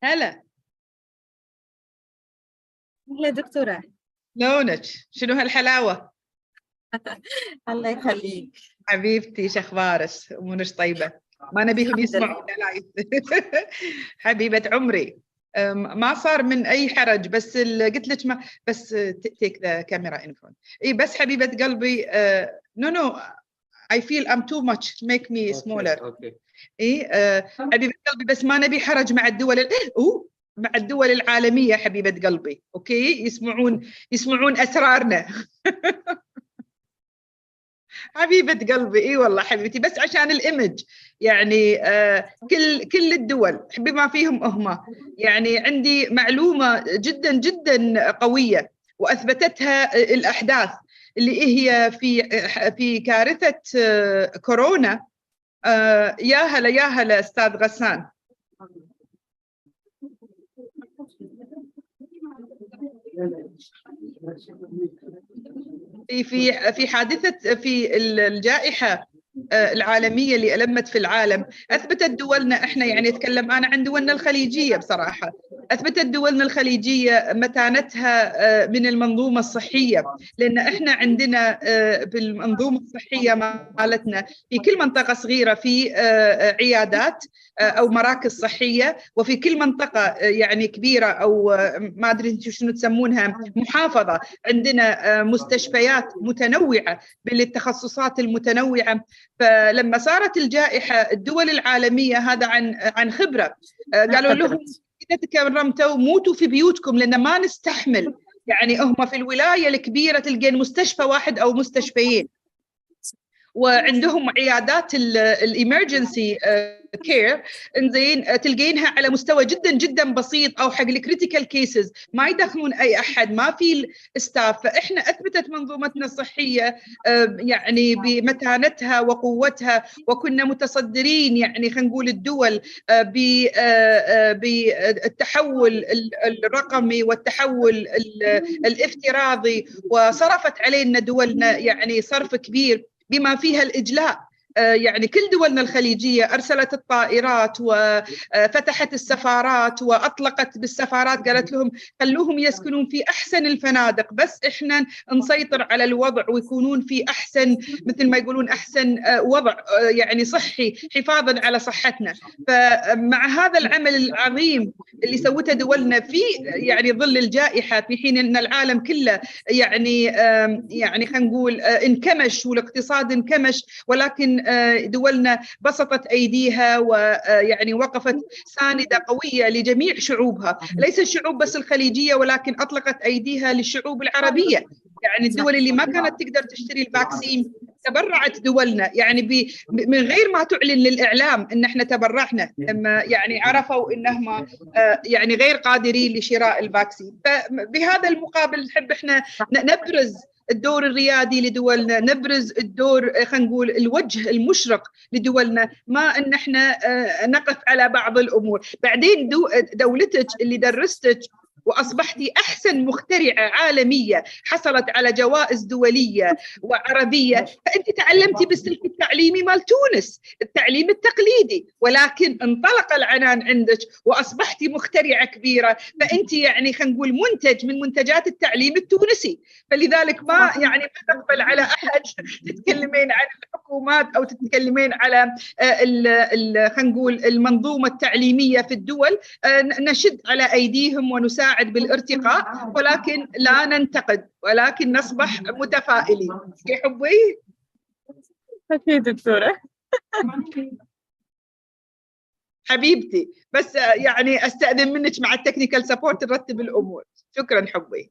هلا. أهلا دكتورة. لونك شنو هالحلاوة؟ الله يخليك حبيبتي شخبارك؟ أمورك طيبة؟ ما نبيهم يسمعون لايف. حبيبة عمري، ما صار من أي حرج، بس قلت لك ما بس تيك ذا كاميرا إن فرونت. إي بس حبيبة قلبي، no I feel I'm too much make me smaller. إي حبيبة قلبي، بس ما نبي حرج مع الدول مع الدول العالمية حبيبة قلبي، أوكي؟ يسمعون أسرارنا. حبيبة قلبي، اي والله حبيبتي، بس عشان الايمج يعني كل الدول بما فيهم هم، يعني عندي معلومة جدا جدا قوية واثبتتها الاحداث اللي هي في كارثة كورونا. يا هلا استاذ غسان. في حادثة في الجائحة العالمية اللي ألمت في العالم، أثبتت دولنا إحنا، يعني أتكلم أنا عن دولنا الخليجية بصراحة، أثبتت دولنا الخليجية متانتها من المنظومة الصحية، لأن إحنا عندنا بالمنظومة الصحية مالتنا في كل منطقة صغيرة في عيادات أو مراكز صحية، وفي كل منطقة يعني كبيرة أو ما أدري أنتم شنو تسمونها محافظة عندنا مستشفيات متنوعة بالتخصصات المتنوعة. فلما صارت الجائحة الدول العالمية، هذا عن خبرة، قالوا لهم إذا تكرمتوا موتوا في بيوتكم، لأن ما نستحمل، يعني هم في الولاية الكبيرة تلقين مستشفى واحد أو مستشفيين، وعندهم عيادات الإمرجنسي كير، انزين تلقينها على مستوى جدا جدا بسيط، او حق الكريتيكال كيسز ما يدخلون اي احد، ما في الستاف. فاحنا اثبتت منظومتنا الصحيه يعني بمتانتها وقوتها، وكنا متصدرين يعني خلينا نقول الدول بالتحول الرقمي والتحول الافتراضي، وصرفت علينا دولنا يعني صرف كبير بما فيها الإجلاء. يعني كل دولنا الخليجية أرسلت الطائرات وفتحت السفارات وأطلقت بالسفارات، قالت لهم خلوهم يسكنون في أحسن الفنادق، بس إحنا نسيطر على الوضع ويكونون في أحسن، مثل ما يقولون أحسن وضع يعني صحي، حفاظا على صحتنا. فمع هذا العمل العظيم اللي سوته دولنا في يعني ظل الجائحة، في حين أن العالم كله يعني خلينا نقول انكمش والاقتصاد انكمش، ولكن دولنا بسطت أيديها ويعني وقفت ساندة قوية لجميع شعوبها، ليس الشعوب بس الخليجية، ولكن أطلقت أيديها للشعوب العربية. يعني الدول اللي ما كانت تقدر تشتري الفاكسين تبرعت دولنا، يعني من غير ما تعلن للإعلام إن احنا تبرعنا، لما يعني عرفوا إنهم يعني غير قادرين لشراء الفاكسين. فبهذا المقابل نحب احنا نبرز الدور الريادي لدولنا، نبرز الدور خلينا نقول الوجه المشرق لدولنا، ما ان احنا نقف على بعض الامور. بعدين دولتك اللي درستك واصبحتي احسن مخترعه عالميه، حصلت على جوائز دوليه وعربيه، فانت تعلمتي بالسلك التعليمي مال تونس، التعليم التقليدي، ولكن انطلق العنان عندك واصبحتي مخترعه كبيره، فانت يعني خلينا نقول منتج من منتجات التعليم التونسي. فلذلك ما يعني ما نقبل على احد تتكلمين عن الحكومات او تتكلمين على خلينا نقول المنظومه التعليميه في الدول، نشد على ايديهم ونساعد بالارتقاء، ولكن لا ننتقد، ولكن نصبح متفائلين. يا حبي. أكيد دكتورة. حبيبتي، بس يعني استاذن منك مع التكنيكال سبورت نرتب الامور. شكرا حبي.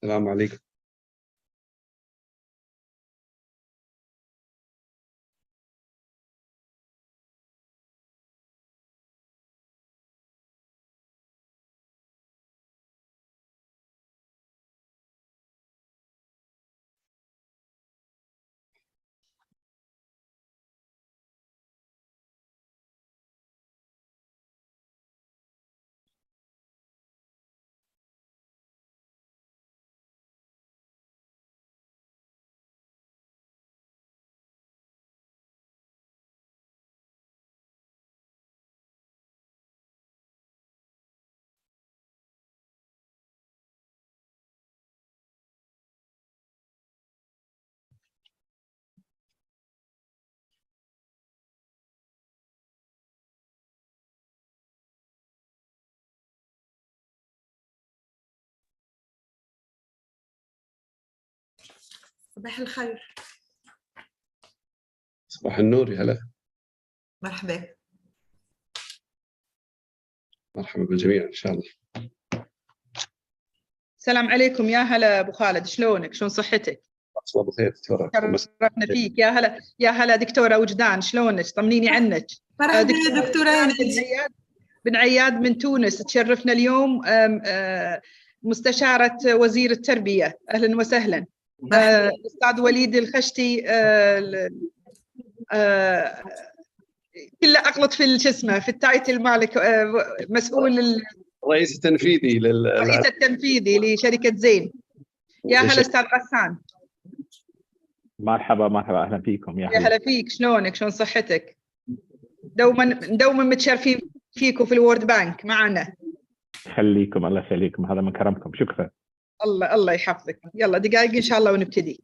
السلام عليكم. صباح الخير. صباح النور، يا هلا. مرحبا. مرحبا بالجميع ان شاء الله. السلام عليكم، يا هلا ابو خالد، شلونك؟ شلون صحتك؟ الله بخير، دكتورة. شرفنا فيك. يا هلا يا هلا دكتورة وجدان، شلونك؟ طمنيني عنك. مرحبا دكتورة بن عياد من تونس، تشرفنا اليوم. مستشارة وزير التربية، أهلا وسهلا. الأستاذ وليد الخشتي، كله أغلط في شو اسمه، في التايتل مالك، مسؤول الرئيس التنفيذي الرئيس التنفيذي لشركة زين. يا هلا أستاذ غسان. مرحبا مرحبا، اهلا فيكم. يا هلا فيك، شلونك؟ شلون صحتك؟ دوما متشرفين فيكم في الوورد بانك معنا. خليكم، الله يخليكم، هذا من كرمكم، شكرا. الله يحفظك. يلا دقائق ان شاء الله ونبتدي.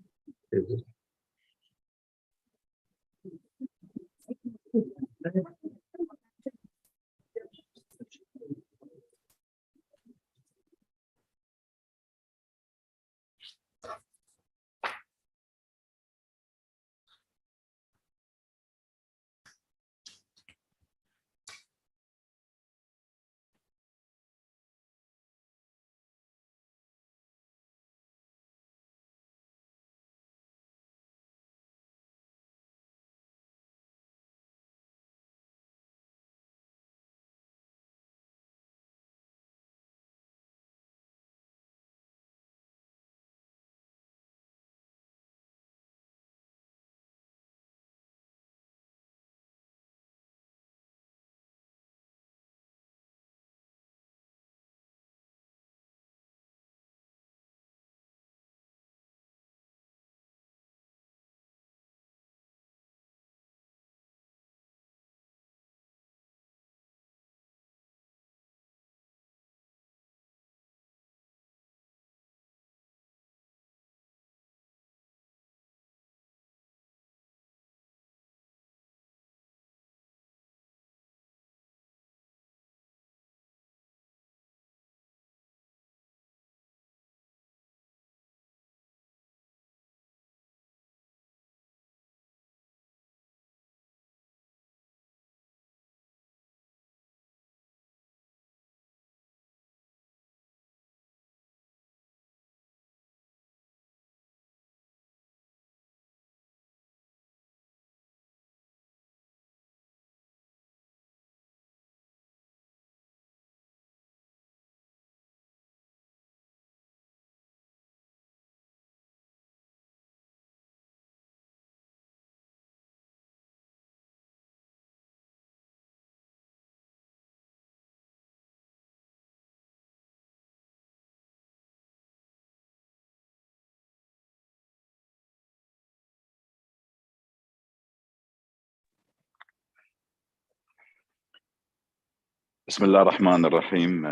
بسم الله الرحمن الرحيم.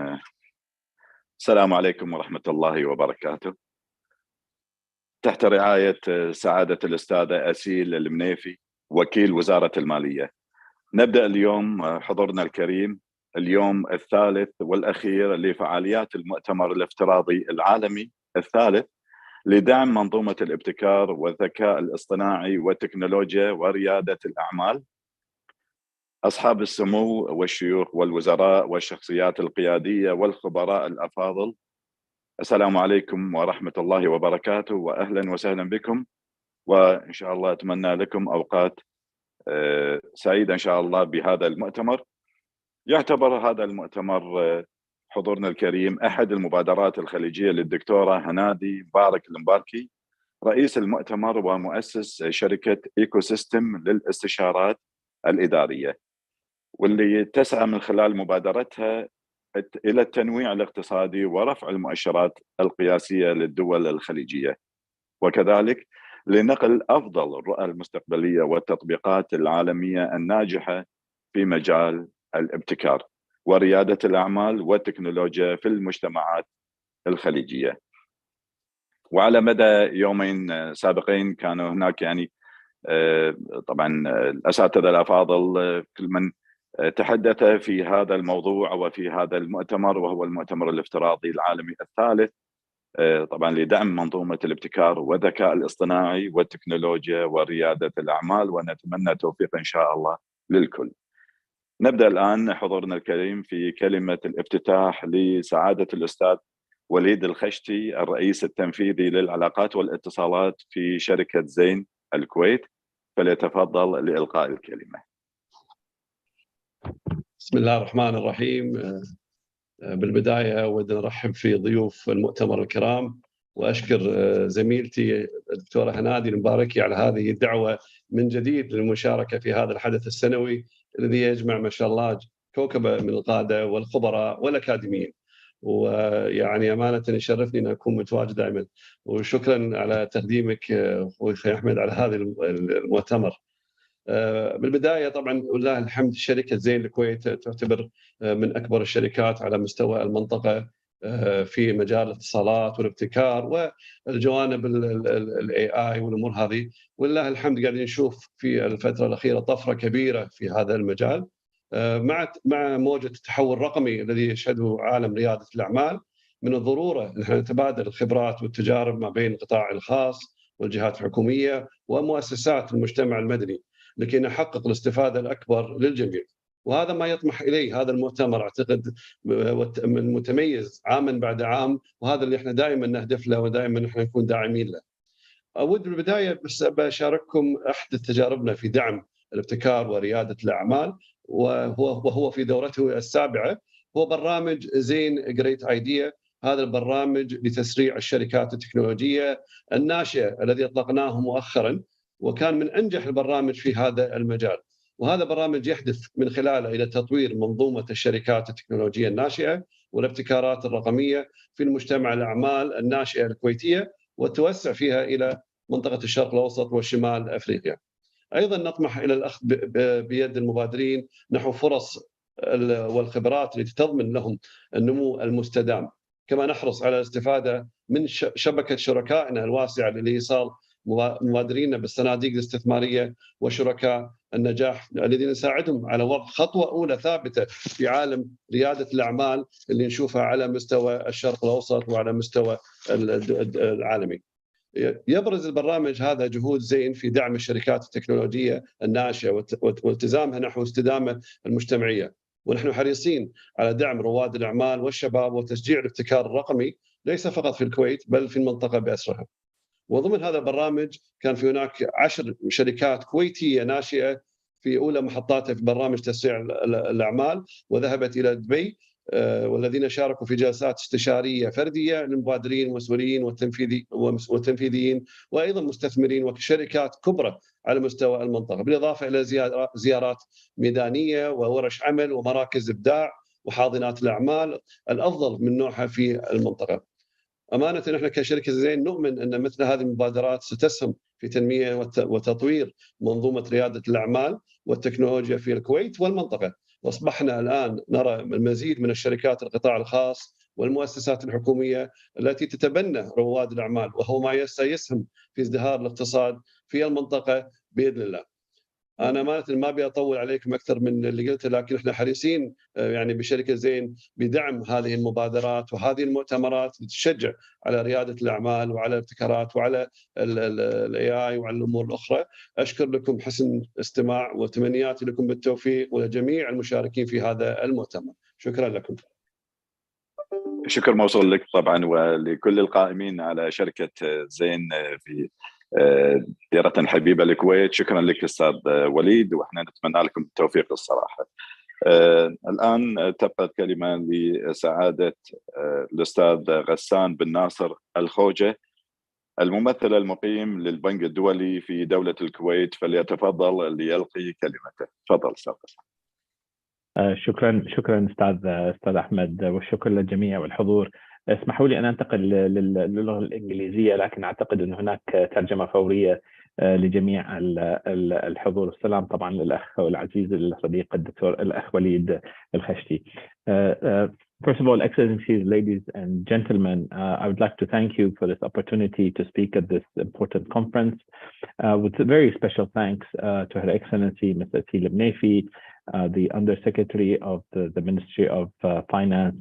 السلام عليكم ورحمة الله وبركاته. تحت رعاية سعادة الأستاذة أسيل المنيفي وكيل وزارة المالية، نبدأ اليوم حضورنا الكريم اليوم الثالث والأخير لفعاليات المؤتمر الافتراضي العالمي الثالث لدعم منظومة الابتكار والذكاء الاصطناعي والتكنولوجيا وريادة الأعمال. أصحاب السمو والشيوخ والوزراء والشخصيات القيادية والخبراء الأفاضل، السلام عليكم ورحمة الله وبركاته، وأهلا وسهلا بكم، وإن شاء الله أتمنى لكم أوقات سعيدة إن شاء الله بهذا المؤتمر. يعتبر هذا المؤتمر حضورنا الكريم أحد المبادرات الخليجية للدكتورة هنادي مبارك المباركي، رئيس المؤتمر ومؤسس شركة إيكو سيستم للاستشارات الإدارية، واللي تسعى من خلال مبادرتها إلى التنويع الاقتصادي ورفع المؤشرات القياسية للدول الخليجية، وكذلك لنقل أفضل الرؤى المستقبلية والتطبيقات العالمية الناجحة في مجال الابتكار وريادة الأعمال والتكنولوجيا في المجتمعات الخليجية. وعلى مدى يومين سابقين كانوا هناك يعني طبعا الأساتذة الأفاضل كل من تحدث في هذا الموضوع وفي هذا المؤتمر، وهو المؤتمر الافتراضي العالمي الثالث طبعا لدعم منظومة الابتكار والذكاء الاصطناعي والتكنولوجيا وريادة الأعمال، ونتمنى التوفيق إن شاء الله للكل. نبدأ الآن حضورنا الكريم في كلمة الافتتاح لسعادة الأستاذ وليد الخشتي، الرئيس التنفيذي للعلاقات والاتصالات في شركة زين الكويت، فليتفضل لإلقاء الكلمة. بسم الله الرحمن الرحيم. بالبداية أود أرحب في ضيوف المؤتمر الكرام، وأشكر زميلتي الدكتورة هنادي المباركي على هذه الدعوة من جديد للمشاركة في هذا الحدث السنوي الذي يجمع ما شاء الله كوكبة من القادة والخبراء والأكاديميين، ويعني أمانة يشرفني أن أكون متواجد دائما. وشكرا على تقديمك أخوي أحمد على هذا المؤتمر. بالبدايه طبعا ولله الحمد شركه زين الكويت تعتبر من اكبر الشركات على مستوى المنطقه في مجال الاتصالات والابتكار والجوانب الاي اي والامور هذه، ولله الحمد قاعدين نشوف في الفتره الاخيره طفره كبيره في هذا المجال مع موجه التحول الرقمي الذي يشهده عالم رياده الاعمال. من الضروره ان نتبادل الخبرات والتجارب ما بين القطاع الخاص والجهات الحكوميه ومؤسسات المجتمع المدني لكي نحقق الاستفاده الاكبر للجميع، وهذا ما يطمح اليه هذا المؤتمر. اعتقد متميز عاما بعد عام، وهذا اللي احنا دائما نهدف له ودائما احنا نكون داعمين له. اود بالبدايه بس بشارككم احدث تجاربنا في دعم الابتكار ورياده الاعمال، وهو في دورته السابعه، هو برنامج زين جريت ايديا. هذا البرنامج لتسريع الشركات التكنولوجيه الناشئه الذي اطلقناه مؤخرا، وكان من انجح البرامج في هذا المجال. وهذا برنامج يهدف من خلاله الى تطوير منظومه الشركات التكنولوجيه الناشئه والابتكارات الرقميه في المجتمع الاعمال الناشئه الكويتيه، والتوسع فيها الى منطقه الشرق الاوسط وشمال افريقيا. ايضا نطمح الى الاخذ بيد المبادرين نحو فرص والخبرات التي تضمن لهم النمو المستدام، كما نحرص على الاستفاده من شبكه شركائنا الواسعه لايصال مبادرين بالصناديق الاستثماريه وشركاء النجاح الذين نساعدهم على وضع خطوه اولى ثابته في عالم رياده الاعمال اللي نشوفها على مستوى الشرق الاوسط وعلى مستوى العالمي. يبرز البرنامج هذا جهود زين في دعم الشركات التكنولوجيه الناشئه والتزامها نحو الاستدامه المجتمعيه، ونحن حريصين على دعم رواد الاعمال والشباب وتشجيع الابتكار الرقمي ليس فقط في الكويت بل في المنطقه باسرها. وضمن هذا البرنامج كان في هناك 10 شركات كويتيه ناشئه في اولى محطاتها في برنامج تسريع الاعمال، وذهبت الى دبي، والذين شاركوا في جلسات استشاريه فرديه للمبادرين والمسؤولين والتنفيذيين وايضا مستثمرين وشركات كبرى على مستوى المنطقه، بالاضافه الى زيارات ميدانيه وورش عمل ومراكز ابداع وحاضنات الاعمال الافضل من نوعها في المنطقه. أمانة نحن كشركة زين نؤمن أن مثل هذه المبادرات ستسهم في تنمية وتطوير منظومة ريادة الأعمال والتكنولوجيا في الكويت والمنطقة، وأصبحنا الآن نرى المزيد من الشركات القطاع الخاص والمؤسسات الحكومية التي تتبنى رواد الأعمال، وهو ما سيسهم في ازدهار الاقتصاد في المنطقة بإذن الله. انا ما ابي اطول عليكم اكثر من اللي قلته، لكن احنا حريصين يعني بشركه زين بدعم هذه المبادرات وهذه المؤتمرات اللي تشجع على رياده الاعمال وعلى الابتكارات وعلى الاي اي وعلى الامور الاخرى. اشكر لكم حسن استماع وتمنياتي لكم بالتوفيق ولجميع المشاركين في هذا المؤتمر. شكرا لكم. شكر موصول لك طبعا ولكل القائمين على شركة زين في ديرة الحبيبة الكويت. شكرا لك أستاذ وليد، وإحنا نتمنى لكم التوفيق الصراحة. الآن تبقى الكلمة لسعادة الأستاذ غسان بن ناصر الخوجة، الممثل المقيم للبنك الدولي في دولة الكويت، فليتفضل ليلقي كلمته. تفضل أستاذ غسان. شكرا استاذ احمد، والشكر للجميع والحضور. اسمحوا لي ان انتقل للغه الانجليزيه، لكن اعتقد ان هناك ترجمه فوريه لجميع الحضور. السلام طبعا للاخ العزيز الصديق الدكتور الاخ وليد الخشتي. First of all, Excellencies, ladies and gentlemen, I would like to thank you for this opportunity to speak at this important conference. With very special thanks to Her Excellency, Mr. Selim Nafi, the Undersecretary of the Ministry of Finance,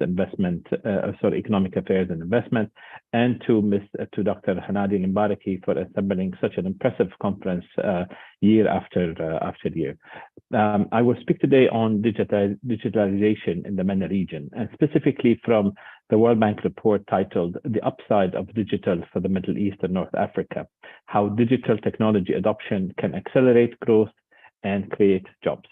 Economic Affairs and Investment, and to Dr. Hanadi Mbaraki for assembling such an impressive conference year after year. I will speak today on digitalization in the MENA region, and specifically from the World Bank report titled "The Upside of Digital for the Middle East and North Africa: How Digital Technology Adoption Can Accelerate Growth and Create Jobs."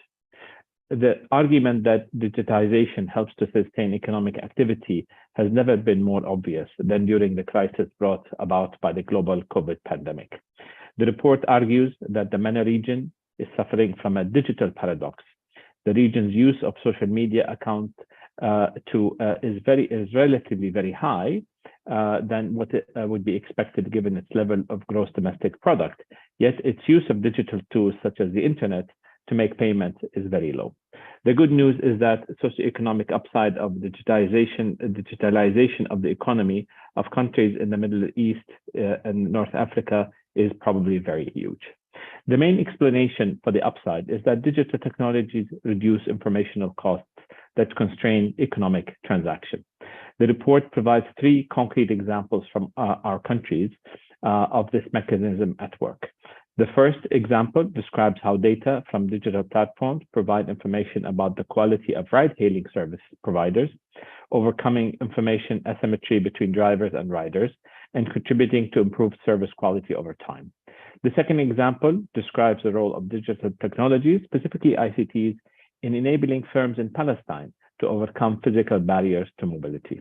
The argument that digitization helps to sustain economic activity has never been more obvious than during the crisis brought about by the global COVID pandemic. The report argues that the MENA region is suffering from a digital paradox. The region's use of social media account is relatively very high than what would be expected given its level of gross domestic product. Yet its use of digital tools such as the internet to make payment is very low. The good news is that socioeconomic upside of digitalization of the economy of countries in the Middle East and North Africa is probably very huge. The main explanation for the upside is that digital technologies reduce informational costs that constrain economic transaction. The report provides 3 concrete examples from our countries of this mechanism at work. The first example describes how data from digital platforms provide information about the quality of ride-hailing service providers, overcoming information asymmetry between drivers and riders, and contributing to improved service quality over time. The second example describes the role of digital technologies, specifically ICTs, in enabling firms in Palestine to overcome physical barriers to mobility.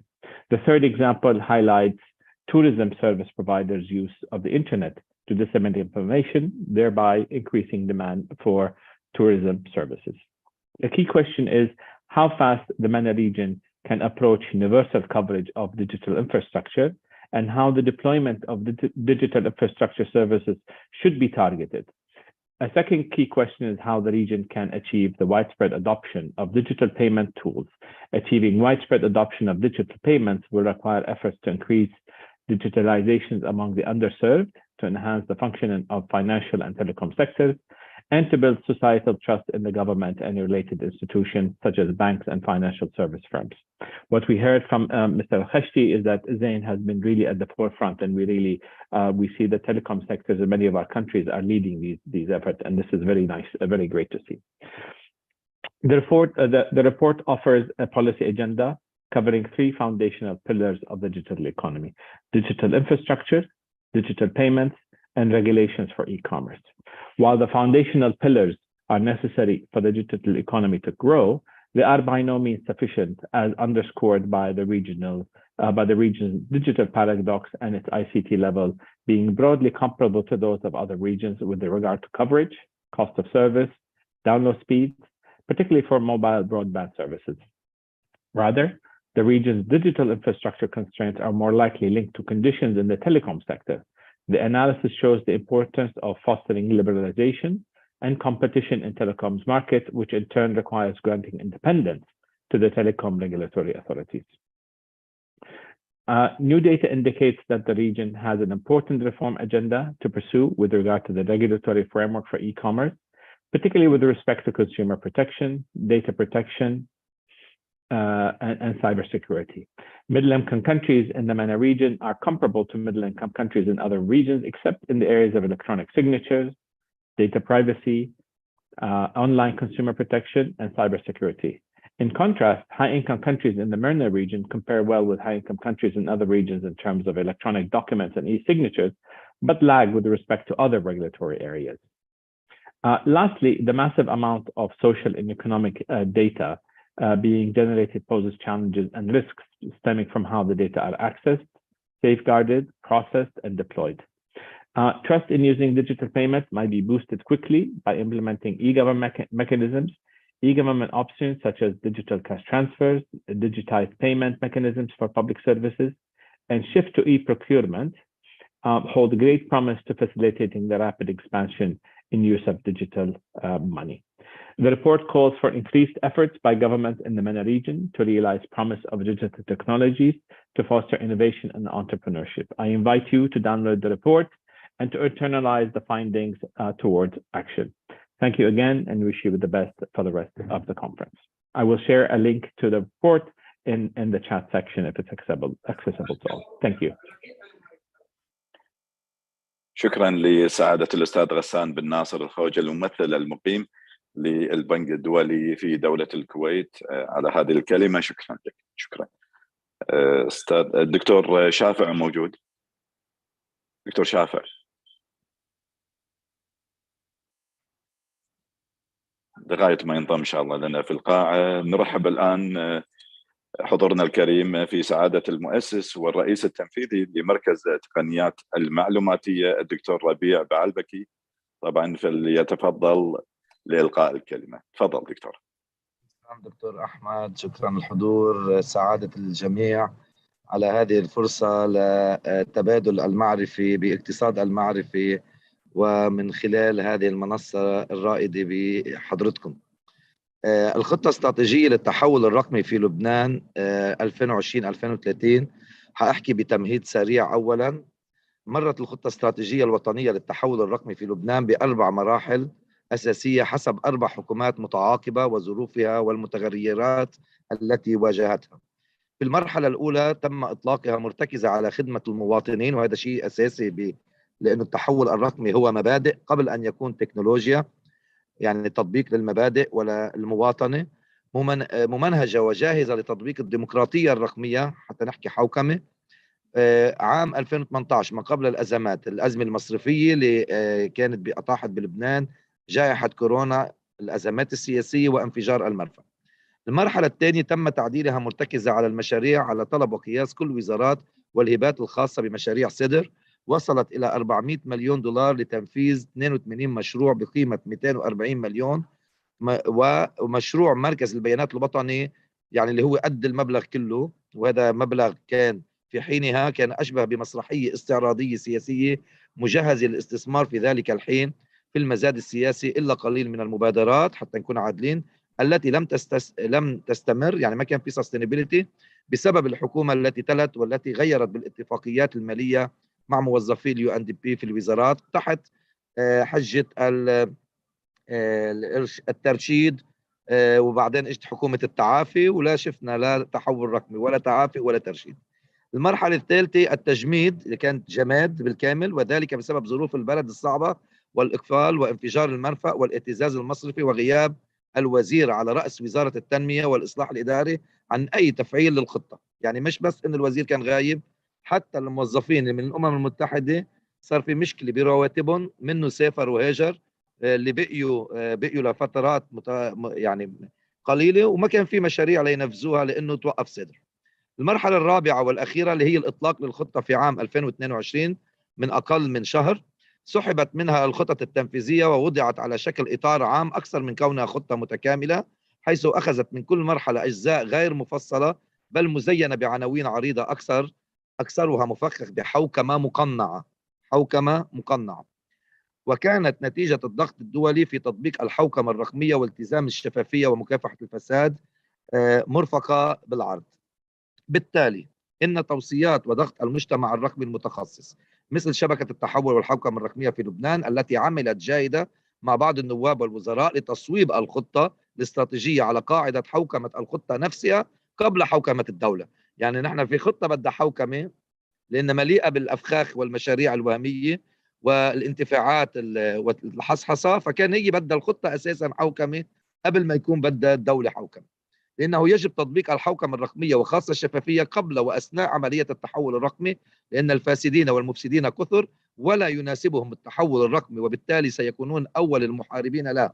The third example highlights tourism service providers' use of the internet to disseminate information, thereby increasing demand for tourism services. The key question is how fast the MENA region can approach universal coverage of digital infrastructure, and how the deployment of digital infrastructure services should be targeted. A second key question is how the region can achieve the widespread adoption of digital payment tools. Achieving widespread adoption of digital payments will require efforts to increase digitalizations among the underserved, to enhance the functioning of financial and telecom sectors, and to build societal trust in the government and related institutions such as banks and financial service firms. What we heard from Mr. Khashti is that Zain has been really at the forefront, and we see the telecom sectors in many of our countries are leading these efforts, and this is very nice, very great to see. The report offers a policy agenda covering 3 foundational pillars of the digital economy: digital infrastructure, digital payments, and regulations for e-commerce. While the foundational pillars are necessary for the digital economy to grow, they are by no means sufficient, as underscored by the region's digital paradox and its ICT level being broadly comparable to those of other regions with regard to coverage, cost of service, download speeds, particularly for mobile broadband services. Rather, the region's digital infrastructure constraints are more likely linked to conditions in the telecom sector. The analysis shows the importance of fostering liberalization and competition in telecoms market, which in turn requires granting independence to the telecom regulatory authorities. New data indicates that the region has an important reform agenda to pursue with regard to the regulatory framework for e-commerce, particularly with respect to consumer protection, data protection, and cybersecurity. Middle-income countries in the MENA region are comparable to middle-income countries in other regions, except in the areas of electronic signatures, data privacy, online consumer protection, and cybersecurity. In contrast, high-income countries in the MERNA region compare well with high-income countries in other regions in terms of electronic documents and e-signatures, but lag with respect to other regulatory areas. Lastly, the massive amount of social and economic data being generated poses challenges and risks stemming from how the data are accessed, safeguarded, processed, and deployed. Trust in using digital payments might be boosted quickly by implementing e-government mechanisms, e-government options such as digital cash transfers, digitized payment mechanisms for public services, and shift to e-procurement hold great promise to facilitating the rapid expansion in use of digital money. The report calls for increased efforts by governments in the MENA region to realize promise of digital technologies to foster innovation and entrepreneurship. I invite you to download the report and to internalize the findings towards action. Thank you again, and wish you the best for the rest of the conference. I will share a link to the report in the chat section if it's accessible to all. Thank you. شكرا لسعادة الأستاذ غسان بن ناصر الخوجة الممثل المقيم للبنك الدولي في دولة الكويت على هذه الكلمة. شكرا لك. شكرا. أستاذ الدكتور شافع موجود؟ دكتور شافع. لغاية ما ينضم إن شاء الله لنا في القاعة. نرحب الآن حضورنا الكريم في سعادة المؤسس والرئيس التنفيذي لمركز تقنيات المعلوماتية الدكتور ربيع بعلبكي. طبعا فليتفضل لإلقاء الكلمة. تفضل دكتور. دكتور أحمد، شكرا الحضور، سعادة الجميع على هذه الفرصة لتبادل المعرفي باقتصاد المعرفي ومن خلال هذه المنصة الرائدة بحضرتكم. الخطة الاستراتيجية للتحول الرقمي في لبنان 2020-2030 حأحكي بتمهيد سريع. أولا، مرت الخطة الاستراتيجية الوطنية للتحول الرقمي في لبنان بأربع مراحل أساسية حسب أربع حكومات متعاقبة وظروفها والمتغيرات التي واجهتها. في المرحلة الأولى تم إطلاقها مرتكزة على خدمة المواطنين، وهذا شيء أساسي لأن التحول الرقمي هو مبادئ قبل أن يكون تكنولوجيا، يعني تطبيق للمبادئ ولا المواطنة، ممنهجة وجاهزة لتطبيق الديمقراطية الرقمية حتى نحكي حوكمة. عام 2018 ما قبل الأزمات، الأزمة المصرفية اللي كانت أطاحت بلبنان، جائحة كورونا، الأزمات السياسية وانفجار المرفأ. المرحلة الثانية تم تعديلها مرتكزة على المشاريع على طلب وقياس كل وزارات والهبات الخاصة بمشاريع صدر، وصلت إلى 400 مليون دولار لتنفيذ 82 مشروع بقيمة 240 مليون، ومشروع مركز البيانات الوطني يعني اللي هو قد المبلغ كله، وهذا مبلغ كان في حينها كان أشبه بمسرحية استعراضية سياسية مجهزة للاستثمار في ذلك الحين في المزاد السياسي، إلا قليل من المبادرات حتى نكون عادلين التي لم تستمر، يعني ما كان في sustainability بسبب الحكومة التي تلت والتي غيرت بالاتفاقيات المالية مع موظفي UNDP في الوزارات تحت حجة الترشيد، وبعدين اجت حكومة التعافي ولا شفنا لا تحول رقمي ولا تعافي ولا ترشيد. المرحلة الثالثة التجميد اللي كانت جماد بالكامل، وذلك بسبب ظروف البلد الصعبة والإقفال وانفجار المرفأ والاهتزاز المصرفي وغياب الوزير على رأس وزارة التنمية والإصلاح الإداري عن أي تفعيل للخطة. يعني مش بس إن الوزير كان غايب، حتى الموظفين من الأمم المتحدة صار في مشكلة برواتبهم، منه سافر وهاجر، اللي بقيوا لفترات يعني قليلة، وما كان في مشاريع لينفذوها لأنه توقف صدر. المرحلة الرابعة والأخيرة اللي هي الإطلاق للخطة في عام 2022 من أقل من شهر، سحبت منها الخطط التنفيذية ووضعت على شكل إطار عام أكثر من كونها خطة متكاملة، حيث أخذت من كل مرحلة أجزاء غير مفصلة بل مزينة بعناوين عريضة أكثرها مفخخ بحوكمة مقنعة. حوكمة مقنعة. وكانت نتيجة الضغط الدولي في تطبيق الحوكمة الرقمية والتزام الشفافية ومكافحة الفساد مرفقة بالعرض. بالتالي إن توصيات وضغط المجتمع الرقمي المتخصص مثل شبكة التحول والحوكمة الرقمية في لبنان التي عملت جاهدة مع بعض النواب والوزراء لتصويب الخطة الاستراتيجية على قاعدة حوكمة الخطة نفسها قبل حوكمة الدولة. يعني نحن في خطة بدها حوكمة لأنها مليئة بالأفخاخ والمشاريع الوهمية والانتفاعات والحصحصة، فكان هي بدها الخطة أساسا حوكمة قبل ما يكون بدها الدولة حوكمة. لأنه يجب تطبيق الحوكمة الرقمية وخاصة الشفافية قبل وأثناء عملية التحول الرقمي، لأن الفاسدين والمفسدين كثر ولا يناسبهم التحول الرقمي، وبالتالي سيكونون أول المحاربين له.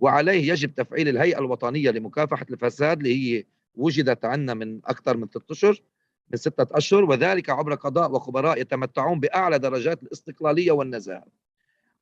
وعليه يجب تفعيل الهيئة الوطنية لمكافحة الفساد اللي هي وجدت عندنا من أكثر من 6 أشهر، من 6 أشهر، وذلك عبر قضاء وخبراء يتمتعون بأعلى درجات الاستقلالية والنزاهة.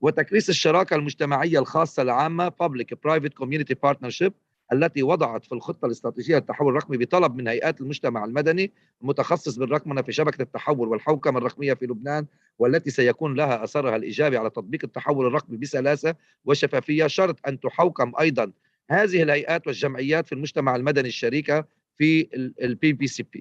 وتكريس الشراكة المجتمعية الخاصة العامة Public Private Community Partnership التي وضعت في الخطة الاستراتيجية للتحول الرقمي بطلب من هيئات المجتمع المدني المتخصص بالرقمنة في شبكة التحول والحوكمة الرقمية في لبنان، والتي سيكون لها أثرها الإيجابي على تطبيق التحول الرقمي بسلاسة وشفافية، شرط أن تحوكم أيضا هذه الهيئات والجمعيات في المجتمع المدني الشريكة في PPCP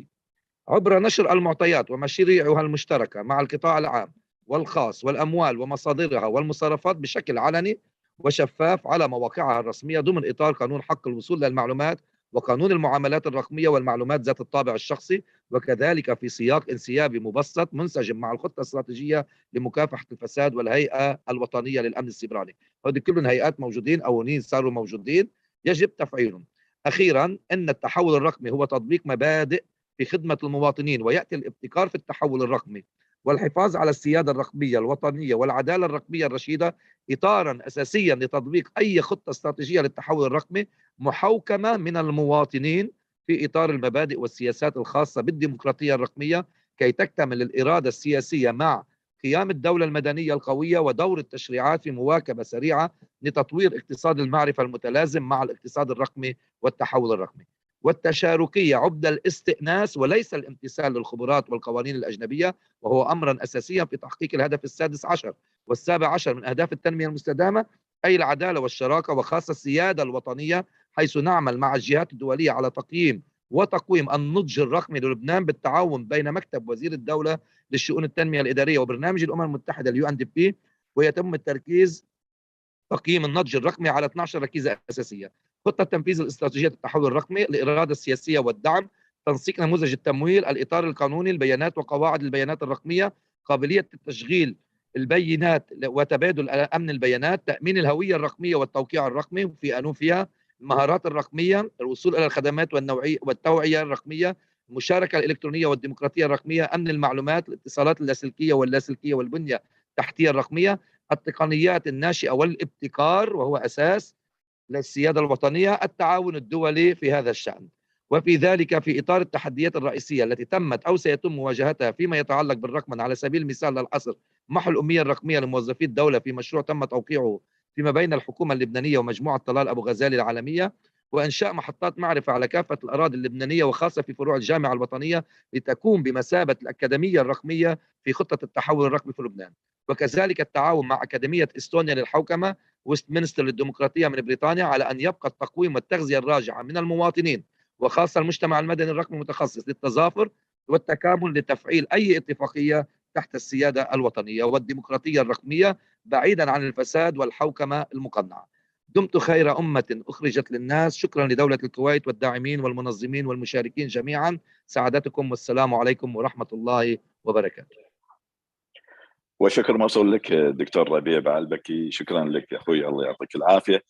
عبر نشر المعطيات ومشاريعها المشتركة مع القطاع العام والخاص والأموال ومصادرها والمصارفات بشكل علني وشفاف على مواقعها الرسمية ضمن إطار قانون حق الوصول للمعلومات وقانون المعاملات الرقمية والمعلومات ذات الطابع الشخصي، وكذلك في سياق انسيابي مبسط منسجم مع الخطة الاستراتيجية لمكافحة الفساد والهيئة الوطنية للأمن السيبراني. هذه كلهم هيئات موجودين أو صاروا موجودين يجب تفعيلهم. أخيرا، أن التحول الرقمي هو تطبيق مبادئ في خدمة المواطنين، ويأتي الابتكار في التحول الرقمي والحفاظ على السيادة الرقمية الوطنية والعدالة الرقمية الرشيدة إطارا أساسيا لتطبيق أي خطة استراتيجية للتحول الرقمي محوكمة من المواطنين في إطار المبادئ والسياسات الخاصة بالديمقراطية الرقمية، كي تكتمل الإرادة السياسية مع قيام الدولة المدنية القوية ودور التشريعات في مواكبة سريعة لتطوير اقتصاد المعرفة المتلازم مع الاقتصاد الرقمي والتحول الرقمي. والتشاركية عبد الاستئناس وليس الامتثال للخبرات والقوانين الأجنبية، وهو أمرا أساسيا في تحقيق الهدف السادس عشر والسابع عشر من أهداف التنمية المستدامة، أي العدالة والشراكة وخاصة السيادة الوطنية، حيث نعمل مع الجهات الدولية على تقييم وتقويم النضج الرقمي للبنان بالتعاون بين مكتب وزير الدولة للشؤون التنمية الإدارية وبرنامج الأمم المتحدة UNDP، ويتم التركيز تقييم النضج الرقمي على 12 ركيزة أساسية: خطة تنفيذ الاستراتيجية التحول الرقمي، الإرادة السياسية والدعم، تنسيق نموذج التمويل، الإطار القانوني، البيانات وقواعد البيانات الرقمية، قابلية تشغيل البيانات وتبادل أمن البيانات، تأمين الهوية الرقمية والتوقيع الرقمي في أنوفها، المهارات الرقمية، الوصول إلى الخدمات والتوعية الرقمية، المشاركة الإلكترونية والديمقراطية الرقمية، أمن المعلومات، الاتصالات اللاسلكية واللاسلكية والبنية التحتية الرقمية، التقنيات الناشئة والابتكار وهو أساس للسيادة الوطنية، التعاون الدولي في هذا الشأن. وفي ذلك في إطار التحديات الرئيسية التي تمت أو سيتم مواجهتها فيما يتعلق بالرقمنة، على سبيل المثال للحصر محو الأمية الرقمية لموظفي الدولة في مشروع تم توقيعه فيما بين الحكومة اللبنانية ومجموعة طلال أبو غزالي العالمية، وإنشاء محطات معرفة على كافة الأراضي اللبنانية وخاصة في فروع الجامعة الوطنية لتكون بمثابة الأكاديمية الرقمية في خطة التحول الرقمي في لبنان. وكذلك التعاون مع أكاديمية إستونيا للحوكمة، ويستمنستر للديمقراطية من بريطانيا، على أن يبقى التقويم والتغذية الراجعة من المواطنين وخاصة المجتمع المدني الرقمي المتخصص للتظافر والتكامل لتفعيل أي اتفاقية تحت السيادة الوطنية والديمقراطية الرقمية بعيدا عن الفساد والحوكمة المقنعة. دمت خير أمة أخرجت للناس. شكرا لدولة الكويت والداعمين والمنظمين والمشاركين جميعا. سعادتكم والسلام عليكم ورحمة الله وبركاته. وشكر موصول لك دكتور ربيع بعلبكي. شكرا لك أخوي، الله يعطيك العافية.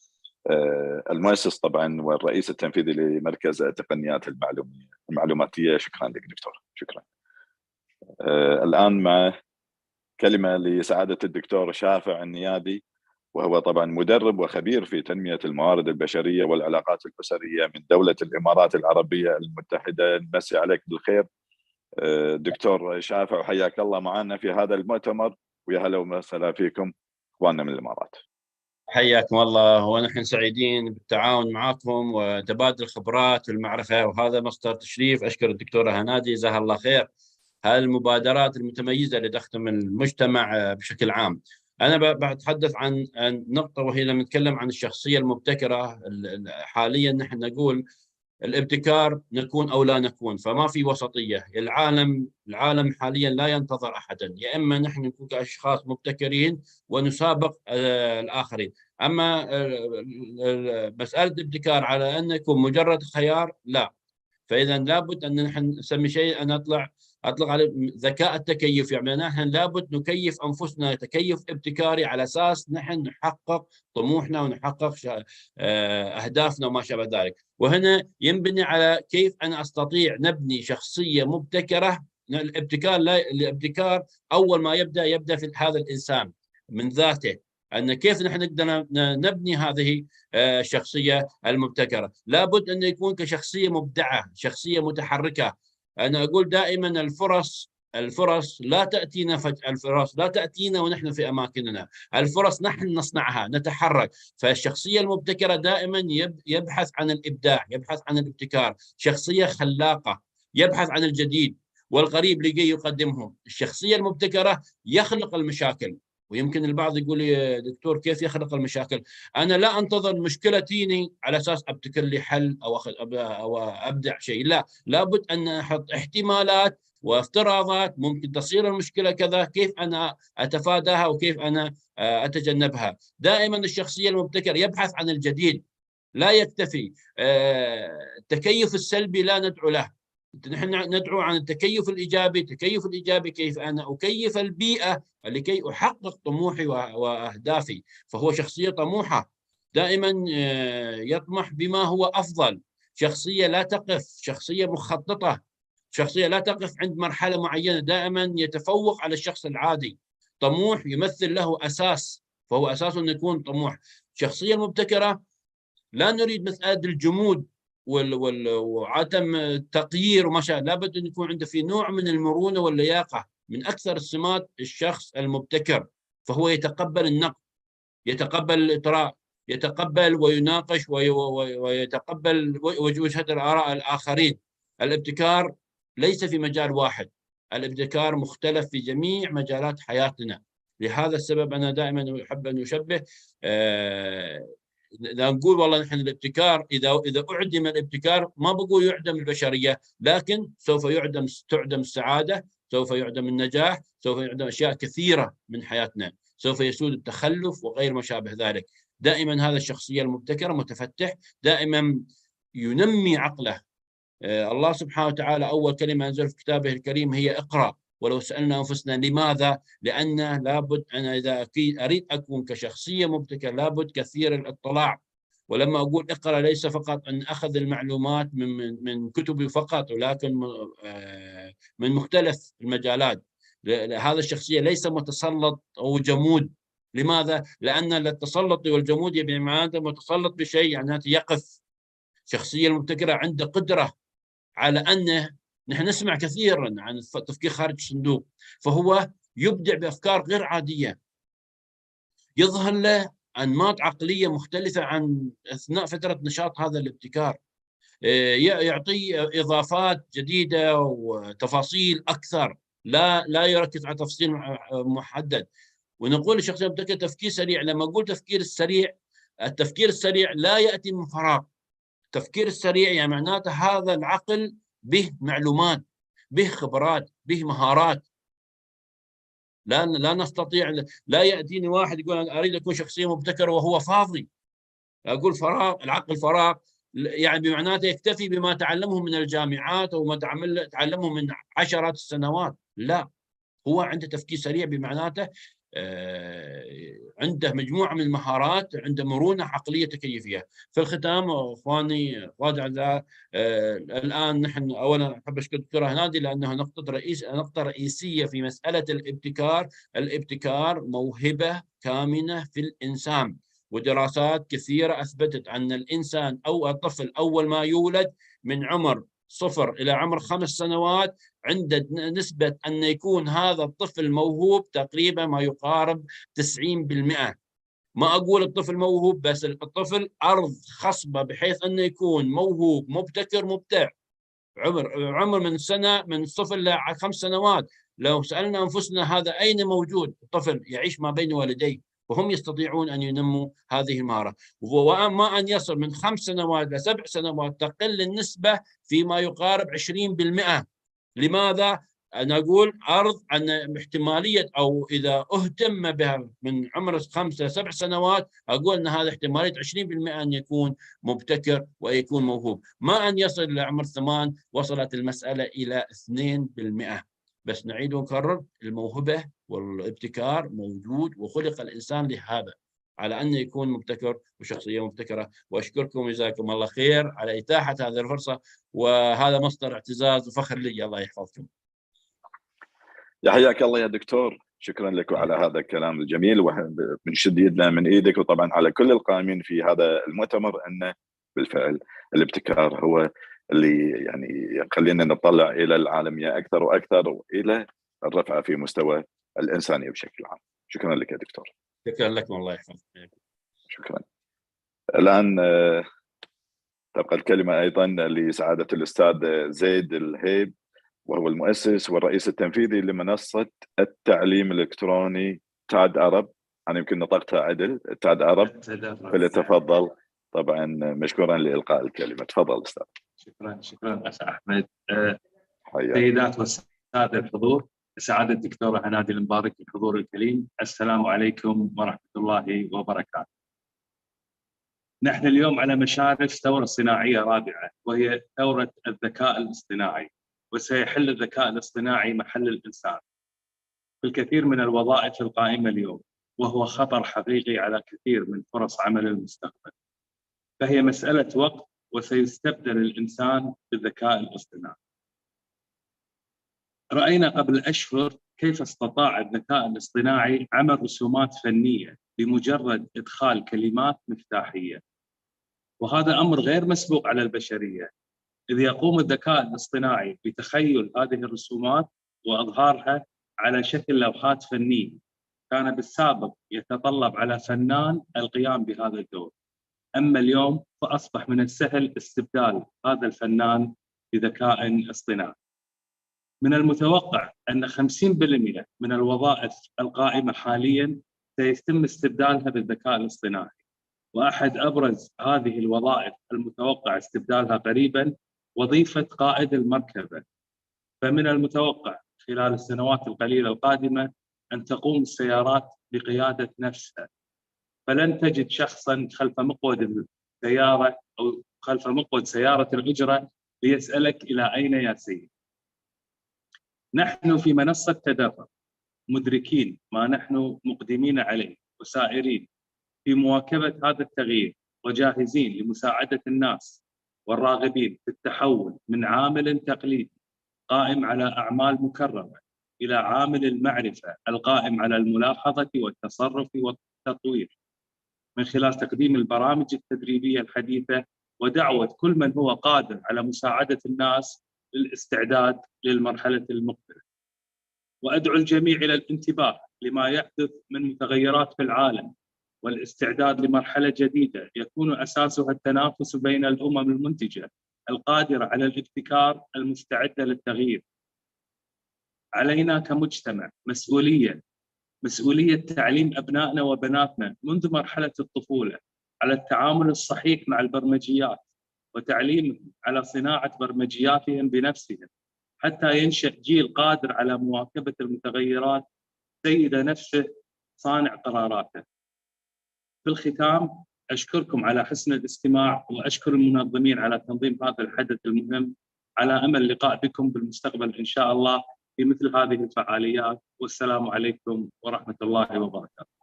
المؤسس طبعا والرئيس التنفيذي لمركز التقنيات المعلوماتية. شكرا لك دكتور، شكرا. الآن مع كلمة لسعادة الدكتور شافع النيادي، وهو طبعا مدرب وخبير في تنمية الموارد البشرية والعلاقات الأسرية من دولة الإمارات العربية المتحدة. نمسي عليك بالخير دكتور شافع، وحياك الله معنا في هذا المؤتمر، ويا هلا وسهلا فيكم اخواننا من الامارات. حياكم الله، ونحن سعيدين بالتعاون معكم وتبادل الخبرات والمعرفة، وهذا مصدر تشريف. أشكر الدكتورة هنادي جزاها الله خير هذه المبادرات المتميزة اللي تخدم المجتمع بشكل عام. أنا بتحدث عن نقطة، وهي لما نتكلم عن الشخصية المبتكرة. حاليا نحن نقول الابتكار نكون أو لا نكون، فما في وسطية. العالم حاليا لا ينتظر أحدا، يا إما نحن نكون كأشخاص مبتكرين ونسابق الآخرين. أما مسألة الابتكار على أن يكون مجرد خيار، لا. فإذا لابد أن نحن نسمي شيء أن نطلع اطلق عليه ذكاء التكيف. يعني نحن لابد نكيف انفسنا تكيف ابتكاري على اساس نحن نحقق طموحنا ونحقق اهدافنا وما شابه ذلك. وهنا ينبني على كيف انا استطيع نبني شخصيه مبتكره. الابتكار اول ما يبدا في هذا الانسان من ذاته، ان كيف نحن نقدر نبني هذه الشخصيه المبتكره. لابد ان يكون كشخصيه مبدعه، شخصيه متحركه. انا اقول دائما الفرص لا تاتينا فجاه، الفرص لا تاتينا ونحن في اماكننا، الفرص نحن نصنعها، نتحرك. فالشخصيه المبتكره دائما يبحث عن الابداع، يبحث عن الابتكار، شخصيه خلاقه، يبحث عن الجديد والغريب لكي يقدمه. الشخصيه المبتكره يخلق المشاكل. ويمكن البعض يقول لي دكتور كيف يخلق المشاكل؟ انا لا انتظر مشكله تيني على اساس ابتكر لي حل او ابدع شيء، لا، لابد ان احط احتمالات وافتراضات ممكن تصير المشكله كذا، كيف انا اتفاداها وكيف انا اتجنبها. دائما الشخصيه المبتكر يبحث عن الجديد، لا يكتفي. التكيف السلبي لا ندعو له، نحن ندعو عن التكيف الإيجابي. التكيف الإيجابي كيف أنا أكيف البيئة لكي أحقق طموحي وأهدافي. فهو شخصية طموحة، دائما يطمح بما هو أفضل. شخصية لا تقف، شخصية مخططة، شخصية لا تقف عند مرحلة معينة، دائما يتفوق على الشخص العادي. طموح يمثل له أساس، فهو أساسه أن يكون طموح. الشخصية المبتكرة لا نريد مسألة الجمود وعدم التغيير وما شابه، لابد أن يكون عنده في نوع من المرونة واللياقة. من أكثر السمات الشخص المبتكر فهو يتقبل النقد، يتقبل الإطراء، يتقبل ويناقش ويتقبل وجهة الآراء الآخرين. الابتكار ليس في مجال واحد، الابتكار مختلف في جميع مجالات حياتنا. لهذا السبب أنا دائما أحب أن أشبه لا نقول والله نحن الابتكار اذا اعدم الابتكار ما بقول يعدم البشريه، لكن سوف تعدم السعاده، سوف يعدم النجاح، سوف يعدم اشياء كثيره من حياتنا، سوف يسود التخلف وغير ما شابه ذلك. دائما هذا الشخصيه المبتكره متفتح، دائما ينمي عقله. الله سبحانه وتعالى اول كلمه انزل في كتابه الكريم هي اقرأ. ولو سألنا أنفسنا لماذا؟ لأن لابد أنا إذا أريد أكون كشخصية مبتكرة لابد كثير الاطلاع. ولما أقول اقرأ ليس فقط أن أخذ المعلومات من كتبي فقط، ولكن من مختلف المجالات. هذا الشخصية ليس متسلط أو جمود. لماذا؟ لأن التسلط والجمود يعني معناته متسلط بشيء، يعني يقف. شخصية المبتكرة عنده قدرة على أنه نحن نسمع كثيرا عن التفكير خارج الصندوق، فهو يبدع بأفكار غير عادية، يظهر له أنماط عقلية مختلفة عن أثناء فترة نشاط هذا الابتكار، يعطي إضافات جديدة وتفاصيل أكثر، لا يركز على تفصيل محدد. ونقول الشخصية المبتكرة تفكير سريع. لما أقول التفكير السريع لا يأتي من فراغ. التفكير السريع يعني معناته هذا العقل به معلومات، به خبرات، به مهارات. لا نستطيع، لا يأتيني واحد يقول أنا أريد أكون شخصية مبتكرة وهو فاضي. أقول فراغ، العقل فراغ، يعني بمعناته يكتفي بما تعلمه من الجامعات أو ما تعلمه من عشرات السنوات. لا، هو عنده تفكير سريع، بمعناته عنده مجموعة من المهارات، عنده مرونة عقلية تكيفية. في الختام اخواني الان نحن اولا احب اشكر الدكتوره هنادي لانه نقطة رئيسية في مسألة الابتكار. الابتكار موهبة كامنة في الانسان، ودراسات كثيرة اثبتت ان الانسان او الطفل اول ما يولد من عمر 0 إلى عمر 5 سنوات عنده نسبة أن يكون هذا الطفل موهوب تقريبا ما يقارب 90%. ما أقول الطفل موهوب، بس الطفل أرض خصبة بحيث أنه يكون موهوب مبتكر مبدع. عمر من 0 إلى 5 سنوات. لو سألنا أنفسنا هذا أين موجود؟ الطفل يعيش ما بين والديه، وهم يستطيعون أن ينموا هذه المهارة. وما أن يصل من 5 سنوات إلى 7 سنوات تقل النسبة فيما يقارب 20%. لماذا؟ أنا أقول عرض عن احتمالية، أو إذا اهتم بها من عمر 5 إلى 7 سنوات، أقول أن هذا احتمالية 20% أن يكون مبتكر ويكون موهوب، ما أن يصل إلى عمر 8 وصلت المسألة إلى 2%. بس نعيد ونكرر، الموهبة والابتكار موجود، وخلق الإنسان لهذا، على أن يكون مبتكر وشخصية مبتكرة. وأشكركم جزاكم الله خير على إتاحة هذه الفرصة، وهذا مصدر اعتزاز وفخر لي. الله يحفظكم. حياك الله يا دكتور، شكرا لك على هذا الكلام الجميل، وبنشد يدنا من ايدك، وطبعا على كل القائمين في هذا المؤتمر ان بالفعل الابتكار هو اللي يعني يخلينا نطلع الى العالميه اكثر واكثر، والى الرفعه في مستوى الانسانيه بشكل عام. شكرا لك يا دكتور. شكرا لكم، الله يحفظك. شكرا. الان تبقى الكلمه ايضا لسعاده الاستاذ زيد الهيب، وهو المؤسس والرئيس التنفيذي لمنصة التعليم الإلكتروني تاد أرب. أنا يمكن نطقتها عدل، تاد أرب، فليتفضل طبعا مشكورا لإلقاء الكلمة. تفضل أستاذ. شكرا أخ أحمد. سيدات والسادة الحضور، سعادة الدكتورة هنادي المبارك، الحضور الكريم، السلام عليكم ورحمة الله وبركاته. نحن اليوم على مشارف ثورة صناعية رابعة، وهي ثورة الذكاء الاصطناعي، وسيحل الذكاء الاصطناعي محل الإنسان في الكثير من الوظائف القائمة اليوم، وهو خطر حقيقي على كثير من فرص عمل المستقبل. فهي مسألة وقت وسيستبدل الإنسان بالذكاء الاصطناعي. رأينا قبل أشهر كيف استطاع الذكاء الاصطناعي عمل رسومات فنية بمجرد إدخال كلمات مفتاحية، وهذا أمر غير مسبوق على البشرية، إذ يقوم الذكاء الاصطناعي بتخيل هذه الرسومات وإظهارها على شكل لوحات فنية كان بالسابق يتطلب على فنان القيام بهذا الدور. أما اليوم فأصبح من السهل استبدال هذا الفنان بذكاء اصطناعي. من المتوقع أن 50% من الوظائف القائمة حالياً سيتم استبدالها بالذكاء الاصطناعي، وأحد أبرز هذه الوظائف المتوقع استبدالها قريباً وظيفة قائد المركبة. فمن المتوقع خلال السنوات القليلة القادمة أن تقوم السيارات بقيادة نفسها، فلن تجد شخصاً خلف مقود السيارة أو خلف مقود سيارة الأجرة ليسألك إلى أين يا سيد. نحن في منصة تدرب مدركين ما نحن مقدمين عليه وسائرين في مواكبة هذا التغيير، وجاهزين لمساعدة الناس والراغبين في التحول من عامل تقليدي قائم على أعمال مكررة إلى عامل المعرفة القائم على الملاحظة والتصرف والتطوير، من خلال تقديم البرامج التدريبية الحديثة ودعوة كل من هو قادر على مساعدة الناس للاستعداد للمرحلة المقبلة. وأدعو الجميع إلى الانتباه لما يحدث من متغيرات في العالم، والاستعداد لمرحلة جديدة يكون أساسها التنافس بين الأمم المنتجة القادرة على الابتكار المستعدة للتغيير. علينا كمجتمع مسؤولية تعليم أبنائنا وبناتنا منذ مرحلة الطفولة على التعامل الصحيح مع البرمجيات، وتعليمهم على صناعة برمجياتهم بنفسهم، حتى ينشأ جيل قادر على مواكبة المتغيرات، سيد نفسه صانع قراراته. في الختام أشكركم على حسن الاستماع، وأشكر المنظمين على تنظيم هذا الحدث المهم، على أمل اللقاء بكم بالمستقبل إن شاء الله في مثل هذه الفعاليات، والسلام عليكم ورحمة الله وبركاته.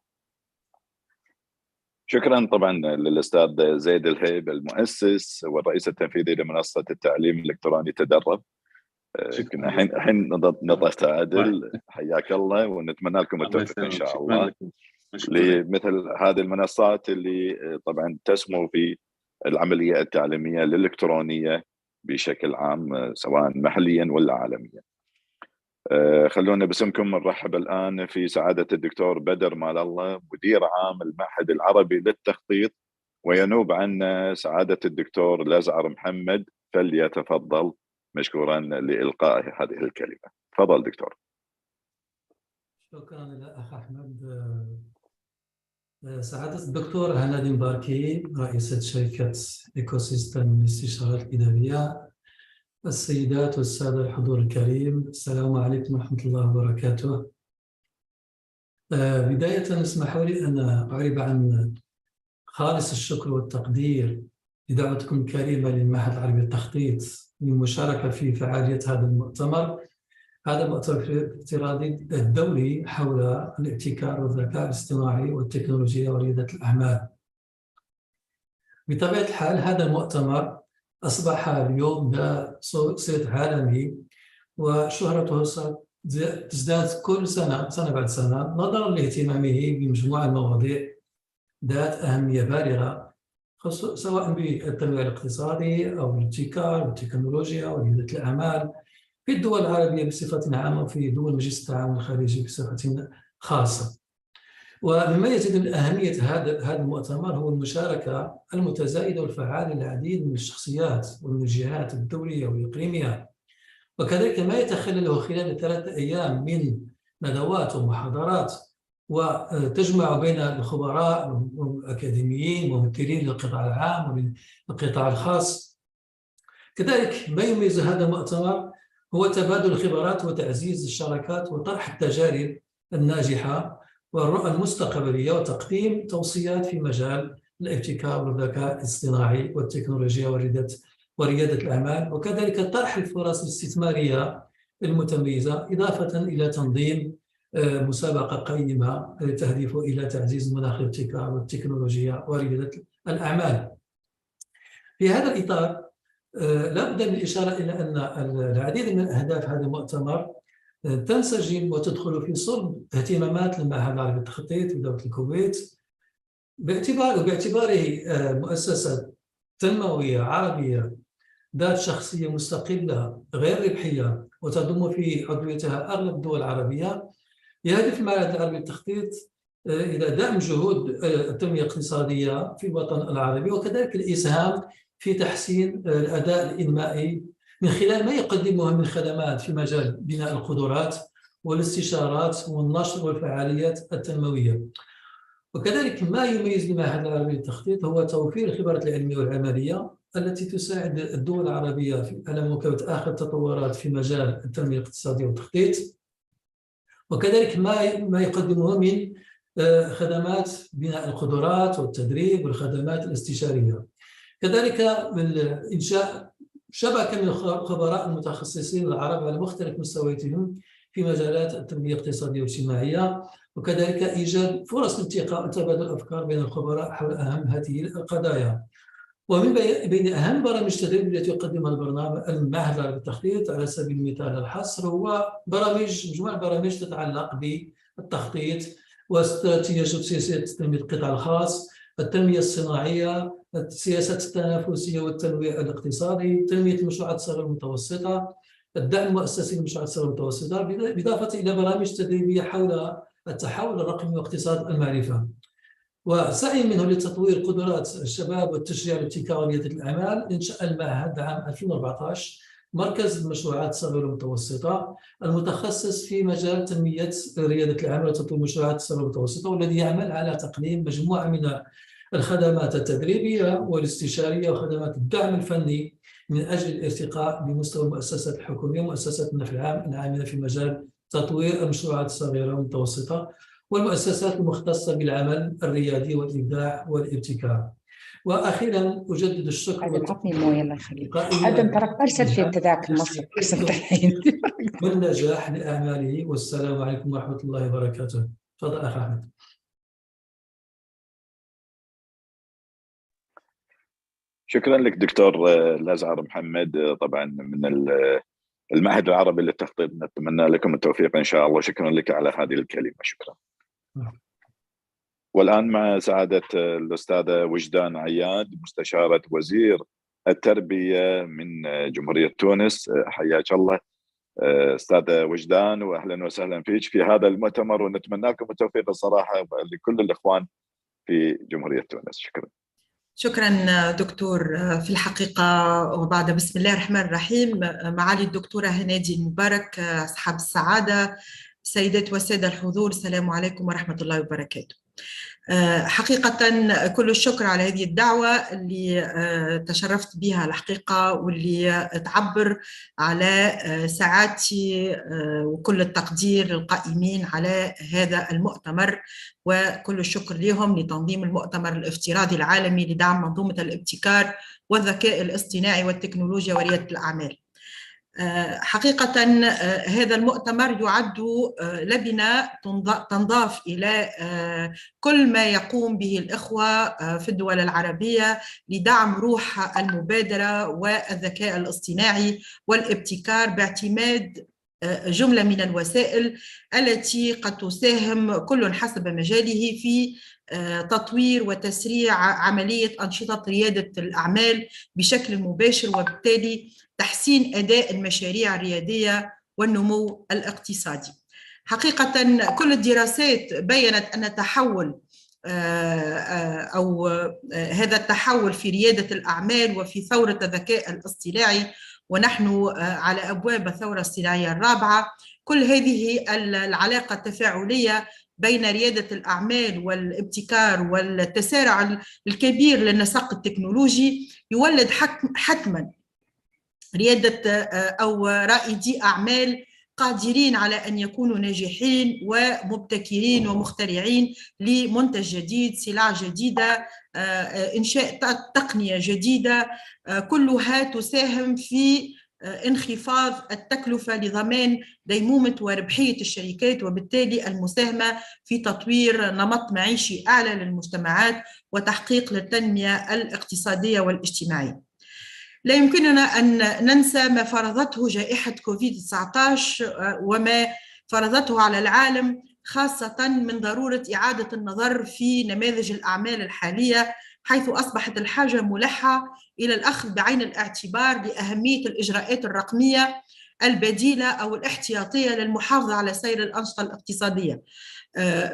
شكرا طبعا للأستاذ زيد الهيب، المؤسس والرئيس التنفيذي لمنصة التعليم الإلكتروني تدرب. كنا الحين نطقت عدل. حياك الله، ونتمنى لكم التوفيق ان شاء الله لمثل هذه المنصات اللي طبعا تسمو في العمليه التعليميه الالكترونيه بشكل عام، سواء محليا ولا عالميا. خلونا باسمكم نرحب الان في سعاده الدكتور بدر مال الله، مدير عام المعهد العربي للتخطيط، وينوب عنا سعاده الدكتور لزعر محمد، فليتفضل مشكورا لإلقاء هذه الكلمة. تفضل دكتور. شكرا للأخ أحمد. سعادة الدكتور هنادي مباركي، رئيسة شركة إيكو سيستم للاستشارات الإدارية، السيدات والسادة الحضور الكريم، السلام عليكم ورحمة الله وبركاته. بداية اسمحوا لي أن أعرب عن خالص الشكر والتقدير لدعوتكم الكريمة للمعهد العربي للتخطيط للمشاركة في فعالية هذا المؤتمر. هذا المؤتمر الافتراضي الدولي حول الابتكار والذكاء الاصطناعي والتكنولوجيا وريادة الأعمال. بطبيعة الحال هذا المؤتمر أصبح اليوم ذا صيت عالمي، وشهرته تزداد كل سنة بعد سنة نظرا لاهتمامه بمجموعة المواضيع ذات أهمية بالغة، سواء بالتنويع الاقتصادي أو الابتكار والتكنولوجيا وريادة الأعمال في الدول العربية بصفة عامة وفي دول مجلس التعاون الخليجي بصفة خاصة. ومما يزيد من أهمية هذا المؤتمر هو المشاركة المتزايدة والفعالة للعديد من الشخصيات ومن الجهات الدولية والإقليمية، وكذلك ما يتخلله خلال 3 أيام من ندوات ومحاضرات وتجمع بين الخبراء والأكاديميين وممثلين للقطاع العام وللقطاع الخاص. كذلك ما يميز هذا المؤتمر هو تبادل الخبرات وتعزيز الشراكات وطرح التجارب الناجحة والرؤى المستقبلية وتقديم توصيات في مجال الابتكار والذكاء الاصطناعي والتكنولوجيا وريادة الأعمال، وكذلك طرح الفرص الاستثمارية المتميزة، إضافة إلى تنظيم مسابقة قيمة تهدف إلى تعزيز مناخ الابتكار والتكنولوجيا وريادة الأعمال. في هذا الإطار لا بد من الإشارة إلى أن العديد من أهداف هذا المؤتمر تنسجم وتدخل في صلب اهتمامات المعهد العربي للتخطيط في دولة الكويت، باعتباره مؤسسة تنموية عربية ذات شخصية مستقلة غير ربحية وتضم في عضويتها أغلب الدول العربية. يهدف المعهد العربي للتخطيط إلى دعم جهود التنمية الاقتصادية في الوطن العربي، وكذلك الإسهام في تحسين الأداء الإنمائي من خلال ما يقدمه من خدمات في مجال بناء القدرات والاستشارات والنشر والفعاليات التنموية. وكذلك ما يميز المعهد العربي للتخطيط هو توفير الخبرات العلمية والعملية التي تساعد الدول العربية على مواكبة آخر التطورات في مجال التنمية الاقتصادية والتخطيط، وكذلك ما يقدمه من خدمات بناء القدرات والتدريب والخدمات الاستشارية. كذلك إنشاء شبكة من الخبراء المتخصصين العرب على مختلف مستوياتهم في مجالات التنمية الاقتصادية والاجتماعية، وكذلك إيجاد فرص الالتقاء وتبادل الأفكار بين الخبراء حول أهم هذه القضايا. ومن بين أهم برامج التدريب التي يقدمها المعهد العربي للتخطيط على سبيل المثال الحصر هو مجموعة برامج تتعلق بالتخطيط واستراتيجية سياسة تنمية القطاع الخاص، التنمية الصناعية، السياسة التنافسية والتنويع الاقتصادي، تنمية المشروعات الصغيرة والمتوسطة، الدعم المؤسسي للمشروعات الصغيرة والمتوسطة، بالإضافة إلى برامج تدريبية حول التحول الرقمي واقتصاد المعرفة. وسعي منه لتطوير قدرات الشباب والتشجيع الابتكار وريادة الأعمال. إنشاء المعهد عام 2014 مركز المشروعات الصغيرة والمتوسطة المتخصص في مجال تنمية ريادة الأعمال وتطوير المشروعات الصغيرة والمتوسطة، والذي يعمل على تقديم مجموعة من الخدمات التدريبية والاستشارية وخدمات الدعم الفني من أجل الارتقاء بمستوى المؤسسات الحكومية ومؤسسات النفع العام العاملة في مجال تطوير المشروعات الصغيرة والمتوسطة والمؤسسات المختصة بالعمل الريادي والإبداع والابتكار. وأخيرا أجدد الشكر ادم ترى ارسل في ابتداك مصر ارسلت الحين والنجاح لأعماله. والسلام عليكم ورحمة الله وبركاته. تفضل أخ أحمد. شكرا لك دكتور الأزهر محمد، طبعا من المعهد العربي للتخطيط، نتمنى لكم التوفيق إن شاء الله. شكرا لك على هذه الكلمة. شكرا. والآن مع سعادة الأستاذة وجدان عياد، مستشارة وزير التربية من جمهورية تونس. حياك الله أستاذة وجدان، وأهلا وسهلا فيك في هذا المؤتمر، ونتمنى لكم التوفيق الصراحة لكل الإخوان في جمهورية تونس. شكرا. شكرا دكتور. في الحقيقة وبعد بسم الله الرحمن الرحيم، معالي الدكتورة هنادي المبارك، أصحاب السعادة، سيدات والسادة الحضور، السلام عليكم ورحمة الله وبركاته. حقيقة كل الشكر على هذه الدعوة اللي تشرفت بها الحقيقة، واللي تعبر على سعادتي وكل التقدير للقائمين على هذا المؤتمر، وكل الشكر لهم لتنظيم المؤتمر الافتراضي العالمي لدعم منظومة الابتكار والذكاء الاصطناعي والتكنولوجيا وريادة الأعمال. حقيقة هذا المؤتمر يعد لبنة تنضاف إلى كل ما يقوم به الإخوة في الدول العربية لدعم روح المبادرة والذكاء الاصطناعي والابتكار باعتماد جملة من الوسائل التي قد تساهم كل حسب مجاله في تطوير وتسريع عملية أنشطة ريادة الأعمال بشكل مباشر، وبالتالي تحسين أداء المشاريع الريادية والنمو الاقتصادي. حقيقة كل الدراسات بيّنت أن تحول أو هذا التحول في ريادة الأعمال وفي ثورة الذكاء الاصطناعي، ونحن على أبواب الثورة الصناعية الرابعة، كل هذه العلاقة التفاعلية بين ريادة الأعمال والابتكار والتسارع الكبير للنسق التكنولوجي يولد حتماً ريادة أو رائدي أعمال قادرين على أن يكونوا ناجحين ومبتكرين ومخترعين لمنتج جديد، سلع جديدة، إنشاء تقنية جديدة، كلها تساهم في انخفاض التكلفة لضمان ديمومة وربحية الشركات، وبالتالي المساهمة في تطوير نمط معيشي أعلى للمجتمعات وتحقيق للتنمية الاقتصادية والاجتماعية. لا يمكننا أن ننسى ما فرضته جائحة كوفيد-19 وما فرضته على العالم، خاصة من ضرورة إعادة النظر في نماذج الأعمال الحالية، حيث أصبحت الحاجة ملحة إلى الأخذ بعين الاعتبار لأهمية الإجراءات الرقمية البديلة أو الاحتياطية للمحافظة على سير الأنشطة الاقتصادية.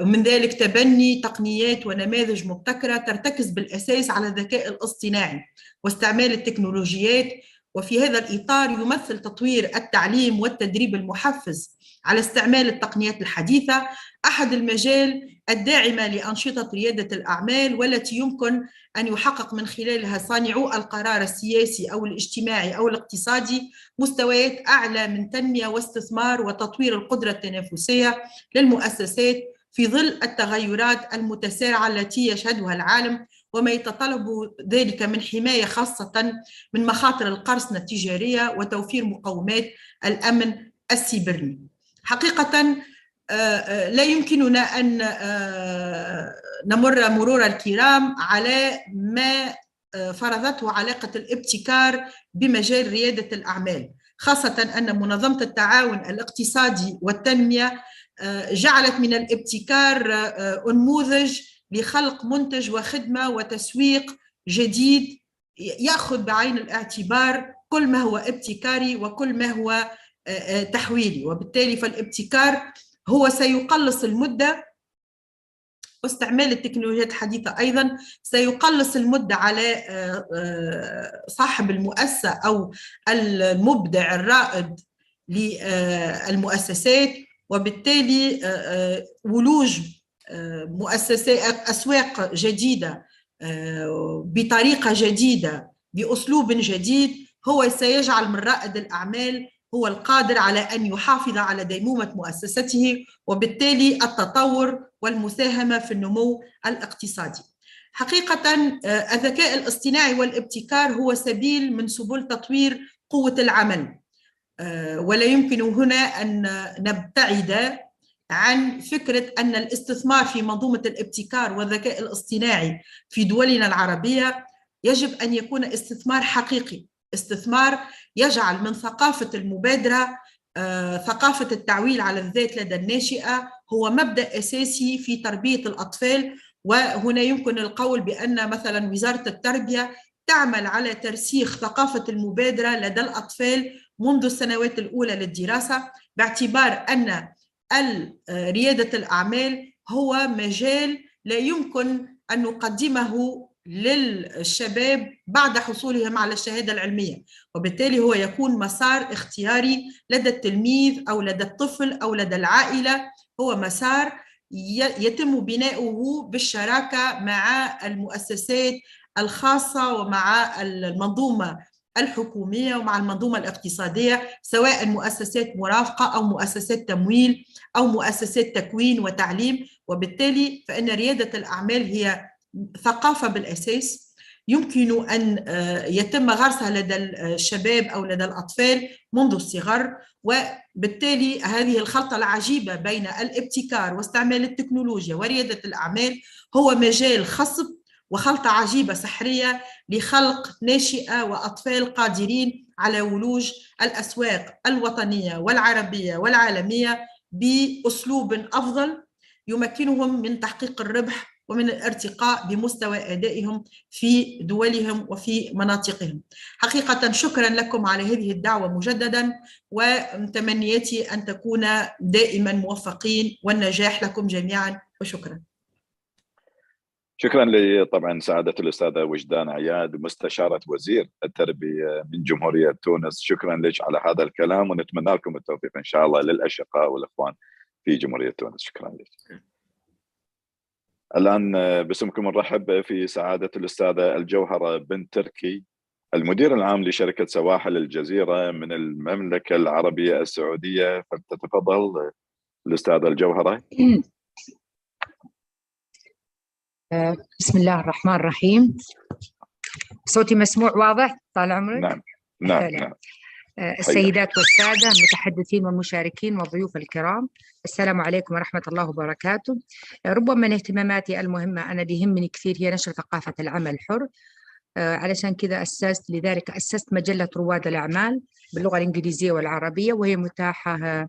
من ذلك تبني تقنيات ونماذج مبتكرة ترتكز بالأساس على الذكاء الاصطناعي واستعمال التكنولوجيات، وفي هذا الإطار يمثل تطوير التعليم والتدريب المحفز على استعمال التقنيات الحديثة أحد المجال الداعمة لأنشطة ريادة الأعمال، والتي يمكن أن يحقق من خلالها صانعو القرار السياسي أو الاجتماعي أو الاقتصادي مستويات أعلى من تنمية واستثمار وتطوير القدرة التنافسية للمؤسسات في ظل التغيرات المتسارعة التي يشهدها العالم، وما يتطلب ذلك من حماية خاصة من مخاطر القرصنة التجارية وتوفير مقومات الأمن السيبراني. حقيقة لا يمكننا أن نمر مرور الكرام على ما فرضته علاقة الابتكار بمجال ريادة الأعمال، خاصة أن منظمة التعاون الاقتصادي والتنمية جعلت من الابتكار نموذج لخلق منتج وخدمة وتسويق جديد يأخذ بعين الاعتبار كل ما هو ابتكاري وكل ما هو تحويلي، وبالتالي فالابتكار هو سيقلص المدة، واستعمال التكنولوجيات الحديثة أيضاً سيقلص المدة على صاحب المؤسسة أو المبدع الرائد للمؤسسات، وبالتالي ولوج مؤسسات أسواق جديدة بطريقة جديدة بأسلوب جديد هو سيجعل من رائد الأعمال هو القادر على أن يحافظ على ديمومة مؤسسته، وبالتالي التطور والمساهمة في النمو الاقتصادي. حقيقة الذكاء الاصطناعي والابتكار هو سبيل من سبل تطوير قوة العمل، ولا يمكن هنا أن نبتعد عن فكرة أن الاستثمار في منظومة الابتكار والذكاء الاصطناعي في دولنا العربية يجب أن يكون استثمار حقيقي، استثمار يجعل من ثقافة المبادرة ثقافة التعويل على الذات لدى الناشئة هو مبدأ أساسي في تربية الأطفال. وهنا يمكن القول بأن مثلا وزارة التربية تعمل على ترسيخ ثقافة المبادرة لدى الأطفال منذ السنوات الأولى للدراسة، باعتبار أن ريادة الأعمال هو مجال لا يمكن أن نقدمه للشباب بعد حصولهم على الشهادة العلمية، وبالتالي هو يكون مسار اختياري لدى التلميذ أو لدى الطفل أو لدى العائلة، هو مسار يتم بناؤه بالشراكة مع المؤسسات الخاصة ومع المنظومة الحكومية ومع المنظومة الاقتصادية، سواء مؤسسات مرافقة أو مؤسسات تمويل أو مؤسسات تكوين وتعليم. وبالتالي فإن ريادة الأعمال هي ثقافة بالأساس يمكن أن يتم غرسها لدى الشباب أو لدى الأطفال منذ الصغر، وبالتالي هذه الخلطة العجيبة بين الابتكار واستعمال التكنولوجيا وريادة الأعمال هو مجال خصب وخلطة عجيبة سحرية لخلق ناشئة وأطفال قادرين على ولوج الأسواق الوطنية والعربية والعالمية بأسلوب أفضل يمكنهم من تحقيق الربح ومن الارتقاء بمستوى أدائهم في دولهم وفي مناطقهم. حقيقة شكرا لكم على هذه الدعوة مجددا، وتمنياتي أن تكون دائما موفقين والنجاح لكم جميعا، وشكرا. شكرا لي طبعا سعادة الأستاذة وجدان عياد مستشارة وزير التربية من جمهورية تونس. شكرا لك على هذا الكلام، ونتمنى لكم التوفيق إن شاء الله للأشقاء والإخوان في جمهورية تونس. شكرا لك. الآن باسمكم نرحب في سعادة الأستاذة الجوهرة بنت تركي، المدير العام لشركة سواحل الجزيرة من المملكة العربية السعودية. فلتتفضل الأستاذة الجوهرة. بسم الله الرحمن الرحيم. صوتي مسموع واضح طال عمرك؟ نعم نعم نعم. السيدات والسادة المتحدثين والمشاركين والضيوف الكرام، السلام عليكم ورحمة الله وبركاته. ربما من اهتماماتي المهمة أنا اللي يهمني كثير هي نشر ثقافة العمل الحر، علشان كذا لذلك أسست مجلة رواد الأعمال باللغة الإنجليزية والعربية، وهي متاحة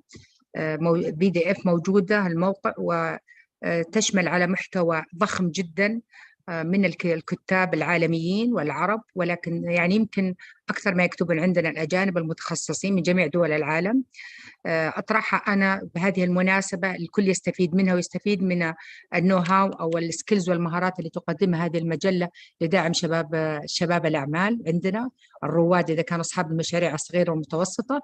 PDF موجودة الموقع، وتشمل على محتوى ضخم جدا من الكتاب العالميين والعرب، ولكن يعني يمكن أكثر ما يكتبون عندنا الأجانب المتخصصين من جميع دول العالم. أطرحها أنا بهذه المناسبة، الكل يستفيد منها ويستفيد من النو هاو أو السكيلز والمهارات اللي تقدمها هذه المجلة لدعم شباب الأعمال عندنا، الرواد إذا كانوا أصحاب المشاريع الصغيرة والمتوسطة،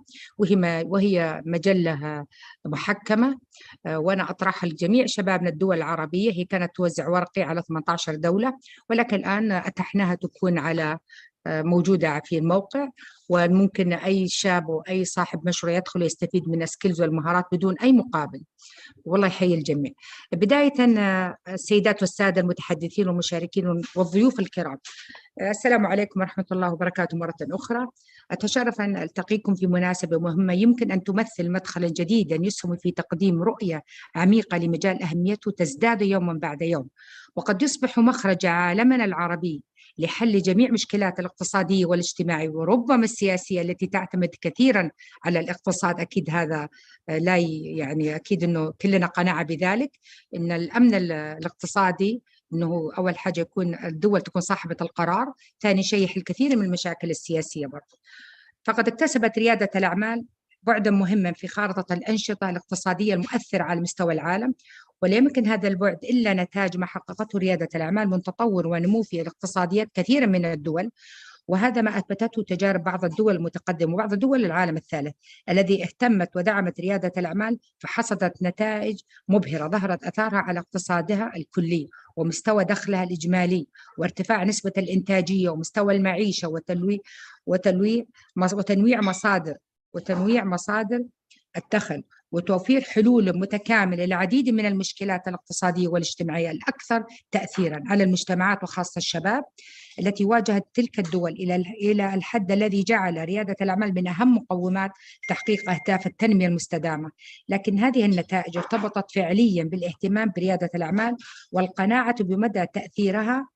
وهي مجلة محكمة، وأنا أطرحها لجميع شبابنا الدول العربية. هي كانت توزع ورقي على 18 دولة، ولكن الآن أتحناها تكون على موجودة في الموقع، وممكن أي شاب وأي صاحب مشروع يدخل يستفيد من السكيلز والمهارات بدون أي مقابل. والله يحيي الجميع. بداية السيدات والسادة المتحدثين والمشاركين والضيوف الكرام، السلام عليكم ورحمة الله وبركاته مرة أخرى. أتشرف أن ألتقيكم في مناسبة مهمة يمكن أن تمثل مدخلا جديدا يسهم في تقديم رؤية عميقة لمجال أهميته تزداد يوما بعد يوم، وقد يصبح مخرج عالمنا العربي لحل جميع مشكلات الاقتصادية والاجتماعية وربما السياسية التي تعتمد كثيرا على الاقتصاد. أكيد هذا لا يعني أكيد أنه كلنا قناعة بذلك، أن الأمن الاقتصادي أنه أول حاجة يكون الدول تكون صاحبة القرار، ثاني شيء يحل كثير من المشاكل السياسية برضه. فقد اكتسبت ريادة الأعمال بعدا مهما في خارطة الأنشطة الاقتصادية المؤثرة على مستوى العالم، ولا يمكن هذا البعد إلا نتاج ما حققته ريادة الأعمال من تطور ونمو في الاقتصاديات كثيرا من الدول، وهذا ما أثبتته تجارب بعض الدول المتقدمة وبعض دول العالم الثالث الذي اهتمت ودعمت ريادة الأعمال، فحصدت نتائج مبهرة ظهرت أثارها على اقتصادها الكلي ومستوى دخلها الإجمالي وارتفاع نسبة الإنتاجية ومستوى المعيشة وتنويع مصادر الدخل وتوفير حلول متكاملة للعديد من المشكلات الاقتصادية والاجتماعية الأكثر تأثيراً على المجتمعات وخاصة الشباب التي واجهت تلك الدول إلى الحد الذي جعل ريادة الأعمال من أهم مقومات تحقيق أهداف التنمية المستدامة. لكن هذه النتائج ارتبطت فعلياً بالاهتمام بريادة الأعمال والقناعة بمدى تأثيرها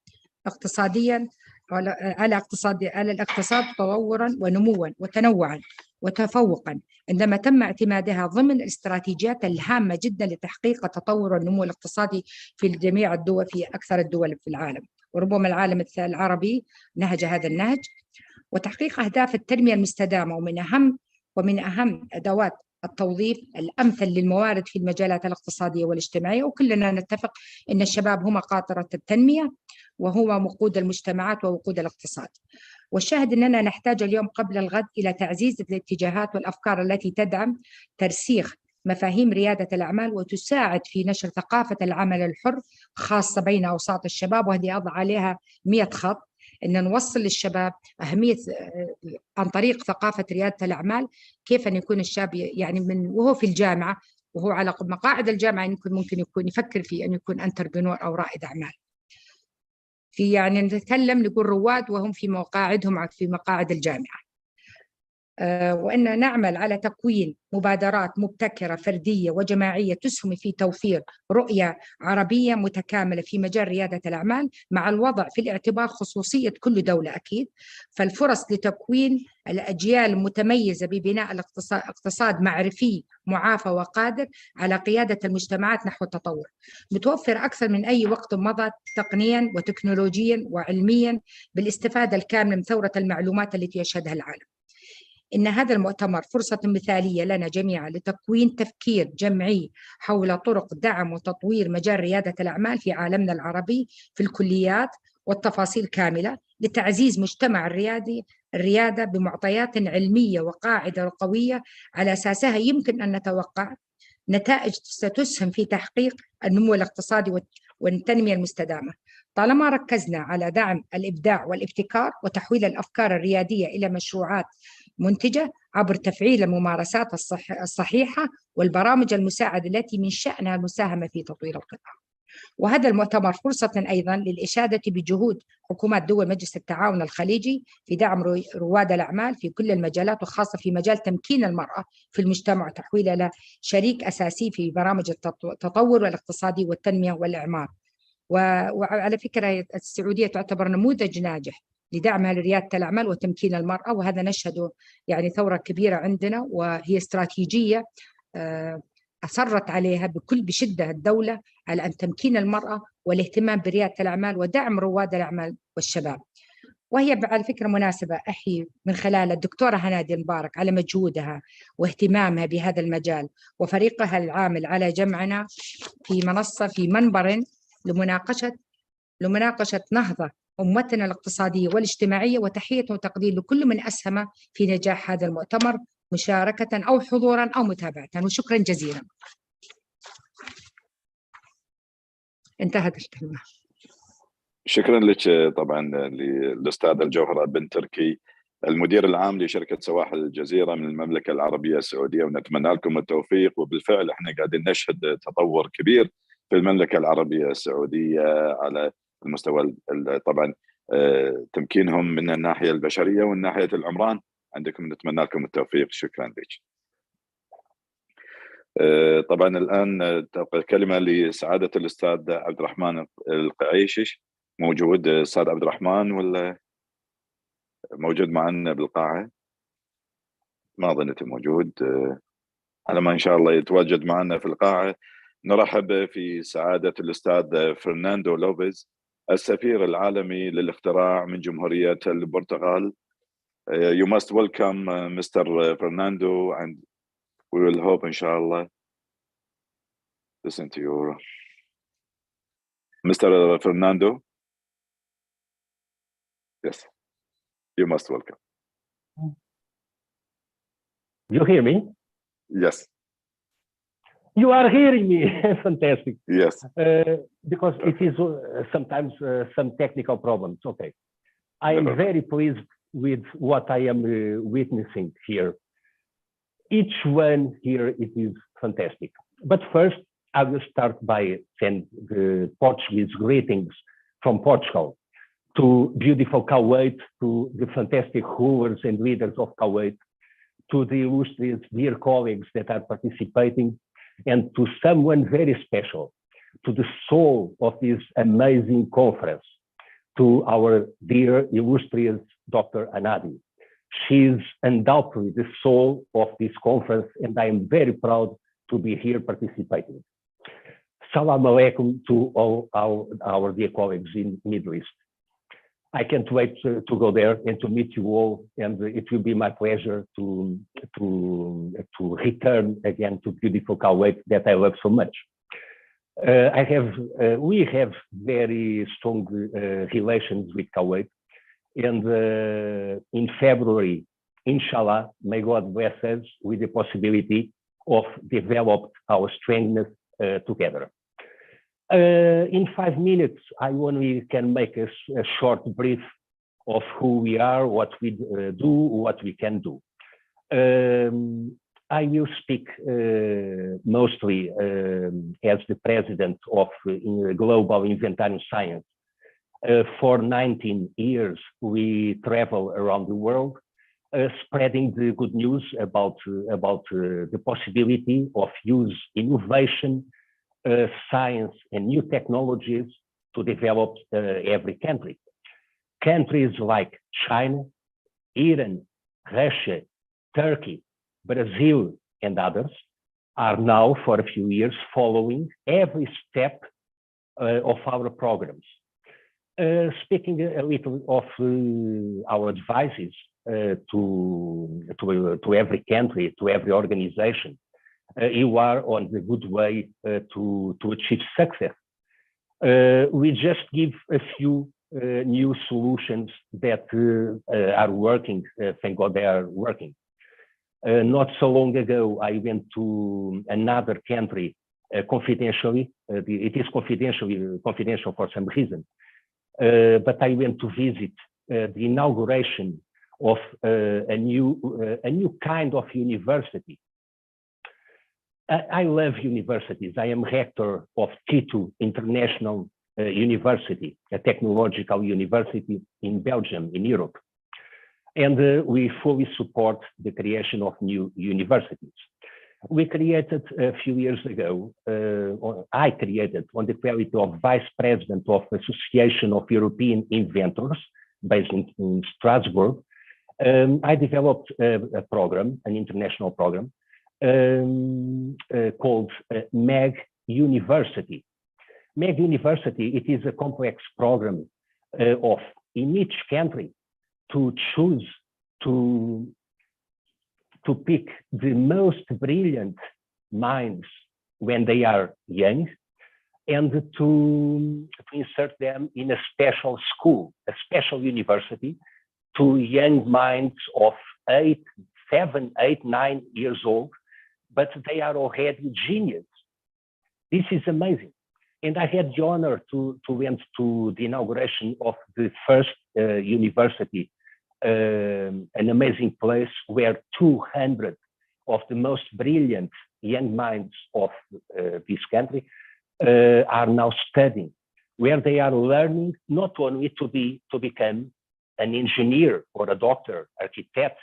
اقتصادياً على الاقتصاد تطوراً ونمواً وتنوعاً وتفوقاً، عندما تم اعتمادها ضمن الاستراتيجيات الهامة جدا لتحقيق التطور والنمو الاقتصادي في جميع الدول، في أكثر الدول في العالم، وربما العالم العربي نهج هذا النهج وتحقيق أهداف التنمية المستدامة. ومن أهم أدوات التوظيف الأمثل للموارد في المجالات الاقتصادية والاجتماعية، وكلنا نتفق أن الشباب هم قاطرة التنمية وهو وقود المجتمعات ووقود الاقتصاد. والشاهد أننا نحتاج اليوم قبل الغد إلى تعزيز الاتجاهات والأفكار التي تدعم ترسيخ مفاهيم ريادة الأعمال وتساعد في نشر ثقافة العمل الحر خاصة بين أوساط الشباب. وهذه أضع عليها 100 خط، أن نوصل للشباب أهمية عن طريق ثقافة ريادة الأعمال، كيف أن يكون الشاب يعني من وهو في الجامعة وهو على مقاعد الجامعة ممكن يكون يفكر في أن يكون انتربرنور أو رائد أعمال. في يعني نتكلم نقول رواد وهم في مقاعدهم في مقاعد الجامعة. وأن نعمل على تكوين مبادرات مبتكرة فردية وجماعية تسهم في توفير رؤية عربية متكاملة في مجال ريادة الأعمال، مع الوضع في الاعتبار خصوصية كل دولة أكيد. فالفرص لتكوين الأجيال المتميزة ببناء الاقتصاد معرفي معافى وقادر على قيادة المجتمعات نحو التطور، متوفر أكثر من أي وقت مضى تقنيا وتكنولوجيا وعلميا، بالاستفادة الكاملة من ثورة المعلومات التي يشهدها العالم. إن هذا المؤتمر فرصة مثالية لنا جميعا لتكوين تفكير جمعي حول طرق دعم وتطوير مجال ريادة الأعمال في عالمنا العربي في الكليات، والتفاصيل كاملة لتعزيز مجتمع الريادة بمعطيات علمية وقاعدة قوية على أساسها يمكن أن نتوقع نتائج ستسهم في تحقيق النمو الاقتصادي والتنمية المستدامة، طالما ركزنا على دعم الإبداع والابتكار وتحويل الأفكار الريادية إلى مشروعات منتجة عبر تفعيل الممارسات الصحيحة والبرامج المساعدة التي من شأنها المساهمة في تطوير القطاع. وهذا المؤتمر فرصة أيضا للإشادة بجهود حكومات دول مجلس التعاون الخليجي في دعم رواد الأعمال في كل المجالات، وخاصة في مجال تمكين المرأة في المجتمع وتحويلها إلى شريك أساسي في برامج التطور الاقتصادي والتنمية والإعمار. وعلى فكرة السعودية تعتبر نموذج ناجح لدعمها لريادة الأعمال وتمكين المرأة، وهذا نشهده يعني ثورة كبيرة عندنا، وهي استراتيجية أصرت عليها بشدة الدولة على أن تمكين المرأة والاهتمام بريادة الأعمال ودعم رواد الأعمال والشباب. وهي على فكرة مناسبة أحيي من خلال الدكتورة هنادي المبارك على مجهودها واهتمامها بهذا المجال، وفريقها العامل على جمعنا في منصة في منبر لمناقشة نهضة أمتنا الاقتصادية والاجتماعية، وتحية وتقدير لكل من أسهم في نجاح هذا المؤتمر مشاركة أو حضورا أو متابعة، وشكرا جزيلا. انتهت الكلمة. شكرا لك طبعا للأستاذة الجوهرة بن تركي، المدير العام لشركة سواحل الجزيرة من المملكة العربية السعودية، ونتمنى لكم التوفيق. وبالفعل احنا قاعدين نشهد تطور كبير في المملكة العربية السعودية على المستوى طبعا تمكينهم من الناحية البشرية والناحية العمران عندكم، نتمنى لكم التوفيق. شكرا لك. طبعا الآن كلمة لسعادة الأستاذ عبد الرحمن القعيشش. موجود أستاذ عبد الرحمن ولا موجود معنا بالقاعة؟ ما ظنيته موجود. على ما إن شاء الله يتواجد معنا في القاعة، نرحب في سعادة الأستاذ فرناندو لوبيز، السفير العالمي للاختراع من جمهورية البرتغال. You must welcome Mr. Fernando, and we will hope inshallah listen to you. Mr. Fernando. Yes, you must welcome. You hear me? Yes. You are hearing me. Fantastic. Yes. Because it is sometimes some technical problems. Okay. I am very pleased with what I am witnessing here. Each one here, it is fantastic. But first, I will start by sending the Portuguese greetings from Portugal to beautiful Kuwait, to the fantastic rulers and leaders of Kuwait, to the illustrious dear colleagues that are participating, and to someone very special, to the soul of this amazing conference, to our dear illustrious Dr. Hanadi. She is undoubtedly the soul of this conference, and I am very proud to be here participating. Salam alaikum to all our dear colleagues in Middle East. I can't wait to go there and to meet you all, and it will be my pleasure to return again to beautiful Kuwait that I love so much. We have very strong relations with Kuwait, and in February, inshallah, may God bless us with the possibility of developed our strength together. In 5 minutes, I only can make a short brief of who we are, what we do, what we can do. I will speak mostly as the president of Global Inventarium Science. For 19 years, we travel around the world, spreading the good news about the possibility of use innovation, science, and new technologies to develop every country. Countries like China, Iran, Russia, Turkey, Brazil, and others are now, for a few years, following every step of our programs. Speaking a little of our advices to every country, to every organization, you are on the good way to achieve success. We just give a few new solutions that are working. Thank God they are working. Not so long ago, I went to another country confidentially. It is confidential for some reason. But I went to visit the inauguration of a new kind of university. I love universities. I am rector of Tito International University, a technological university in Belgium, in Europe. And we fully support the creation of new universities. We created a few years ago, I created on the quality of Vice President of Association of European Inventors, based in Strasbourg. I developed a program, an international program, called MEG University. MEG University, it is a complex program of, in each country, to choose to pick the most brilliant minds when they are young, and to insert them in a special school, a special university, to young minds of 7, 8, 9 years old, but they are already genius. This is amazing. And I had the honor to went to the inauguration of the first university, an amazing place where 200 of the most brilliant young minds of this country are now studying, where they are learning not only to become an engineer or a doctor, architect,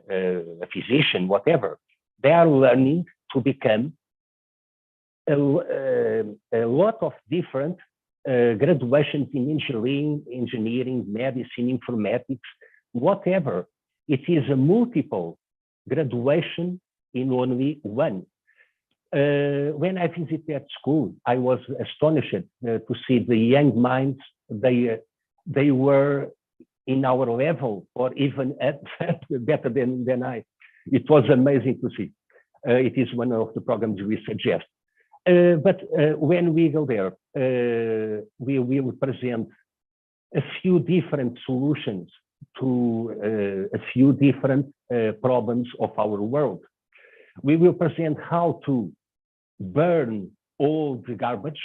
a physician, whatever. They are learning to become a lot of different graduations in engineering, medicine, informatics, whatever. It is a multiple graduation in only one. When I visited that school, I was astonished to see the young minds. They were in our level, or even better than I. It was amazing to see. It is one of the programs we suggest. But when we go there, we will present a few different solutions to a few different problems of our world. We will present how to burn all the garbage.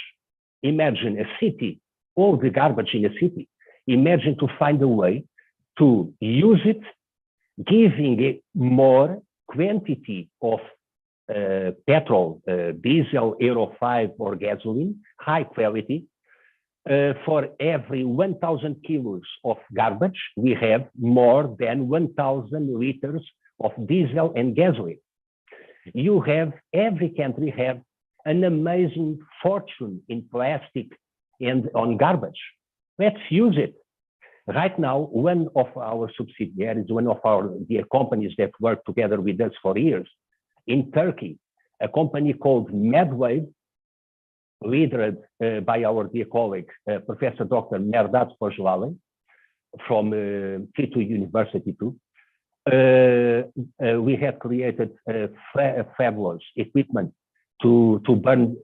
Imagine a city, all the garbage in a city. Imagine to find a way to use it, giving it more quantity of petrol, diesel, Euro 5 or gasoline, high quality. For every 1,000 kilos of garbage, we have more than 1,000 liters of diesel and gasoline. You have, every country have an amazing fortune in plastic and on garbage. Let's use it. Right now, one of our subsidiaries, one of our dear companies that work together with us for years, in Turkey, a company called Medwave, led by our dear colleague, Professor Dr. Merdat Fojlali, from Tito University too. We have created fabulous equipment to burn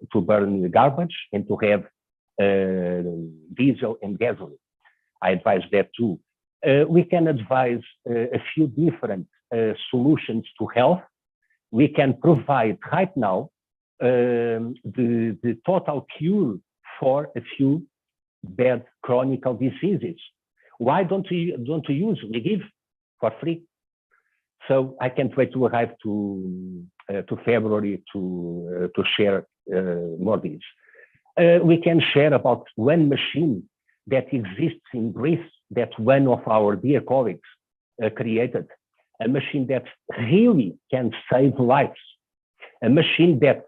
garbage and to have diesel and gasoline. I advise that too. We can advise a few different solutions to health. we can provide right now the total cure for a few bad chronic diseases. Why don't we use? We give for free. So I can't wait to arrive to February to share more deeds. We can share about one machine that exists in Greece that one of our dear colleagues created, a machine that really can save lives, a machine that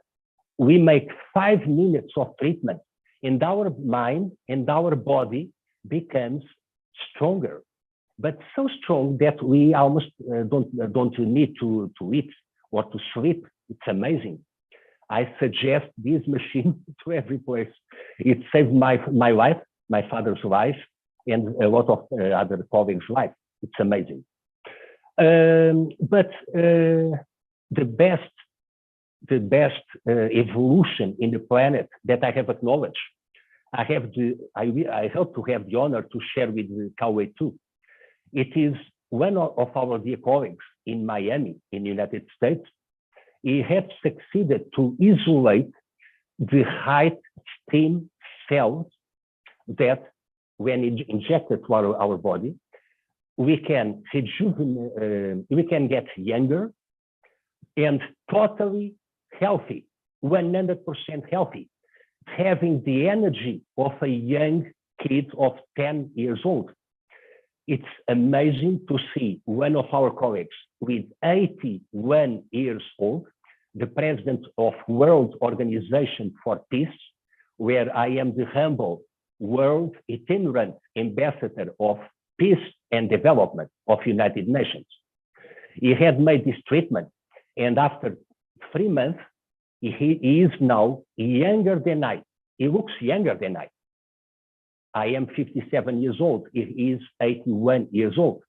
we make 5 minutes of treatment and our mind and our body becomes stronger, but so strong that we almost don't need to eat or to sleep. It's amazing. I suggest this machine to every place. It saved my life, my father's life, and a lot of other colleagues' life. It's amazing. But the best evolution in the planet that I have acknowledged, I hope to have the honor to share with Kauwe too. It is one of our dear colleagues in Miami, in the United States. He had succeeded to isolate the height stem cells that, when injected to our body, we can rejuvenate, we can get younger and totally healthy, 100% healthy, having the energy of a young kid of 10 years old. It's amazing to see one of our colleagues with 81 years old, the president of World Organization for Peace, where I am the humble world itinerant ambassador of peace and development of United Nations. He had made this treatment, and after 3 months, he is now younger than I. He looks younger than I. I am 57 years old. He is 81 years old.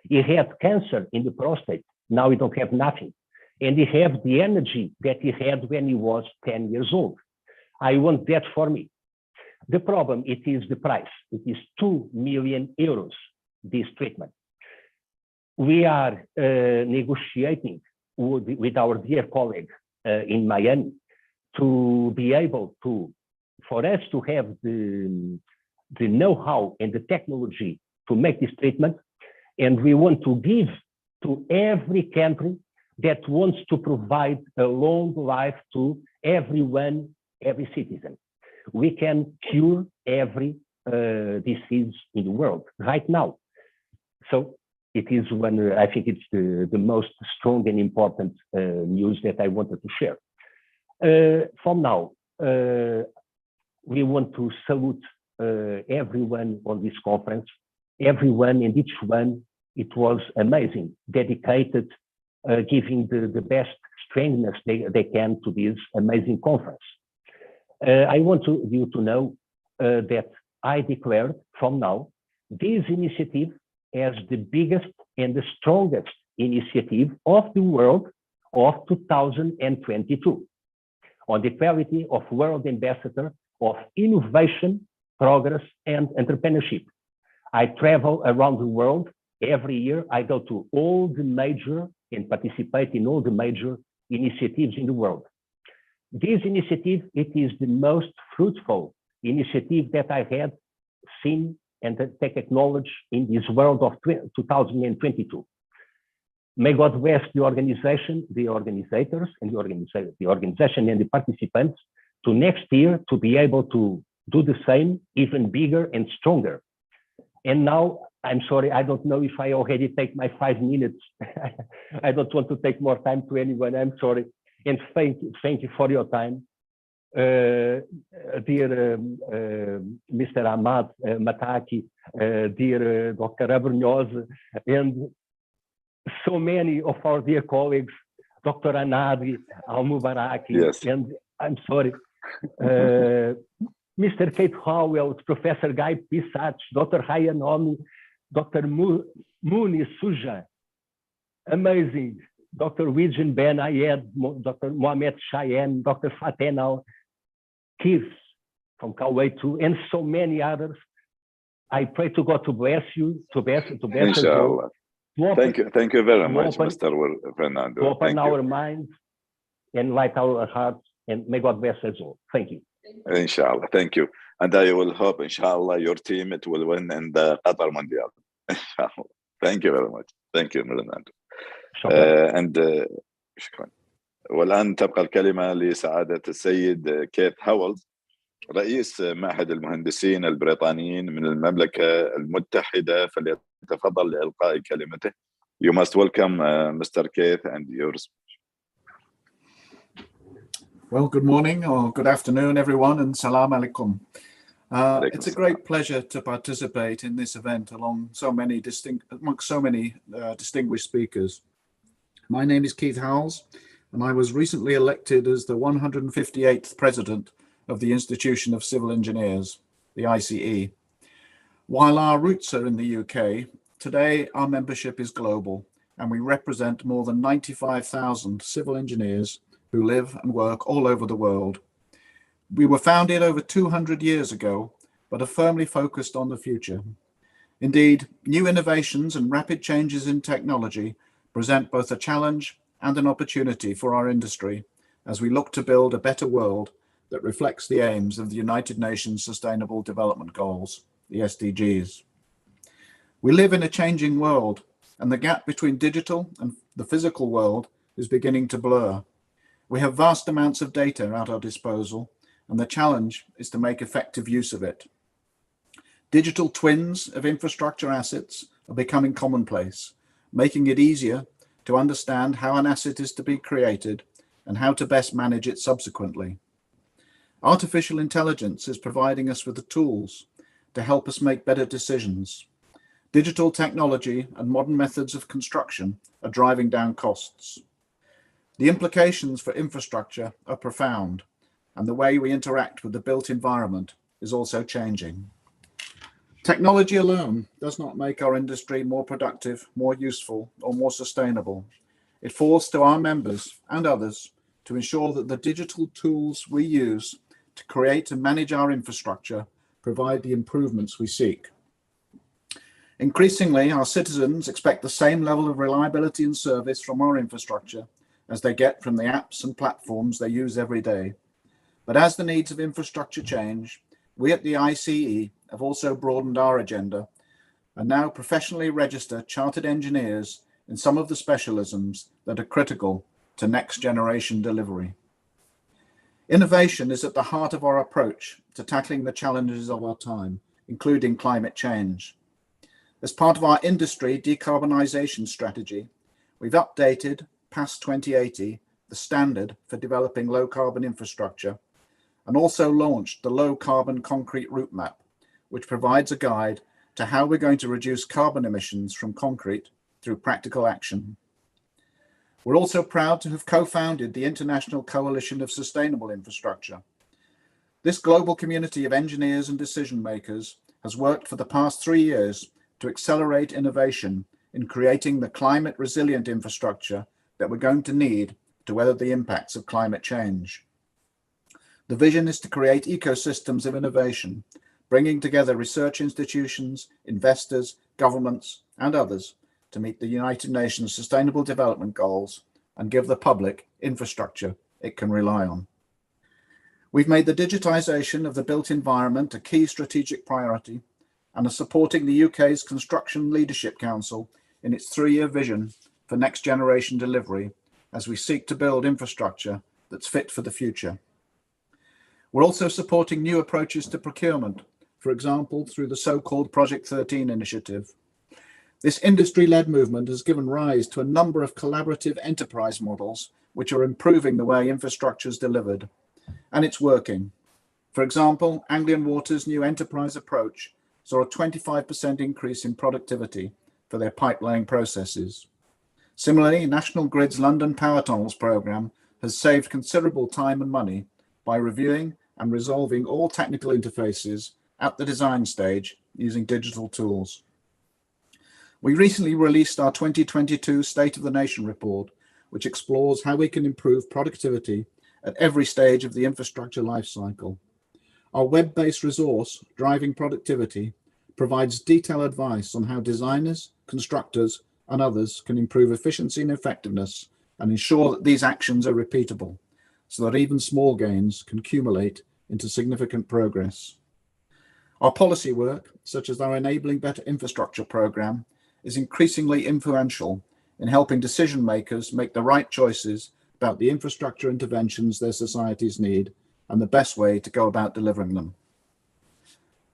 He had cancer in the prostate. Now he don't have nothing. And he has the energy that he had when he was 10 years old. I want that for me. The problem, it is the price. It is 2 million euros, this treatment. We are negotiating with our dear colleague in Miami to be able to, for us to have the know-how and the technology to make this treatment. And we want to give to every country that wants to provide a long life to everyone, every citizen. We can cure every disease in the world right now. So it is when I think it's the most strong and important news that I wanted to share. From now, we want to salute everyone on this conference, everyone and each one. It was amazing, dedicated, giving the best strengthness they can to this amazing conference. I want you to know that I declared from now this initiative as the biggest and the strongest initiative of the world of 2022 on the quality of World Ambassador of Innovation, Progress, and Entrepreneurship. I travel around the world every year. I go to all the major and participate in all the major initiatives in the world. This initiative, it is the most fruitful initiative that I had seen and take acknowledged in this world of 2022. May God bless the organization, the organizers, and the organization and the participants to next year to be able to do the same, even bigger and stronger. And now, I'm sorry, I don't know if I already take my 5 minutes. I don't want to take more time to anyone, I'm sorry. And thank you for your time. Dear Mr. Ahmad Mataki, dear Dr. Abrunhosa, and so many of our dear colleagues, Dr. Anadi, Al-Mubaraki, yes. And I'm sorry, Mr. Kate Howell, Professor Guy Pisach, Dr. Hayanomi, Dr. Muni Suja, amazing, Dr. Wijan Ben Ayed, Dr. Mohamed Cheyenne, Dr. Fatenal, Keith from Kauwe too, and so many others. I pray to God to bless you, to bless you. Thank you very much, Mr. Fernando. To open our minds and light our hearts, and may God bless us all. Thank you. Inshallah, thank you. And I will hope, inshallah, your team it will win in the Qatar Mondial. Inshallah. Thank you very much. Thank you, Fernando. شكرا. والآن تبقى الكلمة لسعادة السيد كيث هاولز، رئيس معهد المهندسين البريطانيين من المملكة المتحدة، فليتفضل لإلقاء كلمته. You must welcome Mr. Keith and yours. Well, good morning or good afternoon, everyone, and salam alaikum. It's a great pleasure to participate in this event amongst so many distinguished speakers. My name is Keith Howells, and I was recently elected as the 158th president of the Institution of Civil Engineers, the ICE. While our roots are in the UK, today our membership is global, and we represent more than 95,000 civil engineers who live and work all over the world. We were founded over 200 years ago, but are firmly focused on the future. Indeed, new innovations and rapid changes in technology present both a challenge and an opportunity for our industry as we look to build a better world that reflects the aims of the United Nations Sustainable Development Goals, the SDGs. We live in a changing world, and the gap between digital and the physical world is beginning to blur. We have vast amounts of data at our disposal, and the challenge is to make effective use of it. Digital twins of infrastructure assets are becoming commonplace, making it easier to understand how an asset is to be created and how to best manage it subsequently. Artificial intelligence is providing us with the tools to help us make better decisions. Digital technology and modern methods of construction are driving down costs. The implications for infrastructure are profound, and the way we interact with the built environment is also changing. Technology alone does not make our industry more productive, more useful, or more sustainable. It falls to our members and others to ensure that the digital tools we use to create and manage our infrastructure provide the improvements we seek. Increasingly, our citizens expect the same level of reliability and service from our infrastructure as they get from the apps and platforms they use every day. But as the needs of infrastructure change, we at the ICE have also broadened our agenda and now professionally register chartered engineers in some of the specialisms that are critical to next generation delivery. Innovation is at the heart of our approach to tackling the challenges of our time, including climate change. As part of our industry decarbonisation strategy, we've updated past 2080 the standard for developing low carbon infrastructure, and also launched the low carbon concrete route map, which provides a guide to how we're going to reduce carbon emissions from concrete through practical action. We're also proud to have co-founded the International Coalition of Sustainable Infrastructure. This global community of engineers and decision makers has worked for the past 3 years to accelerate innovation in creating the climate resilient infrastructure that we're going to need to weather the impacts of climate change. The vision is to create ecosystems of innovation, bringing together research institutions, investors, governments, and others to meet the United Nations Sustainable Development Goals and give the public infrastructure it can rely on. We've made the digitization of the built environment a key strategic priority and are supporting the UK's Construction Leadership Council in its 3-year vision for next generation delivery as we seek to build infrastructure that's fit for the future. We're also supporting new approaches to procurement, for example, through the so-called Project 13 initiative. This industry-led movement has given rise to a number of collaborative enterprise models which are improving the way infrastructure is delivered, and it's working. For example, Anglian Water's new enterprise approach saw a 25% increase in productivity for their pipelaying processes. Similarly, National Grid's London Power Tunnels programme has saved considerable time and money by reviewing and resolving all technical interfaces at the design stage using digital tools. We recently released our 2022 State of the Nation report, which explores how we can improve productivity at every stage of the infrastructure lifecycle. Our web-based resource, Driving Productivity, provides detailed advice on how designers, constructors, and others can improve efficiency and effectiveness and ensure that these actions are repeatable, so that even small gains can accumulate into significant progress. Our policy work, such as our Enabling Better Infrastructure programme, is increasingly influential in helping decision makers make the right choices about the infrastructure interventions their societies need and the best way to go about delivering them.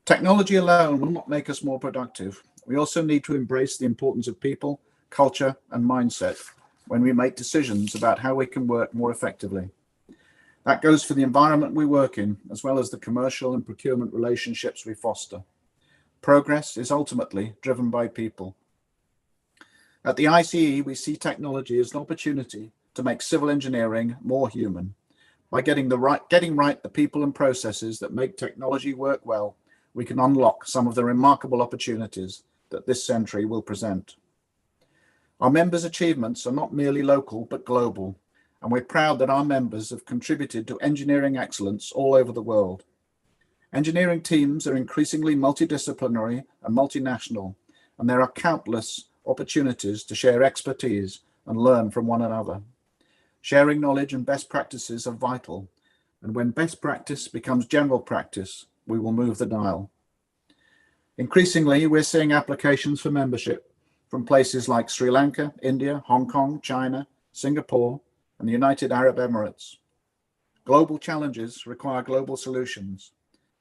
Technology alone will not make us more productive. We also need to embrace the importance of people, culture, and mindset when we make decisions about how we can work more effectively. That goes for the environment we work in, as well as the commercial and procurement relationships we foster. Progress is ultimately driven by people. At the ICE, we see technology as an opportunity to make civil engineering more human. By getting right the people and processes that make technology work well, we can unlock some of the remarkable opportunities that this century will present. Our members' achievements are not merely local, but global, and we're proud that our members have contributed to engineering excellence all over the world. Engineering teams are increasingly multidisciplinary and multinational, and there are countless opportunities to share expertise and learn from one another. Sharing knowledge and best practices are vital, and when best practice becomes general practice, we will move the dial. Increasingly, we're seeing applications for membership from places like Sri Lanka, India, Hong Kong, China, Singapore, and the United Arab Emirates. Global challenges require global solutions,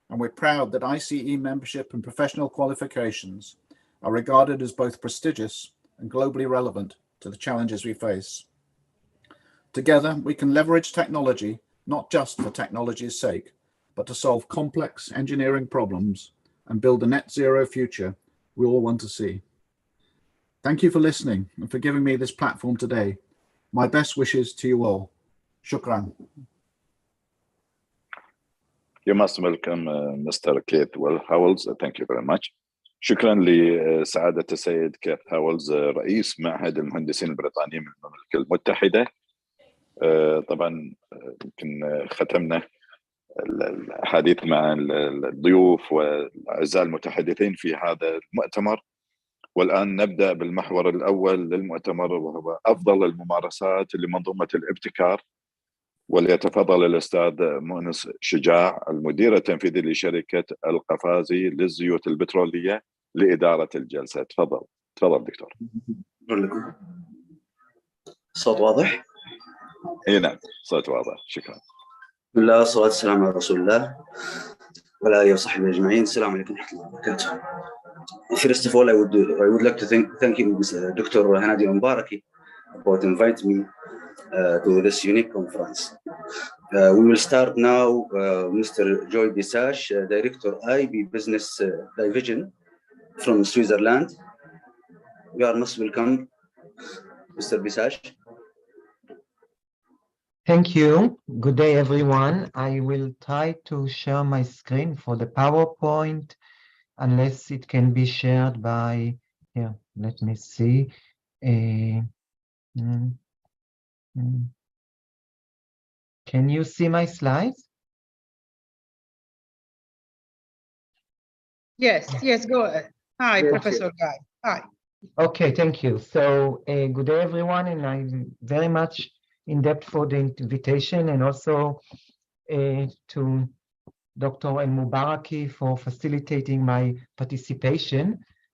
and we're proud that ICE membership and professional qualifications are regarded as both prestigious and globally relevant to the challenges we face. Together, we can leverage technology not just for technology's sake, but to solve complex engineering problems and build a net zero future we all want to see. Thank you for listening and for giving me this platform today. My best wishes to you all. Shukran. You're most welcome, Mr. Keith Howells. Thank you very much. شكرا لسعادة السيد كيث هاولز رئيس معهد المهندسين البريطانيين من المملكة المتحدة. طبعا يمكن ختمنا الحديث مع الضيوف والاعزاء المتحدثين في هذا المؤتمر، والان نبدا بالمحور الاول للمؤتمر وهو افضل الممارسات لمنظومه الابتكار. وليتفضل الاستاذ مؤنس شجاع المدير التنفيذي لشركه القفازي للزيوت البتروليه لاداره الجلسه. تفضل دكتور. الصوت واضح؟ اي نعم صوت واضح. شكرا. بسم الله والصلاة والسلام على رسول الله وعلى آله وصحبه أجمعين. السلام عليكم ورحمة الله وبركاته. First of all, I would like to thank you, Dr. Hanadi Mbaraki, about inviting me to this unique conference. We will start now. Mr. Joy Bisach, Director IB Business Division from Switzerland. You are most welcome, Mr. Bisach. Thank you. Good day, everyone. I will try to share my screen for the PowerPoint, unless it can be shared by here. Let me see. Can you see my slides? Yes, go ahead. Hi, Yes, Professor Guy. Hi. Okay, thank you. So good day, everyone, and I'm very much in depth for the invitation, and also to Dr. Mubaraki for facilitating my participation.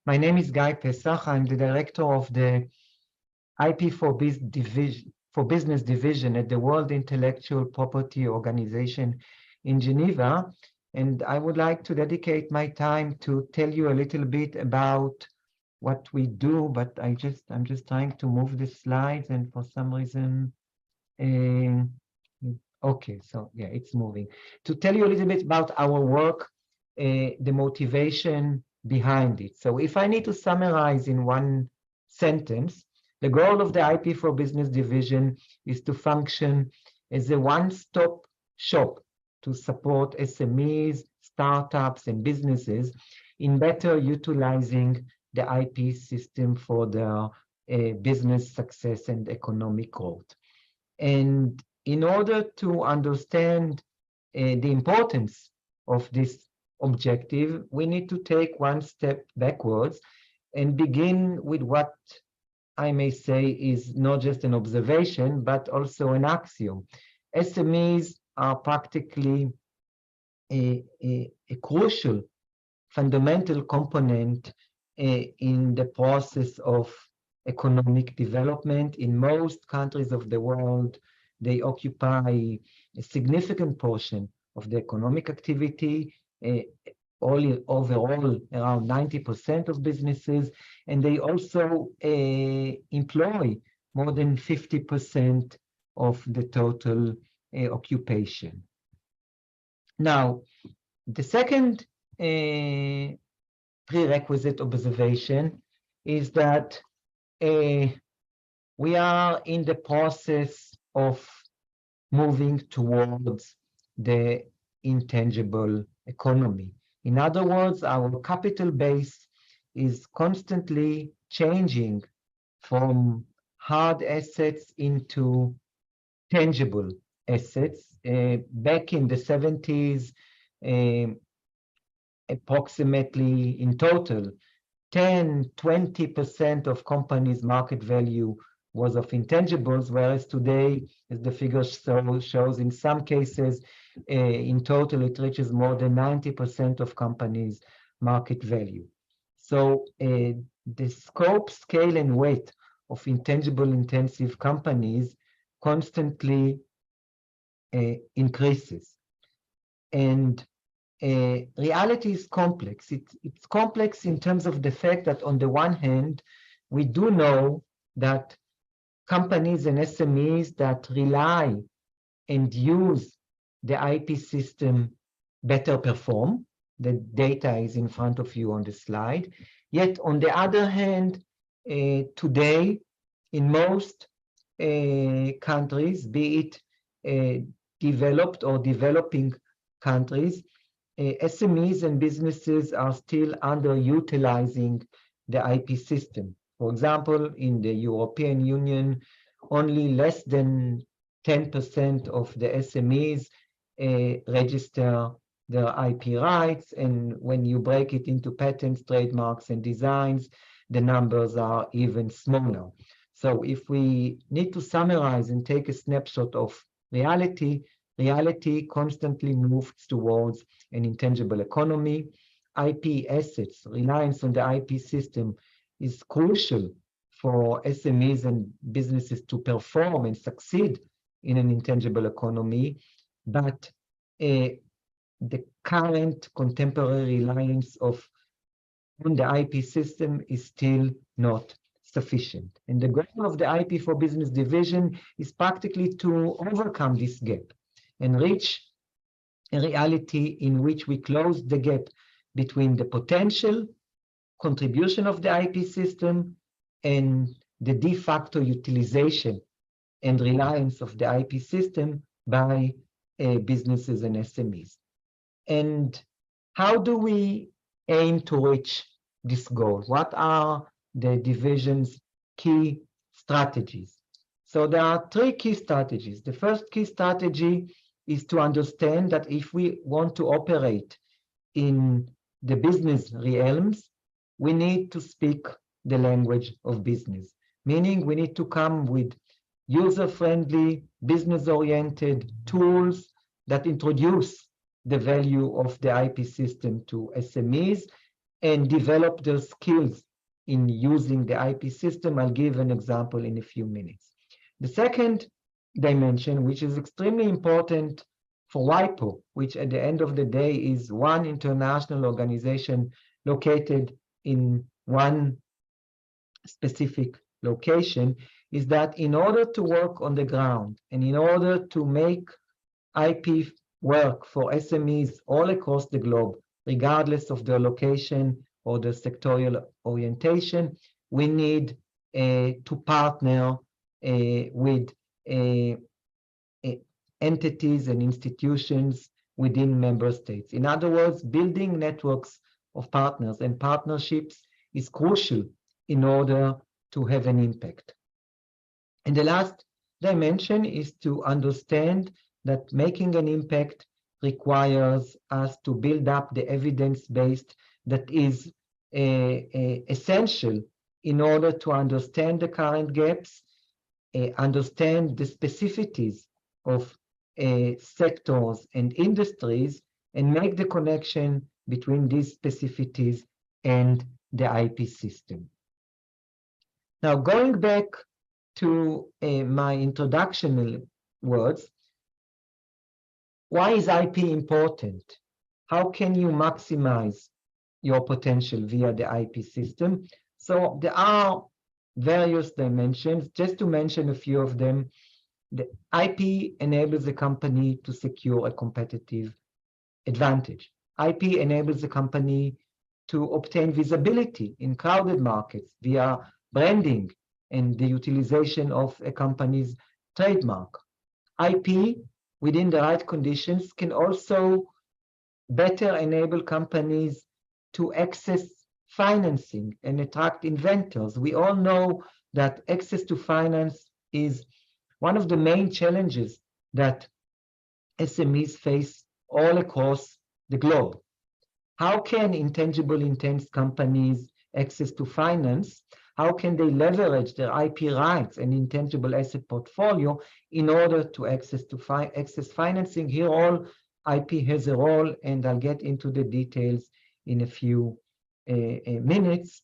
My name is Guy Pesach. I'm the director of the IP for Business Division at the World Intellectual Property Organization in Geneva. And I would like to dedicate my time to tell you a little bit about what we do, but I'm just trying to move the slides, and for some reason, okay, so yeah, it's moving. To tell you a little bit about our work, the motivation behind it. So if I need to summarize in one sentence, the goal of the IP for Business Division is to function as a one-stop shop to support SMEs, startups, and businesses in better utilizing the IP system for their business success and economic growth. And in order to understand the importance of this objective, we need to take one step backwards and begin with what I may say, is not just an observation, but also an axiom. SMEs are practically a crucial, fundamental component in the process of economic development. In most countries of the world, they occupy a significant portion of the economic activity, overall around 90% of businesses, and they also employ more than 50% of the total occupation. Now, the second prerequisite observation is that we are in the process of moving towards the intangible economy. In other words, our capital base is constantly changing from hard assets into tangible assets. Back in the 70s, approximately in total, 10–20% of companies' market value was of intangibles, whereas today, as the figure shows, in some cases, in total, it reaches more than 90% of companies' market value. So the scope, scale, and weight of intangible intensive companies constantly increases. And reality is complex. It's complex in terms of the fact that on the one hand, we do know that companies and SMEs that rely and use the IP system better perform. The data is in front of you on the slide. Yet on the other hand, today, in most countries, be it developed or developing countries, SMEs and businesses are still underutilizing the IP system. For example, in the European Union, only less than 10% of the SMEs register their IP rights, and when you break it into patents, trademarks, and designs, the numbers are even smaller. So if we need to summarize and take a snapshot of reality, reality constantly moves towards an intangible economy. IP assets, reliance on the IP system is crucial for SMEs and businesses to perform and succeed in an intangible economy, but the current contemporary reliance on the IP system is still not sufficient. And the goal of the IP for Business division is practically to overcome this gap and reach a reality in which we close the gap between the potential contribution of the IP system and the de facto utilization and reliance of the IP system by businesses and SMEs. And how do we aim to reach this goal? What are the division's key strategies? So there are three key strategies. The first key strategy is to understand that if we want to operate in the business realms, we need to speak the language of business, meaning we need to come with user-friendly, business-oriented tools that introduce the value of the IP system to SMEs and develop their skills in using the IP system. I'll give an example in a few minutes. The second dimension, which is extremely important for WIPO, which at the end of the day is one international organization located in one specific location, is that in order to work on the ground and in order to make IP work for SMEs all across the globe, regardless of their location or their sectorial orientation, we need to partner with entities and institutions within member states. In other words, building networks of partners and partnerships is crucial in order to have an impact. And the last dimension is to understand that making an impact requires us to build up the evidence base that is essential in order to understand the current gaps, understand the specificities of sectors and industries, and make the connection between these specificities and the IP system. Now, going back to my introductory words, why is IP important? How can you maximize your potential via the IP system? So there are various dimensions. Just to mention a few of them, the IP enables the company to secure a competitive advantage. IP enables the company to obtain visibility in crowded markets via branding and the utilization of a company's trademark. IP, within the right conditions, can also better enable companies to access financing and attract inventors. We all know that access to finance is one of the main challenges that SMEs face all across the globe. How can intangible intense companies access to finance? How can they leverage their IP rights and intangible asset portfolio in order to access financing? Here, all IP has a role, and I'll get into the details in a few minutes.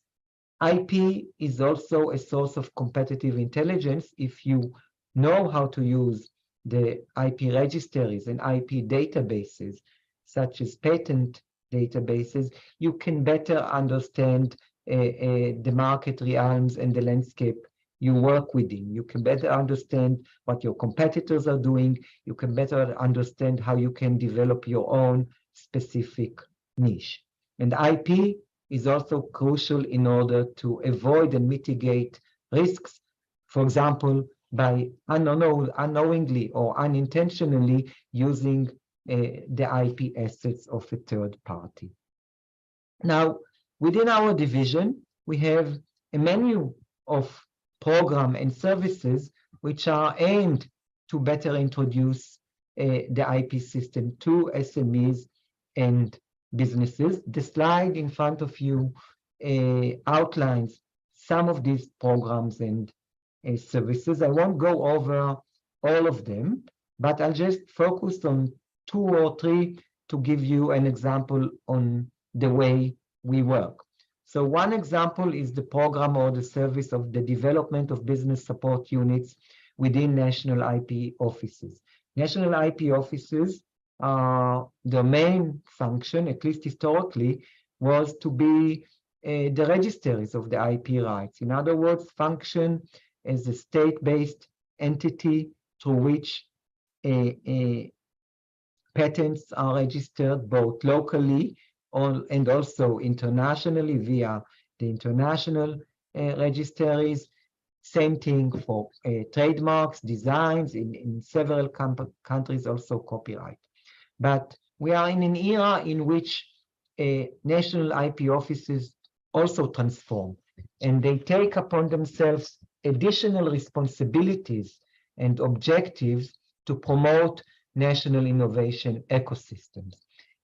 IP is also a source of competitive intelligence. If you know how to use the IP registries and IP databases, such as patent databases, you can better understand the market realms and the landscape you work within. You can better understand what your competitors are doing. You can better understand how you can develop your own specific niche. And IP is also crucial in order to avoid and mitigate risks, for example, by unknowingly or unintentionally using the IP assets of a third party. Now, within our division, we have a menu of programs and services which are aimed to better introduce the IP system to SMEs and businesses. The slide in front of you outlines some of these programs and services. I won't go over all of them, but I'll just focus on 2 or 3 to give you an example on the way we work. So one example is the program or the service of the development of business support units within national IP offices. National IP offices, the main function, at least historically, was to be the registries of the IP rights. In other words, function as a state-based entity through which patents are registered both locally and also internationally via the international registries. Same thing for trademarks, designs, in several countries, also copyright. But we are in an era in which national IP offices also transform, and they take upon themselves additional responsibilities and objectives to promote national innovation ecosystems.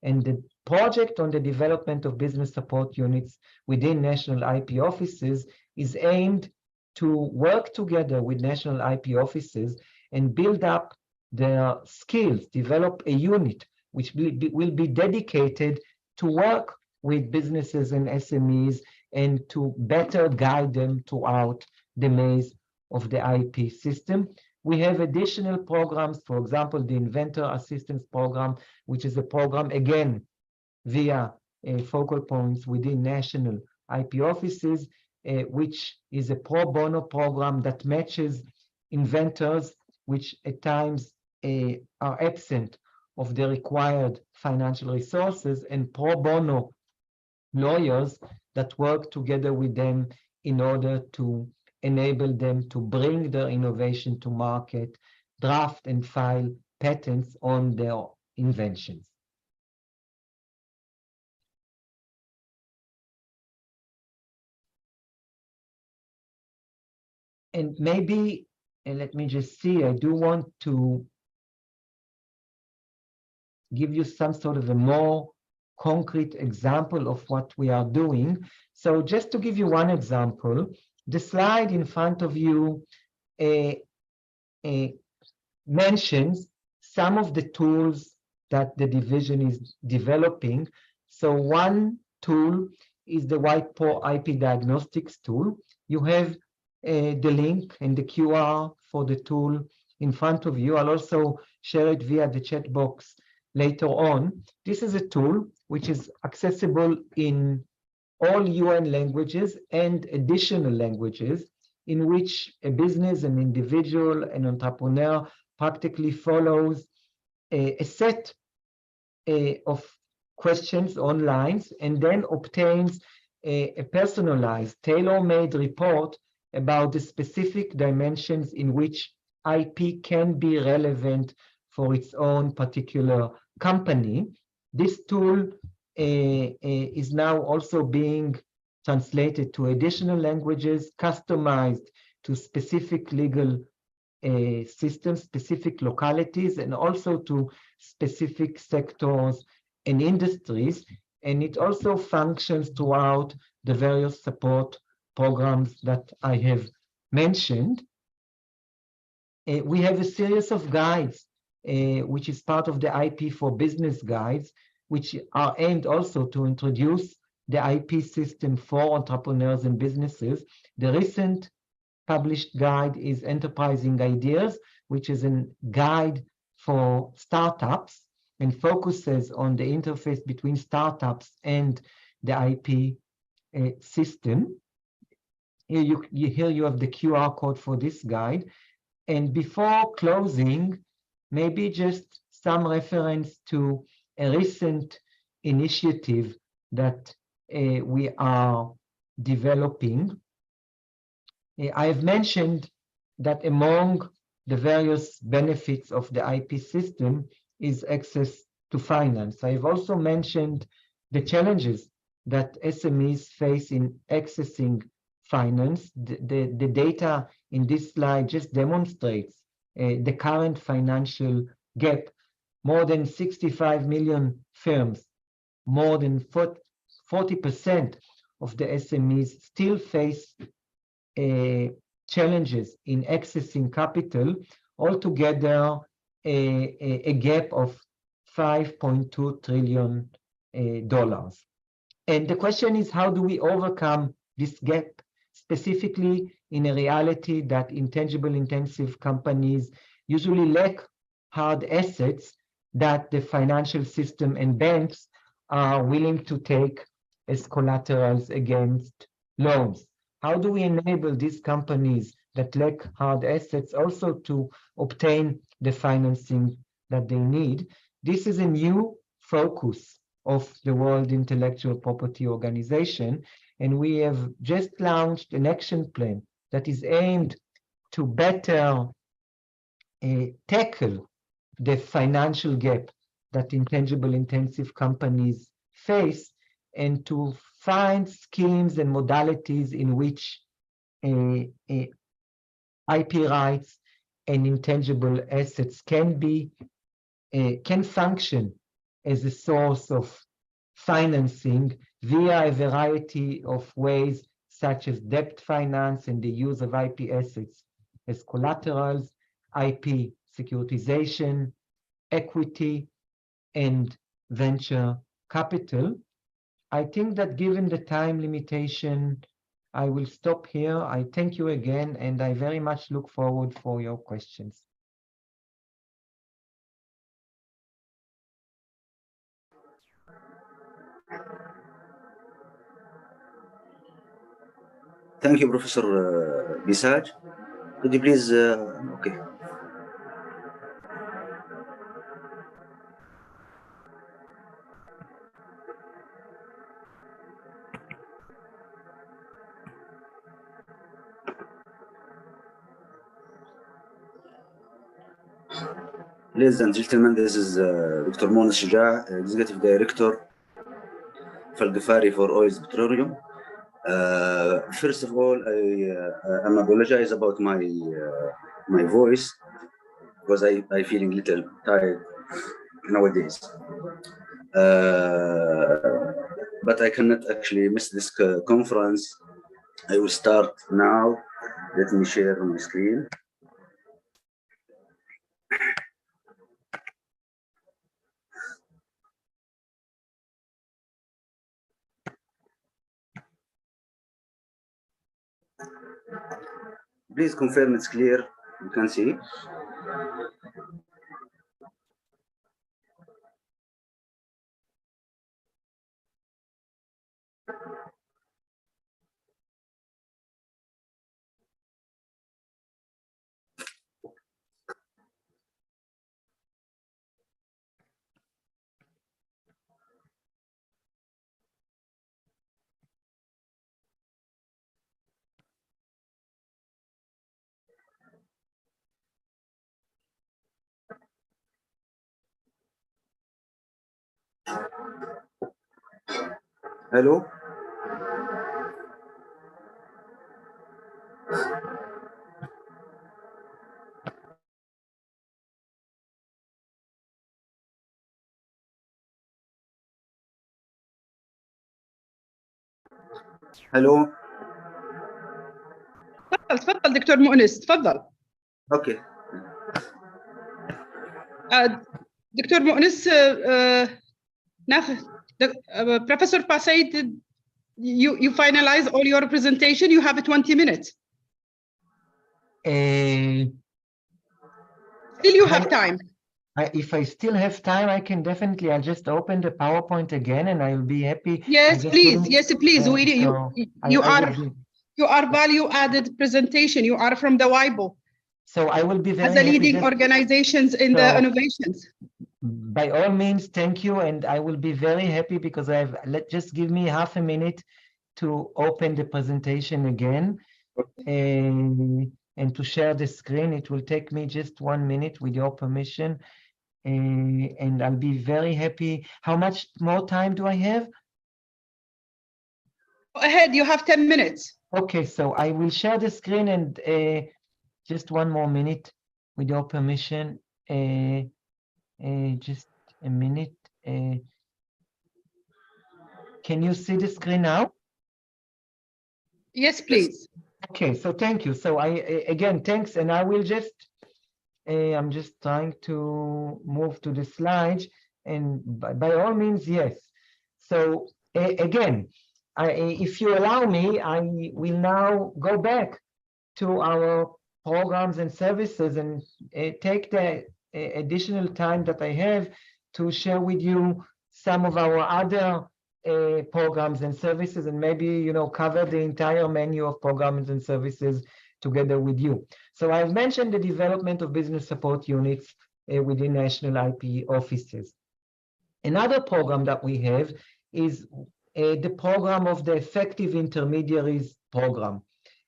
And the project on the development of business support units within national IP offices is aimed to work together with national IP offices and build up their skills, develop a unit which will be dedicated to work with businesses and SMEs and to better guide them throughout the maze of the IP system. We have additional programs, for example, the Inventor Assistance Program, which is a program, again, via focal points within national IP offices, which is a pro bono program that matches inventors, which at times are absent of the required financial resources, and pro bono lawyers that work together with them in order to enable them to bring their innovation to market, draft and file patents on their inventions. And maybe, and let me just see, I do want to give you some sort of a more concrete example of what we are doing. So just to give you one example, The slide in front of you mentions some of the tools that the division is developing. So one tool is the WIPO IP diagnostics tool. You have the link and the QR for the tool in front of you. I'll also share it via the chat box later on. This is a tool which is accessible in all UN languages and additional languages, in which a business, an individual, an entrepreneur practically follows a set of questions online and then obtains a personalized, tailor-made report about the specific dimensions in which IP can be relevant for its own particular company. This tool is now also being translated to additional languages, customized to specific legal systems, specific localities, and also to specific sectors and industries. And it also functions throughout the various support programs that I have mentioned. We have a series of guides, which is part of the IP for Business guides, which are aimed also to introduce the IP system for entrepreneurs and businesses. The recent published guide is Enterprising Ideas, which is a guide for startups and focuses on the interface between startups and the IP system. Here you have the QR code for this guide. And before closing, maybe just some reference to a recent initiative that we are developing. I have mentioned that among the various benefits of the IP system is access to finance. I've also mentioned the challenges that SMEs face in accessing finance. The data in this slide just demonstrates the current financial gap. More than 65 million firms, more than 40% of the SMEs still face challenges in accessing capital, altogether a gap of $5.2 trillion. And the question is, how do we overcome this gap, specifically in a reality that intangible intensive companies usually lack hard assets that the financial system and banks are willing to take as collaterals against loans? How do we enable these companies that lack hard assets also to obtain the financing that they need? This is a new focus of the World Intellectual Property Organization, and we have just launched an action plan that is aimed to better tackle the financial gap that intangible intensive companies face, and to find schemes and modalities in which IP rights and intangible assets can function as a source of financing via a variety of ways, such as debt finance and the use of IP assets as collaterals, IP securitization, equity, and venture capital. I think that given the time limitation, I will stop here. I thank you again, and I very much look forward for your questions. Thank you, Professor Bisaj. Could you please, okay. Ladies and gentlemen, this is Dr. Mona Shujaa, Executive Director Falgafari for Oils Petroleum. First of all, I apologize about my voice because I feeling little tired nowadays. But I cannot actually miss this conference I will start now. Let me share my screen. Please confirm it's clear. You can see. Hello. Hello. تفضل دكتور مؤنس تفضل. Okay. دكتور مؤنس ناخذ Professor Pasaid, you finalize all your presentation. You have 20 minutes. Still you have time. If I still have time, I can definitely. I'll just open the PowerPoint again, and I'll be happy. Yes, please. Yes, please. You are value-added presentation. You are from the WIBO. So I will be very as the leading happy organizations in the innovations. By all means, thank you, and I will be very happy because just give me half a minute to open the presentation again and to share the screen. It will take me just 1 minute with your permission, and I'll be very happy. How much more time do I have? Go ahead, you have 10 minutes. Okay, so I will share the screen and just 1 more minute with your permission. Just a minute. Can you see the screen now? Yes, please. Okay, so thank you. So again, thanks, and I will just, I'm just trying to move to the slides, and by all means, yes. So again, if you allow me, I will now go back to our programs and services and take the additional time that I have to share with you some of our other programs and services, and maybe cover the entire menu of programs and services together with you. So I've mentioned the development of business support units within national IP offices. Another program that we have is the program of the Effective Intermediaries program.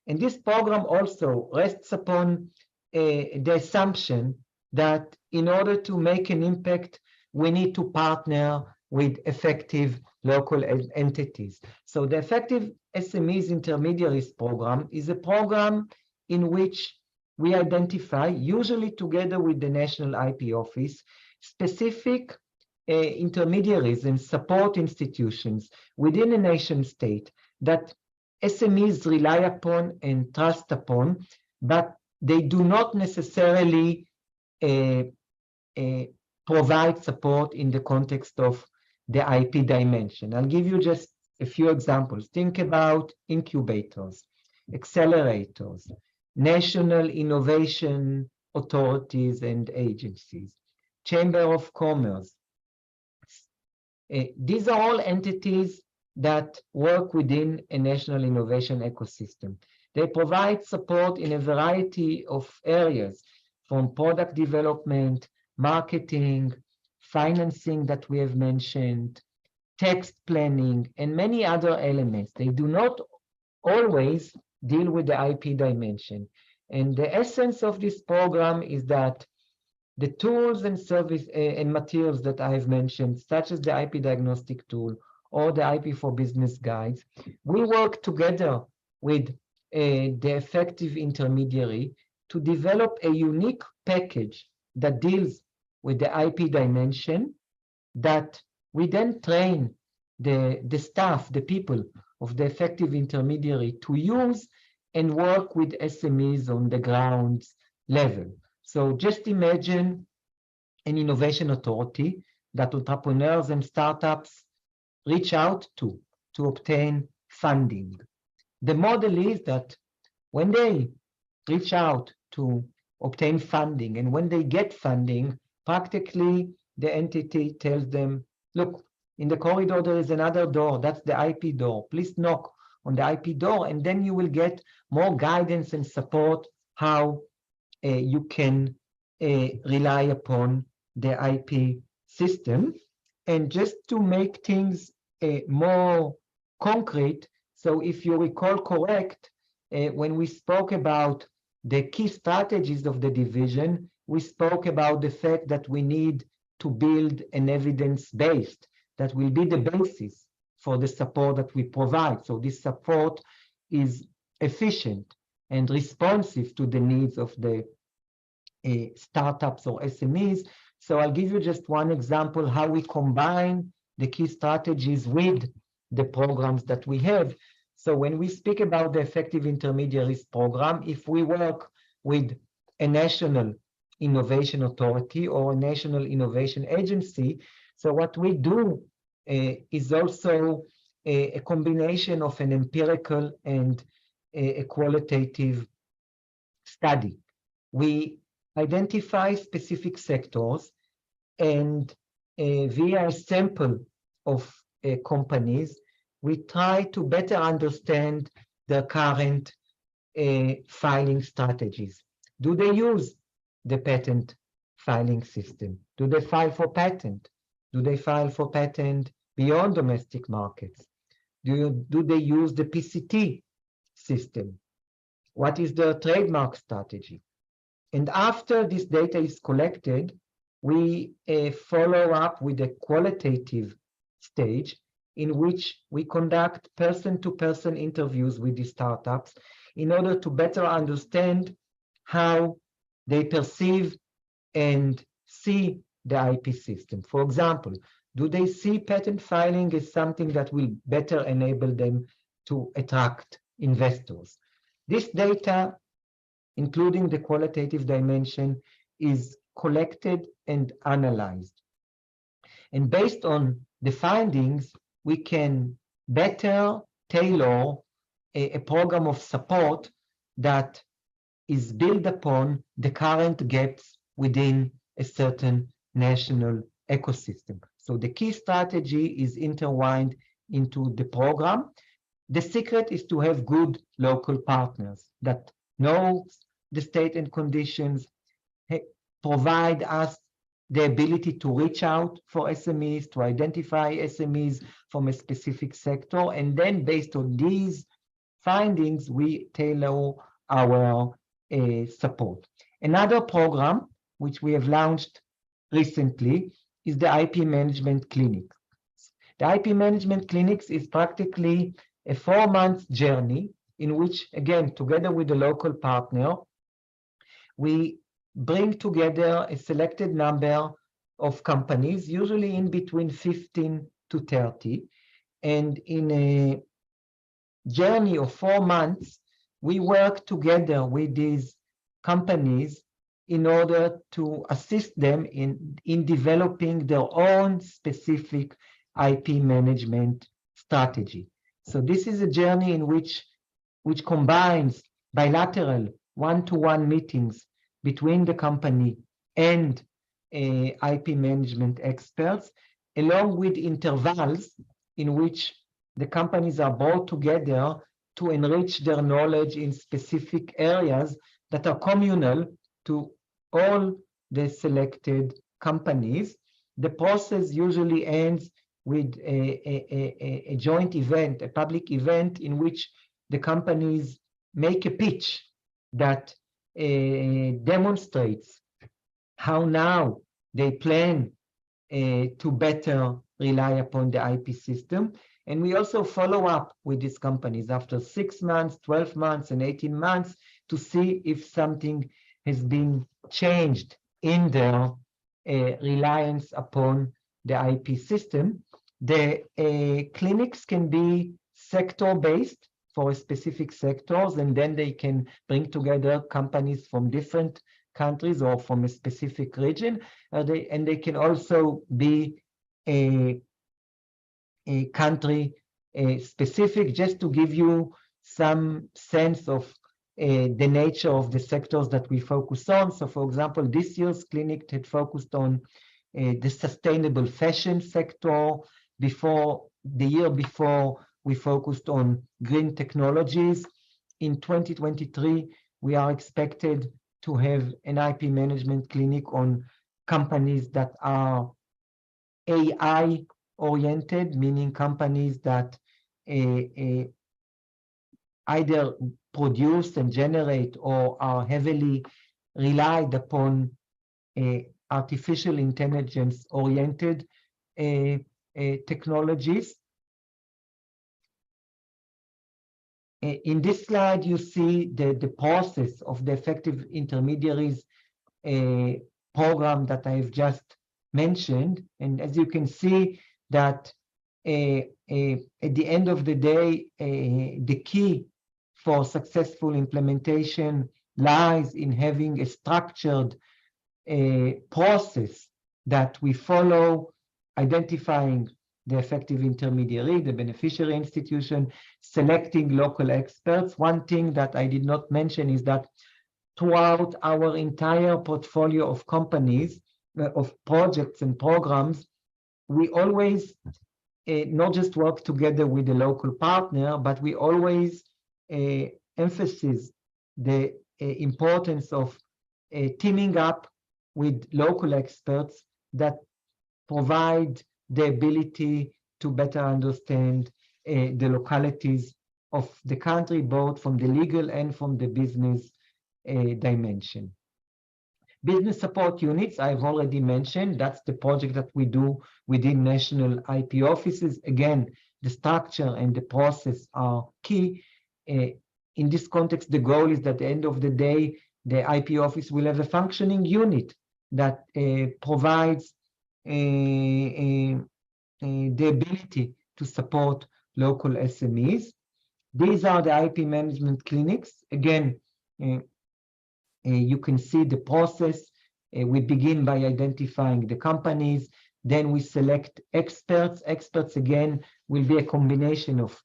And this program also rests upon the assumption that in order to make an impact, we need to partner with effective local entities. So the Effective SMEs Intermediaries program is a program in which we identify, usually together with the National IP Office, specific intermediaries and support institutions within a nation state that SMEs rely upon and trust upon, but they do not necessarily provide support in the context of the IP dimension. I'll give you just a few examples. Think about incubators, accelerators, national innovation authorities and agencies, Chamber of Commerce. These are all entities that work within a national innovation ecosystem. They provide support in a variety of areas, from product development, marketing, financing that we have mentioned, text planning, and many other elements. They do not always deal with the IP dimension. And the essence of this program is that the tools and service and materials that I have mentioned, such as the IP diagnostic tool or the IP for business guides, we work together with the effective intermediary to develop a unique package that deals with the IP dimension that we then train the staff, the people of the effective intermediary to use and work with SMEs on the ground level. So just imagine an innovation authority that entrepreneurs and startups reach out to obtain funding. The model is that when they reach out to obtain funding and when they get funding, practically the entity tells them, look, in the corridor there is another door, that's the IP door. Please knock on the IP door, and then you will get more guidance and support how you can rely upon the IP system. And just to make things more concrete, so if you recall correct, when we spoke about the key strategies of the division, we spoke about the fact that we need to build an evidence-based that will be the basis for the support that we provide. So this support is efficient and responsive to the needs of the startups or SMEs. So I'll give you just one example how we combine the key strategies with the programs that we have. So when we speak about the Effective Intermediaries program, if we work with a national innovation authority or a national innovation agency, so what we do is also a combination of an empirical and a qualitative study. We identify specific sectors and via a sample of companies, we try to better understand their current filing strategies. Do they use the patent filing system? Do they file for patent? Do they file for patent beyond domestic markets? Do they use the PCT system? What is their trademark strategy? And after this data is collected, we follow up with a qualitative stage in which we conduct person-to-person interviews with the startups in order to better understand how they perceive and see the IP system. For example, do they see patent filing as something that will better enable them to attract investors? This data, including the qualitative dimension, is collected and analyzed. And based on the findings, we can better tailor a program of support that is built upon the current gaps within a certain national ecosystem. So the key strategy is intertwined into the program. The secret is to have good local partners that know the state and conditions, provide us the ability to reach out for SMEs, to identify SMEs from a specific sector, and then based on these findings, we tailor our support. Another program which we have launched recently is the IP Management Clinic. The IP Management Clinics is practically a 4-month journey in which, again, together with the local partner, we bring together a selected number of companies, usually in between 15 to 30. And in a journey of 4 months, we work together with these companies in order to assist them in developing their own specific IP management strategy. So this is a journey in which combines bilateral one-to-one meetings between the company and IP management experts, along with intervals in which the companies are brought together to enrich their knowledge in specific areas that are communal to all the selected companies. The process usually ends with a joint event, a public event in which the companies make a pitch that demonstrates how now they plan to better rely upon the IP system. And we also follow up with these companies after 6 months, 12 months, and 18 months to see if something has been changed in their reliance upon the IP system. The clinics can be sector-based for specific sectors, and then they can bring together companies from different countries or from a specific region. And they can also be a country specific, just to give you some sense of the nature of the sectors that we focus on. So, for example, this year's clinic had focused on the sustainable fashion sector. The year before, we focused on green technologies. In 2023, we are expected to have an IP management clinic on companies that are AI oriented, meaning companies that either produce and generate or are heavily relied upon artificial intelligence oriented technologies. In this slide, you see the process of the effective intermediaries program that I've just mentioned. And as you can see that at the end of the day, the key for successful implementation lies in having a structured process that we follow, identifying the effective intermediary, the beneficiary institution, selecting local experts. One thing that I did not mention is that throughout our entire portfolio of companies, of projects and programs, we always not just work together with the local partner, but we always emphasize the importance of teaming up with local experts that provide the ability to better understand the localities of the country, both from the legal and from the business dimension. Business support units, I've already mentioned, that's the project that we do within national IP offices. Again, the structure and the process are key. In this context, the goal is that at the end of the day, the IP office will have a functioning unit that provides the ability to support local SMEs. These are the IP management clinics. Again, you can see the process. We begin by identifying the companies, then we select experts. Experts, again, will be a combination of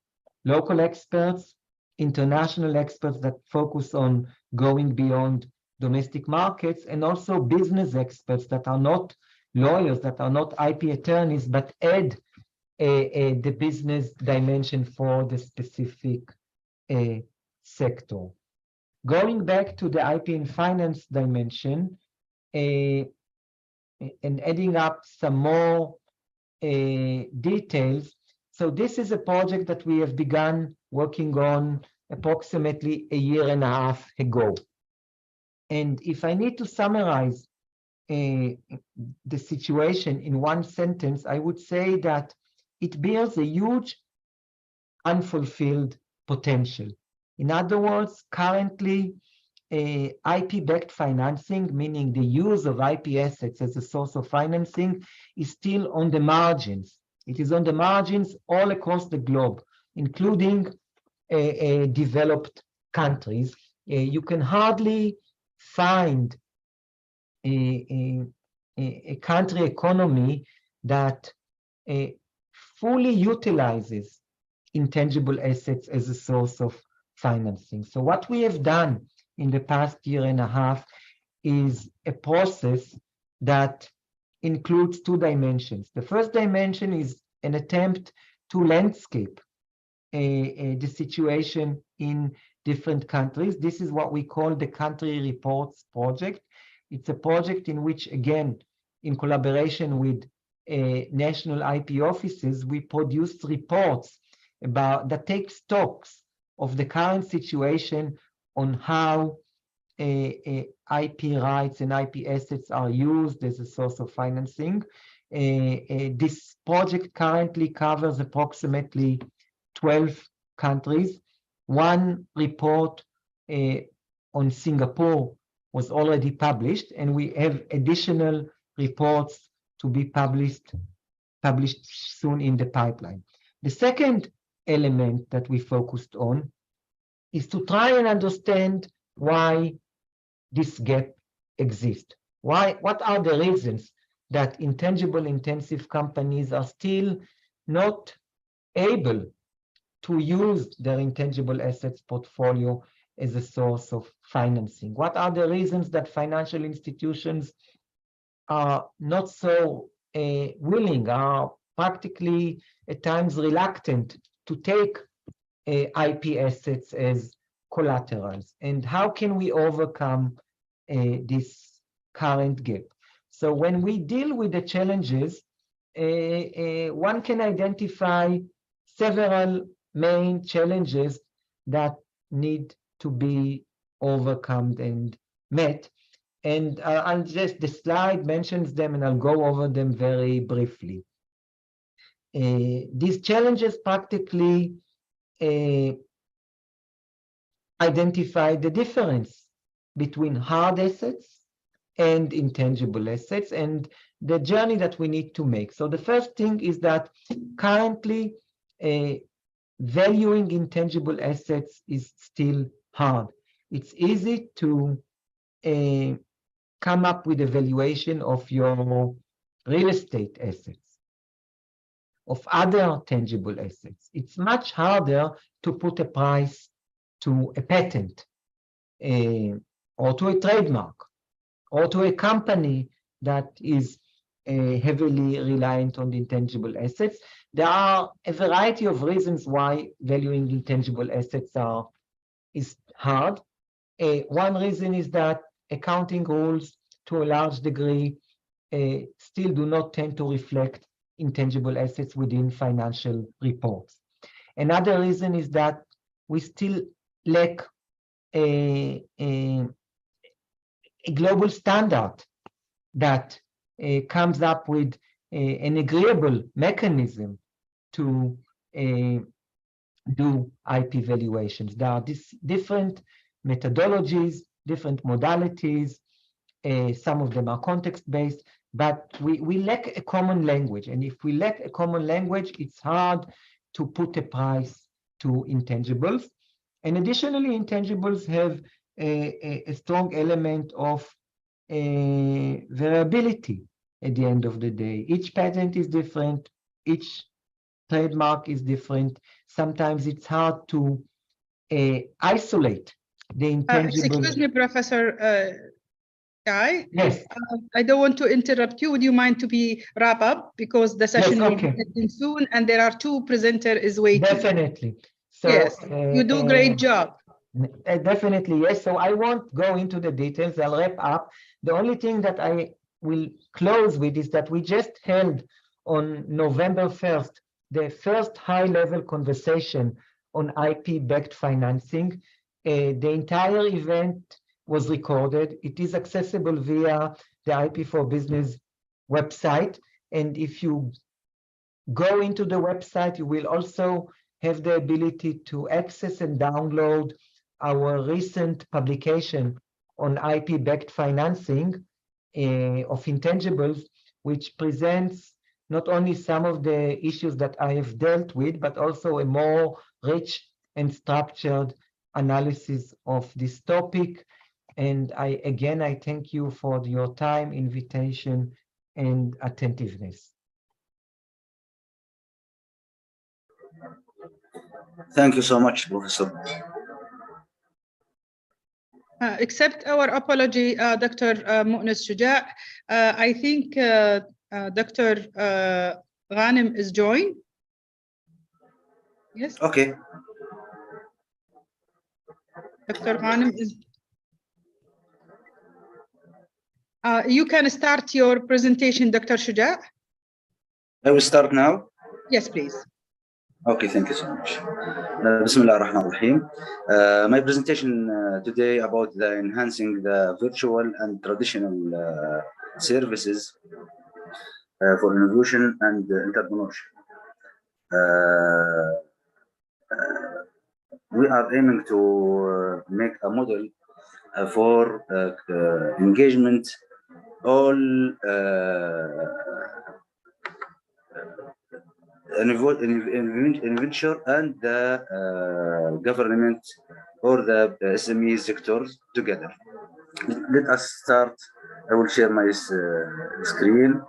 local experts, international experts that focus on going beyond domestic markets, and also business experts that are not lawyers, that are not IP attorneys, but add the business dimension for the specific sector. Going back to the IP and finance dimension, and adding up some more details. So this is a project that we have begun working on approximately a year and a half ago. And if I need to summarize the situation in one sentence, I would say that it bears a huge unfulfilled potential. In other words, currently, IP-backed financing, meaning the use of IP assets as a source of financing, is still on the margins. It is on the margins all across the globe, including developed countries. You can hardly find a country economy that fully utilizes intangible assets as a source of financing. So what we have done in the past year and a half is a process that includes two dimensions. The first dimension is an attempt to landscape the situation in different countries. This is what we call the Country Reports Project. It's a project in which, again, in collaboration with national IP offices, we produce reports that take stocks of the current situation on how IP rights and IP assets are used as a source of financing. This project currently covers approximately 12 countries. One report on Singapore was already published, and we have additional reports to be published published soon in the pipeline. The second element that we focused on is to try and understand why this gap exists. What are the reasons that intangible intensive companies are still not able to use their intangible assets portfolio as a source of financing? What are the reasons that financial institutions are not so willing, are practically at times reluctant to take IP assets as collaterals? And how can we overcome this current gap? So when we deal with the challenges, one can identify several main challenges that need to be overcome and met. And I'll just, the slide mentions them and I'll go over them very briefly. These challenges practically identify the difference between hard assets and intangible assets and the journey that we need to make. So the first thing is that currently valuing intangible assets is still hard. It's easy to come up with a valuation of your real estate assets, of other tangible assets. It's much harder to put a price to a patent or to a trademark or to a company that is heavily reliant on the intangible assets. There are a variety of reasons why valuing intangible assets is hard. One reason is that accounting rules, to a large degree, still do not tend to reflect intangible assets within financial reports. Another reason is that we still lack a global standard that comes up with an agreeable mechanism to do IP valuations. There are different methodologies, different modalities. Some of them are context-based, but we lack a common language. And if we lack a common language, it's hard to put a price to intangibles. And additionally, intangibles have a strong element of variability at the end of the day. Each patent is different, each trademark is different. Sometimes it's hard to isolate the intangible. Excuse me, Professor Guy. Yes. I don't want to interrupt you. Would you mind to wrap up, because the session will be ending soon and there are two presenters is waiting. Definitely. So, yes, you do a great job. Definitely, yes. So I won't go into the details. I'll wrap up. The only thing that I will close with is that we just held on November 1st the first high-level conversation on IP-backed financing. The entire event was recorded. It is accessible via the IP for Business website. And if you go into the website, you will also have the ability to access and download our recent publication on IP-backed financing of intangibles, which presents not only some of the issues that I have dealt with, but also a more rich and structured analysis of this topic. And again, I thank you for your time, invitation, and attentiveness. Thank you so much, Professor. Accept our apology, Dr. Mu'nis Shuja'. I think Dr. Ghanem is joined. Yes. Okay. Dr. Ghanem is. You can start your presentation, Dr. Shuja'. I will start now. Yes, please. Okay, thank you so much. Bismillah ar-Rahman ar-Rahim. My presentation today about the enhancing the virtual and traditional services for innovation and entrepreneurship. We are aiming to make a model for engagement all inventor and the government or the SME sectors together. Let us start. I will share my screen.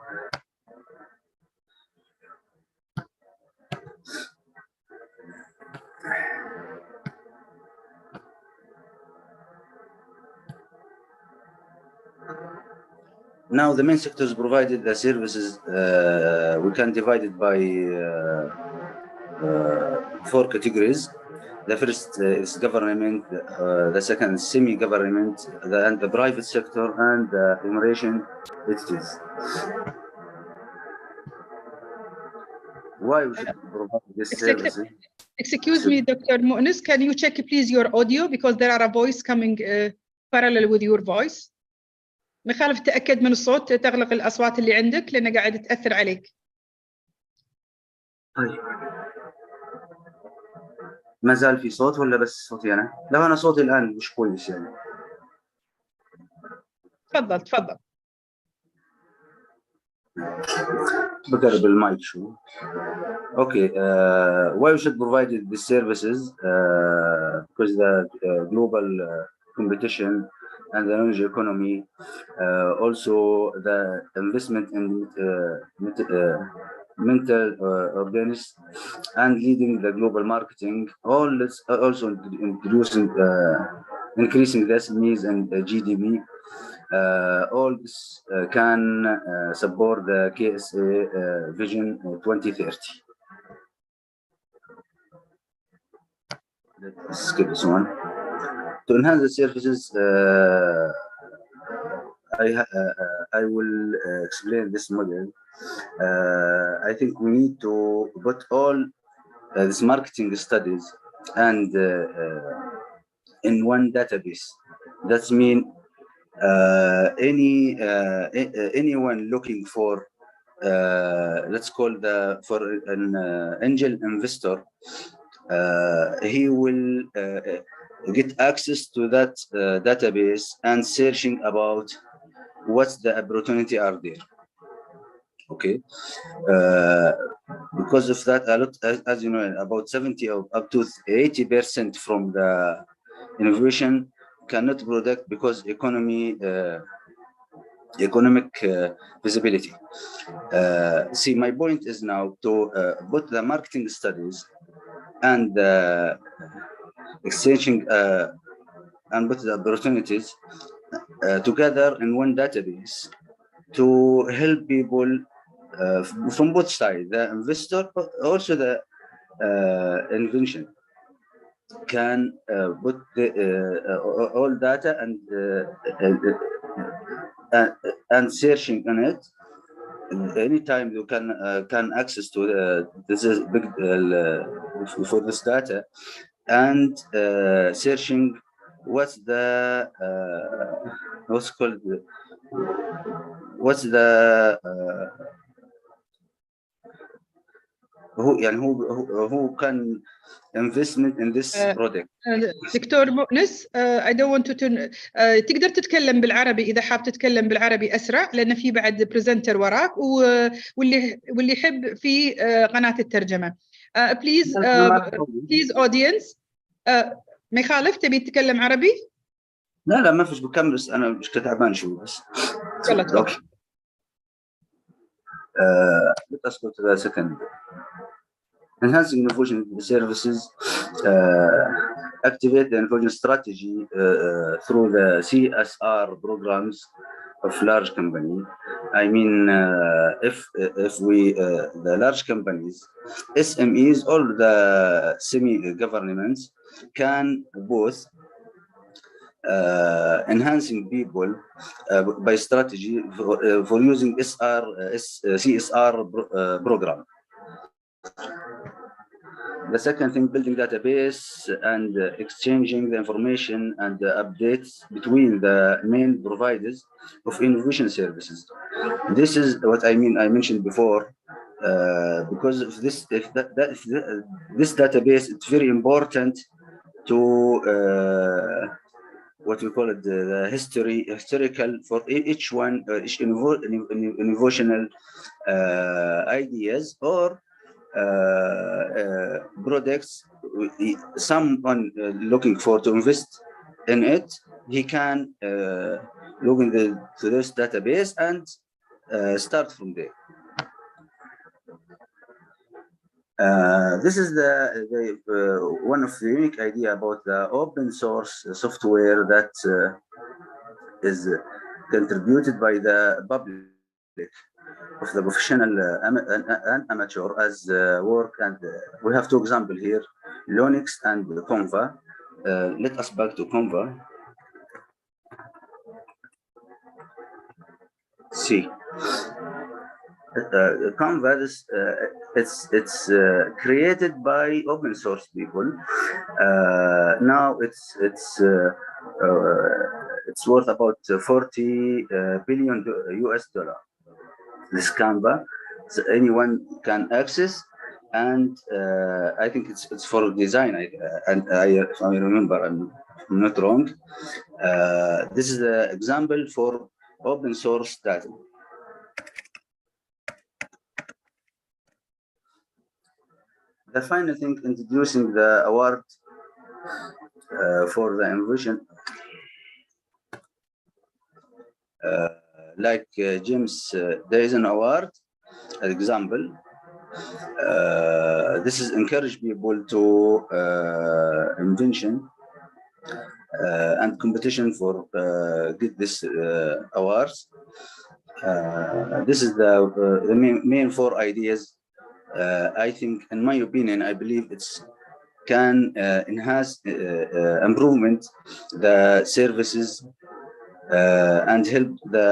Now the main sectors provided the services, we can divide it by 4 categories. The first is government, the second is semi-government, and the private sector, and the remuneration entities. Why we should provide this service? Excuse me, Dr. Mu'nis, can you check please your audio because there are a voice coming parallel with your voice. مخالف تأكد من الصوت، تغلق الأصوات اللي عندك لأنها قاعدة تأثر عليك. طيب ما زال في صوت ولا بس صوتي أنا؟ لو أنا صوتي الآن مش كويس يعني. تفضل تفضل. بقرب المايك شو. Okay, why we should provide these services? Because the global competition and the energy economy, also the investment in mental organisms and leading the global marketing, all this also introducing increasing the SMEs and GDP. All this can support the KSA Vision 2030. Let's skip this one. To enhance the services, I will explain this model. I think we need to put all these marketing studies and in one database. That means anyone looking for let's call for an angel investor, he will get access to that database and searching about what the opportunity are there. Okay, because of that, a lot, as you know, about 70 or up to 80% from the innovation cannot product because economic visibility. See, my point is now to put the marketing studies and exchanging and put the opportunities together in one database to help people from both sides, the investor but also the invention can put the, all data and searching on it. Anytime you can access to this is big for this data and searching what's the what's called what's the who can investment in this product. دكتور مؤنس I don't want to turn تقدر تتكلم بالعربي إذا حاب تتكلم بالعربي أسرع لأن في بعد بريزنتر وراك واللي يحب في قناة الترجمة. please audience ما يخالف تبي تتكلم عربي؟ لا ما فيش بكمل بس أنا مش كتعبان شوي بس. يلا تفضل. Let us go to the second. Enhancing innovation services, activate the innovation strategy through the CSR programs of large company. I mean, if we the large companies, SMEs, all the semi-governments can both enhancing people by strategy for using CSR program. The second thing, building database and exchanging the information and the updates between the main providers of innovation services. This is what I mean. I mentioned before, because of this, this database, it's very important to what we call it the historical for each one, each innovational ideas or products, someone looking for to invest in it, he can look into this database and start from there. This is the one of the unique idea about the open source software that is contributed by the public of the professional and amateur as work, and we have two examples here, Linux and Conva. Let us back to Conva. See, Canva is it's created by open source people. Now it's worth about 40 billion US dollar. This Canva, so anyone can access, and I think it's for design. If I remember, I'm not wrong. This is an example for open source data. The final thing, introducing the award for the innovation. Like James, there is an award, an example. This is encourage people to invention and competition for get this awards. This is the main four ideas. I think, in my opinion, I believe it's can enhance improvement the services and help the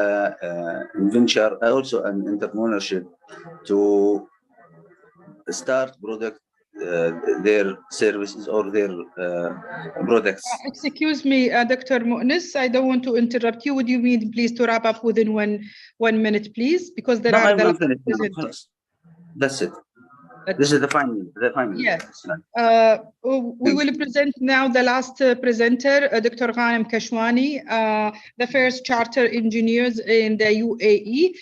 venture, also an entrepreneurship, to start product their services or their products. Excuse me, Dr. Mu'nis, I don't want to interrupt you. Would you mean please to wrap up within one minute, please? Because there are the last. That's it. This is the final. Yes. We will present now the last presenter, Dr. Ghanem Kashwani, the first charter engineers in the UAE.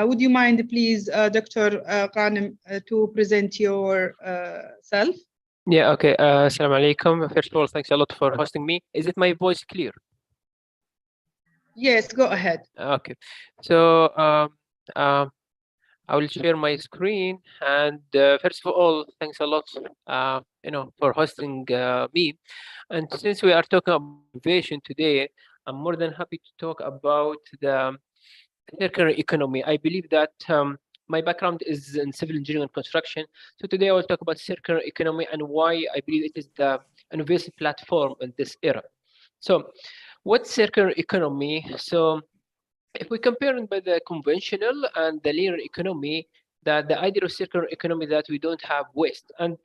Would you mind, please, Dr. Ghanem, to present yourself? Yeah, okay. Assalamu alaikum. First of all, thanks a lot for hosting me. Is it my voice clear? Yes, go ahead. Okay. So I will share my screen, and first of all, thanks a lot, for hosting me. And since we are talking about innovation today, I'm more than happy to talk about the circular economy. I believe that my background is in civil engineering and construction. So today I will talk about circular economy and why I believe it is the innovative platform in this era. So what's circular economy? So if we compare it by the conventional and the linear economy, that the idea of circular economy that we don't have waste. And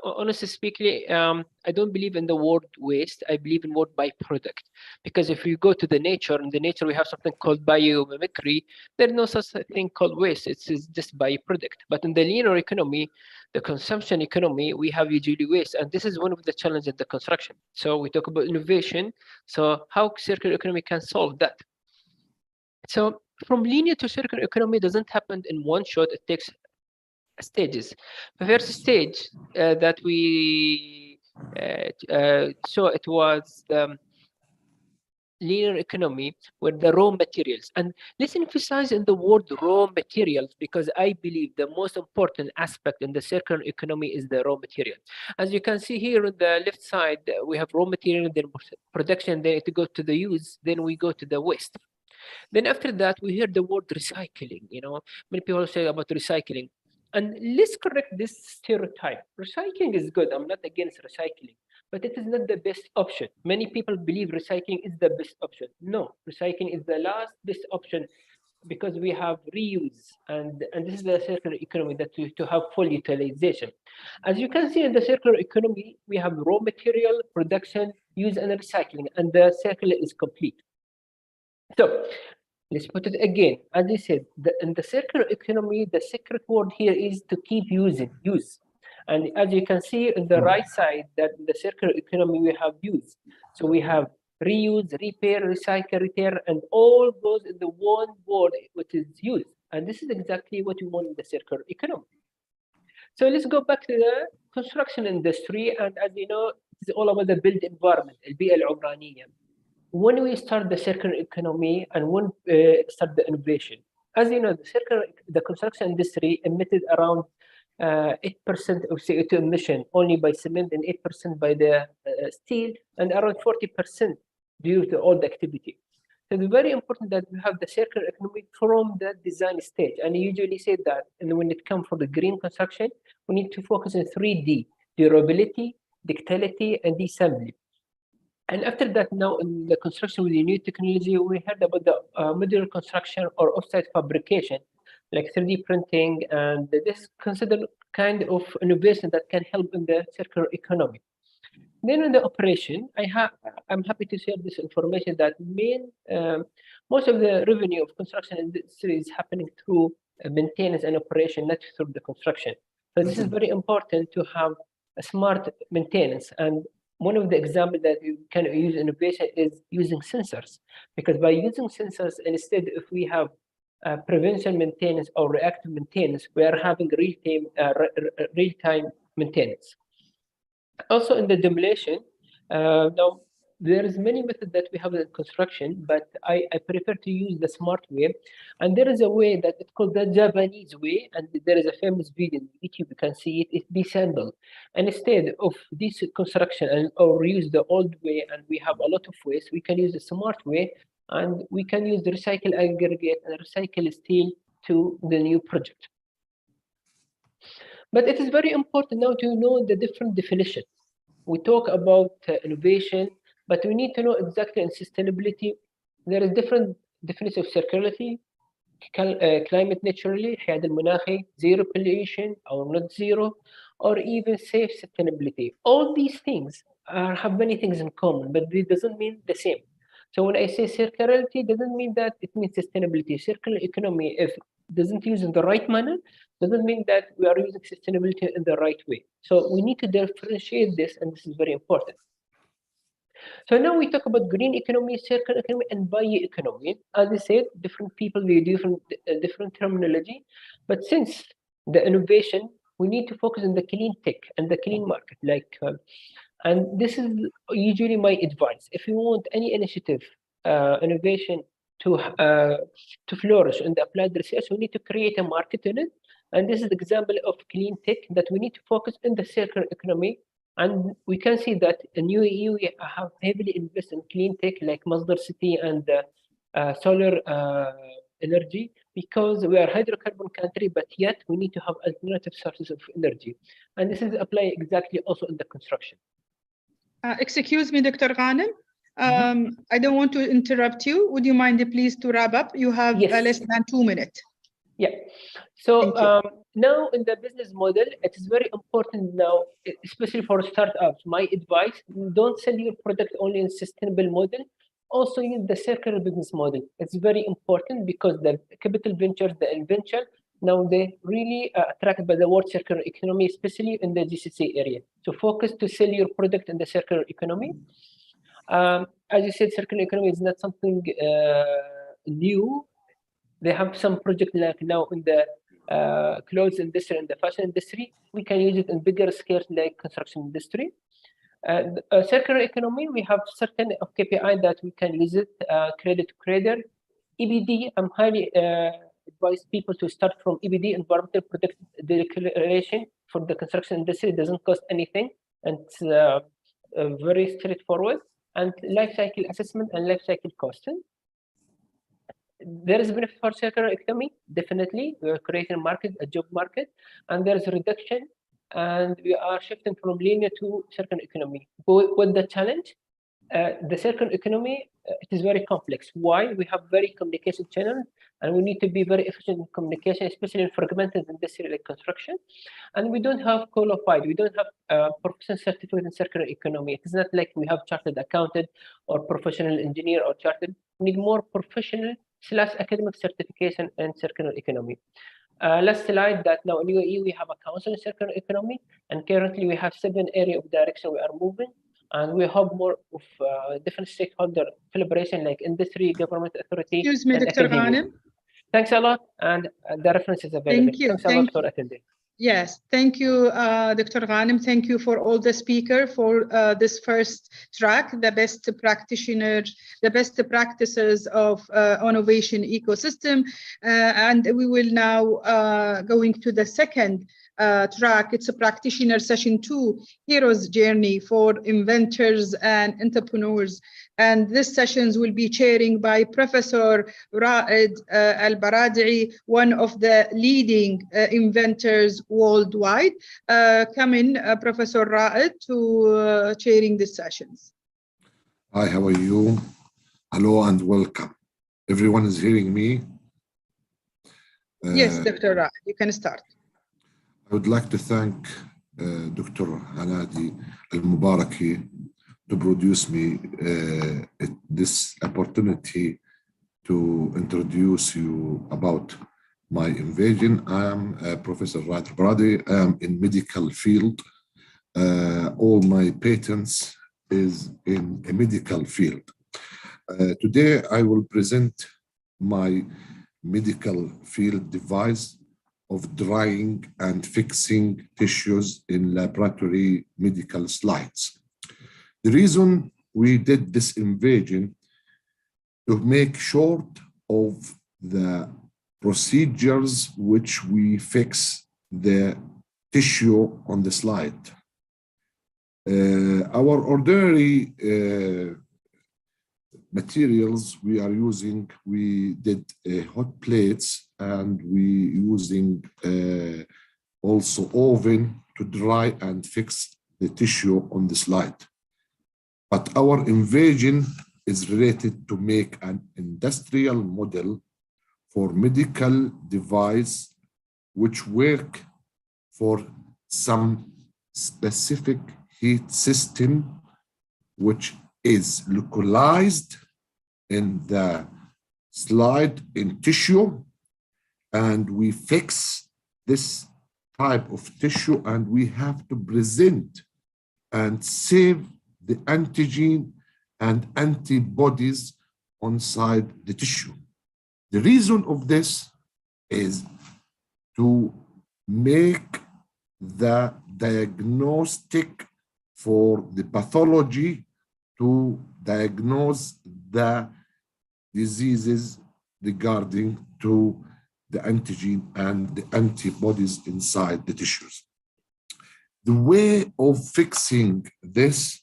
honestly speaking, I don't believe in the word waste. I believe in word byproduct, because if you go to the nature, in the nature we have something called biomimicry. There's no such thing called waste. It's just byproduct. But in the linear economy, the consumption economy, we have usually waste, and this is one of the challenges in the construction. So we talk about innovation. So how circular economy can solve that? So from linear to circular economy doesn't happen in one shot. It takes stages. The first stage that we saw, it was the linear economy with the raw materials. And let's emphasize in the word raw materials, because I believe the most important aspect in the circular economy is the raw material. As you can see here on the left side, we have raw material, then production, then it goes to the use, then we go to the waste. Then after that, we hear the word recycling. Many people say about recycling. And let's correct this stereotype. Recycling is good. I'm not against recycling, but it is not the best option. Many people believe recycling is the best option. No, recycling is the last best option, because we have reuse. And this is the circular economy, that to have full utilization. As you can see in the circular economy, we have raw material, production, use, and recycling, and the circle is complete. So let's put it again. As I said, in the circular economy, the secret word here is to keep use. And as you can see on the right side, that in the circular economy, we have use. So we have reuse, repair, recycle, repair, and all goes in the one word, which is use. And this is exactly what we want in the circular economy. So let's go back to the construction industry, and as you know, it's all about the built environment, البيئة العمرانية. When we start the circular economy and when start the innovation, as you know, the construction industry emitted around 8% of CO2 emission only by cement and 8% by the steel, and around 40% due to all the activity. So it's very important that we have the circular economy from the design stage. And I usually say that, and when it comes for the green construction, we need to focus on 3D: durability, ductility, and assembly. And after that, now in the construction with the new technology, we heard about the modular construction or offsite fabrication, like 3D printing, and this considered kind of innovation that can help in the circular economy. Then in the operation, I'm happy to share this information that most of the revenue of construction industry is happening through maintenance and operation, not through the construction. So this is very important to have a smart maintenance. And one of the examples that you can use innovation is using sensors, because by using sensors, instead if we have prevention maintenance or reactive maintenance, we are having real-time maintenance. Also in the demolition, now there is many methods that we have in construction, but I prefer to use the smart way. And there is a way that it's called the Japanese way, and there is a famous video on YouTube, you can see it, it's disassemble. And instead of this construction or use the old way, and we have a lot of ways, we can use the smart way, and we can use the recycle aggregate and recycle steel to the new project. But it is very important now to know the different definitions. We talk about innovation, but we need to know exactly in sustainability. There is different definitions of circularity, climate neutrality, حياد المناخي, zero pollution or not zero, or even safe sustainability. All these things have many things in common, but it doesn't mean the same. So when I say circularity, doesn't mean that it means sustainability. Circular economy, if it doesn't use in the right manner, doesn't mean that we are using sustainability in the right way. So we need to differentiate this, and this is very important. So now we talk about green economy, circular economy, and bioeconomy. As I said, different people use different terminology, but since the innovation, we need to focus on the clean tech and the clean market. And this is usually my advice. If you want any initiative, innovation to flourish in the applied research, we need to create a market in it. And this is the example of clean tech that we need to focus in the circular economy. And we can see that in UAE, we have heavily invested in clean tech like Masdar City and solar energy, because we are a hydrocarbon country, but yet we need to have alternative sources of energy. And this is applied exactly also in the construction. Excuse me, Dr. Ghanem. I don't want to interrupt you. Would you mind please to wrap up? You have less than 2 minutes. Yeah. So now in the business model, it is very important now, especially for startups. My advice: don't sell your product only in sustainable model. Also use the circular business model. It's very important because the capital ventures, the venture, now they really attracted by the word circular economy, especially in the GCC area. So focus to sell your product in the circular economy. As you said, circular economy is not something new. They have some project like now in the clothes industry and the fashion industry. We can use it in bigger scale like construction industry. Circular economy, we have certain of KPI that we can use it, credit to creditor. EBD, I'm highly advise people to start from EBD, environmental product declaration for the construction industry. It doesn't cost anything, and it's very straightforward. And life cycle assessment and life cycle costing. There is benefit for circular economy, definitely. We are creating a market, a job market, and there is a reduction, and we are shifting from linear to circular economy. With the challenge, the circular economy, it is very complex. Why? We have very communication channels, and we need to be very efficient in communication, especially in fragmented industry like construction. And we don't have qualified, we don't have professional certificate in circular economy. It is not like we have chartered accountant or professional engineer or chartered. We need more professional / academic certification in circular economy. Last slide, that now in UAE we have a council in circular economy, and currently we have 7 areas of direction we are moving, and we have more of different stakeholder collaboration like industry, government authority. Excuse me, Dr. Ghanem. Thanks a lot, and the reference is available. Thank you. Thanks a lot for attending. Yes, thank you, Dr. Ghanem. Thank you for all the speaker for this first track, the best practitioners, the best practices of innovation ecosystem. And we will now going to the second track. It's a practitioner session 2, Hero's Journey for Inventors and Entrepreneurs. And this sessions will be chairing by Professor Raed Al-Baradi, one of the leading inventors worldwide. Come in, Professor Raed, to chairing these sessions. Hi, how are you? Hello and welcome. Everyone is hearing me? Yes, Dr. Raed, you can start. I would like to thank Dr. Hanadi Al-Mubaraki to produce me this opportunity to introduce you about my invention. I am Professor Raed Al-Baradi. I am in medical field. All my patents is in a medical field. Today I will present my medical field device of drying and fixing tissues in laboratory medical slides. The reason we did this invention to make short of the procedures which we fix the tissue on the slide. Our ordinary materials we are using, we did hot plates and we using also oven to dry and fix the tissue on the slide. But our invention is related to make an industrial model for medical device which work for some specific heat system which is localized in the slide in tissue, and we fix this type of tissue and we have to present and save the antigen and antibodies inside the tissue. The reason of this is to make the diagnostic for the pathology to diagnose the diseases regarding to the antigen and the antibodies inside the tissues. The way of fixing this,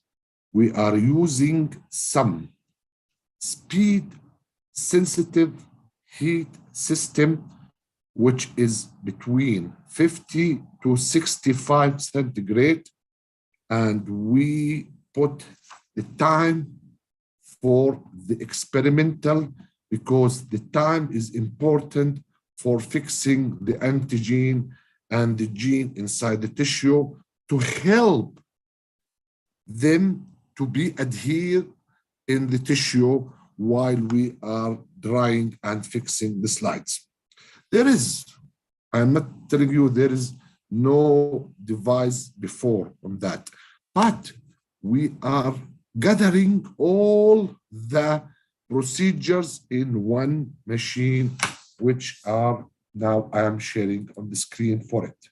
we are using some speed-sensitive heat system, which is between 50 to 65 centigrade, and we put the time for the experimental because the time is important for fixing the antigen and the gene inside the tissue to help them to be adhered in the tissue while we are drying and fixing the slides. There is, I'm not telling you there is no device before on that, but we are gathering all the procedures in one machine, which are now I am sharing on the screen for it.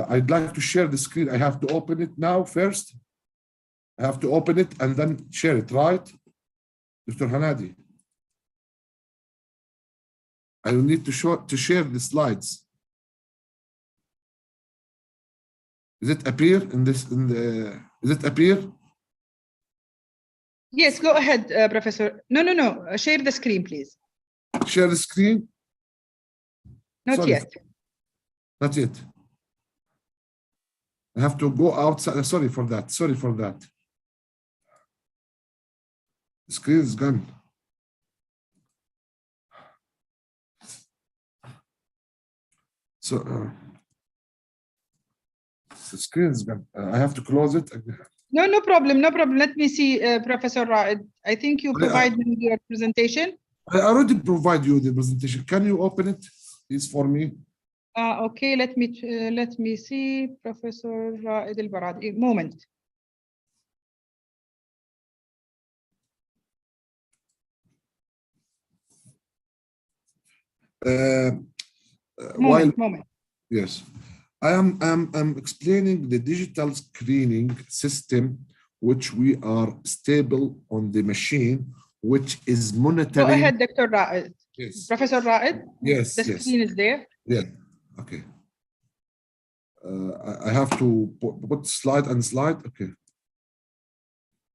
I'd like to share the screen. I have to open it now first. I have to open it and then share it, right? Dr. Hanadi. I will need to share the slides. Does it appear in this? Does it appear? Yes, go ahead, Professor. No. Share the screen, please. Share the screen? Not yet. Not yet. I have to go outside. Sorry for that. Sorry for that. The screen is gone. So the screen is gone. I have to close it. No problem. No problem. Let me see, Professor Raed. I think you provided me your presentation. I already provide you the presentation. Can you open it, please, for me? Okay. Let me see, Professor Raed Al-Baradi. Moment. Moment. Yes. I'm explaining the digital screening system which we are stable on the machine, which is monitoring. Go ahead, Dr. Raed. Yes. Professor Raed. Yes. The screen is there. Yeah. Okay. I have to put slide and slide. Okay.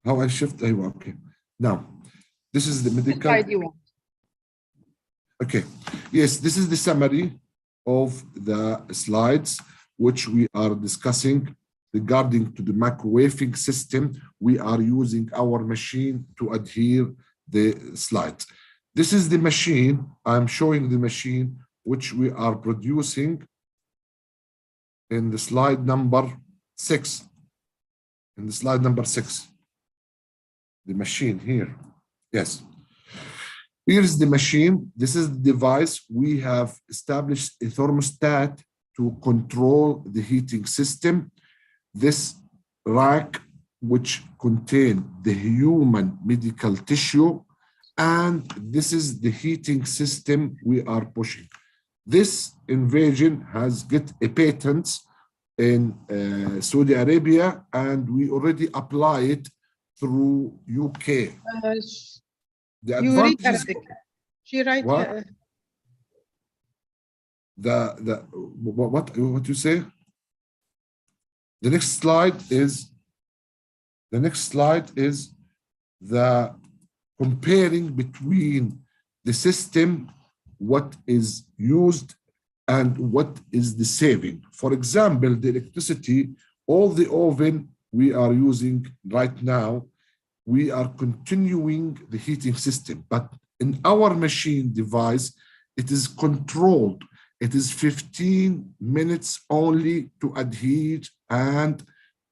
How I shift? Okay. Now, this is the medical. Slide you want. Okay. Yes, this is the summary of the slides which we are discussing regarding to the microwaving system. We are using our machine to adhere the slides. This is the machine. I'm showing the machine which we are producing in the slide number 6. In the slide number 6. The machine here. Yes. Here's the machine. This is the device. We have established a thermostat to control the heating system. This rack, which contains the human medical tissue, and this is the heating system we are pushing. This invention has got a patent in Saudi Arabia, and we already apply it through UK. The advantages. She write. What? What you say? The next slide is the comparing between the system, what is used and what is the saving. For example, the electricity, all the oven we are using right now, we are continuing the heating system, but in our machine device, it is controlled. It is 15 minutes only to adhere and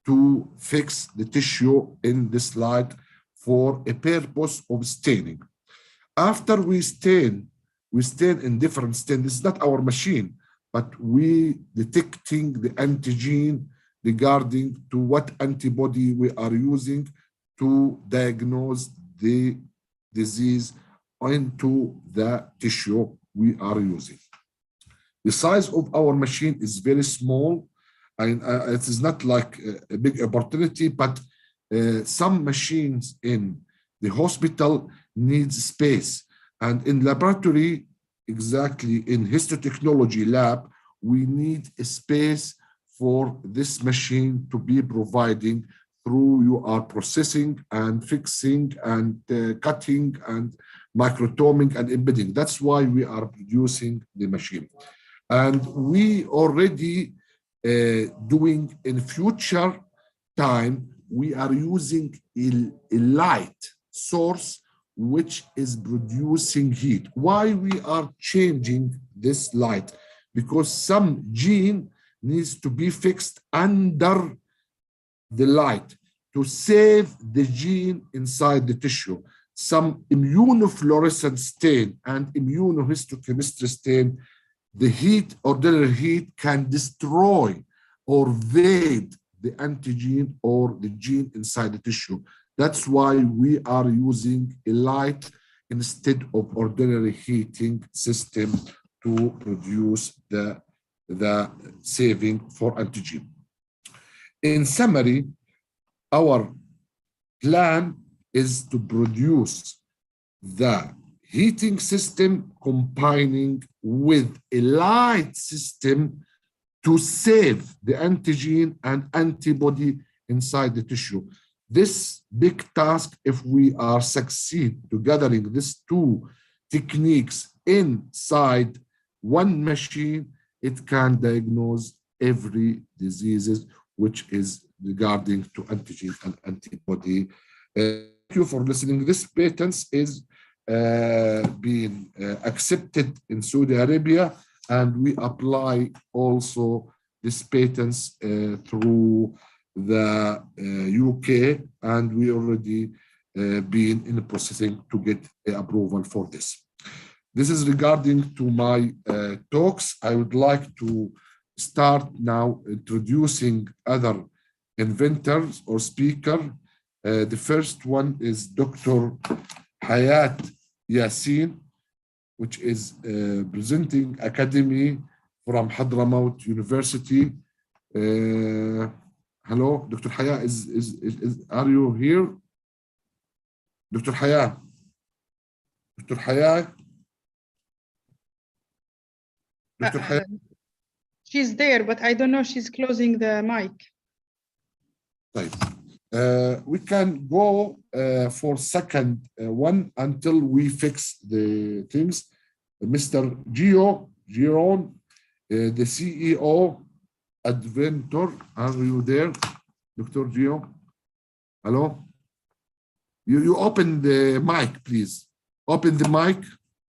to fix the tissue in the slide for a purpose of staining. After we stain in different stain. This is not our machine, but we detecting the antigen regarding to what antibody we are using to diagnose the disease into the tissue we are using. The size of our machine is very small, and it is not like a big opportunity, but some machines in the hospital needs space. And in laboratory, exactly in histotechnology lab, we need a space for this machine to be providing through you are processing and fixing and cutting and microtoming and embedding. That's why we are producing the machine. And we already doing in future time, we are using a light source which is producing heat. Why we are changing this light? Because some gene needs to be fixed under the light to save the gene inside the tissue. Some immunofluorescent stain and immunohistochemistry stain, the heat, ordinary heat, can destroy or evade the antigen or the gene inside the tissue. That's why we are using a light instead of ordinary heating system to produce the saving for antigen. In summary, our plan is to produce the heating system combining with a light system to save the antigen and antibody inside the tissue. This big task, if we are succeed to gathering these two techniques inside one machine, it can diagnose every diseases which is regarding to antigen and antibody. Thank you for listening. This patent is being accepted in Saudi Arabia, and we apply also this patents through the UK, and we already been in the processing to get approval for this. This is regarding to my talks. I would like to start now introducing other inventors or speaker. The first one is Dr. Hayat Yassin, which is presenting academy from Hadramaut University. Hello, Dr. Haya, are you here? Dr. Haya? Dr. Haya? Dr. Haya? She's there, but I don't know, she's closing the mic. Right. We can go for second one until we fix the things. Mr. Giron, the CEO, Adventure, are you there, Dr. Gio? Hello? You open the mic, please. Open the mic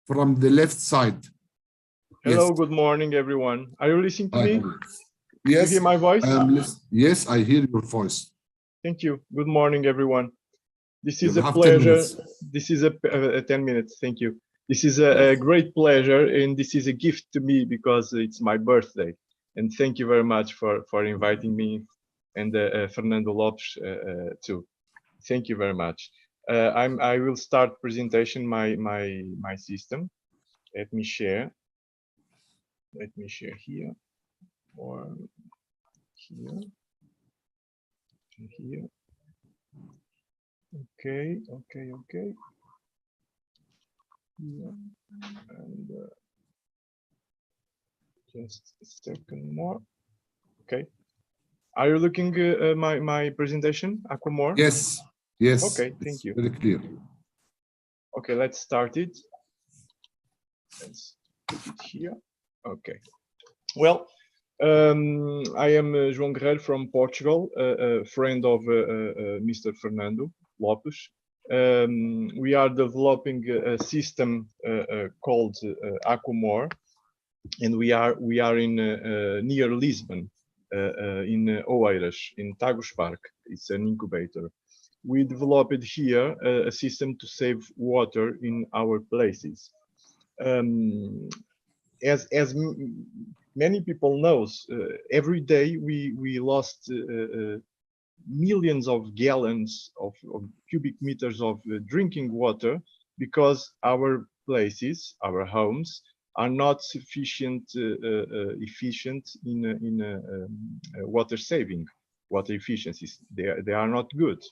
from the left side. Hello, Yes. good morning, everyone. Are you listening to me? Yes. You hear my voice? Yes, I hear your voice. Thank you. Good morning, everyone. This is You a have 10 pleasure. minutes. This is a 10 minutes. Thank you. This is a great pleasure, and this is a gift to me because it's my birthday. And thank you very much for inviting me, and Fernando Lopes too. Thank you very much. I will start presentation my system. Let me share. Let me share here, or here, and here. Okay. Yeah. And just a second more. Okay. Are you looking my presentation, Aquamore? Yes. Okay, thank you. Very clear. Okay, let's start it. Let's put it here. Okay. Well, I am João Guerreiro from Portugal, a friend of Mr. Fernando Lopes. We are developing a system called Aquamore, and we are in near Lisbon, in Oeiras, in Tagus Park. It's an incubator. We developed here a system to save water in our places. As many people knows, every day we lost millions of gallons of cubic meters of drinking water because our places, our homes, are not sufficient efficient in water saving, water efficiencies. They are not good.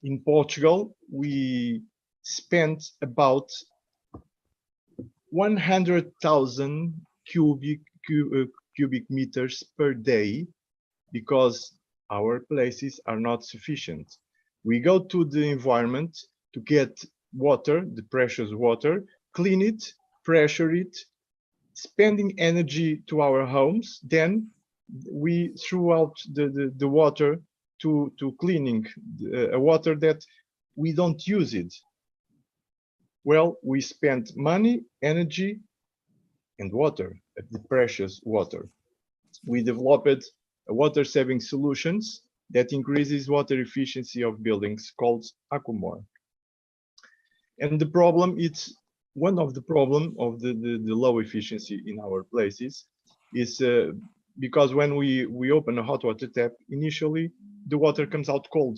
In Portugal, we spent about 100,000 cubic meters per day because our places are not sufficient. We go to the environment to get water, the precious water, clean it, pressure it, spending energy to our homes. Then we threw out the water to cleaning, water that we don't use it. Well, we spent money, energy, and water, the precious water. We developed water saving solutions that increases water efficiency of buildings called Aquamore. And the problem, it's one of the problem of the low efficiency in our places is because when we open a hot water tap, initially the water comes out cold.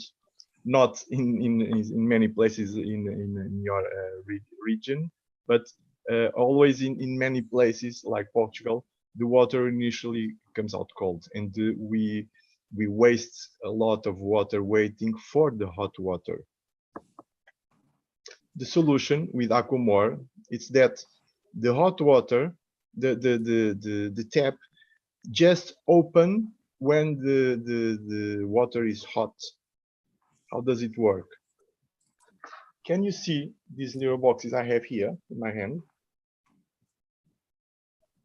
Not in many places in your region, but always in many places like Portugal, the water initially comes out cold, and we waste a lot of water waiting for the hot water. The solution with Aquamore is that the hot water, the tap, just open when the water is hot. How does it work? Can you see these little boxes I have here in my hand?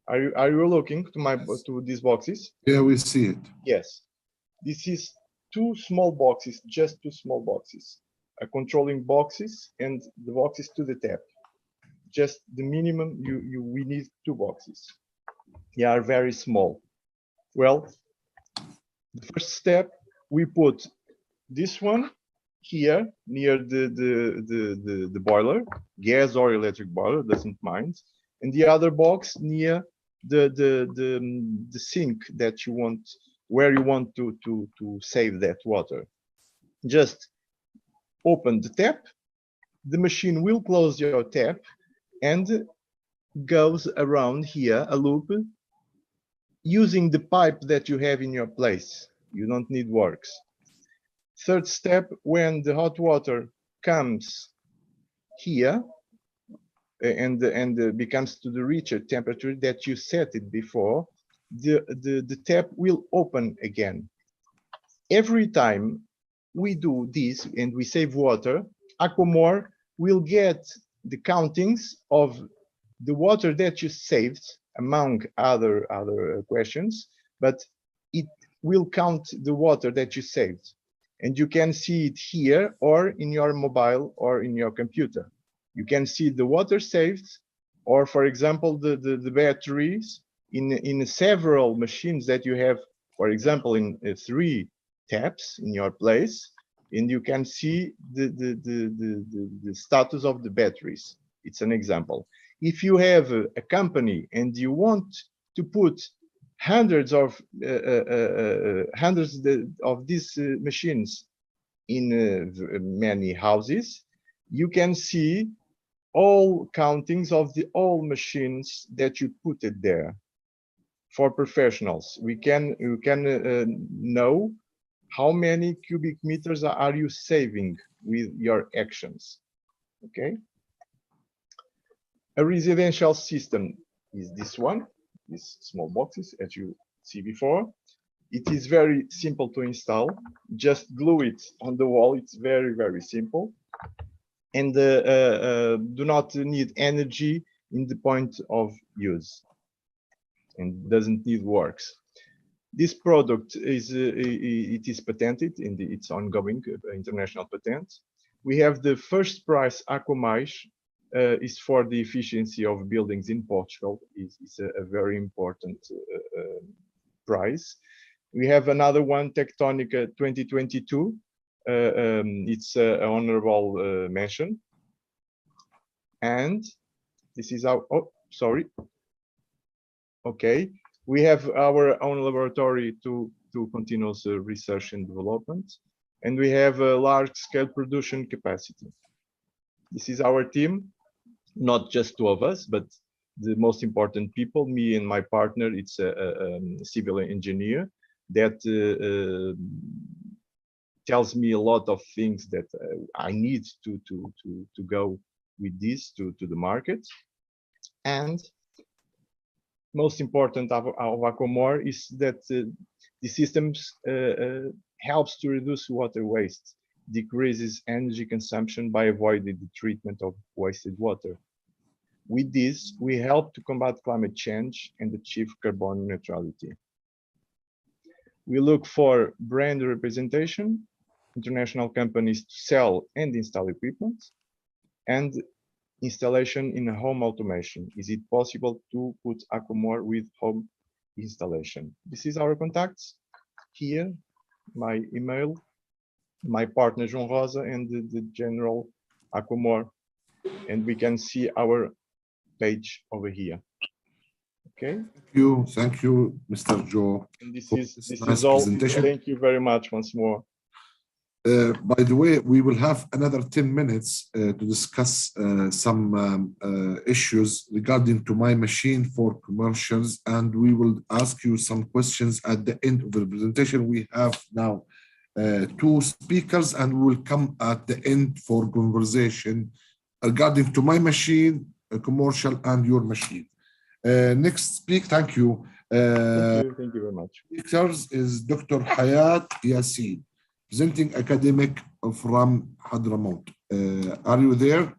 Are you looking to these boxes? Yeah, we see it. Yes. This is two small boxes, just two small boxes. Controlling boxes and the boxes to the tap. Just the minimum we need two boxes. They are very small. Well, the first step, we put this one here near the boiler, gas or electric boiler, doesn't mind, and the other box near the sink that you want, where you want to save that water. Just open the tap, the machine will close your tap, and goes around here, a loop, using the pipe that you have in your place. You don't need works. Third step, when the hot water comes here and becomes to the richer temperature that you set it before, the tap will open again. Every time we do this and we save water, Aquamore will get the countings of the water that you saved, among other questions, but it will count the water that you saved. And you can see it here or in your mobile or in your computer. You can see the water saved, or for example, the batteries in several machines that you have, for example, in 3 taps in your place, and you can see the status of the batteries. It's an example. If you have a company and you want to put hundreds of these machines in many houses, you can see all countings of all machines that you put it there. For professionals, you can know how many cubic meters are you saving with your actions. Okay. A residential system is this one, these small boxes, as you see before. It is very simple to install. Just glue it on the wall. It's very, very simple. And do not need energy in the point of use, and doesn't need works. This product is it is patented in its ongoing international patent. We have the first prize Aquamais is for the efficiency of buildings in Portugal. It's a very important prize. We have another one, Tectonica 2022. It's an honorable mention. And this is our, oh, sorry. Okay, we have our own laboratory to continuous research and development. And we have a large scale production capacity. This is our team, not just 2 of us, but the most important people, me and my partner. It's a civil engineer that tells me a lot of things that I need to go with this to the market. And most important of Aquamore is that the systems helps to reduce water waste, decreases energy consumption by avoiding the treatment of wasted water. With this, we help to combat climate change and achieve carbon neutrality. We look for brand representation, international companies to sell and install equipment, and installation in home automation. Is it possible to put Aquamore with home installation? This is our contacts here, my email, my partner João Rosa, and the general Aquamore, and we can see our page over here. Okay. Thank you, Mr. Joe. And this is all. Thank you very much once more. By the way, we will have another 10 minutes to discuss some issues regarding to my machine for commercials, and we will ask you some questions at the end of the presentation. We have now 2 speakers, and we will come at the end for conversation regarding to my machine, a commercial, and your machine. Next speak, thank you. Thank you very much. Speakers is Dr. Hayat Yassin, presenting academic from Hadramaut. Are you there?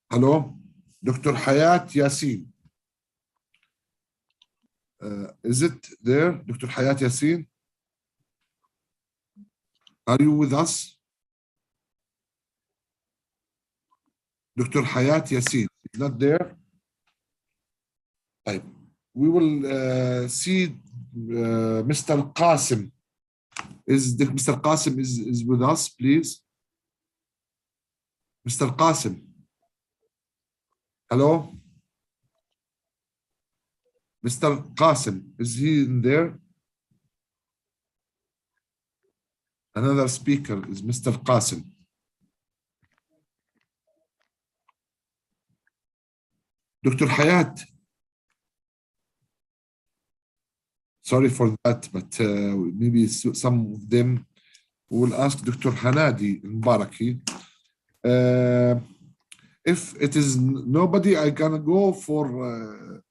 Hello, Dr. Hayat Yassin. Is it there, Dr. Hayat Yassin? Are you with us? Dr. Hayat Yassin is not there. We will see Mr. Qasim. Mr. Qasim is with us, please? Mr. Qasim. Hello? Mr. Qasim, is he in there? Another speaker is Mr. Qasim. Dr. Hayat, sorry for that, but maybe some of them will ask Dr. Hanadi Mbaraki. If it is nobody, I can go for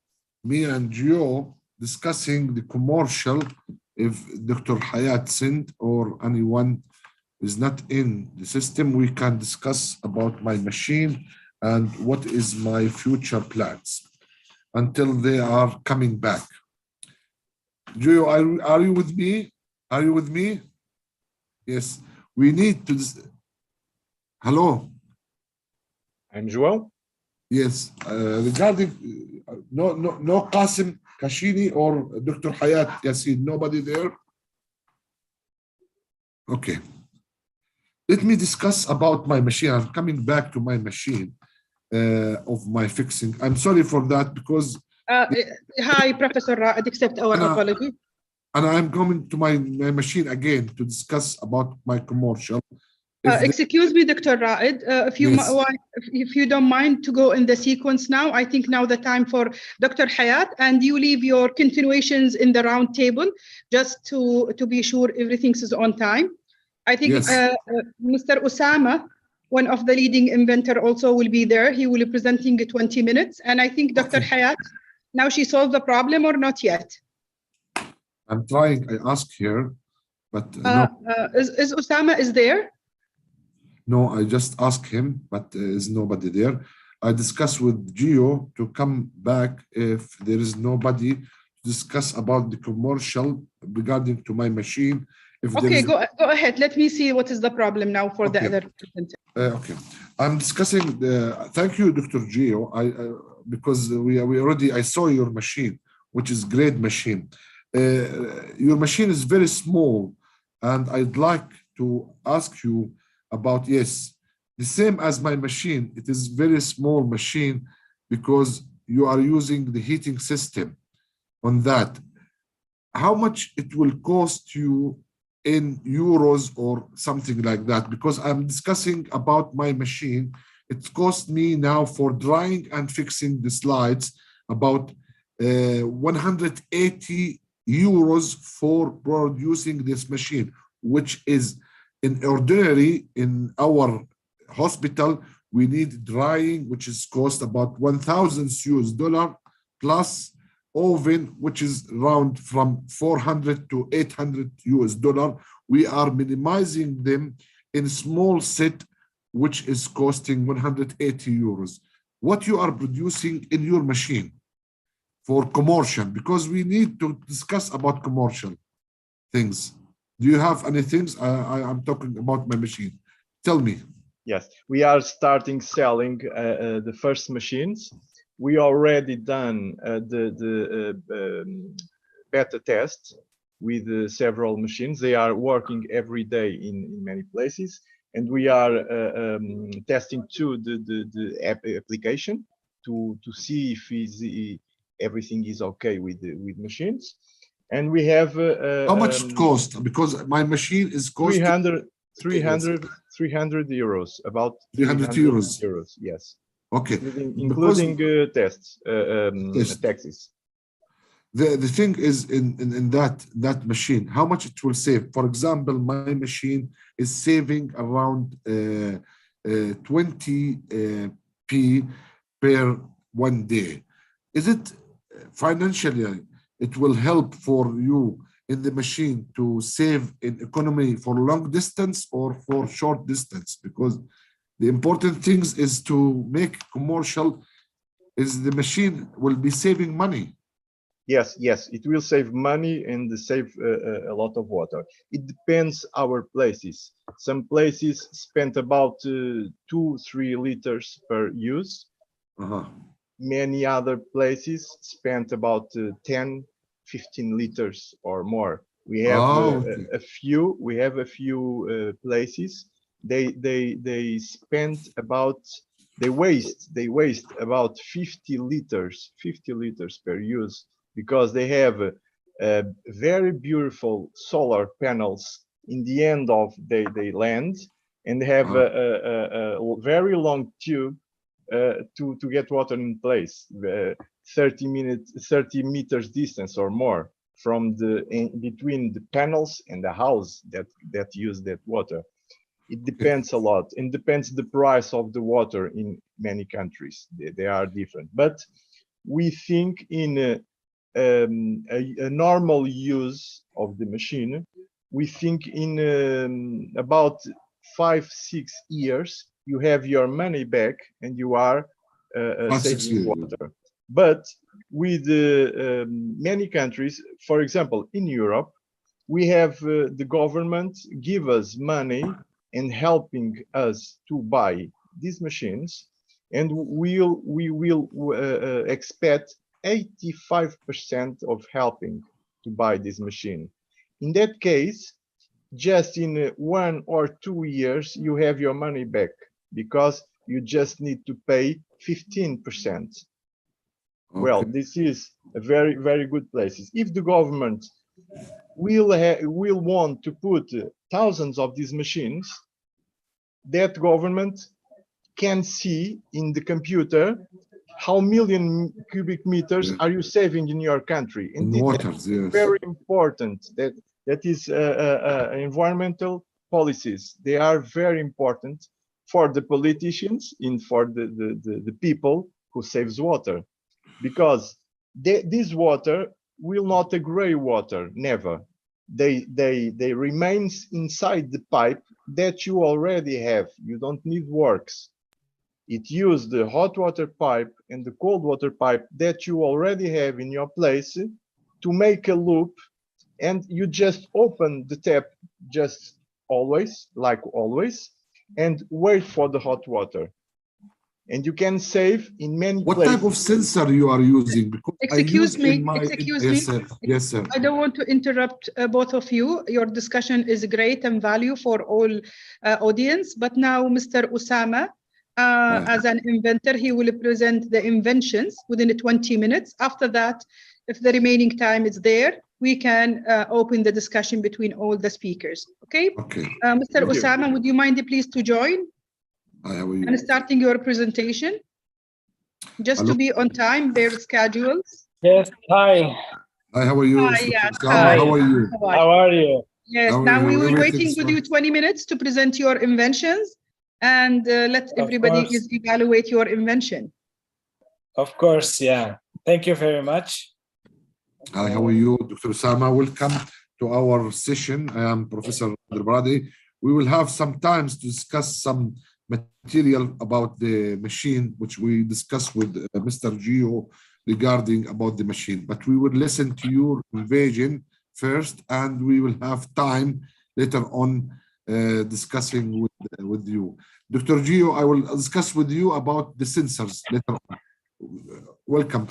me and Gio discussing the commercial. If Dr. Hayat sent or anyone is not in the system, we can discuss about my machine and what is my future plans until they are coming back. Gio, are you with me? Are you with me? Yes, we need to. Hello. I'm João. Yes, regarding no Qasim Kashini or Dr. Hayat Yassin, nobody there. Okay. Let me discuss about my machine. I'm coming back to my machine of my fixing. I'm sorry for that because. Hi, Professor Raed, accept our apology. And I'm coming to my machine again to discuss about my commercial. Excuse me, Dr. Raed, if you don't mind to go in the sequence now, I think now the time for Dr. Hayat, and you leave your continuations in the round table just to be sure everything is on time. I think Mr. Osama, one of the leading inventor, also will be there. He will be presenting 20 minutes. And I think Dr. Hayat, now she solved the problem or not yet? I'm trying, I asked her, but no. Is Osama is there? No, I just asked him, but is nobody there. I discussed with Gio to come back if there is nobody to discuss about the commercial regarding to my machine. If okay, go ahead. Let me see what is the problem now for the other presenter. Okay, I'm discussing. Thank you, Dr. Gio. Because we already I saw your machine, which is great machine. Your machine is very small, and I'd like to ask you about the same as my machine. It is very small machine because you are using the heating system on that. How much it will cost you in euros or something like that? Because I'm discussing about my machine. It cost me now for drying and fixing the slides about 180 euros for producing this machine, which is in ordinary in our hospital, we need drying, which is cost about 1,000 US dollar plus oven, which is around from 400 to 800 US dollar. We are minimizing them in small set, which is costing 180 euros. What you are producing in your machine for commercial, because we need to discuss about commercial things. Do you have any things? I'm talking about my machine. Tell me. Yes, we are starting selling the first machines. We already done the beta test with several machines. They are working every day in many places, and we are testing too the application to see if everything is okay with machines. And we have how much it cost? Because my machine is costing 300 euros, about 300 euros. Yes. Okay. Including tests, taxes. The thing is in that machine, how much it will save? For example, my machine is saving around 20 p per 1 day. Is it financially? It will help for you in the machine to save in economy for long distance or for short distance, because the important things is to make commercial is the machine will be saving money. Yes, it will save money and save a lot of water. It depends our places. Some places spent about 2-3 liters per use. Many other places spent about 10-15 liters or more. We have a few. We have a few places. They spend about. They waste about 50 liters per use, because they have very beautiful solar panels in the end of the land, and have a very long tube to get water in place, 30 meters distance or more from between the panels and the house that use that water. It depends a lot, and depends the price of the water in many countries. They are different, but we think in a normal use of the machine, we think in about 5-6 years you have your money back and you are saving water. But with many countries, for example, in Europe, we have the government give us money and helping us to buy these machines, and we will expect 85% of helping to buy this machine. In that case, just in 1 or 2 years, you have your money back because you just need to pay 15%. Okay. Well, this is a very, very good place. If the government will want to put thousands of these machines, that government can see in the computer how million cubic meters are you saving in your country. And waters, yes. Very important. That is environmental policies. They are very important for the politicians and for the people who saves water, because this water will not a gray water, never. They remains inside the pipe that you already have. You don't need works. It uses the hot water pipe and the cold water pipe that you already have in your place to make a loop, and you just open the tap just always, like always, and wait for the hot water. And you can save in many places. What type of sensor you are using? Because excuse me. Yes, sir. Yes, sir. I don't want to interrupt both of you. Your discussion is great and value for all audience. But now Mr. Osama, as an inventor, he will present the inventions within 20 minutes. After that, if the remaining time is there, we can open the discussion between all the speakers. Okay? Okay. Mr. Osama, would you mind please to join? And starting your presentation, just to be on time, their schedules. Yes, hi. Hi, how are you? Hi, yes, hi. How are you? How are you? Yes, now we will waiting with you 20 minutes to present your inventions, and let everybody evaluate your invention. Of course, yeah. Thank you very much. Hi, how are you? Dr. Osama, welcome to our session. I am Professor Brady. We will have some time to discuss some material about the machine, which we discussed with Mr. Gio regarding about the machine. But we will listen to your invention first, and we will have time later on discussing with you. Dr. Gio, I will discuss with you about the sensors later on. Welcome.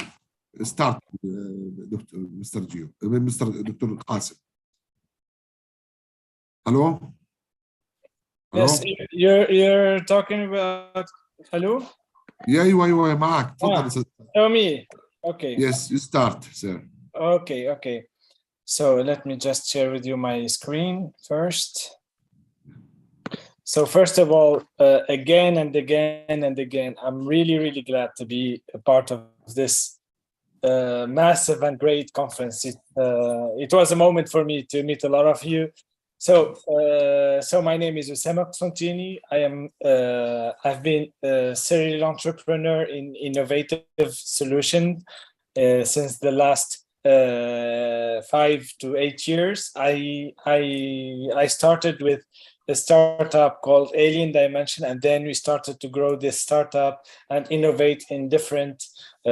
Start, Mr. Gio, Dr. Qasim. Hello? Yes, you're talking about hello? Yeah, أيوة معك. تفضل. Oh, me. Okay. Yes, you start, sir. Okay. So let me just share with you my screen first. So first of all, again and again, I'm really glad to be a part of this massive and great conference. It was a moment for me to meet a lot of you. So my name is Osama Qsantini. I've been a serial entrepreneur in innovative solutions since the last 5 to 8 years. I started with a startup called Alien Dimension, and then we started to grow this startup and innovate in different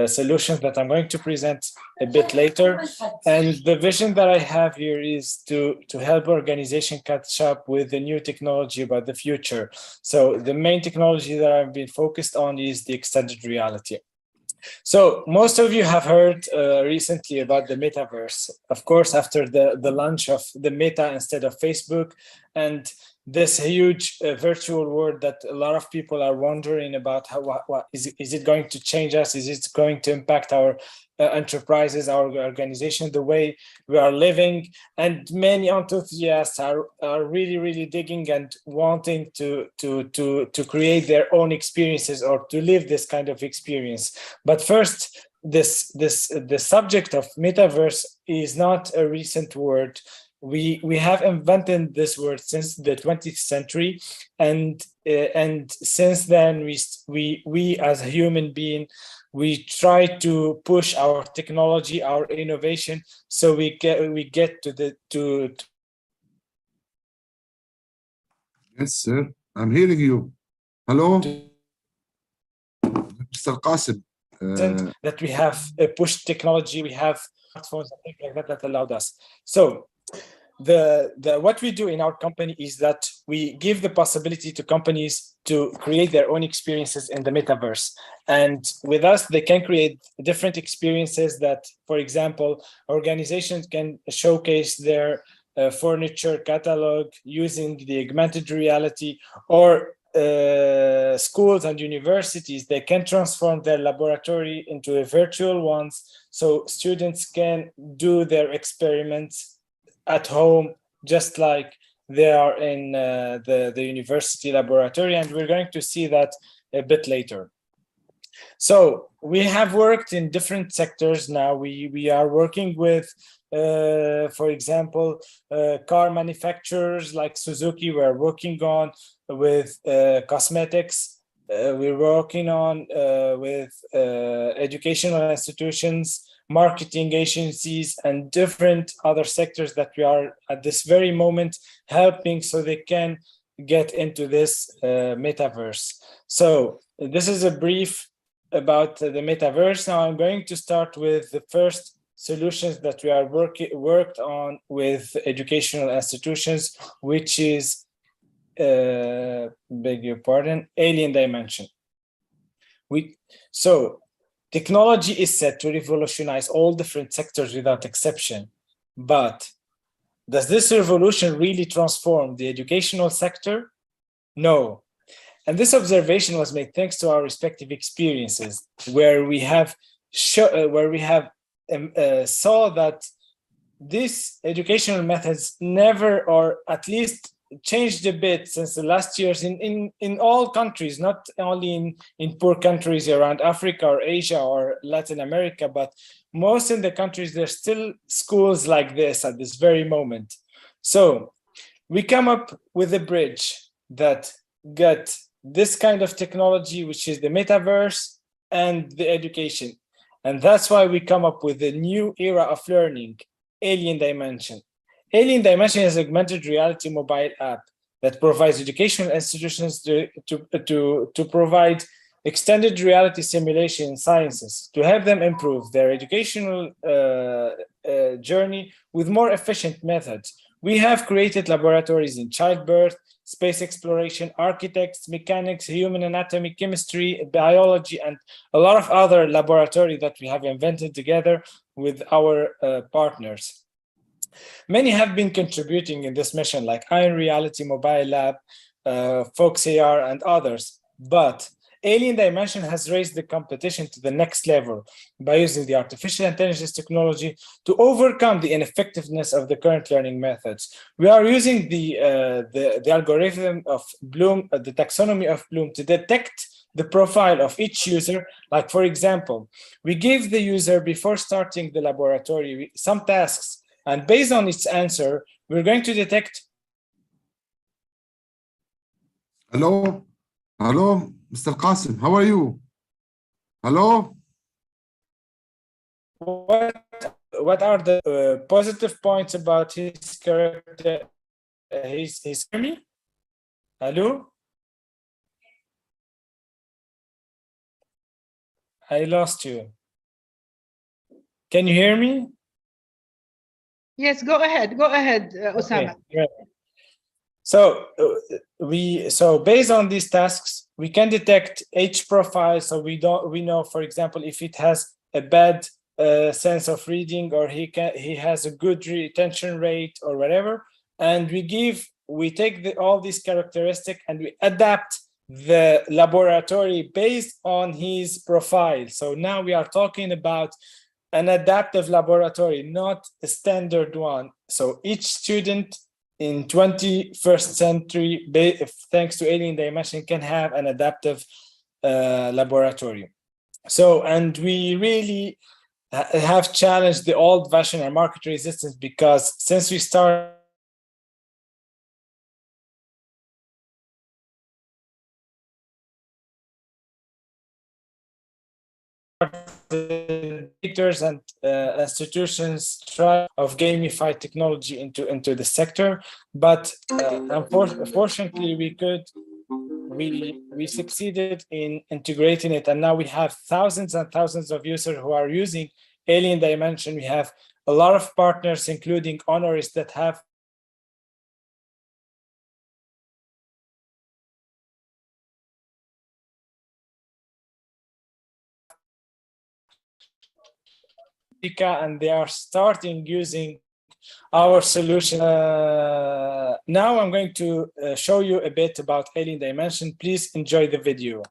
solutions that I'm going to present a bit later. And the vision that I have here is to help organization catch up with the new technology about the future. So the main technology that I've been focused on is the extended reality. So most of you have heard recently about the metaverse, of course, after the launch of the Meta instead of Facebook, and this huge virtual world that a lot of people are wondering about how is it going to change us? Is it going to impact our enterprises, our organization, the way we are living, and many enthusiasts are really digging and wanting to create their own experiences or to live this kind of experience. But first, the subject of metaverse is not a recent word. We have invented this word since the 20th century, and since then we as a human being, we try to push our technology, our innovation, so we get to Yes, sir. I'm hearing you. Hello, Mr. Qasim. That we have pushed technology, we have smartphones and things like that that allowed us. So what we do in our company is that we give the possibility to companies to create their own experiences in the metaverse. And with us, they can create different experiences that, for example, organizations can showcase their furniture catalog using the augmented reality, or schools and universities, they can transform their laboratory into a virtual ones, so students can do their experiments at home, just like they are in the university laboratory, and we're going to see that a bit later. So we have worked in different sectors now. We are working with, for example, car manufacturers like Suzuki. We're working on with cosmetics. We're working on with educational institutions, marketing agencies, and different other sectors that we are at this very moment helping so they can get into this metaverse. So this is a brief about the metaverse. Now I'm going to start with the first solutions that we are worked on with educational institutions, which is, beg your pardon, alien dimension. So technology is set to revolutionize all different sectors without exception, but does this revolution really transform the educational sector? No. And this observation was made thanks to our respective experiences, where we have saw that these educational methods never, or at least changed a bit since the last years in all countries, not only in poor countries around Africa or Asia or Latin America, but most in the countries, there's still schools like this at this very moment. So we come up with a bridge that got this kind of technology, which is the metaverse and the education. And that's why we come up with a new era of learning, Alien Dimension. Alien Dimension is an augmented reality mobile app that provides educational institutions to provide extended reality simulation in sciences to help them improve their educational journey with more efficient methods. We have created laboratories in childbirth, space exploration, architects, mechanics, human anatomy, chemistry, biology, and a lot of other laboratories that we have invented together with our partners. Many have been contributing in this mission, like Iron Reality Mobile Lab, Fox AR, and others. But Alien Dimension has raised the competition to the next level by using the artificial intelligence technology to overcome the ineffectiveness of the current learning methods. We are using the algorithm of Bloom, the taxonomy of Bloom, to detect the profile of each user. Like, for example, we give the user, before starting the laboratory, some tasks, and based on its answer, we're going to detect. Hello, hello, Mr. Qasim, how are you? Hello? What are the positive points about his character? His me? Hello? I lost you. Can you hear me? Yes, go ahead, Osama. Okay, so based on these tasks, we can detect age profile. So we know, for example, if it has a bad sense of reading, or he has a good retention rate or whatever, and we take all these characteristics and we adapt the laboratory based on his profile. So now we are talking about an adaptive laboratory, not a standard one. So each student in 21st century, thanks to Alien Dimension, can have an adaptive laboratory. So, and we really have challenged the old fashioned and market resistance, because since we started and institutions try of gamify technology into the sector, but unfortunately we succeeded in integrating it, and now we have thousands and thousands of users who are using Alien Dimension. We have a lot of partners, including honorees, that have and they are starting using our solution. Now I'm going to show you a bit about Alien Dimension. Please enjoy the video.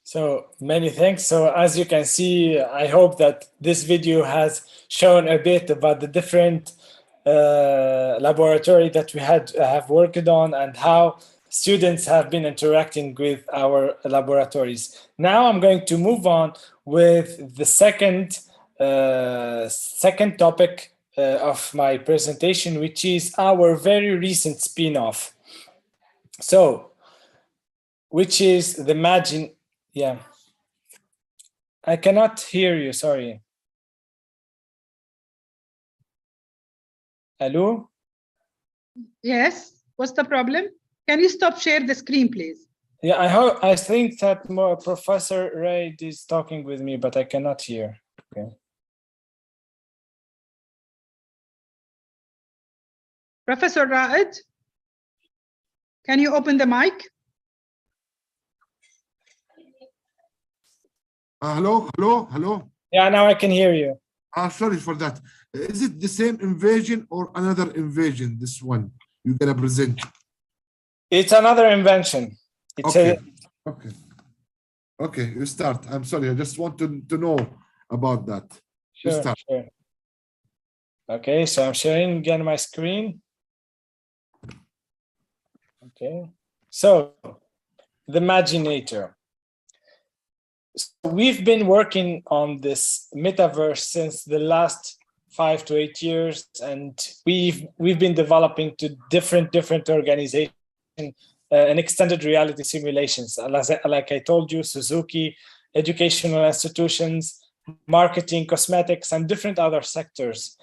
So many thanks. So as you can see, I hope that this video has shown a bit about the different laboratory that we have worked on and how students have been interacting with our laboratories. Now I'm going to move on with the second topic of my presentation, which is our very recent spin-off. So, which is the Imagine. Yeah, I cannot hear you, sorry. Hello? Yes, what's the problem? Can you stop share the screen, please? Yeah, I think that Professor Raid is talking with me, but I cannot hear. Okay. Professor Raid, can you open the mic? Hello. Yeah, now I can hear you. Sorry for that. Is it the same invasion or another invasion? This one you're gonna present? It's another invention. It's Okay. You start. I'm sorry. I just want to know about that. Sure. Okay, so I'm sharing again my screen. Okay. So the Imaginator. So we've been working on this metaverse since the last 5 to 8 years, and we've been developing to different organizations and extended reality simulations. Like I told you, Suzuki, educational institutions, marketing, cosmetics, and different other sectors.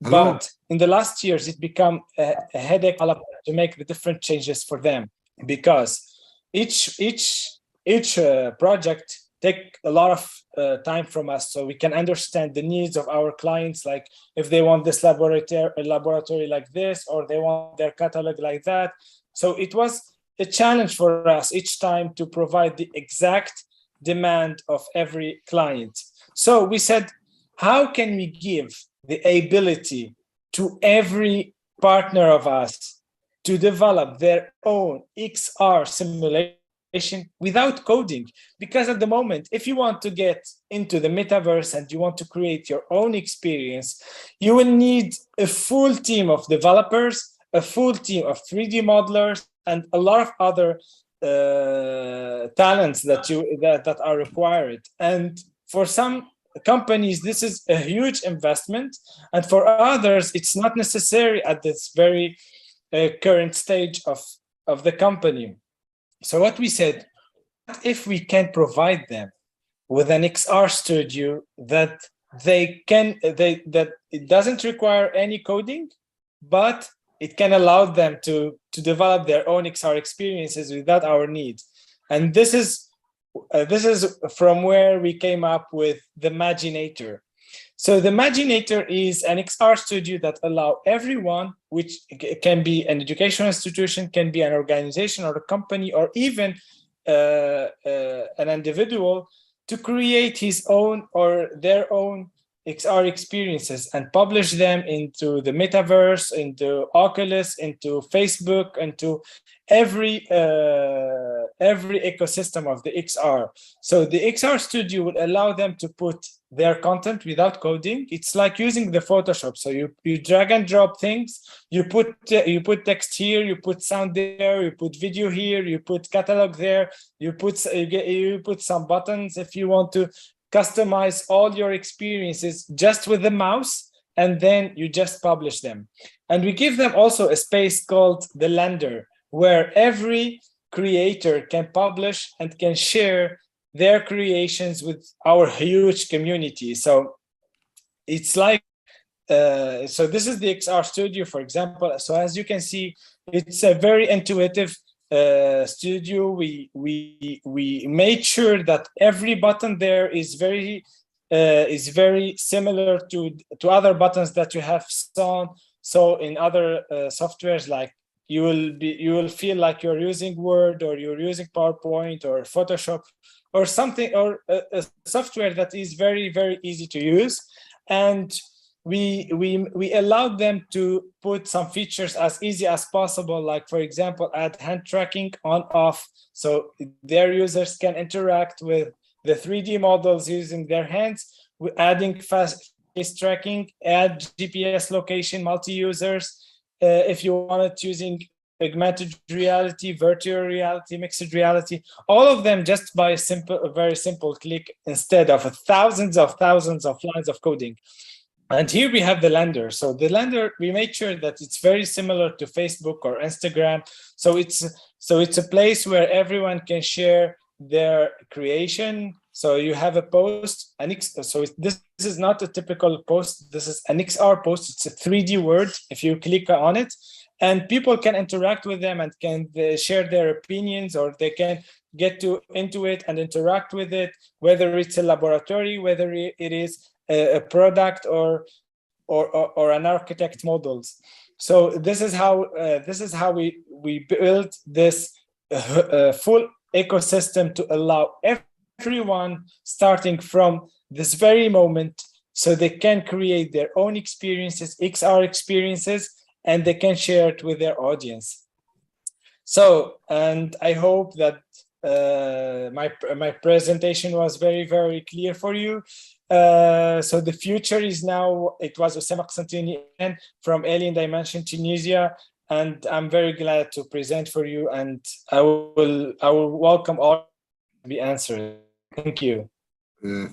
But in the last years, it became a headache to make the different changes for them, because each project take a lot of time from us, so we can understand the needs of our clients, like if they want this laboratory like this, or they want their catalog like that. So it was a challenge for us each time to provide the exact demand of every client. So we said, how can we give the ability to every partner of us to develop their own XR simulation without coding? Because at the moment, if you want to get into the metaverse and you want to create your own experience, you will need a full team of developers, a full team of 3D modelers, and a lot of other talents that are required. And for some companies, this is a huge investment, and for others, it's not necessary at this very current stage of the company. So what we said, if we can provide them with an XR studio that that it doesn't require any coding, but it can allow them to develop their own XR experiences without our need. And this is from where we came up with the Maginator. So the Maginator is an XR studio that allow everyone, which can be an educational institution, can be an organization or a company, or even an individual, to create his own or their own XR experiences and publish them into the metaverse, into Oculus, into Facebook, into every ecosystem of the XR. So the XR studio will allow them to put their content without coding. It's like using the Photoshop. So you drag and drop things. You put text here. You put sound there. You put video here. You put catalog there. You put some buttons if you want to customize all your experiences just with the mouse, and then you just publish them. And we give them also a space called the Lander, where every creator can publish and can share their creations with our huge community. So it's like, so this is the XR Studio, for example. So as you can see, it's a very intuitive studio. We made sure that every button there is very similar to other buttons that you have seen. So in other softwares, like you will feel like you're using Word, or you're using PowerPoint or Photoshop or something, or a software that is very, very easy to use. And we allowed them to put some features as easy as possible, like, for example, add hand tracking on off, so their users can interact with the 3D models using their hands, adding fast face tracking, add GPS location, multi-users, if you want it using augmented reality, virtual reality, mixed reality, all of them just by a very simple click, instead of thousands of lines of coding. And here we have the Lander. So the Lander, we make sure that it's very similar to Facebook or Instagram. So it's a place where everyone can share their creation. So you have a post, this is not a typical post. This is an XR post. It's a 3D word. If you click on it, and people can interact with them and can share their opinions, or they can get into it and interact with it, whether it's a laboratory, whether it is a product or an architect models. So this is how we built this full ecosystem to allow everyone, starting from this very moment, so they can create their own experiences, XR experiences, and they can share it with their audience. So, and I hope that my presentation was very, very clear for you. So the future is now, it was Osama Qsantini from Alien Dimension Tunisia, and I'm very glad to present for you, and I will welcome all to be answered. Thank you.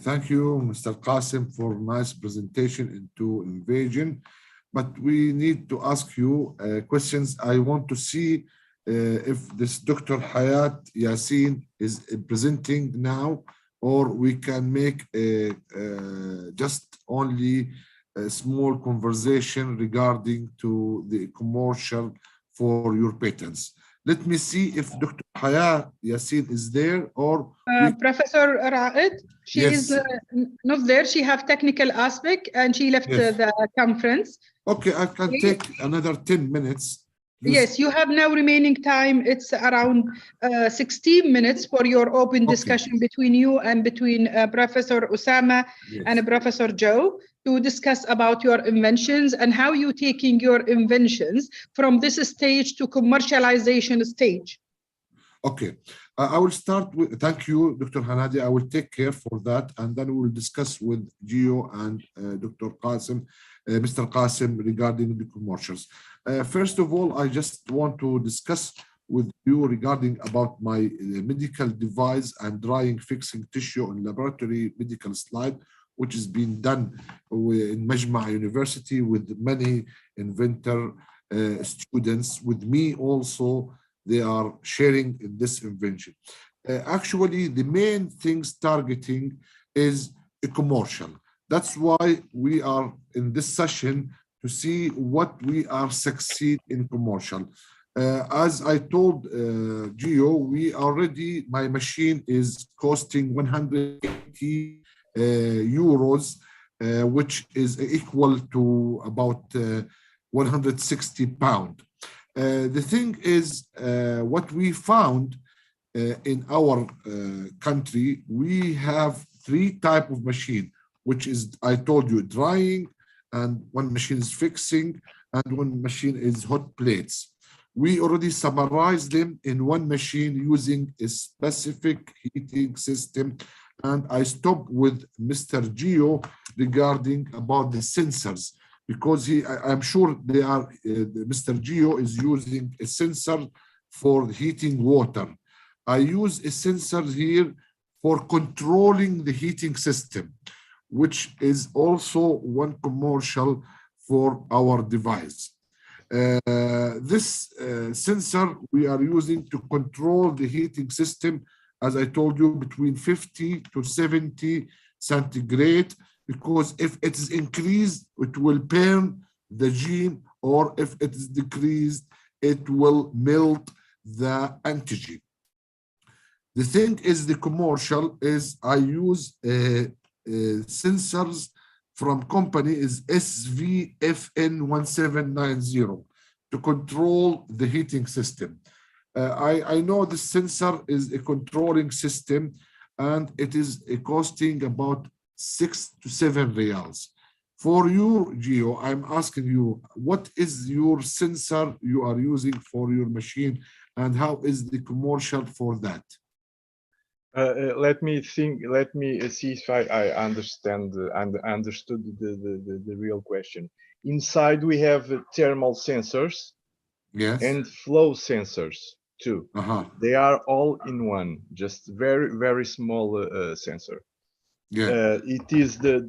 Thank you, Mr. Qasim, for nice presentation into invasion. But we need to ask you questions. I want to see if this Dr. Hayat Yassin is presenting now, or we can make just only a small conversation regarding to the commercial for your patents. Let me see if Dr. Hayat Yassin is there, or Professor Raed, she is not there. She have technical aspect and she left the conference. Okay, I can take another 10 minutes. Yes, you have now remaining time. It's around 16 minutes for your open discussion between you and between Professor Osama and Professor Joe to discuss about your inventions and how you taking your inventions from this stage to commercialization stage. Okay, I will start with, thank you, Dr. Hanadi. I will take care for that, and then we will discuss with Gio and Dr. Qasim, Mr. Qasim, regarding the commercials. First of all, I just want to discuss with you regarding about my medical device and drying fixing tissue in laboratory medical slide, which is being done in Majma University with many inventor students. With me also, they are sharing this invention. Actually, the main things targeting is a commercial. That's why we are in this session to see what we are succeed in commercial. As I told Gio, my machine is costing 180 euros, which is equal to about 160 pounds. The thing is, what we found in our country, we have 3 types of machine, which is, I told you, drying, and one machine is fixing, and one machine is hot plates. We already summarized them in one machine using a specific heating system. And I stopped with Mr. Gio regarding about the sensors, because I'm sure they are, Mr. Gio is using a sensor for heating water. I use a sensor here for controlling the heating system, which is also one commercial for our device. This sensor we are using to control the heating system, as I told you, between 50 to 70 centigrade, because if it is increased, it will burn the gene, or if it is decreased, it will melt the antigen. The thing is, the commercial is I use sensors from company is SVFN1790 to control the heating system. I know the sensor is a controlling system, and it is costing about 6 to 7 reals. For you, Gio, I'm asking you, what is your sensor you are using for your machine, and how is the commercial for that? Let me see if I understand and understood the real question. Inside we have thermal sensors, yes, and flow sensors too. They are all in one, just very small sensor. Yeah. It is the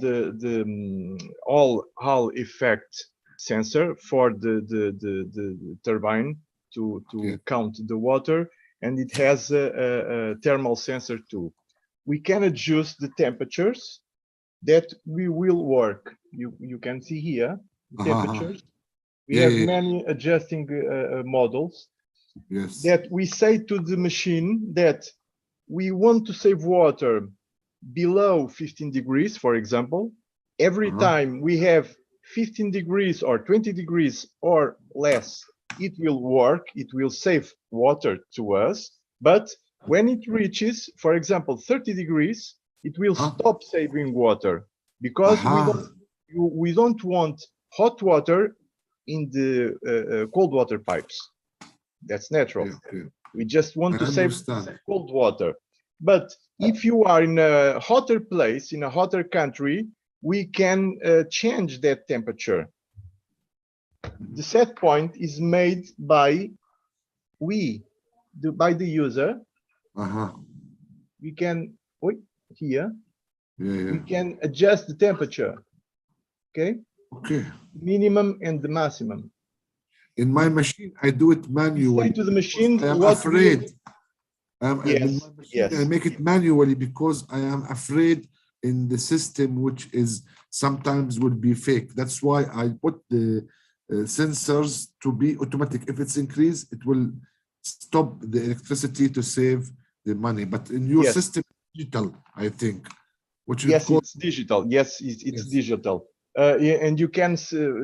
Hall effect sensor for the turbine to count the water, and it has a thermal sensor too. We can adjust the temperatures that we will work. You can see here the temperatures. We have many adjusting models. Yes. That we say to the machine that we want to save water below 15 degrees, for example. Every time we have 15 degrees or 20 degrees or less, it will work, it will save water to us. But when it reaches, for example, 30 degrees, it will stop saving water, because we don't want hot water in the cold water pipes. That's natural. We just want to save cold water. But if you are in a hotter place, in a hotter country, we can change that temperature. The set point is made by by the user. We can here. We can adjust the temperature. Okay. Minimum and the maximum. In my machine, I do it manually. Say to the machine, I am afraid. Yes. I make it manually because I am afraid in the system, which is sometimes will be fake. That's why I put the sensors to be automatic. If it's increased, it will stop the electricity to save the money. But in your system, digital, I think. Which is it's digital. Yes, it's digital. And you can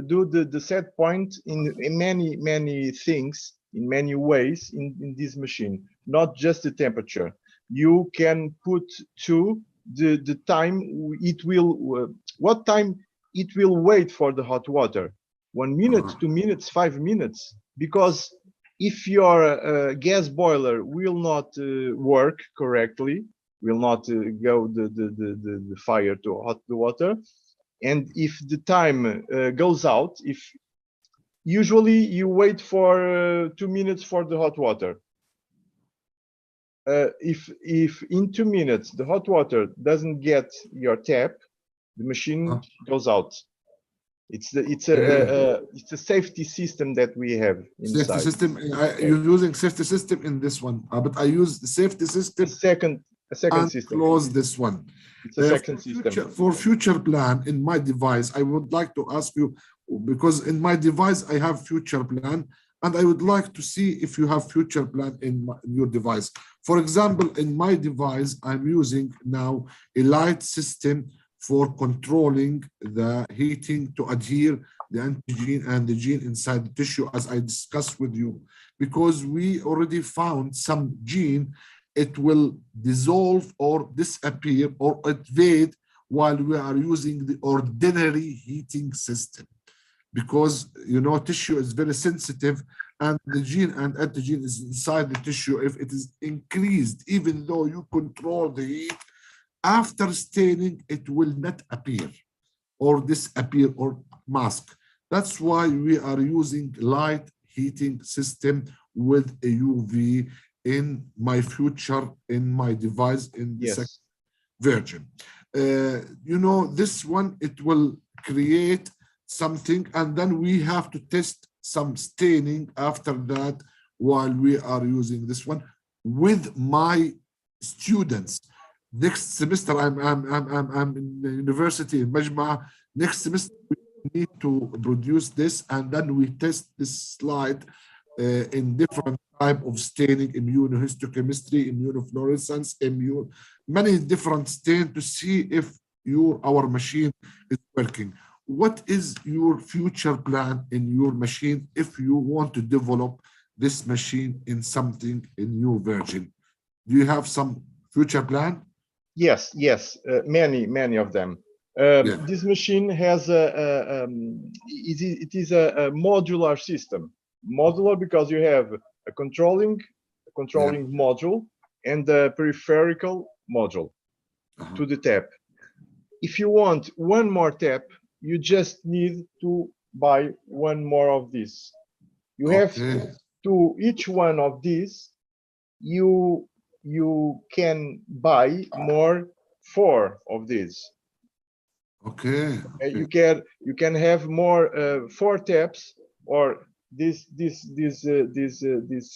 do the set point in many things, in many ways in this machine, not just the temperature. You can put to the time it will, what time it will wait for the hot water. 1 minute, 2 minutes, 5 minutes. Because if your gas boiler will not work correctly, will not go the fire to hot the water, and if the time goes out, if Usually you wait for 2 minutes for the hot water. If in 2 minutes the hot water doesn't get your tap, the machine goes out. It's a safety system that we have inside. Safety system. You're using safety system in this one, but I use the safety system. A second system. Close this one. It's a second system. For future plan in my device, I would like to ask you, because in my device I have future plan, and I would like to see if you have future plan in your device. For example, in my device, I'm using now a light system for controlling the heating to adhere the antigen and the gene inside the tissue, as I discussed with you, because we already found some gene, it will dissolve or disappear or evade while we are using the ordinary heating system. Because, you know, tissue is very sensitive, and the gene and antigen is inside the tissue. If it is increased, even though you control the heat, after staining, it will not appear or disappear or mask. That's why we are using light heating system with a UV in my future, in my device, in the second version. You know, this one, it will create something, and then we have to test some staining after that while we are using this one with my students. Next semester, I'm in the university in Majma. Next semester, we need to produce this, and then we test this slide in different type of staining, immunohistochemistry, immunofluorescence, many different stain to see if our machine is working. What is your future plan in your machine if you want to develop this machine in something in new version? Do you have some future plan? Yes, many of them. This machine has it is a modular system. Modular because you have a controlling module and a peripheral module to the tap. If you want one more tap, you just need to buy one more of this. You have to each one of these, you can buy more 4 of these. Okay. You can have more 4 taps, or this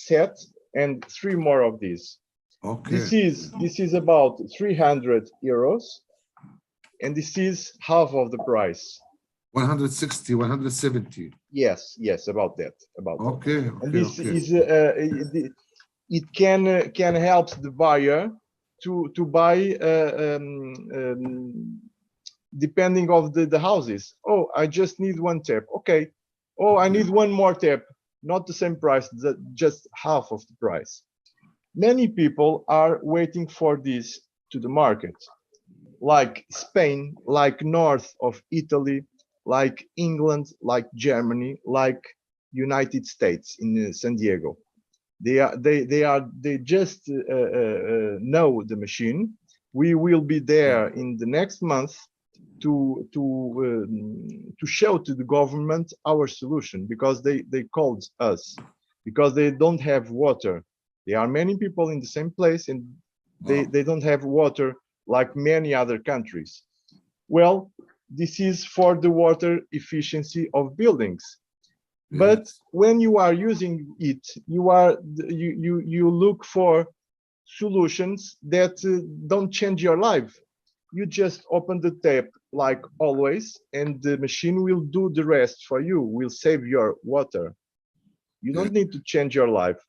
set, and 3 more of these. Okay. This is about 300 euros, and this is half of the price. 160, 170. Yes, about that. Okay. And this is it can help the buyer to buy depending of the houses. Oh, I just need one tap. Okay. Oh, I need one more tap. Not the same price, just half of the price. Many people are waiting for this to the market, like Spain, like north of Italy, like England, like Germany, like United States in San Diego. They just know the machine. We will be there in the next month to show to the government our solution, because they called us because they don't have water. There are many people in the same place, and they don't have water like many other countries. Well, this is for the water efficiency of buildings. But when you are using it, you look for solutions that don't change your life. You just open the tap like always, and the machine will do the rest for you, will save your water. You don't need to change your life.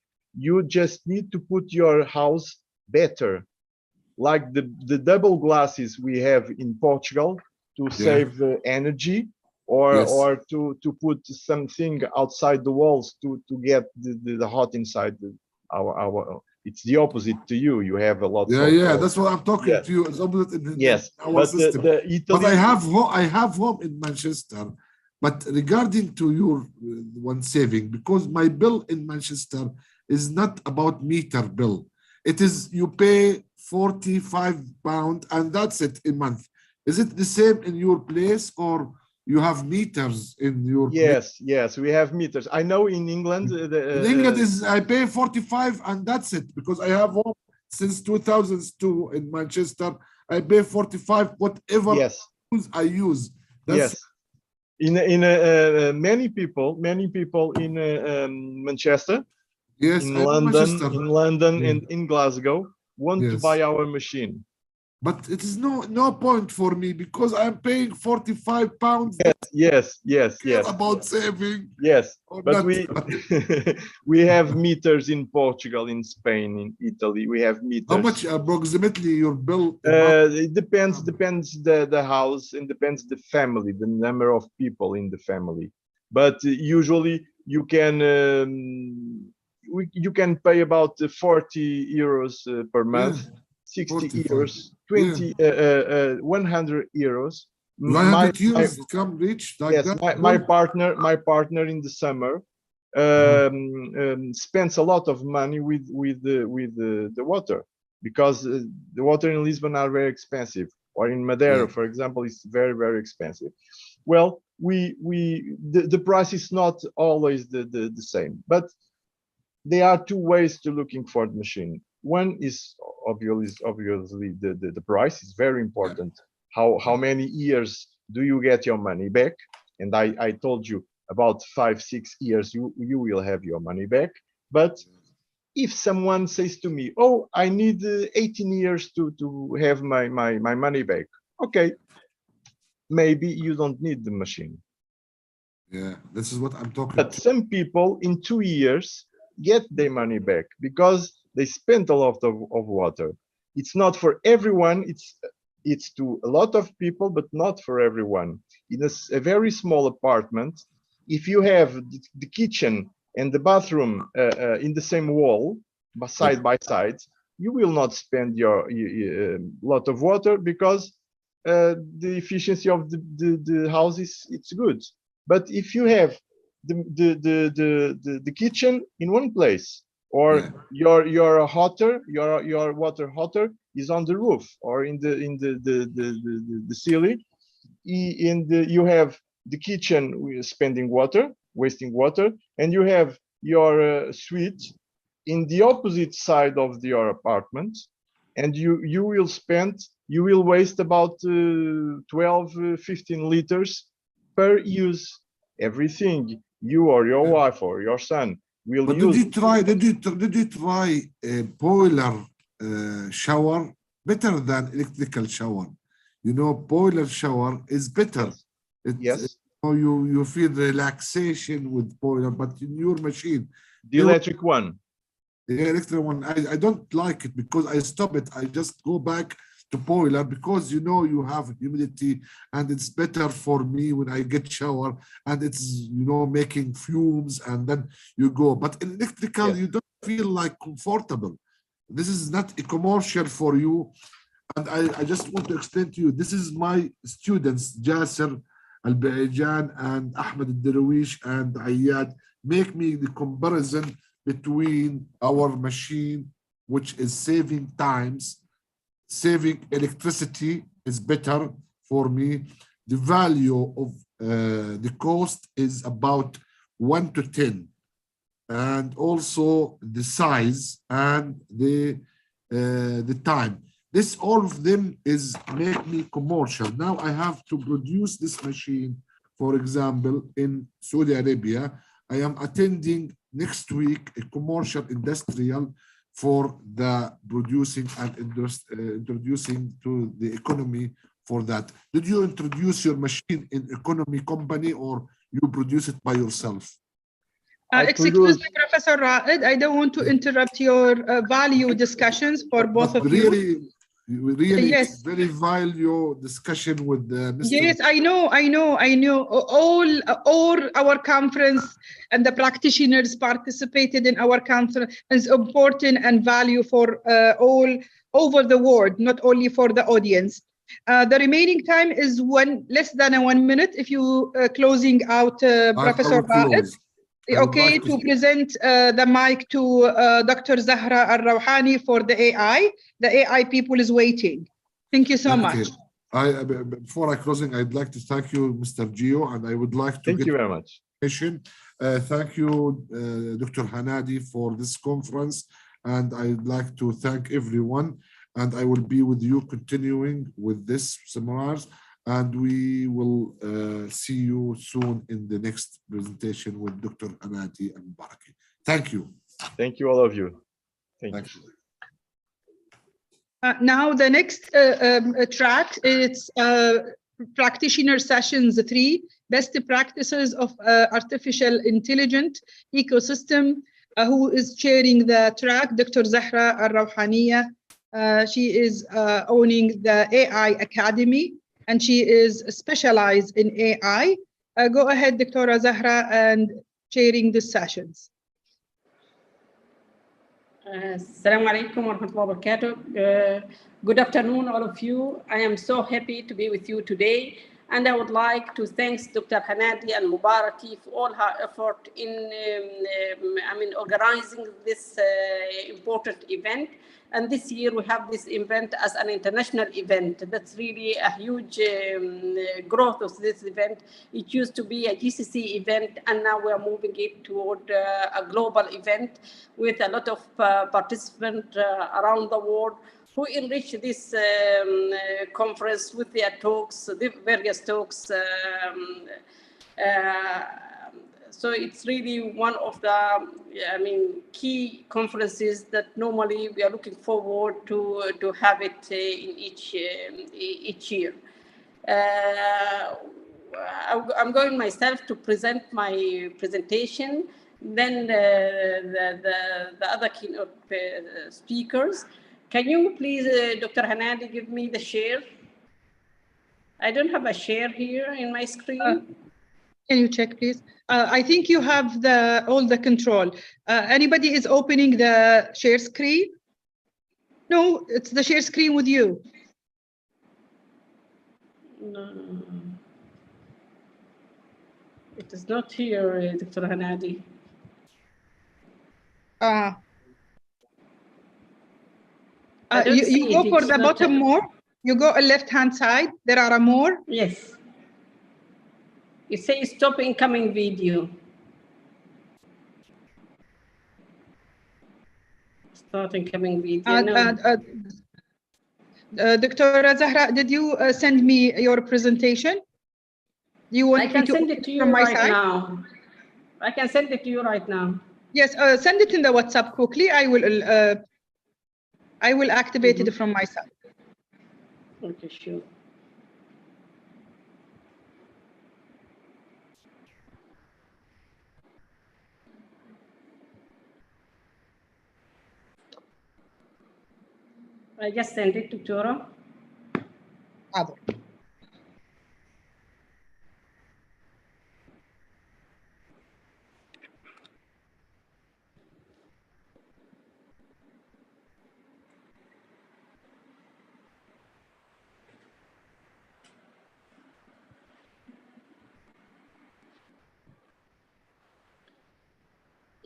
You just need to put your house better, like the double glasses we have in Portugal to save energy, or to put something outside the walls to get the hot inside our. It's the opposite to you. You have a lot. That's what I'm talking to you. It's opposite in our system. But I have home in Manchester. But regarding to your one saving, because my bill in Manchester is not about meter bill. It is you pay £45 and that's it a month. Is it the same in your place, or you have meters in your yes, we have meters. I know in England in England is I pay 45 and that's it, because I have home since 2002 in Manchester. I pay 45 whatever I use. That's many people in Manchester, in London and in Glasgow want to buy our machine. But it is no point for me, because I'm paying 45 pounds. Yes. About saving. Yes, but we have meters in Portugal, in Spain, in Italy. We have meters. How much approximately your bill? It depends the house, and depends the family, the number of people in the family. But usually you can pay about 40 euros per month. 60 euros, 100 euros. 100 euros come reach like that? My partner in the summer spends a lot of money with the water, because the water in Lisbon are very expensive, or in Madeira, for example, it's very, very expensive. Well, the price is not always the same, but there are two ways to looking for the machine. One is obviously the price is very important. How many years do you get your money back? And I told you about 5-6 years you will have your money back. But if someone says to me, oh, I need 18 years to have my money back, okay, maybe you don't need the machine. Yeah, this is what I'm talking about. But some people in 2 years get their money back, because they spent a lot of water. It's not for everyone. It's to a lot of people, but not for everyone. In a very small apartment, if you have the kitchen and the bathroom in the same wall, side by side, you will not spend your lot of water, because the efficiency of the house it's good. But if you have the kitchen in one place, or your water heater is on the roof or in the ceiling, you have the kitchen spending water, wasting water, and you have your suite in the opposite side of your apartment, and you will waste about 12-15 liters per use. Everything you or your wife or your son will but use. Did you try a boiler shower better than electrical shower? You know, boiler shower is better. Yes. You feel relaxation with boiler, but in your machine, the electric one. The electric one, I don't like it, because I stop it. I just go back to boiler, because you know you have humidity, and it's better for me when I get shower, and it's, you know, making fumes, and then you go. But in electrical, you don't feel like comfortable. This is not a commercial for you. And I just want to explain to you, this is my students, Jasser Al-Baijan and Ahmed Al-Darwish and Ayad, make me the comparison between our machine, which is saving times, saving electricity is better for me. The value of the cost is about 1 to 10. And also the size and the time. This, all of them is make me commercial. Now I have to produce this machine, for example, in Saudi Arabia. I am attending next week a commercial industrial for the producing and introducing to the economy for that. Did you introduce your machine in economy company, or you produce it by yourself? Excuse me, Professor Raed, I don't want to interrupt your value discussions for both of you. Really, yes. Very value discussion with Mr. Yes, I know. All our conference and the practitioners participated in our conference is important and value for all over the world, not only for the audience. The remaining time is less than 1 minute. If you closing out, Professor Raed. Okay, to present the mic to Dr. Zahra Al-Rawhani for the AI. The AI people is waiting. Thank you so much. Before I closing, I'd like to thank you, Mr. Gio, and I would like to thank you very much. Thank you, Dr. Hanadi, for this conference, and I'd like to thank everyone. And I will be with you continuing with this seminars, and we will see you soon in the next presentation with Dr. Hanadi and Baraki. Thank you. Thank you, all of you. Thank you. Now the next track, it's practitioner sessions 3, best practices of artificial intelligence ecosystem. Who is chairing the track? Dr. Zahra Al-Rawhaniya. She is owning the AI Academy, and she is specialized in AI. Go ahead, Dr. Zahra, and chairing the sessions. Assalamu alaikum wa rahmatullahi wa barakatuh. Good afternoon, all of you. I am so happy to be with you today, and I would like to thank Dr. Hanadi and Mubaraki for all her effort in organizing this important event. And this year we have this event as an international event. That's really a huge growth of this event. It used to be a GCC event, and now we are moving it toward a global event with a lot of participants around the world who enrich this conference with their talks, the various talks. So it's really one of the, key conferences that normally we are looking forward to have it in each year. I'm going myself to present my presentation, then the other keynote speakers. Can you please, Dr. Hanadi, give me the share? I don't have a share here in my screen. Can you check, please? I think you have all the control. Anybody is opening the share screen? No, it's the share screen with you. No. It is not here, Dr. Hanadi. You go for the bottom more. You go left-hand side. There are more. Yes. It says stop incoming video. Start incoming video. Dr. Zahra, did you send me your presentation? Do you want I can send it to you right now. I can send it to you right now. Yes, send it in the WhatsApp quickly. I will activate it from my side. Okay, sure. I just sent it to Tora.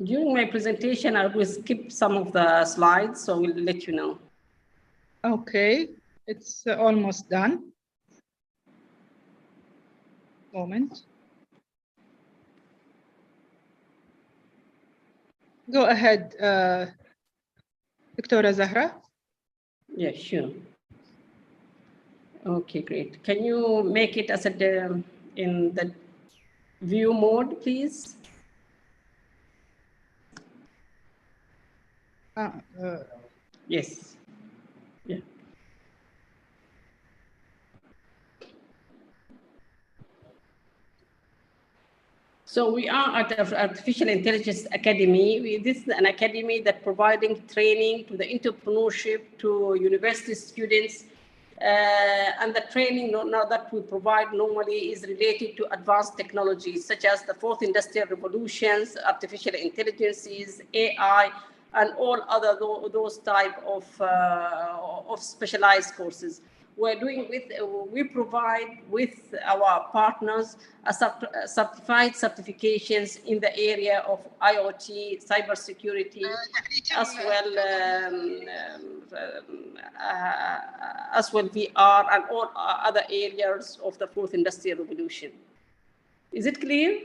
During my presentation, I will skip some of the slides, so we'll let you know. Okay, it's almost done. Moment. Go ahead, Dr. Zahra. Yeah, sure. Okay, great. Can you make it as in the view mode, please? Yes. Yeah. So we are at the Artificial Intelligence Academy. This is an academy that providing training to the entrepreneurship to university students. And the training now that we provide normally is related to advanced technologies such as the fourth industrial revolutions, artificial intelligences, AI, and all other those type of specialized courses. we provide with our partners certified certifications in the area of IoT, cybersecurity, as well VR and all other areas of the fourth industrial revolution. Is it clear?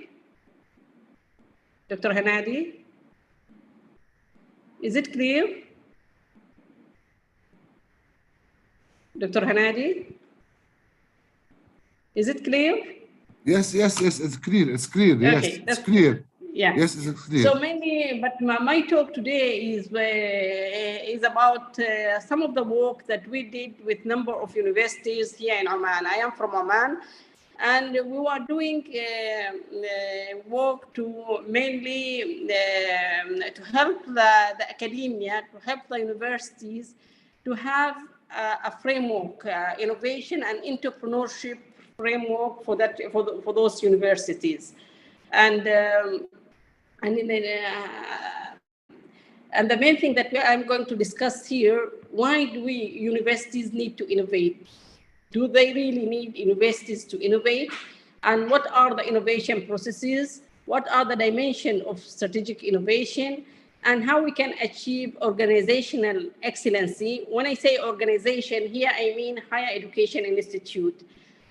Dr. Hanadi? Is it clear? Dr. Hanadi? Is it clear? Yes, it's clear. It's clear. Okay, yes, it's clear. Yeah. Yes, it's clear. So mainly, but my talk today is about some of the work that we did with number of universities here in Oman. I am from Oman, and we were doing work to mainly to help the academia, to help the universities to have a framework, innovation and entrepreneurship framework for those universities, and the main thing that I'm going to discuss here: why do universities need to innovate? Do they really need universities to innovate? And what are the innovation processes? What are the dimensions of strategic innovation? And how we can achieve organizational excellency? When I say organization, here I mean higher education institute.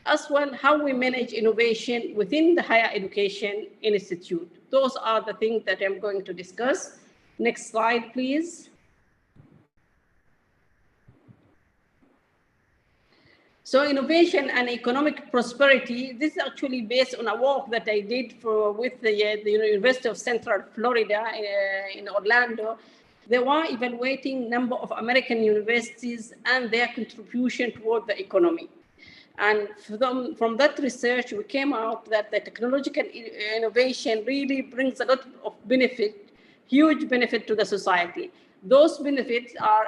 As well, how we manage innovation within the higher education institute. Those are the things that I'm going to discuss. Next slide, please. So innovation and economic prosperity, this is actually based on a work that I did with the University of Central Florida in Orlando. They were evaluating number of American universities and their contribution toward the economy. And from that research, we came out that the technological innovation really brings a lot of benefit, huge benefit to the society. Those benefits are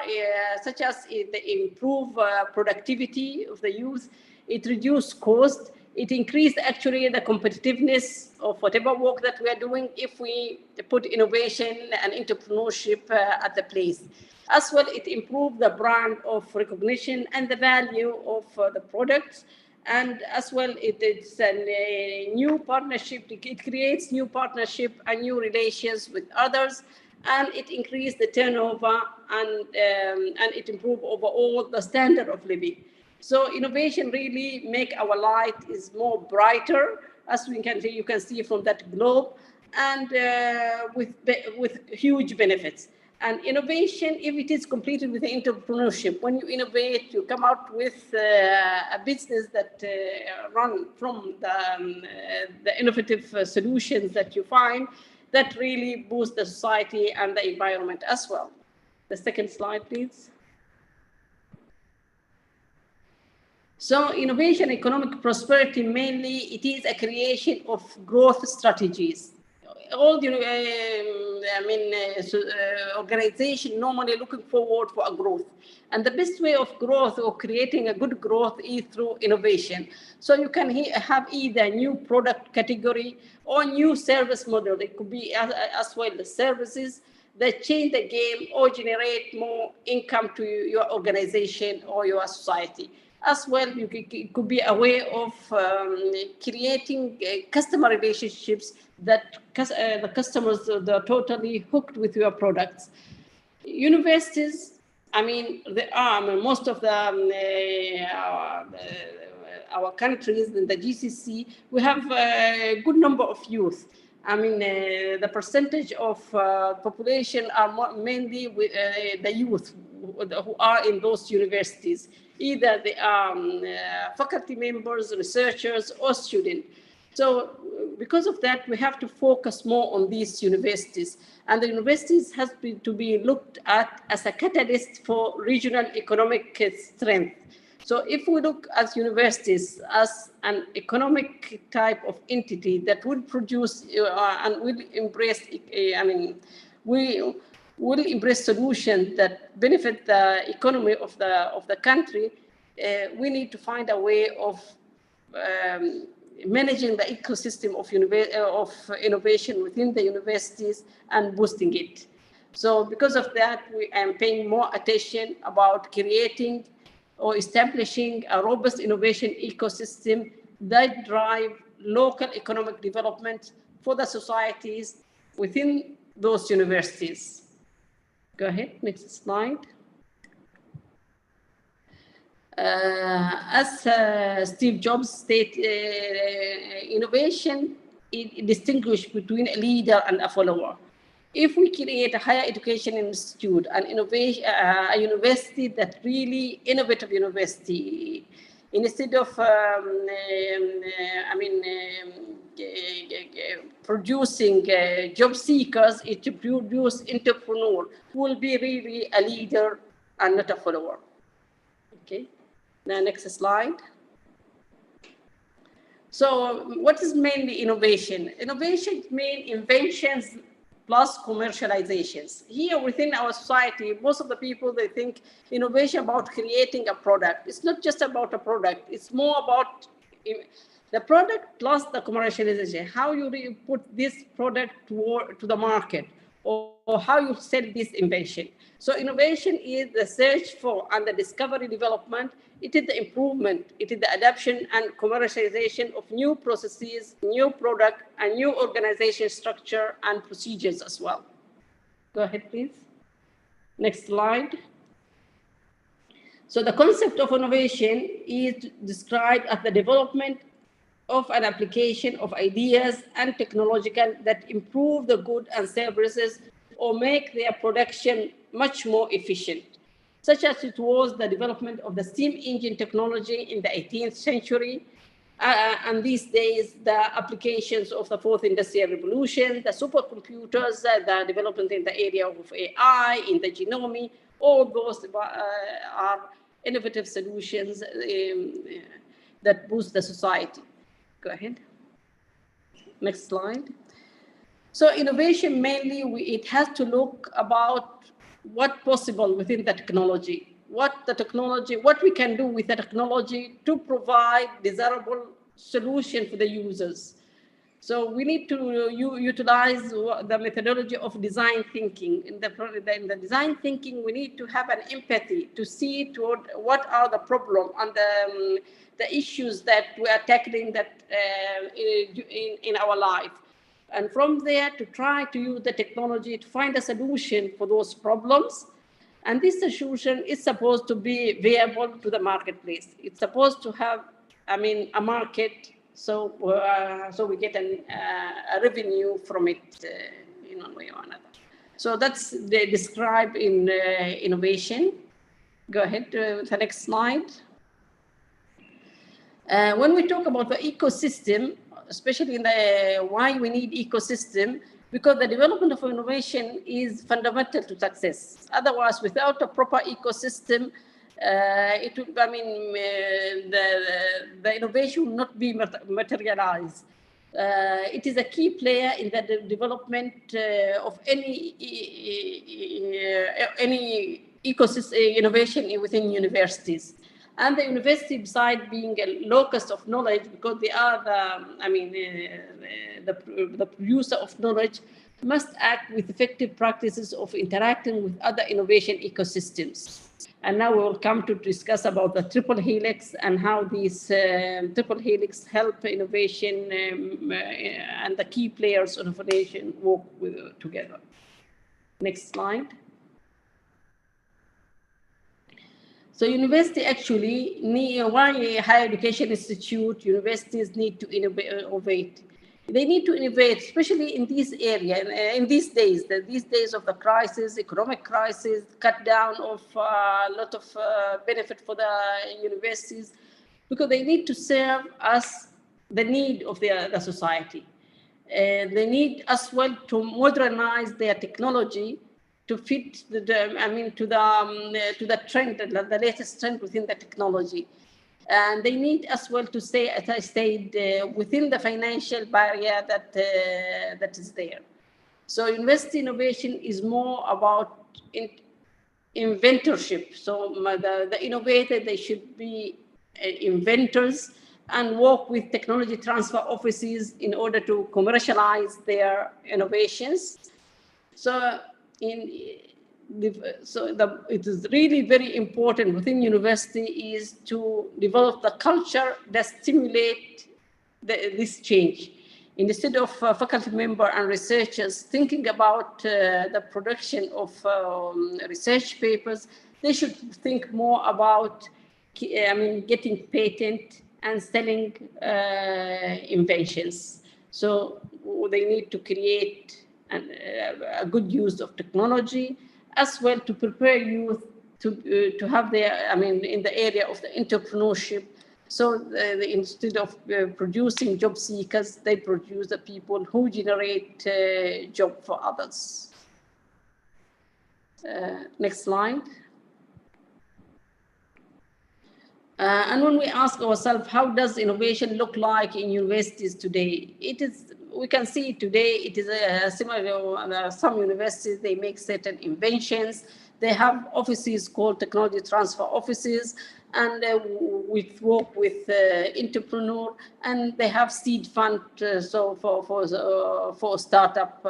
such as they improve productivity of the youth, it reduces cost, it increased actually the competitiveness of whatever work that we are doing if we put innovation and entrepreneurship at the place. As well, it improves the brand of recognition and the value of the products. And as well, it's a new partnership. It creates new partnership and new relations with others, and it increases the turnover and it improves overall the standard of living. So innovation really make our light is more brighter, as you can see from that globe, and with huge benefits. And innovation, if it is completed with entrepreneurship, when you innovate, you come out with a business that run from the innovative solutions that you find, that really boost the society and the environment as well. The second slide, please. So innovation, economic prosperity, mainly it is a creation of growth strategies. All the organization normally looking forward for a growth, and the best way of growth or creating a good growth is through innovation. So you can have either new product category or new service model. It could be as well the services that change the game or generate more income to your organization or your society. As well, it could be a way of creating customer relationships that the customers are totally hooked with your products. Universities, most of our countries in the GCC, we have a good number of youth. The percentage of population are mainly with, the youth who are in those universities. Either they are faculty members, researchers, or students. So because of that, we have to focus more on these universities. And the universities have to be looked at as a catalyst for regional economic strength. So if we look at universities as an economic type of entity that will produce and will embrace, we will embrace solutions that benefit the economy of the country, we need to find a way of managing the ecosystem of innovation within the universities and boosting it. So because of that, I am paying more attention about creating or establishing a robust innovation ecosystem that drive local economic development for the societies within those universities. Go ahead, next slide. As Steve Jobs stated, innovation distinguishes between a leader and a follower. If we create a higher education institute, an innovation, a university that really innovative university, instead of producing job seekers, it to produce entrepreneurs who will be really a leader and not a follower. Okay. Now, next slide. So what is mainly innovation? Innovation means inventions plus commercializations. Here within our society, most of the people, they think innovation about creating a product. It's not just about a product. It's more about the product plus the commercialization. How you put this product to the market, or how you sell this invention. So innovation is the search for and the discovery development. It is the improvement. It is the adoption and commercialization of new processes, new product, and new organization structure and procedures as well. Go ahead, please. Next slide. So the concept of innovation is described as the development of an application of ideas and technological that improve the goods and services or make their production much more efficient, such as it was the development of the steam engine technology in the 18th century, and these days the applications of the fourth industrial revolution, the supercomputers, the development in the area of AI, in the genome, all those are innovative solutions that boost the society. Go ahead. Next slide. So innovation mainly, it has to look about what possible within the technology, what we can do with the technology to provide desirable solution for the users. So we need to utilize the methodology of design thinking. In the design thinking, we need to have an empathy to see toward what are the problems and the issues that we are tackling that in our life. And from there to try to use the technology to find a solution for those problems. And this solution is supposed to be viable to the marketplace. It's supposed to have, a market, so we get a revenue from it in one way or another. So that's described in innovation. Go ahead to the next slide. When we talk about the ecosystem, especially in the why we need ecosystem, because the development of innovation is fundamental to success. Otherwise, without a proper ecosystem, it would, the innovation will not be materialized. It is a key player in the development of any ecosystem innovation within universities. And the university, besides being a locus of knowledge, because they are the producer of knowledge, must act with effective practices of interacting with other innovation ecosystems. And now we will come to discuss about the triple helix and how these triple helix help innovation and the key players of innovation work together. Next slide. So university actually why higher education institute, universities need to innovate. They need to innovate, especially in this area, in these days of the crisis, economic crisis, cut down of a lot of benefit for the universities, because they need to serve as the need of the society. They need as well to modernize their technology to fit to the trend, the latest trend within the technology. And they need as well to stay, as I said, within the financial barrier that is there. So university innovation is more about inventorship. So the innovator, they should be inventors and work with technology transfer offices in order to commercialize their innovations. So it is really very important within university is to develop the culture that stimulate this change. Instead of faculty member and researchers thinking about the production of research papers, they should think more about getting patent and selling inventions. So they need to create a good use of technology, as well to prepare youth to have their, in the area of the entrepreneurship. So instead of producing job seekers, they produce the people who generate job for others. Next slide. And when we ask ourselves, how does innovation look like in universities today? We can see today it is similar to some universities. They make certain inventions. They have offices called technology transfer offices, and we work with entrepreneur, and they have seed fund for startup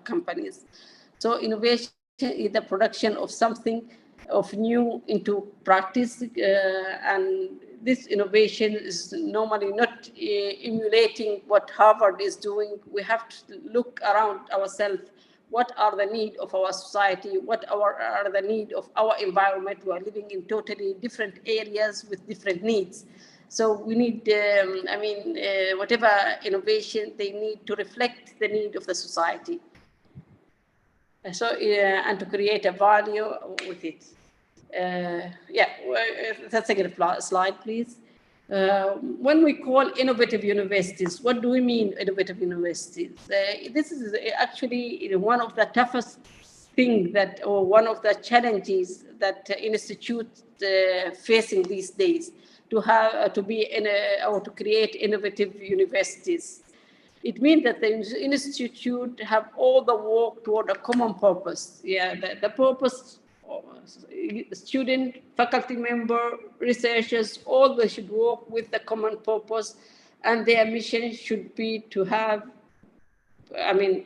companies. So innovation is the production of something of new into practice, and this innovation is normally not emulating what Harvard is doing. We have to look around ourselves. What are the needs of our society? What are the needs of our environment? We are living in totally different areas with different needs. So we need, whatever innovation, they need to reflect the need of the society. So, and to create a value with it. The second slide, please. When we call innovative universities, what do we mean innovative universities? This is actually one of the toughest things or one of the challenges that institutes facing these days, to create innovative universities. It means that the institute have all the work toward a common purpose. The purpose, student, faculty member, researchers, all they should work with the common purpose, and their mission should be to have, to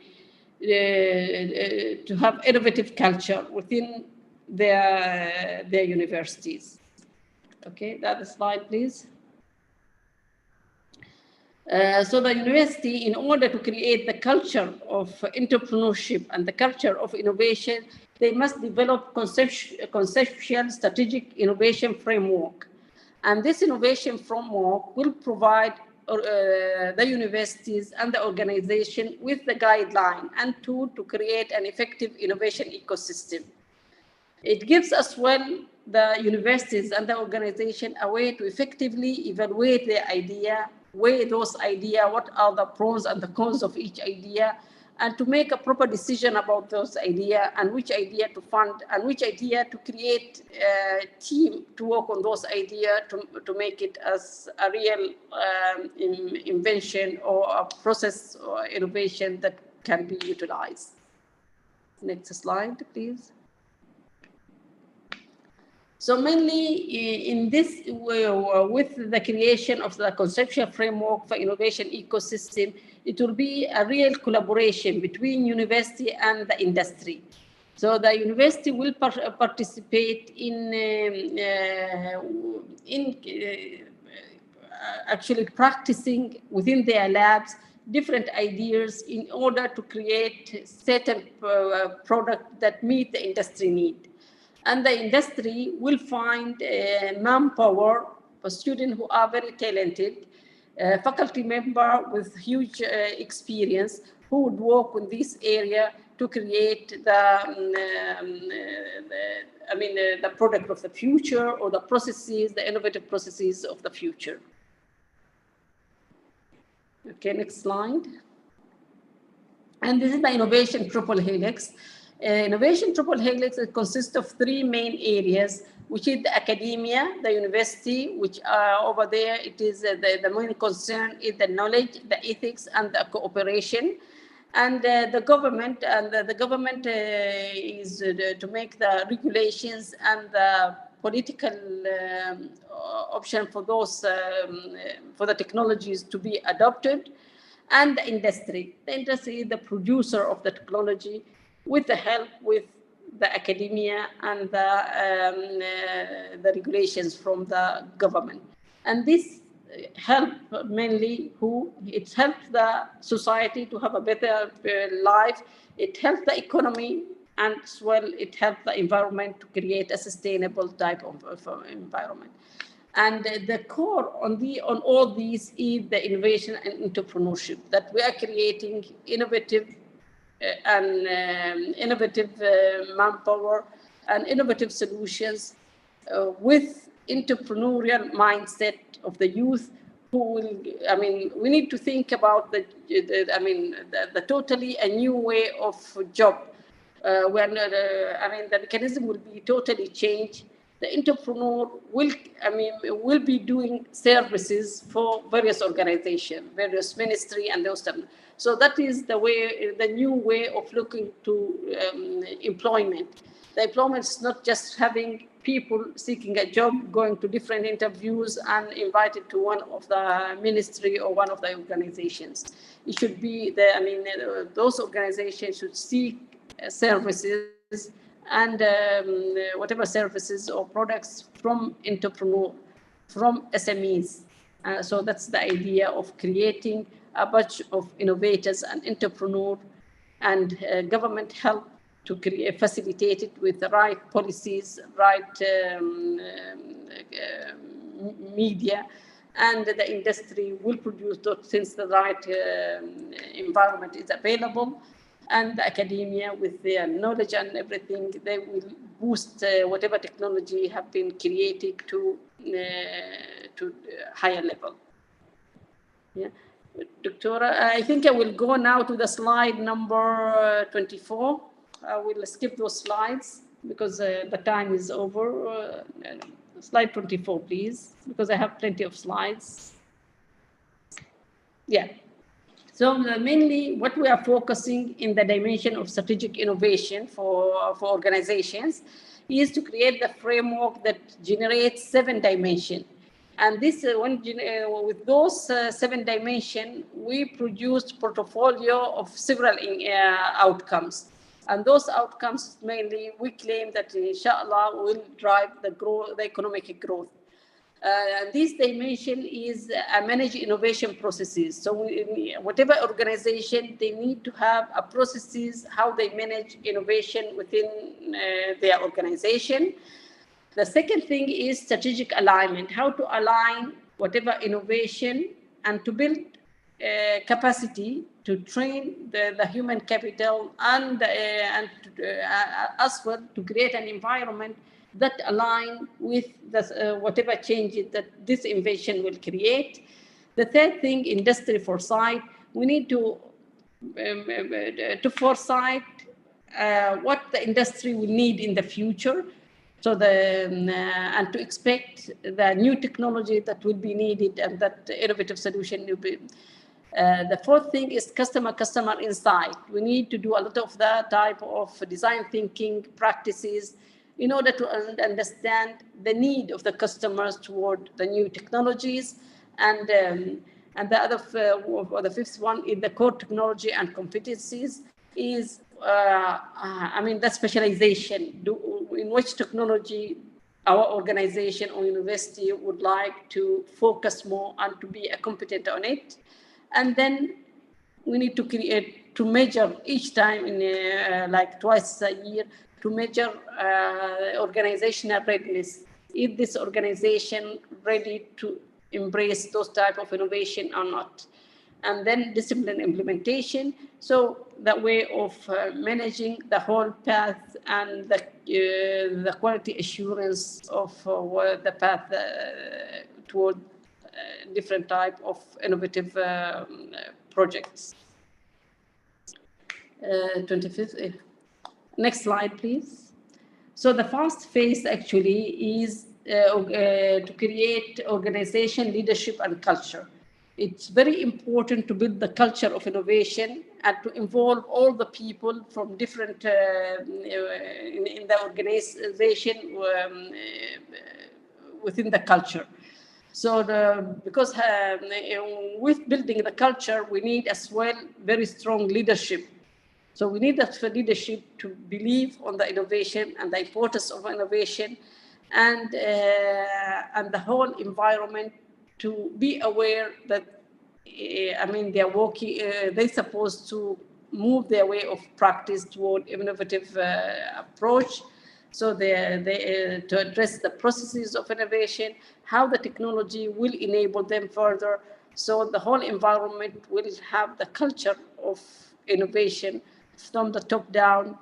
have innovative culture within their universities. Okay, that slide, please. So the university, in order to create the culture of entrepreneurship and the culture of innovation, they must develop conceptual strategic innovation framework. And this innovation framework will provide the universities and the organization with the guideline and tool to create an effective innovation ecosystem. It gives as well the universities and the organization a way to effectively evaluate their idea, weigh those ideas, what are the pros and the cons of each idea, and to make a proper decision about those ideas and which idea to fund and which idea to create a team to work on those ideas to make it as a real invention or a process or innovation that can be utilized. Next slide, please. So mainly in this, with the creation of the conceptual framework for innovation ecosystem, it will be a real collaboration between university and the industry. So the university will participate in actually practicing within their labs different ideas in order to create certain product that meet the industry need. And the industry will find manpower for students who are very talented, faculty member with huge experience who would work in this area to create the product of the future or the processes, the innovative processes of the future. Okay, next slide. And this is the innovation triple helix. Innovation triple helix consists of three main areas, which is the academia, the university, which are over there. It is the main concern is the knowledge, the ethics, and the cooperation. And the government, is to make the regulations and the political option for those for the technologies to be adopted. And the industry is the producer of the technology, with the help with the academia and the regulations from the government. And this help mainly it helps the society to have a better life. It helps the economy, and as well it helps the environment to create a sustainable type of environment. And the core on all these is the innovation and entrepreneurship, that we are creating innovative manpower and innovative solutions with entrepreneurial mindset of the youth who will, we need to think about the totally a new way of job. When the mechanism will be totally changed. The entrepreneur will be doing services for various organizations, various ministry, and those stuff. So that is the new way of looking to employment. The employment is not just having people seeking a job, going to different interviews and invited to one of the ministry or one of the organizations. It should be those organizations should seek services and whatever services or products from entrepreneur, from SMEs. So that's the idea of creating a bunch of innovators and entrepreneurs, and government help to facilitate it with the right policies, right media, and the industry will produce those since the right environment is available. And the academia, with their knowledge and everything, they will boost whatever technology have been created to higher level. Yeah, Doctora, I think I will go now to the slide number 24. I will skip those slides because the time is over. Slide 24, please, because I have plenty of slides. Yeah. So mainly what we are focusing in the dimension of strategic innovation for organizations is to create the framework that generates 7 dimensions. And this with those 7 dimensions, we produced portfolio of several outcomes. And those outcomes mainly we claim that inshallah will drive the economic growth. This dimension is manage innovation processes. So whatever organization, they need to have a processes how they manage innovation within their organization. The second thing is strategic alignment, how to align whatever innovation and to build capacity to train the human capital and as well to create an environment that align with whatever changes that this innovation will create. The third thing, industry foresight. We need to foresight what the industry will need in the future. So and to expect the new technology that will be needed and that innovative solution will be. The fourth thing is customer insight. We need to do a lot of that type of design thinking practices in order to understand the need of the customers toward the new technologies. And the fifth one is the core technology and competencies is, the specialization. In which technology our organization or university would like to focus more and to be competent on it. And then we need to measure each time like twice a year to measure organizational readiness. Is this organization ready to embrace those type of innovation or not? And then discipline implementation. So that way of managing the whole path and the quality assurance of the path toward different type of innovative projects. 25th. Next slide, please. So the first phase actually is to create organization, leadership, and culture. It's very important to build the culture of innovation and to involve all the people from different in the organization within the culture. So because with building the culture, we need as well very strong leadership So we need that for leadership to believe on the innovation and the importance of innovation, and the whole environment to be aware that, I mean, they're working, they're supposed to move their way of practice toward innovative approach. So they to address the processes of innovation, how the technology will enable them further. So the whole environment will have the culture of innovation from the top down,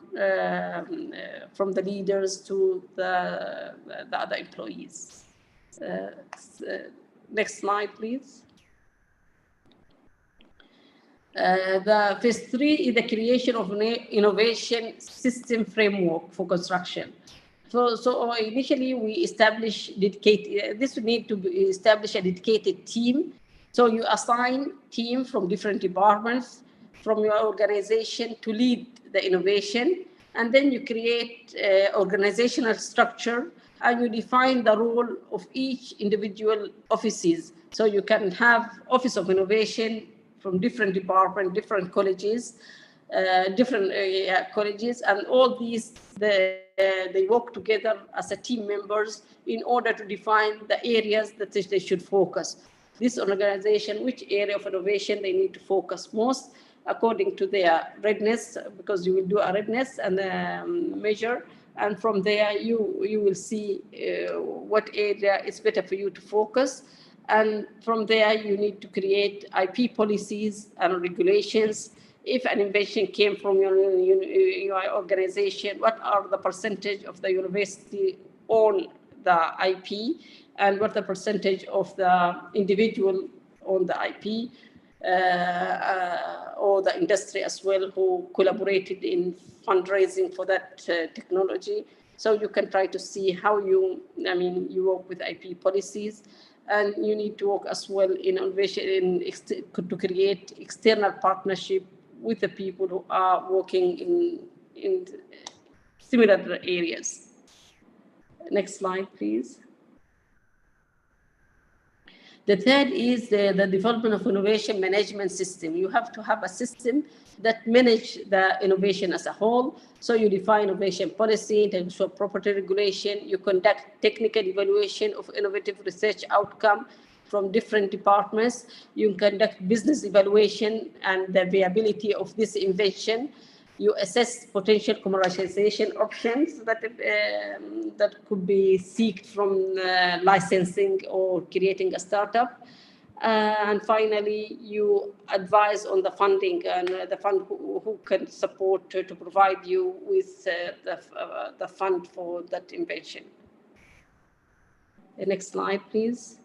from the leaders to the other employees. Next slide, please. The phase 3 is the creation of an innovation system framework for construction. So initially we establish dedicated, this would need to establish a dedicated team. So you assign team from different departments from your organization to lead the innovation, and then you create organizational structure, and you define the role of each individual offices. So you can have Office of Innovation from different departments, different colleges, colleges, and all these, they work together as a team members in order to define the areas that they should focus. This organization, which area of innovation they need to focus most according to their readiness, because you will do a readiness and measure, and from there you will see what area is better for you to focus. And from there, you need to create IP policies and regulations. If an invention came from your organization, what are the percentage of the university on the IP, and what the percentage of the individual on the IP, or the industry as well, who collaborated in fundraising for that technology. So you can try to see how you work with IP policies. And you need to work as well in innovation, to create external partnership with the people who are working in similar areas. Next slide, please. The third is the development of innovation management system. You have to have a system that manages the innovation as a whole. So you define innovation policy, intellectual property regulation, you conduct technical evaluation of innovative research outcome from different departments, you conduct business evaluation and the viability of this invention, you assess potential commercialization options that could be sought from licensing or creating a startup. And finally, you advise on the funding and the fund who can support to provide you with the fund for that invention. The next slide, please.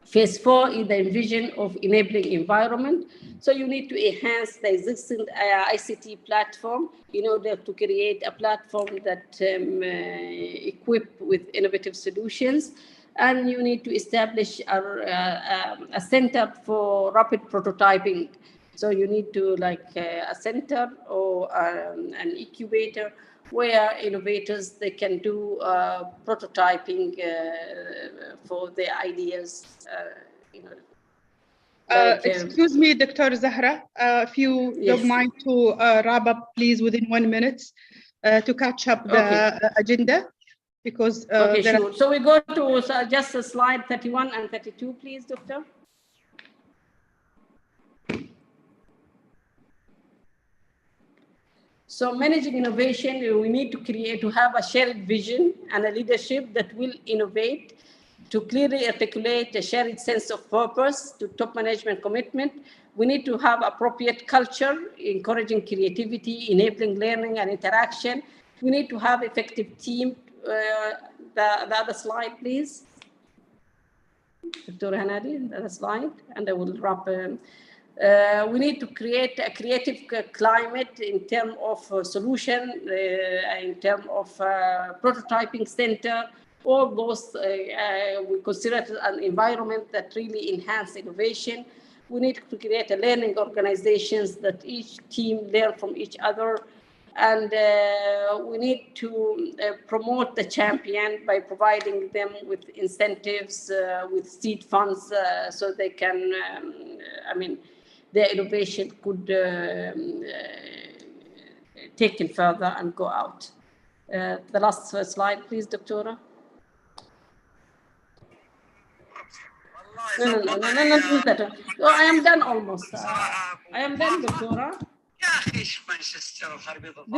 Phase 4 is the vision of enabling environment. So you need to enhance the existing ICT platform in order to create a platform that equipped with innovative solutions. And you need to establish a center for rapid prototyping. So you need to a center or an incubator where innovators, they can do prototyping for their ideas. Excuse me, Dr. Zahra, if you don't mind to wrap up, please, within 1 minute to catch up the agenda. Because okay, sure. So we go to just slide 31 and 32, please, Doctor. So managing innovation, we need to have a shared vision and a leadership that will innovate, to clearly articulate a shared sense of purpose, to top management commitment. We need to have appropriate culture, encouraging creativity, enabling learning and interaction. We need to have effective team. The other slide, please. Dr. Hanadi, the other slide, and I will wrap. We need to create a creative climate in terms of solution, in terms of prototyping center. All those we consider it an environment that really enhance innovation. We need to create a learning organizations that each team learn from each other. And we need to promote the champion by providing them with incentives, with seed funds, so they can, their innovation could taken further and go out. The last slide, please, Doctora. No. Oh, I am done almost. I am done, Doctora. This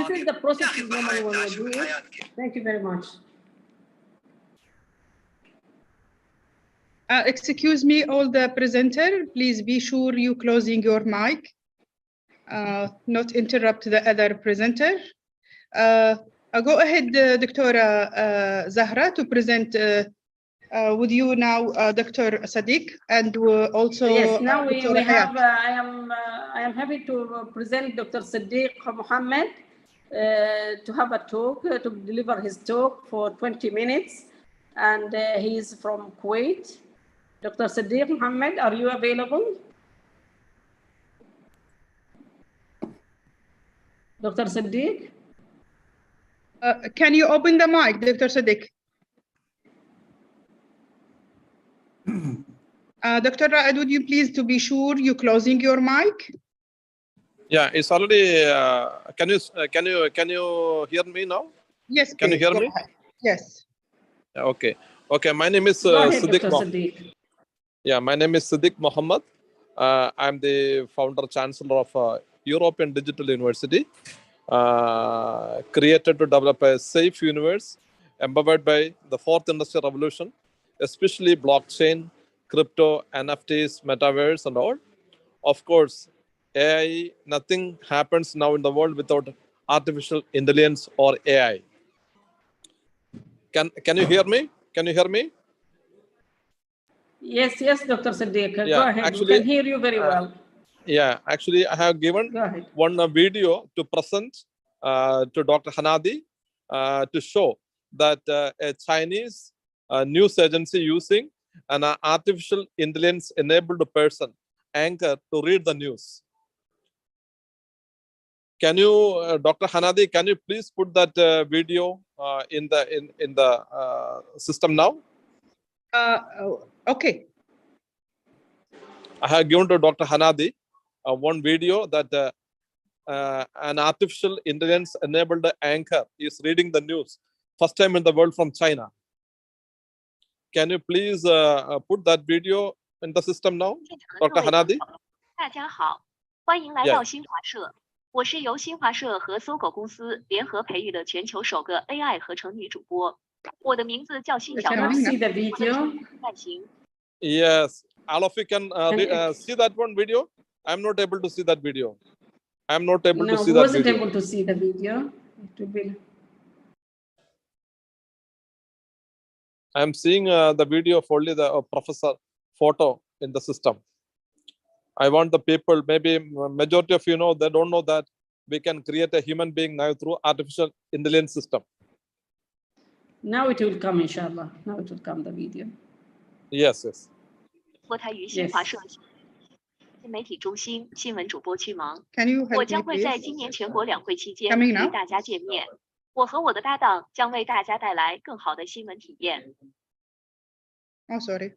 is the process normally when we do it. Thank you very much. Excuse me, all the presenter, please be sure you closing your mic. Not interrupt the other presenter. Go ahead, Dr. Zahra, to present with you now, Dr. Sadiq, and also yes. Now we have. I am happy to present Dr. Sadiq Mohammed to have a talk, to deliver his talk for 20 minutes, and he is from Kuwait. Dr. Sadiq Mohammed, are you available? Dr. Sadiq? Can you open the mic, Dr. Sadiq? Dr. Raed, would you please to be sure you closing your mic? Yeah, it's already. Can you hear me now? Yes. Can you hear me? Yes. Okay. My name is Sadiq. Yeah, my name is Sadiq Mohammed. I'm the founder chancellor of European Digital University, created to develop a safe universe empowered by the fourth industrial revolution, especially blockchain, crypto, NFTs, metaverse, and all. Of course, AI, nothing happens now in the world without artificial intelligence or AI. Can you hear me? Can you hear me? Yes, Dr. Sadiq. Yeah, go ahead. Actually, we can hear you very well. Yeah, actually, I have given one video to present to Dr. Hanadi to show that a Chinese news agency using an artificial intelligence enabled person anchor to read the news. Can you, Dr. Hanadi, can you please put that video in the system now? Okay. I have given to Dr. Hanadi one video that an artificial intelligence enabled anchor is reading the news, first time in the world from China. Can you please put that video in the system now, Dr. Hanadi? 大家好，欢迎来到新华社。我是由新华社和搜狗公司联合培育的全球首个 AI 合成女主播。我的名字叫辛小萌。Yes, all of you can see that one video. I'm not able to see that video. I'm not able to see that video. No, wasn't able to see the video. I'm seeing the video of only the professor photo in the system. I want the people, maybe majority of you know, they don't know that we can create a human being now through artificial intelligence system. Now it will come, inshallah. Now it will come, the video. Yes. 脱胎于新华社新媒体中心新闻主播区忙。我将会在今年全国两会期间与大家见面。我和我的搭档将为大家带来更好的新闻体验。Oh, sorry.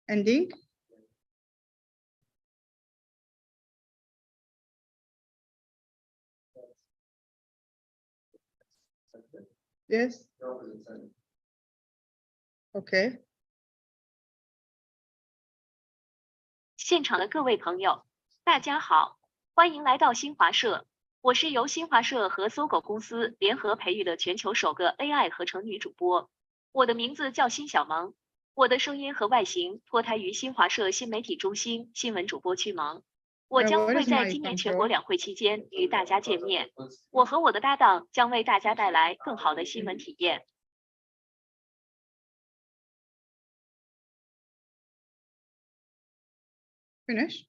Ending. Yes. Okay. 现场的各位朋友，大家好，欢迎来到新华社。我是由新华社和搜狗公司联合培育的全球首个 AI 合成女主播。我的名字叫辛小萌，我的声音和外形脱胎于新华社新媒体中心新闻主播区忙。我将会在今年全国两会期间与大家见面。我和我的搭档将为大家带来更好的新闻体验。Finish?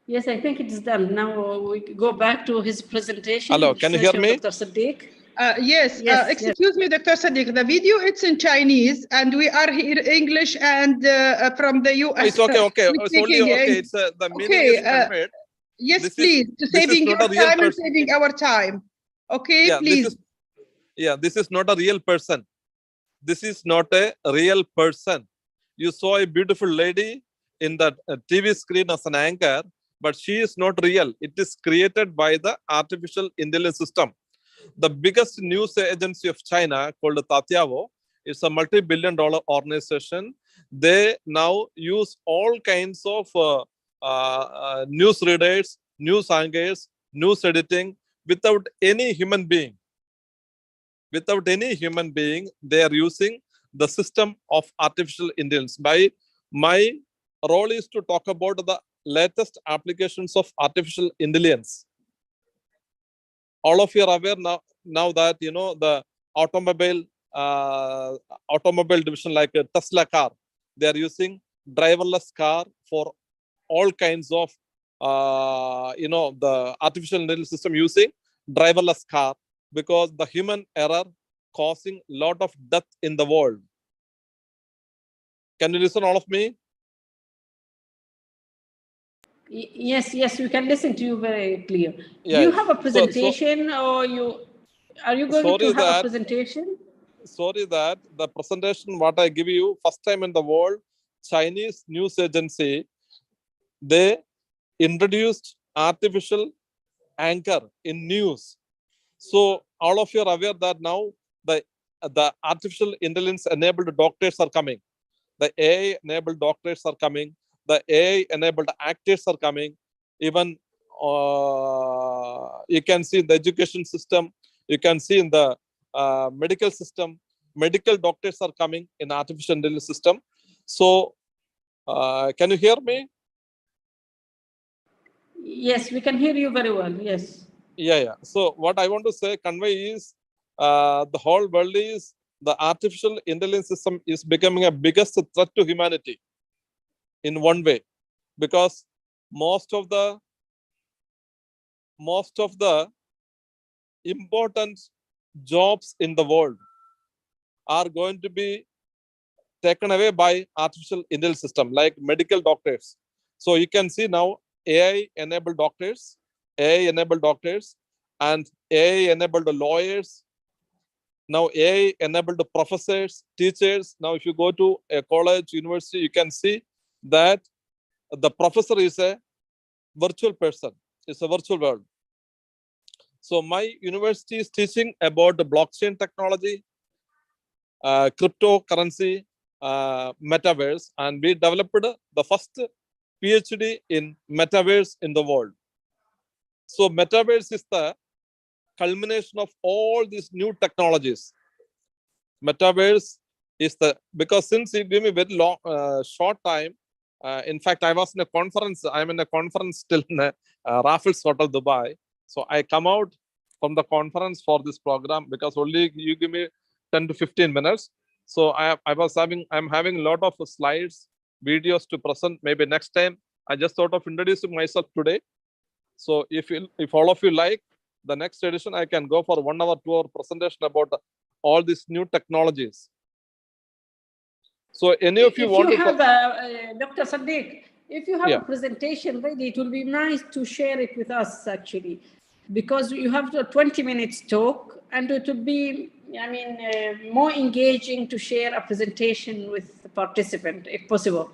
Yes, I think it is done. Now we go back to his presentation. Hello, can you hear me? Dr. Sadiq. Yes. Excuse me, Dr. Sadiq. The video it's in Chinese, and we are here English and from the US. It's okay. It's only okay. It's the meaning is conveyed. Yes, please. Saving your time and saving our time. Okay, please. This is not a real person. this is not a real person. You saw a beautiful lady in the TV screen as an anchor, but she is not real. It is created by the artificial intelligence system. The biggest news agency of China called Tatiao is a multi-billion-dollar organization. They now use all kinds of news readers, news anchors, news editing without any human being. Without any human being, they are using the system of artificial intelligence. My role is to talk about the latest applications of artificial intelligence. All of you are aware now that the automobile division like a Tesla car, they are using driverless car for all kinds of the artificial intelligence system using driverless car, because the human error causing a lot of death in the world. Can you listen, all of me? Yes, we can listen to you very clear. Yeah, do you have a presentation, or are you going to have a presentation? Sorry that the presentation what I give you, first time in the world, Chinese news agency, they introduced artificial anchor in news. So all of you are aware that now the artificial intelligence enabled doctors are coming. The AI enabled doctors are coming. The AI enabled actors are coming. Even you can see in the education system, you can see in the medical system, medical doctors are coming in artificial intelligence system. So can you hear me? Yes, we can hear you very well. Yes. Yeah. So what I want to say, convey is the whole world is the artificial intelligence system is becoming a biggest threat to humanity in one way, because most of the important jobs in the world are going to be taken away by artificial intelligence system, like medical doctors. So you can see now AI enabled doctors, and AI enabled lawyers. Now AI enabled professors, teachers. Now if you go to a college, university, you can see that the professor is a virtual person. It's a virtual world. So my university is teaching about the blockchain technology, cryptocurrency, metaverse, and we developed the first PhD in metaverse in the world. So metaverse is the culmination of all these new technologies. Metaverse is because since you give me very long, short time, in fact, I was in a conference, I'm in a conference still in Raffles Hotel, Dubai. So I come out from the conference for this program because only you give me 10 to 15 minutes. So I'm having a lot of slides, videos to present. Maybe next time, I just thought of introducing myself today. So if all of you like, the next edition, I can go for 1 hour, 2 hour presentation about all these new technologies. So any of you want to have Dr. Sadiq, if you have a presentation ready, it will be nice to share it with us actually, because you have a 20 minutes talk, and it would be, more engaging to share a presentation with the participant, if possible.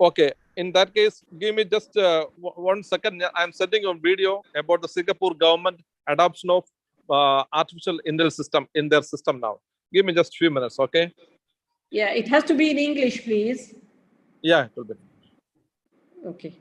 Okay, in that case, give me just 1 second. I'm sending a video about the Singapore government adoption of artificial intelligence system in their system now. Give me just a few minutes, okay? Yeah, it has to be in English, please. Yeah, it will be. Okay.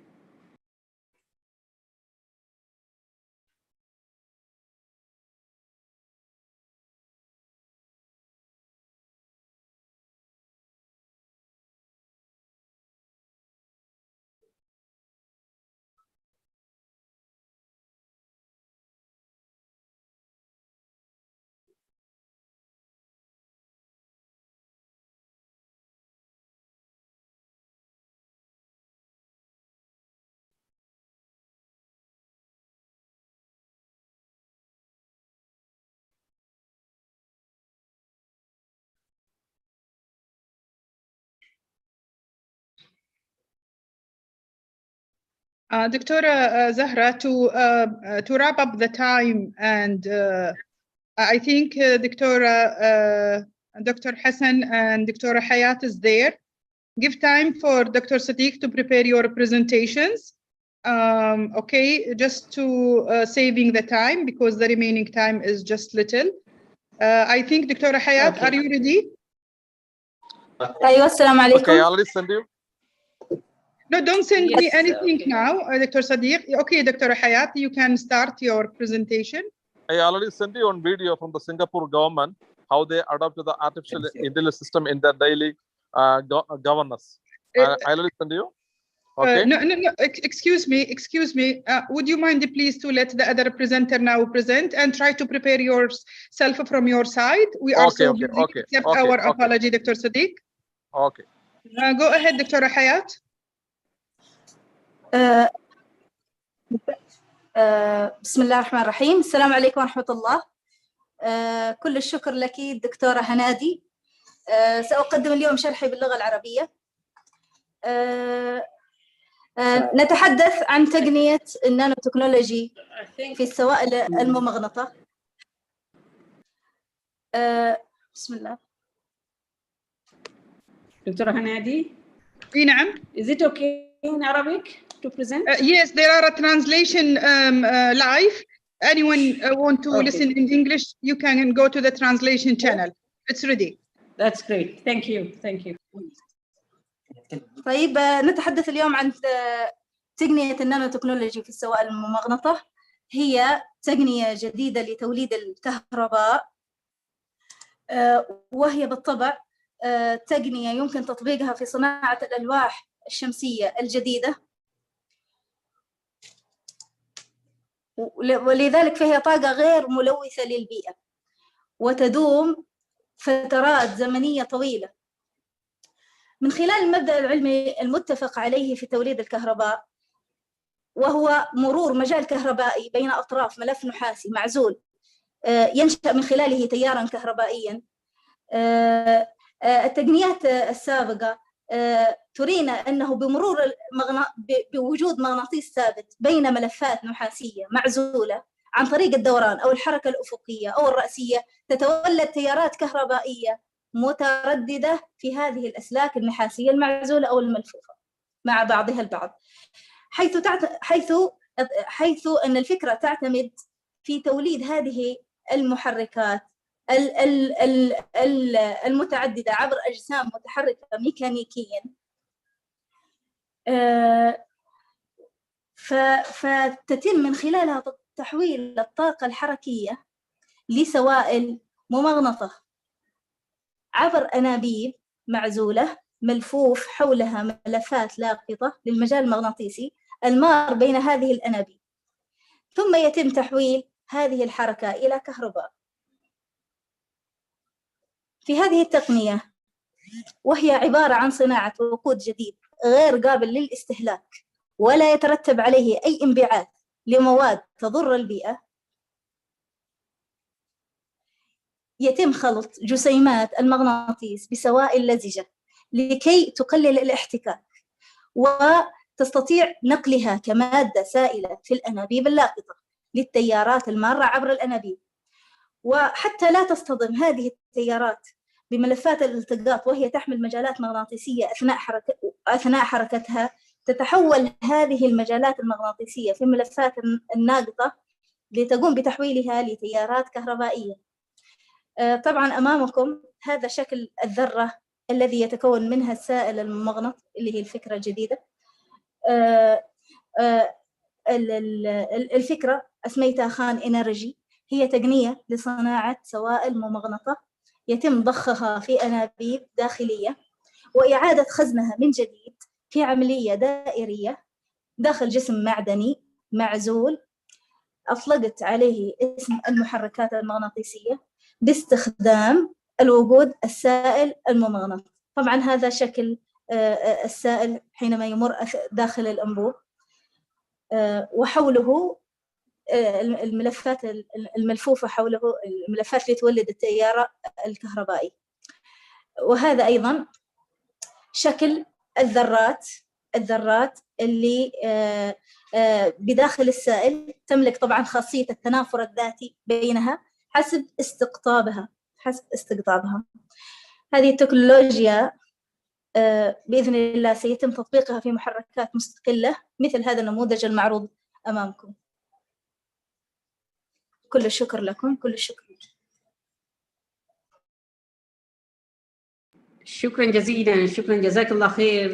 Dr. Zahra, to wrap up the time and I think Dr. Hassan and Dr. Hayat is there. Give time for Dr. Sadiq to prepare your presentations. Okay, just to saving the time because the remaining time is just little. I think Dr. Hayat, are you ready? أيوة السلام عليكم. Okay, I already sent you. No, don't send me anything now, Dr. Sadiq. Okay, Dr. Hayat, you can start your presentation. I already sent you one video from the Singapore government, how they adopted the artificial intelligence system in their daily governance. I already sent you. Okay. No. Excuse me. Would you mind please to let the other presenter now present and try to prepare yourself from your side? We are so busy. Accept our apology, Dr. Sadiq. Okay. Go ahead, Dr. Hayat. بسم الله الرحمن الرحيم. السلام عليكم ورحمة الله. كل الشكر لك الدكتورة هنادي. سأقدم اليوم شرحي باللغة العربية. نتحدث عن تقنية النانو تكنولوجي في السوائل الممغنطة. بسم الله. دكتورة هنادي. نعم. Is it okay in Arabic to present? Yes, there are a translation live. Anyone want to listen in English, you can go to the translation channel. It's ready. That's great. Thank you. Thank you. طيب نتحدث اليوم عن تقنية النانو تكنولوجي في السوائل الممغنطة. هي تقنية جديدة لتوليد الكهرباء، وهي بالطبع تقنية يمكن تطبيقها في صناعة الألواح الشمسية الجديدة، ولذلك فهي طاقة غير ملوثة للبيئة وتدوم فترات زمنية طويلة. من خلال المبدأ العلمي المتفق عليه في توليد الكهرباء، وهو مرور مجال كهربائي بين أطراف ملف نحاسي معزول ينشأ من خلاله تياراً كهربائياً. التقنيات السابقة ترينا أنه بوجود مغناطيس ثابت بين ملفات نحاسية معزولة عن طريق الدوران أو الحركة الأفقية أو الرأسية تتولد تيارات كهربائية مترددة في هذه الأسلاك النحاسية المعزولة أو الملفوفة مع بعضها البعض، حيث أن الفكرة تعتمد في توليد هذه المحركات المتعددة عبر أجسام متحركة ميكانيكياً، فتتم من خلالها تحويل الطاقة الحركية لسوائل ممغنطة عبر أنابيب معزولة ملفوف حولها ملفات لاقطة للمجال المغناطيسي المار بين هذه الأنابيب، ثم يتم تحويل هذه الحركة إلى كهرباء. في هذه التقنية، وهي عبارة عن صناعة وقود جديد غير قابل للاستهلاك ولا يترتب عليه أي انبعاث لمواد تضر البيئة، يتم خلط جسيمات المغناطيس بسوائل لزجة لكي تقلل الاحتكاك وتستطيع نقلها كمادة سائلة في الأنابيب اللاقطة للتيارات المارة عبر الأنابيب. وحتى لا تصطدم هذه التيارات بملفات الالتقاط وهي تحمل مجالات مغناطيسية أثناء حركتها، تتحول هذه المجالات المغناطيسية في الملفات الناقطة لتقوم بتحويلها لتيارات كهربائية. طبعا أمامكم هذا شكل الذرة الذي يتكون منها السائل الممغنط اللي هي الفكرة الجديدة. الفكرة أسميتها خان إنرجي، هي تقنية لصناعة سوائل ممغنطة يتم ضخها في أنابيب داخلية وإعادة خزنها من جديد في عملية دائرية داخل جسم معدني معزول أطلقت عليه اسم المحركات المغناطيسية باستخدام الوقود السائل الممغنط. طبعا هذا شكل السائل حينما يمر داخل الأنبوب، وحوله الملفات الملفوفة حوله الملفات اللي تولد التيار الكهربائي. وهذا أيضا شكل الذرات اللي بداخل السائل تملك طبعا خاصية التنافر الذاتي بينها حسب استقطابها. هذه التكنولوجيا بإذن الله سيتم تطبيقها في محركات مستقلة مثل هذا النموذج المعروض أمامكم. كل الشكر لكم. كل الشكر. شكرا جزيلا. شكرا جزاك الله خير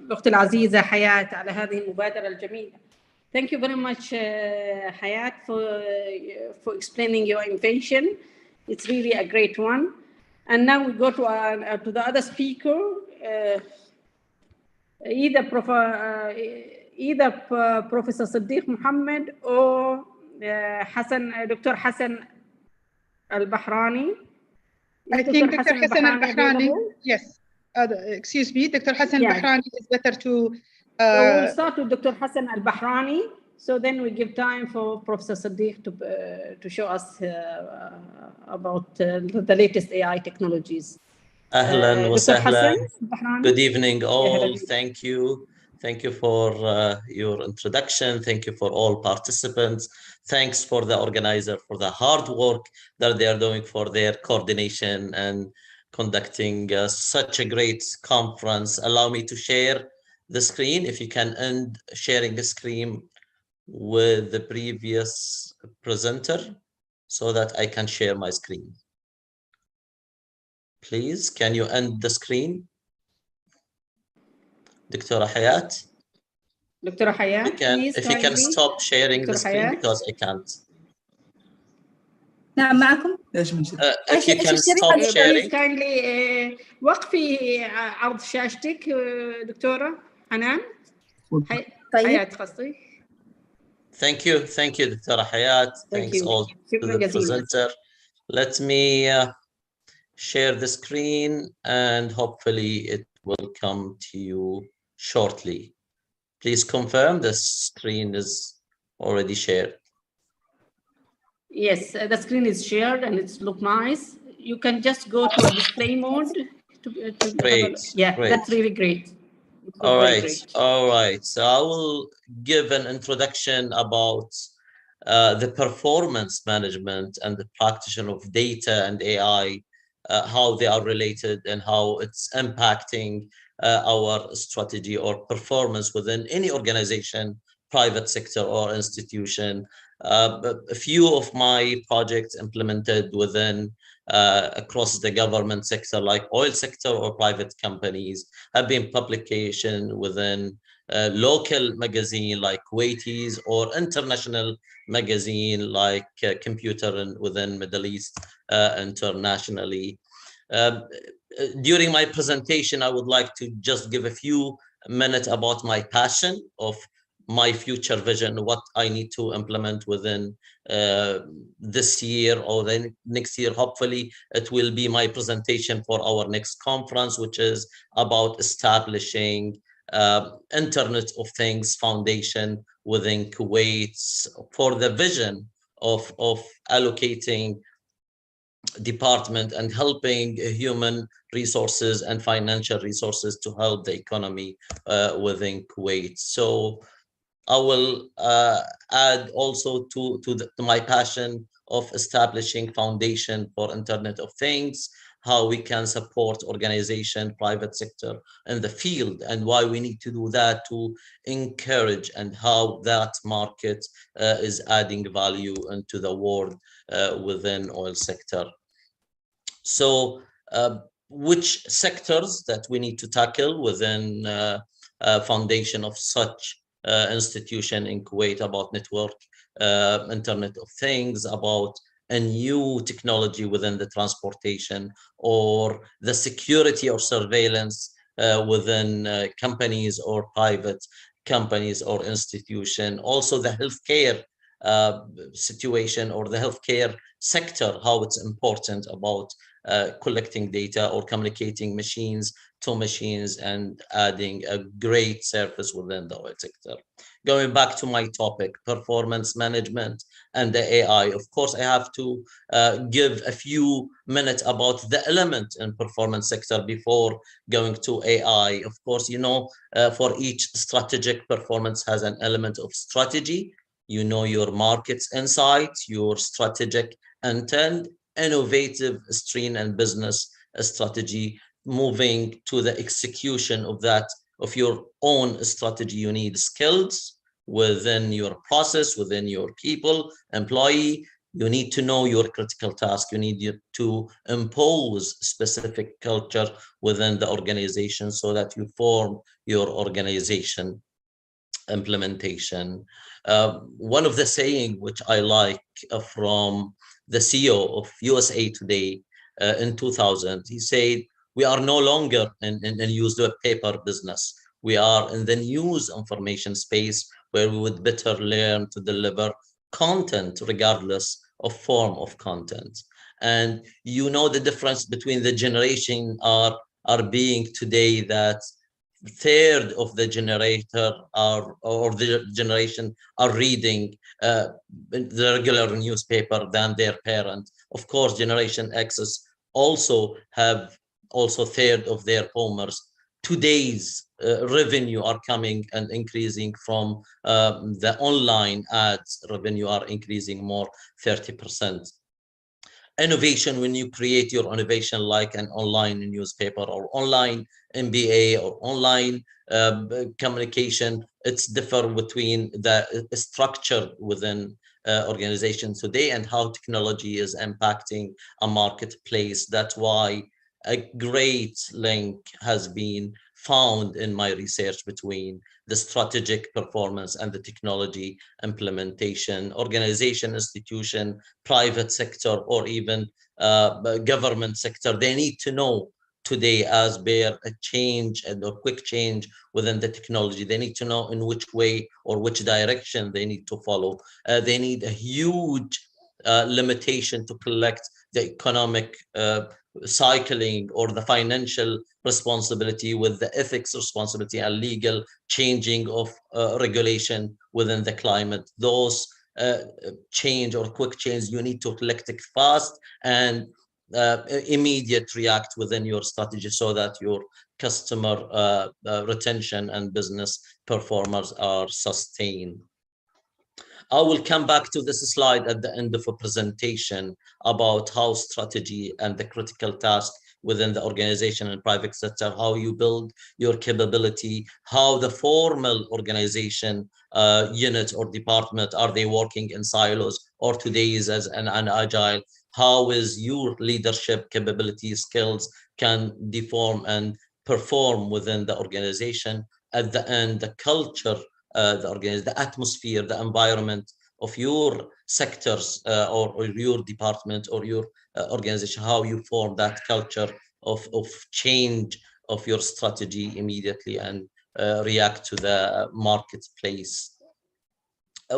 الأخت العزيزة حياة على هذه المبادرة الجميلة. Thank you very much Hayat for explaining your invention. It's really a great one. And now we go to the other speaker, either Professor Siddiq Mohammed or Dr. Hassan Al-Bahrani. I think Dr. Hassan Al-Bahrani, yes, excuse me, Dr. Hassan Al-Bahrani is better to... So we'll start with Dr. Hassan Al-Bahrani, so then we give time for Professor Siddiq to show us about the latest AI technologies. أهلا وسهلا. Good evening all. Thank you. Thank you for your introduction. Thank you for all participants. Thanks for the organizer for the hard work that they are doing for their coordination and conducting such a great conference. Allow me to share the screen. If you can end sharing the screen with the previous presenter so that I can share my screen. Please, can you end the screen? Dr. Hayat? Dr. Hayat, if you can stop sharing the screen because I can't. نعم معكم. If you can stop sharing. Please kindly وقفي عرض شاشتك دكتورة حنان. حياة تفضلي. Thank you, Dr. Hayat. Thanks all to the presenter. Let me share the screen and hopefully it will come to you shortly. Please confirm the screen is already shared. Yes, the screen is shared and it's look nice. You can just go to a display mode. Great. Great. That's really great. All right. So I will give an introduction about the performance management and the practitioner of data and AI, how they are related and how it's impacting our strategy or performance within any organization, private sector or institution. A few of my projects implemented within across the government sector, like oil sector or private companies, have been publication within local magazine like Kuwaitis or international magazine like Computer within Middle East internationally. During my presentation, I would like to just give a few minutes about my passion of my future vision, what I need to implement within this year or the next year. Hopefully, it will be my presentation for our next conference, which is about establishing Internet of Things Foundation within Kuwait for the vision of allocating department and helping human resources and financial resources to help the economy within Kuwait. So I will add also to my passion of establishing foundation for Internet of Things, how we can support organization, private sector in the field, and why we need to do that to encourage and how that market is adding value into the world within oil sector. So which sectors that we need to tackle within foundation of such institution in Kuwait about network, Internet of Things, about a new technology within the transportation or the security or surveillance within companies or private companies or institution. Also the healthcare situation or the healthcare sector, how it's important about collecting data or communicating machines to machines and adding a great service within the oil sector. Going back to my topic, performance management and the AI. Of course, I have to give a few minutes about the element in performance sector before going to AI. Of course, you know, for each strategic performance has an element of strategy, you know your market's insights, your strategic intent, innovative stream and business strategy, moving to the execution of that, of your own strategy. You need skills within your process, within your people, employee. You need to know your critical task. You need to impose specific culture within the organization so that you form your organization implementation. One of the saying which I like from the CEO of USA Today in 2000, he said, we are no longer in use of paper business. We are in the news information space where we would better learn to deliver content regardless of form of content. And you know the difference between the generation are being today that third of the generator or the generation are reading the regular newspaper than their parent. Of course, Generation X's also have third of their boomers. Today's revenue are coming and increasing from the online ads revenue are increasing more 30%. Innovation, when you create your innovation like an online newspaper or online MBA or online communication, it's different between the structure within organization today and how technology is impacting a marketplace. That's why a great link has been found in my research between the strategic performance and the technology implementation. Organization, institution, private sector, or even government sector, they need to know today, as there a change and a quick change within the technology, they need to know in which way or which direction they need to follow. They need a huge limitation to collect the economic cycling or the financial responsibility with the ethics responsibility and legal changing of regulation within the climate. Those change or quick change, you need to collect it fast and immediate react within your strategy so that your customer retention and business performers are sustained. I will come back to this slide at the end of a presentation about how strategy and the critical task within the organization and private sector, how you build your capability, how the formal organization unit or department, are they working in silos or today is as an agile? How is your leadership capability skills can deform and perform within the organization? At the end, the culture, the atmosphere, the environment of your sectors or your department or your organization, how you form that culture of change of your strategy immediately and react to the marketplace.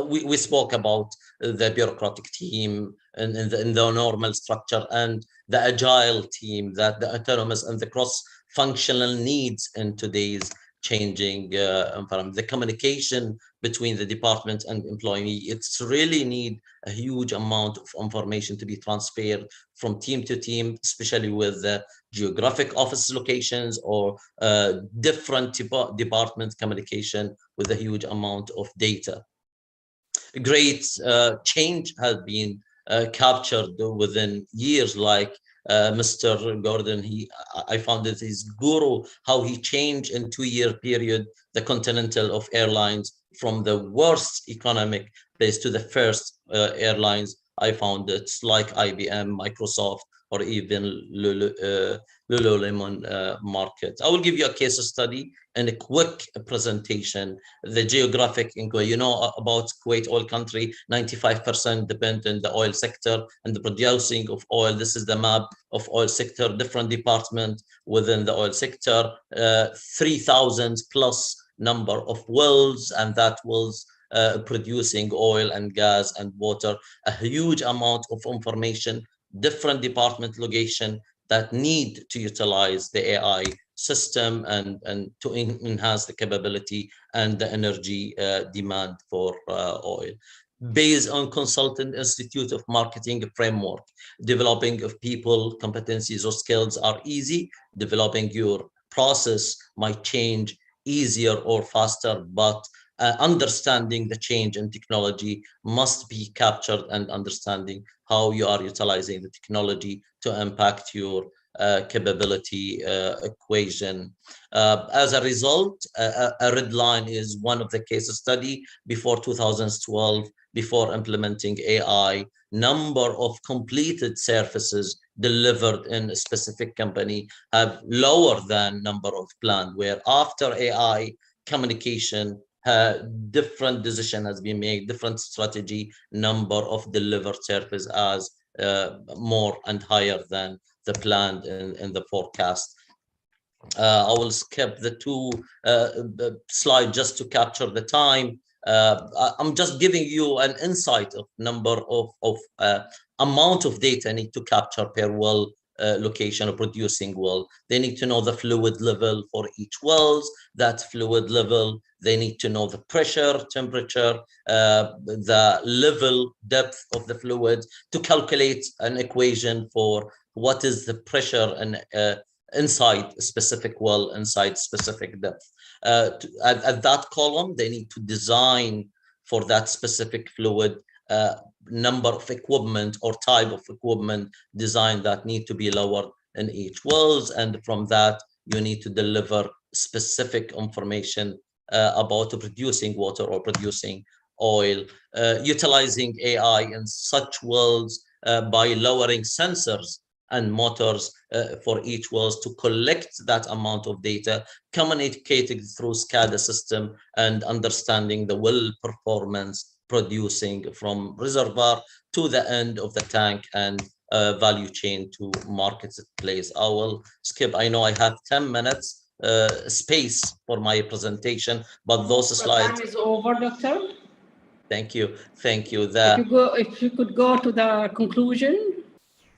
We spoke about the bureaucratic team in the normal structure and the agile team, that the autonomous and the cross-functional needs in today's changing environment. The communication between the department and employee, it's really need a huge amount of information to be transferred from team to team, especially with the geographic office locations or different department communication with a huge amount of data. Great change has been captured within years, like Mr. Gordon, I found it his guru, how he changed in 2-year period the Continental of Airlines from the worst economic place to the first airlines. I found it's like IBM, Microsoft, or even Lululemon market. I will give you a case study and a quick presentation. The geographic inquiry, you know about Kuwait oil country, 95% depend on the oil sector and the producing of oil. This is the map of oil sector, different department within the oil sector, 3,000 plus number of wells, and that wells producing oil and gas and water, a huge amount of information, different department location that need to utilize the AI system and to enhance the capability and the energy demand for oil. Based on Consultant Institute of Marketing framework, developing of people competencies or skills are easy. Developing your process might change easier or faster, but understanding the change in technology must be captured, and understanding how you are utilizing the technology to impact your capability equation. As a result, a red line is one of the case study before 2012, before implementing AI, number of completed services delivered in a specific company have lower than number of planned, where after AI communication, different decision has been made, different strategy, number of delivered service as more and higher than the planned in the forecast. I will skip the two slides just to capture the time. I'm just giving you an insight of number of amount of data need to capture per well location or producing well. They need to know the fluid level for each wells, that fluid level. They need to know the pressure, temperature, the level, depth of the fluid, to calculate an equation for what is the pressure and inside a specific well, inside specific depth. At that column, they need to design for that specific fluid number of equipment or type of equipment design that need to be lower in each wells. And from that, you need to deliver specific information about producing water or producing oil, utilizing AI in such wells by lowering sensors and motors for each wells to collect that amount of data, communicating through SCADA system and understanding the well performance, producing from reservoir to the end of the tank and value chain to marketplace. I will skip. I know I have 10 minutes space for my presentation, but those slides. Time is over, Doctor. Thank you. Thank you. If you could go to the conclusion.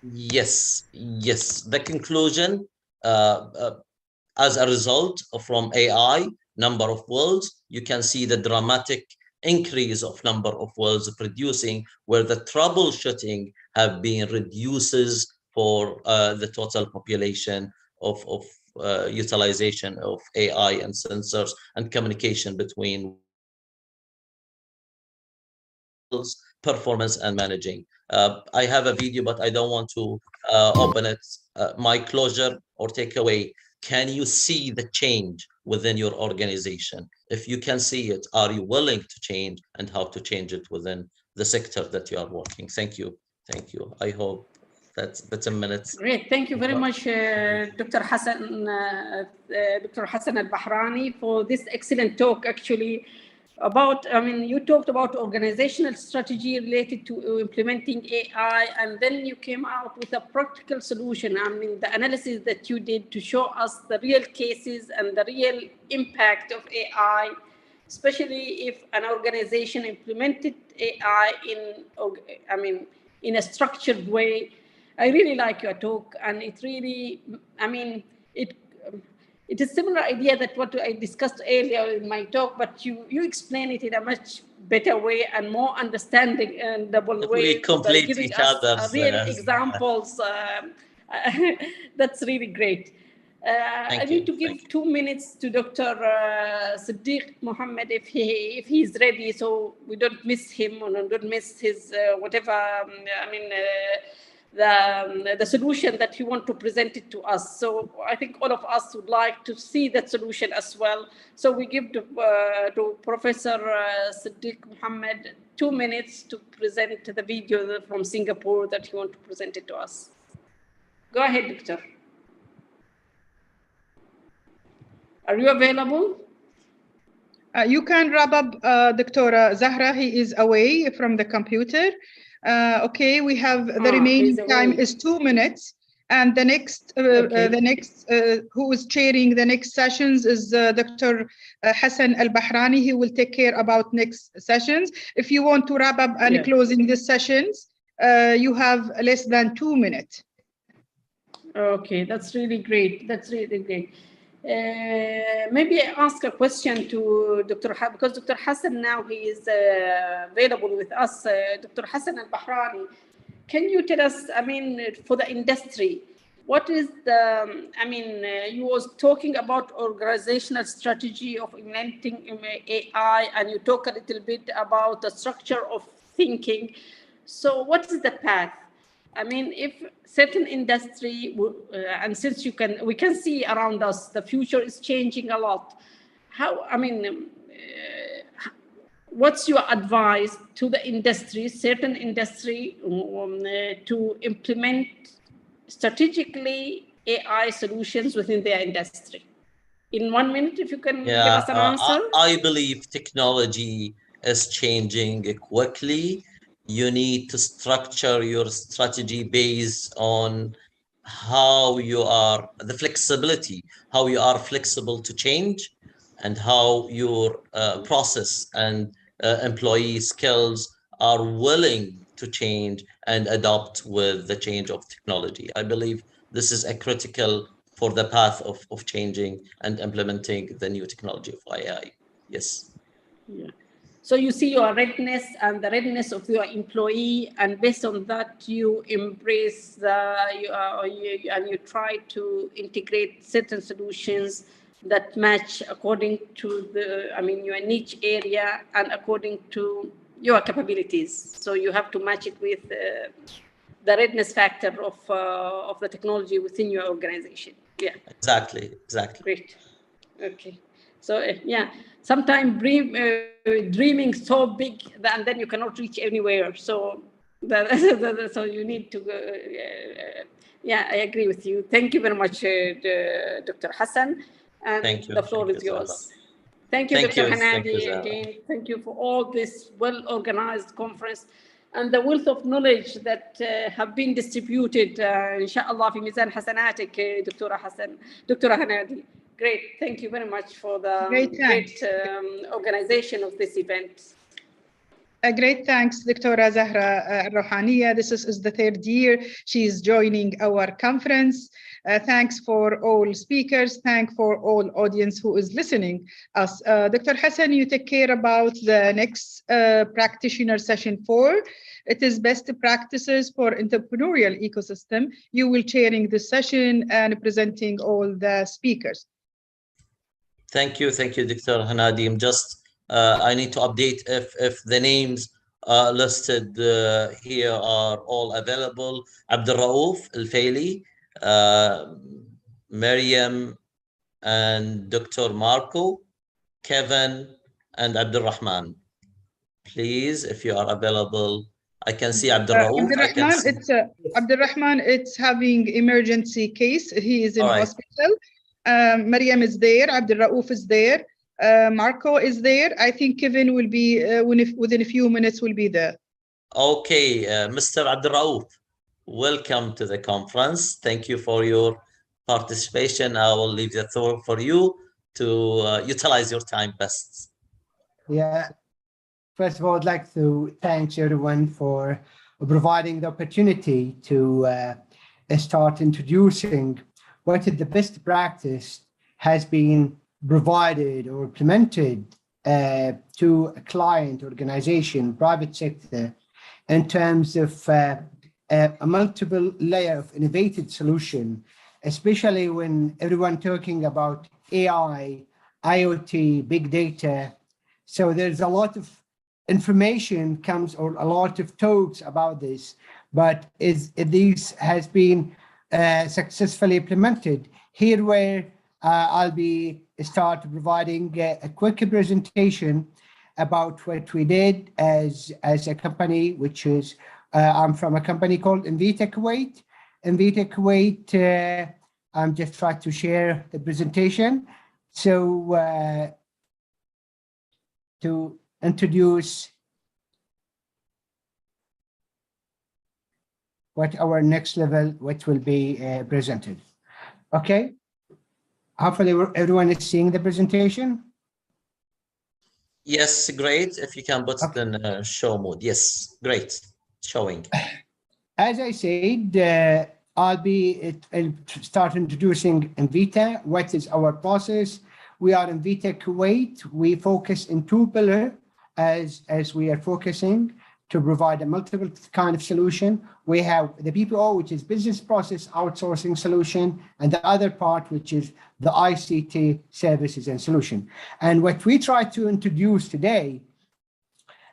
Yes. The conclusion, as a result from AI, number of wells, you can see the dramatic increase of number of wells producing, where the troubleshooting have been reduces for the total population of utilization of AI and sensors and communication between performance and managing. I have a video, but I don't want to open it. My closure or takeaway, can you see the change within your organization? If you can see it, are you willing to change, and how to change it within the sector that you are working? Thank you. I hope that's the 10 minutes. Great. Thank you very much, Dr. Hassan Al-Bahrani, for this excellent talk. Actually, about, you talked about organizational strategy related to implementing AI, and then you came out with a practical solution. The analysis that you did to show us the real cases and the real impact of AI, especially if an organization implemented AI in a structured way. I really like your talk, and it really, it is a similar idea that what I discussed earlier in my talk, but you explain it in a much better way and more understanding and double way. We complete giving each us other's real examples. That's really great. I need to give 2 minutes to Dr. Siddiq Mohammed if he's ready, so we don't miss him or don't miss his whatever. The solution that you want to present it to us. So I think all of us would like to see that solution as well. So we give to Professor Siddiq Mohammed 2 minutes to present the video from Singapore that you want to present it to us. Go ahead, Doctor. Are you available? You can wrap up, Dr. Zahra. He is away from the computer. Okay, we have the remaining time is 2 minutes, and the next who is chairing the next sessions is Dr. Hassan Al-Bahrani. He will take care about next sessions. If you want to wrap up and closing the sessions, you have less than 2 minutes. Okay, that's really great. Maybe I ask a question to Dr. because Dr. Hassan now he is available with us. Dr. Hassan Al-Bahrani, can you tell us, for the industry, what is the, you was talking about organizational strategy of implementing AI, and you talk a little bit about the structure of thinking. So what is the path? I mean, if certain industry, and since we can see around us, the future is changing a lot. How, what's your advice to the industry, certain industry, to implement strategically AI solutions within their industry? In 1 minute, if you can give us an answer. I believe technology is changing quickly. You need to structure your strategy based on how you are, the flexibility, how you are flexible to change, and how your process and employee skills are willing to change and adopt with the change of technology. I believe this is a critical for the path of changing and implementing the new technology of AI. Yes. Yeah. So you see your readiness and the readiness of your employee, and based on that, you embrace and you try to integrate certain solutions that match according to your niche area and according to your capabilities. So you have to match it with the readiness factor of the technology within your organization. Yeah. Exactly. Great. Okay. So yeah, sometimes dreaming so big and then you cannot reach anywhere. So so you need to go. Yeah, I agree with you. Thank you very much, Dr. Hassan. And thank you. The floor is yours. Thank you, Dr. Hanadi, again. Thank you for all this well-organized conference and the wealth of knowledge that have been distributed, inshallah, في ميزان حسناتك, Dr. Hanadi. Great. Thank you very much for the great organization of this event. A great thanks, Dr. Zahra Al-Rohaniya. This is the 3rd year she's joining our conference. Thanks for all speakers. Thanks for all audience who is listening us. Dr. Hassan, you take care about the next practitioner session 4. It is best practices for entrepreneurial ecosystem. You will chairing this session and presenting all the speakers. Thank you, Dr. Hanadi. I need to update if the names listed here are all available. Abdul Raouf Al-Faili, Maryam, and Dr. Marco, Kevin, and Abdul Rahman. Please, if you are available, I can see Abdul Raouf. Abdul Rahman, it's having emergency case. He is in hospital. Maryam is there. Abdul Raouf is there. Marco is there. I think Kevin will be within a few minutes will be there. Okay, Mr. Abdul Raouf, welcome to the conference. Thank you for your participation. I will leave the floor for you to utilize your time best. Yeah. First of all, I'd like to thank everyone for providing the opportunity to start introducing what is the best practice has been provided or implemented to a client, organization, private sector, in terms of a multiple layer of innovative solution, especially when everyone talking about AI, IoT, big data. So there's a lot of information comes or a lot of talks about this, but these has been successfully implemented. Here where I'll be start providing a quick presentation about what we did as a company, which is I'm from a company called Invita Kuwait. Invita Kuwait, I'm just trying to share the presentation. So to introduce what our next level, what will be presented. Okay. Hopefully everyone is seeing the presentation. Yes, great. If you can put it in show mode. Yes, great. Showing. As I said, I'll start introducing Invita. What is our process? We are Invita Kuwait. We focus in 2 pillars as we are focusing. to provide a multiple kind of solution. We have the BPO, which is business process outsourcing solution, and the other part, which is the ICT services and solution. And what we try to introduce today,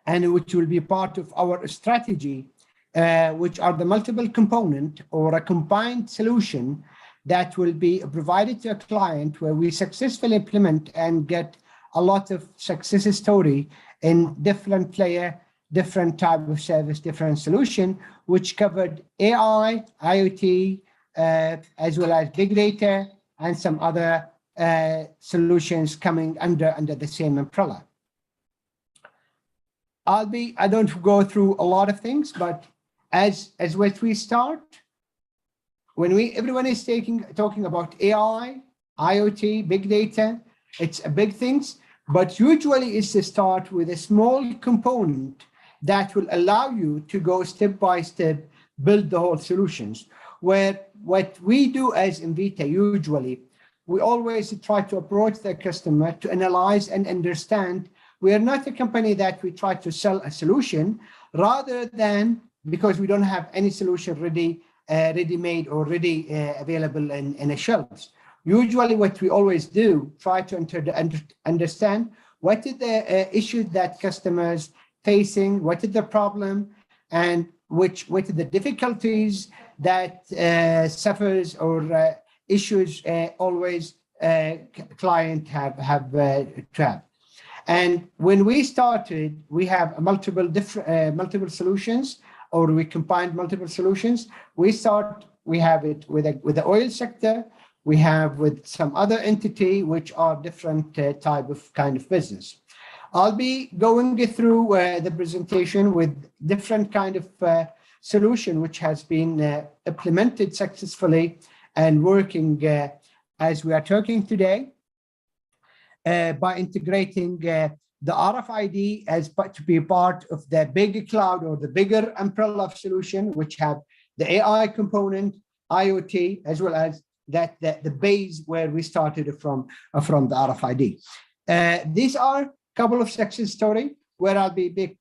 and which will be part of our strategy, which are the multiple component or a combined solution that will be provided to a client where we successfully implement and get a lot of success story in different player, different type of service, different solution, which covered AI, IoT, as well as big data, and some other solutions coming under the same umbrella. I don't go through a lot of things, but as what we start, when everyone is talking about AI, IoT, big data, it's a big things, but usually it's to start with a small component that will allow you to go step by step, build the whole solutions. Where what we do as Invita usually, we always try to approach the customer to analyze and understand. We are not a company that we try to sell a solution, rather than because we don't have any solution ready-made or ready available in the shelves. Usually what we always do, try to understand what is the issues that customers facing, what is the problem, and what are the difficulties that suffers or issues always client have to have. And when we started, we have multiple solutions, or we combined multiple solutions. We have it with the oil sector. We have with some other entity, which are different type of kind of business. I'll be going through the presentation with different kind of solution, which has been implemented successfully and working as we are talking today, by integrating the RFID to be part of the big cloud or the bigger umbrella of solution, which have the AI component, IoT, as well as the base where we started from the RFID. These are a couple of success story where I'll be big,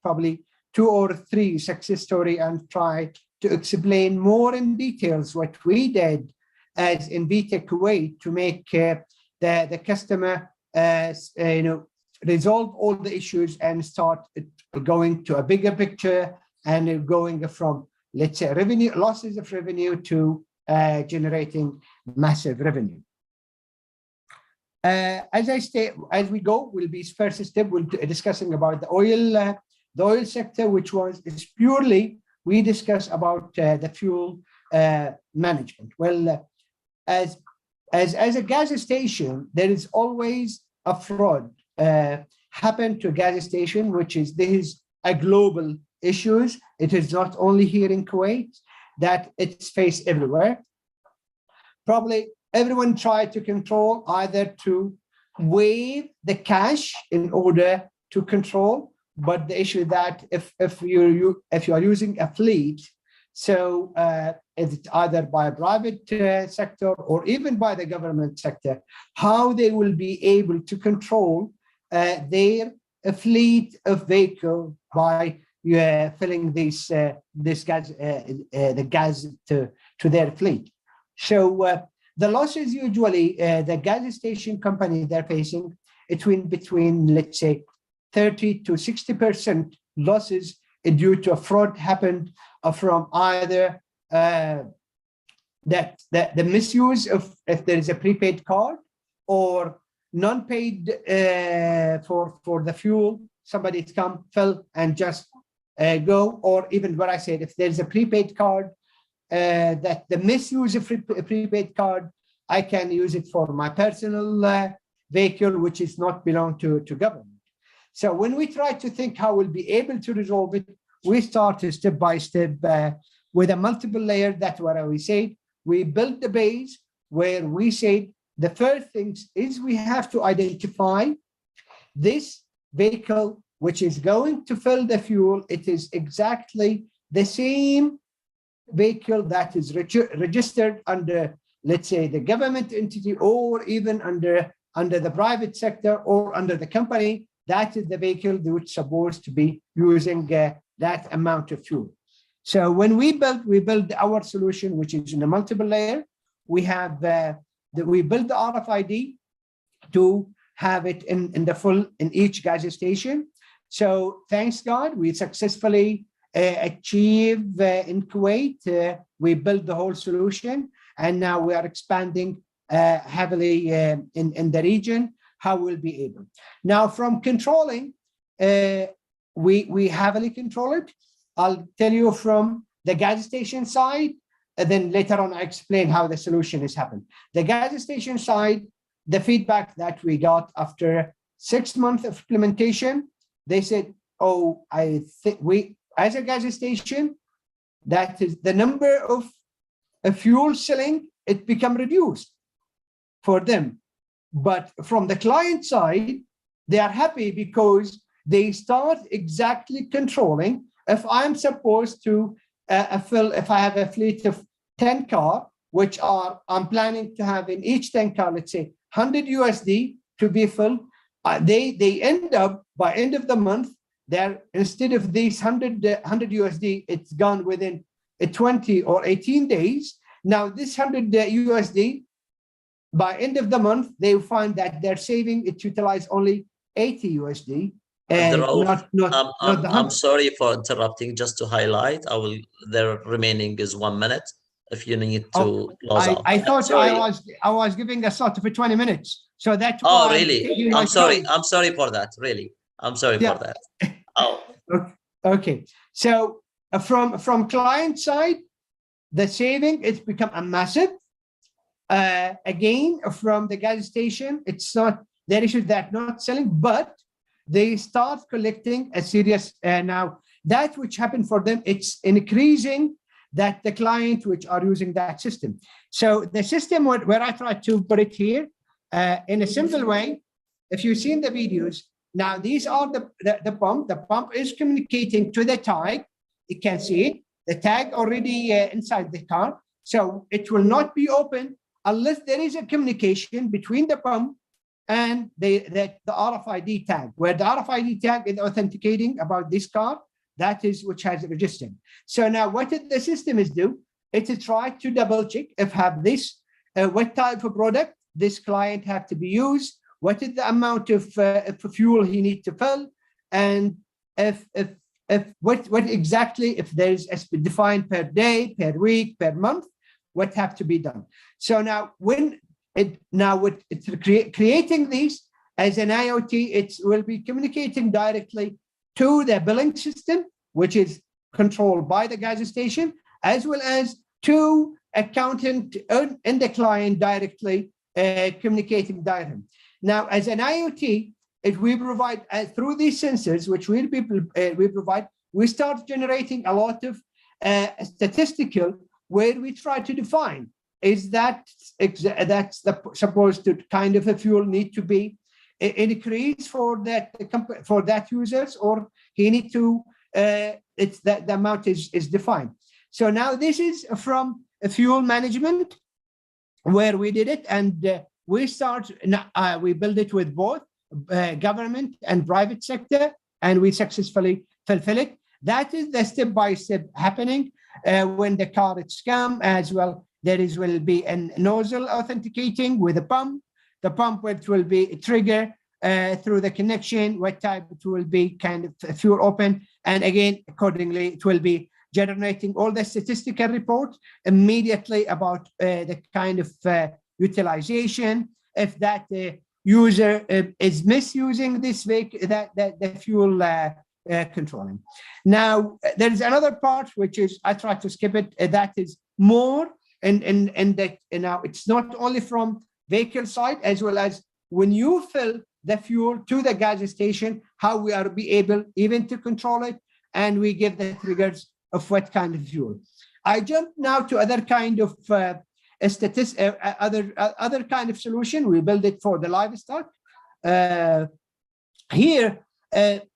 probably 2 or 3 success story, and try to explain more in details what we did as Invita Kuwait to make the customer resolve all the issues and start going to a bigger picture and going from, let's say, losses of revenue to generating massive revenue. As we go, will be first step, we'll be discussing about the oil sector, which is purely, we discuss about the fuel management. Well, as a gas station, there is always a fraud happen to a gas station, this is a global issues. It is not only here in Kuwait, that it's faced everywhere. Probably everyone tried to control, either to waive the cash in order to control, but the issue that if you are using a fleet, so it's either by a private sector or even by the government sector, how they will be able to control their fleet of vehicle by filling this gas, the gas to their fleet. So the losses usually the gas station company they're facing between let's say 30 to 60% losses due to a fraud happened from either the misuse of, if there is a prepaid card, or non-paid for the fuel. Somebody come, fill, and just go. Or even what I said, if there's a prepaid card, that the misuse of a prepaid card, I can use it for my personal vehicle, which is not belong to government. So when we try to think how we'll be able to resolve it, we start step by step with a multiple layer. That's what we said. We built the base where we said the first things is we have to identify this vehicle which is going to fill the fuel. It is exactly the same vehicle that is registered under, let's say, the government entity, or even under the private sector or under the company. That is the vehicle which is supposed to be using that amount of fuel. So when we build our solution, which is in a multiple layer. We have we build the RFID to have it in the full in each gas station. So thanks God, we successfully achieved in Kuwait. We built the whole solution, and now we are expanding heavily in the region. How we'll be able now from controlling, we heavily control it. I'll tell you from the gas station side, and then later on I explain how the solution is happening. The gas station side, the feedback that we got after 6 months of implementation, they said, oh, I think we, as a gas station, that is the number of fuel selling, it become reduced for them. But from the client side, they are happy because they start exactly controlling. If I'm supposed to fill, if I have a fleet of 10 cars, which are, I'm planning to have in each 10 car, let's say 100 USD to be filled, they end up by end of the month, they're instead of these 100 USD, it's gone within 20 or 18 days. Now this 100 USD, by end of the month, they find that they're saving, it utilize only 80 USD. And I'm sorry for interrupting. Just to highlight, the remaining is 1 minute. If you need to close out. I thought I was giving a slot for 20 minutes. So that's why. Oh, really? I'm sorry. I'm sorry for that. Really, I'm sorry for that. Oh. Okay. So from client side, the saving it's become a massive. Again, from the gas station, it's not their issue that not selling, but they start collecting a serious now that which happened for them, it's increasing that the client which are using that system. So the system where I try to put it here in a simple way, if you've seen the videos, now these are the pump. The pump is communicating to the tag. You can see it, the tag already inside the car. So it will not be open unless there is a communication between the pump and the RFID tag, where the RFID tag is authenticating about this car, that is which has registered. So now what the system is do, it's to try to double check if have this, what type of product this client have to be used, what is the amount of fuel he needs to fill, and if what exactly, if there's a defined per day, per week, per month, what have to be done. So now when it's creating these as an IoT, it will be communicating directly to the billing system, which is controlled by the gas station, as well as to accountant and the client directly communicating directly. Now, as an IoT, if we provide through these sensors, which we provide, we start generating a lot of statistical where we try to define is that's supposed to kind of a fuel need to be increased for that users, or he need to it's that the amount is defined. So now this is from a fuel management where we did it, and we build it with both government and private sector, and we successfully fulfill it. That is the step-by-step happening when the car is come as well. Will be a nozzle authenticating with a pump. The pump which will be a trigger through the connection, what type it will be kind of fuel open. And again, accordingly, it will be generating all the statistical reports immediately about the kind of utilization. If that user is misusing this vehicle, the fuel controlling. Now, there is another part, which is, I try to skip it, that is more, and that now it's not only from vehicle side, as well as when you fill the fuel to the gas station, how we are be able even to control it, and we give the triggers of what kind of fuel. I jump now to other kind of other kind of solution. We build it for the livestock. Here,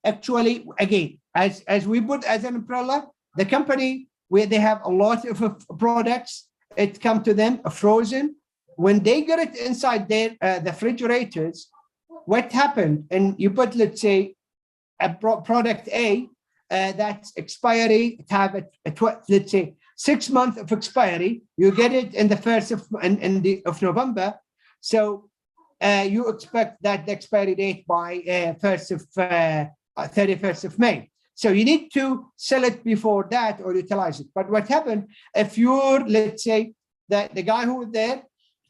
actually, again, as we put as an umbrella, the company where they have a lot of products, it come to them frozen. When they get it inside their the refrigerators, what happened? And you put, let's say, a product A, that's expiry, have let's say 6 months of expiry. You get it in the 1st of November. So you expect that the expiry date by 31st of May. So you need to sell it before that or utilize it. But what happened if you're, let's say, the guy who was there,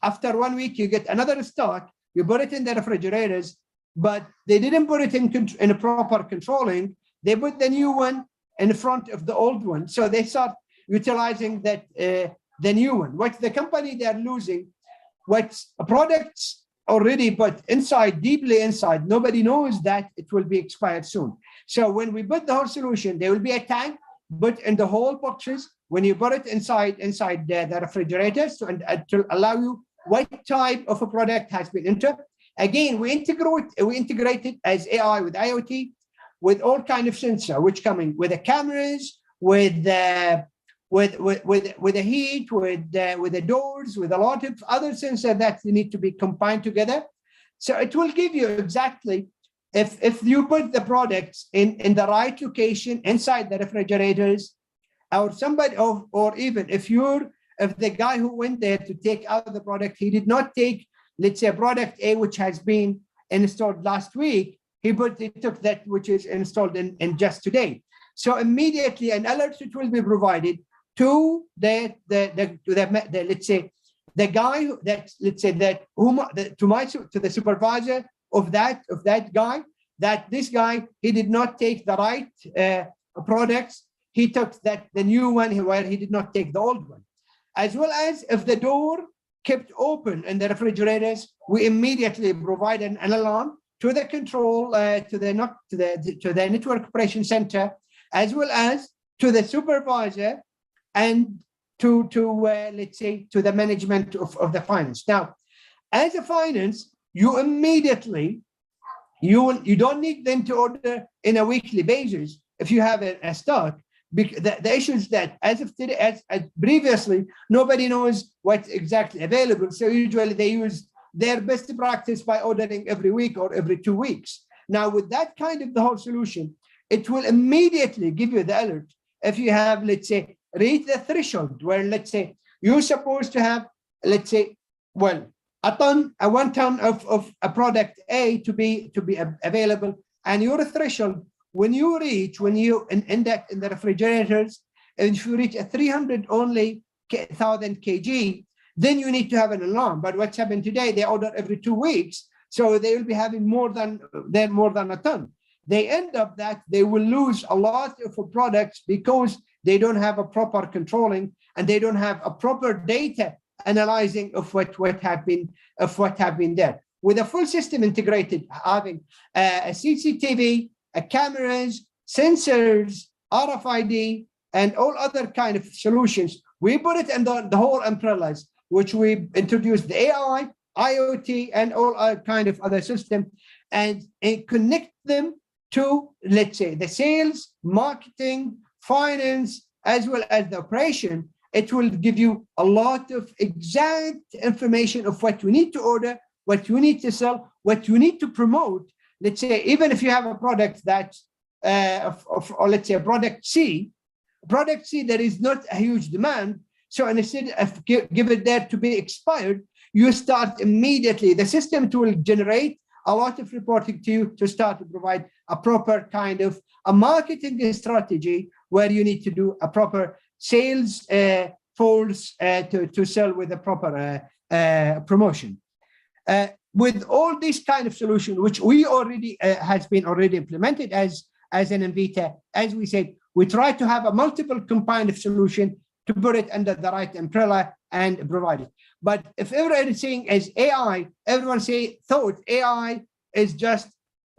after 1 week, you get another stock, you put it in the refrigerators, but they didn't put it in a proper controlling. They put the new one in front of the old one. So they start utilizing that the new one. What the company they're losing, what's products already put inside, deeply inside, nobody knows that it will be expired soon. So when we put the whole solution, there will be a tank put in the whole boxes. When you put it inside the refrigerators to allow you what type of a product has been entered. Again, we integrate it as AI with IoT, with all kind of sensor, which coming with the cameras, with the heat, with the doors, with a lot of other sensors that need to be combined together. So it will give you exactly if you put the products in the right location inside the refrigerators, or somebody, or even if the guy who went there to take out the product, he did not take, let's say, product A, which has been installed last week, he took that which is installed in just today. So immediately an alert will be provided to the let's say the guy that, let's say, that to the supervisor of that guy, that this guy, he did not take the right products. He took the new one where he did not take the old one. As well as if the door kept open in the refrigerators, we immediately provide an alarm to the control, to the network operation center, as well as to the supervisor and to let's say, to the management of the finance. Now, as a finance, you immediately, you don't need them to order in a weekly basis if you have a stock. The issue is that as of today, as previously, nobody knows what's exactly available. So usually they use their best practice by ordering every week or every 2 weeks. Now, with that kind of the whole solution, it will immediately give you the alert if you have, let's say, reach the threshold where, let's say, you're supposed to have, let's say, well, 1 ton of a product A to be available, and your threshold, when you in the refrigerators, and if you reach a 300 only 1,000 kg, then you need to have an alarm. But what's happened today, they order every 2 weeks, so they will be having more than a ton. They end up that they will lose a lot of products because they don't have a proper controlling and they don't have a proper data analyzing of what have been there. With a full system integrated, having a CCTV, cameras, sensors, RFID, and all other kind of solutions, we put it in the whole umbrellas, which we introduced the AI, IoT, and all kind of other system, and connect them to, let's say, the sales, marketing, finance, as well as the operation. It will give you a lot of exact information of what you need to order, what you need to sell, what you need to promote. Let's say, even if you have a product that, or let's say a product C, there is not a huge demand. So instead of give it there to be expired, you start immediately, the system will generate a lot of reporting to you to start to provide a proper kind of a marketing strategy where you need to do a proper sales force to sell with a proper promotion. With all this kind of solution, which we already has been already implemented as an Envita, as we said, we try to have a multiple combined solution to put it under the right umbrella and provide it. But if everyone is saying as AI, everyone thought AI is just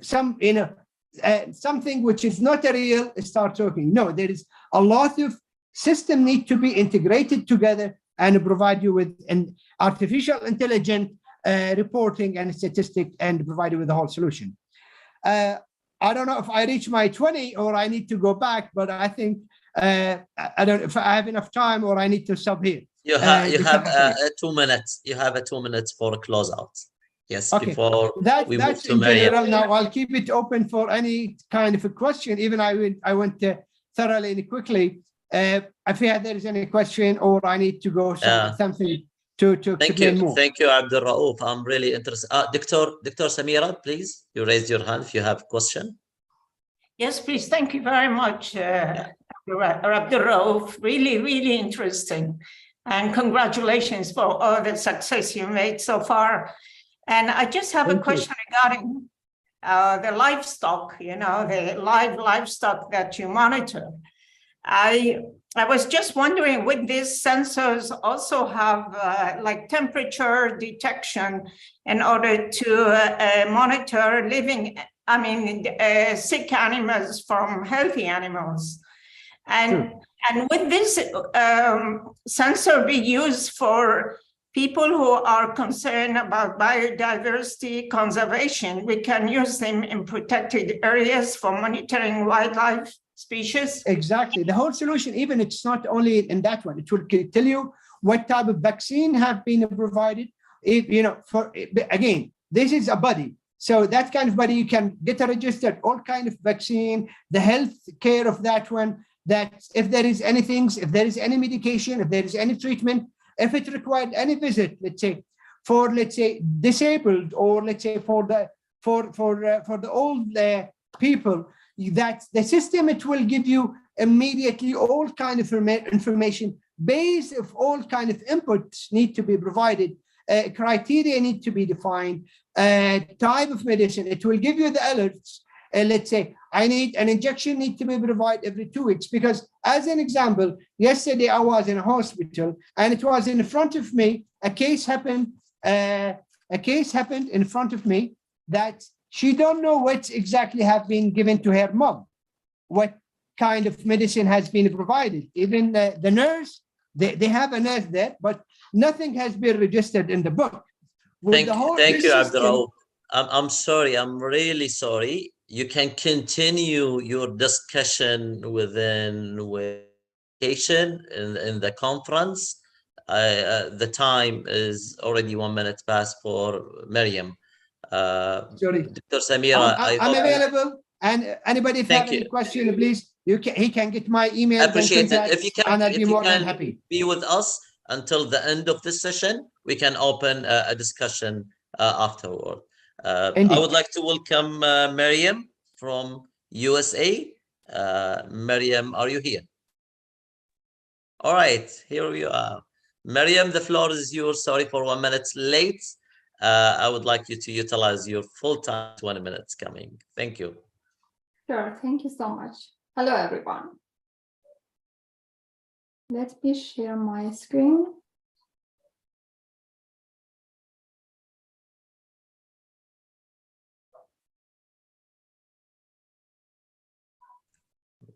something which is not a real, start talking. No, there is a lot of system need to be integrated together and provide you with an artificial intelligence reporting and statistic and provide you with the whole solution. I don't know if I reach my 20 or I need to go back, but I think I don't know if I have enough time or I need to stop here. You have 2 minutes. You have 2 minutes for a closeout. Yes, okay. before we move that's to in Mariam. general. Now I'll keep it open for any kind of a question. Even I went thoroughly and quickly. If there is any question or I need to go something to explain more. Thank you, Abdul Rauf. I'm really interested. Dr. Samira, please, you raise your hand if you have a question. Yes, please. Thank you very much, Abdul Rauf. Really, really interesting. And congratulations for all the success you made so far. And I just have a question regarding the livestock, you know, the live livestock that you monitor. I was just wondering, would these sensors also have like temperature detection in order to monitor sick animals from healthy animals? And would this sensor be used for people who are concerned about biodiversity conservation? We can use them in protected areas for monitoring wildlife species? Exactly. The whole solution, even it's not only in that one, it will tell you what type of vaccine have been provided. Again, this is a body. So that kind of body, you can get a registered, all kind of vaccine, the health care of that one, that if there is anything, if there is any medication, if there is any treatment, if it required any visit, let's say, for, let's say, disabled, or let's say for the old people, that the system, it will give you immediately all kind of information based of all kind of inputs need to be provided, criteria need to be defined, type of medicine. It will give you the alerts. Let's say I need an injection need to be provided every 2 weeks, because as an example, yesterday I was in a hospital and it was in front of me, a case happened in front of me that she don't know what exactly have been given to her mom, what kind of medicine has been provided. Even the nurse, they have a nurse there, but nothing has been registered in the book. Thank you, Abdul. I'm sorry. I'm really sorry. You can continue your discussion within in the conference. The time is already 1 minute past for Mariam. Sorry, Dr. Samira, I'm available, and anybody if have any question, please, he can get my email. Appreciate it. If you can, and I'll be more than happy. Be with us until the end of this session, we can open a discussion afterward. I would like to welcome Mariam from USA. Mariam, are you here? All right, here we are. Mariam, the floor is yours. Sorry for 1 minute late. I would like you to utilize your full time, 20 minutes coming. Thank you. Sure, thank you so much. Hello, everyone. Let me share my screen.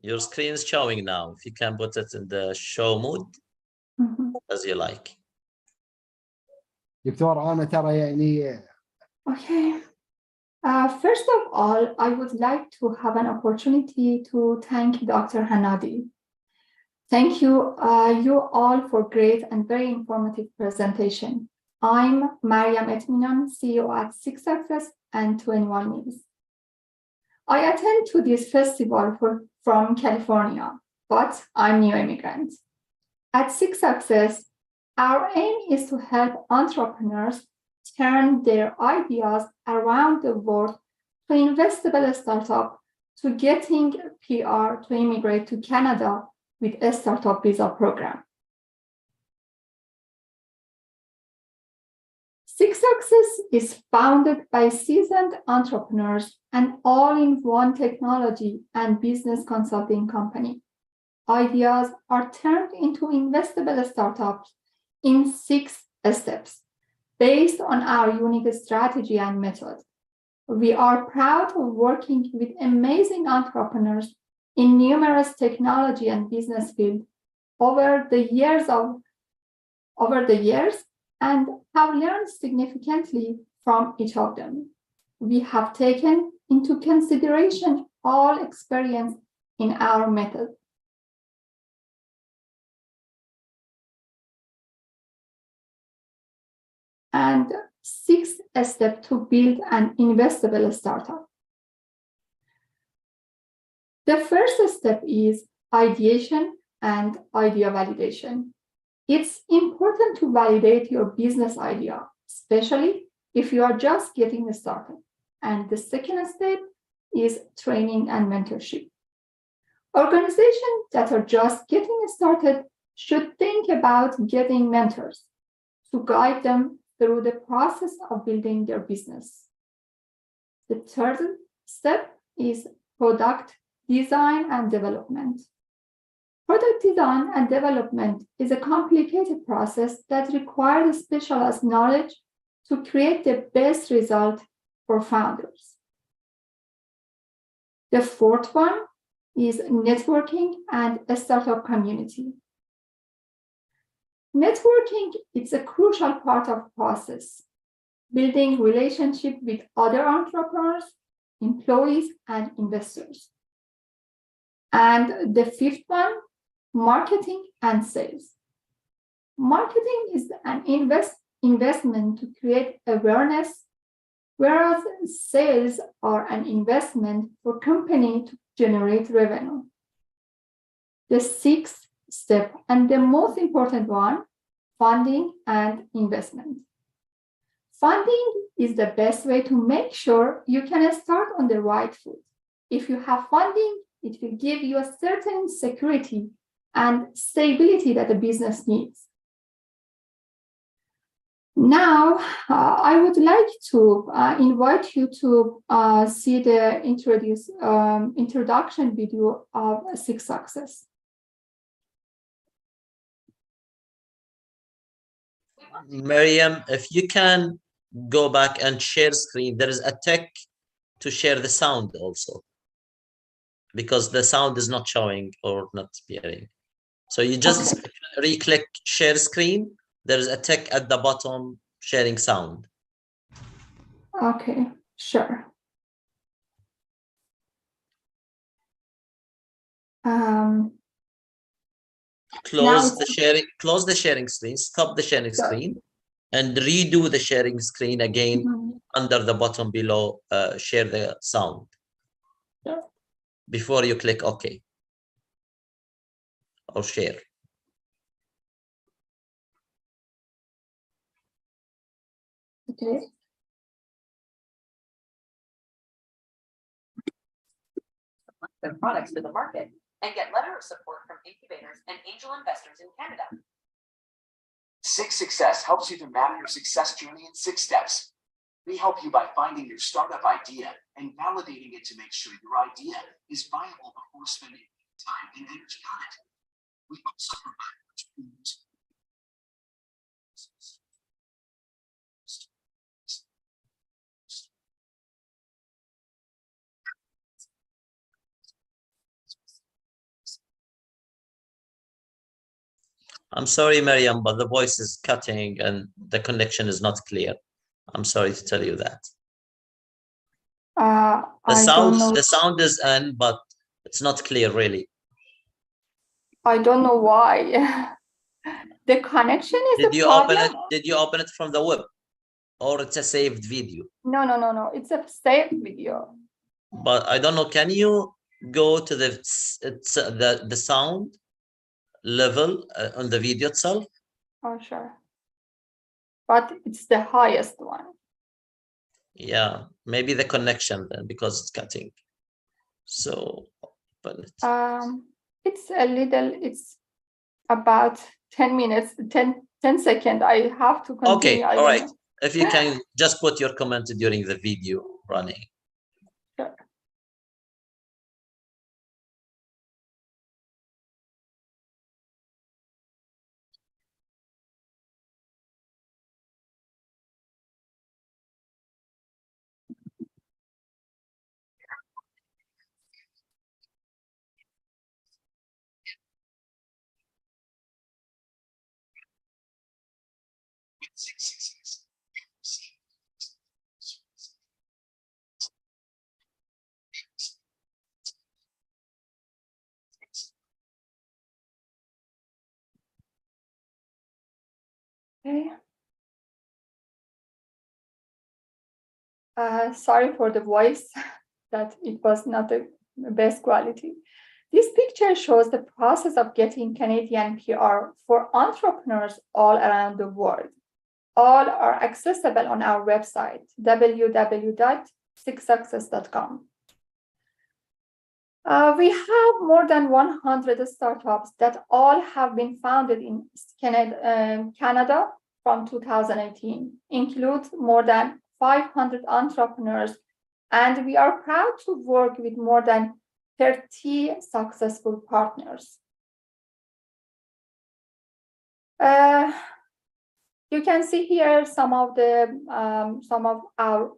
Your screen is showing now. If you can put it in the show mode, as you like. Okay. First of all, I would like to have an opportunity to thank Dr. Hanadi. Thank you, you all, for great and very informative presentation. I'm Mariam Etminan, CEO at 6Success and 21 News. I attend to this festival from California, but I'm new immigrant. At 6Success, our aim is to help entrepreneurs turn their ideas around the world to investable startup, to getting PR to immigrate to Canada with a startup visa program. 6Success is founded by seasoned entrepreneurs and all-in-one technology and business consulting company. Ideas are turned into investable startups in 6 steps based on our unique strategy and method. We are proud of working with amazing entrepreneurs in numerous technology and business fields over the years and have learned significantly from each of them. We have taken into consideration all experience in our method. And 6 steps to build an investable startup. The first step is ideation and idea validation. It's important to validate your business idea, especially if you are just getting started. And the second step is training and mentorship. Organizations that are just getting started should think about getting mentors to guide them through the process of building their business. The third step is product design and development. Product design and development is a complicated process that requires specialized knowledge to create the best result for founders. The fourth one is networking and a startup community. Networking is a crucial part of the process, building relationships with other entrepreneurs, employees, and investors. And the fifth one, marketing and sales. Marketing is an investment to create awareness, whereas sales are an investment for company to generate revenue. The sixth step, and the most important one, funding and investment. Funding is the best way to make sure you can start on the right foot. If you have funding, it will give you a certain security and stability that a business needs. Now, I would like to invite you to see the introduction video of Six Success. Miriam, if you can go back and share screen, there is a tick to share the sound also, because the sound is not showing or not appearing. So you just re-click share screen. There is a tick at the bottom sharing sound. Okay, sure. Close the sharing screen, stop the sharing screen, and redo the sharing screen again under the button below, share the sound. Before you click OK or share. Okay. Their products to the market and get letter of support from incubators and angel investors in Canada. Six Success helps you to map your success journey in 6 steps. We help you by finding your startup idea and validating it to make sure your idea is viable before spending time and energy on it. We also provide entrepreneurs. I'm sorry, Miriam, but the voice is cutting and the connection is not clear. I'm sorry to tell you that. The sound is in, but it's not clear really. I don't know why. The connection is the problem. Did you open it from the web, or it's a saved video? No. It's a saved video. But I don't know. Can you go to the sound level on the video itself? Oh, sure. But it's the highest one. Yeah, maybe the connection then, because it's cutting. So open it. It's a little, it's about 10 minutes, 10 seconds. I have to continue. Okay, all right. If you can just put your comment during the video running. Sure. Okay. Sorry for the voice, that it was not the best quality. This picture shows the process of getting Canadian PR for entrepreneurs all around the world. All are accessible on our website, www.sixsuccess.com. We have more than 100 startups that all have been founded in Canada from 2018, include more than 500 entrepreneurs, and we are proud to work with more than 30 successful partners. You can see here some of our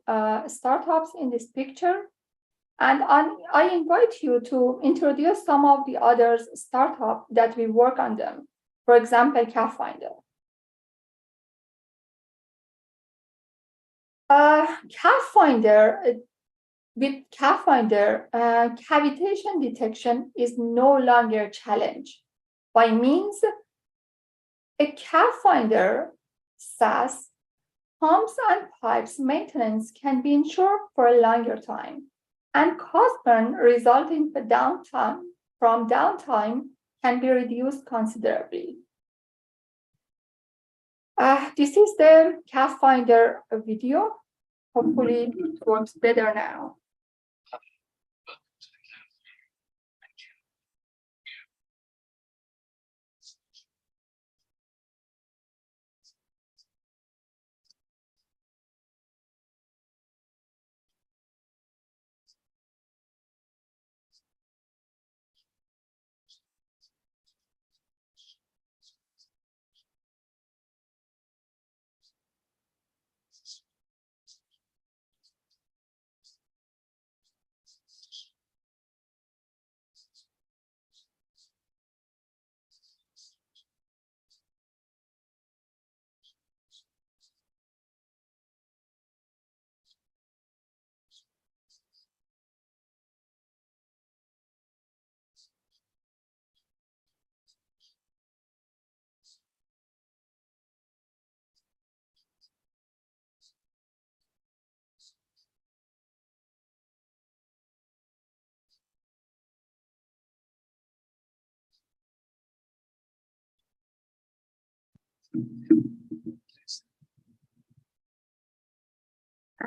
startups in this picture, and I invite you to introduce some of the other startups that we work on them. For example, CalFinder. With CalFinder, cavitation detection is no longer a challenge. By means a CalFinder SaaS, pumps and pipes maintenance can be insured for a longer time, and cost burn resulting from downtime can be reduced considerably. This is the CalFinder video. Hopefully it works better now.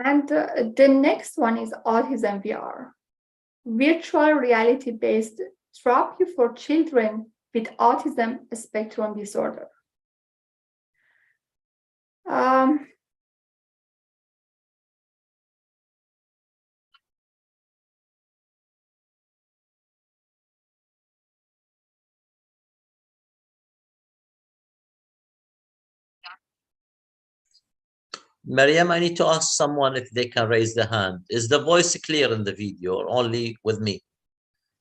And the next one is Autism VR, virtual reality-based therapy for children with autism spectrum disorder. Mariam, I need to ask someone if they can raise the hand. Is the voice clear in the video or only with me?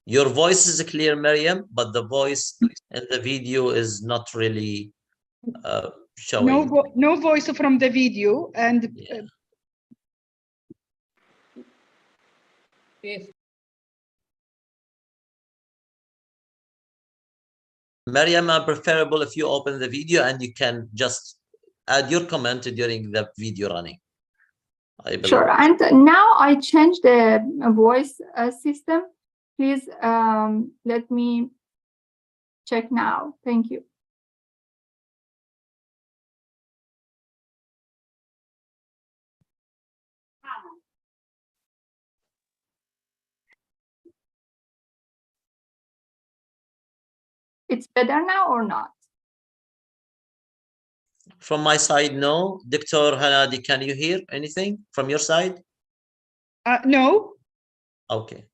Your voice is clear, Mariam, but the voice in the video is not really showing. No voice from the video, and Mariam, preferable if you open the video and you can just add your comment during the video running. Sure, and now I changed the voice system. Please let me check now. Thank you. It's better now or not? From my side, no. Dr. Hanadi, can you hear anything from your side? No. Okay.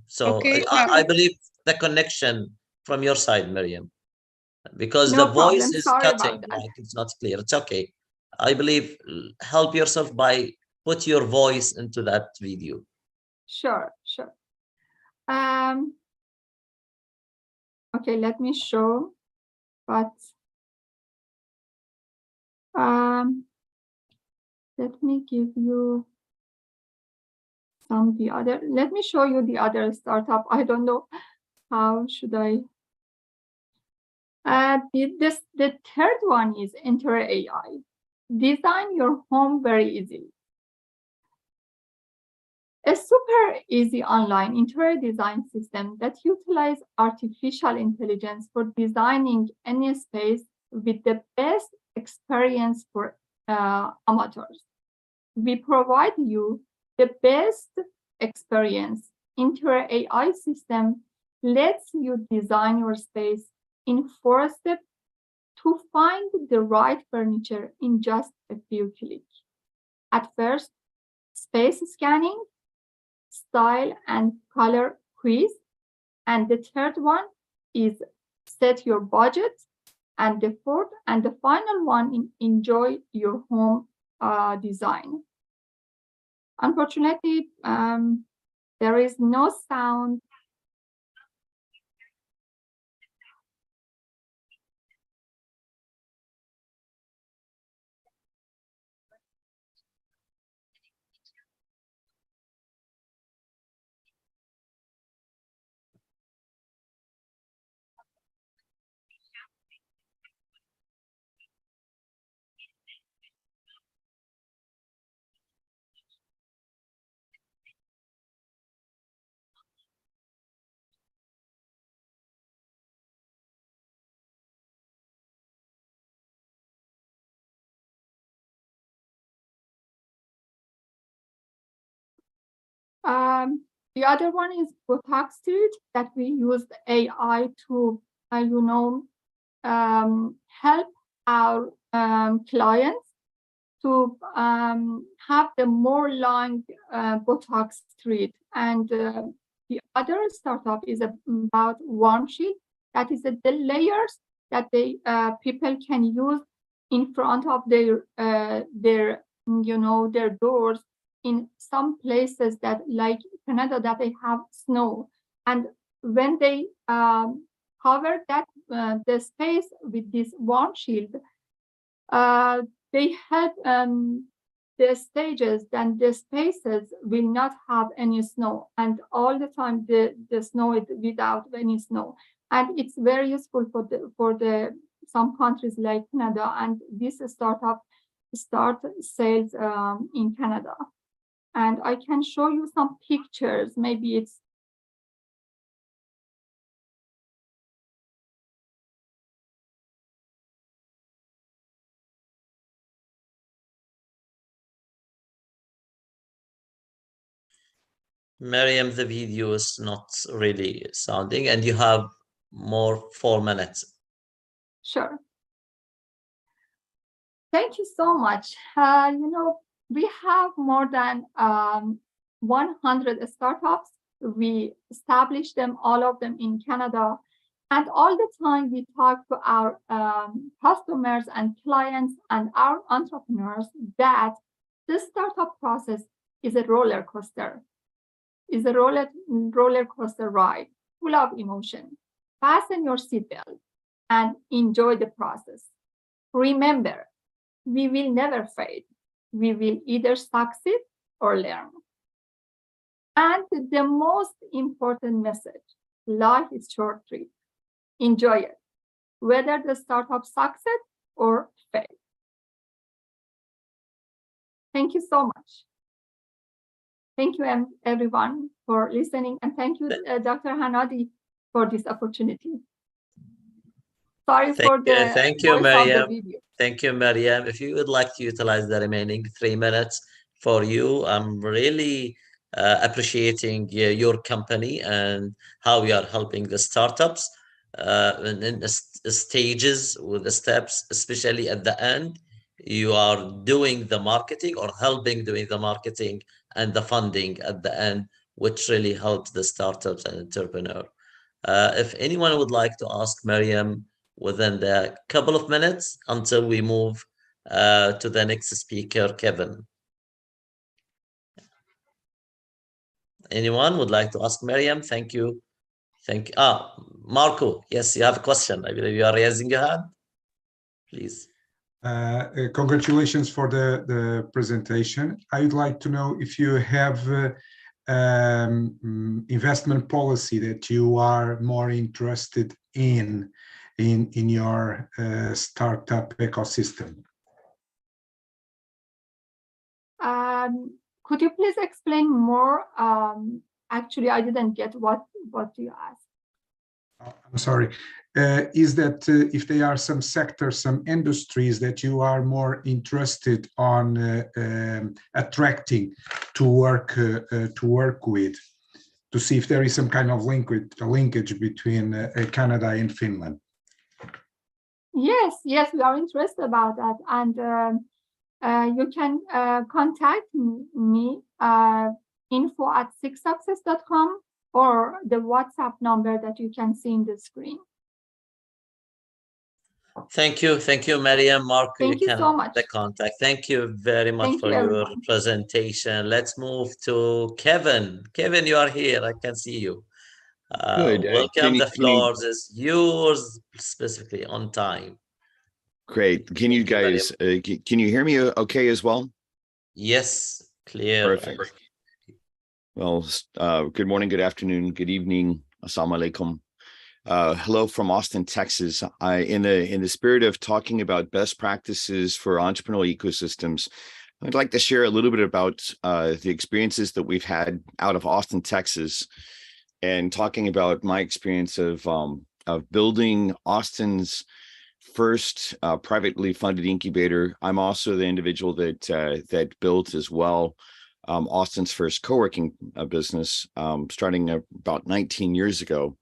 So okay, I believe the connection from your side, Mariam, because no the voice problem. is Sorry cutting, about that. like it's not clear. It's okay. I believe help yourself by put your voice into that video. Sure. Okay, let me show, but let me give you the other. Let me show you the other startup. I don't know how should I. The third one is ICITAIEE. Design your home very easy. A super easy online interior design system that utilizes artificial intelligence for designing any space with the best experience for amateurs. We provide you the best experience. Interior AI system lets you design your space in 4 steps to find the right furniture in just a few clicks. At first, space scanning, style and color quiz, and the third one is set your budget, and the fourth and the final one, enjoy your home design. Unfortunately, there is no sound. The other one is Botox Street, that we use AI to, help our clients to have the more long Botox Street. And the other startup is about warm shield. That is the layers that they people can use in front of their doors in some places that, like Canada, that they have snow. And when they cover that the space with this warm shield, they help the stages, then the spaces will not have any snow, and all the time the snow is without any snow. And it's very useful for the some countries like Canada, and this startup start sales in Canada. And I can show you some pictures. Maybe it's Miriam, the video is not really sounding, and you have more 4 minutes. Sure. Thank you so much. We have more than 100 startups. We established them, all of them in Canada. And all the time we talk to our customers and clients and our entrepreneurs that the startup process is a roller coaster, is a roller coaster ride full of emotion. Fasten your seatbelt and enjoy the process. Remember, we will never fail. We will either succeed or learn. And the most important message, life is short trip. Enjoy it, whether the startup succeeds or fails. Thank you so much. Thank you, everyone, for listening. And thank you, Dr. Hanadi, for this opportunity. Sorry for the Thank you, voice Miriam. of the video. Thank you, Miriam. If you would like to utilize the remaining 3 minutes for you, I'm really appreciating your company and how you are helping the startups in the stages with the steps, especially at the end. You are doing the marketing or helping doing the marketing and the funding at the end, which really helps the startups and entrepreneur. If anyone would like to ask Miriam within the couple of minutes until we move to the next speaker, Kevin. Anyone would like to ask Miriam? Thank you. Thank you. Marco, yes, you have a question. I believe you are raising your hand. Please. Congratulations for the presentation. I would like to know if you have investment policy that you are more interested in your startup ecosystem. Could you please explain more? Actually, I didn't get what you asked. I'm sorry. Is that if there are some sectors, some industries that you are more interested on attracting to work with, to see if there is some kind of linkage between Canada and Finland? Yes, we are interested about that, and you can contact me info@sixsuccess.com or the WhatsApp number that you can see in the screen. Thank you, Mariam. Mark, Thank you so much. The contact. Thank you very much for your presentation. Let's move to Kevin. Kevin, you are here. I can see you. Good. Welcome. The floor is yours, specifically on time. Great. Can you guys, can you hear me okay as well? Yes, clear. Perfect. Well, good morning, good afternoon, good evening. Assalamu alaikum. Hello from Austin, Texas. In the spirit of talking about best practices for entrepreneurial ecosystems, I'd like to share a little bit about the experiences that we've had out of Austin, Texas, and talking about my experience of building Austin's first privately funded incubator. I'm also the individual that built as well Austin's first co-working business, starting about 19 years ago.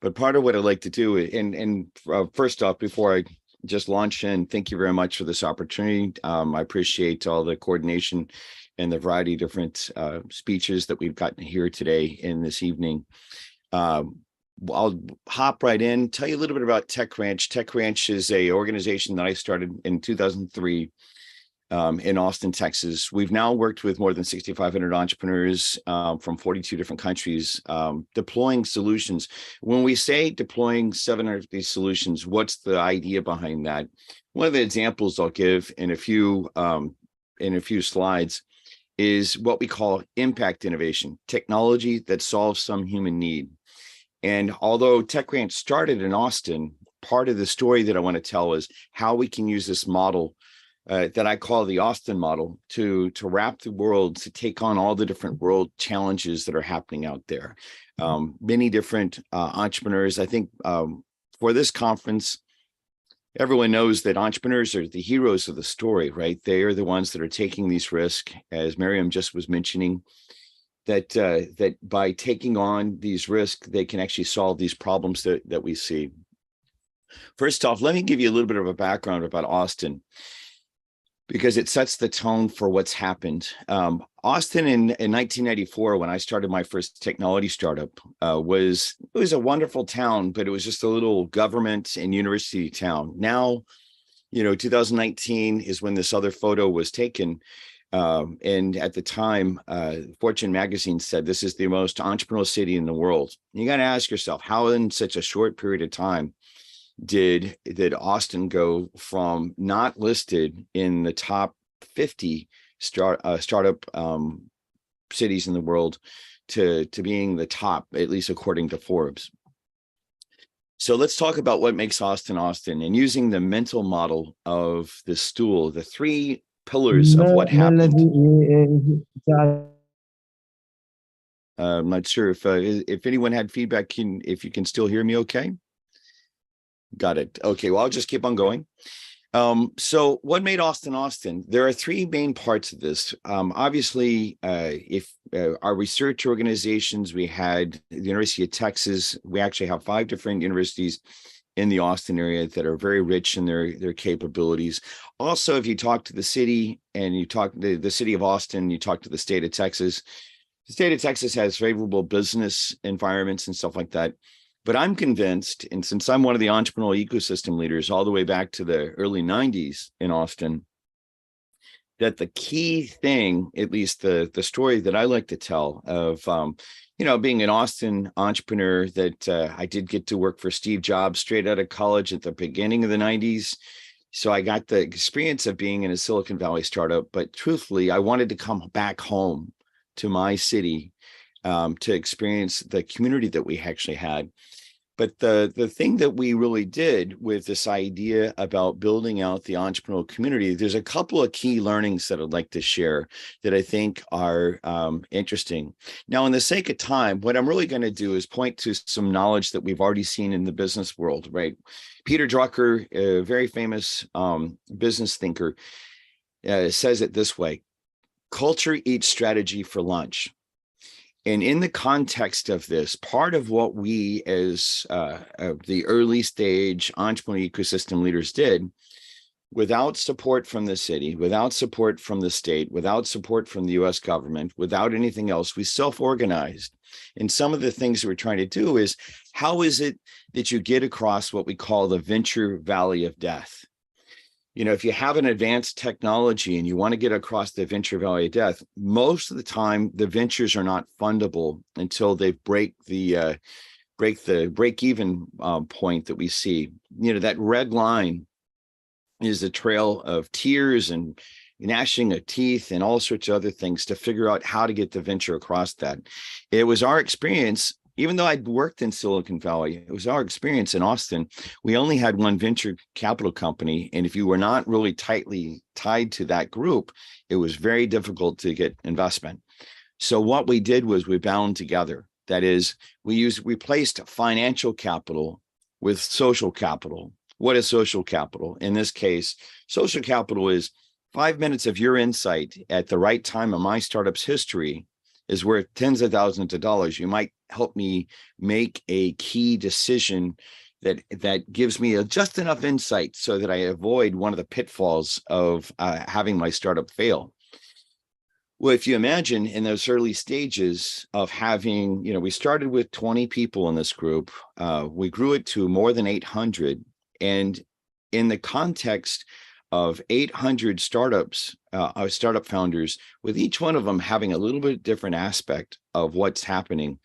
But part of what I'd like to do, and first off, before I just launch in, thank you very much for this opportunity. I appreciate all the coordination and the variety of different speeches that we've gotten here today and this evening. I'll hop right in, tell you a little bit about Tech Ranch. Tech Ranch is an organization that I started in 2003 in Austin, Texas. We've now worked with more than 6,500 entrepreneurs from 42 different countries, deploying solutions. When we say deploying 700 of these solutions, what's the idea behind that? One of the examples I'll give in a few slides is what we call impact innovation, technology that solves some human need. And although Tech Ranch started in Austin, part of the story that I want to tell is how we can use this model that I call the Austin model to wrap the world, to take on all the different world challenges that are happening out there. Many different entrepreneurs. I think for this conference, everyone knows that entrepreneurs are the heroes of the story, right? They are the ones that are taking these risks, as Miriam just was mentioning. That by taking on these risks, they can actually solve these problems that we see. First off, let me give you a little bit of a background about Austin, because it sets the tone for what's happened. Austin in 1994, when I started my first technology startup, it was a wonderful town, but it was just a little government and university town. Now, 2019 is when this other photo was taken. And at the time, Fortune magazine said this is the most entrepreneurial city in the world. You got to ask yourself, how in such a short period of time did Austin go from not listed in the top 50 startup cities in the world to being the top, at least according to Forbes? So let's talk about what makes Austin Austin, and using the mental model of the stool, the three pillars of what happened. I'm not sure if anyone had feedback, if you can still hear me okay. Got it. Okay, well, I'll just keep on going. So what made Austin Austin? There are three main parts of this. Obviously, if our research organizations, we had the University of Texas. We actually have 5 different universities in the Austin area that are very rich in their capabilities. Also, if you talk to the city and you talk to the city of Austin, you talk to the state of Texas, the state of Texas has favorable business environments and stuff like that. But I'm convinced, and since I'm one of the entrepreneurial ecosystem leaders all the way back to the early 90s in Austin, that the key thing, at least the story that I like to tell of, being an Austin entrepreneur, that I did get to work for Steve Jobs straight out of college at the beginning of the 90s. So I got the experience of being in a Silicon Valley startup, but truthfully, I wanted to come back home to my city to experience the community that we actually had. But the thing that we really did with this idea about building out the entrepreneurial community, there's a couple of key learnings that I'd like to share that I think are interesting. Now, in the sake of time, what I'm really going to do is point to some knowledge that we've already seen in the business world, right? Peter Drucker, a very famous business thinker, says it this way: culture eats strategy for lunch. And in the context of this, part of what we as the early stage entrepreneurial ecosystem leaders did, without support from the city, without support from the state, without support from the US government, without anything else, we self-organized. And some of the things that we're trying to do is, how is it that you get across what we call the venture valley of death? You know, if you have an advanced technology and you want to get across the venture valley of death, most of the time the ventures are not fundable until they break the break-even point that we see. You know, that red line is a trail of tears and gnashing of teeth and all sorts of other things to figure out how to get the venture across that. It was our experience. Even though I'd worked in Silicon Valley, it was our experience in Austin. We only had one venture capital company. And if you were not really tightly tied to that group, it was very difficult to get investment. So what we did was we bound together. That is, we placed financial capital with social capital. What is social capital? In this case, social capital is 5 minutes of your insight at the right time in my startup's history is worth tens of thousands of dollars. You might help me make a key decision that gives me just enough insight so that I avoid one of the pitfalls of having my startup fail. Well, if you imagine in those early stages of having, you know, we started with 20 people in this group. We grew it to more than 800. And in the context of 800 startups, startup founders, with each one of them having a little bit different aspect of what's happening,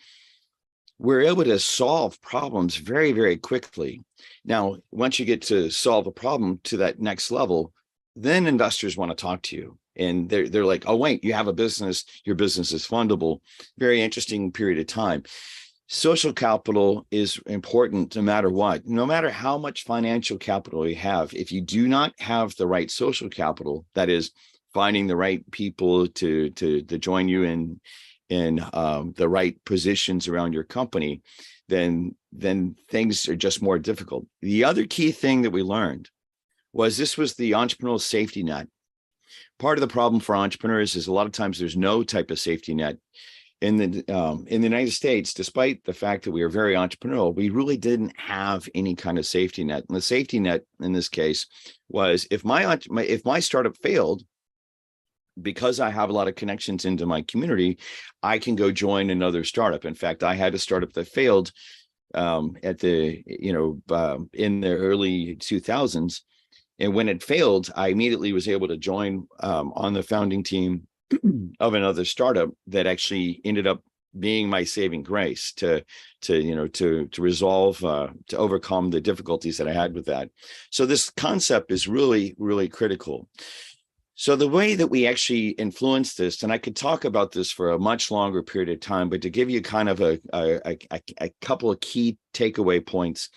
we're able to solve problems very, very quickly. Now, once you get to solve a problem to that next level, then investors want to talk to you. And they're like, oh, wait, you have a business, your business is fundable. Very interesting period of time. Social capital is important no matter what. No matter how much financial capital you have, if you do not have the right social capital, that is finding the right people to join you in the right positions around your company, then things are just more difficult. The other key thing that we learned was this was the entrepreneurial safety net. Part of the problem for entrepreneurs is a lot of times there's no type of safety net. In the United States, despite the fact that we are very entrepreneurial, we really didn't have any kind of safety net. And the safety net in this case was if my startup failed, because I have a lot of connections into my community, I can go join another startup. In fact, I had a startup that failed at the in the early 2000s, and when it failed, I immediately was able to join on the founding team of another startup that actually ended up being my saving grace to resolve, to overcome the difficulties that I had with that. So this concept is really, really critical. So the way that we actually influence this, and I could talk about this for a much longer period of time, but to give you kind of a couple of key takeaway points,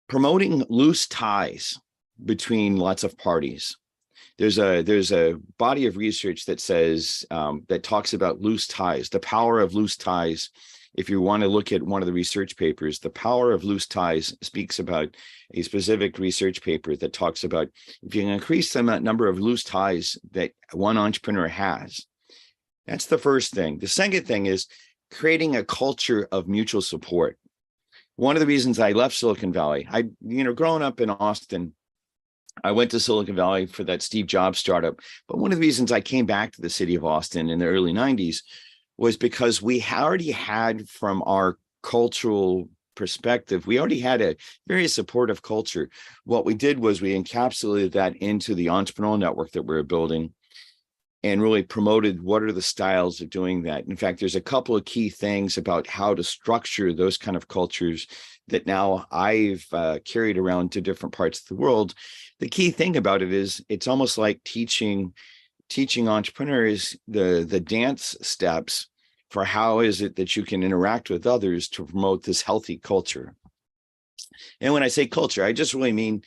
promoting loose ties between lots of parties. There's a body of research that says that talks about loose ties, the power of loose ties. If you want to look at one of the research papers, the power of loose ties speaks about a specific research paper that talks about if you can increase the number of loose ties that one entrepreneur has. That's the first thing. The second thing is creating a culture of mutual support. One of the reasons I left Silicon Valley, growing up in Austin, I went to Silicon Valley for that Steve Jobs startup. But one of the reasons I came back to the city of Austin in the early 90s was because we already had, from our cultural perspective, we already had a very supportive culture. What we did was we encapsulated that into the entrepreneurial network that we were building and really promoted what are the styles of doing that. In fact, there's a couple of key things about how to structure those kind of cultures that now I've carried around to different parts of the world. The key thing about it is it's almost like teaching entrepreneurs the dance steps for how is it that you can interact with others to promote this healthy culture. And when I say culture, I just really mean,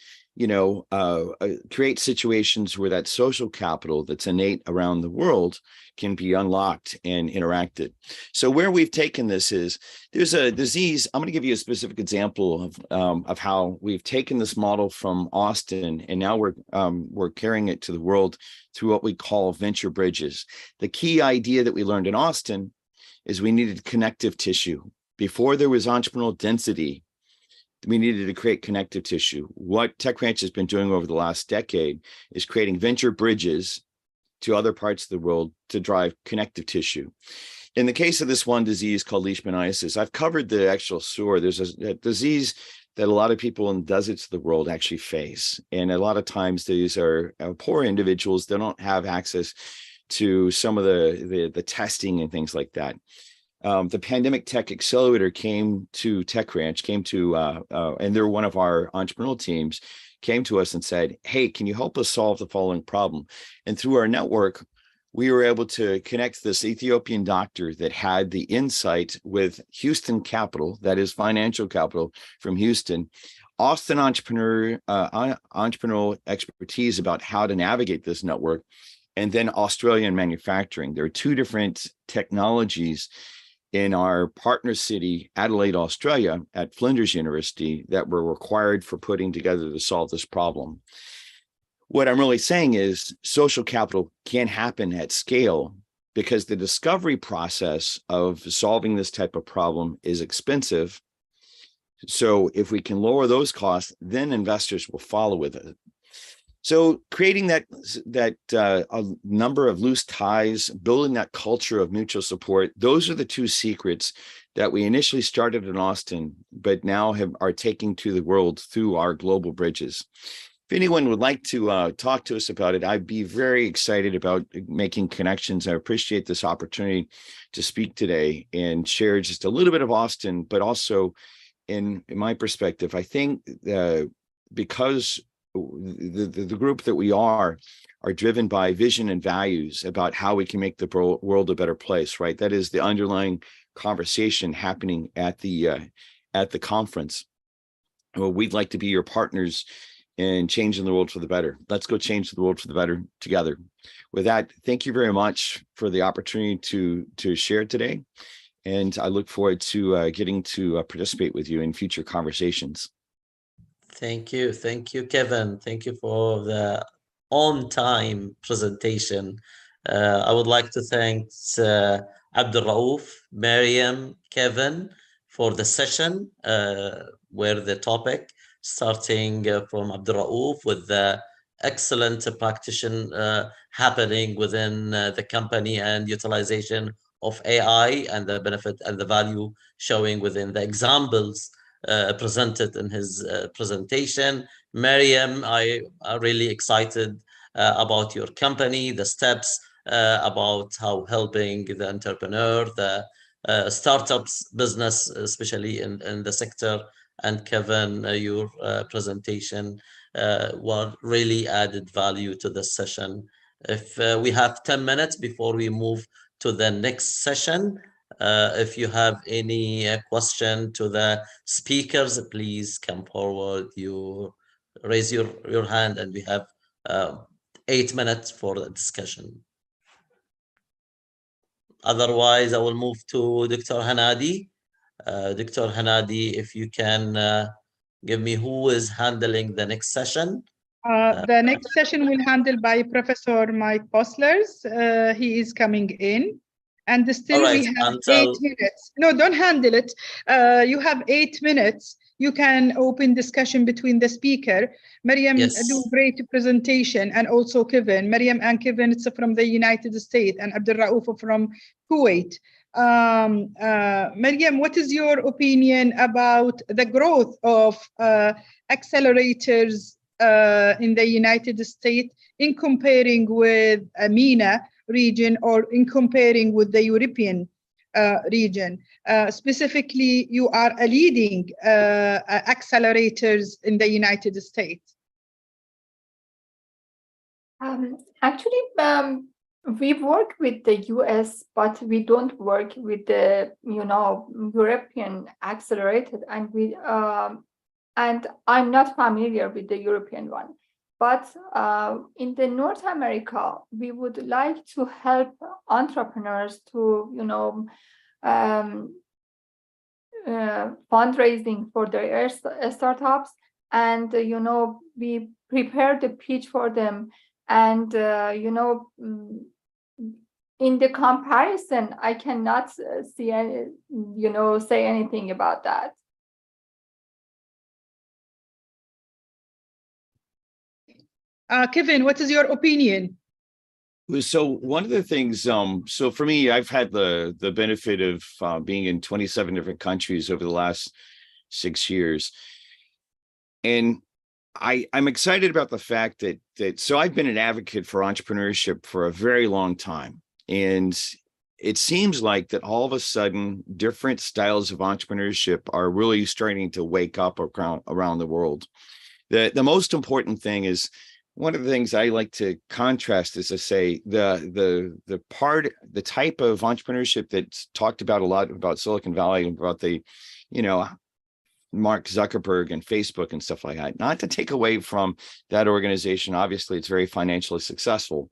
create situations where that social capital that's innate around the world can be unlocked and interacted. So where we've taken this is, there's a disease. I'm going to give you a specific example of how we've taken this model from Austin, and now we're carrying it to the world through what we call venture bridges. The key idea that we learned in Austin is we needed connective tissue. Before there was entrepreneurial density, we needed to create connective tissue. What TechRanch has been doing over the last decade is creating venture bridges to other parts of the world to drive connective tissue. In the case of this one disease called leishmaniasis, I've covered the actual SOAR. There's a disease that a lot of people in deserts of the world actually face. And a lot of times these are poor individuals. They don't have access to some of the testing and things like that. The Pandemic Tech Accelerator came to TechRanch, and they're one of our entrepreneurial teams, came to us and said, hey, can you help us solve the following problem? And through our network, we were able to connect this Ethiopian doctor that had the insight with Houston capital, that is financial capital from Houston, Austin entrepreneurial expertise about how to navigate this network, and then Australian manufacturing. There are two different technologies in our partner city, Adelaide, Australia, at Flinders University, that were required for putting together to solve this problem. What I'm really saying is social capital can happen at scale because the discovery process of solving this type of problem is expensive. So if we can lower those costs, then investors will follow with it. So creating a number of loose ties, building that culture of mutual support, those are the two secrets that we initially started in Austin, but now are taking to the world through our global bridges. If anyone would like to talk to us about it, I'd be very excited about making connections. I appreciate this opportunity to speak today and share just a little bit of Austin, but also in my perspective, I think because the group that we are driven by vision and values about how we can make the world a better place, right? That is the underlying conversation happening at the conference. Well, we'd like to be your partners in changing the world for the better. Let's go change the world for the better together. With that, thank you very much for the opportunity to share today. And I look forward to getting to participate with you in future conversations. Thank you, Kevin. Thank you for the on-time presentation. I would like to thank Abdul Rauf, Mariam, Kevin for the session where the topic, starting from Abdul Rauf with the excellent practitioner happening within the company and utilization of AI and the benefit and the value showing within the examples presented in his presentation. Mariam, I are really excited about your company, the steps about how helping the entrepreneur, the startups business, especially in the sector. And Kevin, your presentation really added value to this session. If we have 10 minutes before we move to the next session, if you have any question to the speakers, please come forward. You raise your hand, and we have 8 minutes for the discussion. Otherwise, I will move to Dr. Hanadi. Dr. Hanadi, if you can give me who is handling the next session. The next session will be handled by Professor Mike Boslers. He is coming in. And still we have 8 minutes. No, don't handle it. You have 8 minutes. You can open discussion between the speaker. Mariam, do great presentation, and also Kevin. Mariam and Kevin, it's from the United States, and Abdul Rauf from Kuwait. Mariam, what is your opinion about the growth of accelerators in the United States in comparing with MENA region or in comparing with the European region? Specifically, you are a leading accelerators in the United States. Actually, we work with the US, but we don't work with the European accelerator, and we and I'm not familiar with the European one. But in the North America, we would like to help entrepreneurs to, fundraising for their startups, and we prepare the pitch for them, and in the comparison, I cannot see any, say anything about that. Kevin, what is your opinion? So one of the things, so for me, I've had the benefit of being in 27 different countries over the last 6 years. And I'm excited about the fact that so I've been an advocate for entrepreneurship for a very long time. And it seems like that all of a sudden, different styles of entrepreneurship are really starting to wake up around the world. The most important thing is, one of the things I like to contrast is to say the type of entrepreneurship that's talked about a lot about Silicon Valley, about the, Mark Zuckerberg and Facebook and stuff like that. Not to take away from that organization. Obviously, it's very financially successful.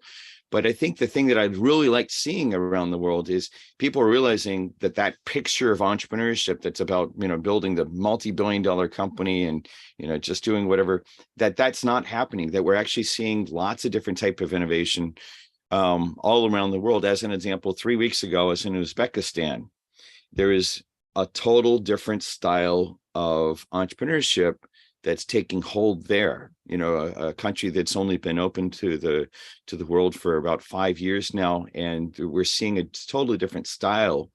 But I think the thing that I'd really like seeing around the world is people realizing that picture of entrepreneurship that's about, building the multi-billion-dollar company and, just doing whatever, that's not happening, that we're actually seeing lots of different type of innovation all around the world. As an example, 3 weeks ago, I was in Uzbekistan. There is a total different style of entrepreneurship that's taking hold there. A country that's only been open to the world for about 5 years now, and we're seeing a totally different style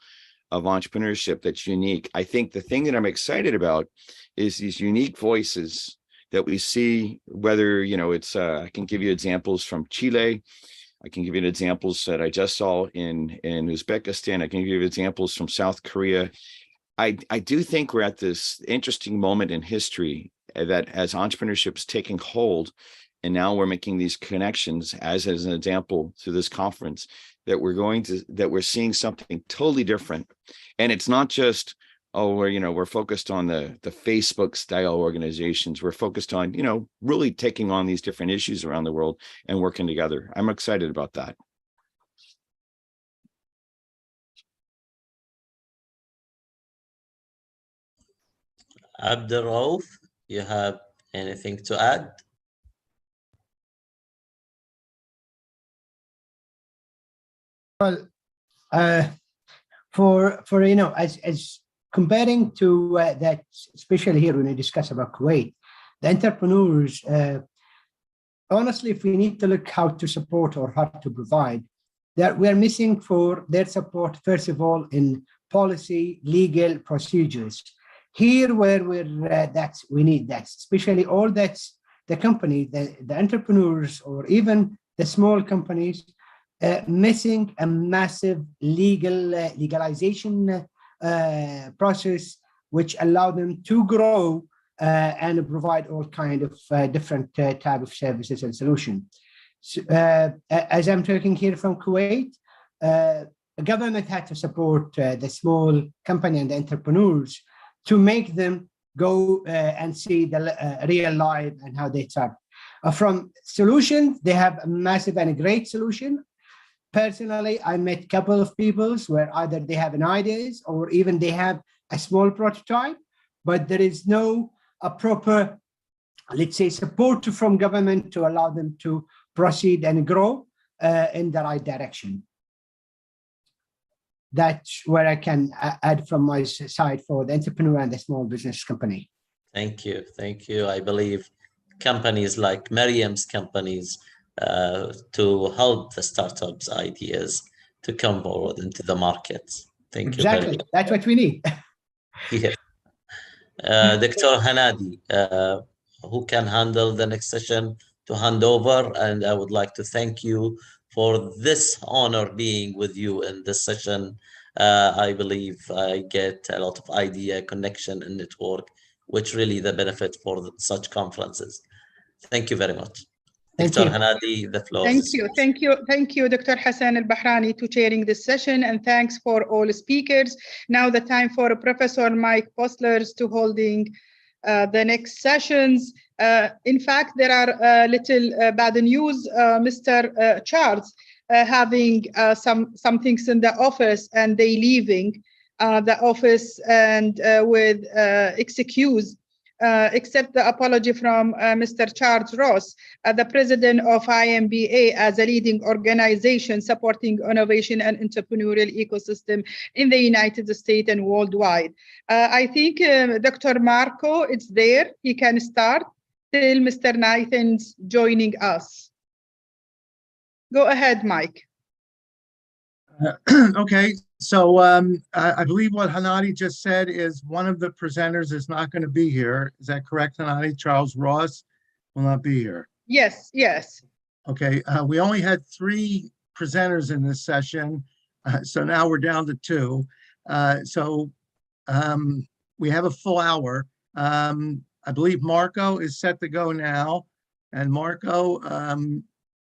of entrepreneurship that's unique. I think the thing that I'm excited about is these unique voices that we see, whether it's I can give you examples from Chile, I can give you examples that I just saw in Uzbekistan, I can give you examples from South Korea. I do think we're at this interesting moment in history that as entrepreneurship is taking hold, and now we're making these connections as an example through this conference, that we're seeing something totally different. And it's not just, we're focused on the Facebook style organizations. We're focused on, really taking on these different issues around the world and working together. I'm excited about that. Abdul, you have anything to add? Well, as comparing to that, especially here when we discuss about Kuwait, the entrepreneurs, honestly, if we need to look how to support or how to provide, that we're missing for their support, first of all, in policy, legal procedures. Here, where we need that, especially all that's the company, the entrepreneurs, or even the small companies, missing a massive legalization process, which allow them to grow and provide all kind of different type of services and solutions. So, as I'm talking here from Kuwait, the government had to support the small company and the entrepreneurs to make them go and see the real life and how they start. From solutions, they have a massive and a great solution. Personally, I met a couple of people where either they have an ideas or even they have a small prototype, but there is no proper, let's say, support from government to allow them to proceed and grow in the right direction. That's where I can add from my side for the entrepreneur and the small business company. Thank you. Thank you. I believe companies like Miriam's companies to help the startups ideas to come forward into the market. Thank you. Exactly. That's what we need. Yes. Dr. Hanadi, who can handle the next session to hand over, and I would like to thank you for this honor being with you in this session. I believe I get a lot of idea, connection, and network, which really the benefit for such conferences. Thank you very much. Dr. Hanadi, the floor is yours. Thank you, Dr. Hassan Al-Bahrani, to chairing this session, and thanks for all speakers. Now the time for Professor Mike Postlers to holding the next sessions. In fact, there are little bad news. Mr. Charles having some things in the office, and they leaving the office and with excuse. Accept the apology from Mr. Charles Ross, the president of IMBA, as a leading organization supporting innovation and entrepreneurial ecosystem in the United States and worldwide. I think Dr. Marco, it's there. He can start till Mr. Nathan's joining us. Go ahead, Mike. Okay, so I believe what Hanadi just said is one of the presenters is not going to be here. Is that correct, Hanadi? Charles Ross will not be here. Yes, yes. Okay, we only had 3 presenters in this session, so now we're down to 2. We have a full hour. I believe Marco is set to go now. And Marco,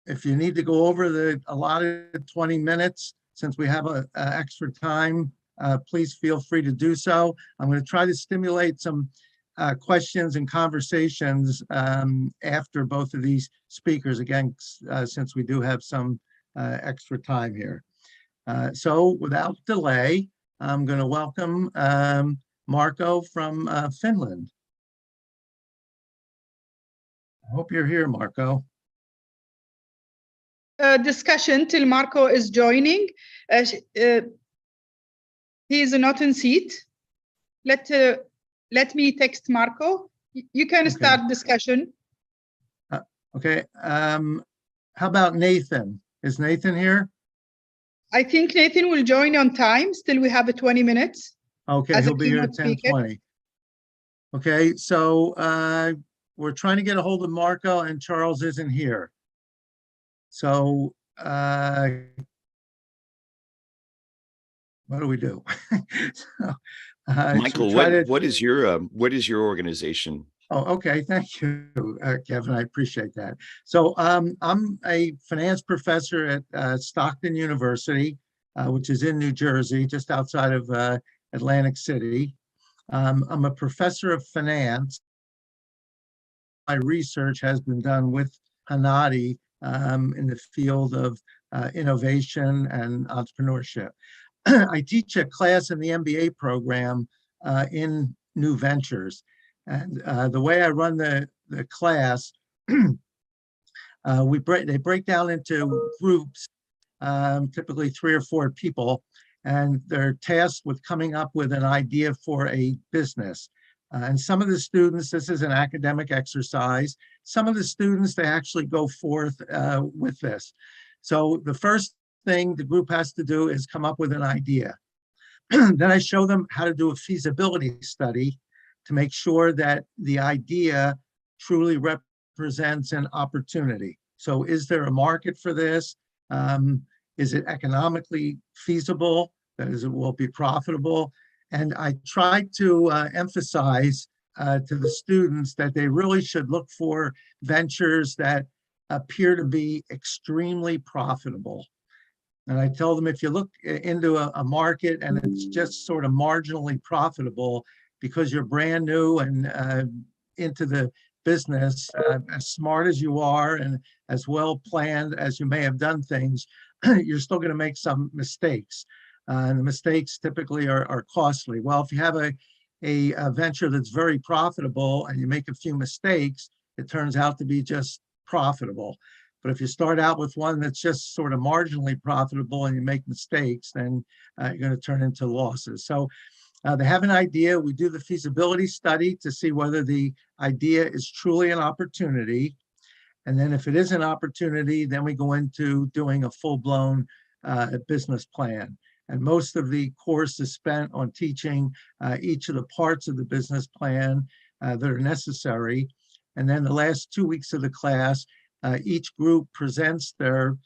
if you need to go over the allotted 20 minutes, since we have a extra time, please feel free to do so. I'm going to try to stimulate some questions and conversations after both of these speakers, again, since we do have some extra time here. So without delay, I'm going to welcome Marco from Finland. I hope you're here, Marco. Discussion till Marco is joining. He is not in seat. Let me text Marco. You can start discussion. Okay. How about Nathan? Is Nathan here? I think Nathan will join on time. Still, we have 20 minutes. Okay, he'll be here at 10:20. Okay, so we're trying to get a hold of Marco, and Charles isn't here. So what do we do? Michael, what is your organization? Oh, okay. Thank you, Kevin. I appreciate that. So I'm a finance professor at Stockton University, which is in New Jersey, just outside of Atlantic City. I'm a professor of finance. My research has been done with Hanadi in the field of innovation and entrepreneurship. I teach a class in the MBA program in new ventures. And the way I run the class, they break down into groups, typically 3 or 4 people, and they're tasked with coming up with an idea for a business. And some of the students, this is an academic exercise. Some of the students, they actually go forth with this. So the first thing the group has to do is come up with an idea. Then I show them how to do a feasibility study to make sure that the idea truly represents an opportunity. So is there a market for this? Is it economically feasible? That is, it will be profitable. And I try to emphasize to the students that they really should look for ventures that appear to be extremely profitable. And I tell them, if you look into a market and it's just sort of marginally profitable because you're brand new and into the business, as smart as you are and as well planned as you may have done things, you're still going to make some mistakes. And the mistakes typically are costly. Well, if you have a venture that's very profitable and you make a few mistakes, it turns out to be just profitable. But if you start out with one that's just sort of marginally profitable and you make mistakes, then you're going to turn into losses. So they have an idea. We do the feasibility study to see whether the idea is truly an opportunity. And then if it is an opportunity, then we go into doing a full-blown business plan. And most of the course is spent on teaching each of the parts of the business plan that are necessary. And then the last 2 weeks of the class, each group presents their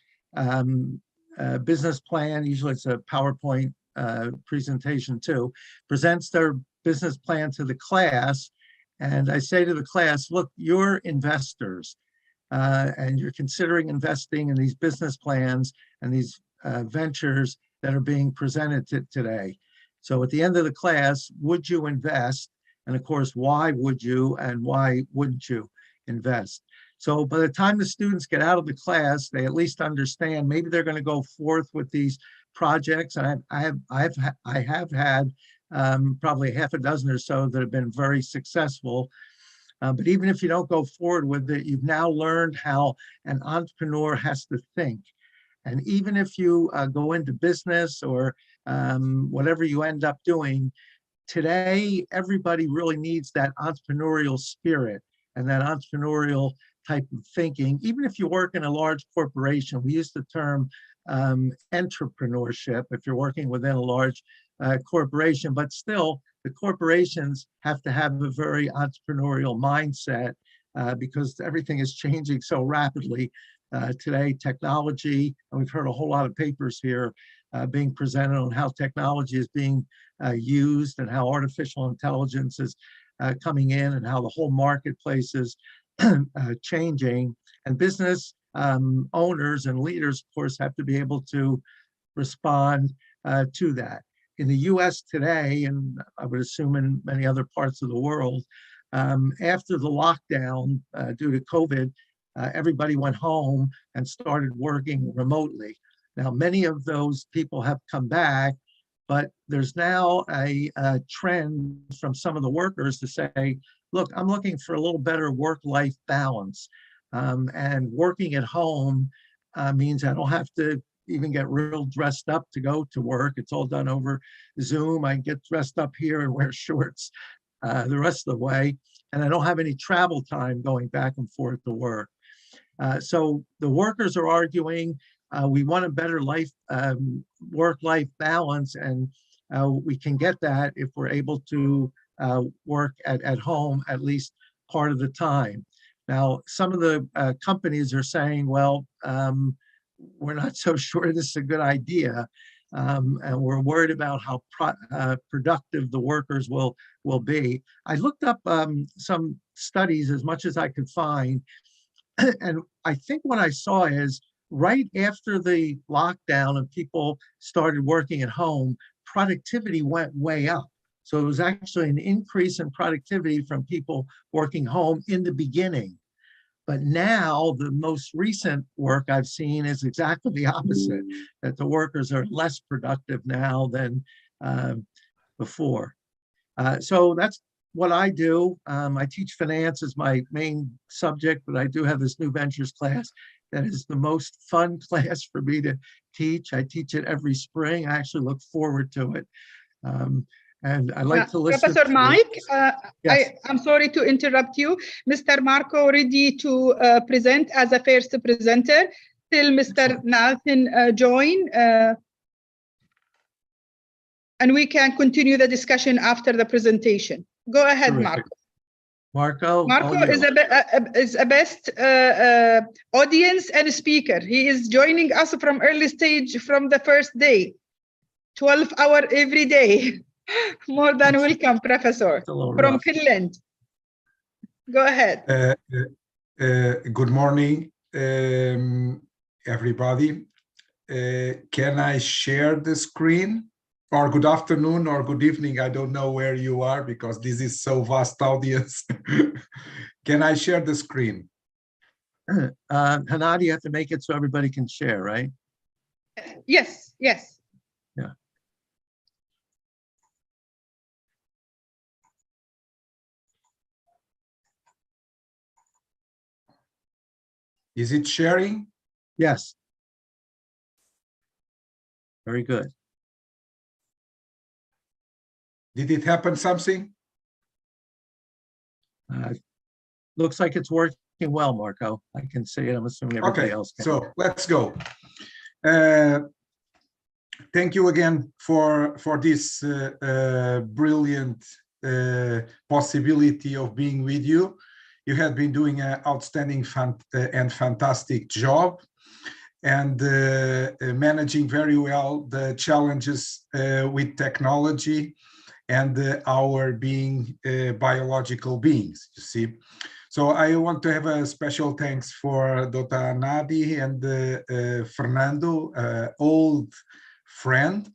business plan. Usually it's a PowerPoint presentation too, presents their business plan to the class. And I say to the class, look, you're investors and you're considering investing in these business plans and these ventures that are being presented today. So at the end of the class, would you invest? And of course, why would you and why wouldn't you invest? So by the time the students get out of the class, they at least understand maybe they're going to go forth with these projects. And I have had probably half a dozen or so that have been very successful. But even if you don't go forward with it, you've now learned how an entrepreneur has to think. And even if you go into business or whatever you end up doing, today, everybody really needs that entrepreneurial spirit and that entrepreneurial type of thinking. Even if you work in a large corporation, we use the term entrepreneurship if you're working within a large corporation, but still the corporations have to have a very entrepreneurial mindset because everything is changing so rapidly. Today, technology, and we've heard a whole lot of papers here being presented on how technology is being used and how artificial intelligence is coming in and how the whole marketplace is changing. And business owners and leaders, of course, have to be able to respond to that. In the US today, and I would assume in many other parts of the world, after the lockdown due to COVID, everybody went home and started working remotely. Now, many of those people have come back, but there's now a trend from some of the workers to say, look, I'm looking for a little better work-life balance. And working at home means I don't have to even get real dressed up to go to work. It's all done over Zoom. I get dressed up here and wear shorts the rest of the way. And I don't have any travel time going back and forth to work. So the workers are arguing we want a better work-life balance, and we can get that if we're able to work at home at least part of the time. Now, some of the companies are saying, well, we're not so sure this is a good idea, and we're worried about how productive the workers will be. I looked up some studies as much as I could find, and I think what I saw is right after the lockdown and people started working at home, productivity went way up. So it was actually an increase in productivity from people working home in the beginning. But now the most recent work I've seen is exactly the opposite, that the workers are less productive now than before. So that's what I do. I teach finance as my main subject, but I do have this new ventures class that is the most fun class for me to teach. I teach it every spring. I actually look forward to it. And I like to listen. Professor Mike, yes. I'm sorry to interrupt you. Mr. Marco ready to present as a first presenter till Mr. Nathan join. And we can continue the discussion after the presentation. Go ahead, Terrific. Marco. Marco is a best audience and speaker. He is joining us from early stage from the first day, 12 hours every day. More than welcome, Professor, from Finland. Go ahead. Good morning, everybody. Can I share the screen? Or good afternoon or good evening. I don't know where you are because this is so vast audience. Can I share the screen? Hanadi, you have to make it so everybody can share, right? Yes, yes. Yeah. Is it sharing? Yes. Very good. Did it happen something? Looks like it's working well, Marco. I can see it. I'm assuming everybody else can. So let's go. Thank you again for this brilliant possibility of being with you. You have been doing an outstanding and fantastic job, and managing very well the challenges with technology and our being biological beings, you see. So I want to have a special thanks for Dr. Nadi and Fernando, old friend.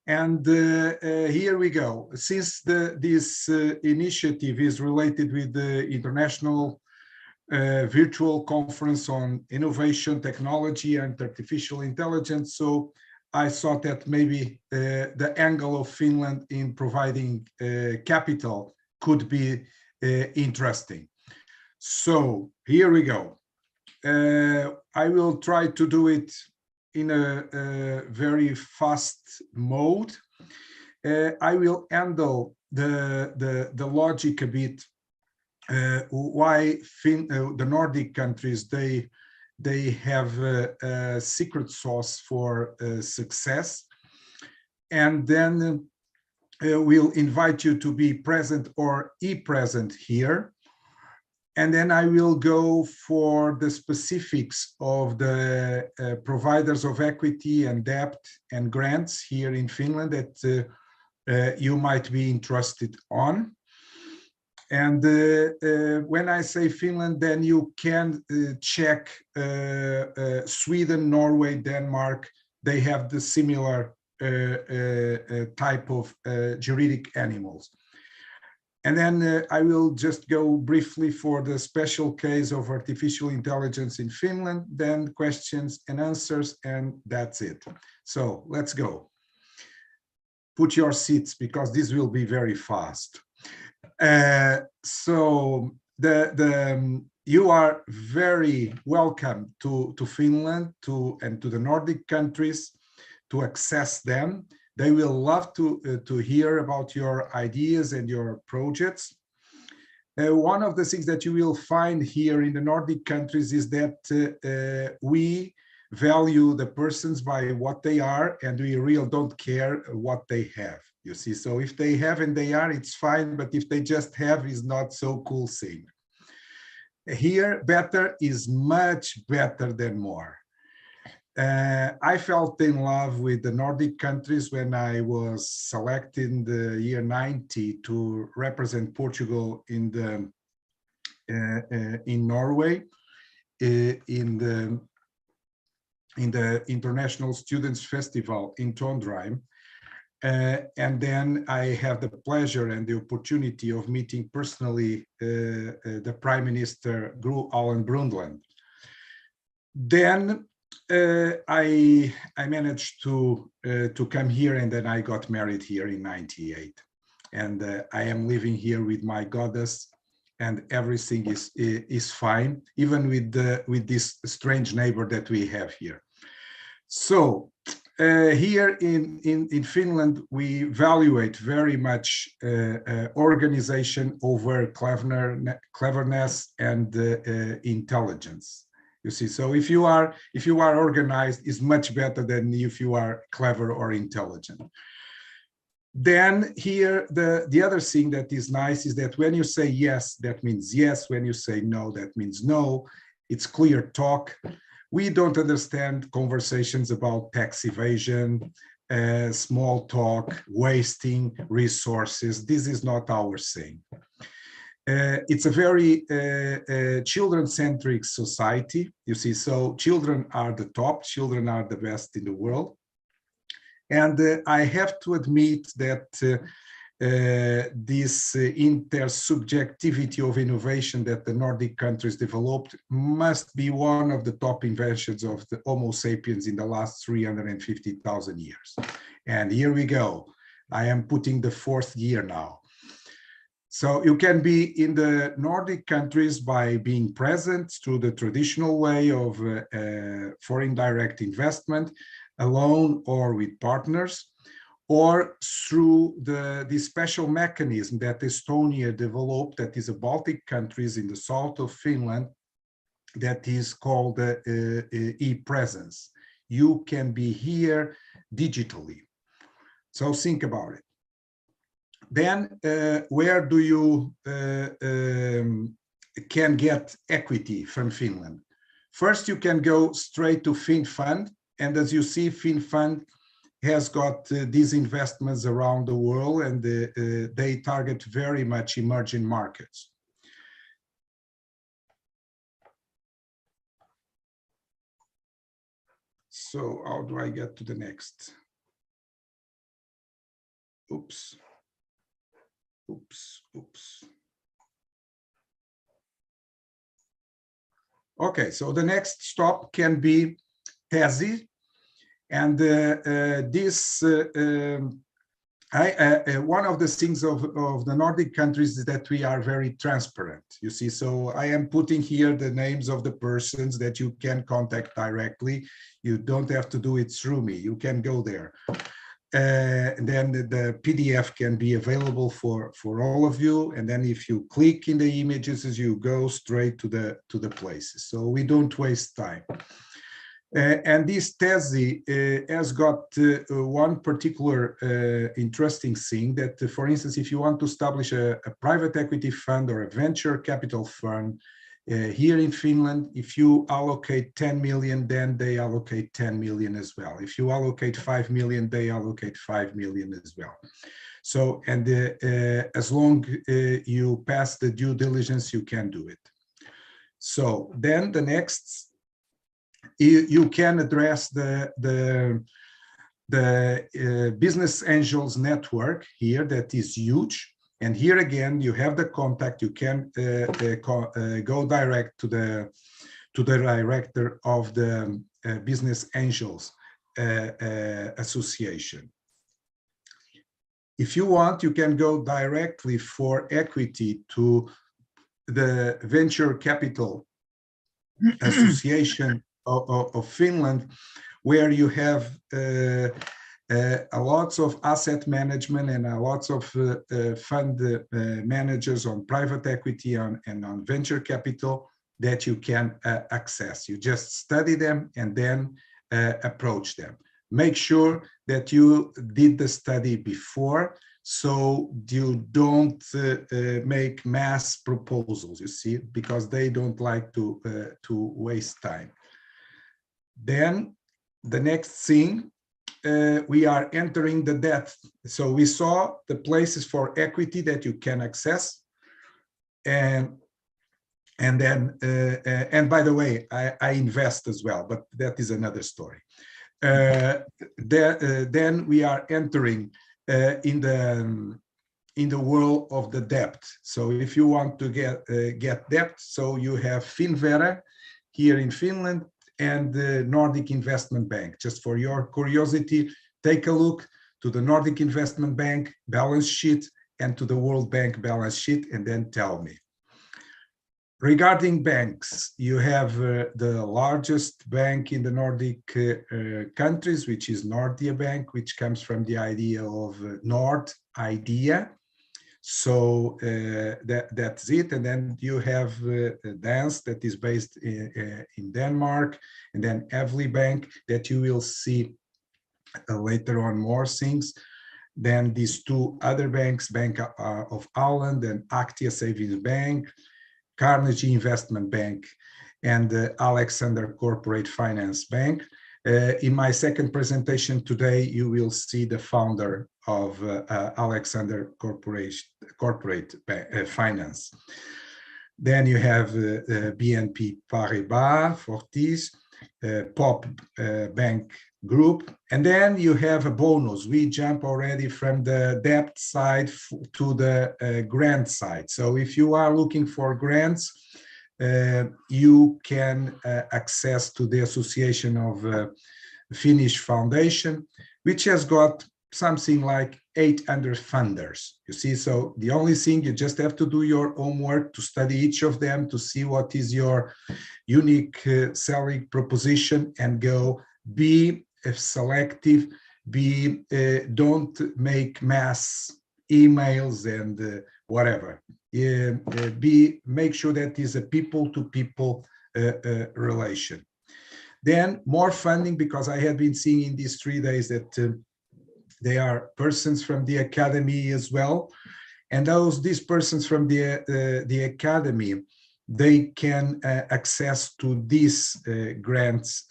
And here we go. Since this initiative is related with the International Virtual Conference on Innovation, Technology, and Artificial Intelligence, so I thought that maybe the angle of Finland in providing capital could be interesting. So here we go. I will try to do it in a very fast mode. I will handle the logic a bit, why the Nordic countries, they have a secret sauce for success. And then we'll invite you to be present or e-present here. And then I will go for the specifics of the providers of equity and debt and grants here in Finland that you might be interested on. And when I say Finland, then you can check Sweden, Norway, Denmark. They have the similar type of juridic animals. And then I will just go briefly for the special case of artificial intelligence in Finland, then questions and answers, and that's it. So let's go. Put your seats because this will be very fast. So you are very welcome to Finland and to the Nordic countries to access them. They will love to hear about your ideas and your projects. One of the things that you will find here in the Nordic countries is that we value the persons by what they are, and we really don't care what they have, you see. So if they have and they are, it's fine, but if they just have, is not so cool thing. Here, better is much better than more. I felt in love with the Nordic countries when I was selected in the year 90 to represent Portugal in Norway in the International Students Festival in Trondheim. And then I have the pleasure and the opportunity of meeting personally the Prime Minister Gro Harlem Brundtland. Then I managed to come here, and then I got married here in '98, and I am living here with my goddess, and everything is fine, even with this strange neighbor that we have here. So here in Finland, we evaluate very much organization over cleverness and intelligence. You see, so if you are organized, is much better than if you are clever or intelligent. Then here, the other thing that is nice is that when you say yes, that means yes. When you say no, that means no. It's clear talk. We don't understand conversations about tax evasion, small talk, wasting resources. This is not our thing. It's a very children-centric society, you see, so children are the top, children are the best in the world. And I have to admit that this intersubjectivity of innovation that the Nordic countries developed must be one of the top inventions of the Homo sapiens in the last 350,000 years. And here we go. I am putting the 4th year now. So you can be in the Nordic countries by being present through the traditional way of foreign direct investment, alone or with partners, or through this special mechanism that Estonia developed, that is a Baltic countries in the south of Finland, that is called e-presence. You can be here digitally. So think about it. Then where do you can get equity from Finland? First, you can go straight to FinFund. And as you see, FinFund has got these investments around the world, and they target very much emerging markets. So how do I get to the next? Oops. Okay, so the next stop can be TESI, and this one of the things of the Nordic countries is that we are very transparent, you see. So I am putting here the names of the persons that you can contact directly. You don't have to do it through me. You can go there. And then the PDF can be available for all of you. And then if you click in the images, you go straight to the places. So we don't waste time. And this TESI has got one particular interesting thing that, for instance, if you want to establish a private equity fund or a venture capital fund here in Finland, if you allocate 10 million, then they allocate 10 million as well. If you allocate 5 million, they allocate 5 million as well. So, and as long you pass the due diligence, you can do it. So then the next, you can address the business angels network here that is huge. And here again, you have the contact. You can go direct to the director of the Business Angels Association. If you want, you can go directly for equity to the Venture Capital Association of Finland, where you have lots of asset management and lots of fund managers on private equity and on venture capital that you can access. You just study them and then approach them. Make sure that you did the study before, so you don't make mass proposals, you see, because they don't like to waste time. Then the next thing, we are entering the debt. So we saw the places for equity that you can access, and then and by the way, I invest as well, but that is another story. Then we are entering in the world of the debt. So if you want to get debt, so you have Finvera here in Finland and the Nordic Investment Bank. Just for your curiosity, take a look to the Nordic Investment Bank balance sheet and to the World Bank balance sheet, and then tell me. Regarding banks, you have the largest bank in the Nordic countries, which is Nordea Bank, which comes from the idea of Nord idea. So that's it. And then you have Danske that is based in Denmark, and then Evli Bank that you will see later on more things. Then these two other banks, Bank of Ireland and Actia Savings Bank, Carnegie Investment Bank, and Alexander Corporate Finance Bank. In my second presentation today, you will see the founder of Alexander Corporate Finance. Then you have BNP Paribas, Fortis, Pop Bank Group, and then you have a bonus. We jump already from the debt side to the grant side. So if you are looking for grants, you can access to the Association of Finnish Foundation, which has got something like 800 funders. You see, so the only thing, you just have to do your homework to study each of them to see what is your unique selling proposition and go. Be selective, don't make mass emails and whatever. Make sure that is a people-to-people relation. Then more funding, because I have been seeing in these 3 days that they are persons from the academy as well, and these persons from the academy, they can access to these grants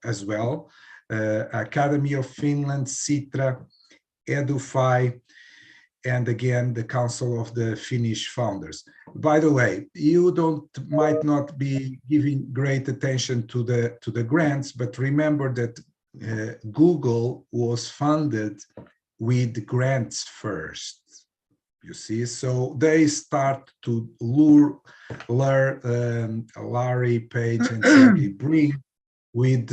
as well. Academy of Finland, Sitra, EduFi, and again the Council of the Finnish Founders. By the way, you might not be giving great attention to the grants, but remember that Google was funded with grants first. You see, so they start to lure Larry Page and Sergey Brin with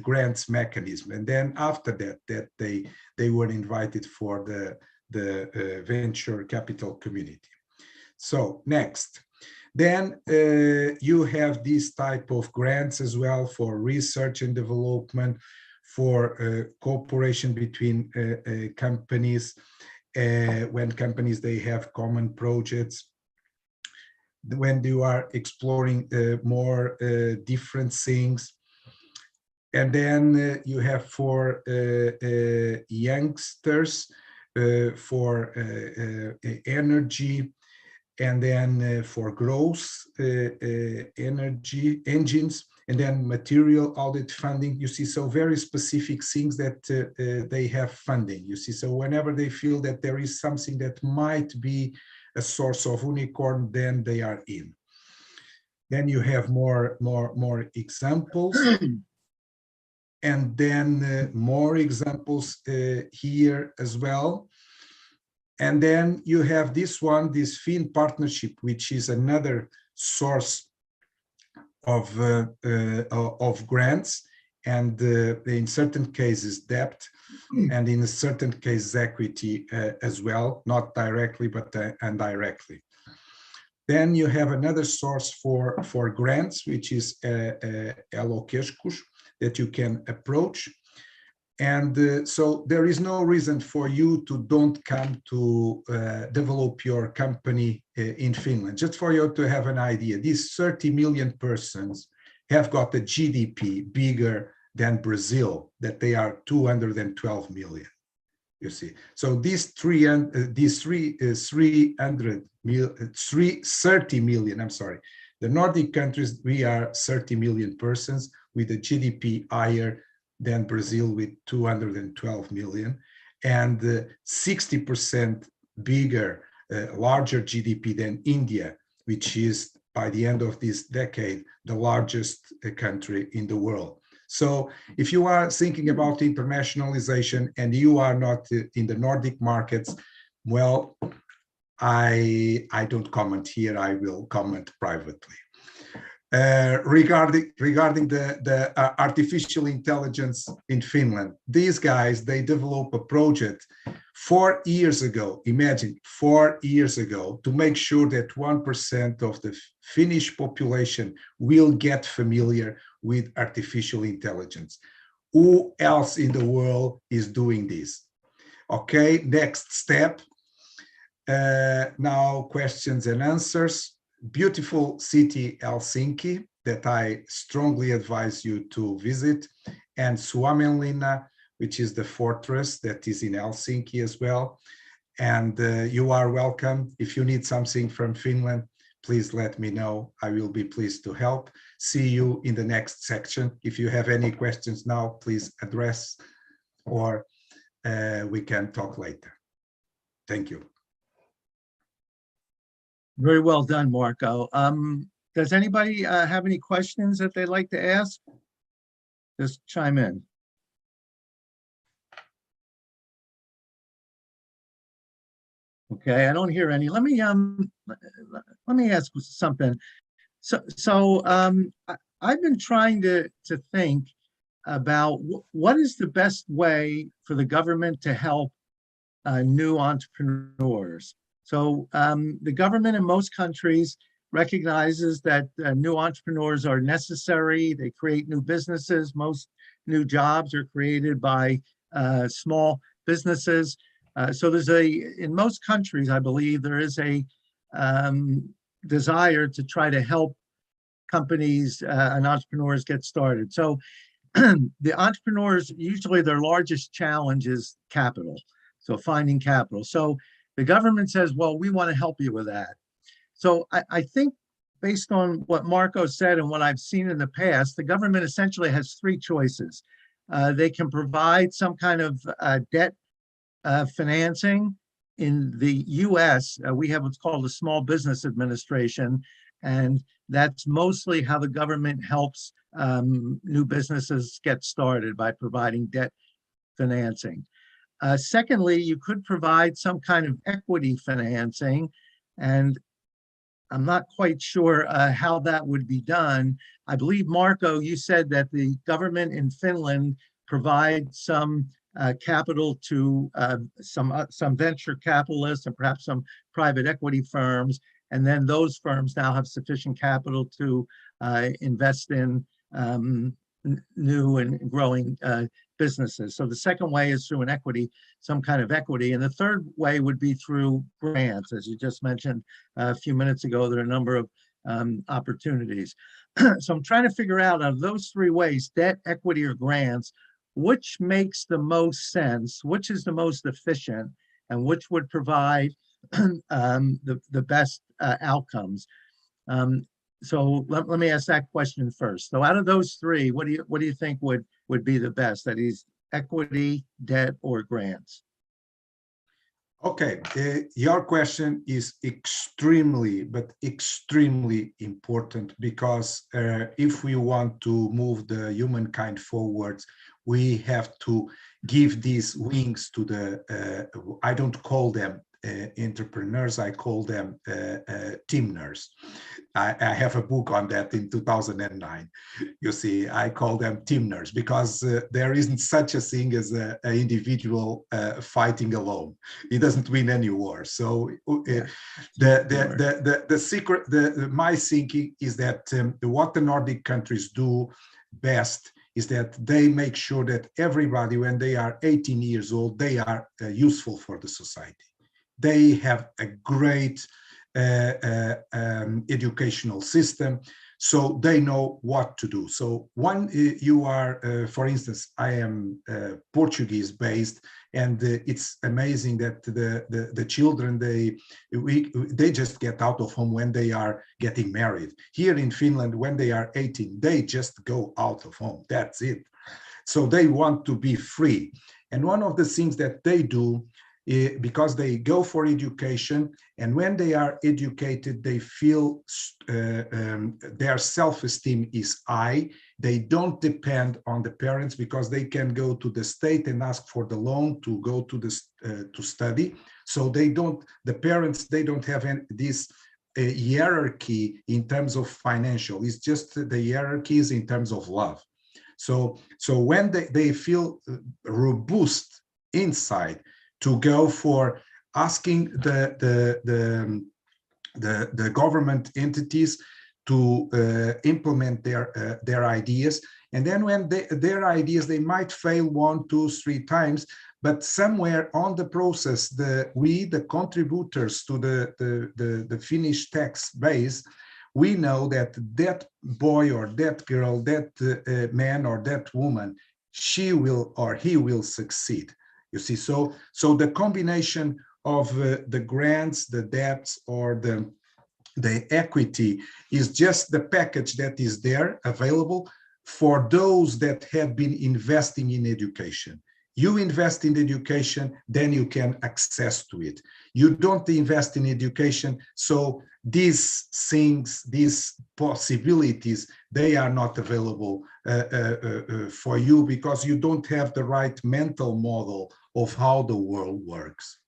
grants mechanism, and then after that they were invited for the venture capital community. So next, then you have this type of grants as well for research and development, for cooperation between companies, when companies they have common projects, when you are exploring more different things. And then you have for youngsters, for energy, and then for growth energy engines, and then material audit funding. You see, so very specific things that they have funding. You see, so whenever they feel that there is something that might be a source of unicorn, then they are in. Then you have more examples, and then more examples here as well. And then you have this one, this Finn partnership, which is another source of grants, and in certain cases debt, and in certain cases equity as well, not directly but indirectly. Then you have another source for grants, which is Elokeshkus, that you can approach. And so there is no reason for you to don't come to develop your company in Finland. Just for you to have an idea, these 30 million persons have got a GDP bigger than Brazil, that they are 212 million. You see, so these 30 million, I'm sorry, the Nordic countries, we are 30 million persons with a GDP higher than Brazil with 212 million, and 60% bigger, larger GDP than India, which is by the end of this decade, the largest country in the world. So if you are thinking about internationalization and you are not in the Nordic markets, well, I don't comment here, I will comment privately. Regarding the artificial intelligence in Finland, these guys, they developed a project 4 years ago, imagine 4 years ago, to make sure that 1% of the Finnish population will get familiar with artificial intelligence. Who else in the world is doing this? Okay, next step. Now questions and answers. Beautiful city, Helsinki, that I strongly advise you to visit, and Suomenlinna, which is the fortress that is in Helsinki as well. And you are welcome. If you need something from Finland, please let me know. I will be pleased to help. See you in the next section. If you have any questions now, please address, or we can talk later. Thank you. Very well done, Marco. Does anybody have any questions that they'd like to ask? Just chime in. Okay, I don't hear any. Let me ask something. So I've been trying to think about what is the best way for the government to help new entrepreneurs. So the government in most countries recognizes that new entrepreneurs are necessary. They create new businesses. Most new jobs are created by small businesses. So there's in most countries, I believe, there is a desire to try to help companies and entrepreneurs get started. So the entrepreneurs, usually their largest challenge is capital. So finding capital. So the government says, well, we want to help you with that. So I think based on what Marco said and what I've seen in the past, the government essentially has three choices. They can provide some kind of debt financing. In the US, we have what's called the Small Business Administration, and that's mostly how the government helps new businesses get started, by providing debt financing. Secondly, you could provide some kind of equity financing, and I'm not quite sure how that would be done. I believe, Marco, you said that the government in Finland provides some capital to some venture capitalists and perhaps some private equity firms, and then those firms now have sufficient capital to invest in new and growing businesses. So the second way is through an equity, some kind of equity. And the third way would be through grants. As you just mentioned a few minutes ago, there are a number of opportunities. So I'm trying to figure out of those three ways, debt, equity, or grants, which makes the most sense, which is the most efficient, and which would provide the best outcomes. So let me ask that question first. So out of those three, what do you think would be the best? That is equity, debt, or grants? Okay, your question is extremely, but extremely important, because if we want to move the humankind forward, we have to give these wings to the, I don't call them entrepreneurs, I call them teamners. I have a book on that in 2009. You see, I call them teamers because there isn't such a thing as an individual fighting alone. He doesn't win any war. So the secret, my thinking is that what the Nordic countries do best is that they make sure that everybody, when they are 18 years old, they are useful for the society. They have a great educational system, so they know what to do. So when you are, for instance, I am Portuguese based, and it's amazing that the children, they just get out of home when they are getting married. Here in Finland, when they are 18, they just go out of home. That's it. So they want to be free. And one of the things that they do, because they go for education, and when they are educated, they feel their self-esteem is high. They don't depend on the parents, because they can go to the state and ask for the loan to go to the to study. So the parents, they don't have this hierarchy in terms of financial. It's just the hierarchies in terms of love. So when they feel robust inside, to go for asking the government entities to implement their ideas. And then when their ideas, they might fail 1, 2, 3 times, but somewhere on the process, the contributors to the Finnish tax base, we know that that boy or that girl, that man or that woman, she will or he will succeed. You see, so the combination of the grants, the debts, or the equity is just the package that is there available for those that have been investing in education. You invest in education, then you can access to it. You don't invest in education, so these things, these possibilities, they are not available for you, because you don't have the right mental model of how the world works.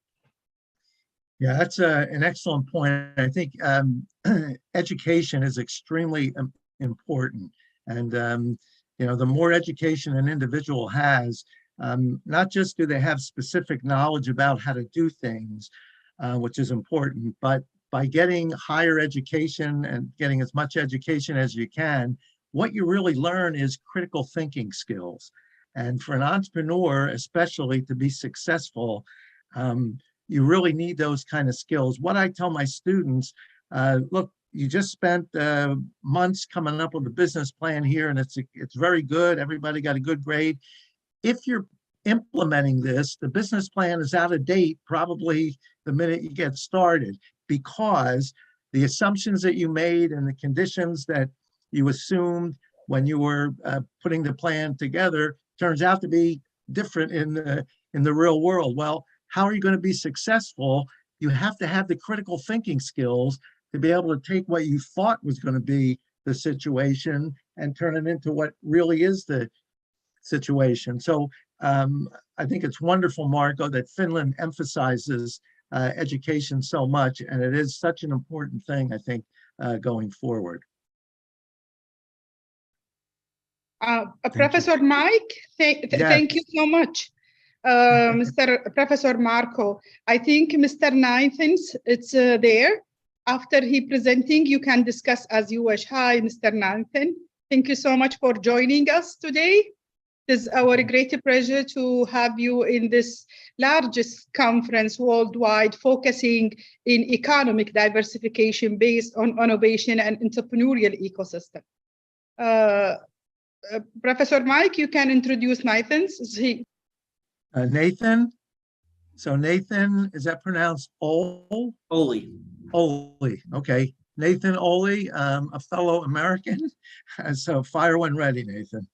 Yeah, that's an excellent point. I think education is extremely important, and the more education an individual has, not just do they have specific knowledge about how to do things, which is important, but by getting higher education and getting as much education as you can, what you really learn is critical thinking skills. And for an entrepreneur, especially, to be successful, you really need those kind of skills. What I tell my students, look, you just spent months coming up with a business plan here, and it's very good. Everybody got a good grade. If you're implementing this, the business plan is out of date probably the minute you get started, because the assumptions that you made and the conditions that you assumed when you were putting the plan together turns out to be different in the real world. Well, how are you going to be successful? You have to have the critical thinking skills to be able to take what you thought was going to be the situation and turn it into what really is the situation. So I think it's wonderful, Marco, that Finland emphasizes education so much, and it is such an important thing, I think, going forward. Professor Mike, thank you so much. Mr. Professor Marco, I think Mr. Nathans, it's there. After he presenting, you can discuss as you wish. Hi, Mr. Nathan. Thank you so much for joining us today. It is our great pleasure to have you in this largest conference worldwide focusing in economic diversification based on innovation and entrepreneurial ecosystem. Professor Mike, you can introduce Nathan. Nathan. So Nathan, is that pronounced Ole? Ole. Ole, okay. Nathan Ole, a fellow American. So fire when ready, Nathan.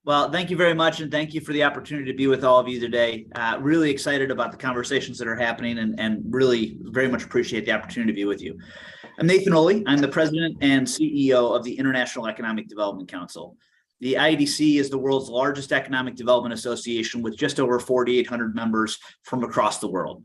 Well, thank you very much, and thank you for the opportunity to be with all of you today. Really excited about the conversations that are happening, and really very much appreciate the opportunity to be with you. I'm Nathan Ole. I'm the president and CEO of the International Economic Development Council. The IEDC is the world's largest economic development association with just over 4,800 members from across the world.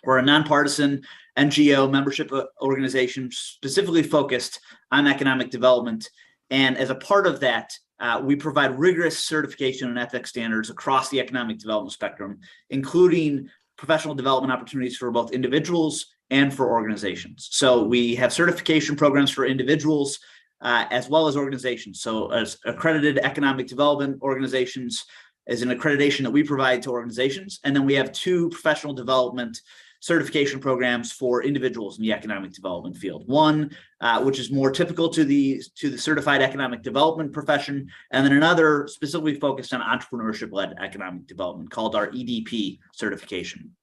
We're a nonpartisan NGO membership organization specifically focused on economic development. And as a part of that, we provide rigorous certification and ethics standards across the economic development spectrum, including professional development opportunities for both individuals and for organizations. So we have certification programs for individuals as well as organizations. So as accredited economic development organizations is an accreditation that we provide to organizations. And then we have 2 professional development certification programs for individuals in the economic development field. One, which is more typical to the certified economic development profession, and then another specifically focused on entrepreneurship-led economic development called our EDP certification.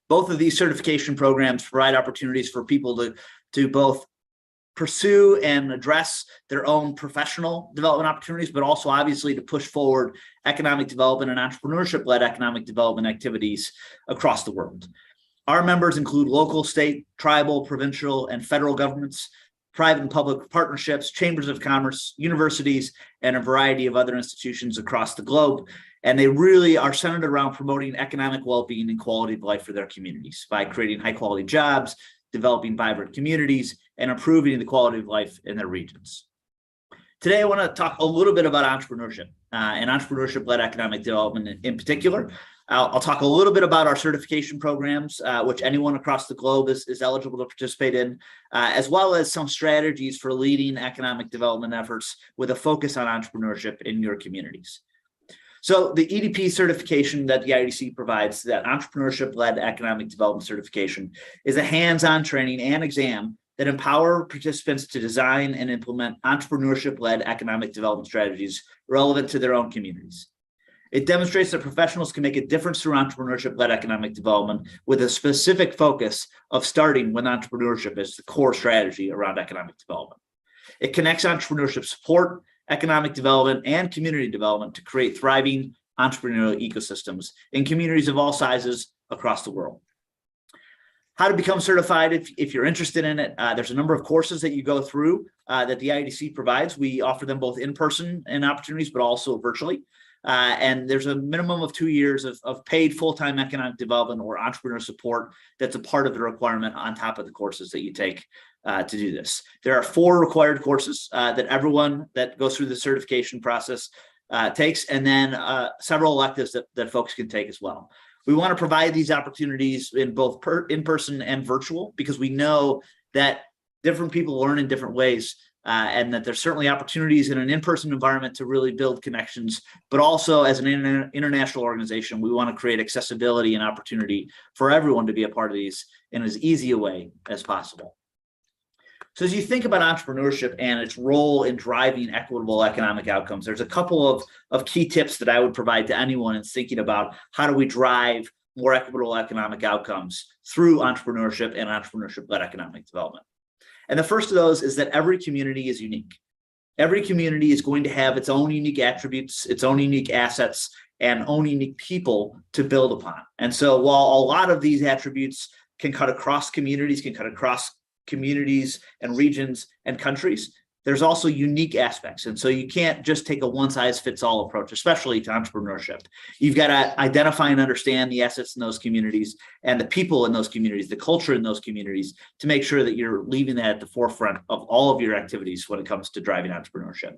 Both of these certification programs provide opportunities for people to both pursue and address their own professional development opportunities, but also obviously to push forward economic development and entrepreneurship-led economic development activities across the world. Our members include local, state, tribal, provincial, and federal governments, private and public partnerships, chambers of commerce, universities, and a variety of other institutions across the globe. And they really are centered around promoting economic well-being and quality of life for their communities by creating high-quality jobs, developing vibrant communities, and improving the quality of life in their regions. Today, I want to talk a little bit about entrepreneurship and entrepreneurship-led economic development in particular. I'll talk a little bit about our certification programs, which anyone across the globe is eligible to participate in, as well as some strategies for leading economic development efforts with a focus on entrepreneurship in your communities. So the EDP certification that the IEDC provides, that entrepreneurship-led economic development certification, is a hands-on training and exam that empower participants to design and implement entrepreneurship-led economic development strategies relevant to their own communities. It demonstrates that professionals can make a difference through entrepreneurship-led economic development with a specific focus of starting with entrepreneurship as the core strategy around economic development. It connects entrepreneurship support, economic development, and community development to create thriving entrepreneurial ecosystems in communities of all sizes across the world. How to become certified if you're interested in it. There's a number of courses that you go through that the IEDC provides. We offer them both in person and opportunities, but also virtually. And there's a minimum of 2 years of paid full-time economic development or entrepreneur support that's a part of the requirement on top of the courses that you take to do this. There are 4 required courses that everyone that goes through the certification process takes, and then several electives that folks can take as well. We want to provide these opportunities in both in-person and virtual because we know that different people learn in different ways. And that there's certainly opportunities in an in-person environment to really build connections, but also as an international organization, we want to create accessibility and opportunity for everyone to be a part of these in as easy a way as possible. So as you think about entrepreneurship and its role in driving equitable economic outcomes, there's a couple of key tips that I would provide to anyone in thinking about how do we drive more equitable economic outcomes through entrepreneurship and entrepreneurship-led economic development. And the first of those is that every community is unique. Every community is going to have its own unique attributes, its own unique assets, and own unique people to build upon. And so while a lot of these attributes can cut across communities and regions and countries, there's also unique aspects. And so you can't just take a one-size-fits-all approach, especially to entrepreneurship. You've got to identify and understand the assets in those communities and the people in those communities, the culture in those communities, to make sure that you're leaving that at the forefront of all of your activities when it comes to driving entrepreneurship.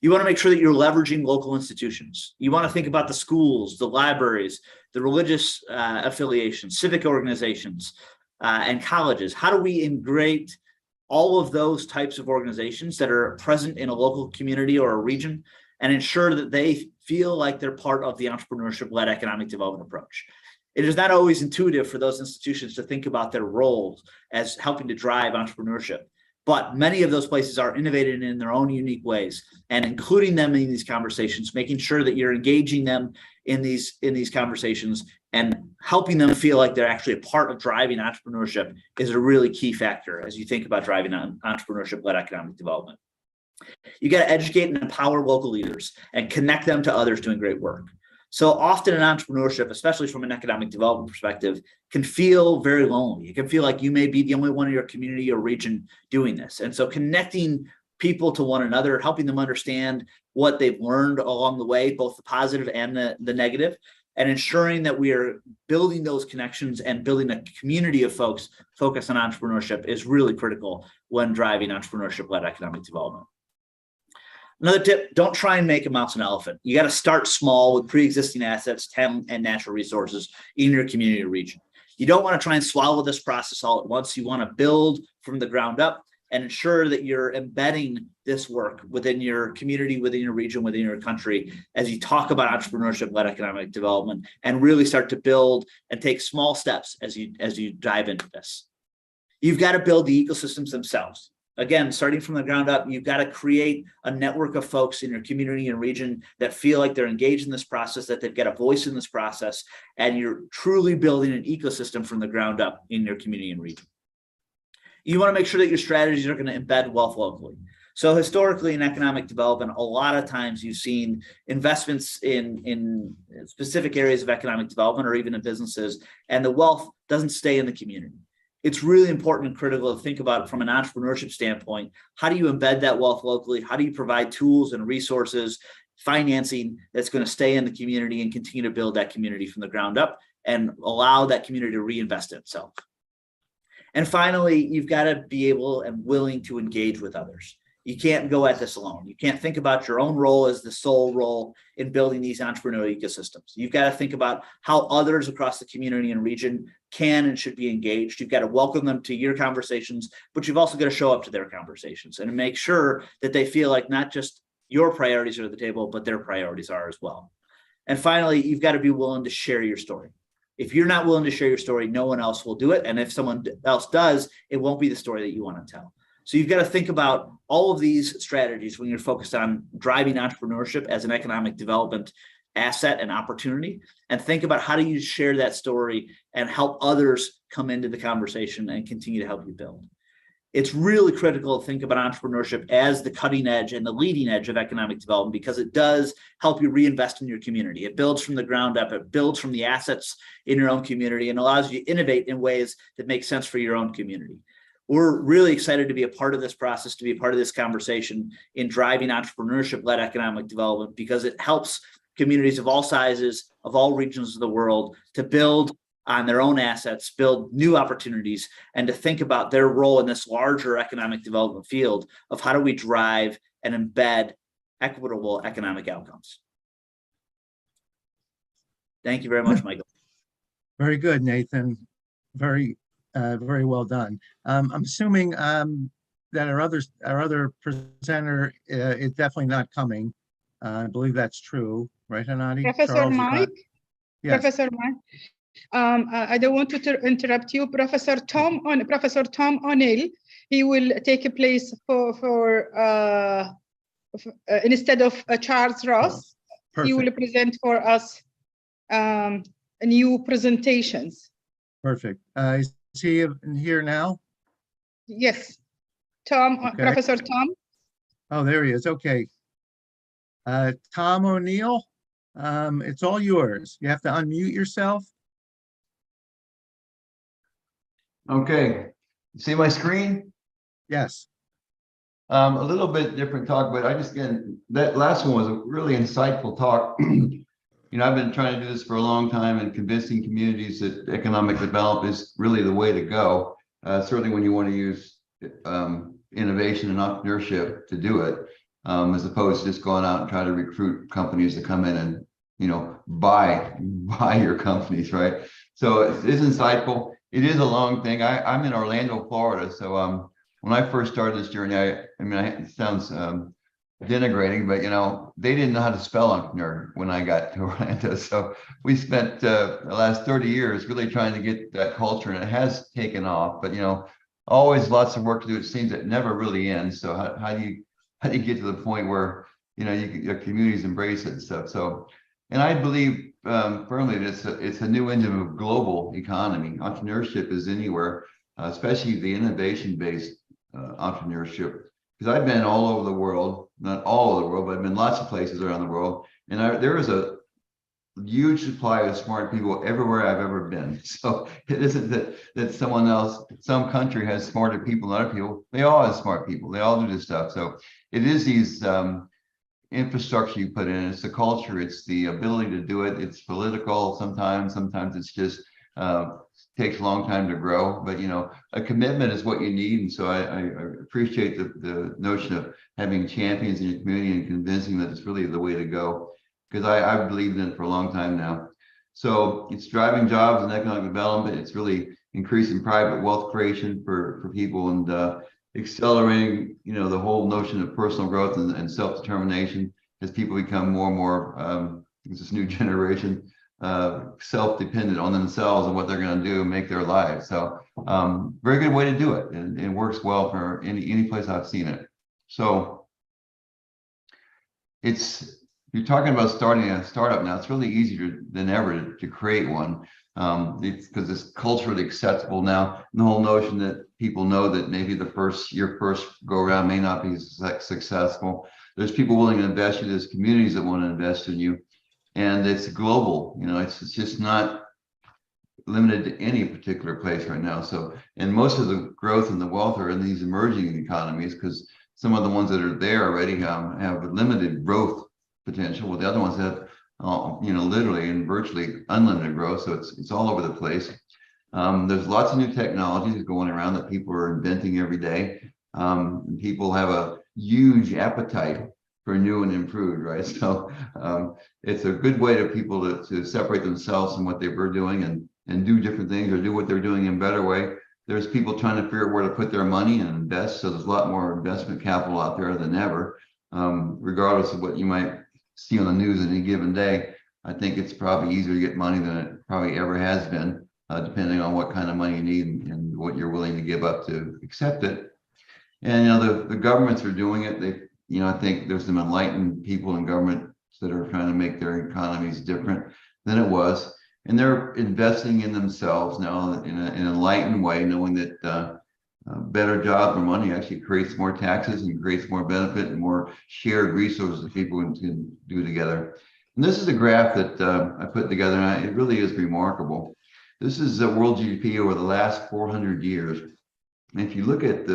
You want to make sure that you're leveraging local institutions. You want to think about the schools, the libraries, the religious affiliations, civic organizations, and colleges. How do we integrate all of those types of organizations that are present in a local community or a region and ensure that they feel like they're part of the entrepreneurship-led economic development approach? It is not always intuitive for those institutions to think about their roles as helping to drive entrepreneurship, but many of those places are innovative in their own unique ways, and including them in these conversations, making sure that you're engaging them in these conversations and helping them feel like they're actually a part of driving entrepreneurship is a really key factor as you think about driving entrepreneurship-led economic development. You got to educate and empower local leaders and connect them to others doing great work. So often in entrepreneurship, especially from an economic development perspective, can feel very lonely. It can feel like you may be the only one in your community or region doing this. And so connecting people to one another, helping them understand what they've learned along the way, both the positive and the negative, and ensuring that we are building those connections and building a community of folks focused on entrepreneurship is really critical when driving entrepreneurship-led economic development. Another tip, don't try and make a mouse an elephant. You got to start small with pre-existing assets, talent, and natural resources in your community or region. You don't want to try and swallow this process all at once. You want to build from the ground up and ensure that you're embedding this work within your community, within your region, within your country, as you talk about entrepreneurship-led economic development, and really start to build and take small steps as you dive into this. You've got to build the ecosystems themselves. Again, starting from the ground up, you've got to create a network of folks in your community and region that feel like they're engaged in this process, that they've got a voice in this process, and you're truly building an ecosystem from the ground up in your community and region. You want to make sure that your strategies are going to embed wealth locally. So historically in economic development, a lot of times you've seen investments in specific areas of economic development or even in businesses, and the wealth doesn't stay in the community. It's really important and critical to think about from an entrepreneurship standpoint. How do you embed that wealth locally? How do you provide tools and resources, financing that's going to stay in the community and continue to build that community from the ground up and allow that community to reinvest in itself? And finally, you've got to be able and willing to engage with others. You can't go at this alone. You can't think about your own role as the sole role in building these entrepreneurial ecosystems. You've got to think about how others across the community and region can and should be engaged. You've got to welcome them to your conversations, but you've also got to show up to their conversations and make sure that they feel like not just your priorities are at the table, but their priorities are as well. And finally, you've got to be willing to share your story. If you're not willing to share your story, no one else will do it. And if someone else does, it won't be the story that you want to tell. So you've got to think about all of these strategies when you're focused on driving entrepreneurship as an economic development asset and opportunity, and think about how do you share that story and help others come into the conversation and continue to help you build. It's really critical to think about entrepreneurship as the cutting edge and the leading edge of economic development, because it does help you reinvest in your community. It builds from the ground up. It builds from the assets in your own community and allows you to innovate in ways that make sense for your own community. We're really excited to be a part of this process, to be a part of this conversation in driving entrepreneurship-led economic development, because it helps communities of all sizes, of all regions of the world, to build on their own assets, build new opportunities, and to think about their role in this larger economic development field of how do we drive and embed equitable economic outcomes. Thank you very much, Michael. Very good, Nathan. Very well done. I'm assuming that our other presenter is definitely not coming. I believe that's true, right, Hanadi? Professor Charles Mike? Yes. Professor Mike? I don't want to interrupt you. Professor Tom O'Neill, he will take a place for instead of Charles Ross. Perfect. He will present for us new presentations. Perfect. Is he in here now? Yes, Tom, Okay. Professor Tom. Oh, there he is. Okay. Tom O'Neill, it's all yours. You have to unmute yourself. Okay. See my screen? Yes. A little bit different talk, but I just, again, that last one was a really insightful talk. I've been trying to do this for a long time and convincing communities that economic development is really the way to go. Certainly when you want to use innovation and entrepreneurship to do it, as opposed to just going out and try to recruit companies to come in and, buy your companies, right? So it is insightful. It is a long thing. I'm in Orlando, Florida. So when I first started this journey, it sounds denigrating, but they didn't know how to spell entrepreneur when I got to Orlando. So we spent the last 30 years really trying to get that culture, and it has taken off. But always lots of work to do. It seems it never really ends. So how do you get to the point where your communities embrace it and stuff? So, and I believe firmly that it's a new engine of global economy. Entrepreneurship is anywhere, especially the innovation-based entrepreneurship. Because I've been all over the world, not all over the world, but I've been lots of places around the world, and there is a huge supply of smart people everywhere I've ever been. So it isn't that someone else, some country has smarter people than other people. They all have smart people. They all do this stuff. So it is these infrastructure you put in. It's the culture. It's the ability to do it. It's political sometimes. Sometimes it's just takes a long time to grow. But a commitment is what you need. And so I appreciate the notion of having champions in your community and convincing that it's really the way to go. Because I've believed in it for a long time now. So it's driving jobs and economic development. It's really increasing private wealth creation for people, and accelerating, the whole notion of personal growth and self-determination as people become more and more, this new generation, self-dependent on themselves and what they're going to do and make their lives. So very good way to do it, and it works well for any place I've seen it. So you're talking about starting a startup now. It's really easier than ever to create one, because it's culturally acceptable now. And the whole notion that people know that maybe your first go around may not be successful. There's people willing to invest in you. There's communities that want to invest in you, and it's global. It's just not limited to any particular place right now. So, and most of the growth and the wealth are in these emerging economies, because some of the ones that are there already have limited growth potential, while the other ones have literally and virtually unlimited growth. So it's all over the place. There's lots of new technologies going around that people are inventing every day. People have a huge appetite for new and improved, right? So it's a good way to people to separate themselves from what they were doing and do different things, or do what they're doing in a better way. There's people trying to figure out where to put their money and invest. So there's a lot more investment capital out there than ever, regardless of what you might see on the news any given day. I think it's probably easier to get money than it probably ever has been, depending on what kind of money you need and what you're willing to give up to accept it. And the governments are doing it. They, I think there's some enlightened people in government that are trying to make their economies different than it was, and they're investing in themselves now in an enlightened way, knowing that better job for money actually creates more taxes and creates more benefit and more shared resources that people can do together. And this is a graph that I put together, and it really is remarkable. This is world GDP over the last 400 years. And if you look at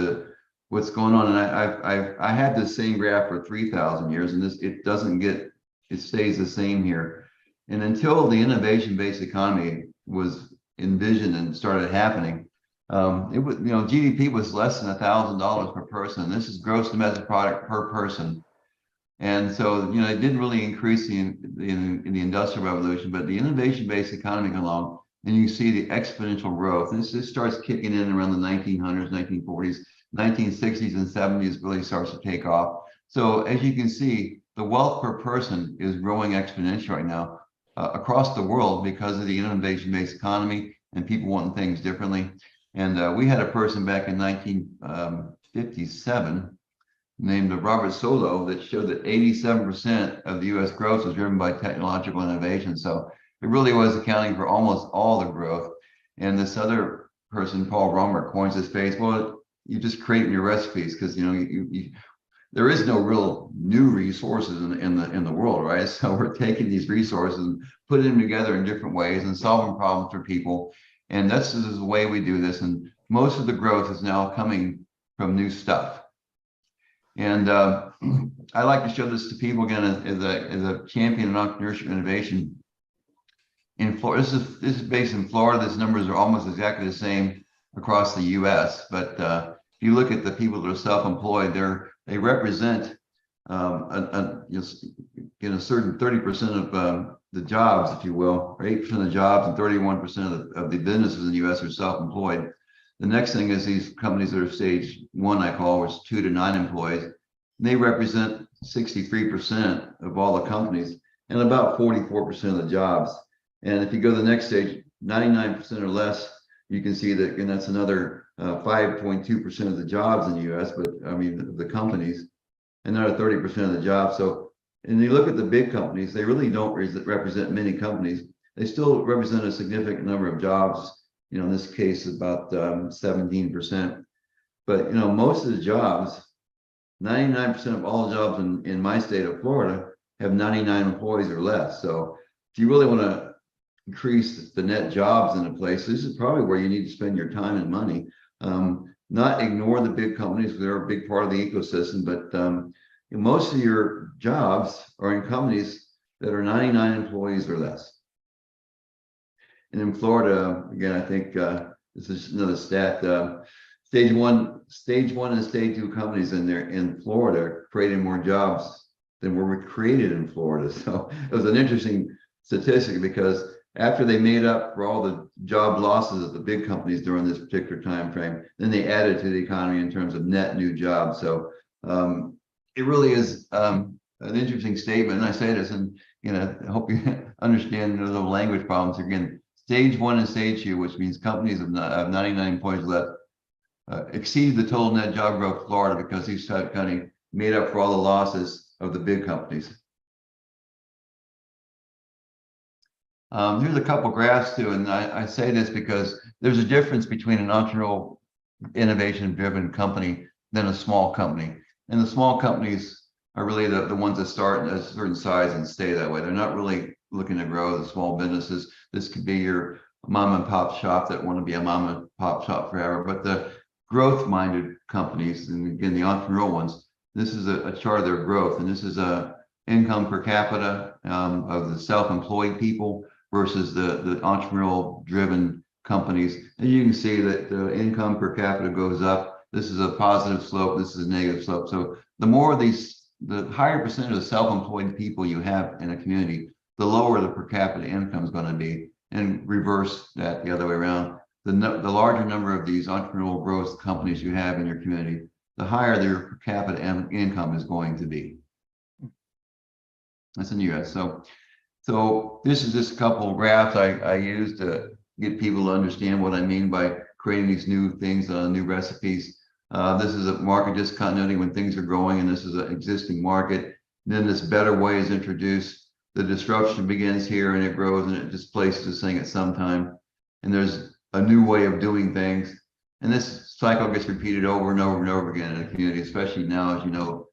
what's going on, and I had the same graph for 3,000 years, and it stays the same here. And until the innovation-based economy was envisioned and started happening, it was, GDP was less than $1,000 per person. This is gross domestic product per person. And so, it didn't really increase in the Industrial Revolution, but the innovation-based economy came along, and you see the exponential growth. And this starts kicking in around the 1900s, 1940s, 1960s and 70s really starts to take off. So as you can see, the wealth per person is growing exponentially right now across the world because of the innovation-based economy and people wanting things differently. And we had a person back in 1957 named Robert Solow that showed that 87% of the US growth was driven by technological innovation. So it really was accounting for almost all the growth. And this other person, Paul Romer, coins this phrase, well, you just create your recipes, because there is no real new resources in the world, right? So we're taking these resources and putting them together in different ways and solving problems for people. And this is the way we do this. And most of the growth is now coming from new stuff. And I like to show this to people again as a champion in entrepreneurship innovation. In Florida, this is based in Florida. These numbers are almost exactly the same across the U.S. But if you look at the people that are self-employed, they represent a certain 30% of the jobs, if you will, or 8% of the jobs, and 31% of the businesses in the U.S. are self-employed. The next thing is these companies that are stage 1, I call, which is 2 to 9 employees. They represent 63% of all the companies and about 44% of the jobs. And if you go to the next stage, 99% or less, you can see that, and that's another 5.2% of the jobs in the U.S., but I mean the companies, another 30% of the jobs. So, and you look at the big companies, they really don't represent many companies. They still represent a significant number of jobs. You know, in this case, about 17%. But you know, most of the jobs, 99% of all jobs in my state of Florida have 99 employees or less. So, if you really want to increase the net jobs in a place, this is probably where you need to spend your time and money. Not ignore the big companies, they're a big part of the ecosystem, but most of your jobs are in companies that are 99 employees or less. And in Florida, again, I think this is another stat, stage one and stage 2 companies in Florida created more jobs than were created in Florida. So it was an interesting statistic, because after they made up for all the job losses of the big companies during this particular time frame, then they added to the economy in terms of net new jobs. So it really is an interesting statement. And I say this, and I hope you understand the little language problems. Again, stage 1 and stage 2, which means companies of 99 employees less, exceeded the total net job growth of Florida, because these companies made up for all the losses of the big companies. Here's a couple graphs too, and I say this because there's a difference between an entrepreneurial innovation-driven company than a small company. And the small companies are really the ones that start at a certain size and stay that way. They're not really looking to grow. The small businesses, this could be your mom and pop shop that want to be a mom and pop shop forever. But the growth-minded companies, and again, the entrepreneurial ones, this is a chart of their growth, and this is a income per capita of the self-employed people versus the entrepreneurial driven companies. And you can see that the income per capita goes up. This is a positive slope, this is a negative slope. So the more of these, the higher percentage of self-employed people you have in a community, the lower the per capita income is going to be, and reverse that the other way around. The larger number of these entrepreneurial growth companies you have in your community, the higher their per capita income is going to be. That's in the US. So this is just a couple of graphs I use to get people to understand what I mean by creating these new things, new recipes. This is a market discontinuity when things are growing, and this is an existing market. Then this better way is introduced. The disruption begins here, and it grows, and it displaces this thing at some time. And there's a new way of doing things. And this cycle gets repeated over and over and over again in a community, especially now, as you know,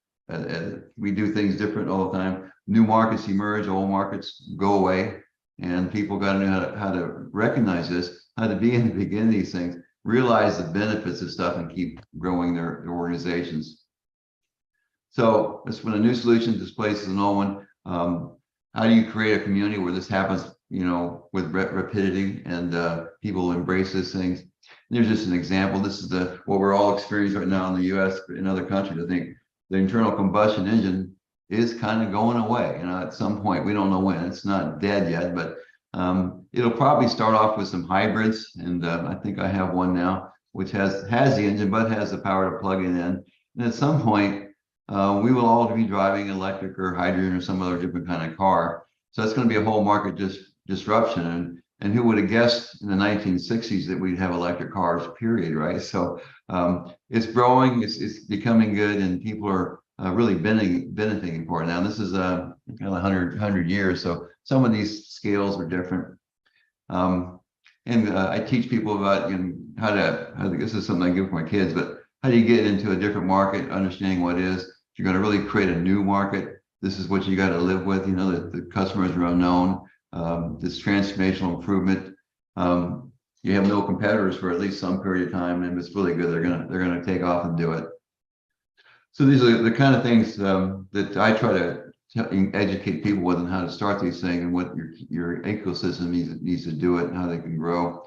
we do things different all the time. New markets emerge, old markets go away, and people got to know how to recognize this, how to be in the beginning of these things, realize the benefits of stuff, and keep growing their organizations. So that's when a new solution displaces an old one. How do you create a community where this happens, with rapidity, and people embrace these things? And there's just an example. This is what we're all experiencing right now in the US, but in other countries. I think the internal combustion engine is kind of going away, at some point. We don't know when. It's not dead yet, but it'll probably start off with some hybrids, and I think I have one now, which has the engine, but has the power to plug it in. And at some point, we will all be driving electric or hydrogen or some other different kind of car. So that's going to be a whole market disruption. And who would have guessed in the 1960s that we'd have electric cars, period, right? So it's growing, it's becoming good, and people are really benefiting for it. Now, this is 100 years, so some of these scales are different. And I teach people about how to, this is something I give for my kids, but how do you get into a different market, understanding what it is. If you're going to really create a new market, this is what you got to live with, that the customers are unknown, this transformational improvement. You have no competitors for at least some period of time, and it's really good. They're gonna take off and do it. So these are the kind of things that I try to educate people with, and how to start these things, and what your ecosystem needs to do it, and how they can grow.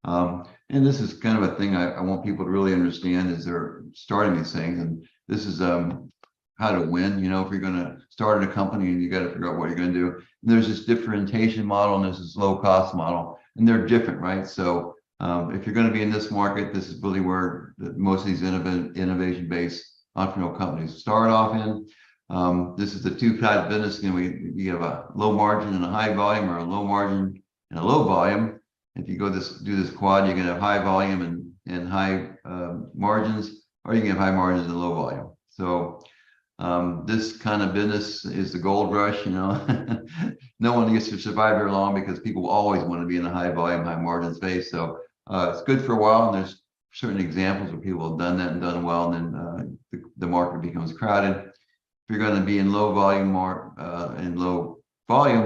And this is kind of a thing I want people to really understand as they're starting these things. And this is how to win. You know, if you're going to start a company, and you got to figure out what you're going to do. And there's this differentiation model, and there's this low cost model, and they're different, right? So if you're going to be in this market, this is really where most of these innovation-based entrepreneurial companies start off in. This is the two-type business. You know, you have a low margin and a high volume, or a low margin and a low volume. If you do this quad, you're going to have high volume and high margins, or you can have high margins and low volume. So this kind of business is the gold rush. You know, no one gets to survive very long, because people always want to be in a high volume, high margin space. So it's good for a while, and there's certain examples where people have done that and done well, and then the market becomes crowded. If you're going to be in low volume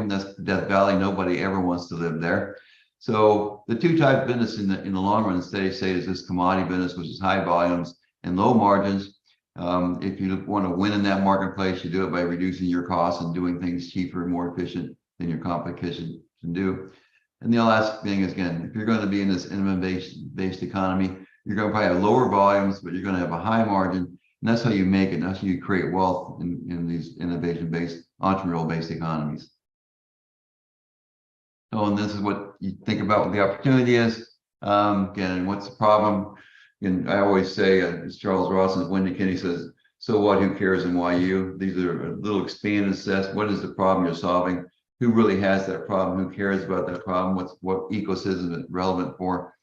that's Death Valley. Nobody ever wants to live there. So the two-type business in the long run, steady state, is this commodity business, which is high volumes and low margins. If you want to win in that marketplace, you do it by reducing your costs and doing things cheaper and more efficient than your competition can do. And the last thing is, again, if you're going to be in this innovation-based economy, you're going to probably have lower volumes, but you're going to have a high margin. And that's how you make it. That's how you create wealth in these innovation-based, entrepreneurial-based economies. Oh, and this is what you think about what the opportunity is. Again, what's the problem? And I always say, it's Charles Ross and Wendy Kinney says, so what, who cares, and why you? These are a little expanded sets. What is the problem you're solving? Who really has that problem? Who cares about that problem? What ecosystem is it relevant for?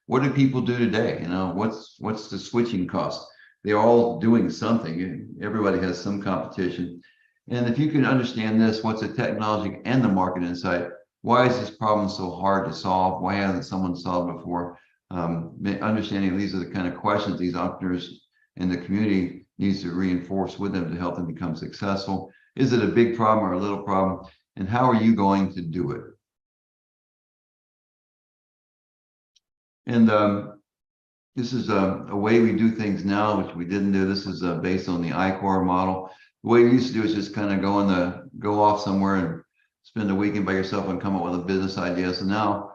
What do people do today? You know, what's the switching cost? They're all doing something. Everybody has some competition. And if you can understand this, what's the technology and the market insight? Why is this problem so hard to solve? Why hasn't someone solved it before? Understanding these are the kind of questions these entrepreneurs in the community needs to reinforce with them to help them become successful. Is it a big problem or a little problem? And how are you going to do it? And this is a way we do things now, which we didn't do. This is based on the ICOR model. The way we used to do is just kind of go off somewhere and spend a weekend by yourself and come up with a business idea. So now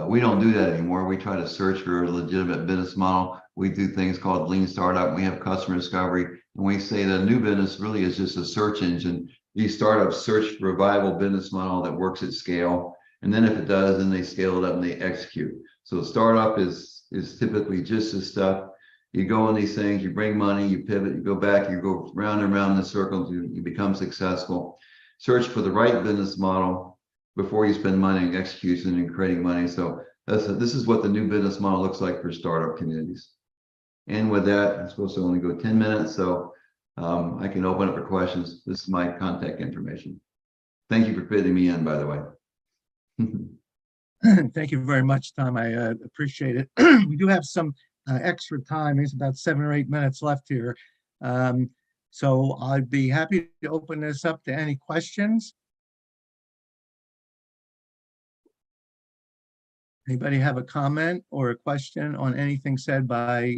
we don't do that anymore. We try to search for a legitimate business model. We do things called lean startup. We have customer discovery, and we say the new business really is just a search engine. These startups search for a viable business model that works at scale, and then if it does, then they scale it up and they execute. So the startup is typically just this stuff. You go in these things, you bring money, you pivot, you go back, you go round and round in the circle, you become successful. Search for the right business model before you spend money on execution and creating money. So this is what the new business model looks like for startup communities. And with that, I'm supposed to only go 10 minutes, so I can open up for questions. This is my contact information. Thank you for fitting me in, by the way. Thank you very much, Tom. I appreciate it. We do have some extra time. It's about 7 or 8 minutes left here. So I'd be happy to open this up to any questions. Anybody have a comment or a question on anything said by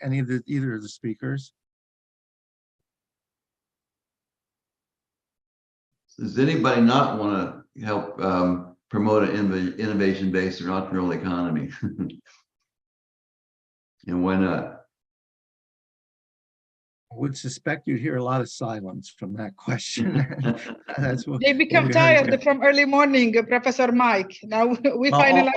either of the speakers? Does anybody not want to help promote an innovation-based or entrepreneurial economy? And why not? I would suspect you'd hear a lot of silence from that question. That's what they become tired from early morning, Professor Mike. Now we finalize.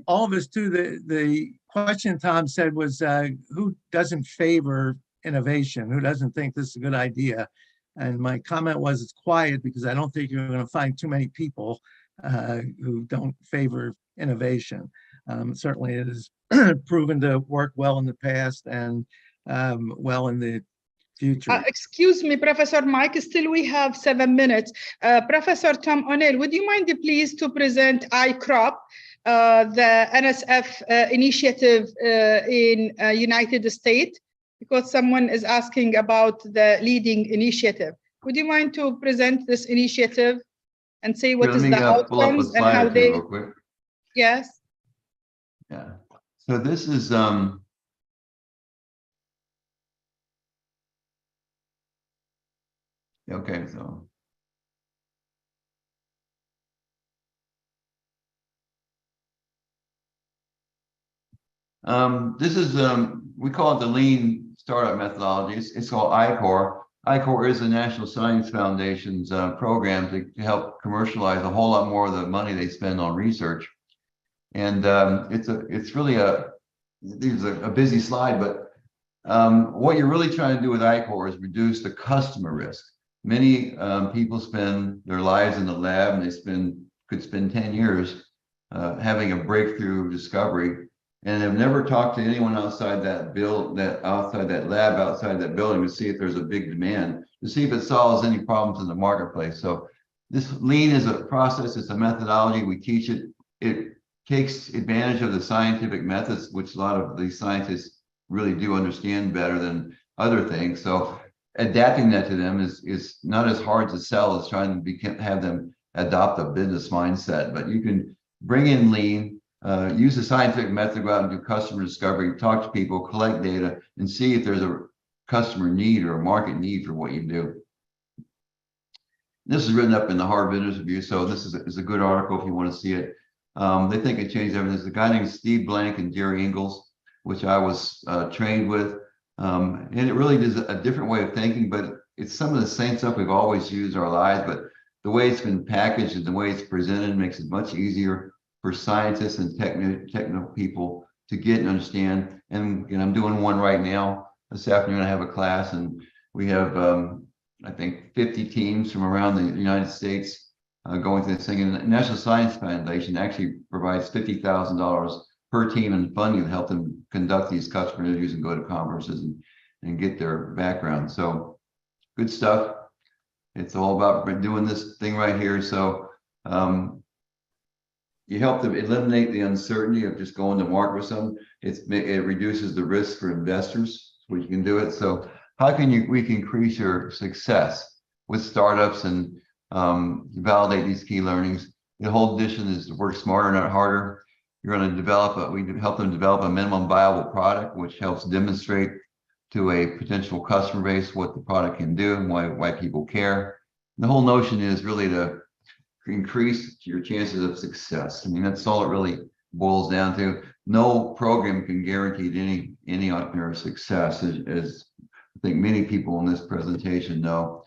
All of us too. The question Tom said was, who doesn't favor innovation? Who doesn't think this is a good idea? And my comment was, it's quiet, because I don't think you're going to find too many people who don't favor innovation. Certainly it has proven to work well in the past and well in the future. Excuse me, Professor Mike, still we have 7 minutes. Professor Tom O'Neill, would you mind please to present iCrop, the NSF initiative in United States? Because someone is asking about the leading initiative. Would you mind to present this initiative and say what is the outcomes and how they... Real quick. Yes. Yeah. So this is Okay, so. This is, we call it the lean startup methodology. It's called ICOR. ICOR is the National Science Foundation's program to help commercialize a whole lot more of the money they spend on research. And it's really this is a busy slide, but what you're really trying to do with ICOR is reduce the customer risk. Many people spend their lives in the lab, and they could spend 10 years having a breakthrough discovery, and have never talked to anyone outside that lab, outside that building, to see if there's a big demand, to see if it solves any problems in the marketplace. So this lean is a process, it's a methodology. We teach it. It takes advantage of the scientific methods, which a lot of these scientists really do understand better than other things. So adapting that to them is not as hard to sell as trying to have them adopt a business mindset. But you can bring in lean, use the scientific method, go out and do customer discovery, talk to people, collect data, and see if there's a customer need or a market need for what you do. This is written up in the Harvard Business Review, so this is a good article if you want to see it. They think it changed everything. There's a guy named Steve Blank and Jerry Ingalls, which I was trained with. And it really is a different way of thinking, but it's some of the same stuff we've always used in our lives, but the way it's been packaged and the way it's presented makes it much easier for scientists and technical people to get and understand. And I'm doing one right now. This afternoon I have a class, and we have, I think, 50 teams from around the United States going through this thing. And the National Science Foundation actually provides $50,000 per team in funding to help them conduct these customer interviews and go to conferences and get their background. So good stuff. It's all about doing this thing right here. So you help them eliminate the uncertainty of just going to market with something. It reduces the risk for investors, so you can do it. So how can we can increase your success with startups and validate these key learnings? The whole edition is to work smarter, not harder. You're going to develop we help them develop a minimum viable product, which helps demonstrate to a potential customer base what the product can do and why people care. And the whole notion is really to increase your chances of success. I mean, that's all it really boils down to. No program can guarantee any entrepreneur success, as I think many people in this presentation know.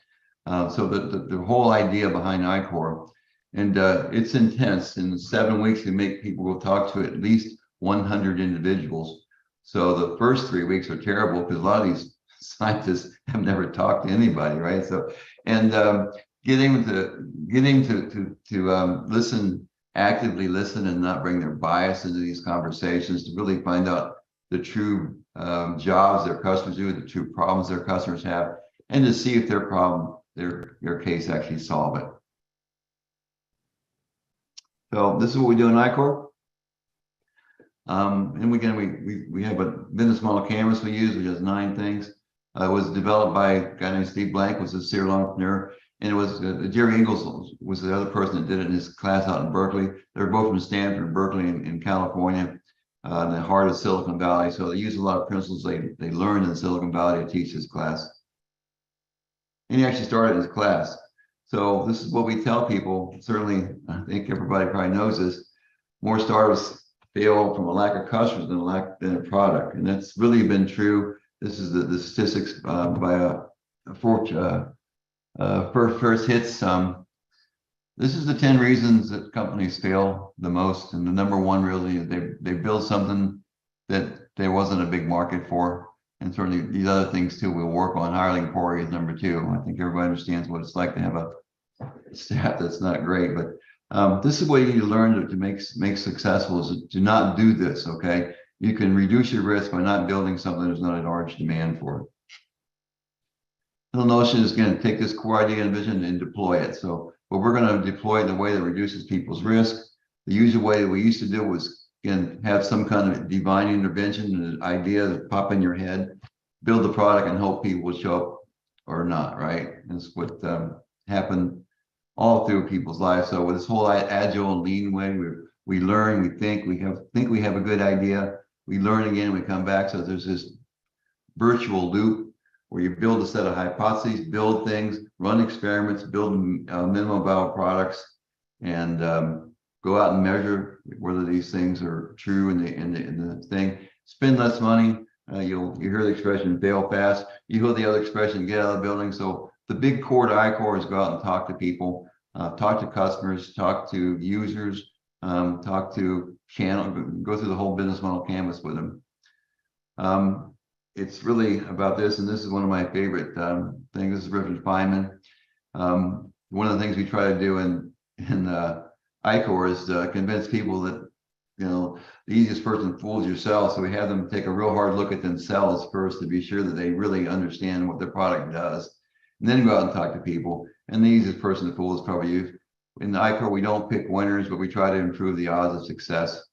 So the whole idea behind ICOR, and it's intense. In 7 weeks, we make people go talk to at least 100 individuals. So the first 3 weeks are terrible because a lot of these scientists have never talked to anybody, right? So, and getting to listen, actively listen, and not bring their bias into these conversations, to really find out the true jobs their customers do, the true problems their customers have, and to see if their problem, their case actually solve it. So this is what we do in ICOR. And again, we have a business model canvas we use, which has 9 things. It was developed by a guy named Steve Blank, was a serial entrepreneur. And it was Jerry Ingalls was the other person that did it in his class out in Berkeley. They're both from Stanford, Berkeley in California, in the heart of Silicon Valley. So they use a lot of principles they learned in Silicon Valley to teach this class. And he actually started his class. So this is what we tell people. Certainly, I think everybody probably knows this. More startups fail from a lack of customers than a product. And that's really been true. This is the statistics by First Hits. This is the 10 reasons that companies fail the most. And the number one really is they build something that there wasn't a big market for. And certainly these other things too we'll work on. Hiring poor is number 2. I think everybody understands what it's like to have a staff that's not great. But this is what you need to learn to make successful, is to not do this, okay? You can reduce your risk by not building something there's not a large demand for. The whole notion is going to take this core idea and vision and deploy it. So, but we're going to deploy it in a way that reduces people's risk. The usual way that we used to do was, again, have some kind of divine intervention, an idea that pop in your head, build the product, and hope people will show up or not, right? That's what happened all through people's lives. So with this whole agile and lean way, we learn, we think we have a good idea, we learn again, we come back. So there's this virtual loop where you build a set of hypotheses, build things, run experiments, build minimum viable products, and go out and measure whether these things are true in the thing. Spend less money. You hear the expression fail fast. You hear the other expression get out of the building. So the big core to ICOR is go out and talk to people, talk to customers, talk to users, talk to channel, go through the whole business model canvas with them. It's really about this, and this is one of my favorite things. This is Richard Feynman. One of the things we try to do in ICOR is convince people that, you know, the easiest person fools yourself. So we have them take a real hard look at themselves first to be sure that they really understand what their product does, and then go out and talk to people. And the easiest person to fool is probably you. In the ICOR, we don't pick winners, but we try to improve the odds of success,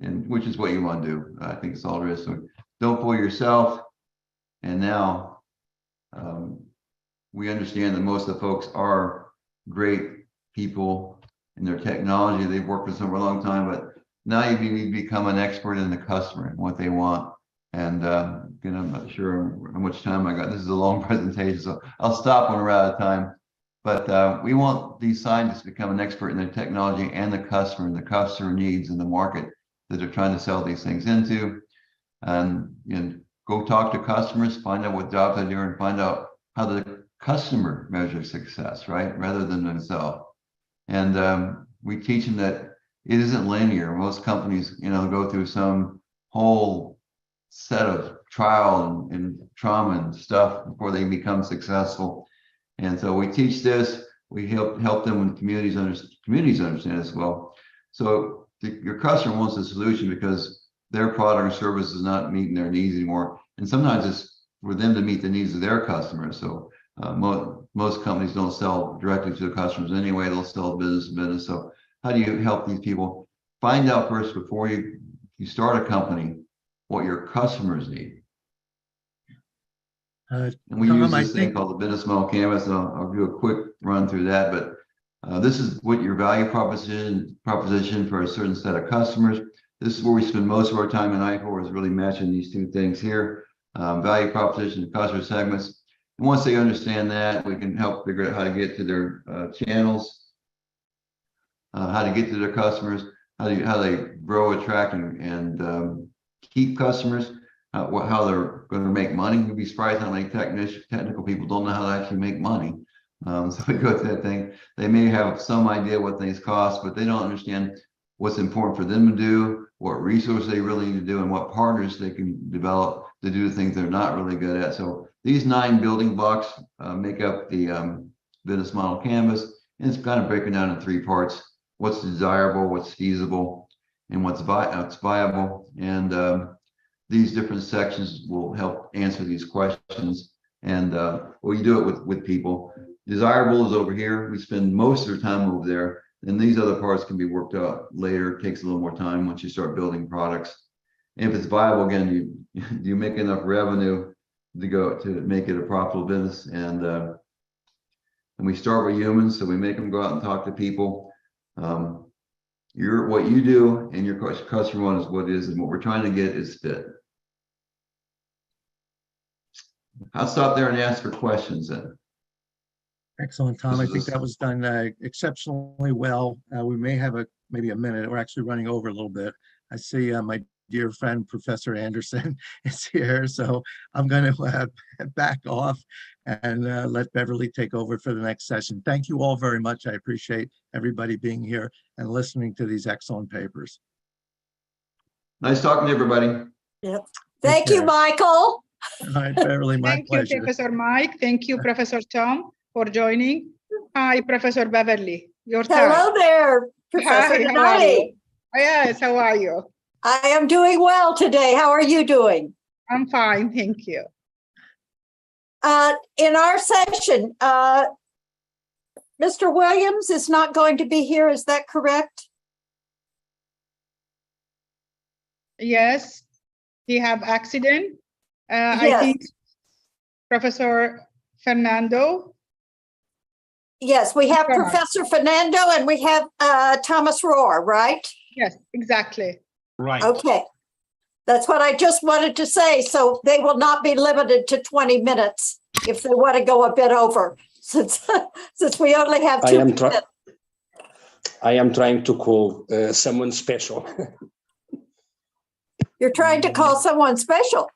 and which is what you want to do. I think it's all there is. So don't fool yourself. And now we understand that most of the folks are great people in their technology. They've worked with someone for a long time, but now you become an expert in the customer and what they want. And again, I'm not sure how much time I got. This is a long presentation, so I'll stop when we're out of time. But we want these scientists to become an expert in their technology and the customer needs in the market that they're trying to sell these things into. And go talk to customers, find out what jobs they're doing, find out how the customer measures success, right? Rather than themselves. And we teach them that it isn't linear. Most companies, go through some whole set of trial and trauma and stuff before they become successful. And so we teach this. We help them when communities understand as well. So your customer wants a solution because their product or service is not meeting their needs anymore. And sometimes it's for them to meet the needs of their customers. So most companies don't sell directly to the customers anyway. They'll sell business to business. So how do you help these people? Find out first before you start a company what your customers need. And we use this thing called the business model canvas. And I'll do a quick run through that. But this is what your value proposition for a certain set of customers. This is where we spend most of our time in ICOR, is really matching these two things here. Value proposition to customer segments. And once they understand that, we can help figure out how to get to their channels, how to get to their customers, how they grow, attract, and keep customers, how they're going to make money. You'd be surprised how many technical people don't know how to actually make money. So we go through that thing. They may have some idea what things cost, but they don't understand what's important for them to do, what resources they really need to do, and what partners they can develop to do the things they're not really good at. So these 9 building blocks make up the business model canvas, and it's kind of breaking down in 3 parts: what's desirable, what's feasible, and what's viable. And these different sections will help answer these questions. And well, you do it with people. Desirable is over here. We spend most of our time over there. And these other parts can be worked out later. It takes a little more time once you start building products. And if it's viable, again, you make enough revenue to make it a profitable business. And we start with humans, so we make them go out and talk to people. What you do and your customer one is what it is, and what we're trying to get is fit. I'll stop there and ask for questions then. Excellent, Tom. I think that was done exceptionally well. We may have maybe a minute. We're actually running over a little bit. I see my dear friend, Professor Anderson, is here. So I'm going to back off and let Beverly take over for the next session. Thank you all very much. I appreciate everybody being here and listening to these excellent papers. Nice talking to everybody. Yep. Thank you, Michael. All right, Beverly, my pleasure. Thank you, Professor Mike. Thank you, Professor Tom, for joining. Hi, Professor Beverly. Your turn. Hello there, Professor Donati. Yes, how are you? I am doing well today. How are you doing? I'm fine, thank you. In our session, Mr. Williams is not going to be here, is that correct? Yes, he have accident. Yes. I think Professor Fernando. Yes, we have Professor Fernando and we have Thomas Rohr, right? Yes, exactly. Right. Okay. That's what I just wanted to say. So they will not be limited to 20 minutes if they want to go a bit over, since we only have 2 minutes. I am trying to call someone special. You're trying to call someone special?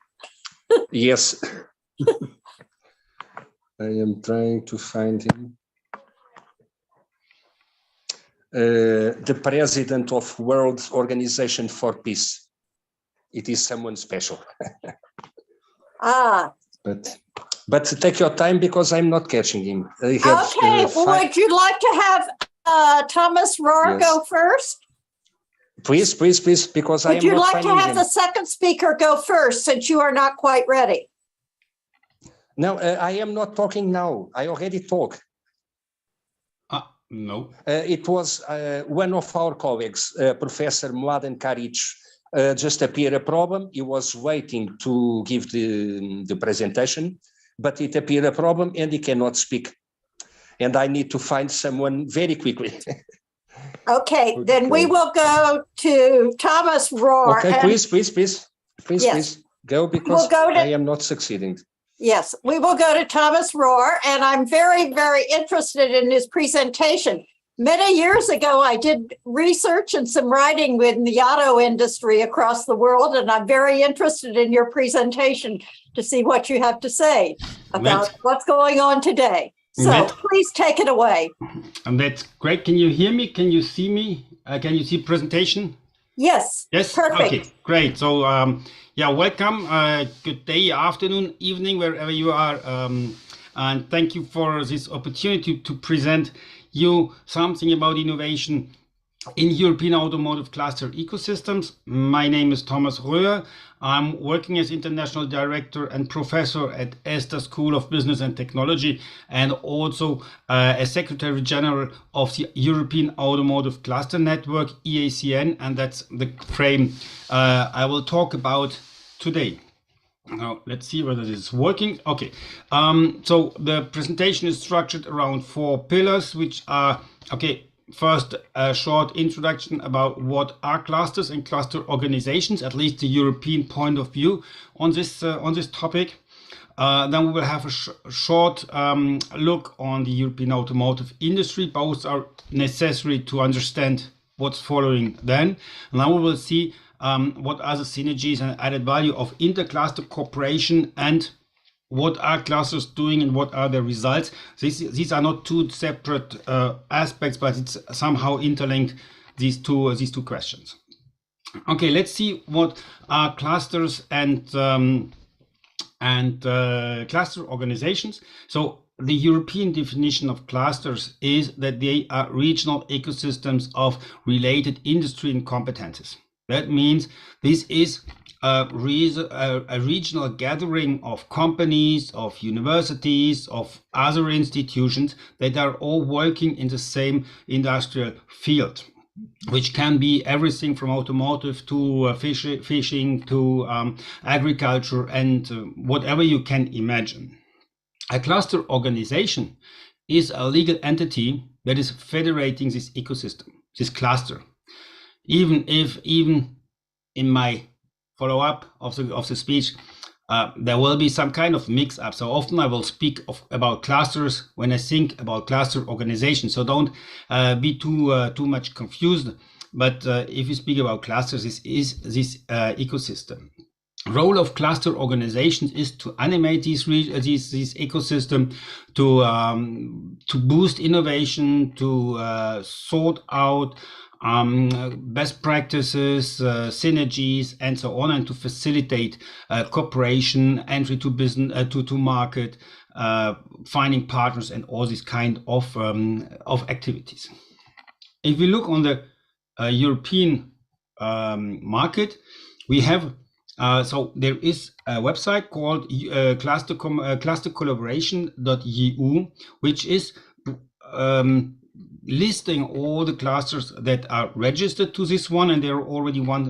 Yes. I am trying to find him. The president of World Organization for Peace. It is someone special. But take your time because I'm not catching him. Okay, would you like to have Thomas Rohr go first? Please, because I am not finding him. Would you like to have the second speaker go first, since you are not quite ready? No, I am not talking now. I already talked. No. It was one of our colleagues, Professor Mladen Karic, just appeared a problem. He was waiting to give the presentation, but it appeared a problem and he cannot speak. And I need to find someone very quickly. Okay, then we will go to Thomas Rohr. Okay, please, go because I am not succeeding. Yes, we will go to Thomas Rohr, and I'm very, very interested in his presentation. Many years ago, I did research and some writing with the auto industry across the world, and I'm very interested in your presentation to see what you have to say about what's going on today. So please take it away. And that's great. Can you hear me? Can you see me? Can you see presentation? Yes. Yes. Perfect. Okay, great. So yeah, welcome. Good day, afternoon, evening, wherever you are. And thank you for this opportunity to present you something about innovation in European automotive cluster ecosystems. My name is Thomas Rohr. I'm working as International Director and Professor at ESTA School of Business and Technology, and also as Secretary General of the European Automotive Cluster Network, EACN, and that's the frame I will talk about today. Now, let's see whether this is working. Okay, so the presentation is structured around 4 pillars, which are, okay, first, a short introduction about what are clusters and cluster organizations, at least the European point of view on this topic. Then we will have a short look on the European automotive industry. Both are necessary to understand what's following then. And then we will see what are the synergies and added value of intercluster cooperation, and what are clusters doing and what are the results. These are not two separate aspects, but it's somehow interlinked, these two questions. Okay, let's see what are clusters and cluster organizations. So the European definition of clusters is that they are regional ecosystems of related industry and competences. That means this is a regional gathering of companies, of universities, of other institutions that are all working in the same industrial field, which can be everything from automotive to fishing to agriculture and whatever you can imagine. A cluster organization is a legal entity that is federating this ecosystem, this cluster. Even in my follow-up of the speech, there will be some kind of mix-up. So often I will speak about clusters when I think about cluster organizations. So don't be too much confused. But if you speak about clusters, this is this ecosystem. Role of cluster organizations is to animate these ecosystem, to boost innovation, to sort out best practices, synergies, and so on, and to facilitate cooperation, entry to business, to market, finding partners, and all these kind of activities. If we look on the European market, we have so there is a website called clustercollaboration.eu, which is listing all the clusters that are registered to this one, and there are already more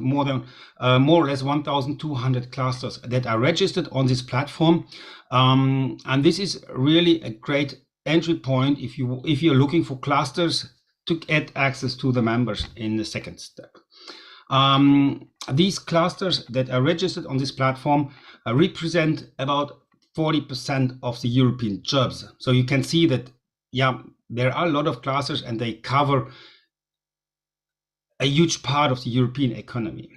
or less 1,200 clusters that are registered on this platform, and this is really a great entry point if you're looking for clusters to get access to the members in the second step. These clusters that are registered on this platform represent about 40% of the European jobs. So you can see that, yeah, there are a lot of clusters and they cover a huge part of the European economy.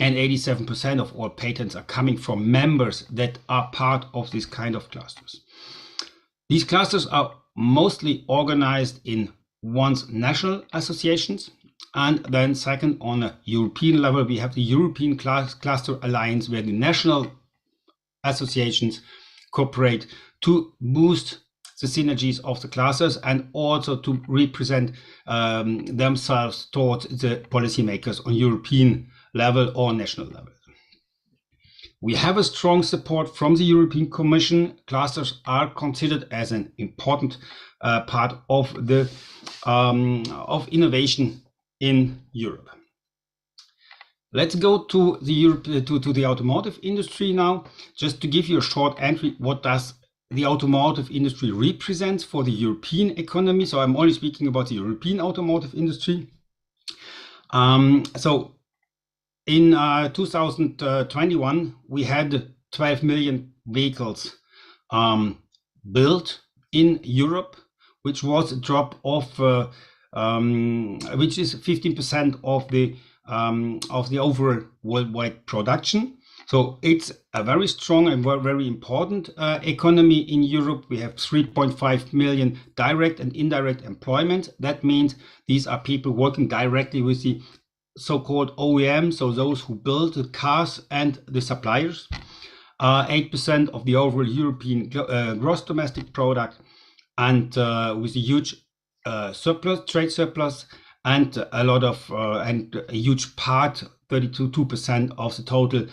And 87% of all patents are coming from members that are part of this kind of clusters. These clusters are mostly organized in one's national associations. And then second, on a European level, we have the European Cluster Alliance, where the national associations cooperate to boost the synergies of the clusters and also to represent themselves towards the policymakers on European level or national level. We have a strong support from the European Commission. Clusters are considered as an important part of the of innovation in Europe. Let's go to the automotive industry now. Just to give you a short entry, what does the automotive industry represent for the European economy? So I'm only speaking about the European automotive industry. So in 2021, we had 12 million vehicles built in Europe, which was a drop of, which is 15% of the overall worldwide production. So it's a very strong and very important economy in Europe. We have 3.5 million direct and indirect employment. That means these are people working directly with the so-called OEM, so those who build the cars and the suppliers. 8% of the overall European gross domestic product, and with a huge surplus, trade surplus, and a lot of and a huge part, 32% of the total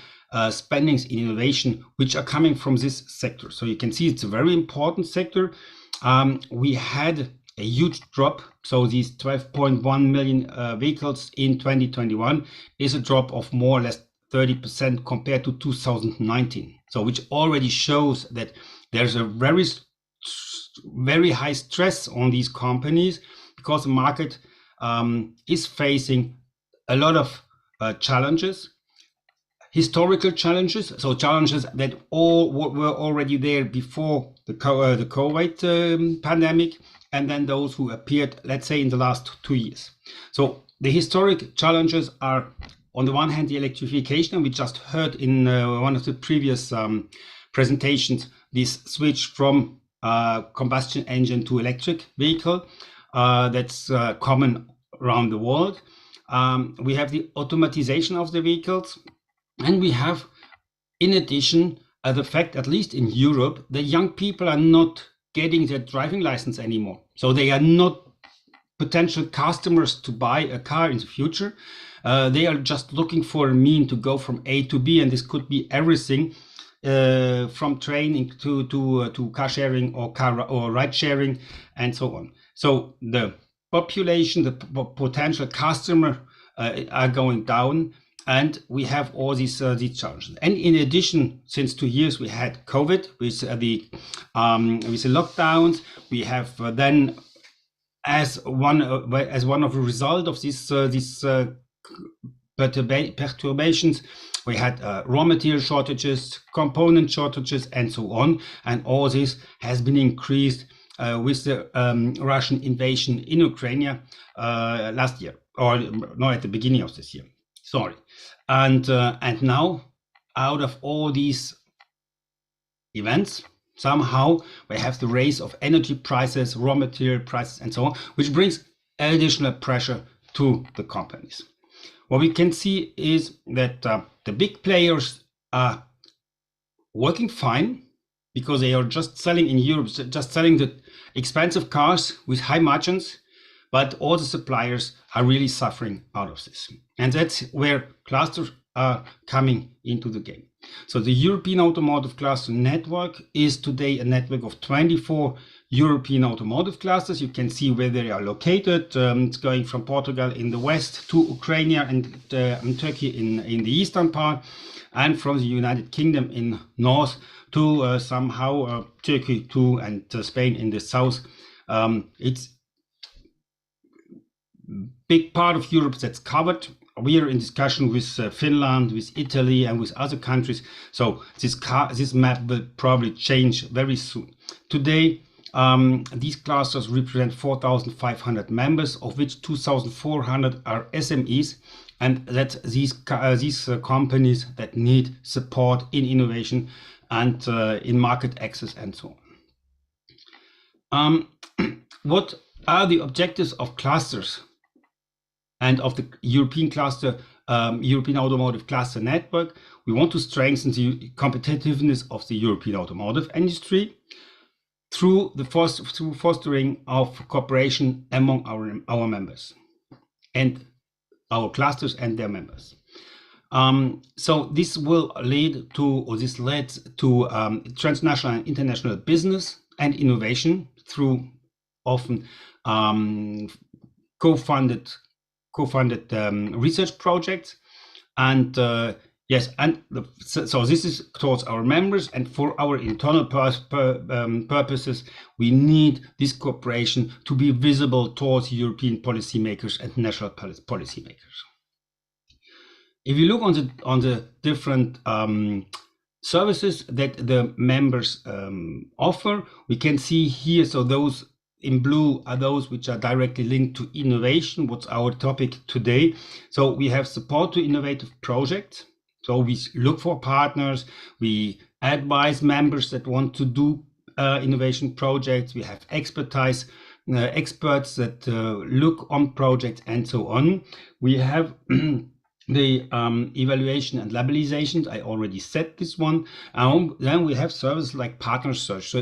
spendings in innovation, which are coming from this sector. So you can see it's a very important sector. We had a huge drop. So these 12.1 million vehicles in 2021 is a drop of more or less 30% compared to 2019. So which already shows that there's a very high stress on these companies, because the market is facing a lot of challenges, historical challenges, so challenges that all were already there before the COVID pandemic, and then those who appeared, let's say, in the last 2 years. So the historic challenges are, on the one hand, the electrification. We just heard in one of the previous presentations, this switch from combustion engine to electric vehicle. That's common around the world. We have the automatization of the vehicles, and we have, in addition, the fact, at least in Europe, that young people are not getting their driving license anymore. So they are not potential customers to buy a car in the future. They are just looking for a mean to go from A to B, and this could be everything from training to car sharing or ride sharing and so on. So the population, the potential customer are going down, and we have all these challenges. And in addition, since 2 years we had COVID with the lockdowns. We have then, as one of the result of these perturbations, we had raw material shortages, component shortages, and so on. And all this has been increased with the Russian invasion in Ukraine last year, or no, at the beginning of this year. Sorry. And now, out of all these events, somehow we have the rise of energy prices, raw material prices, and so on, which brings additional pressure to the companies. What we can see is that the big players are working fine, because they are just selling in Europe, just selling the expensive cars with high margins, but all the suppliers are really suffering out of this. And that's where clusters are coming into the game. So the European Automotive Cluster Network is today a network of 24 European automotive clusters. You can see where they are located. It's going from Portugal in the west to Ukraine and Turkey in the eastern part, and from the United Kingdom in north to somehow Turkey too, and Spain in the south. It's big part of Europe that's covered, we are in discussion with Finland, with Italy, and with other countries. So this map will probably change very soon. Today, these clusters represent 4,500 members, of which 2,400 are SMEs, and that's these companies that need support in innovation and in market access and so on. What are the objectives of clusters and of the European cluster, European Automotive Cluster Network? We want to strengthen the competitiveness of the European automotive industry through fostering of cooperation among our members and our clusters and their members. So this will lead to, or this led to transnational and international business and innovation through often co-funded research projects, and yes, and so this is towards our members, and for our internal purposes, we need this cooperation to be visible towards European policymakers and national policymakers. If you look on the different services that the members offer, we can see here, so those in blue are those which are directly linked to innovation, what's our topic today. So we have support to innovative projects. So we look for partners, we advise members that want to do innovation projects, we have experts that look on projects and so on. We have the evaluation and labelization, I already said this one. Then we have services like partner search. So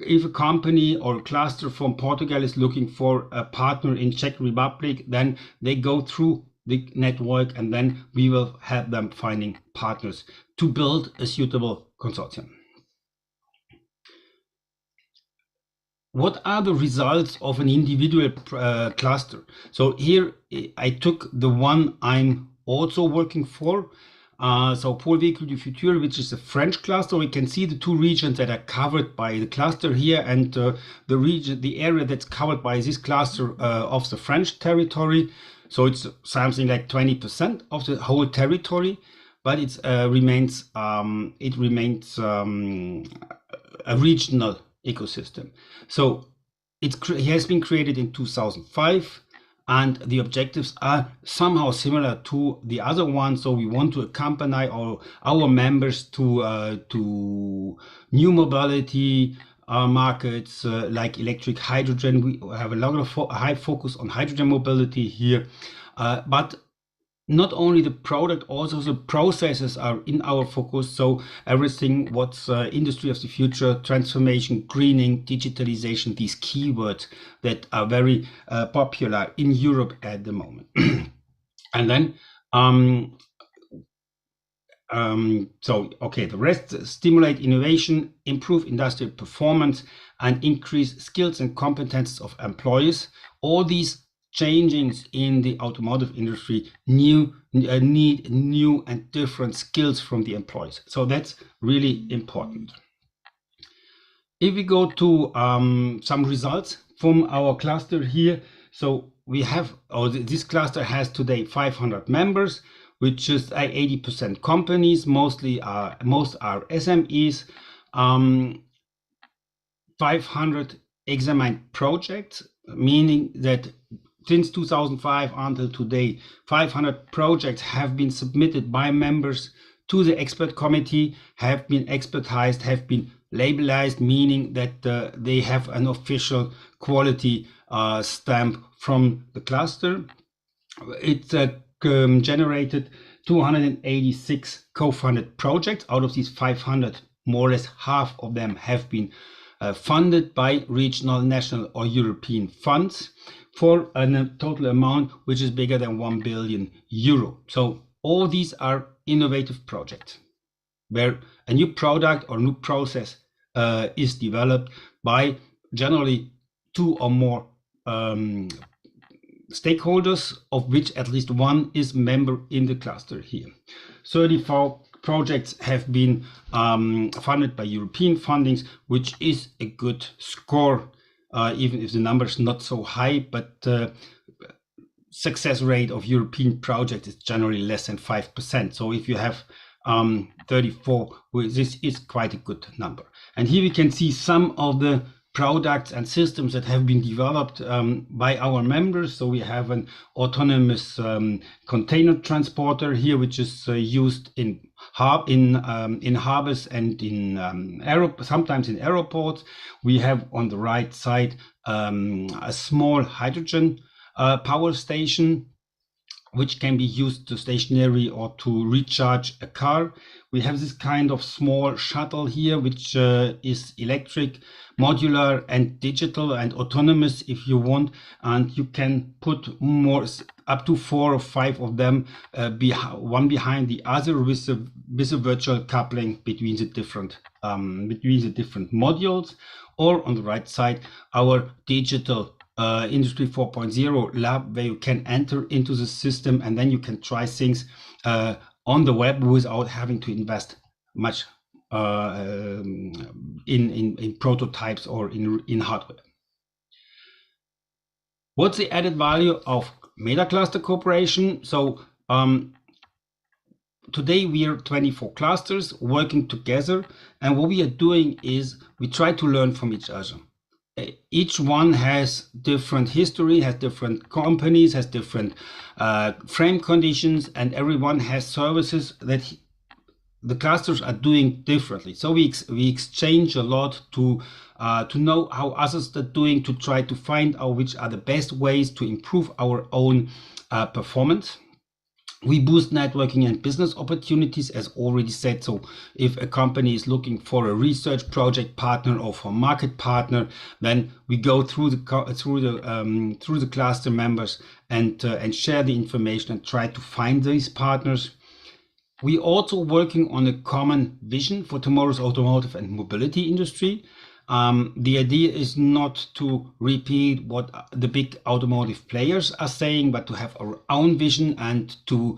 if a company or a cluster from Portugal is looking for a partner in Czech Republic, then they go through the network, and then we will help them finding partners to build a suitable consortium. What are the results of an individual cluster? So here I took the one I'm also working for. So Pôle Véhicule du Futur, which is a French cluster. We can see the two regions that are covered by the cluster here, and the area that's covered by this cluster of the French territory. So it's something like 20% of the whole territory, but it remains a regional ecosystem. So it has been created in 2005. And the objectives are somehow similar to the other one. So we want to accompany our members to new mobility markets like electric hydrogen. We have a lot of high focus on hydrogen mobility here. But not only the product, also the processes are in our focus. So everything what's industry of the future, transformation, greening, digitalization, these keywords that are very popular in Europe at the moment. And then, the rest: stimulate innovation, improve industrial performance, and increase skills and competences of employees. All these changings in the automotive industry need new and different skills from the employees. So that's really important. If we go to some results from our cluster here, so we have, this cluster has today 500 members, which is 80% companies, most are SMEs, 500 examined projects, meaning that since 2005 until today, 500 projects have been submitted by members to the expert committee, have been expertized, have been labelized, meaning that they have an official quality stamp from the cluster. It generated 286 co-funded projects. Out of these 500, more or less half of them have been funded by regional, national, or European funds, for a total amount which is bigger than 1 billion euro. So all these are innovative projects where a new product or new process is developed by generally 2 or more stakeholders, of which at least one is member in the cluster here. 34 projects have been funded by European fundings, which is a good score. Even if the number is not so high, but success rate of European projects is generally less than 5%. So if you have 34, this is quite a good number. And here we can see some of the products and systems that have been developed by our members. So we have an autonomous container transporter here, which is used in harbors and in sometimes in airports. We have on the right side a small hydrogen power station, which can be used to stationary or to recharge a car. We have this kind of small shuttle here, which is electric, modular and digital and autonomous if you want. And you can put more, up to 4 or 5 of them, one behind the other with a virtual coupling between the different modules. Or on the right side, our digital Industry 4.0 lab, where you can enter into the system and then you can try things on the web without having to invest much in prototypes or in hardware. What's the added value of MetaCluster cooperation? So today we are 24 clusters working together, and what we are doing is we try to learn from each other. Each one has different history, has different companies, has different frame conditions, and everyone has services that the clusters are doing differently. So we exchange a lot to know how others are doing, to try to find out which are the best ways to improve our own performance. We boost networking and business opportunities, as already said. So if a company is looking for a research project partner or for a market partner, then we go through the cluster members and share the information and try to find these partners. We also working on a common vision for tomorrow's automotive and mobility industry. The idea is not to repeat what the big automotive players are saying, but to have our own vision and to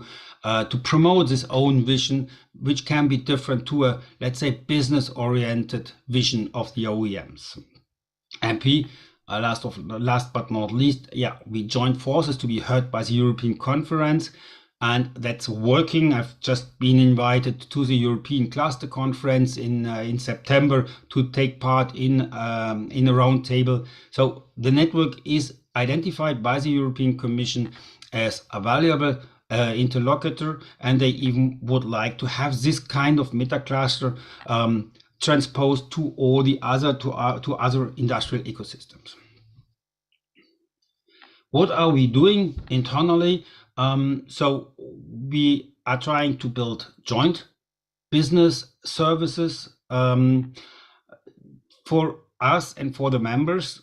promote this own vision, which can be different to a, let's say, business-oriented vision of the OEMs. And last but not least, we joined forces to be heard by the European conference. And that's working. I've just been invited to the European Cluster Conference in September to take part in a roundtable. So the network is identified by the European Commission as a valuable interlocutor, and they even would like to have this kind of MetaCluster transposed to all the other industrial ecosystems. What are we doing internally? So we are trying to build joint business services for us and for the members.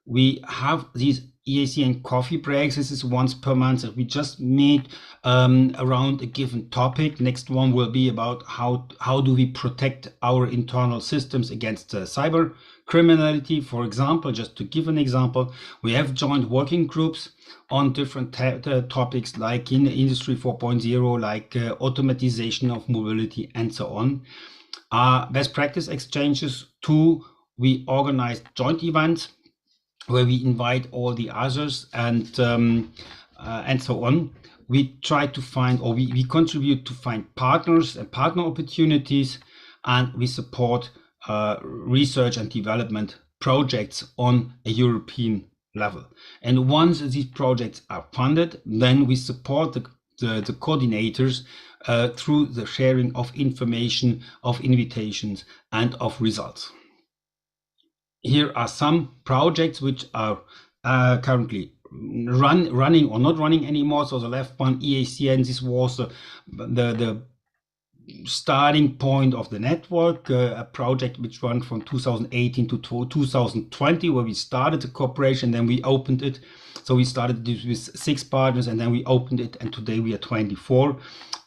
We have these EAC and coffee breaks. This is once per month that we just meet around a given topic. Next one will be about how do we protect our internal systems against cyber criminality. For example, just to give an example, we have joined working groups on different topics like in Industry 4.0, like automatization of mobility and so on. Best practice exchanges. 2, we organize joint events where we invite all the others and so on. We try to find, or we contribute to find partners and partner opportunities, and we support research and development projects on a European level. And once these projects are funded, then we support the coordinators through the sharing of information, of invitations, and of results. Here are some projects which are currently running or not running anymore. So the left one, EACN, this was the starting point of the network, a project which ran from 2018 to 2020, where we started the cooperation, then we opened it. So we started this with 6 partners and then we opened it, and today we are 24.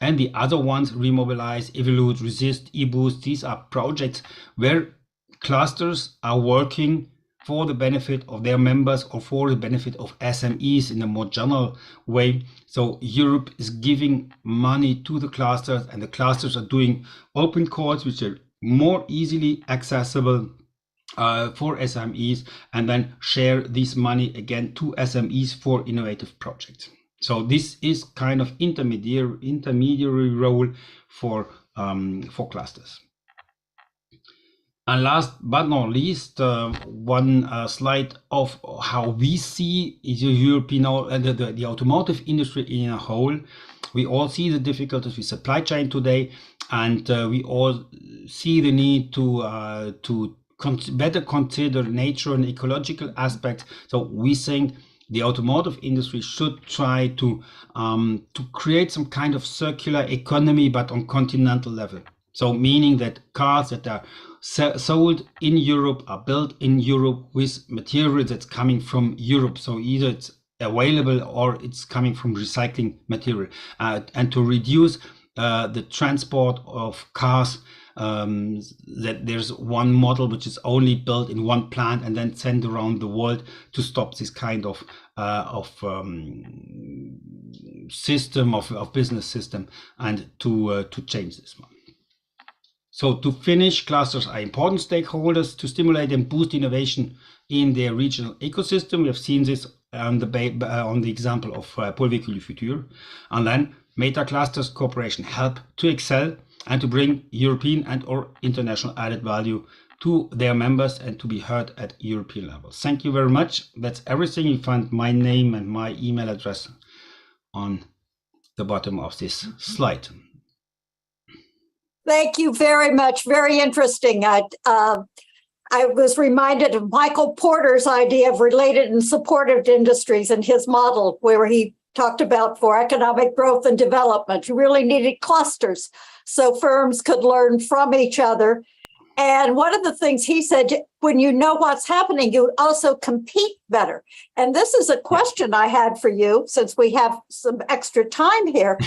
And the other ones, Remobilize, Evolute, Resist, eBoost, these are projects where clusters are working for the benefit of their members or for the benefit of SMEs in a more general way. So Europe is giving money to the clusters, and the clusters are doing open calls which are more easily accessible for SMEs, and then share this money again to SMEs for innovative projects. So this is kind of intermediary role for clusters. And last but not least, one slide of how we see the European, the automotive industry in a whole. We all see the difficulties with supply chain today, and we all see the need to better consider nature and ecological aspects. So we think the automotive industry should try to create some kind of circular economy, but on continental level. So meaning that cars that are sold in Europe are built in Europe with material that's coming from Europe. So either it's available or it's coming from recycling material, and to reduce the transport of cars, that there's one model which is only built in one plant and then sent around the world, to stop this kind of system of business system, and to change this one. So to finish, clusters are important stakeholders to stimulate and boost innovation in their regional ecosystem. We have seen this on the example of Pôle Véhicule du Futur. And then meta clusters cooperation help to excel and to bring European and or international added value to their members and to be heard at European level. Thank you very much. That's everything. You find my name and my email address on the bottom of this slide. Thank you very much. Very interesting. I was reminded of Michael Porter's idea of related and supportive industries and his model, where he talked about for economic growth and development, you really needed clusters so firms could learn from each other. And one of the things he said, when you know what's happening, you also compete better. And this is a question I had for you, since we have some extra time here,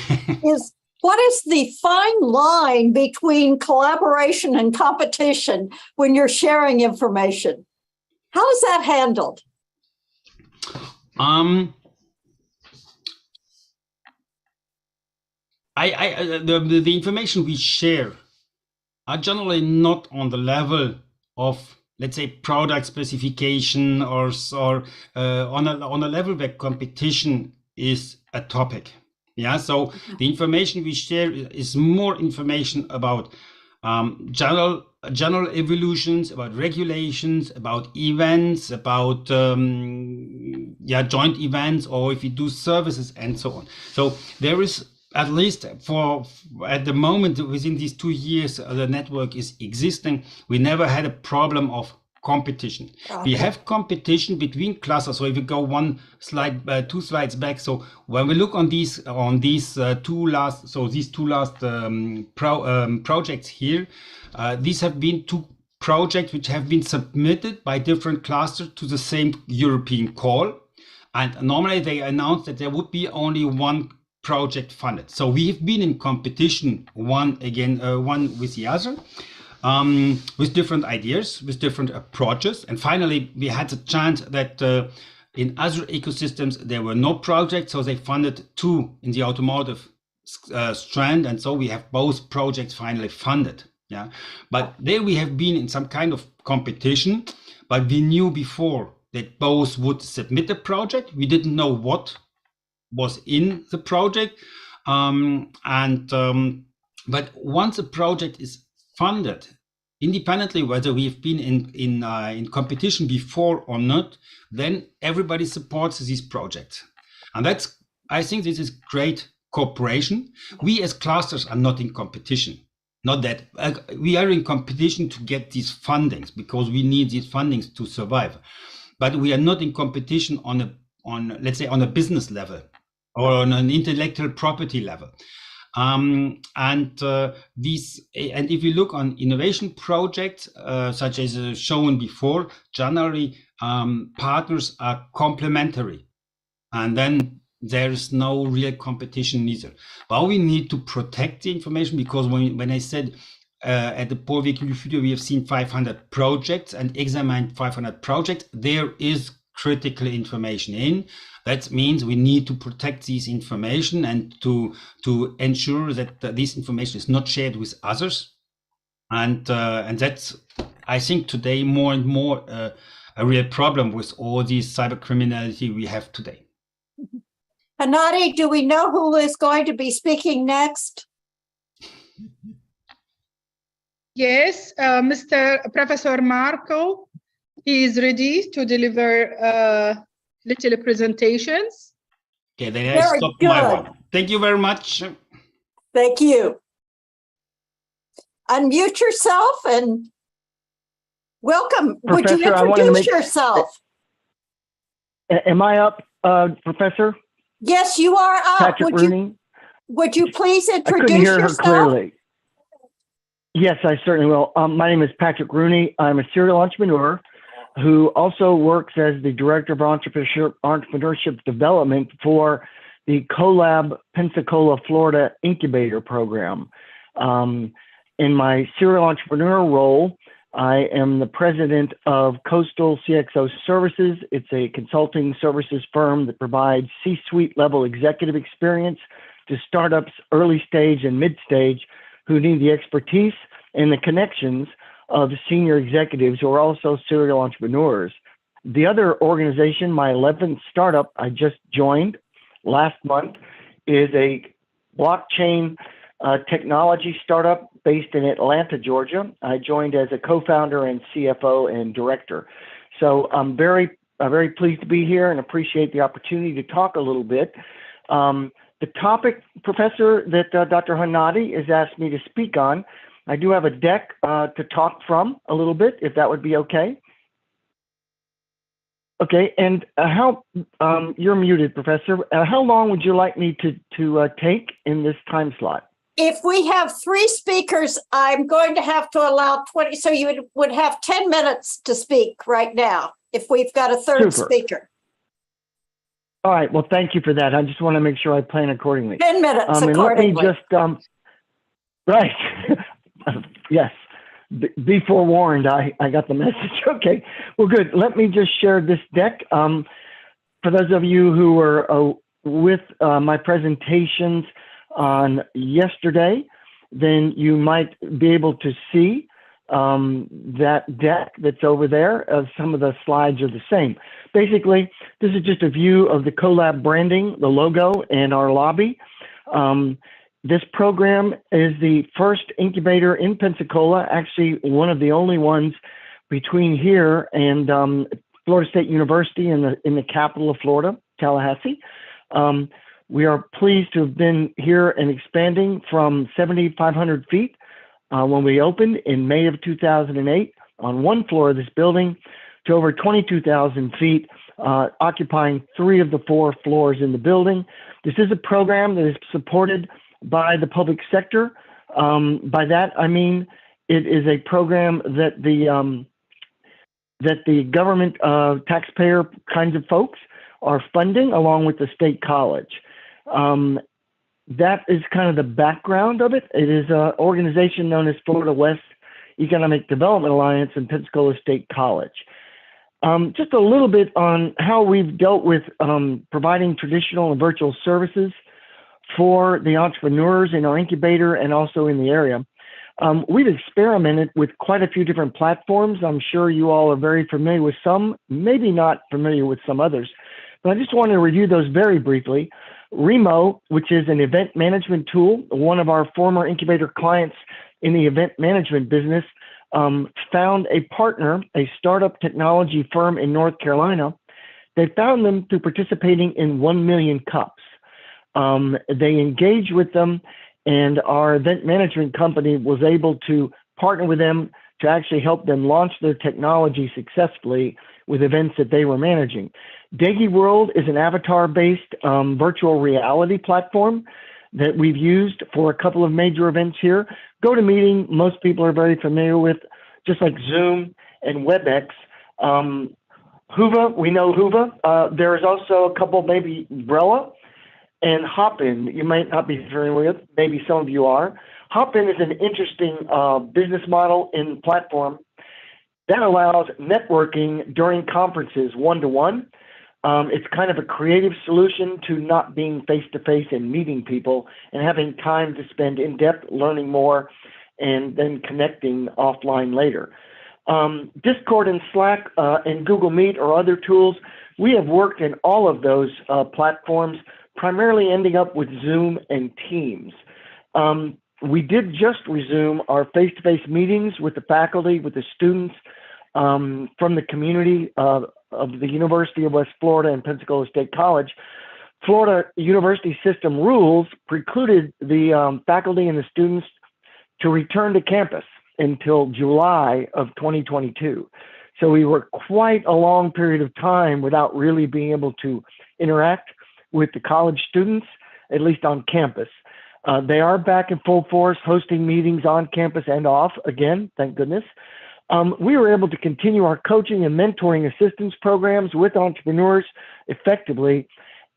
is what is the fine line between collaboration and competition when you're sharing information? How is that handled? The information we share are generally not on the level of, let's say, product specification or on a level where competition is a topic. Yeah, so the information we share is more information about general evolutions, about regulations, about events, about joint events, or if you do services and so on. So there is, at least at the moment, within these 2 years the network is existing, we never had a problem of competition. Okay. We have competition between clusters. So if you go one slide, 2 slides back. So when we look on these two last projects here, these have been 2 projects which have been submitted by different clusters to the same European call. And normally they announced that there would be only one project funded. So we have been in competition one with the other. With different ideas, with different approaches. And finally, we had the chance that in other ecosystems, there were no projects, so they funded 2 in the automotive strand. And so we have both projects finally funded. Yeah, but there we have been in some kind of competition, but we knew before that both would submit a project. We didn't know what was in the project. But once a project is funded, independently whether we've been in competition before or not, then everybody supports this project. And I think this is great cooperation. We as clusters are not in competition. Not that we are in competition to get these fundings, because we need these fundings to survive. But we are not in competition on let's say on a business level or on an intellectual property level. And if you look on innovation projects, such as shown before, generally partners are complementary, and then there is no real competition either. But we need to protect the information, because when I said at the Pôle Véhicule du Futur we have seen 500 projects and examined 500 projects, there is critical information in. That means we need to protect this information and to ensure that this information is not shared with others. And that's, I think, today more and more a real problem with all these cyber criminality we have today. Hanadi, do we know who is going to be speaking next? Yes, Mr. Professor Marco, he is ready to deliver little presentations. Okay, then I stop my one. Thank you very much. Thank you. Unmute yourself and welcome. Professor, would you introduce yourself? Am I up, Professor? Yes, you are up. Patrick Rooney. Would you please introduce I couldn't hear yourself? her clearly. Yes, I certainly will. My name is Patrick Rooney. I'm a serial entrepreneur who also works as the Director of Entrepreneurship Development for the CoLab Pensacola, Florida Incubator Program. In my serial entrepreneur role, I am the president of Coastal CXO Services. It's a consulting services firm that provides C-suite level executive experience to startups early stage and mid stage who need the expertise and the connections of senior executives who are also serial entrepreneurs. The other organization, my 11th startup I just joined last month, is a blockchain technology startup based in Atlanta, Georgia. I joined as a co-founder and CFO and director. So I'm very pleased to be here and appreciate the opportunity to talk a little bit. The topic, Professor, that Dr. Hanadi has asked me to speak on, I do have a deck to talk from a little bit, if that would be okay. Okay, and you're muted, Professor. How long would you like me to take in this time slot? If we have 3 speakers, I'm going to have to allow 20, so you would have 10 minutes to speak right now if we've got a third speaker. All right, well, thank you for that. I just want to make sure I plan accordingly. 10 minutes accordingly. And let me just, right, yes, be forewarned, I got the message. Okay, well, good. Let me just share this deck. For those of you who were with my presentations on yesterday, then you might be able to see that deck that's over there. Some of the slides are the same. Basically, this is just a view of the CoLab branding, the logo, and our lobby. This program is the first incubator in Pensacola, actually one of the only ones between here and Florida State University in the capital of Florida, Tallahassee. We are pleased to have been here and expanding from 7,500 feet when we opened in May of 2008 on one floor of this building to over 22,000 feet, occupying 3 of the 4 floors in the building. This is a program that is supported by the public sector. By that, I mean it is a program that the government taxpayer kinds of folks are funding along with the state college. That is kind of the background of it. It is an organization known as Florida West Economic Development Alliance and Pensacola State College. Just a little bit on how we've dealt with providing traditional and virtual services for the entrepreneurs in our incubator and also in the area. We've experimented with quite a few different platforms. I'm sure you all are very familiar with some, maybe not familiar with some others, but I just want to review those very briefly. Remo, which is an event management tool, one of our former incubator clients in the event management business, found a partner, a startup technology firm in North Carolina. They found them through participating in 1 million cups. They engaged with them, and our event management company was able to partner with them to actually help them launch their technology successfully with events that they were managing. Degi World is an avatar-based virtual reality platform that we've used for a couple of major events here. GoToMeeting, most people are very familiar with, just like Zoom and WebEx. Huva, we know Huva. There is also a couple, maybe Brella and Hopin. You might not be familiar with, maybe some of you are. Hopin is an interesting business model and platform that allows networking during conferences one-to-one. It's kind of a creative solution to not being face-to-face and meeting people and having time to spend in-depth learning more and then connecting offline later. Discord and Slack and Google Meet or other tools, we have worked in all of those platforms primarily ending up with Zoom and Teams. We did just resume our face-to-face meetings with the faculty, with the students from the community of the University of West Florida and Pensacola State College. Florida university system rules precluded the faculty and the students to return to campus until July of 2022. So we were quite a long period of time without really being able to interact with the college students, at least on campus. They are back in full force, hosting meetings on campus and off again, thank goodness. We were able to continue our coaching and mentoring assistance programs with entrepreneurs effectively.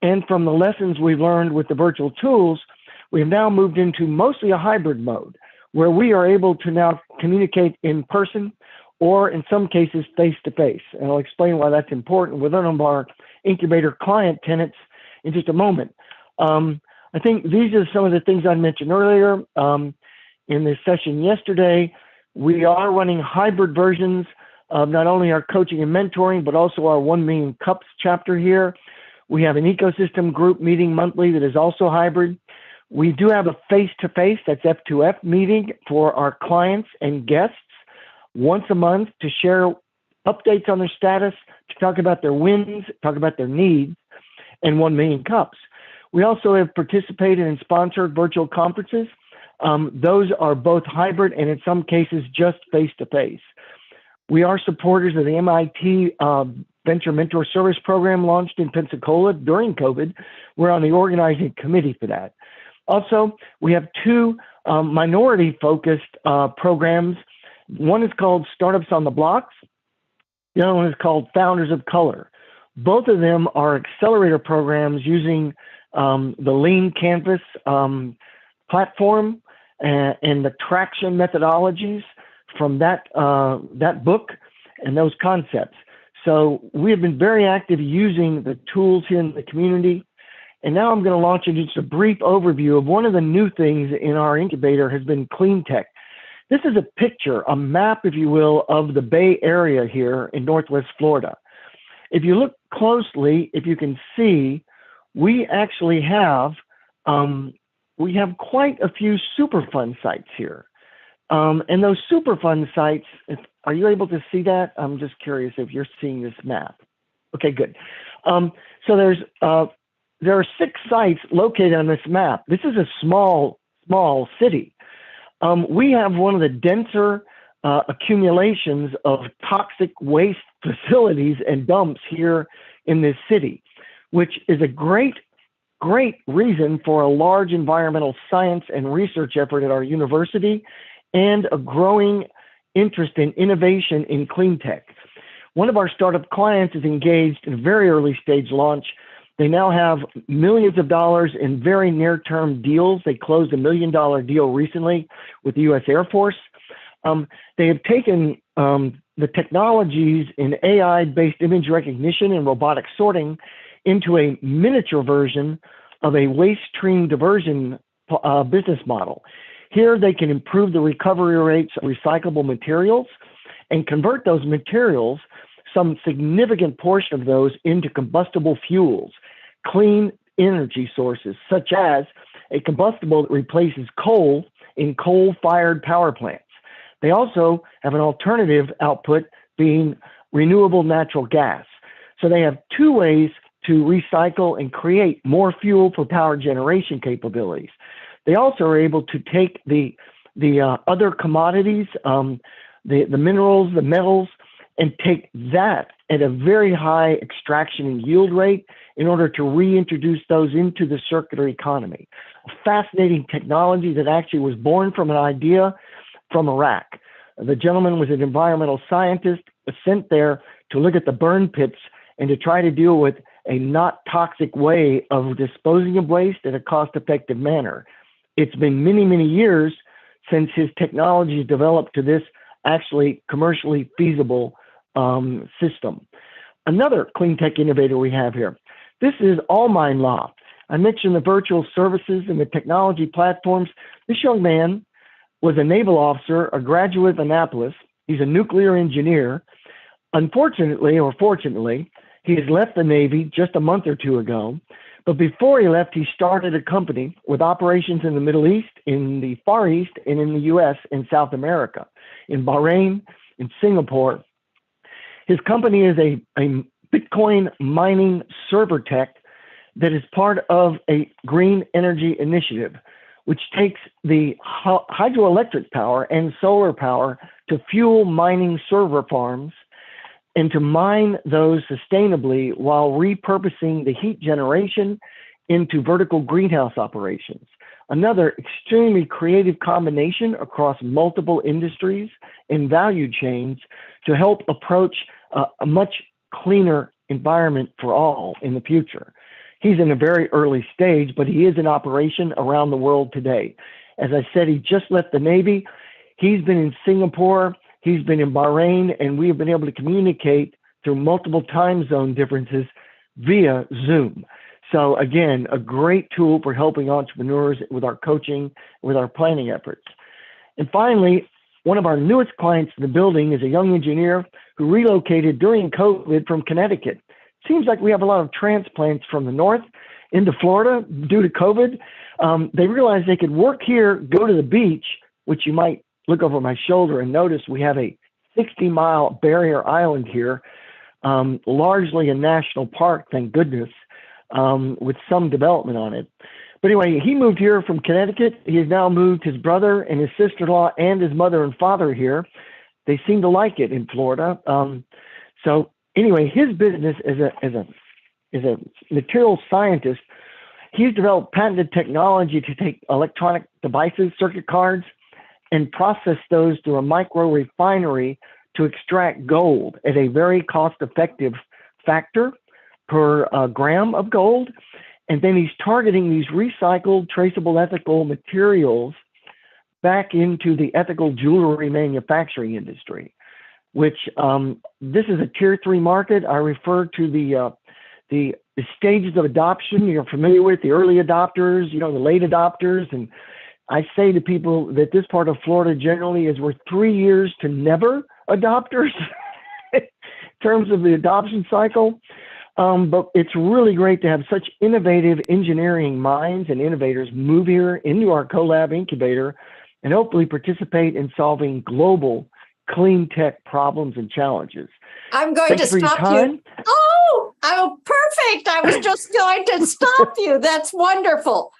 And from the lessons we've learned with the virtual tools, we have now moved into mostly a hybrid mode, where we are able to now communicate in person or in some cases face-to-face. And I'll explain why that's important with one of our incubator client tenants in just a moment. I think these are some of the things I mentioned earlier in this session yesterday. We are running hybrid versions of not only our coaching and mentoring, but also our 1 Million Cups chapter here. We have an ecosystem group meeting monthly that is also hybrid. We do have a face-to-face, that's F2F meeting for our clients and guests once a month to share updates on their status, to talk about their wins, talk about their needs, and 1 Million Cups. We also have participated in sponsored virtual conferences. Those are both hybrid and in some cases just face-to-face. We are supporters of the MIT Venture Mentor Service Program launched in Pensacola during COVID. We're on the organizing committee for that. Also, we have 2 minority-focused programs. One is called Startups on the Blocks. The other one is called Founders of Color. Both of them are accelerator programs using the Lean Canvas platform and the traction methodologies from that book and those concepts. So we have been very active using the tools here in the community. And now I'm going to launch into just a brief overview of one of the new things in our incubator has been clean tech. This is a picture, a map, if you will, of the Bay Area here in Northwest Florida. If you look closely, if you can see, we actually have quite a few Superfund sites here. And those Superfund sites, are you able to see that? I'm just curious if you're seeing this map. Okay, good. So there are 6 sites located on this map. This is a small city. We have one of the denser accumulations of toxic waste facilities and dumps here in this city, which is a great reason for a large environmental science and research effort at our university and a growing interest in innovation in clean tech. One of our startup clients is engaged in a very early stage launch. They now have millions of dollars in very near-term deals. They closed $1 million deal recently with the U.S. Air Force. They have taken the technologies in AI-based image recognition and robotic sorting into a miniature version of a waste stream diversion business model. Here they can improve the recovery rates of recyclable materials and convert those materials, some significant portion of those, into combustible fuels, clean energy sources, such as a combustible that replaces coal in coal-fired power plants. They also have an alternative output being renewable natural gas. So they have 2 ways to recycle and create more fuel for power generation capabilities. They also are able to take the other commodities, the minerals, the metals, and take that at a very high extraction and yield rate in order to reintroduce those into the circular economy. A fascinating technology that actually was born from an idea from Iraq. The gentleman was an environmental scientist, was sent there to look at the burn pits and to try to deal with a not toxic way of disposing of waste in a cost-effective manner. It's been many, many years since his technology developed to this actually commercially feasible system. Another clean tech innovator we have here. This is All Mine Law. I mentioned the virtual services and the technology platforms. This young man was a naval officer, a graduate of Annapolis. He's a nuclear engineer. Unfortunately, or fortunately, he has left the Navy just a month or 2 ago, But before he left, he started a company with operations in the Middle East, in the Far East, and in the US and South America, in Bahrain, in Singapore. His company is a Bitcoin mining server tech that is part of a green energy initiative, which takes the hydroelectric power and solar power to fuel mining server farms and to mine those sustainably while repurposing the heat generation into vertical greenhouse operations. Another extremely creative combination across multiple industries and value chains to help approach a much cleaner environment for all in the future. He's in a very early stage, but he is in operation around the world today. As I said, he just left the Navy. He's been in Singapore, he's been in Bahrain, and we have been able to communicate through multiple time zone differences via Zoom. So again, a great tool for helping entrepreneurs with our coaching, with our planning efforts. And finally, one of our newest clients in the building is a young engineer who relocated during COVID from Connecticut. Seems like we have a lot of transplants from the north into Florida due to COVID. They realized they could work here, go to the beach, which you might look over my shoulder and notice we have a 60-mile barrier island here, largely a national park, thank goodness, with some development on it. But anyway, he moved here from Connecticut. He has now moved his brother and his sister-in-law and his mother and father here. They seem to like it in Florida. So anyway, his business as a material scientist, he's developed patented technology to take electronic devices, circuit cards, and process those through a micro refinery to extract gold at a very cost-effective factor per gram of gold. And then he's targeting these recycled, traceable, ethical materials back into the ethical jewelry manufacturing industry, which this is a tier 3 market. I refer to the stages of adoption you're familiar with, the early adopters, the late adopters. And I say to people that this part of Florida generally is worth 3 years to never adopters in terms of the adoption cycle. But it's really great to have such innovative engineering minds and innovators move here into our CoLab incubator and hopefully participate in solving global clean tech problems and challenges. I'm going to stop you. Oh, perfect. I was just going to stop you. That's wonderful.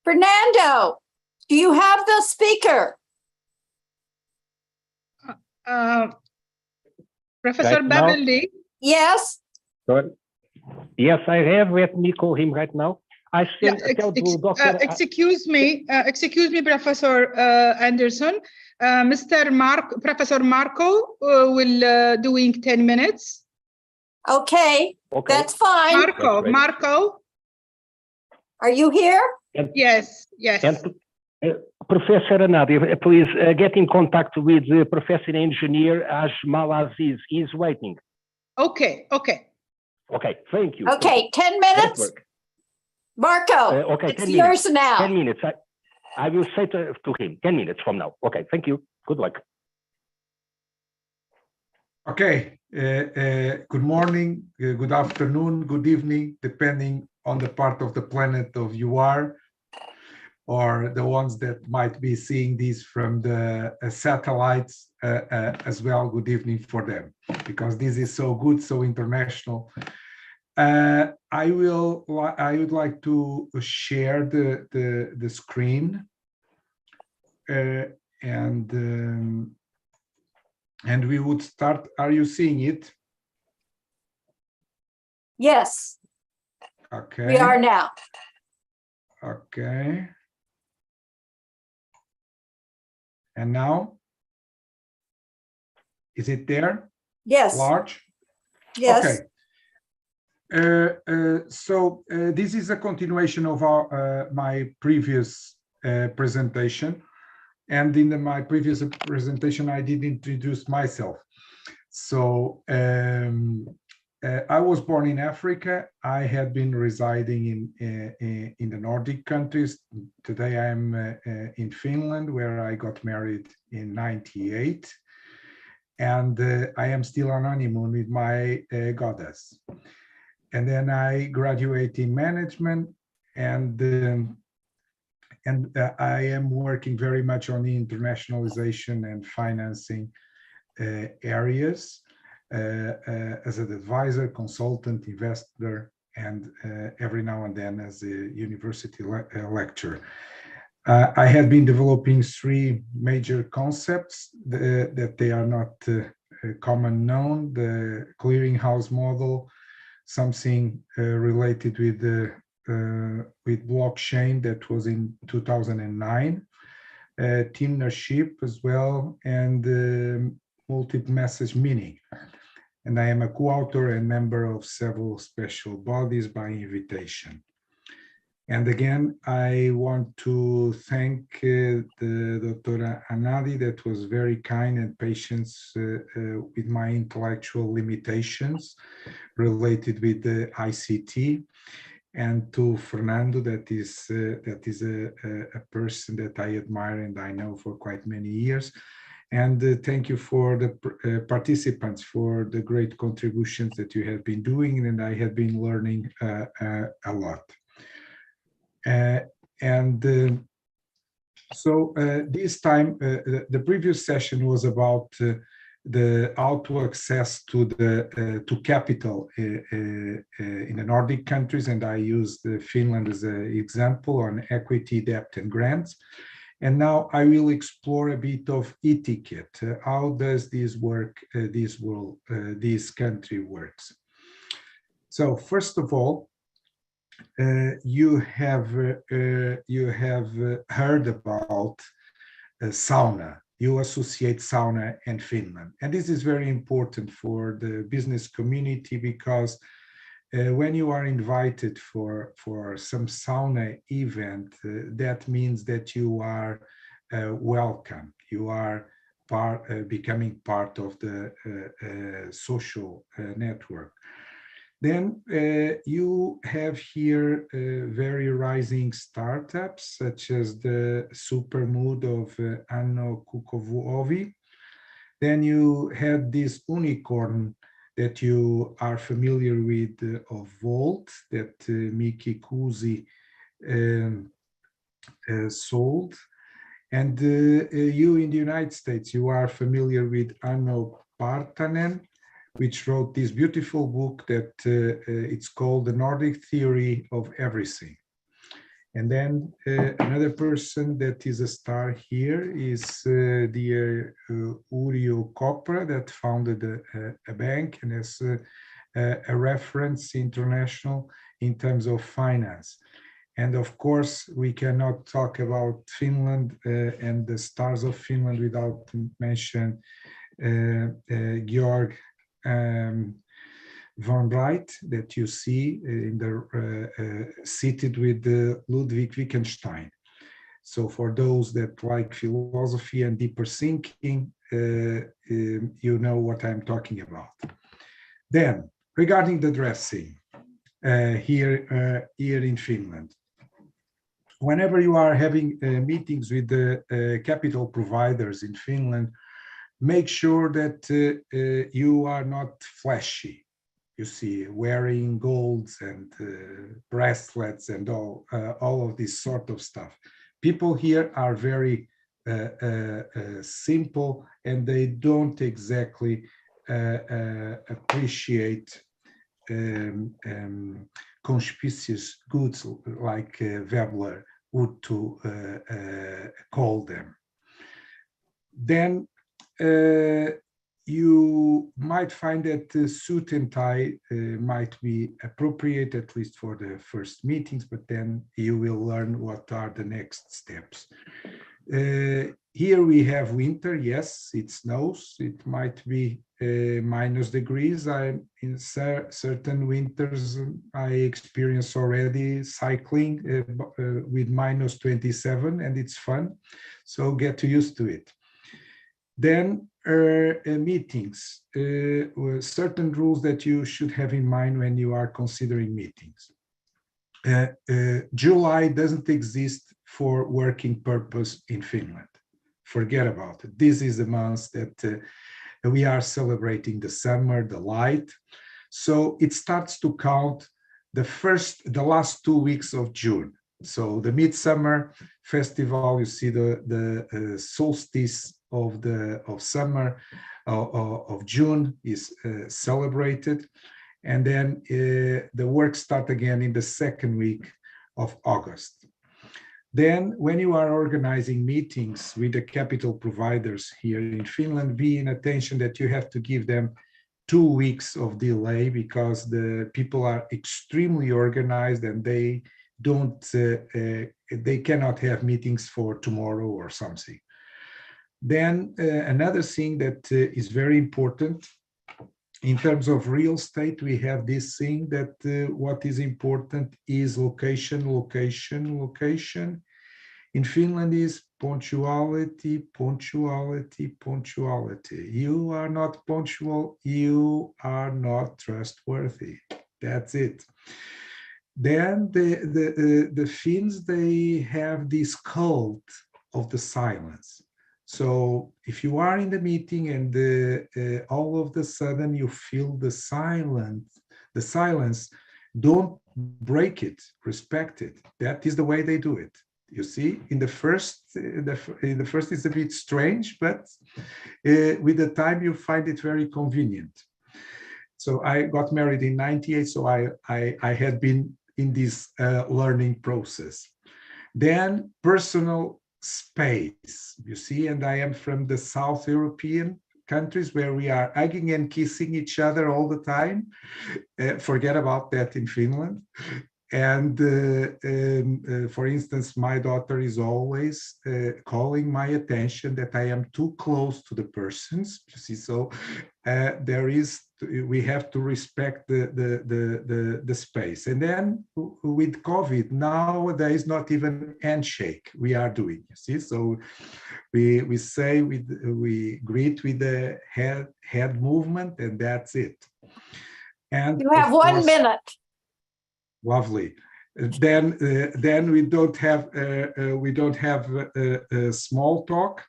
Fernando, do you have the speaker? Professor Right Babaldi? Yes. Sorry. Yes, I have. Let me call him right now. I still tell to Dr. Excuse me, Professor Anderson. Professor Marco will doing 10 minutes. Okay, that's fine. Marco. Are you here? Yes. And, Professor Hanadi, please get in contact with the professor engineer as well as he's waiting. Okay, thank you. Okay, 10 minutes. Marco, it's yours now. 10 minutes. I will say to him 10 minutes from now. Okay, thank you. Good luck. Okay, good morning, good afternoon, good evening, depending on the part of the planet of you are, or the ones that might be seeing these from the satellites as well. Good evening for them, because this is so good, so international. I would like to share the screen, and we would start. Are you seeing it? Yes. Okay. We are now. Okay. And now? Is it there? Yes. Large? Yes. Okay. So this is a continuation of my previous presentation. And in my previous presentation, I did introduce myself. So I was born in Africa. I had been residing in the Nordic countries. Today I'm in Finland, where I got married in '98. And I am still on honeymoon with my goddess. And then I graduate in management, and I am working very much on the internationalization and financing areas as an advisor, consultant, investor, and every now and then as a university lecturer. I have been developing 3 major concepts that they are not common known: the clearinghouse model, something related with blockchain that was in 2009, teamnership as well, and multi-message meaning. And I am a co-author and member of several special bodies by invitation. And again, I want to thank the Dr. Hanadi, that was very kind and patient with my intellectual limitations related with the ICT, and to Fernando, that is a person that I admire and I know for quite many years. And thank you for the participants for the great contributions that you have been doing, and I have been learning a lot. So this time, the previous session was about the how to access to the to capital in the Nordic countries, and I used Finland as an example on equity, debt, and grants. And now I will explore a bit of etiquette. How does this work? This country works. So first of all, you have heard about sauna. You associate sauna and Finland, and this is very important for the business community, because when you are invited for some sauna event, that means that you are welcome. You are becoming part of the social network. Then you have here very rising startups, such as the Supermood of Anno Kukovuovi. Then you had this unicorn that you are familiar with of Volt, that Miki Kuusi sold. And you in the United States, you are familiar with Anno Partanen, which wrote this beautiful book that it's called The Nordic Theory of Everything. And then another person that is a star here is the Uriyo Kopra, that founded a bank and is a reference international in terms of finance. And of course, we cannot talk about Finland and the stars of Finland without mentioning Georg von Wright, that you see in the seated with Ludwig Wittgenstein. So for those that like philosophy and deeper thinking, you know what I'm talking about. Then, regarding the dressing here in Finland, whenever you are having meetings with the capital providers in Finland, make sure that you are not flashy. You see, wearing golds and bracelets and all of this sort of stuff. People here are very simple, and they don't exactly appreciate conspicuous goods like Vebler would to call them. Then you might find that the suit and tie might be appropriate, at least for the first meetings, but then you will learn what are the next steps. Here we have winter. Yes, it snows. It might be minus degrees. In certain winters, I experience already cycling with minus 27, and it's fun. So get used to it. Then meetings, certain rules that you should have in mind when you are considering meetings. July doesn't exist for working purpose in Finland. Forget about it. This is the month that we are celebrating the summer, the light. So it starts to count the last 2 weeks of June. So the Midsummer Festival, you see the solstice of summer of June is celebrated, and then the work start again in the second week of August. Then when you are organizing meetings with the capital providers here in Finland, be in attention that you have to give them 2 weeks of delay, because the people are extremely organized and they cannot have meetings for tomorrow or something. Then another thing that is very important in terms of real estate, we have this thing that what is important is location, location, location. In Finland is punctuality, punctuality, punctuality. You are not punctual, you are not trustworthy. That's it. Then the Finns, they have this cult of the silence. So if you are in the meeting and all of a sudden you feel the silence, don't break it, respect it. That is the way they do it. You see, in the first it's a bit strange, but with the time you find it very convenient. So I got married in '98, so I had been in this learning process. Then personal space, you see, and I am from the South European countries where we are hugging and kissing each other all the time. Forget about that in Finland. And for instance, my daughter is always calling my attention that I am too close to the persons. You see, so we have to respect the space. And then with COVID, nowadays not even handshake we are doing. You see, so we greet with the head movement, and that's it. And you have 1 minute. Lovely. Then we don't have small talk,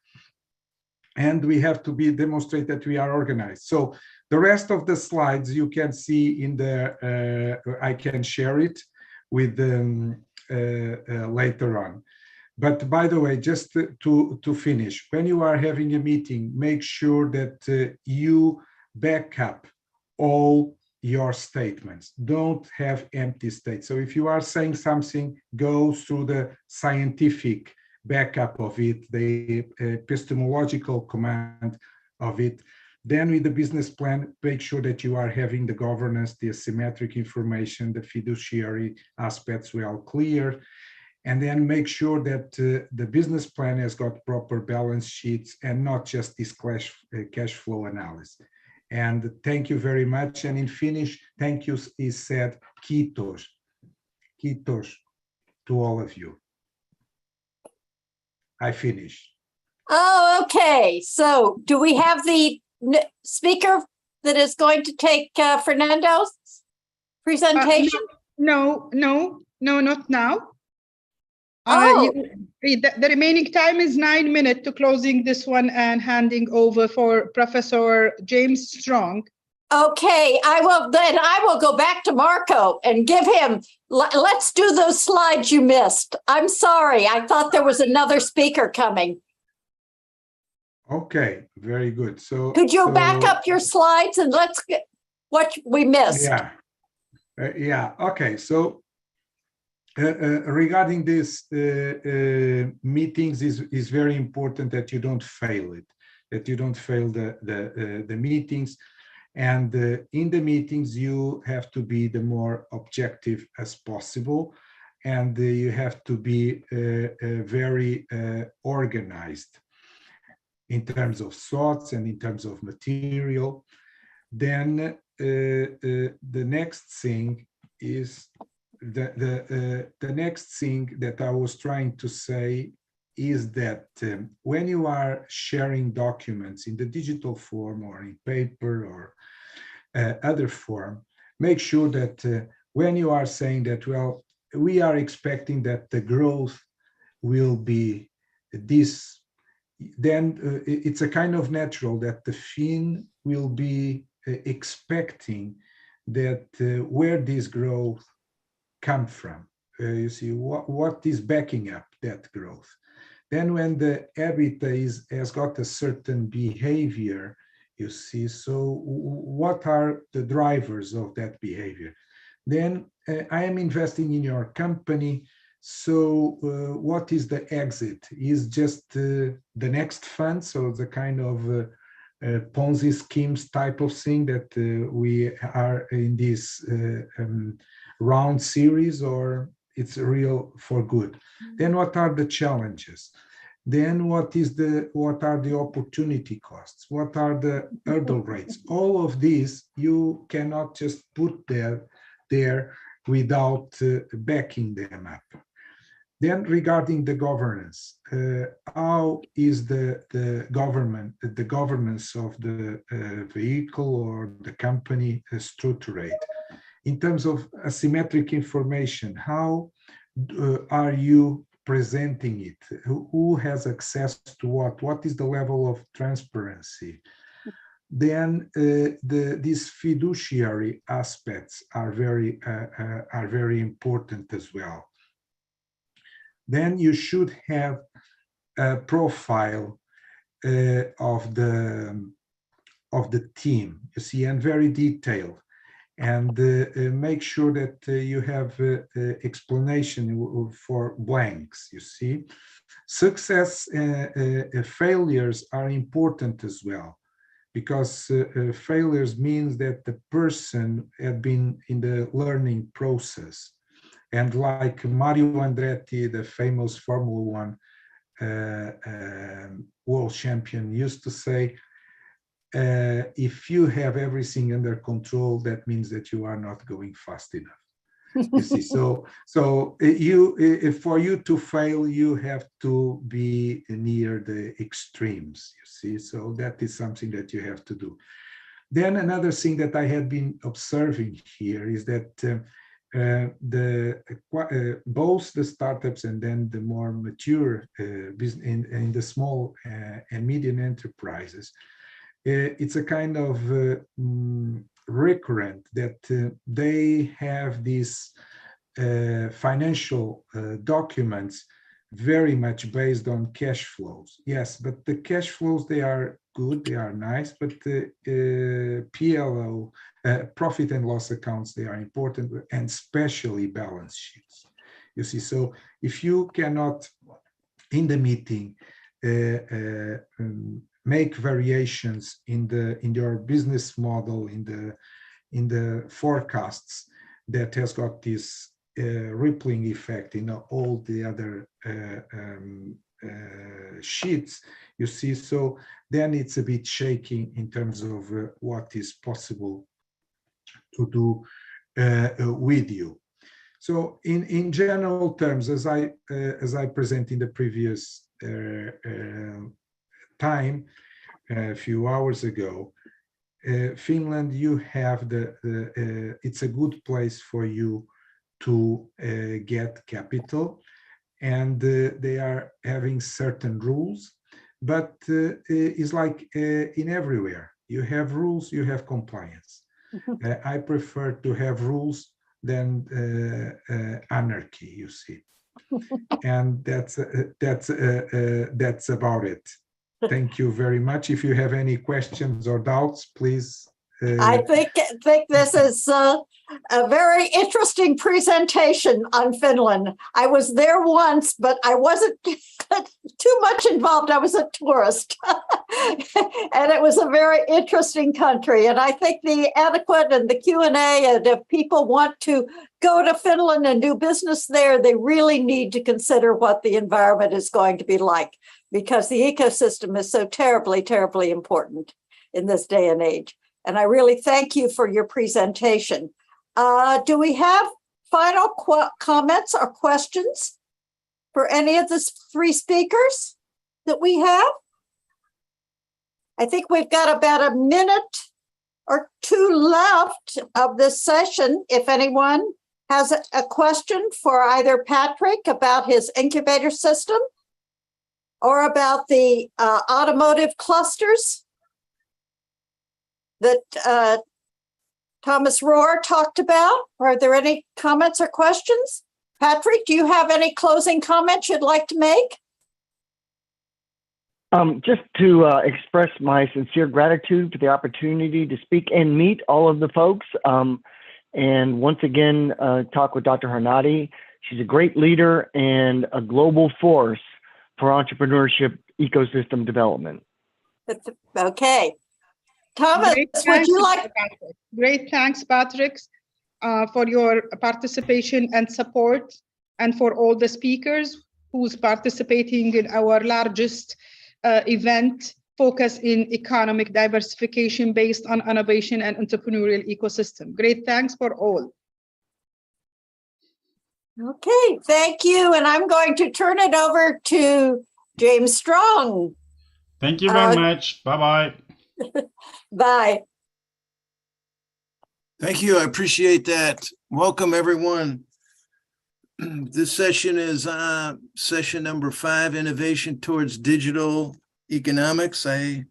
and we have to demonstrate that we are organized. So the rest of the slides you can see in the I can share it with them later on. But by the way, just to finish, when you are having a meeting, make sure that you back up all your statements. Don't have empty states. So if you are saying something, go through the scientific backup of it, the epistemological command of it. Then with the business plan, make sure that you are having the governance, the asymmetric information, the fiduciary aspects well clear. And then make sure that the business plan has got proper balance sheets and not just this cash flow analysis. And thank you very much. And in Finnish, thank you is said kiitos. Kiitos to all of you. I finish. Oh, okay. So do we have the speaker that is going to take Fernando's presentation? No, not now. The remaining time is 9 minutes to closing this one and handing over for Professor James Strong. Okay, I will go back to Marco and give him, let's do those slides you missed. I'm sorry, I thought there was another speaker coming. Okay, very good. So could you back up your slides and let's get what we missed? Yeah, okay, so regarding this meetings is very important that you don't fail it, that you don't fail the meetings. And in the meetings, you have to be the more objective as possible. And you have to be very organized in terms of thoughts and in terms of material. Then the next thing is the next thing that I was trying to say is that when you are sharing documents in the digital form or in paper or other form, make sure that when you are saying that, well, we are expecting that the growth will be this, then it's a kind of natural that the Finn will be expecting that where this growth come from. You see, what is backing up that growth? Then when the EBITDA has got a certain behavior, you see, so what are the drivers of that behavior? Then I am investing in your company, so what is the exit? Is just the next fund, so the kind of Ponzi schemes type of thing that we are in this round series, or it's real for good? Then what are the challenges? Then what are the opportunity costs? What are the hurdle rates? All of these you cannot just put there without backing them up. Then regarding the governance, how is the governance of the vehicle or the company structured? In terms of asymmetric information, how are you presenting it? Who has access to what? What is the level of transparency? Then these fiduciary aspects are very important as well. Then you should have a profile of the team, you see, and very detailed, and make sure that you have explanation for blanks, you see. Success failures are important as well, because failures means that the person had been in the learning process. And like Mario Andretti, the famous Formula 1 world champion, used to say, if you have everything under control, that means that you are not going fast enough. You see, so for you to fail, you have to be near the extremes, you see, so that is something that you have to do. Then another thing that I had been observing here is that both the startups and then the more mature business in the small and medium enterprises, it's a kind of recurrent that they have these financial documents very much based on cash flows. Yes, but the cash flows, they are good, they are nice, but the PLO, profit and loss accounts, they are important, and especially balance sheets. You see, so if you cannot, in the meeting, make variations in your business model, in the forecasts, that has got this rippling effect in all the other sheets, you see, so then it's a bit shaky in terms of what is possible to do with you. So in general terms, as I present in the previous time, a few hours ago, Finland, you have it's a good place for you to get capital, and they are having certain rules, but it's like in everywhere. You have rules, you have compliance. I prefer to have rules than anarchy, you see. And that's about it. Thank you very much. If you have any questions or doubts, please. I think this is a very interesting presentation on Finland. I was there once, but I wasn't too much involved. I was a tourist. And it was a very interesting country. And I think the adequate and the Q&A, and if people want to go to Finland and do business there, they really need to consider what the environment is going to be like, because the ecosystem is so terribly, terribly important in this day and age. And I really thank you for your presentation. Do we have final comments or questions for any of the three speakers that we have? I think we've got about a minute or two left of this session. If anyone has a question for either Patrick about his incubator system or about the automotive clusters that Thomas Rohr talked about. Are there any comments or questions? Patrick, do you have any closing comments you'd like to make? Just to express my sincere gratitude for the opportunity to speak and meet all of the folks. And once again, talk with Dr. Hanadi. She's a great leader and a global force for entrepreneurship ecosystem development. Okay. Thomas, would you like? Great thanks, Patrick, for your participation and support, and for all the speakers who's participating in our largest event focused in economic diversification based on innovation and entrepreneurial ecosystem. Great thanks for all. Okay, thank you. And I'm going to turn it over to James Strong. Thank you very much. Bye-bye. Bye. Thank you. I appreciate that. Welcome, everyone. This session is session number 5, Innovation Towards Digital Economics. We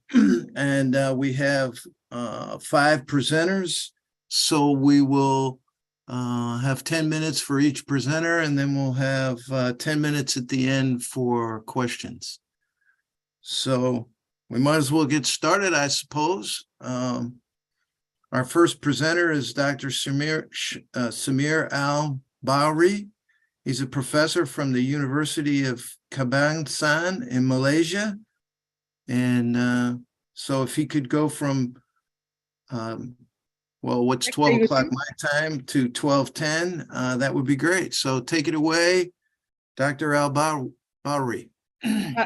have 5 presenters. So we will have 10 minutes for each presenter, and then we'll have 10 minutes at the end for questions. So we might as well get started, I suppose. Our first presenter is Dr. Samir Al-Bahri. He's a professor from the University of Kebangsaan in Malaysia. And so if he could go from, well, what's 12 o'clock my time to 12:10, that would be great. So take it away, Dr. Al-Bahri.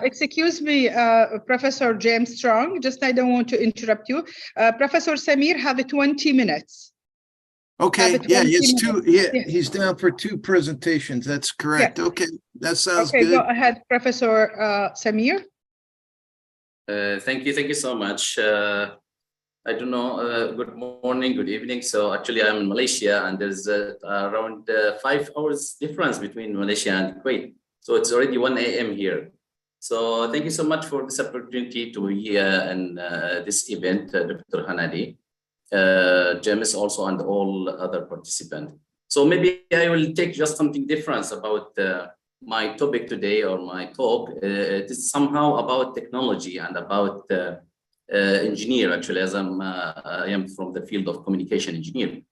Excuse me, Professor James Strong, just I don't want to interrupt you. Professor Samir have 20 minutes. Okay, yeah, he's down for 2 presentations. That's correct. Yeah. Okay, that sounds good. Go ahead, Professor Samir. Thank you so much. I don't know, good morning, good evening. So actually I'm in Malaysia, and there's around 5 hours difference between Malaysia and Kuwait. So it's already 1 a.m. here. So thank you so much for this opportunity to be here in this event, Dr. Hanadi, James also, and all other participants. So maybe I will take just something different about my topic today, or my talk. It is somehow about technology and about engineer, actually, as I am from the field of communication engineering.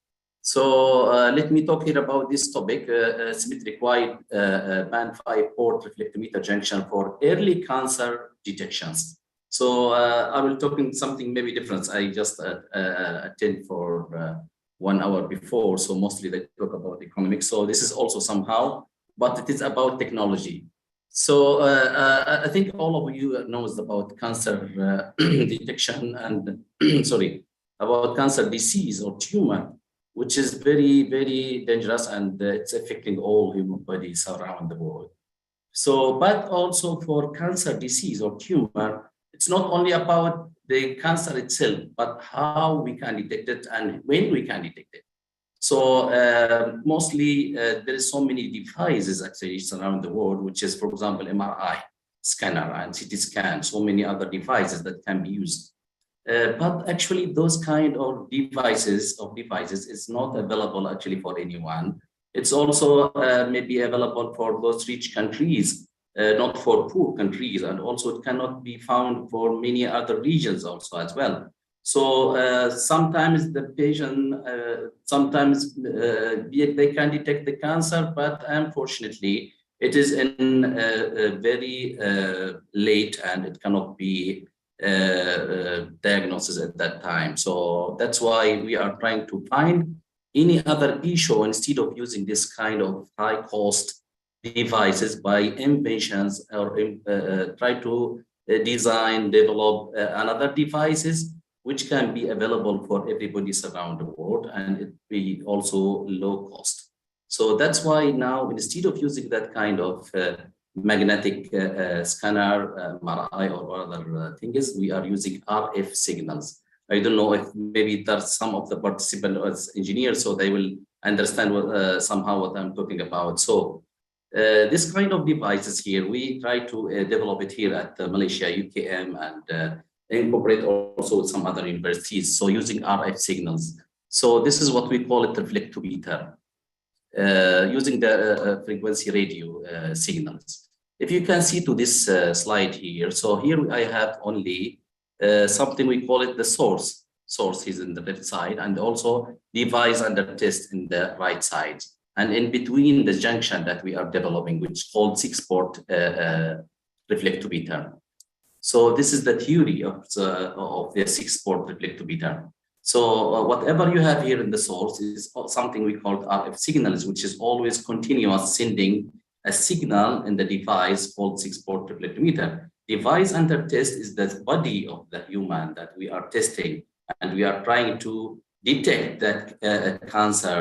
So let me talk here about this topic, Smith-required band 5 port reflectometer junction for early cancer detections. So I will talk in something maybe different. I just attend for 1 hour before, so mostly they talk about economics. So this is also somehow, but it is about technology. So I think all of you knows about cancer detection and about cancer disease or tumor, which is very, very dangerous, and it's affecting all human bodies around the world. So, but also for cancer disease or tumor, it's not only about the cancer itself, but how we can detect it and when we can detect it. So mostly there is so many devices actually around the world, which is, for example, MRI scanner and CT scan, so many other devices that can be used. But actually those kind of devices is not available actually for anyone. It's also maybe available for those rich countries, not for poor countries, and also it cannot be found for many other regions also as well. So sometimes the patient, they can detect the cancer, but unfortunately it is in very late, and it cannot be diagnosis at that time. So that's why we are trying to find any other issue instead of using this kind of high cost devices by inventions, or try to design, develop another devices which can be available for everybody around the world, and it be also low cost. So that's why now, instead of using that kind of magnetic scanner, MRI or other things, we are using RF signals. I don't know if maybe there's some of the participants as engineers, so they will understand what, somehow what I'm talking about. So this kind of devices here, we try to develop it here at Malaysia, UKM, and incorporate also with some other universities. So using RF signals. So this is what we call it reflectometer, using the frequency radio signals. If you can see to this slide here, so here I have only something we call it the source. Source is in the left side, and also device under test in the right side. And in between the junction that we are developing, which is called 6-port reflectometer. So this is the theory of the 6-port reflectometer. So whatever you have here in the source is something we call RF signals, which is always continuous sending a signal in the device called 6-port reflectometer. Device under test is the body of the human that we are testing, and we are trying to detect that cancer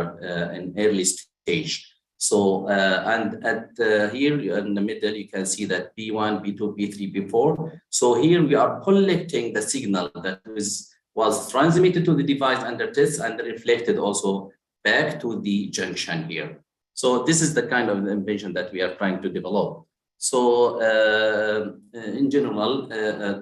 in early stage. So, and at here in the middle, you can see that P1, P2, P3, P4. So here we are collecting the signal that was transmitted to the device under test and reflected also back to the junction here. So this is the kind of invention that we are trying to develop. So in general,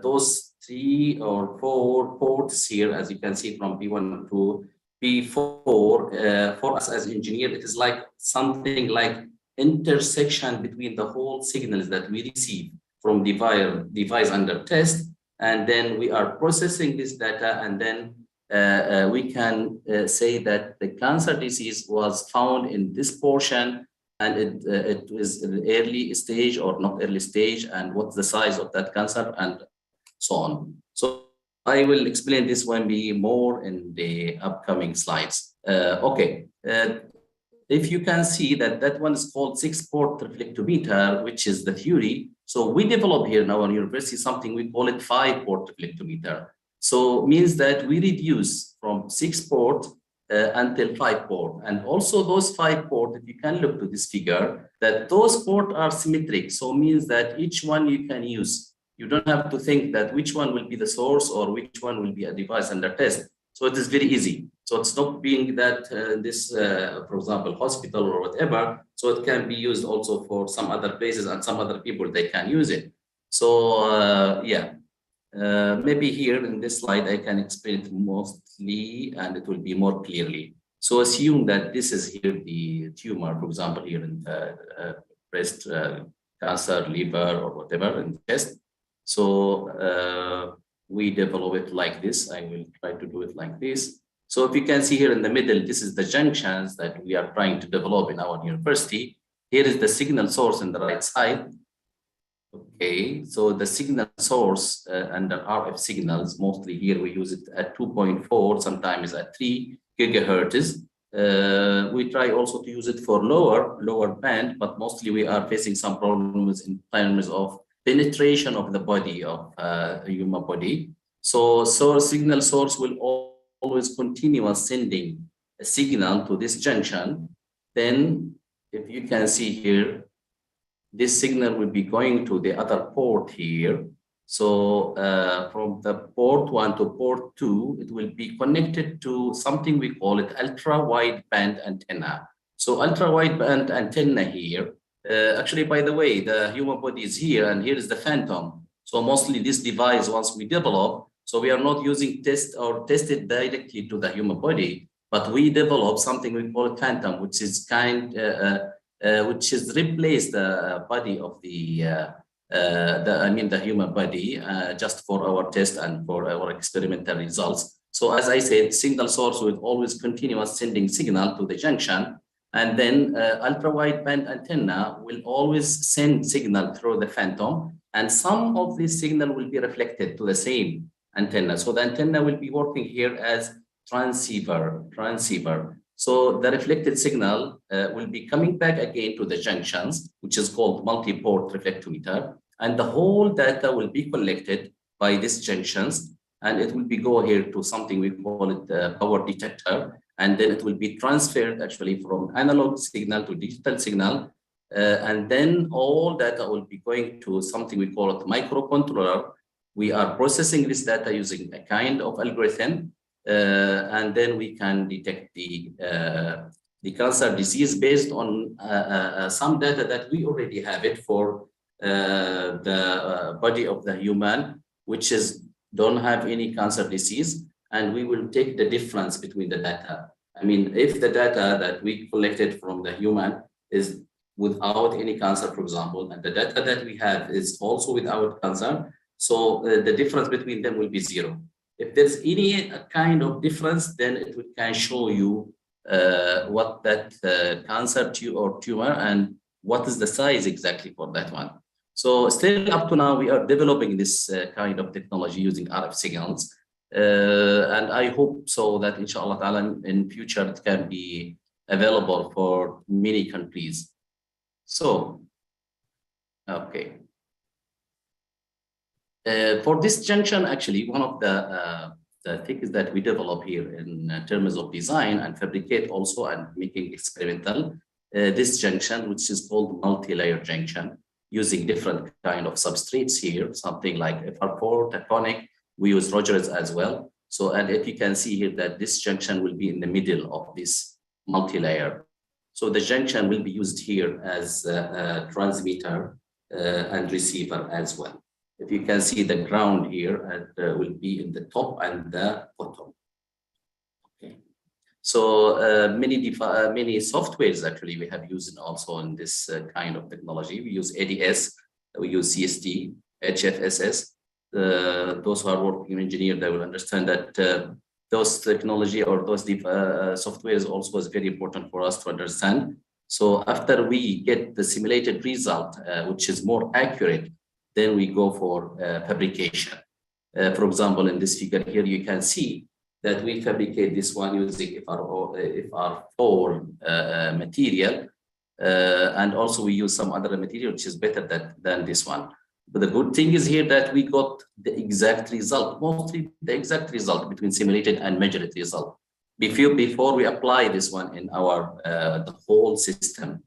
those 3 or 4 ports here, as you can see from P1 to P4, for us as engineers, it is like something like intersection between the whole signals that we receive from device under test, and then we are processing this data, and then we can say that the cancer disease was found in this portion, and it was in the early stage or not early stage, and what's the size of that cancer, and so on. So I will explain this one more in the upcoming slides. Okay, if you can see that one is called 6-port reflectometer, which is the theory. So we develop here in our university something we call it 5-port reflectometer. So means that we reduce from 6-port until 5-port, and also those 5-port, if you can look to this figure, that those ports are symmetric. So means that each one you can use. You don't have to think that which one will be the source or which one will be a device under test. So it is very easy. So it's not being that this, for example, hospital or whatever. So it can be used also for some other places, and some other people, they can use it. So yeah, maybe here in this slide, I can explain it mostly and it will be more clearly. So assume that this is here the tumor, for example, here in the breast cancer, liver, or whatever in the chest. So we develop it like this. I will try to do it like this. So if you can see here in the middle, this is the junctions that we are trying to develop in our university. Here is the signal source on the right side. Okay, so the signal source under RF signals, mostly here we use it at 2.4, sometimes at 3 gigahertz. We try also to use it for lower band, but mostly we are facing some problems in terms of penetration of the body of human body. So signal source will always continue sending a signal to this junction. Then if you can see here, this signal will be going to the other port here. So from the port 1 to port 2, it will be connected to something we call it ultra-wideband antenna. So ultra-wideband antenna here, actually, by the way, the human body is here, and here is the phantom. So mostly this device, once we develop, so we are not using tested directly to the human body, but we develop something we call phantom, which is which is replace the body of the human body just for our test and for our experimental results. So as I said, single source will always continue sending signal to the junction, and then ultra-wideband antenna will always send signal through the phantom, and some of this signal will be reflected to the same antenna. So the antenna will be working here as transceiver. So the reflected signal will be coming back again to the junctions, which is called multi-port reflectometer, and the whole data will be collected by these junctions, and it will be go here to something we call it the power detector, and then it will be transferred actually from analog signal to digital signal, and then all data will be going to something we call it microcontroller. We are processing this data using a kind of algorithm, and then we can detect the cancer disease based on some data that we already have it for the body of the human, which don't have any cancer disease. and we will take the difference between the data. I mean, if the data that we collected from the human is without any cancer, for example, and the data that we have is also without cancer, so the difference between them will be 0. If there's any kind of difference, then it can show you what that cancer or tumor and what is the size exactly for that one. So still up to now, we are developing this kind of technology using RF signals. And I hope so that inshallah ta'ala in future it can be available for many countries. So, okay. For this junction, actually, one of the things that we develop here in terms of design and fabricate also and making experimental, this junction, which is called multi-layer junction, using different kind of substrates here, something like FR4, taconic, we use Rogers as well. So, and if you can see here that this junction will be in the middle of this multi-layer. So the junction will be used here as a transmitter and receiver as well. If you can see the ground here, it will be in the top and the bottom. Okay. So many softwares actually we have used also in this kind of technology. We use ADS, we use CST, HFSS. Those who are working in engineering, they will understand that those technology or those softwares also is very important for us to understand. So after we get the simulated result, which is more accurate, then we go for fabrication. For example, in this figure here, you can see that we fabricate this one using FR4 material, and also we use some other material which is better than this one. But the good thing is here that we got the exact result, mostly the exact result between simulated and measured result. Before we apply this one in our the whole system.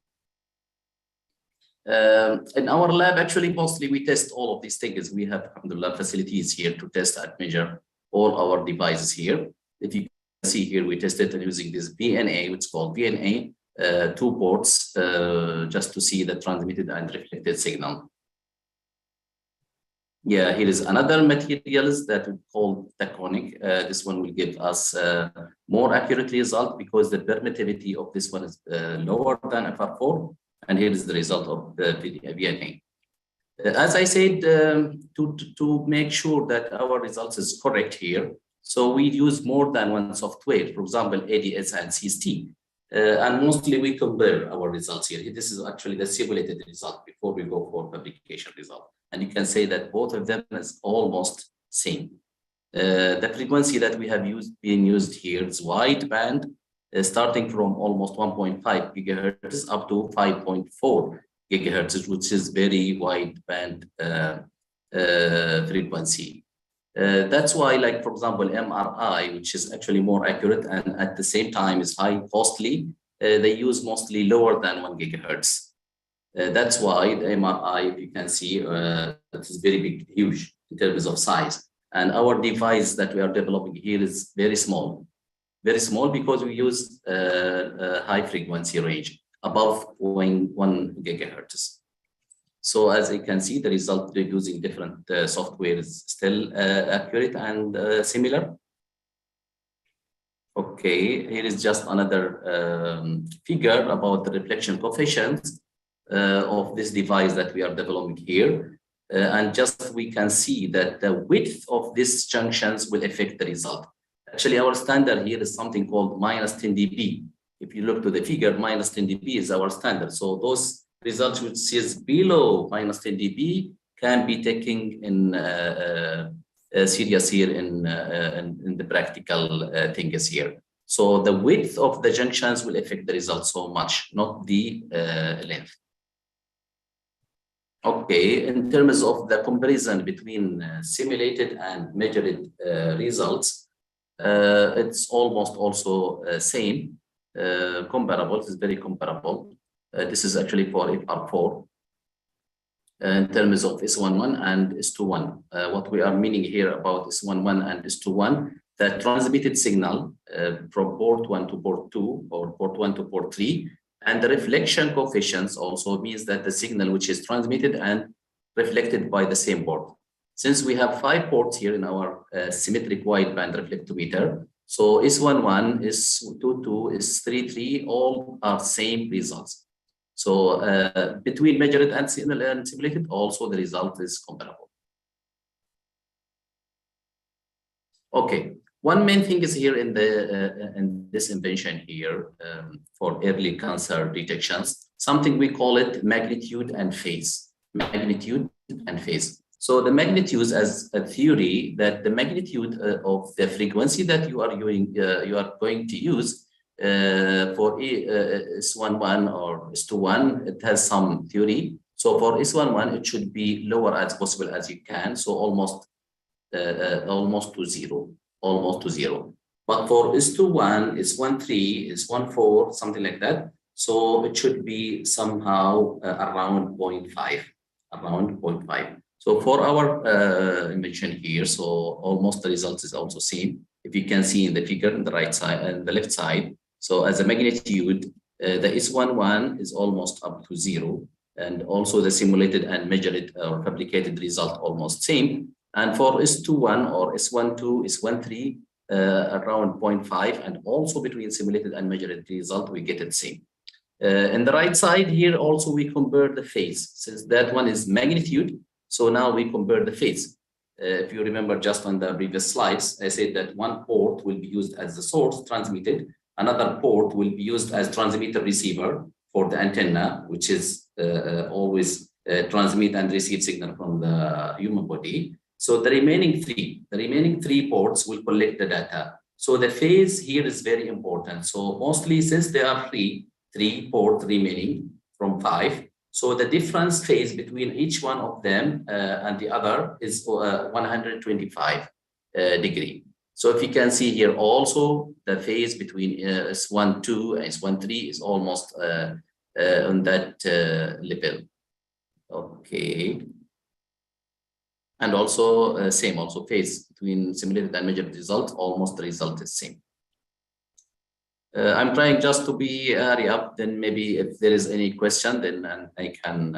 In our lab, actually, mostly we test all of these things. We have alhamdulillah facilities here to test and measure all our devices here. If you can see here, we tested using this VNA, which is called VNA, 2 ports, just to see the transmitted and reflected signal. Yeah, here is another materials that we call taconic. This one will give us more accurate result because the permittivity of this one is lower than FR4. And here is the result of the VNA. As I said, to make sure that our results is correct here, so we use more than one software, for example, ADS and CST. And mostly we compare our results here. This is actually the simulated result before we go for fabrication result. And you can say that both of them is almost same. The frequency that we have being used here is wide band, starting from almost 1.5 gigahertz up to 5.4 gigahertz, which is very wide band frequency. That's why, like, for example, MRI, which is actually more accurate and at the same time is high costly, they use mostly lower than 1 gigahertz. That's why the MRI, if you can see, it is very big, huge in terms of size. And our device that we are developing here is very small because we use a high frequency range above 1 gigahertz. So as you can see, the result using different software is still accurate and similar. Okay, here is just another figure about the reflection coefficients of this device that we are developing here. And just we can see that the width of these junctions will affect the result. Actually, our standard here is something called -10 dB. If you look to the figure, -10 dB is our standard. So those results which is below -10 dB can be taken in serious here in the practical things here. So the width of the junctions will affect the result so much, not the length. Okay, in terms of the comparison between simulated and measured results, it's almost also same, comparable. It's very comparable. This is actually for FR4 in terms of S11 and S21. What we are meaning here about S11 and S21, the transmitted signal from port 1 to port 2 or port 1 to port 3, and the reflection coefficients also means that the signal which is transmitted and reflected by the same port. since we have 5 ports here in our symmetric wideband reflectometer, so S11, S22, S33, all are same results. So between measured and simulated, also the result is comparable. Okay, one main thing is here in this invention here for early cancer detections, something we call it magnitude and phase. Magnitude and phase. So the magnitudes as a theory that the magnitude of the frequency that you are going to use for S11 or S21, it has some theory. So for S11, it should be lower as possible as you can. So almost to zero, But for S21, S13, S14, something like that. So it should be somehow around 0.5, So for our invention here, so almost the result is also same. If you can see in the figure on the right side and the left side. So as a magnitude, the S11 is almost up to 0. And also the simulated and measured or fabricated result almost same. And for S21 or S12, S13, around 0.5, and also between simulated and measured result, we get it same. In the right side here, also we compare the phase, since that one is magnitude. So now we compare the phase. If you remember just on the previous slides, I said that one port will be used as the source transmitted. Another port will be used as transmitter receiver for the antenna, which is always transmit and receive signal from the human body. So the remaining three ports will collect the data. So the phase here is very important. So mostly since there are three ports remaining from 5, so the difference phase between each one of them and the other is 125 degree. So if you can see here also, the phase between S12 and S13 is almost on that level. Okay. And also same also phase between simulated and measured result, almost the result is same. I'm trying just to be hurry up, then maybe if there is any question, then I can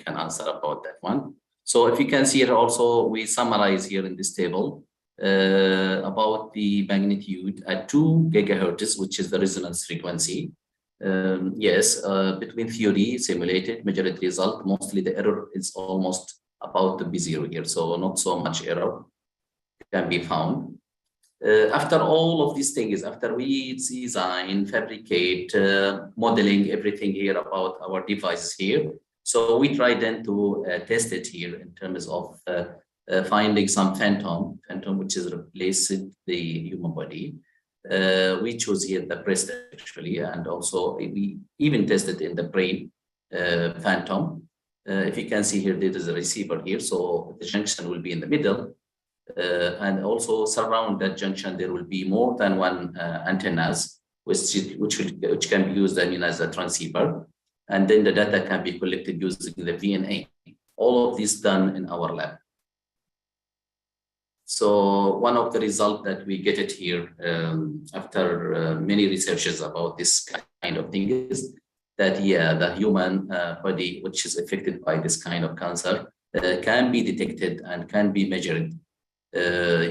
answer about that one. So if you can see here also, we summarize here in this table about the magnitude at 2 gigahertz, which is the resonance frequency. Yes, between theory, simulated, measured result, mostly the error is almost about to be 0 here. So not so much error can be found. After all of these things, after we design, fabricate, modeling everything here about our devices here, so we try then to test it here in terms of finding some phantom, which is replacing the human body. We choose here the breast actually, and also we even tested in the brain phantom. If you can see here, there is a receiver here, so the junction will be in the middle. And also surround that junction, there will be more than one antennas, which can be used, I mean, as a transceiver. And then the data can be collected using the VNA. All of this done in our lab. So one of the results that we get it here after many researches about this kind of thing is that, yeah, the human body, which is affected by this kind of cancer, can be detected and can be measured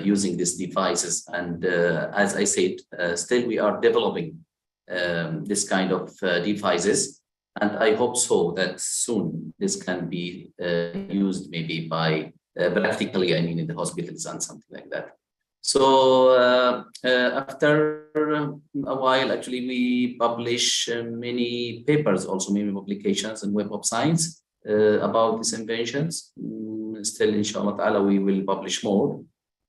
using these devices. And as I said, still we are developing this kind of devices. And I hope so that soon this can be used maybe by practically, I mean, in the hospitals and something like that. So after a while, actually, we publish many papers, also many publications in Web of Science about these inventions. Still, inshallah ta'ala, we will publish more.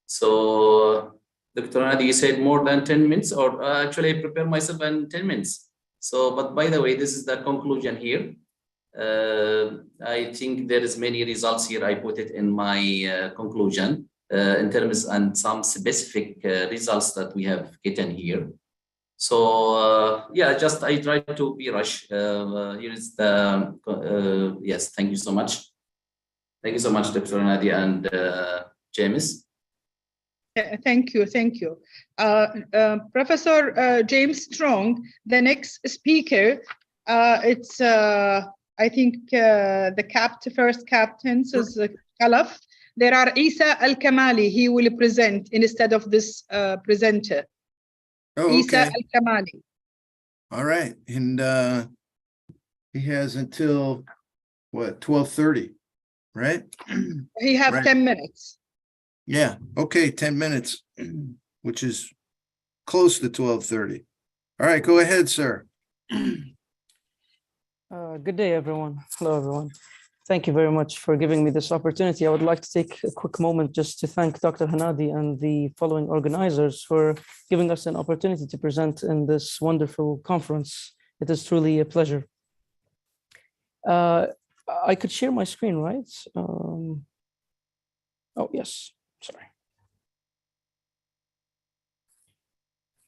So, Dr. Nadi, you said more than 10 minutes, or actually I prepare myself in 10 minutes. So, but by the way, this is the conclusion here. I think there is many results here. I put it in my conclusion in terms and some specific results that we have gotten here. So yeah, just I try to be rush. Here is the yes. Thank you so much. Thank you so much, Dr. Nadia and James. Thank you. Professor James Strong, the next speaker. It's I think the first captain is Khalaf. there are Isa Al-Kamali. He will present instead of this presenter. Oh, Isa okay. Al-Kamali. All right. And he has until what, 12:30, right? He have Right. 10 minutes. Yeah. Okay, 10 minutes, which is close to 12:30. All right, go ahead, sir. Good day, everyone. Hello, everyone. Thank you very much for giving me this opportunity. I would like to take a quick moment just to thank Dr. Hanadi and the following organizers for giving us an opportunity to present in this wonderful conference. It is truly a pleasure. I could share my screen, right? Oh, yes, sorry.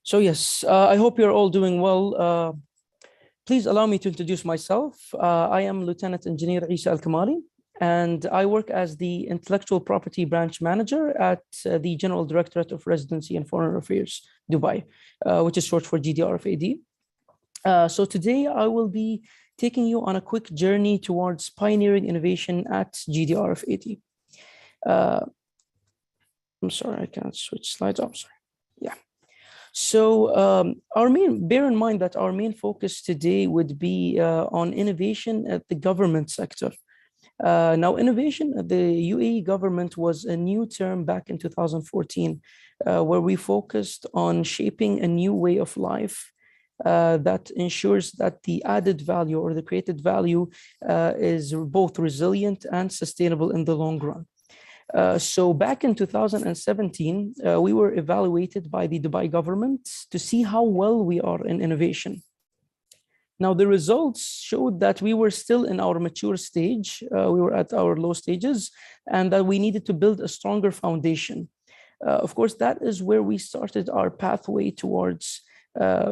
So yes, I hope you're all doing well. Please allow me to introduce myself. I am Lieutenant Engineer Isa Al-Kamali, and I work as the Intellectual Property Branch Manager at the General Directorate of Residency and Foreign Affairs, Dubai, which is short for GDRFAD. So today I will be taking you on a quick journey towards pioneering innovation at GDRFAD. I'm sorry, I can't switch slides. I'm sorry. Yeah. So bear in mind that our main focus today would be on innovation at the government sector. Now, innovation at the UAE government was a new term back in 2014, where we focused on shaping a new way of life that ensures that the added value or the created value is both resilient and sustainable in the long run. So back in 2017, we were evaluated by the Dubai government to see how well we are in innovation. Now, the results showed that we were still in our mature stage. We were at our low stages, and that we needed to build a stronger foundation. Of course, that is where we started our pathway towards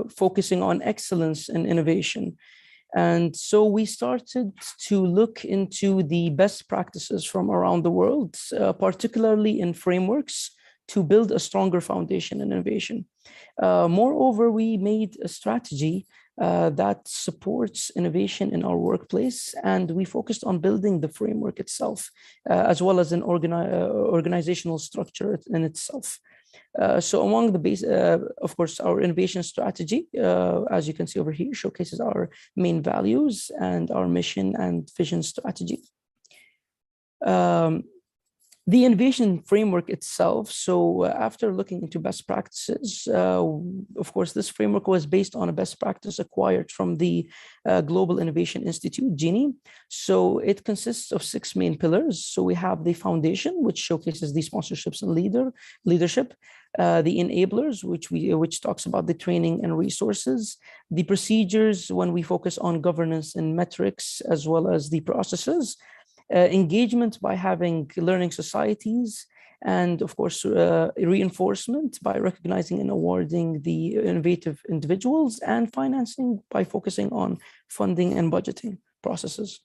focusing on excellence in innovation. And so we started to look into the best practices from around the world, particularly in frameworks, to build a stronger foundation in innovation. Moreover, we made a strategy that supports innovation in our workplace, and we focused on building the framework itself, as well as an organizational structure in itself. So among the base, of course, our innovation strategy, as you can see over here, showcases our main values and our mission and vision strategy. The innovation framework itself, so after looking into best practices, of course, this framework was based on a best practice acquired from the Global Innovation Institute, GINI. So it consists of 6 main pillars. So we have the foundation, which showcases the sponsorships and leadership, the enablers, which talks about the training and resources, the procedures when we focus on governance and metrics, as well as the processes, engagement by having learning societies, and of course, reinforcement by recognizing and awarding the innovative individuals, and financing by focusing on funding and budgeting processes.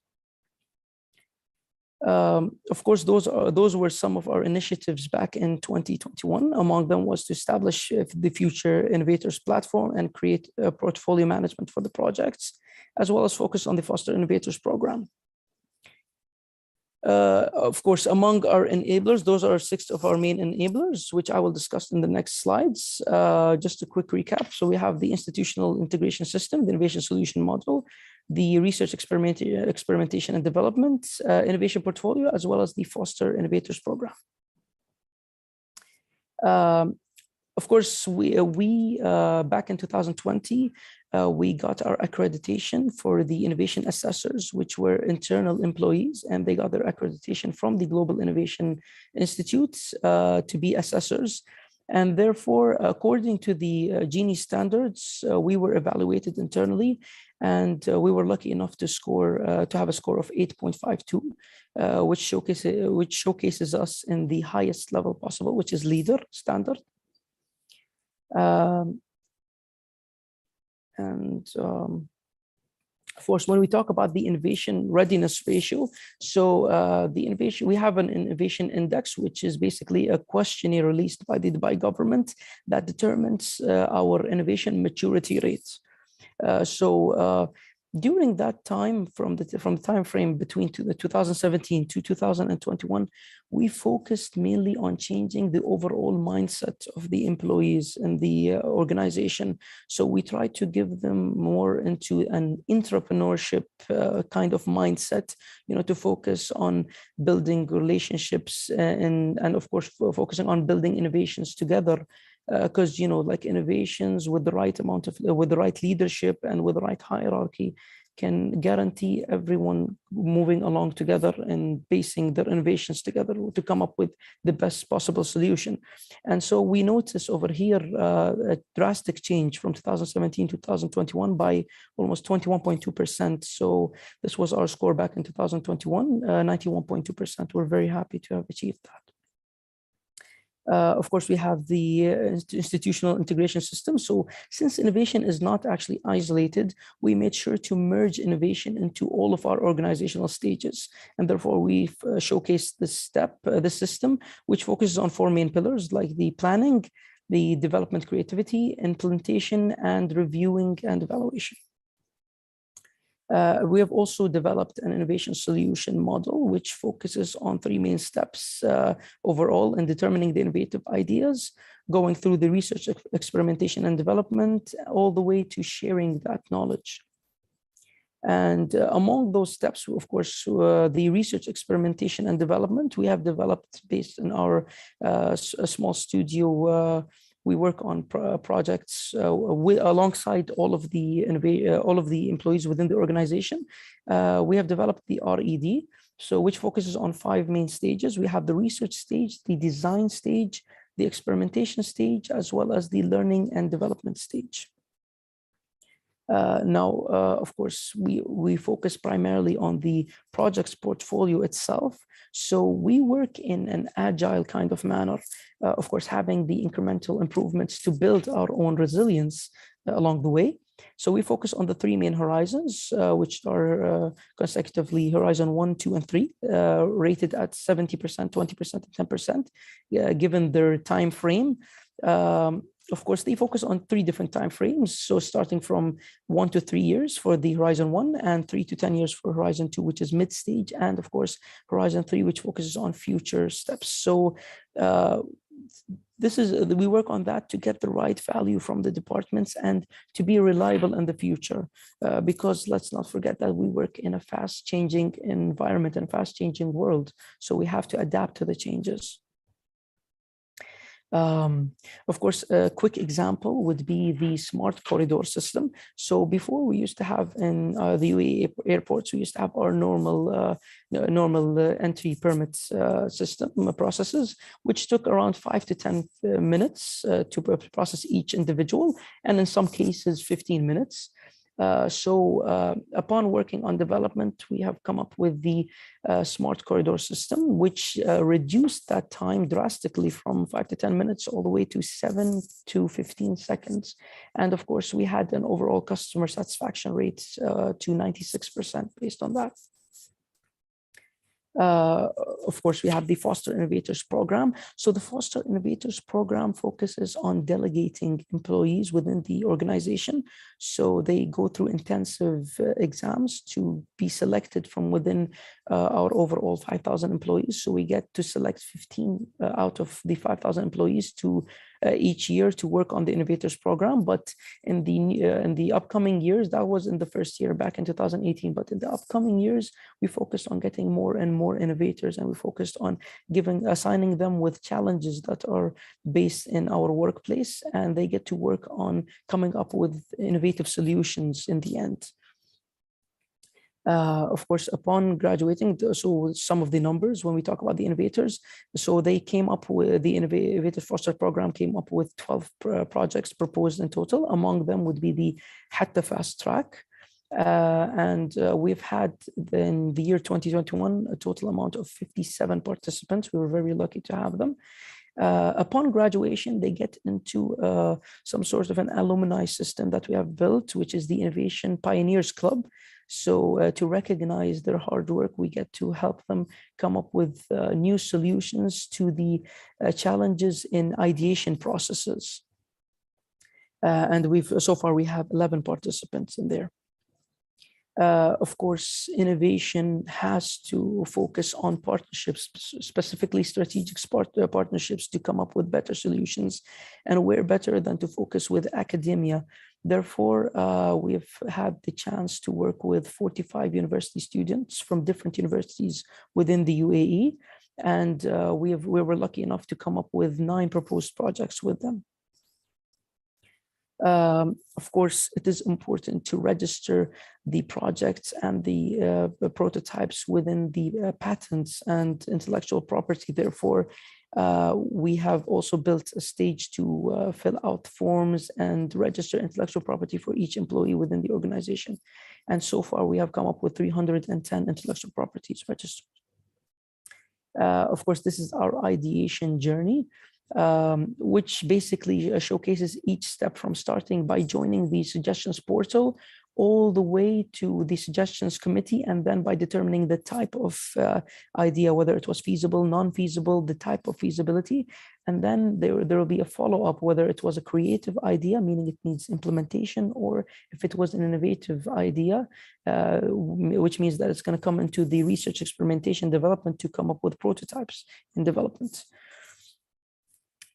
Of course, those were some of our initiatives back in 2021. Among them was to establish the Future Innovators platform and create a portfolio management for the projects, as well as focus on the Foster Innovators program. Of course, among our enablers, those are 6 of our main enablers, which I will discuss in the next slides. Just a quick recap. So we have the institutional integration system, the innovation solution model, the research experimentation and development, innovation portfolio, as well as the Foster Innovators program. Of course, we back in 2020, we got our accreditation for the innovation assessors, which were internal employees, and they got their accreditation from the Global Innovation Institute to be assessors. And therefore, according to the GINI standards, we were evaluated internally, and we were lucky enough to have a score of 8.52, which showcases us in the highest level possible, which is leader standard. Of course, when we talk about the innovation readiness ratio, so we have an innovation index, which is basically a questionnaire released by the Dubai government that determines our innovation maturity rates. During that time, from the time frame between 2017 to 2021, we focused mainly on changing the overall mindset of the employees in the organization. So we tried to give them more into an entrepreneurship kind of mindset, to focus on building relationships and of course focusing on building innovations together. Because like innovations with the right amount of with the right leadership and with the right hierarchy can guarantee everyone moving along together and basing their innovations together to come up with the best possible solution. And so we notice over here a drastic change from 2017 to 2021 by almost 21.2%. So this was our score back in 2021, 91.2%. We're very happy to have achieved that. Of course, we have the institutional integration system. So since innovation is not actually isolated, we made sure to merge innovation into all of our organizational stages. And therefore, we've showcased this system, which focuses on 4 main pillars, like the planning, the development creativity, implementation, and reviewing and evaluation. We have also developed an innovation solution model, which focuses on 3 main steps overall in determining the innovative ideas, going through the research, experimentation, and development, all the way to sharing that knowledge. And among those steps, of course, the research, experimentation, and development, we have developed based on our small studio. We work on projects alongside all of the employees within the organization. We have developed the RED, which focuses on 5 main stages. We have the research stage, the design stage, the experimentation stage, as well as the learning and development stage. Of course, we focus primarily on the project's portfolio itself. So we work in an agile kind of manner, of course, having the incremental improvements to build our own resilience along the way. So we focus on the 3 main horizons, which are consecutively Horizon 1, 2, and 3, rated at 70%, 20%, and 10%, given their time frame. Of course, they focus on 3 different time frames. So starting from 1 to 3 years for the Horizon 1 and 3 to 10 years for Horizon 2, which is mid-stage, and of course, Horizon 3, which focuses on future steps. So we work on that to get the right value from the departments and to be reliable in the future, because let's not forget that we work in a fast-changing environment and fast-changing world. So we have to adapt to the changes. Of course, a quick example would be the smart corridor system. So before, we used to have in the UAE airports, we used to have our normal entry permit system processes, which took around 5 to 10 minutes to process each individual, and in some cases 15 minutes. Upon working on development, we have come up with the smart corridor system, which reduced that time drastically from 5 to 10 minutes all the way to 7 to 15 seconds. And of course, we had an overall customer satisfaction rate to 96% based on that. Of course, we have the Foster Innovators Program. So the Foster Innovators Program focuses on delegating employees within the organization. So they go through intensive exams to be selected from within our overall 5,000 employees. So we get to select 15 out of the 5,000 employees to each year to work on the Innovators Program. But in the upcoming years, that was in the first year back in 2018. But in the upcoming years, we focused on getting more and more innovators, and we focused on assigning them with challenges that are based in our workplace, and they get to work on coming up with innovative solutions in the end. Of course, upon graduating, so some of the numbers when we talk about the innovators, so they came up with the Innovative Foster Program came up with 12 projects proposed in total. Among them would be the Hatta Fast Track. We've had in the year 2021 a total amount of 57 participants. We were very lucky to have them. Upon graduation, they get into some sort of an alumni system that we have built, which is the Innovation Pioneers Club. So to recognize their hard work, we get to help them come up with new solutions to the challenges in ideation processes. And so far we have 11 participants in there. Of course, innovation has to focus on partnerships, specifically strategic partnerships, to come up with better solutions. And where better than to focus with academia. Therefore, we've had the chance to work with 45 university students from different universities within the UAE. And we were lucky enough to come up with 9 proposed projects with them. Of course, it is important to register the projects and the prototypes within the patents and intellectual property. Therefore, we have also built a stage to fill out forms and register intellectual property for each employee within the organization. And so far, we have come up with 310 intellectual properties registered. Of course, this is our ideation journey, which basically showcases each step from starting by joining the suggestions portal all the way to the suggestions committee, and then by determining the type of idea, whether it was feasible, non-feasible, the type of feasibility. And then there will be a follow-up, whether it was a creative idea, meaning it needs implementation, or if it was an innovative idea, which means that it's going to come into the research, experimentation, development to come up with prototypes in development.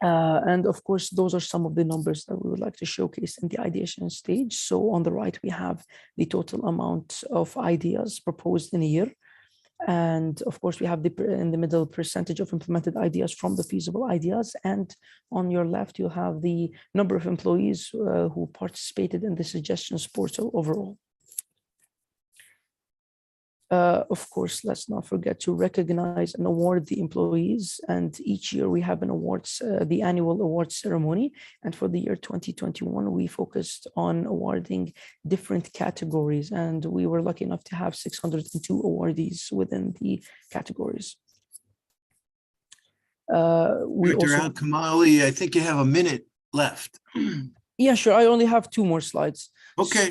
And of course, those are some of the numbers that we would like to showcase in the ideation stage. So on the right, we have the total amount of ideas proposed in a year. And of course, we have in the middle percentage of implemented ideas from the feasible ideas. And on your left, you have the number of employees who participated in the suggestions portal overall. Of course, let's not forget to recognize and award the employees. And each year we have an awards, the annual awards ceremony. And for the year 2021, we focused on awarding different categories. And we were lucky enough to have 602 awardees within the categories. Dr. Al-Kamali, I think you have a minute left. Yeah, sure. I only have 2 more slides. Okay.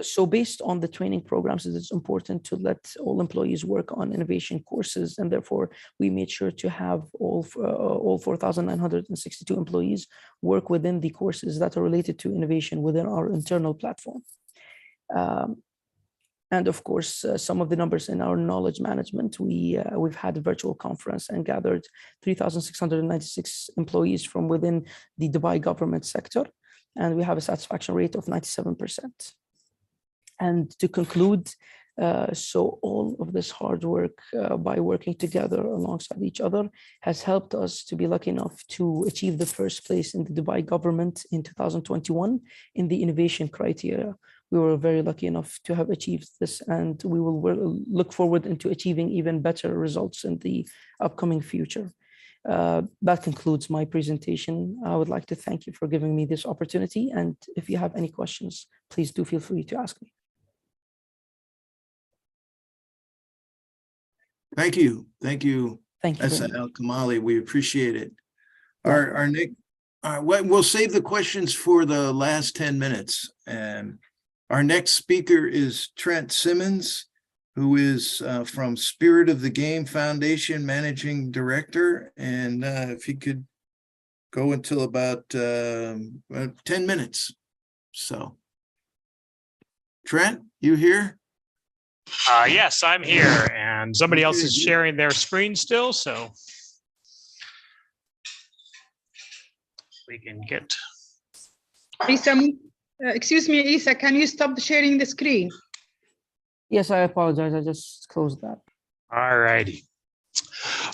So based on the training programs, it is important to let all employees work on innovation courses, and therefore we made sure to have all 4,962 employees work within the courses that are related to innovation within our internal platform. And of course, some of the numbers in our knowledge management, we've had a virtual conference and gathered 3,696 employees from within the Dubai government sector. And we have a satisfaction rate of 97%. And to conclude, so all of this hard work by working together alongside each other has helped us to be lucky enough to achieve the first place in the Dubai government in 2021 in the innovation criteria. We were very lucky enough to have achieved this, and we will look forward into achieving even better results in the upcoming future. That concludes my presentation. I would like to thank you for giving me this opportunity. And if you have any questions, please do feel free to ask me. Thank you. Thank you. Thank you. Al-Kamali. We appreciate it. Our Nick, we'll save the questions for the last 10 minutes. And our next speaker is Trent Simmons, who is from Spirit of the Game Foundation Managing Director. And if he could go until about 10 minutes. So, Trent, you here? Yes, I'm here, and somebody else is sharing their screen still, so we can get. Isa, excuse me, Isa, can you stop sharing the screen? Yes, I apologize. I just closed that. All righty.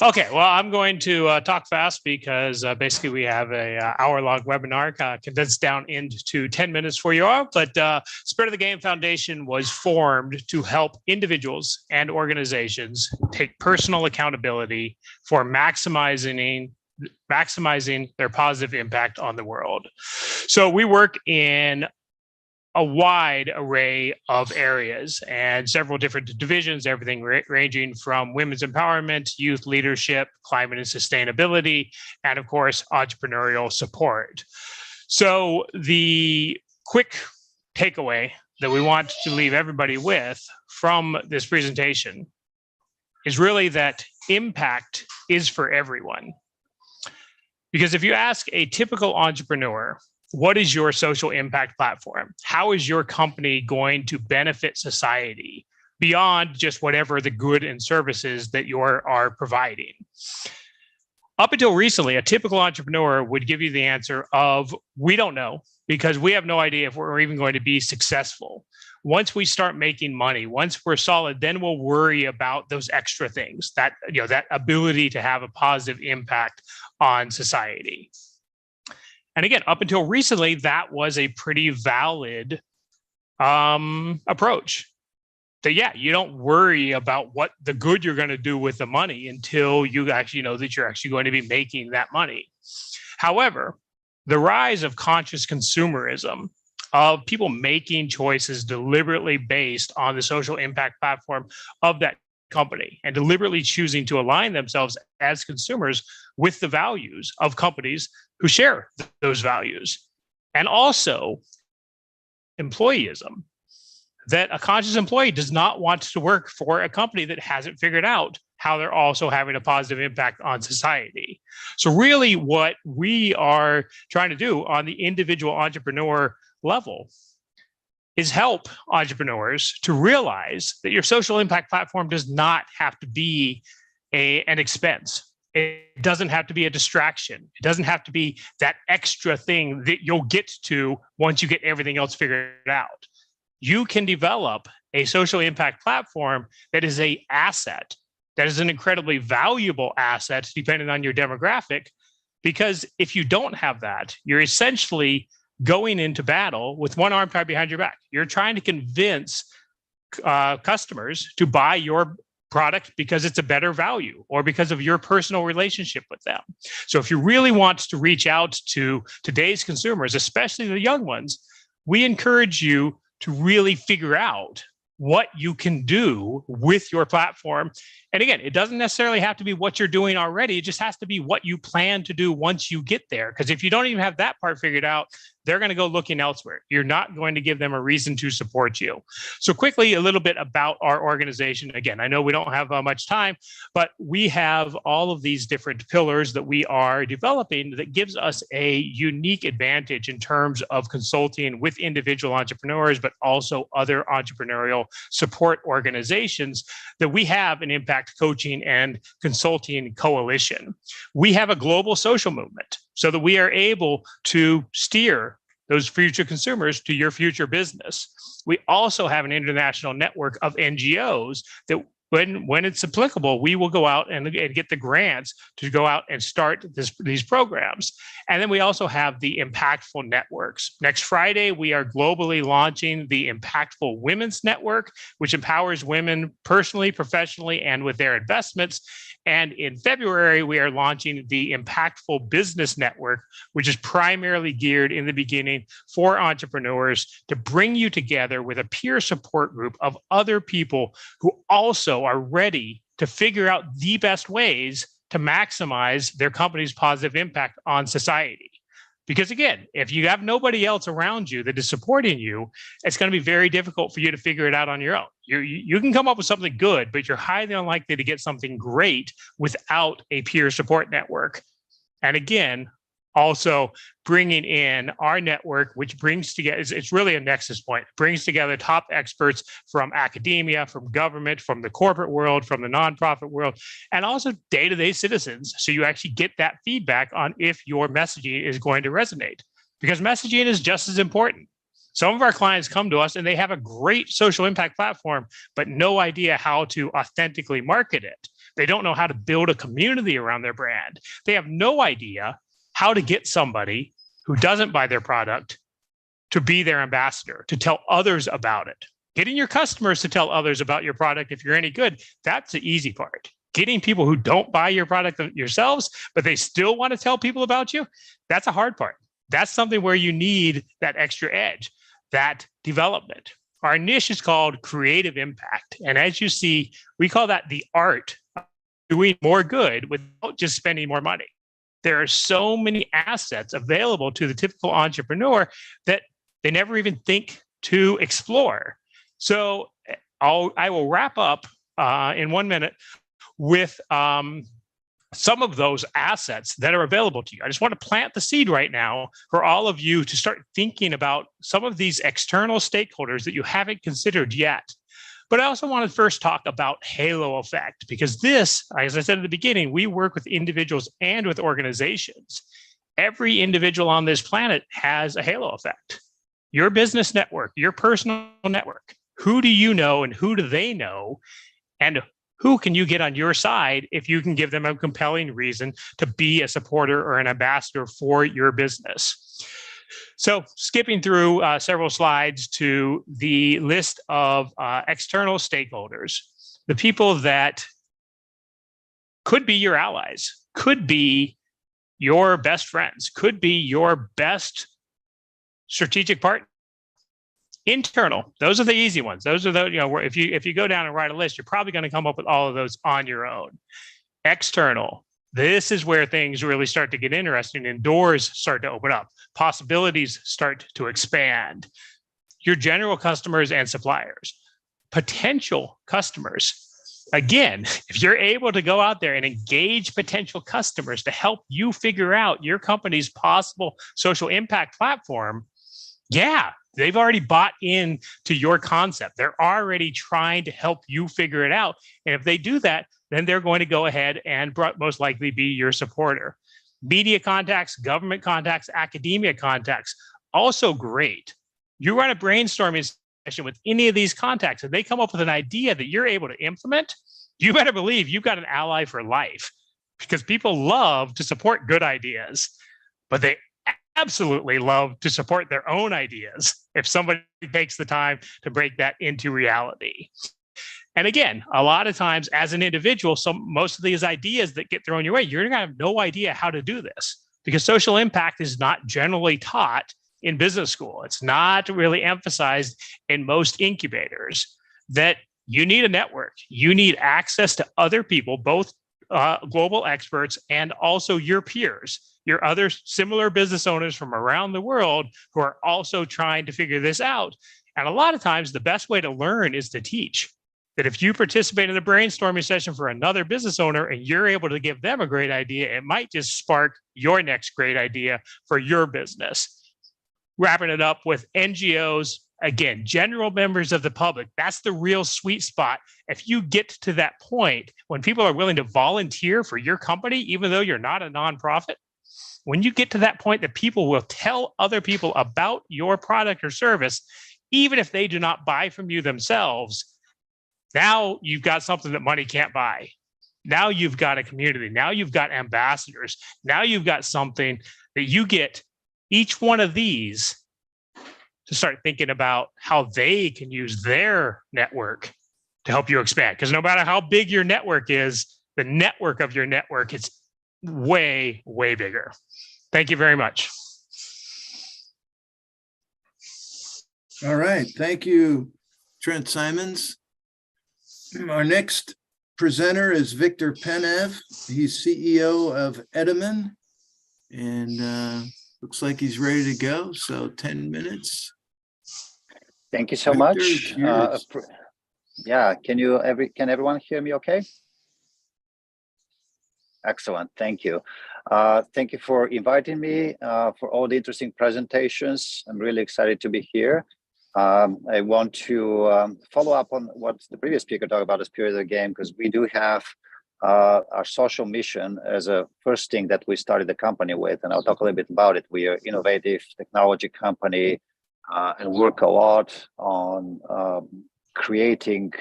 Okay, well, I'm going to talk fast because basically we have a hour-long webinar condensed down into 10 minutes for you all. But Spirit of the Game Foundation was formed to help individuals and organizations take personal accountability for maximizing their positive impact on the world. So we work in a wide array of areas and several different divisions, everything ranging from women's empowerment, youth leadership, climate and sustainability, and of course, entrepreneurial support. So the quick takeaway that we want to leave everybody with from this presentation is really that impact is for everyone. Because if you ask a typical entrepreneur, what is your social impact platform? How is your company going to benefit society beyond just whatever the good and services that you are providing? Up until recently, a typical entrepreneur would give you the answer of, we don't know, because we have no idea if we're even going to be successful. Once we start making money, once we're solid, then we'll worry about those extra things, that, you know, that ability to have a positive impact on society. And again, up until recently, that was a pretty valid approach. So yeah, you don't worry about what the good you're going to do with the money until you actually know that you're actually going to be making that money. However, the rise of conscious consumerism, of people making choices deliberately based on the social impact platform of that company and deliberately choosing to align themselves as consumers with the values of companies who share those values. And also employeeism, that a conscious employee does not want to work for a company that hasn't figured out how they're also having a positive impact on society. So really what we are trying to do on the individual entrepreneur level is help entrepreneurs to realize that your social impact platform does not have to be an expense. It doesn't have to be a distraction. It doesn't have to be that extra thing that you'll get to once you get everything else figured out. You can develop a social impact platform that is an asset, that is an incredibly valuable asset depending on your demographic, because if you don't have that, you're essentially going into battle with one arm tied behind your back. You're trying to convince customers to buy your product because it's a better value or because of your personal relationship with them. So if you really want to reach out to today's consumers, especially the young ones, we encourage you to really figure out what you can do with your platform. And again, it doesn't necessarily have to be what you're doing already. It just has to be what you plan to do once you get there. Because if you don't even have that part figured out, they're going to go looking elsewhere. You're not going to give them a reason to support you. So quickly, a little bit about our organization. Again, I know we don't have much time, but we have all of these different pillars that we are developing that gives us a unique advantage in terms of consulting with individual entrepreneurs, but also other entrepreneurial support organizations, that we have an impact coaching and consulting coalition. We have a global social movement so that we are able to steer those future consumers to your future business. We also have an international network of NGOs that when it's applicable, we will go out and get the grants to go out and start these programs. And then we also have the impactful networks. Next Friday, we are globally launching the Impactful Women's Network, which empowers women personally, professionally, and with their investments. And in February, we are launching the Impactful Business Network, which is primarily geared in the beginning for entrepreneurs to bring you together with a peer support group of other people who also are ready to figure out the best ways to maximize their company's positive impact on society. Because again, if you have nobody else around you that is supporting you, it's going to be very difficult for you to figure it out on your own. You can come up with something good, but you're highly unlikely to get something great without a peer support network. And again, also bringing in our network, which brings together, it's really a nexus point, brings together top experts from academia, from government, from the corporate world, from the nonprofit world, and also day-to-day citizens. So you actually get that feedback on if your messaging is going to resonate, because messaging is just as important. Some of our clients come to us and they have a great social impact platform, but no idea how to authentically market it. They don't know how to build a community around their brand. They have no idea how to get somebody who doesn't buy their product to be their ambassador, to tell others about it. Getting your customers to tell others about your product, if you're any good, that's the easy part. Getting people who don't buy your product yourselves, but they still want to tell people about you, that's a hard part. That's something where you need that extra edge, that development. Our niche is called creative impact. And as you see, we call that the art of doing more good without just spending more money. There are so many assets available to the typical entrepreneur that they never even think to explore. So I will wrap up in 1 minute with some of those assets that are available to you. I just want to plant the seed right now for all of you to start thinking about some of these external stakeholders that you haven't considered yet. But I also want to first talk about halo effect, because this, as I said at the beginning, we work with individuals and with organizations. Every individual on this planet has a halo effect. Your business network, your personal network, who do you know and who do they know? And who can you get on your side if you can give them a compelling reason to be a supporter or an ambassador for your business? So skipping through several slides to the list of external stakeholders, the people that could be your allies, could be your best friends, could be your best strategic partner. Internal, those are the easy ones. Those are the, if you go down and write a list, you're probably going to come up with all of those on your own. External, this is where things really start to get interesting and doors start to open up. Possibilities start to expand. Your general customers and suppliers. Potential customers. Again, if you're able to go out there and engage potential customers to help you figure out your company's possible social impact platform, yeah, they've already bought in to your concept. They're already trying to help you figure it out. And if they do that, then they're going to go ahead and most likely be your supporter. Media contacts, government contacts, academia contacts, also great. You run a brainstorming session with any of these contacts and they come up with an idea that you're able to implement, you better believe you've got an ally for life, because people love to support good ideas, but they absolutely love to support their own ideas if somebody takes the time to break that into reality. And again, a lot of times as an individual, most of these ideas that get thrown your way, you're going to have no idea how to do this, because social impact is not generally taught in business school. It's not really emphasized in most incubators. That you need a network. You need access to other people, both global experts and also your peers, your other similar business owners from around the world who are also trying to figure this out. And a lot of times the best way to learn is to teach. That if you participate in a brainstorming session for another business owner and you're able to give them a great idea, it might just spark your next great idea for your business. Wrapping it up with NGOs, again, general members of the public, that's the real sweet spot. If you get to that point when people are willing to volunteer for your company, even though you're not a nonprofit, when you get to that point that people will tell other people about your product or service, even if they do not buy from you themselves, now you've got something that money can't buy. Now you've got a community. Now you've got ambassadors. Now you've got something that you get each one of these to start thinking about how they can use their network to help you expand. Because no matter how big your network is, the network of your network is way, way bigger. Thank you very much. All right. Thank you, Trent Simons. Our next presenter is Victor Penev. He's CEO of Edaman, and looks like he's ready to go. So 10 minutes. Thank you so much. Yeah, can everyone hear me okay? Excellent, thank you. Thank you for inviting me for all the interesting presentations. I'm really excited to be here. I want to follow up on what the previous speaker talked about, the spirit of the game, because we do have our social mission as a first thing that we started the company with, and I'll talk a little bit about it. We are an innovative technology company and work a lot on creating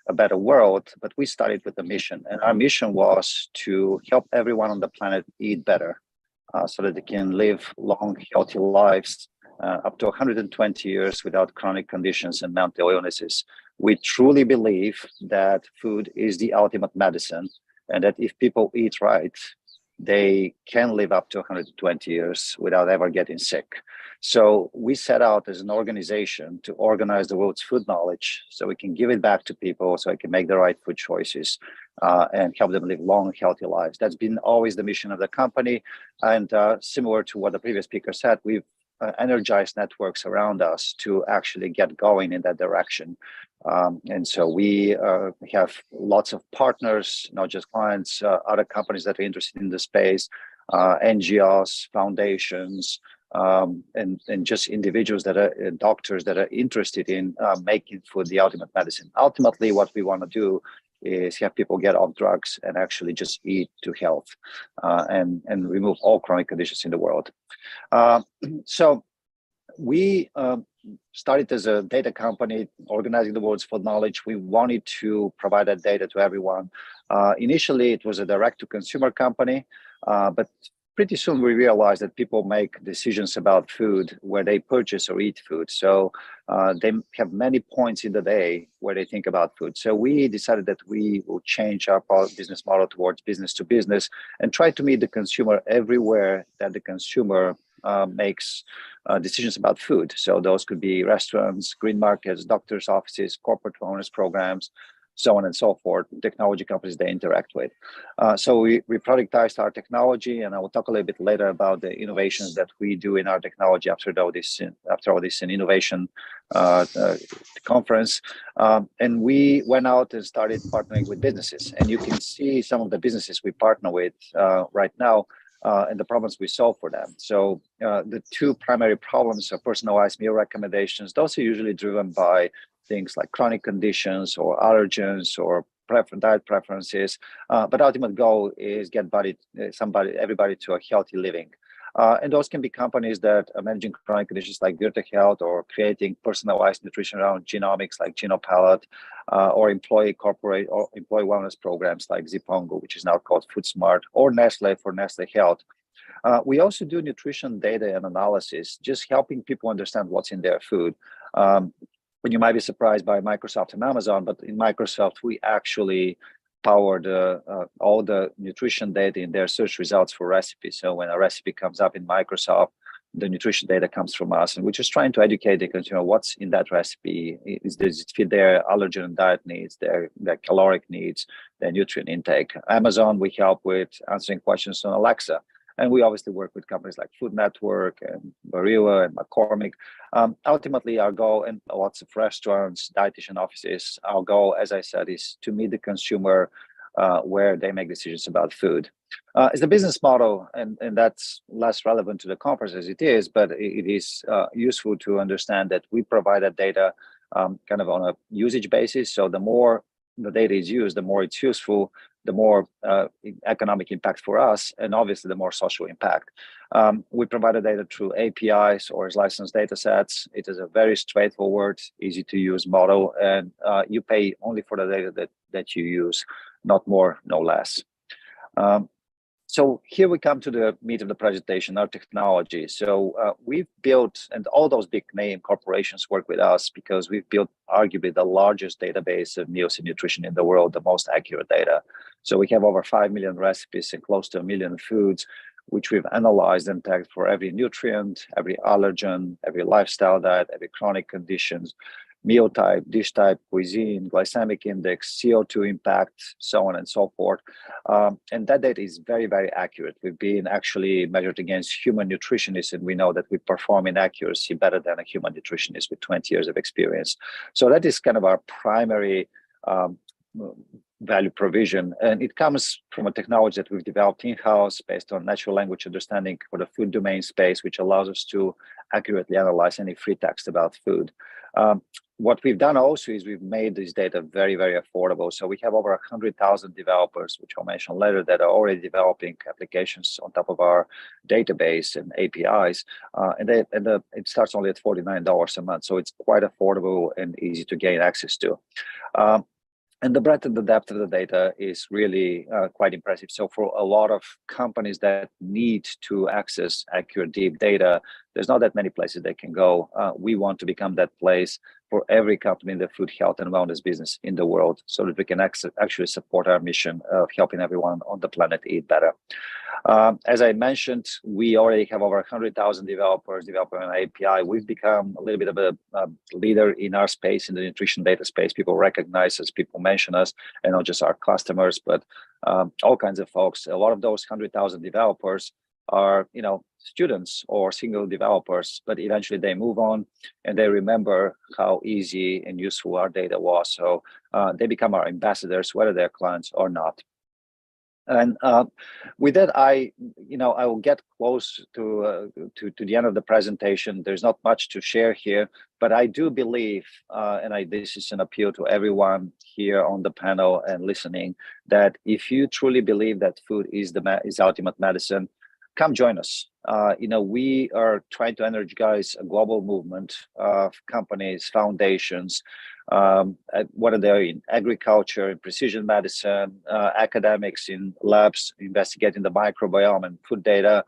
a better world, but we started with a mission, and our mission was to help everyone on the planet eat better so that they can live long, healthy lives up to 120 years without chronic conditions and mental illnesses. We truly believe that food is the ultimate medicine, and that if people eat right, they can live up to 120 years without ever getting sick. So we set out as an organization to organize the world's food knowledge so we can give it back to people so they can make the right food choices and help them live long, healthy lives. That's been always the mission of the company. And similar to what the previous speaker said, we've energized networks around us to actually get going in that direction. And so we have lots of partners, not just clients, other companies that are interested in the space, NGOs, foundations, and just individuals that are doctors that are interested in making food the ultimate medicine. Ultimately, what we want to do is have people get off drugs and actually just eat to health and remove all chronic conditions in the world. So we started as a data company, organizing the world's food knowledge. We wanted to provide that data to everyone. Initially, it was a direct-to-consumer company, but pretty soon we realized that people make decisions about food where they purchase or eat food. So they have many points in the day where they think about food. So we decided that we will change our business model towards business to business and try to meet the consumer everywhere that the consumer makes decisions about food. So those could be restaurants, green markets, doctors' offices, corporate wellness programs, so on and so forth, technology companies they interact with. So we productized our technology, and I will talk a little bit later about the innovations that we do in our technology after all this innovation conference. And we went out and started partnering with businesses. And you can see some of the businesses we partner with right now and the problems we solve for them. So the two primary problems are personalized meal recommendations. Those are usually driven by things like chronic conditions or allergens or diet preferences. But ultimate goal is get everybody to a healthy living. And those can be companies that are managing chronic conditions like Virta Health, or creating personalized nutrition around genomics like GenoPalette, or employee wellness programs like Zipongo, which is now called FoodSmart, or Nestle for Nestle Health. We also do nutrition data and analysis, just helping people understand what's in their food. And you might be surprised by Microsoft and Amazon, but in Microsoft, we actually powered all the nutrition data in their search results for recipes. So when a recipe comes up in Microsoft, the nutrition data comes from us, and we're just trying to educate the consumer what's in that recipe. Does it fit their allergen and diet needs, their caloric needs, their nutrient intake? Amazon, we help with answering questions on Alexa. And we obviously work with companies like Food Network and Barilla and McCormick. Ultimately, our goal, and lots of restaurants, dietitian offices, our goal, as I said, is to meet the consumer where they make decisions about food. It's a business model, and that's less relevant to the conference as it is, but it is useful to understand that we provide that data kind of on a usage basis. So the more the data is used, the more it's useful, the more economic impact for us, and obviously the more social impact. We provide the data through APIs or as licensed data sets. It is a very straightforward, easy to use model, and you pay only for the data that you use, not more, no less. So here we come to the meat of the presentation, our technology. So we've built, and all those big name corporations work with us because we've built arguably the largest database of meals and nutrition in the world, the most accurate data. So we have over 5 million recipes and close to 1 million foods, which we've analyzed and tagged for every nutrient, every allergen, every lifestyle diet, every chronic conditions, meal type, dish type, cuisine, glycemic index, CO2 impact, so on and so forth. And that data is very, very accurate. We've been actually measured against human nutritionists, and we know that we perform in accuracy better than a human nutritionist with 20 years of experience. So that is kind of our primary value provision. And it comes from a technology that we've developed in-house based on natural language understanding for the food domain space, which allows us to accurately analyze any free text about food. What we've done also is we've made this data very, very affordable. So we have over 100,000 developers, which I'll mention later, that are already developing applications on top of our database and APIs. And it starts only at $49 a month. So it's quite affordable and easy to gain access to. And the breadth and the depth of the data is really quite impressive. So for a lot of companies that need to access accurate, deep data, there's not that many places they can go. We want to become that place for every company in the food, health, and wellness business in the world, so that we can actually support our mission of helping everyone on the planet eat better. As I mentioned, we already have over 100,000 developers developing an API. We've become a little bit of a leader in our space, in the nutrition data space. People recognize us, people mention us, and not just our customers, but all kinds of folks. A lot of those 100,000 developers are, students or single developers, but eventually they move on and they remember how easy and useful our data was. So they become our ambassadors, whether they're clients or not. And with that, I will get close to the end of the presentation. There's not much to share here, but I do believe, and this is an appeal to everyone here on the panel and listening, that if you truly believe that food is ultimate medicine, come join us. We are trying to energize a global movement of companies, foundations, whether they're in agriculture, in precision medicine, academics in labs investigating the microbiome and food data.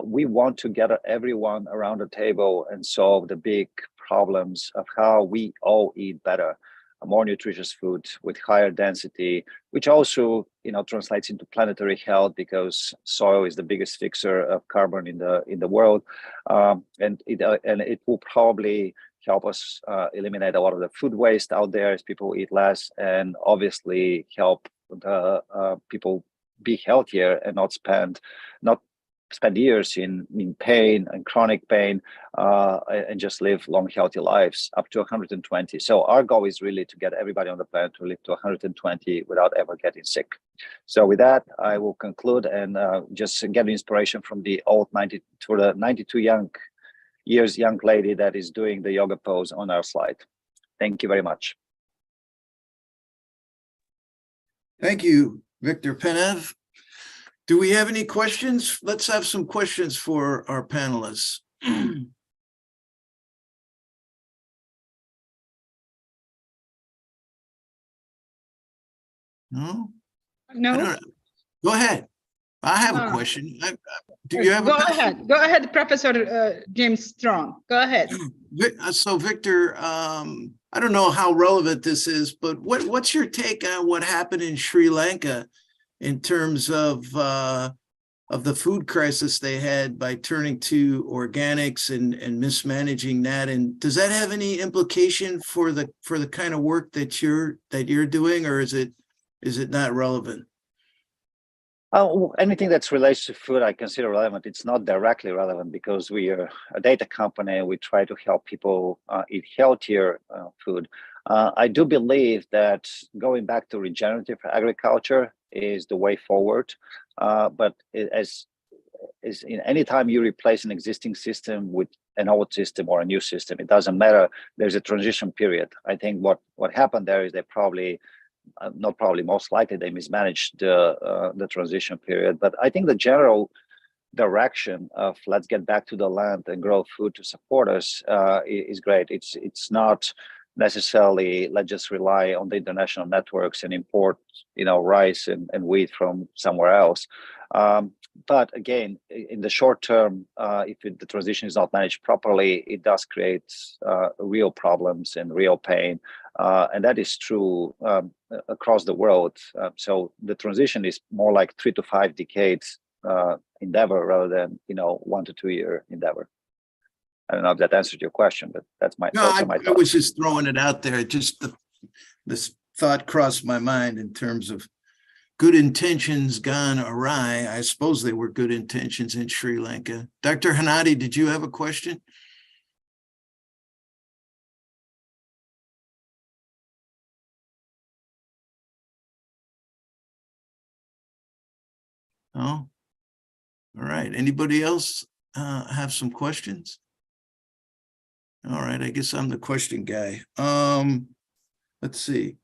We want to gather everyone around the table and solve the big problems of how we all eat better, more nutritious food with higher density, which also translates into planetary health, because soil is the biggest fixer of carbon in the world, and it will probably help us eliminate a lot of the food waste out there as people eat less, and obviously help the people be healthier and not spend years in pain and chronic pain, and just live long, healthy lives up to 120. So our goal is really to get everybody on the planet to live to 120 without ever getting sick. So with that, I will conclude and just get inspiration from the 92 young lady that is doing the yoga pose on our slide. Thank you very much. Thank you, Victor Penev. Do we have any questions? Let's have some questions for our panelists. No? No. Go ahead. I have a question. Do you have Go ahead, Professor James Strong. Go ahead. So Victor, I don't know how relevant this is, but what's your take on what happened in Sri Lanka in terms of the food crisis they had by turning to organics and mismanaging that? And does that have any implication for the kind of work that you're doing, or is it not relevant? Anything that's related to food, I consider relevant. It's not directly relevant because we are a data company and we try to help people eat healthier food. I do believe that going back to regenerative agriculture is the way forward. But as in any time you replace an existing system with an old system or a new system, it doesn't matter. There's a transition period. I think what happened there is they most likely they mismanaged the transition period. But I think the general direction of let's get back to the land and grow food to support us is great. It's not necessarily let's just rely on the international networks and import rice and wheat from somewhere else. But again, in the short term, if the transition is not managed properly, it does create real problems and real pain. And that is true across the world. So the transition is more like 3 to 5 decades endeavor rather than 1 to 2 year endeavor. I don't know if that answered your question, but that's my thoughts. I was just throwing it out there. Just this thought crossed my mind in terms of good intentions gone awry. I suppose they were good intentions in Sri Lanka. Dr. Hanadi, did you have a question? No? All right. Anybody else have some questions? All right. I guess I'm the question guy. Let's see.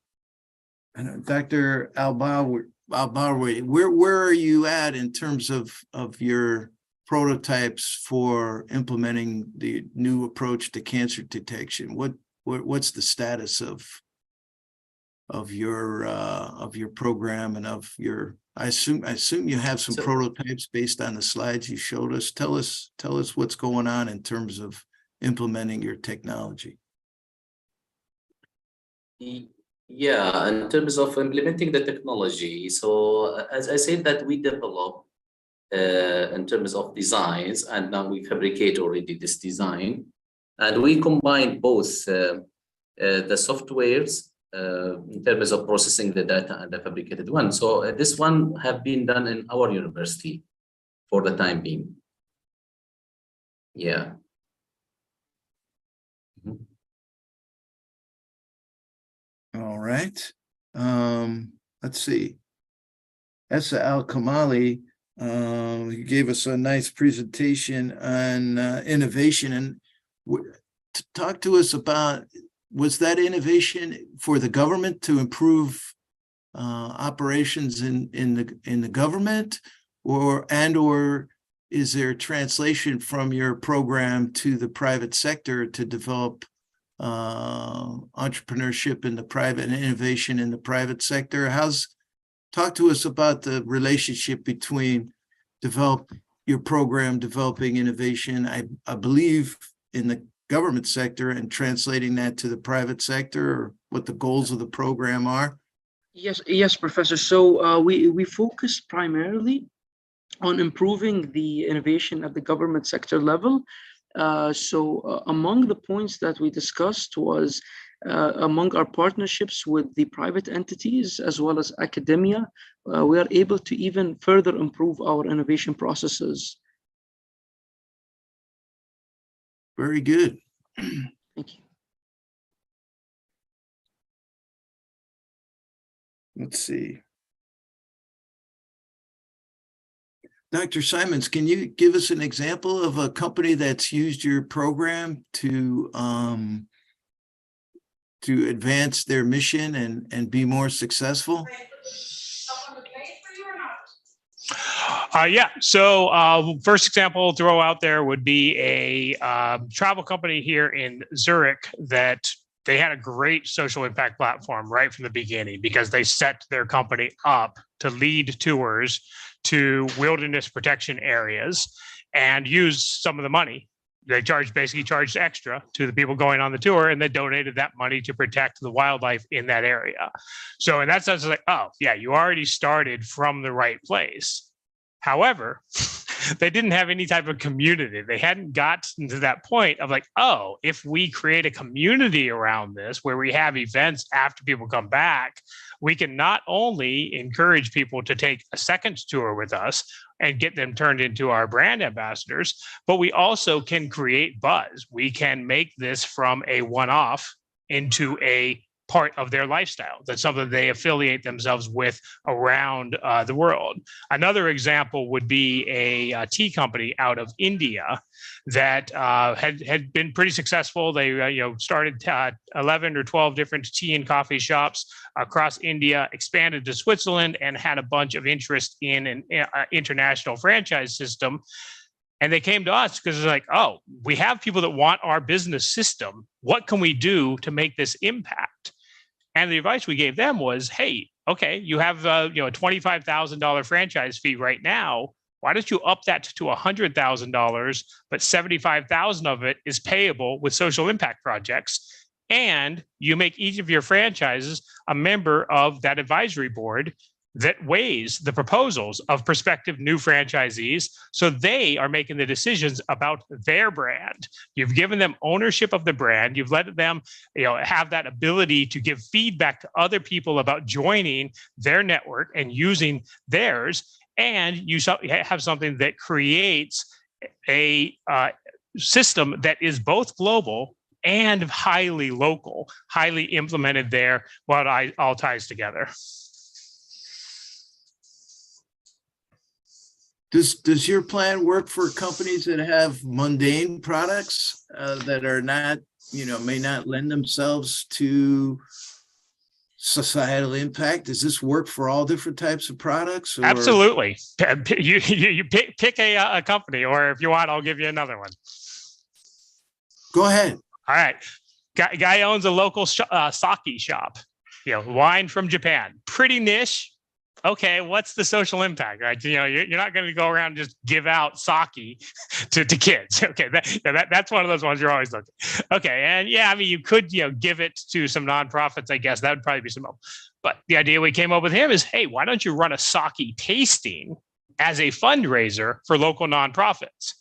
Dr. Al-Bawi, where are you at in terms of your prototypes for implementing the new approach to cancer detection? What's the status of your program and of your? I assume you have some prototypes based on the slides you showed us. Tell us what's going on in terms of implementing your technology. Yeah, in terms of implementing the technology, so as I said that we develop in terms of designs, and now we fabricate already this design, and we combine both the softwares in terms of processing the data and the fabricated one. So this one have been done in our university. for the time being. Yeah. All right. Let's see. Essa Al-Kamali, he gave us a nice presentation on innovation, and talk to us about, was that innovation for the government to improve operations in the government, or is there translation from your program to the private sector to develop entrepreneurship in the private and innovation in the private sector? Talk to us about the relationship between your program developing innovation, I believe, in the government sector, and translating that to the private sector, or what the goals of the program are. Yes, Professor. So we focus primarily on improving the innovation at the government sector level. Among the points that we discussed was among our partnerships with the private entities as well as academia, we are able to even further improve our innovation processes. Very good. Thank you. Let's see. Dr. Simons, can you give us an example of a company that's used your program to advance their mission and be more successful? Yeah. So first example I'll throw out there would be a travel company here in Zurich that they had a great social impact platform right from the beginning, because they set their company up to lead tours to wilderness protection areas and use some of the money. They basically charged extra to the people going on the tour, and they donated that money to protect the wildlife in that area. So in that sense, it's like, oh yeah, you already started from the right place. However, they didn't have any type of community. They hadn't gotten to that point of like, oh, if we create a community around this where we have events after people come back, we can not only encourage people to take a second tour with us and get them turned into our brand ambassadors, but we also can create buzz. We can make this from a one-off into a part of their lifestyle. That's something they affiliate themselves with around the world. Another example would be a tea company out of India that had been pretty successful. They started 11 or 12 different tea and coffee shops across India, expanded to Switzerland, and had a bunch of interest in an international franchise system. And they came to us because it's like, oh, we have people that want our business system. What can we do to make this impact? And the advice we gave them was, hey, okay, you have a $25,000 franchise fee right now. Why don't you up that to $100,000, but $75,000 of it is payable with social impact projects, and you make each of your franchises a member of that advisory board that weighs the proposals of prospective new franchisees, so they are making the decisions about their brand. You've given them ownership of the brand. You've let them, have that ability to give feedback to other people about joining their network and using theirs. And you have something that creates a system that is both global and highly local, highly implemented there, while it all ties together. Does your plan work for companies that have mundane products that are not, may not lend themselves to societal impact? Does this work for all different types of products? Or? Absolutely. You pick a company, or if you want, I'll give you another one. Go ahead. All right. Guy owns a local sake shop, wine from Japan, pretty niche. Okay, what's the social impact, right? You're not going to go around and just give out sake to kids. Okay, that's one of those ones you're always looking. Okay, and yeah, I mean, you could give it to some nonprofits, I guess. That would probably be some. But the idea we came up with him is, hey, why don't you run a sake tasting as a fundraiser for local nonprofits?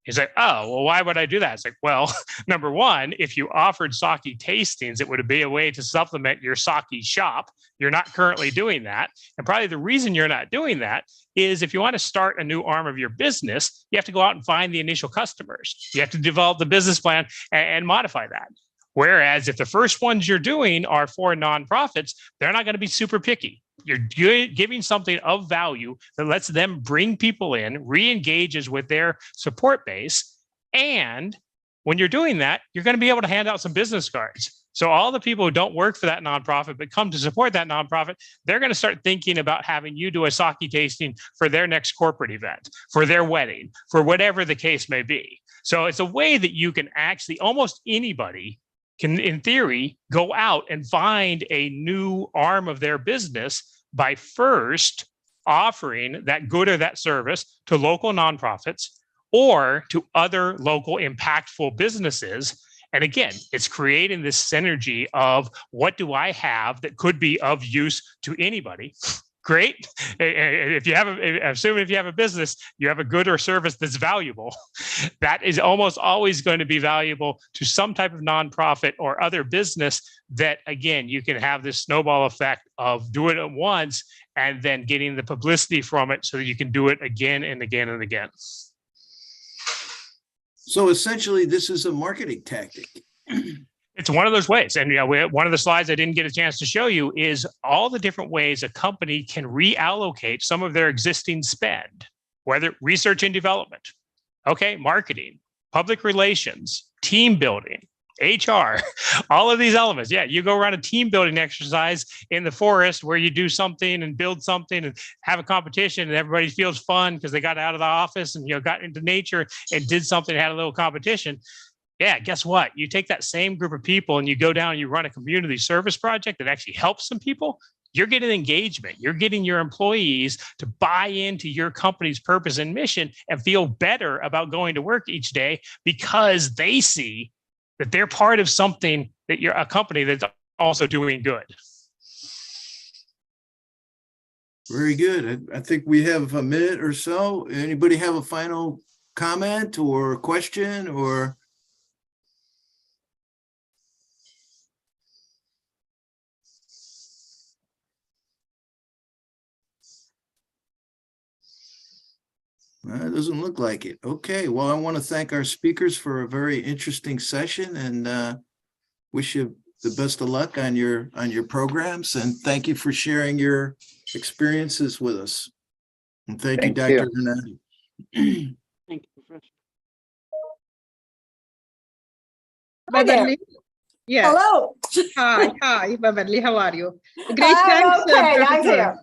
He's like, oh, well, why would I do that? It's like, well, number one, if you offered sake tastings, it would be a way to supplement your sake shop. You're not currently doing that. And probably the reason you're not doing that is if you want to start a new arm of your business, you have to go out and find the initial customers. You have to develop the business plan and modify that. Whereas if the first ones you're doing are for nonprofits, they're not going to be super picky. You're giving something of value that lets them bring people in, re-engages with their support base. And when you're doing that, you're going to be able to hand out some business cards. So all the people who don't work for that nonprofit, but come to support that nonprofit, they're going to start thinking about having you do a sake tasting for their next corporate event, for their wedding, for whatever the case may be. So it's a way that you can actually, almost anybody can, in theory, go out and find a new arm of their business by first offering that good or that service to local nonprofits or to other local impactful businesses. And again, it's creating this synergy of what do I have that could be of use to anybody? Great. If you have assuming if you have a business, you have a good or service that's valuable. That is almost always going to be valuable to some type of nonprofit or other business that, again, you can have this snowball effect of doing it once and then getting the publicity from it so that you can do it again and again and again. So essentially, this is a marketing tactic. It's one of those ways. And one of the slides I didn't get a chance to show you is all the different ways a company can reallocate some of their existing spend, whether research and development, okay, marketing, public relations, team building, HR, all of these elements. Yeah, you go around a team building exercise in the forest where you do something and build something and have a competition and everybody feels fun because they got out of the office and got into nature and did something, had a little competition. Yeah, guess what? You take that same group of people and you go down and you run a community service project that actually helps some people. You're getting engagement. You're getting your employees to buy into your company's purpose and mission and feel better about going to work each day because they see that they're part of something, that you're a company that's also doing good. Very good. I think we have a minute or so. Anybody have a final comment or question or? It doesn't look like it. Okay, well, I want to thank our speakers for a very interesting session and wish you the best of luck on your programs. And thank you for sharing your experiences with us. And thank you, Dr. Hernandi. Thank you, Professor. Beverly? Yes. Hello. Hi, Beverly. How are you? Great. I'm Thanks. okay. I'm here.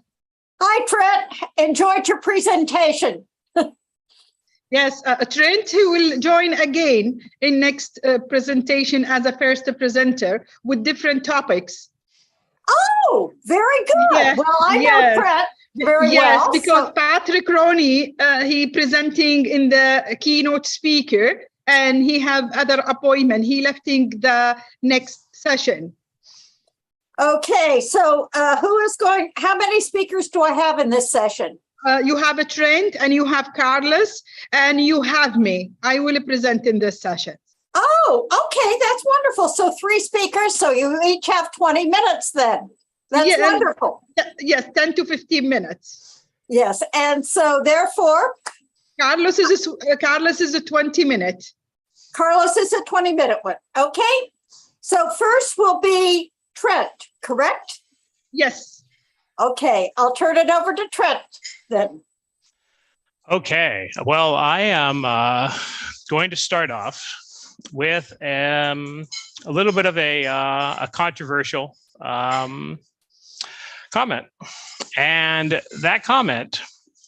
Hi, Trent. Enjoyed your presentation. Yes, Trent, who will join again in next presentation as a first presenter with different topics. Oh, very good. Yes, well, I know Trent very well. Yes, because Patrick Roney, he presenting in the keynote speaker, and he have other appointment. He lefting the next session. Okay, so who is going? How many speakers do I have in this session? You have a Trent, and you have Carlos, and you have me. I will present in this session. Oh, okay, that's wonderful. So 3 speakers, so you each have 20 minutes then. That's wonderful. Yes, 10 to 15 minutes. Yes, and so therefore? Carlos is a 20 minute. Carlos is a 20-minute one, okay? So first will be Trent, correct? Yes. Okay, I'll turn it over to Trent then. Okay, well, I am going to start off with a little bit of a controversial comment. And that comment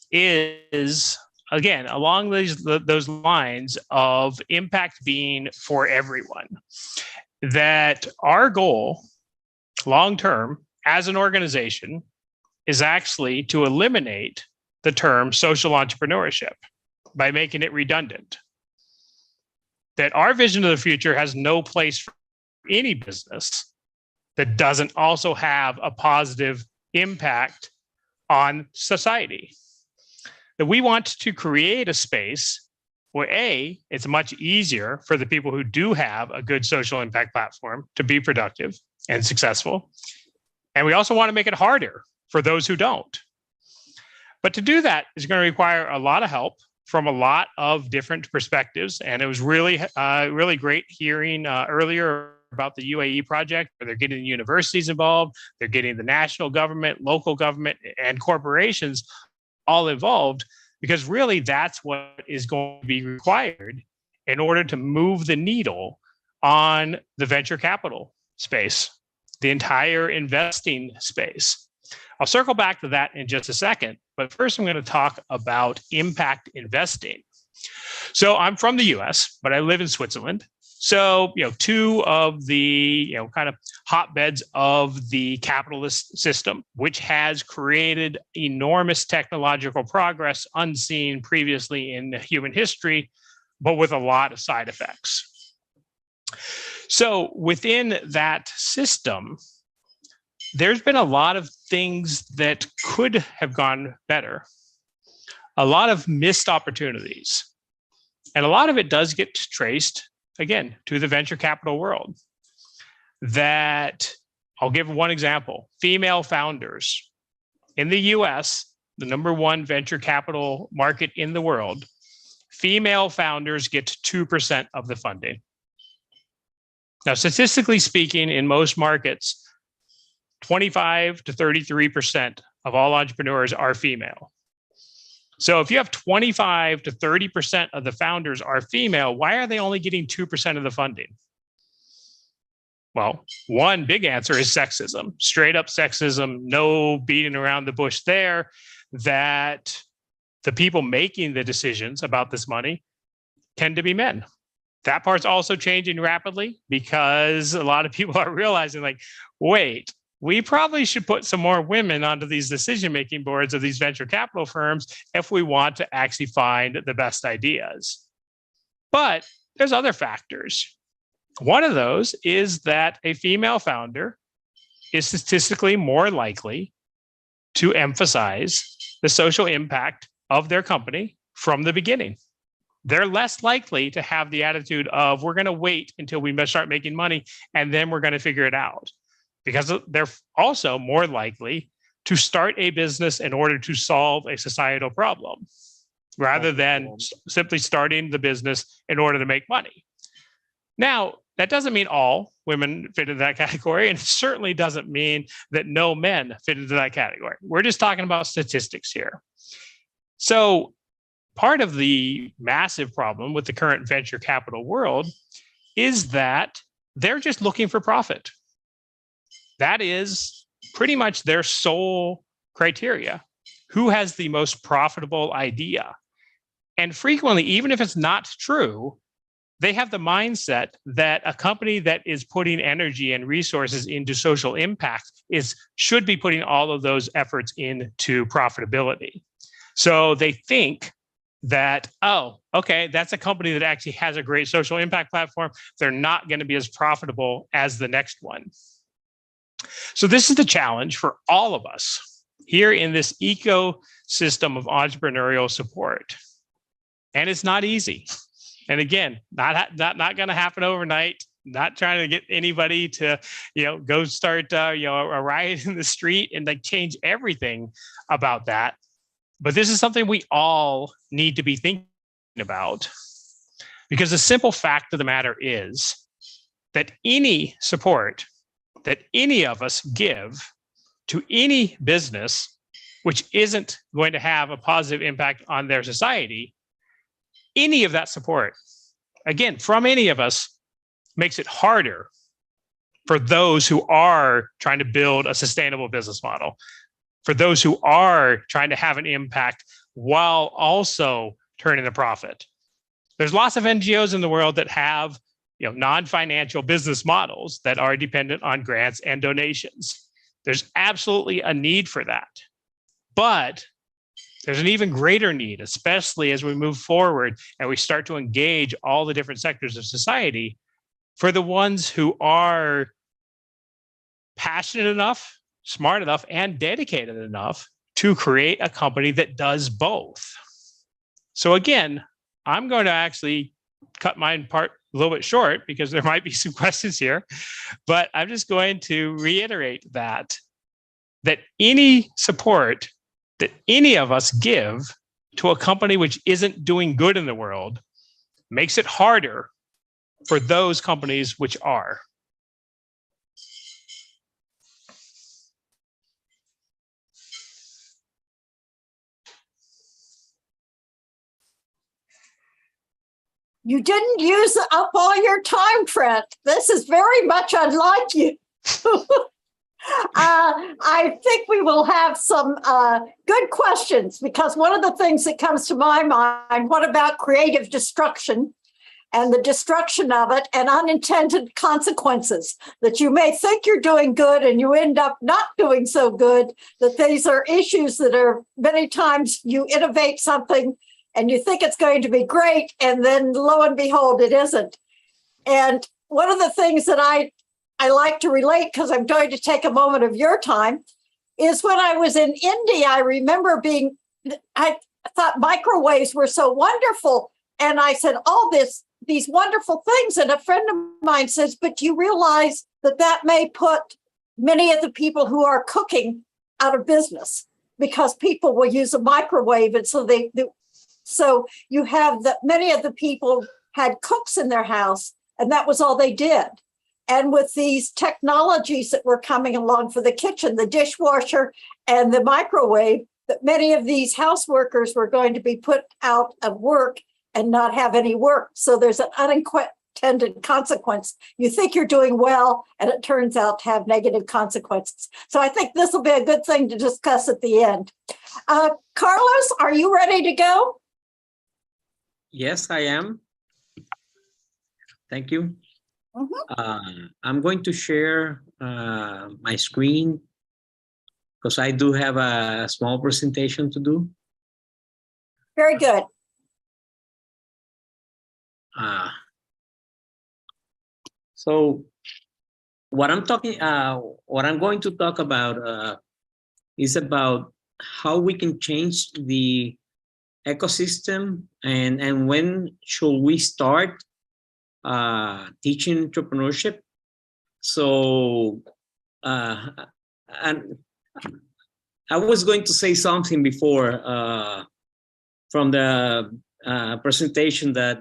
is, again, along those lines of impact being for everyone. That our goal long-term as an organization is actually to eliminate the term social entrepreneurship by making it redundant. That our vision of the future has no place for any business that doesn't also have a positive impact on society. That we want to create a space Well, A, it's much easier for the people who do have a good social impact platform to be productive and successful. And we also want to make it harder for those who don't. But to do that is going to require a lot of help from a lot of different perspectives. And it was really, really great hearing earlier about the UAE project, where they're getting the universities involved, they're getting the national government, local government, and corporations all involved, because really that's what is going to be required in order to move the needle on the venture capital space, the entire investing space. I'll circle back to that in just a second, but first I'm going to talk about impact investing. So I'm from the US, but I live in Switzerland. So, two of the, kind of hotbeds of the capitalist system, which has created enormous technological progress unseen previously in human history, but with a lot of side effects. So within that system, there's been a lot of things that could have gone better, a lot of missed opportunities. And a lot of it does get traced, again, to the venture capital world. That, I'll give one example, female founders. In the US, the #1 venture capital market in the world, female founders get 2% of the funding. Now, statistically speaking, in most markets, 25 to 33% of all entrepreneurs are female. So if you have 25 to 30% of the founders are female, why are they only getting 2% of the funding? Well, one big answer is sexism, straight up sexism, no beating around the bush there, that the people making the decisions about this money tend to be men. That part's also changing rapidly because a lot of people are realizing, like, wait, we probably should put some more women onto these decision-making boards of these venture capital firms if we want to actually find the best ideas. But there's other factors. One of those is that a female founder is statistically more likely to emphasize the social impact of their company from the beginning. They're less likely to have the attitude of, we're going to wait until we start making money and then we're going to figure it out. Because they're also more likely to start a business in order to solve a societal problem, rather than simply starting the business in order to make money. Now, that doesn't mean all women fit into that category, and it certainly doesn't mean that no men fit into that category. We're just talking about statistics here. So part of the massive problem with the current venture capital world is that they're just looking for profit. That is pretty much their sole criteria. Who has the most profitable idea? And frequently, even if it's not true, they have the mindset that a company that is putting energy and resources into social impact should be putting all of those efforts into profitability. So they think that, oh, okay, that's a company that actually has a great social impact platform. They're not going to be as profitable as the next one. So this is the challenge for all of us here in this ecosystem of entrepreneurial support. And it's not easy. And again, not going to happen overnight, not trying to get anybody to, go start, a riot in the street and like change everything about that. But this is something we all need to be thinking about, because the simple fact of the matter is that any support that any of us give to any business which isn't going to have a positive impact on their society, any of that support, again, from any of us, makes it harder for those who are trying to build a sustainable business model, for those who are trying to have an impact while also turning a profit. There's lots of NGOs in the world that have non-financial business models that are dependent on grants and donations. There's absolutely a need for that. But there's an even greater need, especially as we move forward and we start to engage all the different sectors of society, for the ones who are passionate enough, smart enough, and dedicated enough to create a company that does both. So again, I'm going to actually cut my part a little bit short because there might be some questions here, but I'm just going to reiterate that any support that any of us give to a company which isn't doing good in the world makes it harder for those companies which are. You didn't use up all your time, Trent. This is very much unlike you. I think we will have some good questions, because one of the things that comes to my mind, what about creative destruction and the destruction of it and unintended consequences, that you may think you're doing good and you end up not doing so good, that these are issues that are many times you innovate something and you think it's going to be great, and then lo and behold, it isn't. And one of the things that I like to relate, because I'm going to take a moment of your time, is when I was in India, I remember I thought microwaves were so wonderful. And I said, these wonderful things. And a friend of mine says, but do you realize that may put many of the people who are cooking out of business, because people will use a microwave. And so you have that many of the people had cooks in their house, and that was all they did. And with these technologies that were coming along for the kitchen, the dishwasher and the microwave, that many of these house workers were going to be put out of work and not have any work. So there's an unintended consequence. You think you're doing well, and it turns out to have negative consequences. So I think this will be a good thing to discuss at the end. Carlos, are you ready to go? Yes, I am. Thank you. I'm going to share my screen because I do have a small presentation to do. Very good. So what I'm going to talk about is about how we can change the ecosystem, and when should we start teaching entrepreneurship. So and I was going to say something before from the presentation that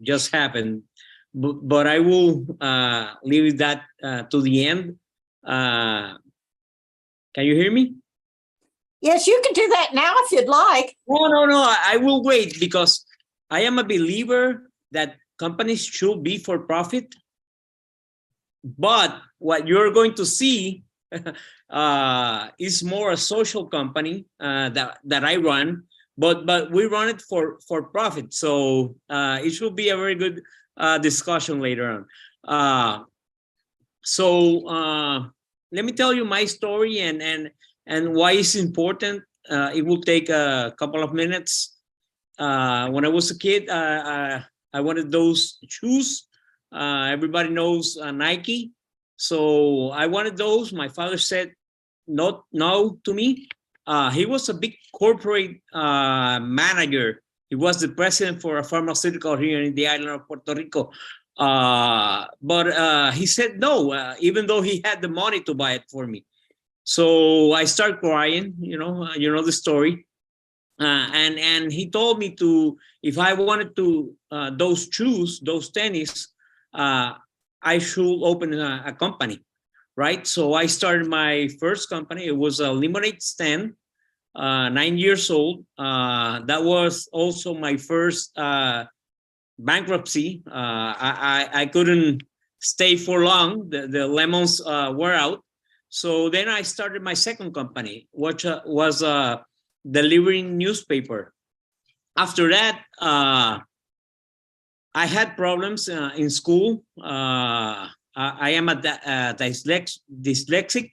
just happened, but I will leave that to the end. Can you hear me? Yes, you can do that now if you'd like. No, I will wait, because I am a believer that companies should be for profit. But what you're going to see is more a social company that I run, but we run it for profit. So it should be a very good discussion later on. So let me tell you my story and why it's important. It will take a couple of minutes. When I was a kid, I wanted those shoes. Everybody knows Nike. So I wanted those. My father said no to me. He was a big corporate manager. He was the president for a pharmaceutical here in the island of Puerto Rico. But he said no, even though he had the money to buy it for me. So I started crying, you know the story. And he told me if I wanted to those shoes, those tennis, I should open a company, right? So I started my first company. It was a lemonade stand, 9 years old. That was also my first bankruptcy. I couldn't stay for long. The lemons were out. So then I started my second company, which was delivering newspaper. After that, I had problems in school. I am a dyslexic.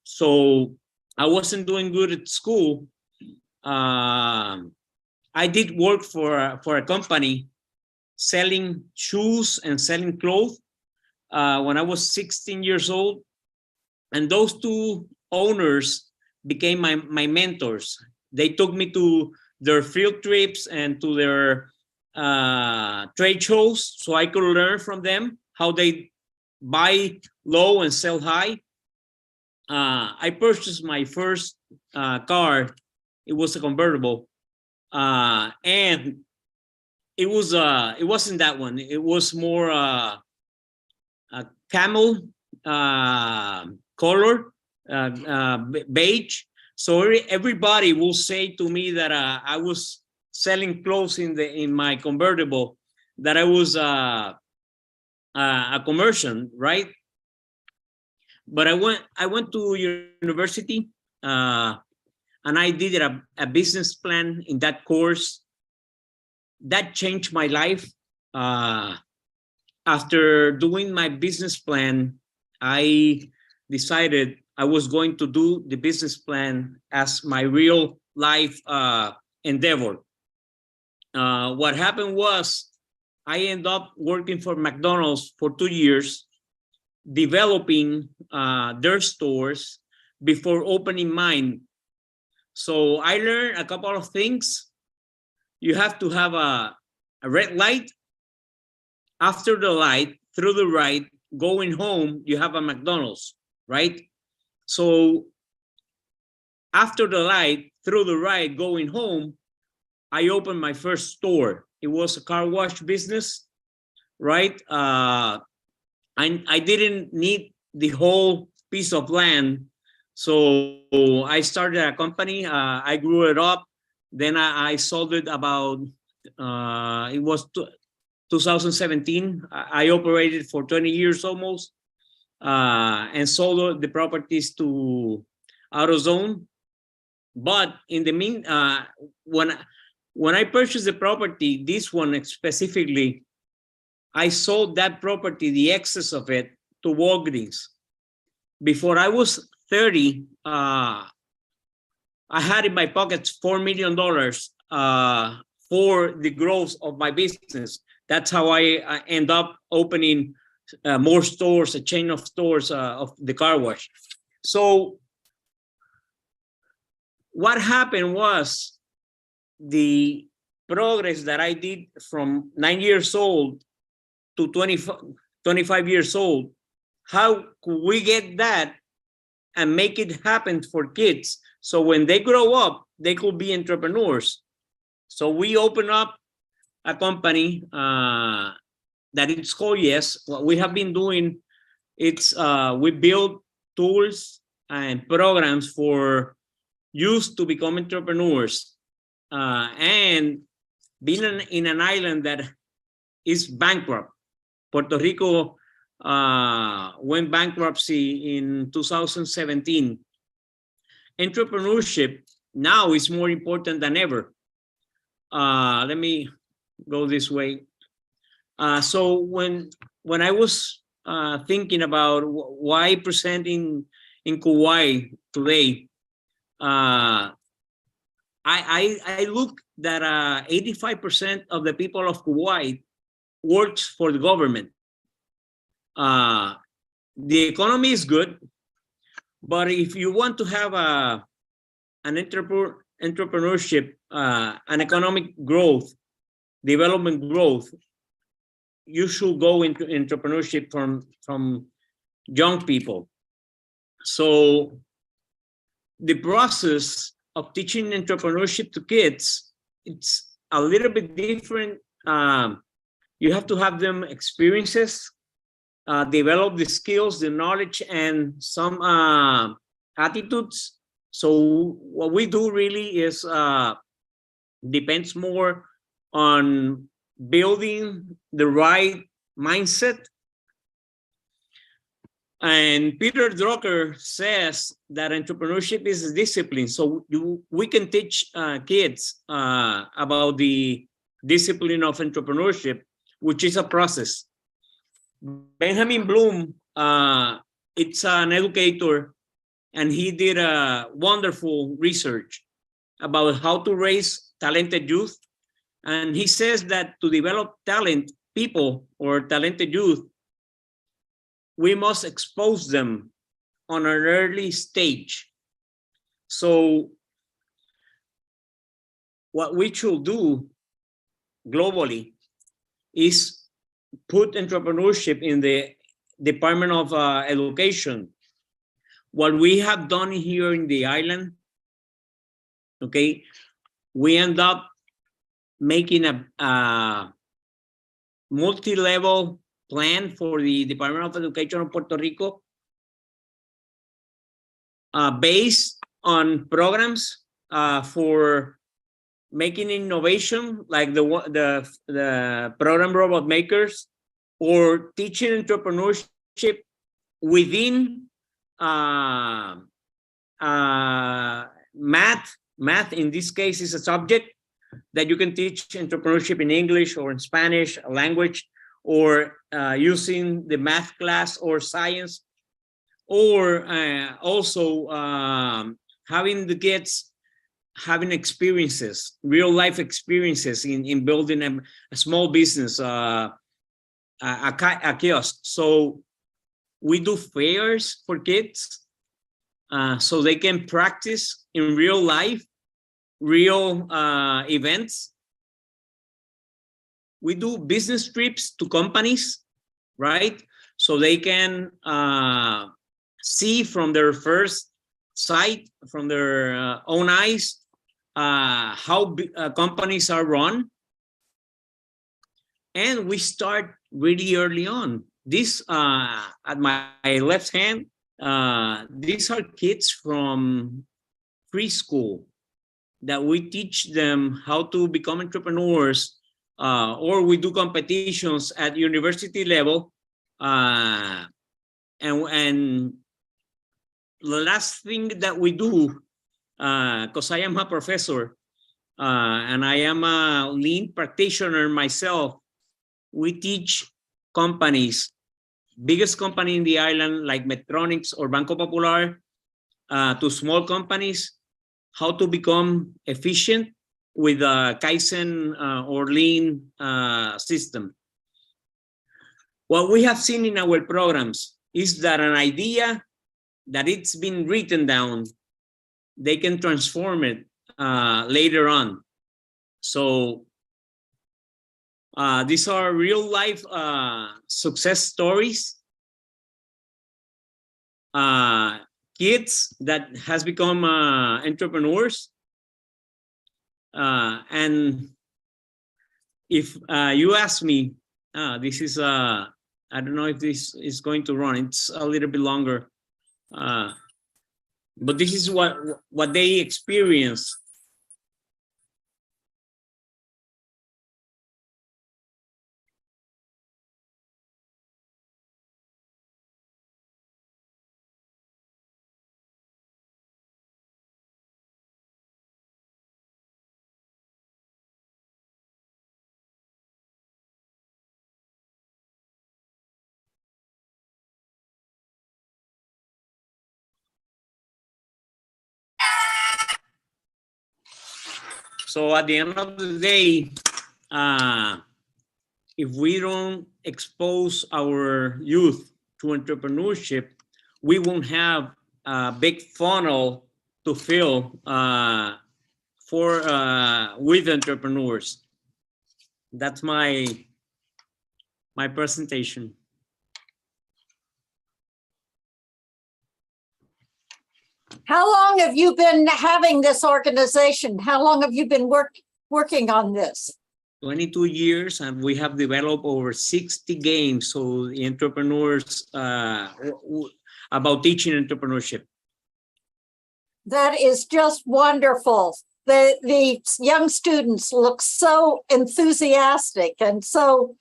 So I wasn't doing good at school. I did work for a company selling shoes and selling clothes when I was 16 years old. And those two owners became my mentors. They took me to their field trips and to their trade shows, so I could learn from them how they buy low and sell high. I purchased my first car. It was a convertible, and it wasn't that one. It was more a camel color, beige. So everybody will say to me that I was selling clothes in my convertible, that I was a commercial, right? But I went to university, and I did a business plan in that course. That changed my life. After doing my business plan, I decided I was going to do the business plan as my real life endeavor. What happened was I ended up working for McDonald's for 2 years, developing their stores before opening mine. So I learned a couple of things. You have to have a red light. After the light, through the right, going home, you have a McDonald's, right? So after the light, through the right, going home, I opened my first store. It was a car wash business, right? I didn't need the whole piece of land. So I started a company. I grew it up. Then I sold it about, it was 2017. I operated for 20 years almost, and sold the properties to AutoZone. But in the mean, when I purchased the property, this one specifically, I sold that property, the excess of it, to Walgreens. Before I was 30, I had in my pockets $4 million for the growth of my business. That's how I end up opening more stores, a chain of stores of the car wash. So what happened was the progress that I did from 9 years old to 25 years old. How could we get that and make it happen for kids, so when they grow up, they could be entrepreneurs? So we open up a company that it's called Yes. What we have been doing, it's we build tools and programs for youth to become entrepreneurs, and being in an island that is bankrupt. Puerto Rico went bankruptcy in 2017. Entrepreneurship now is more important than ever. Let me go this way. So when I was thinking about why presenting in Kauai today, I look that 85% of the people of Kauai works for the government. The economy is good, but if you want to have an entrepreneurship, an economic growth, development growth, you should go into entrepreneurship from young people. So the process of teaching entrepreneurship to kids, it's a little bit different. You have to have them experiences, develop the skills, the knowledge, and some attitudes. So what we do really is depends more on building the right mindset. And Peter Drucker says that entrepreneurship is a discipline. So we can teach kids about the discipline of entrepreneurship, which is a process. Benjamin Bloom, it's an educator, and he did a wonderful research about how to raise talented youth. And he says that to develop people or talented youth, we must expose them on an early stage. So what we should do globally is put entrepreneurship in the Department of Education. What we have done here in the island, okay, we end up making a multi-level plan for the Department of Education of Puerto Rico based on programs for making innovation, like the program Robot Makers, or teaching entrepreneurship within math. Math in this case is a subject that you can teach entrepreneurship in English or in Spanish, a language, or using the math class or science, or also having the kids having experiences, real life experiences in building a small business, a kiosk. So we do fairs for kids so they can practice in real life, real events. We do business trips to companies, right? So they can see from their first sight, from their own eyes, how companies are run. And we start really early on. This, at my left hand, these are kids from preschool that we teach them how to become entrepreneurs, or we do competitions at university level. And the last thing that we do, because I am a professor and I am a lean practitioner myself, we teach companies, biggest company in the island like Medtronics or Banco Popular, to small companies, how to become efficient with a Kaizen or lean system. What we have seen in our programs is that an idea that it's been written down, they can transform it later on. So these are real life success stories. Kids that has become entrepreneurs. And if you ask me, this is, I don't know if this is going to run, it's a little bit longer. But this is what they experience. So at the end of the day, if we don't expose our youth to entrepreneurship, we won't have a big funnel to fill with entrepreneurs. That's my presentation. How long have you been having this organization? How long have you been working on this? 22 years, and we have developed over 60 games. So the entrepreneurs, about teaching entrepreneurship. That is just wonderful. The young students look so enthusiastic and so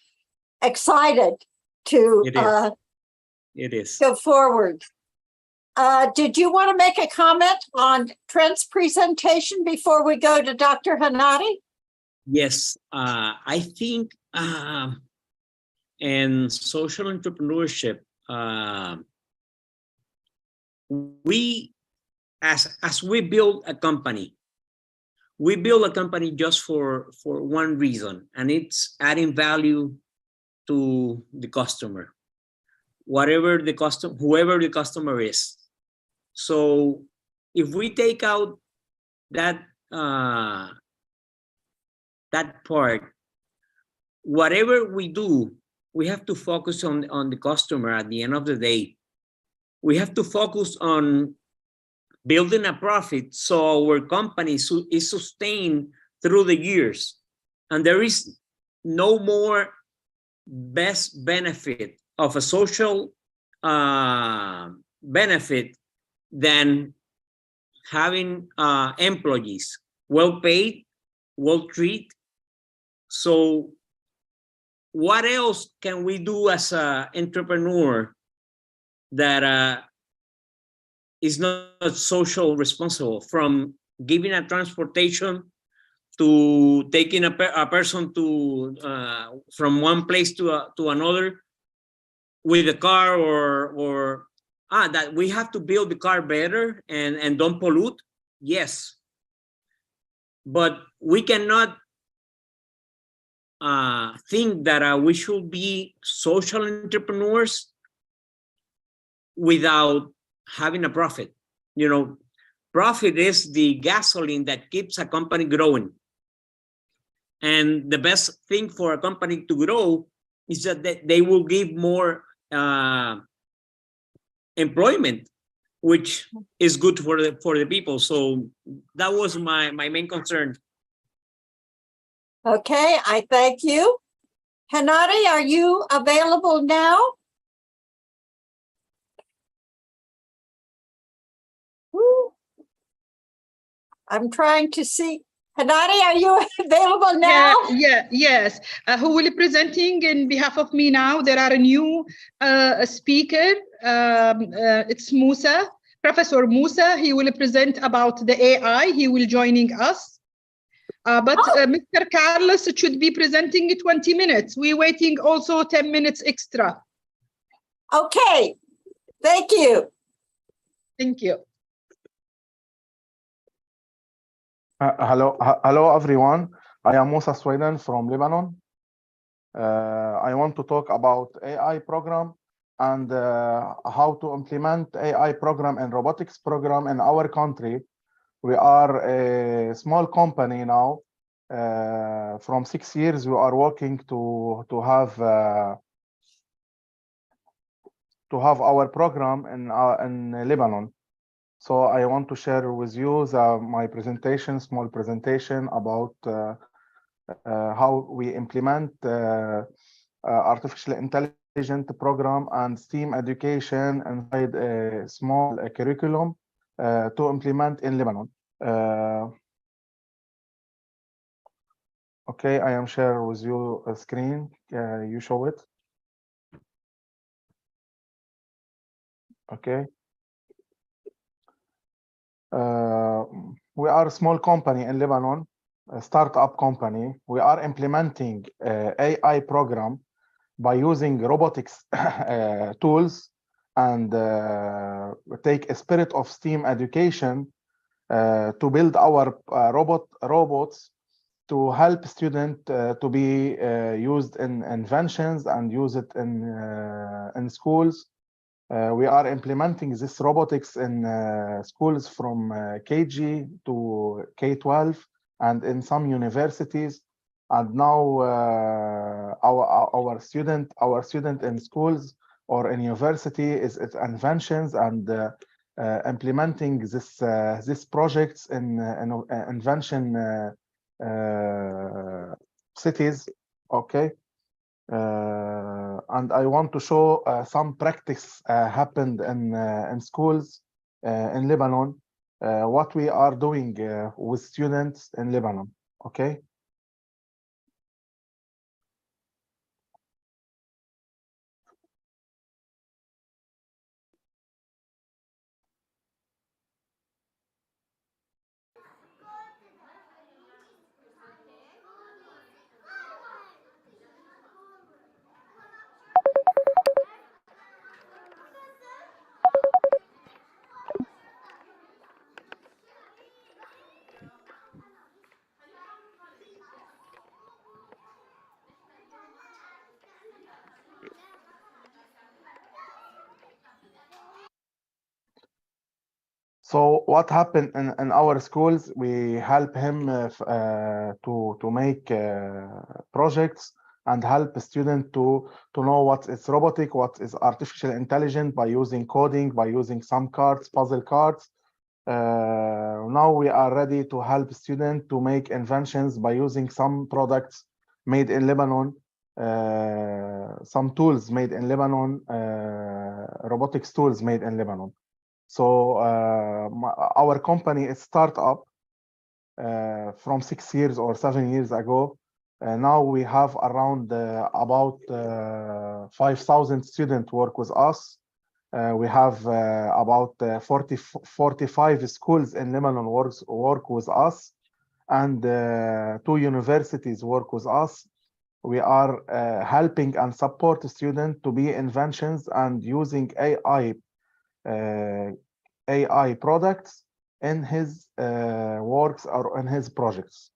excited to it is. go forward. Did you want to make a comment on Trent's presentation before we go to Dr. Hanadi? Yes, I think in social entrepreneurship, we, as we build a company, just for one reason, and it's adding value to the customer, whoever the customer is. So if we take out that that part, whatever we do, we have to focus on the customer at the end of the day. We have to focus on building a profit so our company is sustained through the years. And there is no more best benefit of a social benefit than having employees well paid, well treated. So what else can we do as an entrepreneur that is not social responsible, from giving a transportation to taking a person to from one place to another with a car, or that we have to build the car better and don't pollute? Yes, but we cannot think that we should be social entrepreneurs without having a profit. You know, profit is the gasoline that keeps a company growing. And the best thing for a company to grow is that they will give more employment, which is good for the people. So that was my main concern. Okay, I thank you. Hanadi, are you available now? Woo. I'm trying to see. Hanadi, are you available now? Yes. Who will be presenting in behalf of me now? There are a new speaker. It's Musa, Professor Musa. He will present about the AI. He will joining us. But Mr. Carlos should be presenting 20 minutes. We're waiting also 10 minutes extra. Okay, thank you. Thank you. Hello everyone. I am Musa Sweden from Lebanon. I want to talk about AI program and how to implement AI program and robotics program in our country. We are a small company now. From 6 years, we are working to have our program in Lebanon. So I want to share with you my presentation, small presentation about how we implement artificial intelligence program and STEAM education inside a small curriculum to implement in Lebanon. Okay, I am sharing with you a screen. You show it. Okay. We are a small company in Lebanon, a startup company. We are implementing AI program by using robotics tools and take a spirit of STEAM education to build our robots to help students to be used in inventions and use it in schools. We are implementing this robotics in schools from KG to K-12 and in some universities. And now our student in schools or in university is inventions and implementing this projects in invention cities. Okay. And I want to show some practice happened in schools in Lebanon, what we are doing with students in Lebanon. Okay. So what happened in our schools, we help him to make projects and help a student to know what is robotic, what is artificial intelligence by using coding, by using some cards, puzzle cards. Now we are ready to help students to make inventions by using some products made in Lebanon, some tools made in Lebanon, robotics tools made in Lebanon. So our company is startup from 6 years or 7 years ago. Now we have around about 5,000 students work with us. We have about 45 schools in Lebanon work with us, and 2 universities work with us. We are helping and support students to be inventions and using AI products in his works or in his projects.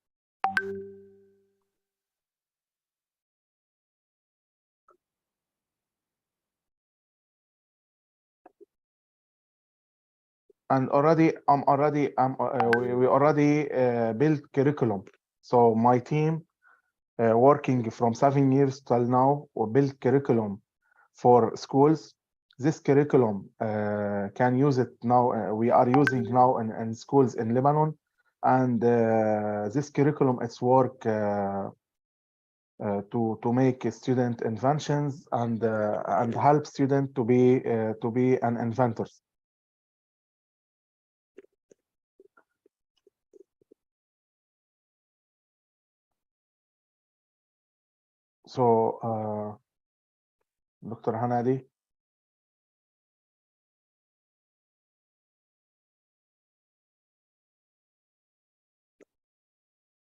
And we already built curriculum. So my team working from 7 years till now, we built curriculum for schools. This curriculum can use it now. We are using now in schools in Lebanon, and this curriculum is work to make student inventions and help student to be an inventor. So, Dr. Hanadi.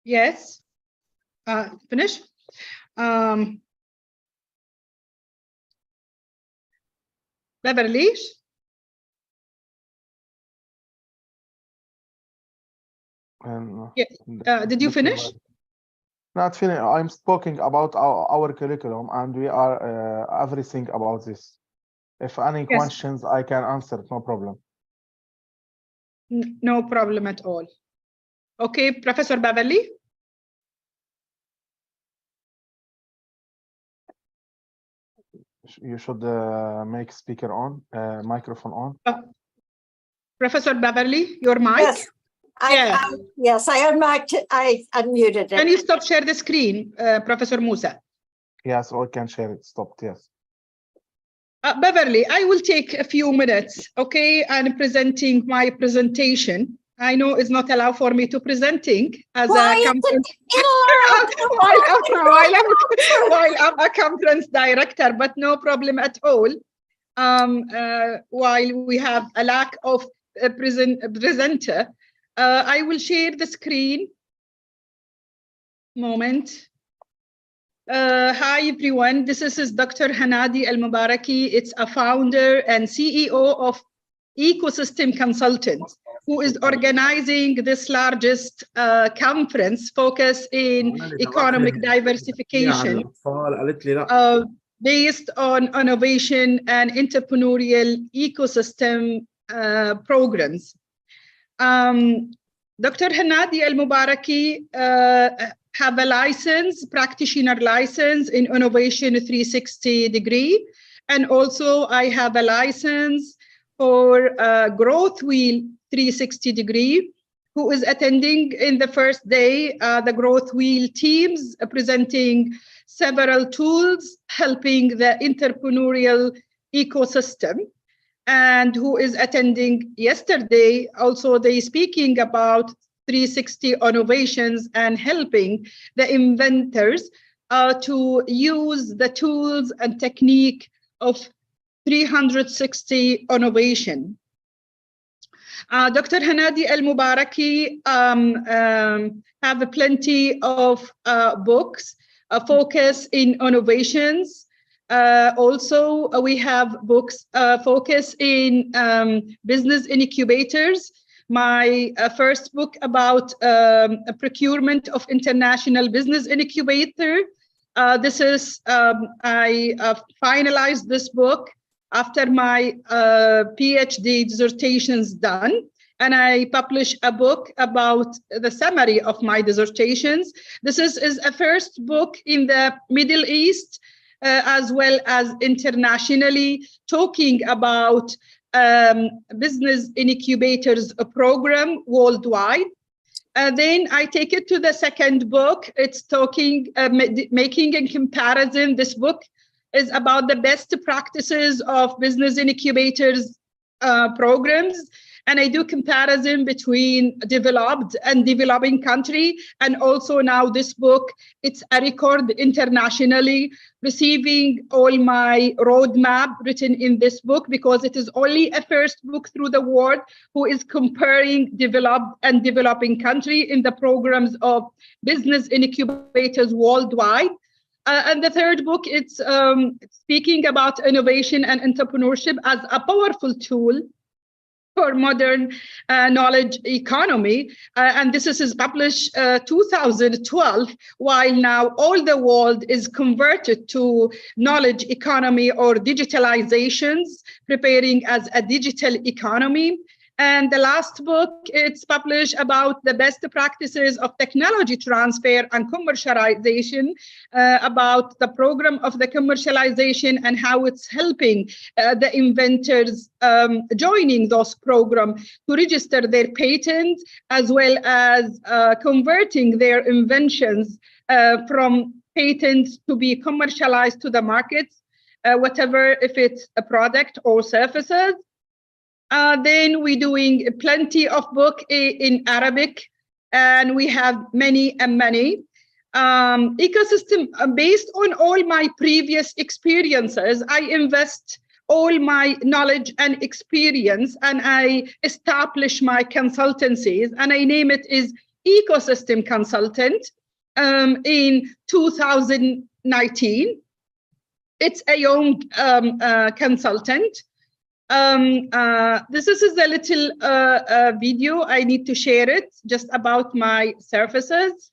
Yes. Finish. Beverly. Yes. Did you finish? Not finished. I'm speaking about our curriculum, and we are everything about this. If any questions, I can answer. No problem. No problem at all. Okay, Professor Beverly. You should make speaker on, microphone on. Professor Beverly, your mic. Yes. Yes, I unmuted it. Can you stop share the screen, Professor Musa? Yes, I can share it. Stopped, yes. Beverly, I will take a few minutes, okay, and presenting my presentation. I know it's not allowed for me to presenting as a conference while I'm a conference director, but no problem at all. While we have a lack of a presenter, I will share the screen. Moment. Hi everyone, this is Dr. Hanadi Al-Mubaraki. It's a founder and CEO of Ecosystem Consultants, who is organizing this largest conference focused in economic diversification based on innovation and entrepreneurial ecosystem programs. Dr. Hanadi Al-Mubaraki have a license, practitioner license in Innovation 360 degree. And also I have a license for Growth Wheel 360 degree, who is attending in the first day the Growth Wheel teams presenting several tools helping the entrepreneurial ecosystem, and who is attending yesterday also they speaking about 360 innovations and helping the inventors to use the tools and technique of 360 innovation. Dr. Hanadi Al-Mubaraki have plenty of books focus in innovations. Also, we have books focus in business incubators. My first book about procurement of international business incubator. This is, I finalized this book after my PhD dissertations done. and I publish a book about the summary of my dissertations. This is a first book in the Middle East, as well as internationally, talking about business incubators program worldwide. Then I take it to the second book. It's talking, making a comparison. This book is about the best practices of business incubators programs. And I do comparison between developed and developing country. And also now this book, it's a record internationally, receiving all my roadmap written in this book, because it is only a first book through the world who is comparing developed and developing country in the programs of business incubators worldwide. And the third book, it's speaking about innovation and entrepreneurship as a powerful tool for modern knowledge economy. And this is published 2012, while now all the world is converted to knowledge economy or digitalizations, preparing as a digital economy. And the last book, it's published about the best practices of technology transfer and commercialization, about the program of the commercialization and how it's helping the inventors joining those programs to register their patents, as well as converting their inventions from patents to be commercialized to the markets, whatever, if it's a product or services. Then we're doing plenty of book in Arabic, and we have many. Ecosystem, based on all my previous experiences, I invest all my knowledge and experience, and I establish my consultancies, and I name it is Ecosystem Consultant in 2019. It's a young consultant. This is a little video. I need to share it just about my services.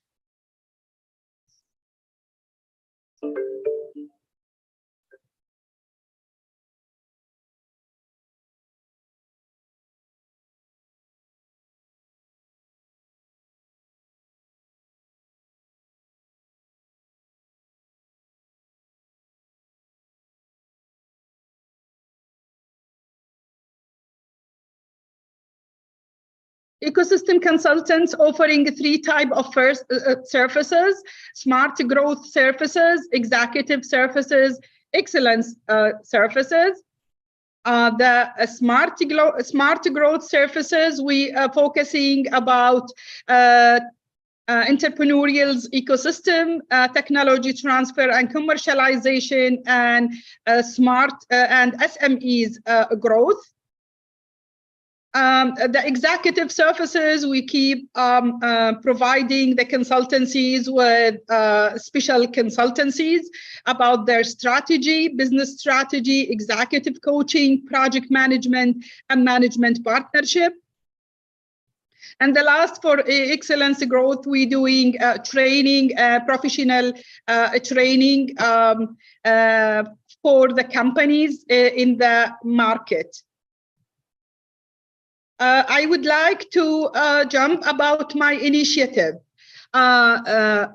Ecosystem consultants offering 3 types of services: smart growth services, executive services, excellence services. The smart growth services, we are focusing about entrepreneurial ecosystem, technology transfer and commercialization, and smart and SMEs growth. The executive services, we keep providing the consultancies with special consultancies about their strategy, business strategy, executive coaching, project management, and management partnership. And the last, for excellence growth, we're doing training, professional training for the companies in the market. I would like to jump about my initiative. I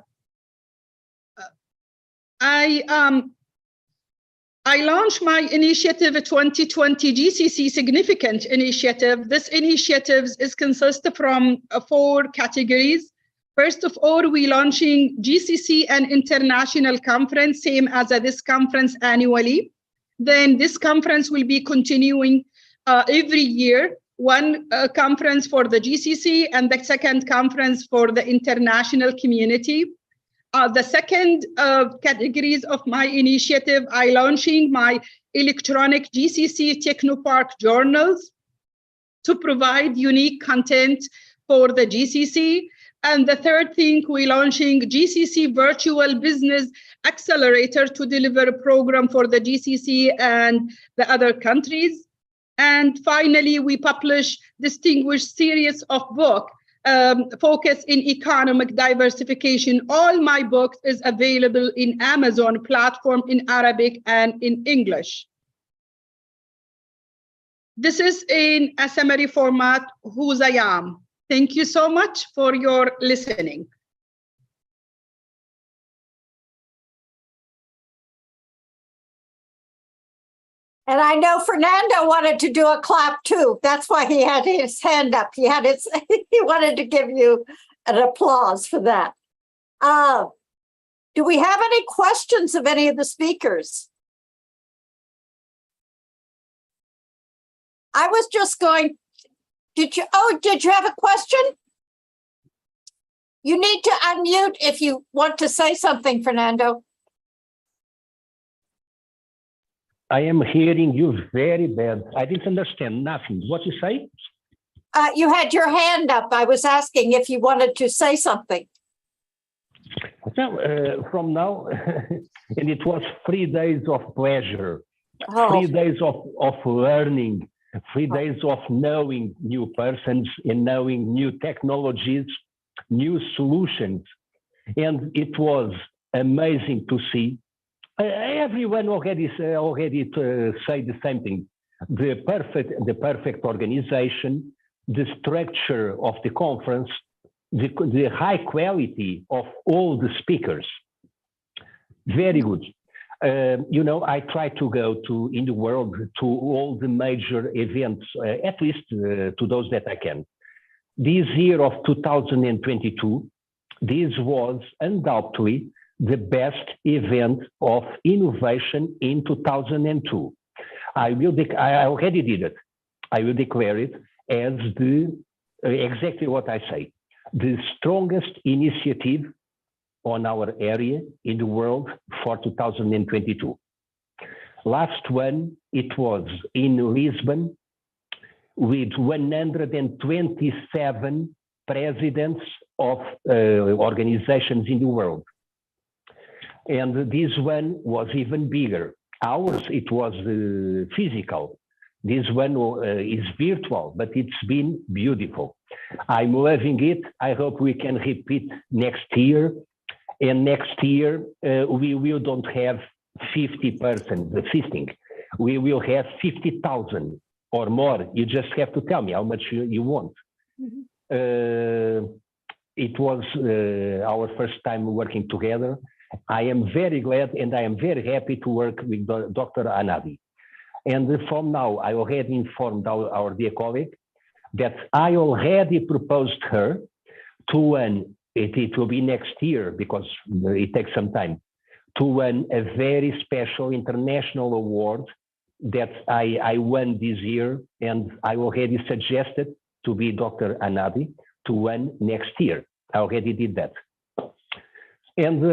launched my initiative 2020 GCC Significant Initiative. This initiative is consistent from 4 categories. First of all, we're launching GCC and international conference, same as this conference annually. Then this conference will be continuing every year. 1 conference for the GCC and the second conference for the international community. The second categories of my initiative, I launching my electronic GCC Technopark journals to provide unique content for the GCC. And the third thing, we launching GCC Virtual Business Accelerator to deliver a program for the GCC and the other countries. And finally, we publish distinguished series of books focus in economic diversification. All my books is available in Amazon platform in Arabic and in English. This is in a summary format, whose I am. Thank you so much for your listening. And I know Fernando wanted to do a clap too. That's why he had his hand up. He wanted to give you an applause for that. Do we have any questions of any of the speakers? I was just going, did you have a question? You need to unmute if you want to say something, Fernando. I am hearing you very bad. I didn't understand nothing. What you say? You had your hand up. I was asking if you wanted to say something. Well, from now, and it was 3 days of pleasure, 3 days of learning, 3 days of knowing new persons and knowing new technologies, new solutions. And it was amazing to see. Everyone already say the same thing. The perfect organization, the structure of the conference, the high quality of all the speakers. Very good. You know, I try to go in the world to all the major events, at least to those that I can. This year of 2022, this was undoubtedly the best event of innovation in 2002. I already did it. I will declare it as exactly what I say, the strongest initiative on our area in the world for 2022. Last one, it was in Lisbon with 127 presidents of organizations in the world. And this one was even bigger. Ours, it was physical. This one is virtual, but it's been beautiful. I'm loving it. I hope we can repeat next year. And next year, we will don't have 50 persons assisting. We will have 50,000 or more. You just have to tell me how much you want. It was our first time working together. I am very glad and I am very happy to work with Dr. Anadi. And from now, I already informed our dear colleague that I already proposed her to win, it will be next year because it takes some time, to win a very special international award that I won this year, and I already suggested to be Dr. Anadi to win next year. I already did that. And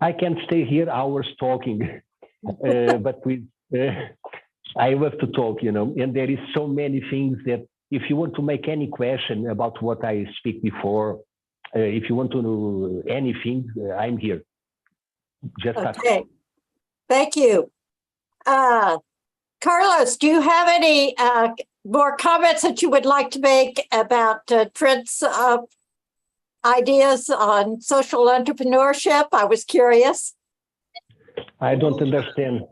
I can stay here hours talking, but I love to talk, you know, and there is so many things that if you want to make any question about what I speak before, if you want to know anything, I'm here. Just okay. Thank you. Carlos, do you have any more comments that you would like to make about Trent's ideas on social entrepreneurship? I was curious. I don't understand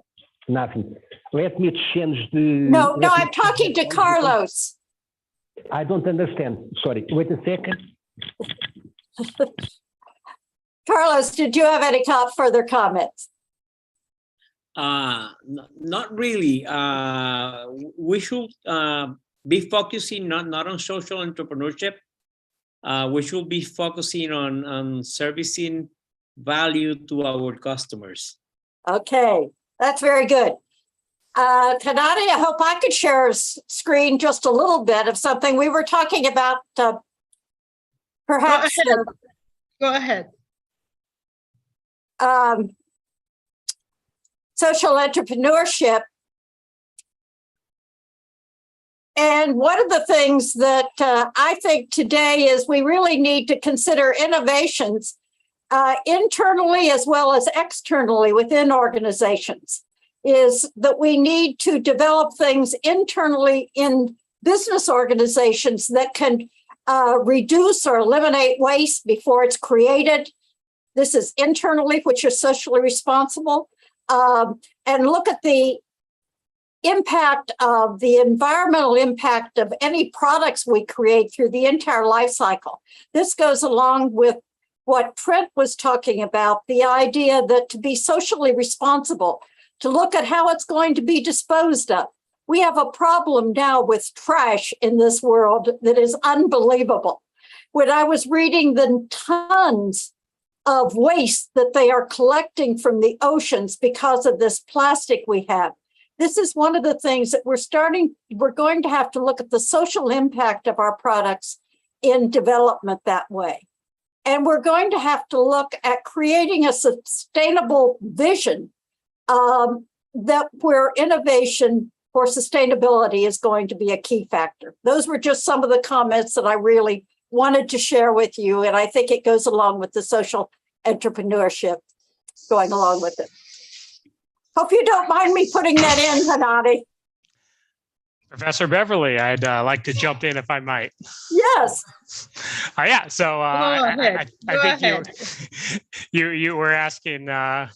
nothing. Let me change the... No, I'm talking to Carlos. I don't understand. Sorry, wait a second. Carlos, did you have any further comments? Not really. We should be focusing not on social entrepreneurship. We should be focusing on servicing value to our customers. Okay, that's very good. Kanani, I hope I could share a screen just a little bit of something we were talking about. Perhaps. Go ahead. Social entrepreneurship. And one of the things that I think today is we really need to consider innovations internally as well as externally within organizations, is that we need to develop things internally in business organizations that can reduce or eliminate waste before it's created. This is internally, which is socially responsible. And look at the impact of the environmental impact of any products we create through the entire life cycle. This goes along with what Trent was talking about, the idea that to be socially responsible, to look at how it's going to be disposed of. We have a problem now with trash in this world that is unbelievable. When I was reading the tons of waste that they are collecting from the oceans because of this plastic we have, this is one of the things that we're going to have to look at the social impact of our products in development that way. And we're going to have to look at creating a sustainable vision that where innovation for sustainability is going to be a key factor. Those were just some of the comments that I really wanted to share with you. And I think it goes along with the social entrepreneurship going along with it. Hope you don't mind me putting that in, Hanani. Professor Beverly, I'd like to jump in if I might. Yes. Yeah. So I think ahead. you were asking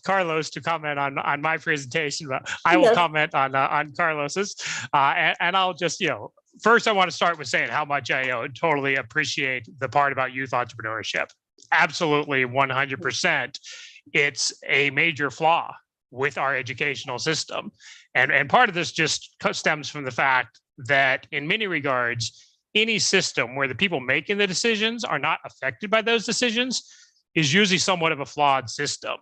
Carlos to comment on my presentation, but I will comment on Carlos's, and I'll just first I want to start with saying how much I totally appreciate the part about youth entrepreneurship. Absolutely, 100%. It's a major flaw with our educational system. And part of this just stems from the fact that in many regards, any system where the people making the decisions are not affected by those decisions is usually somewhat of a flawed system.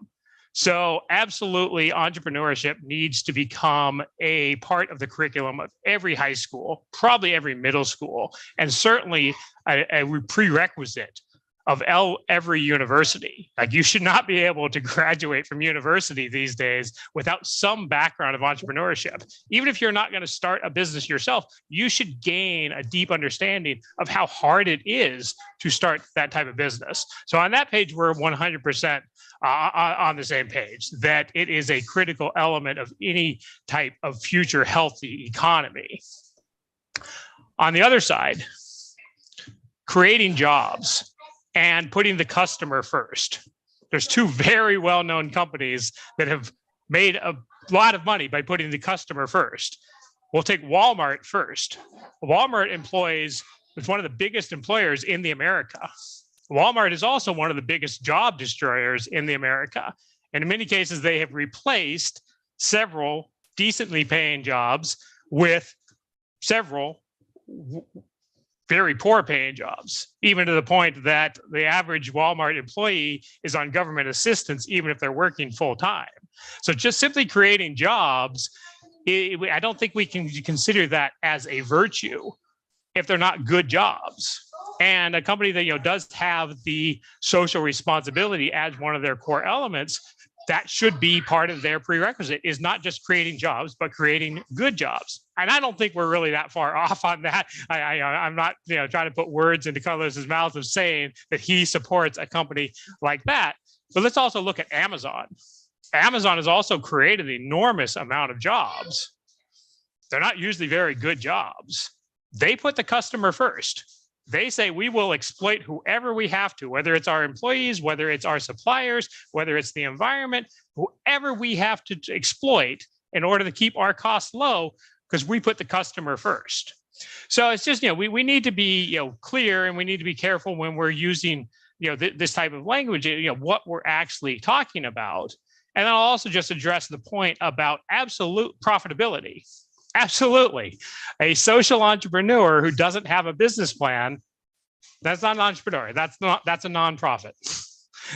So absolutely, entrepreneurship needs to become a part of the curriculum of every high school, probably every middle school, and certainly a prerequisite of every university. Like, you should not be able to graduate from university these days without some background of entrepreneurship. Even if you're not going to start a business yourself, you should gain a deep understanding of how hard it is to start that type of business. So on that page, we're 100% on the same page, that it is a critical element of any type of future healthy economy. On the other side, creating jobs and putting the customer first. There's two very well-known companies that have made a lot of money by putting the customer first. We'll take Walmart first. Walmart is one of the biggest employers in the America. Walmart is also one of the biggest job destroyers in the America. And in many cases, they have replaced several decently paying jobs with several very poor paying jobs, even to the point that the average Walmart employee is on government assistance, even if they're working full time. So just simply creating jobs, I don't think we can consider that as a virtue if they're not good jobs. And a company that does have the social responsibility as one of their core elements, that should be part of their prerequisite, is not just creating jobs, but creating good jobs. And I don't think we're really that far off on that. I'm not trying to put words into Carlos's mouth of saying that he supports a company like that. But let's also look at Amazon. Amazon has also created an enormous amount of jobs. They're not usually very good jobs. They put the customer first. They say, we will exploit whoever we have to, whether it's our employees, whether it's our suppliers, whether it's the environment, whoever we have to exploit in order to keep our costs low, because we put the customer first. So it's just, we need to be clear, and we need to be careful when we're using this type of language, what we're actually talking about. And I'll also just address the point about absolute profitability. Absolutely. A social entrepreneur who doesn't have a business plan, that's not an entrepreneur. That's a nonprofit.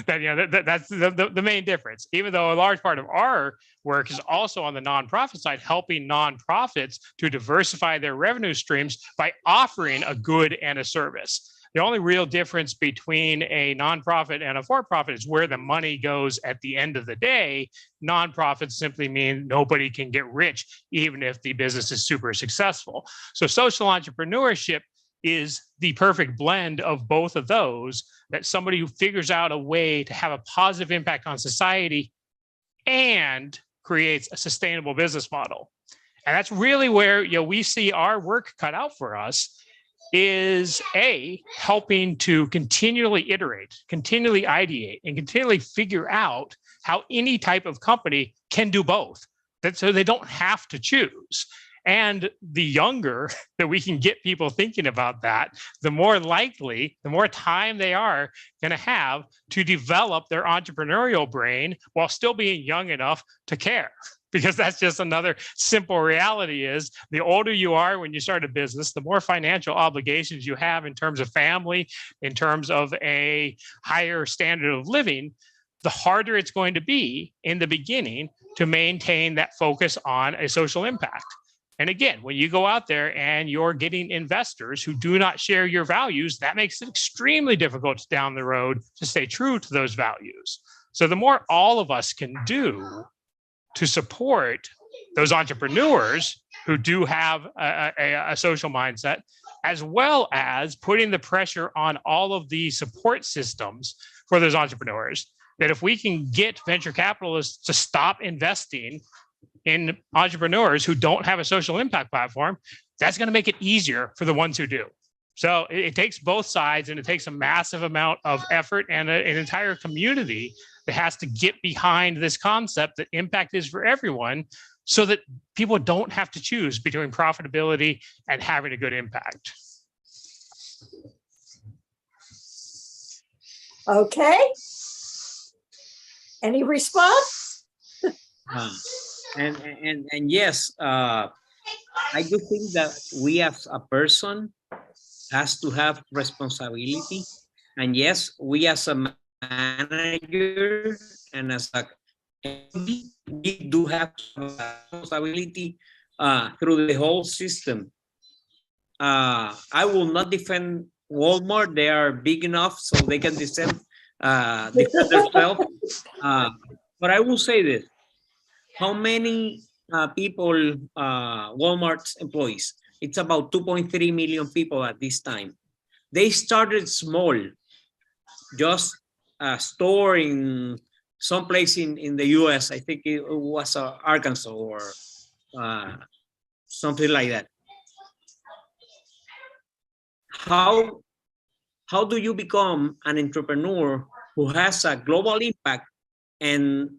That's the main difference. Even though a large part of our work is also on the nonprofit side, helping nonprofits to diversify their revenue streams by offering a good and a service. The only real difference between a nonprofit and a for-profit is where the money goes at the end of the day. Nonprofits simply mean nobody can get rich, even if the business is super successful. So social entrepreneurship is the perfect blend of both of those, that somebody who figures out a way to have a positive impact on society and creates a sustainable business model. And that's really where we see our work cut out for us, is helping to continually iterate, continually ideate, and continually figure out how any type of company can do both. so they don't have to choose. And the younger that we can get people thinking about that, the more likely, the more time they are going to have to develop their entrepreneurial brain while still being young enough to care. Because that's just another simple reality is the older you are when you start a business, the more financial obligations you have in terms of family, in terms of a higher standard of living, the harder it's going to be in the beginning to maintain that focus on a social impact. And again, when you go out there and you're getting investors who do not share your values, that makes it extremely difficult down the road to stay true to those values. So the more all of us can do to support those entrepreneurs who do have a social mindset, as well as putting the pressure on all of the support systems for those entrepreneurs, that if we can get venture capitalists to stop investing in entrepreneurs who don't have a social impact platform, that's going to make it easier for the ones who do. So it takes both sides, and it takes a massive amount of effort and an entire community that has to get behind this concept that impact is for everyone, so that people don't have to choose between profitability and having a good impact. Okay. Any response? And yes, I do think that we as a person has to have responsibility. And yes, we as a manager and as a we do have responsibility through the whole system. I will not defend Walmart. They are big enough so they can defend themselves. But I will say this. How many people Walmart's employees? It's about 2.3 million people at this time. They started small, just a store in someplace in the US. I think it was Arkansas or something like that. How do you become an entrepreneur who has a global impact? And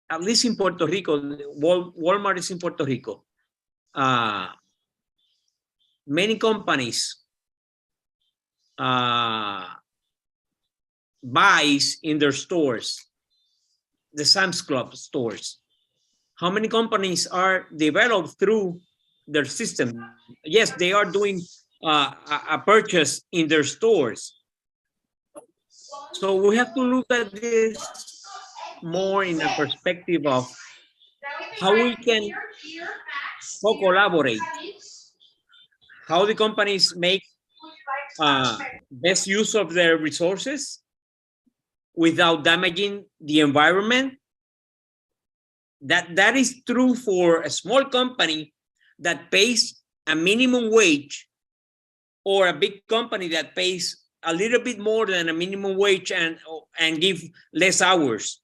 at least in Puerto Rico, Walmart is in Puerto Rico. Many companies buys in their stores, the Sam's Club stores. How many companies are developed through their system? Yes, they are doing a purchase in their stores. So we have to look at this more in a perspective of how we can co-collaborate, how the companies make best use of their resources without damaging the environment. That is true for a small company that pays a minimum wage, or a big company that pays a little bit more than a minimum wage and give less hours.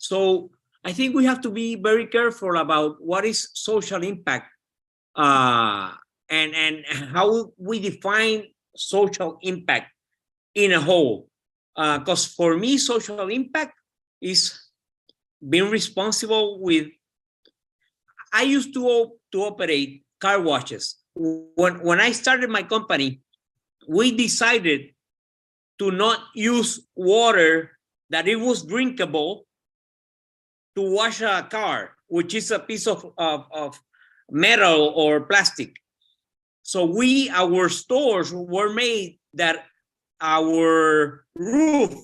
So I think we have to be very careful about what is social impact and how we define social impact in a whole. Because for me, social impact is being responsible with. I used to operate car washes. When I started my company, we decided to not use water that it was drinkable to wash a car, which is a piece of metal or plastic. So our stores were made that our roof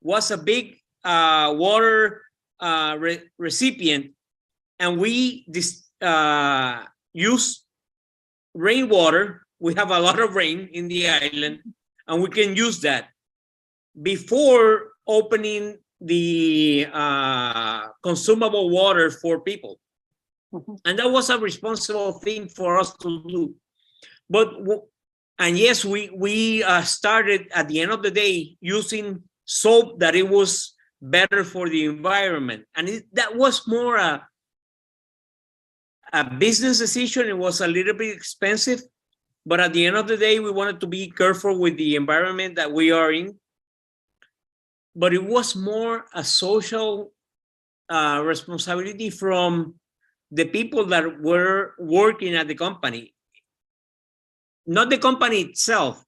was a big water recipient, and we use rainwater. We have a lot of rain in the island, and we can use that before opening the consumable water for people. And that was a responsible thing for us to do. And yes, we started at the end of the day using soap that it was better for the environment. And that was more a business decision. It was a little bit expensive, but at the end of the day, we wanted to be careful with the environment that we are in. But it was more a social responsibility from the people that were working at the company, not the company itself,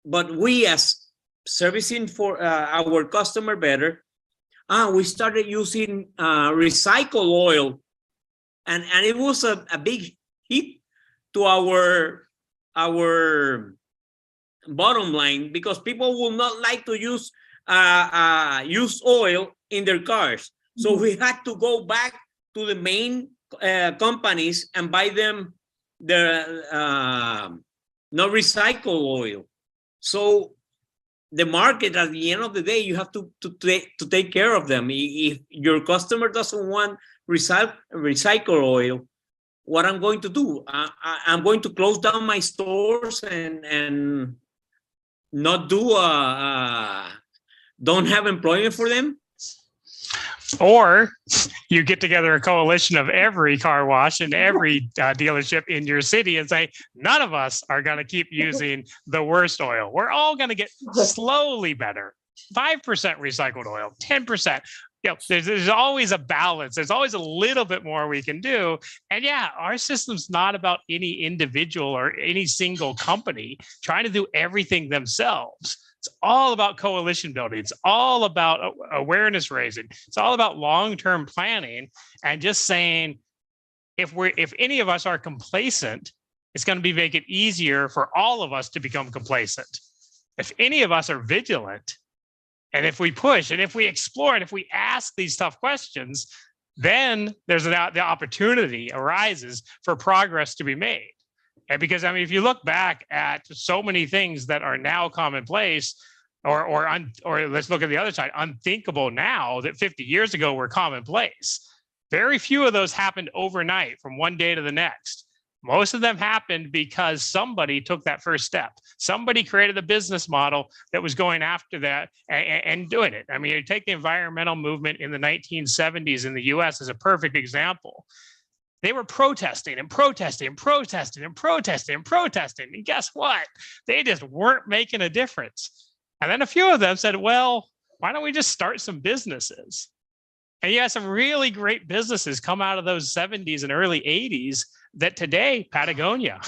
but we as servicing for our customer better. We started using recycled oil, and it was a big hit to our bottom line, because people will not like to use oil in their cars. So we had to go back to the main companies and buy them the not recycled oil. So the market, at the end of the day, you have to take care of them. If your customer doesn't want recycled oil, what I'm going to do, I'm going to close down my stores and not do don't have employment for them. Or you get together a coalition of every car wash and every dealership in your city and say, none of us are going to keep using the worst oil. We're all going to get slowly better. 5% recycled oil, 10%. You know, there's always a balance. There's always a little bit more we can do. And yeah, our system's not about any individual or any single company trying to do everything themselves. It's all about coalition building. It's all about awareness raising. It's all about long-term planning and just saying, if any of us are complacent, it's going to make it easier for all of us to become complacent. If any of us are vigilant, and if we push, and if we explore, and if we ask these tough questions, then there's the opportunity arises for progress to be made. And because, I mean, if you look back at so many things that are now commonplace, or let's look at the other side, unthinkable now, that 50 years ago were commonplace. Very few of those happened overnight from one day to the next. Most of them happened because somebody took that first step. Somebody created a business model that was going after that and doing it. I mean, you take the environmental movement in the 1970s in the US as a perfect example. They were protesting and protesting and protesting and protesting and protesting. And guess what? They just weren't making a difference. And then a few of them said, well, why don't we just start some businesses? And you had some really great businesses come out of those 70s and early 80s that today, Patagonia,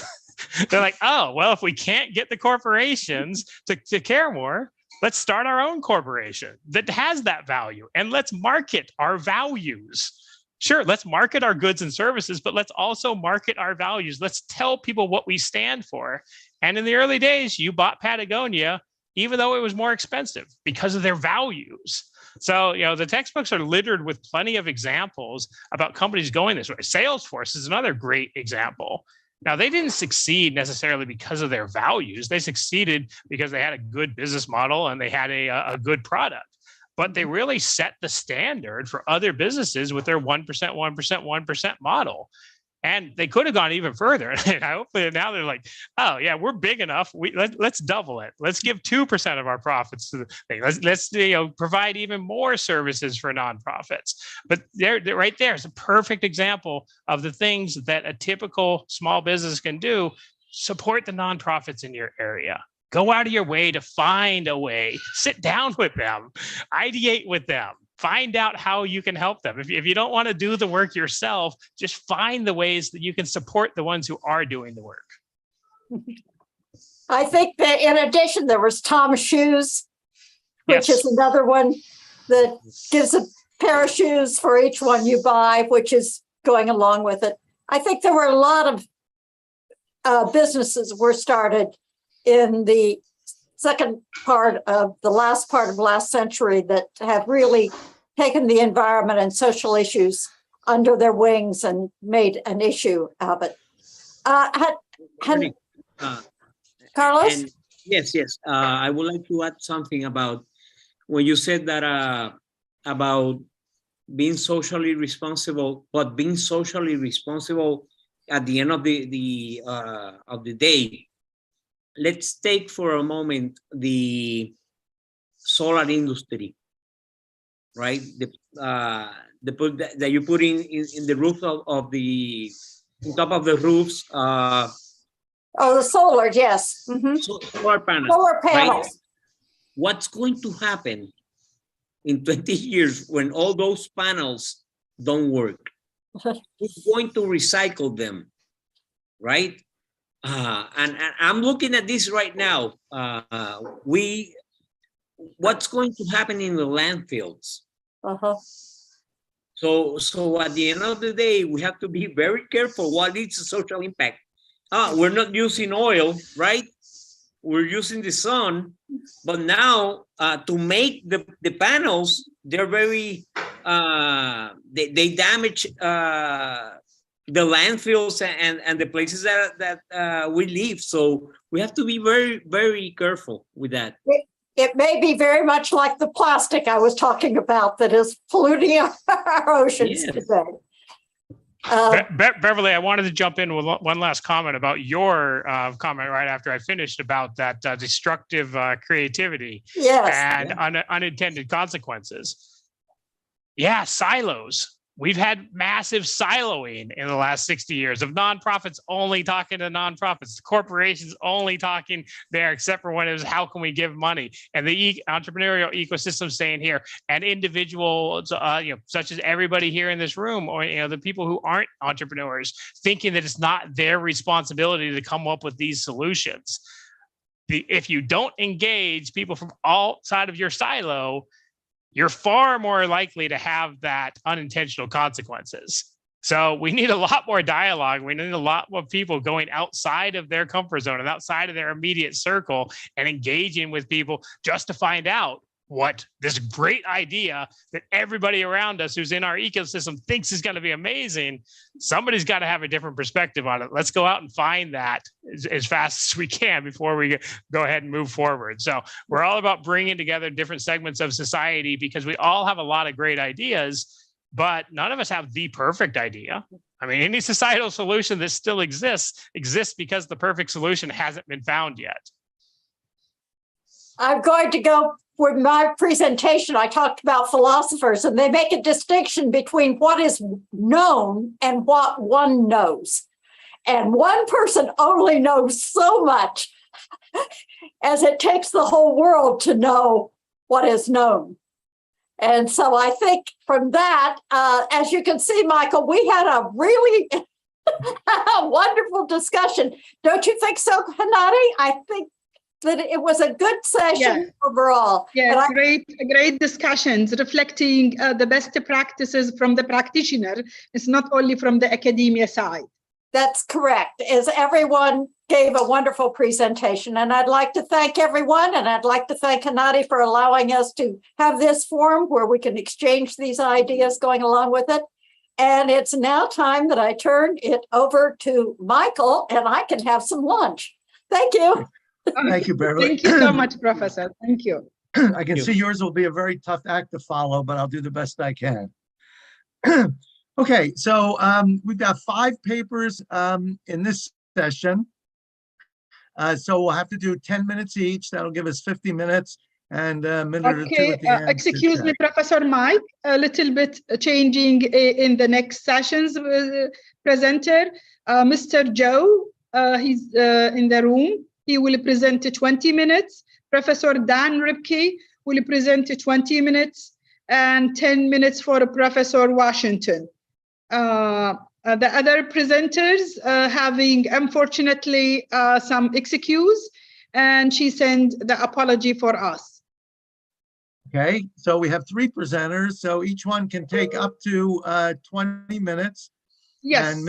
they're like, oh, well, if we can't get the corporations to care more, let's start our own corporation that has that value, and let's market our values. Sure, let's market our goods and services, but let's also market our values. Let's tell people what we stand for. And in the early days, you bought Patagonia, even though it was more expensive, because of their values. So, you know, the textbooks are littered with plenty of examples about companies going this way. Salesforce is another great example. Now, they didn't succeed necessarily because of their values. They succeeded because they had a good business model and they had a good product. But they really set the standard for other businesses with their 1%, 1%, 1% model. And they could have gone even further. And hopefully now they're like, oh yeah, we're big enough. Let's double it. Let's give 2% of our profits to the thing. Let's provide even more services for nonprofits. But they're right there is a perfect example of the things that a typical small business can do. Support the nonprofits in your area. Go out of your way to find a way. Sit down with them. Ideate with them. Find out how you can help them. If you don't want to do the work yourself, just find the ways that you can support the ones who are doing the work. I think that in addition, there was Tom Shoes, which is another one that gives a pair of shoes for each one you buy, which is going along with it. I think there were a lot of businesses were started in the second part of the last part of last century that have really taken the environment and social issues under their wings and made an issue of it. Carlos? And yes. I would like to add something about when you said that about being socially responsible, but being socially responsible at the end of the day. Let's take for a moment the solar industry, right? That you put in the roof of the on top of the roofs. The solar, yes. Mm-hmm. Solar panels. Solar panels. Right? What's going to happen in 20 years when all those panels don't work? Who's going to recycle them, right? And I'm looking at this right now. What's going to happen in the landfills? So at the end of the day, we have to be very careful what is the social impact. We're not using oil, right? We're using the sun, but now to make the panels, they're very, they damage the landfills and the places that we live. So we have to be very, very careful with that. It may be very much like the plastic I was talking about that is polluting our oceans today. Beverly, I wanted to jump in with one last comment about your comment right after I finished about that destructive creativity and unintended consequences. Yeah, silos. We've had massive siloing in the last 60 years of nonprofits only talking to nonprofits, corporations only talking there, except for when it was how can we give money, and the entrepreneurial ecosystem staying here, and individuals, such as everybody here in this room, or the people who aren't entrepreneurs, thinking that it's not their responsibility to come up with these solutions. If you don't engage people from outside of your silo, you're far more likely to have that unintentional consequences. So we need a lot more dialogue. We need a lot more people going outside of their comfort zone and outside of their immediate circle and engaging with people just to find out what this great idea that everybody around us who's in our ecosystem thinks is going to be amazing. Somebody's got to have a different perspective on it. Let's go out and find that as fast as we can before we go ahead and move forward. So we're all about bringing together different segments of society because we all have a lot of great ideas, but none of us have the perfect idea. I mean, any societal solution that still exists because the perfect solution hasn't been found yet. I'm going to go with my presentation. I talked about philosophers, and they make a distinction between what is known and what one knows. And one person only knows so much as it takes the whole world to know what is known. And so I think from that, as you can see, Michael, we had a really wonderful discussion. Don't you think so, Hanadi? I think that it was a good session overall. Yeah, great discussions reflecting the best practices from the practitioner. It's not only from the academia side. That's correct. As everyone gave a wonderful presentation, and I'd like to thank everyone, and I'd like to thank Hanadi for allowing us to have this forum where we can exchange these ideas going along with it. And it's now time that I turn it over to Michael, and I can have some lunch. Thank you. Thank you, Beverly. Thank you so much, Professor. Thank you. I can see yours will be a very tough act to follow, but I'll do the best I can. Okay, so we've got 5 papers in this session. So we'll have to do 10 minutes each. That'll give us 50 minutes and a minute or two at the end. Excuse me, Professor Mike, a little bit changing in the next session's presenter. Mr. Joe, he's in the room. He will present 20 minutes. Professor Dan Ripke will present 20 minutes and 10 minutes for Professor Washington. The other presenters having, unfortunately, some excuse, and she sent the apology for us. Okay, so we have 3 presenters, so each one can take up to 20 minutes. Yes. And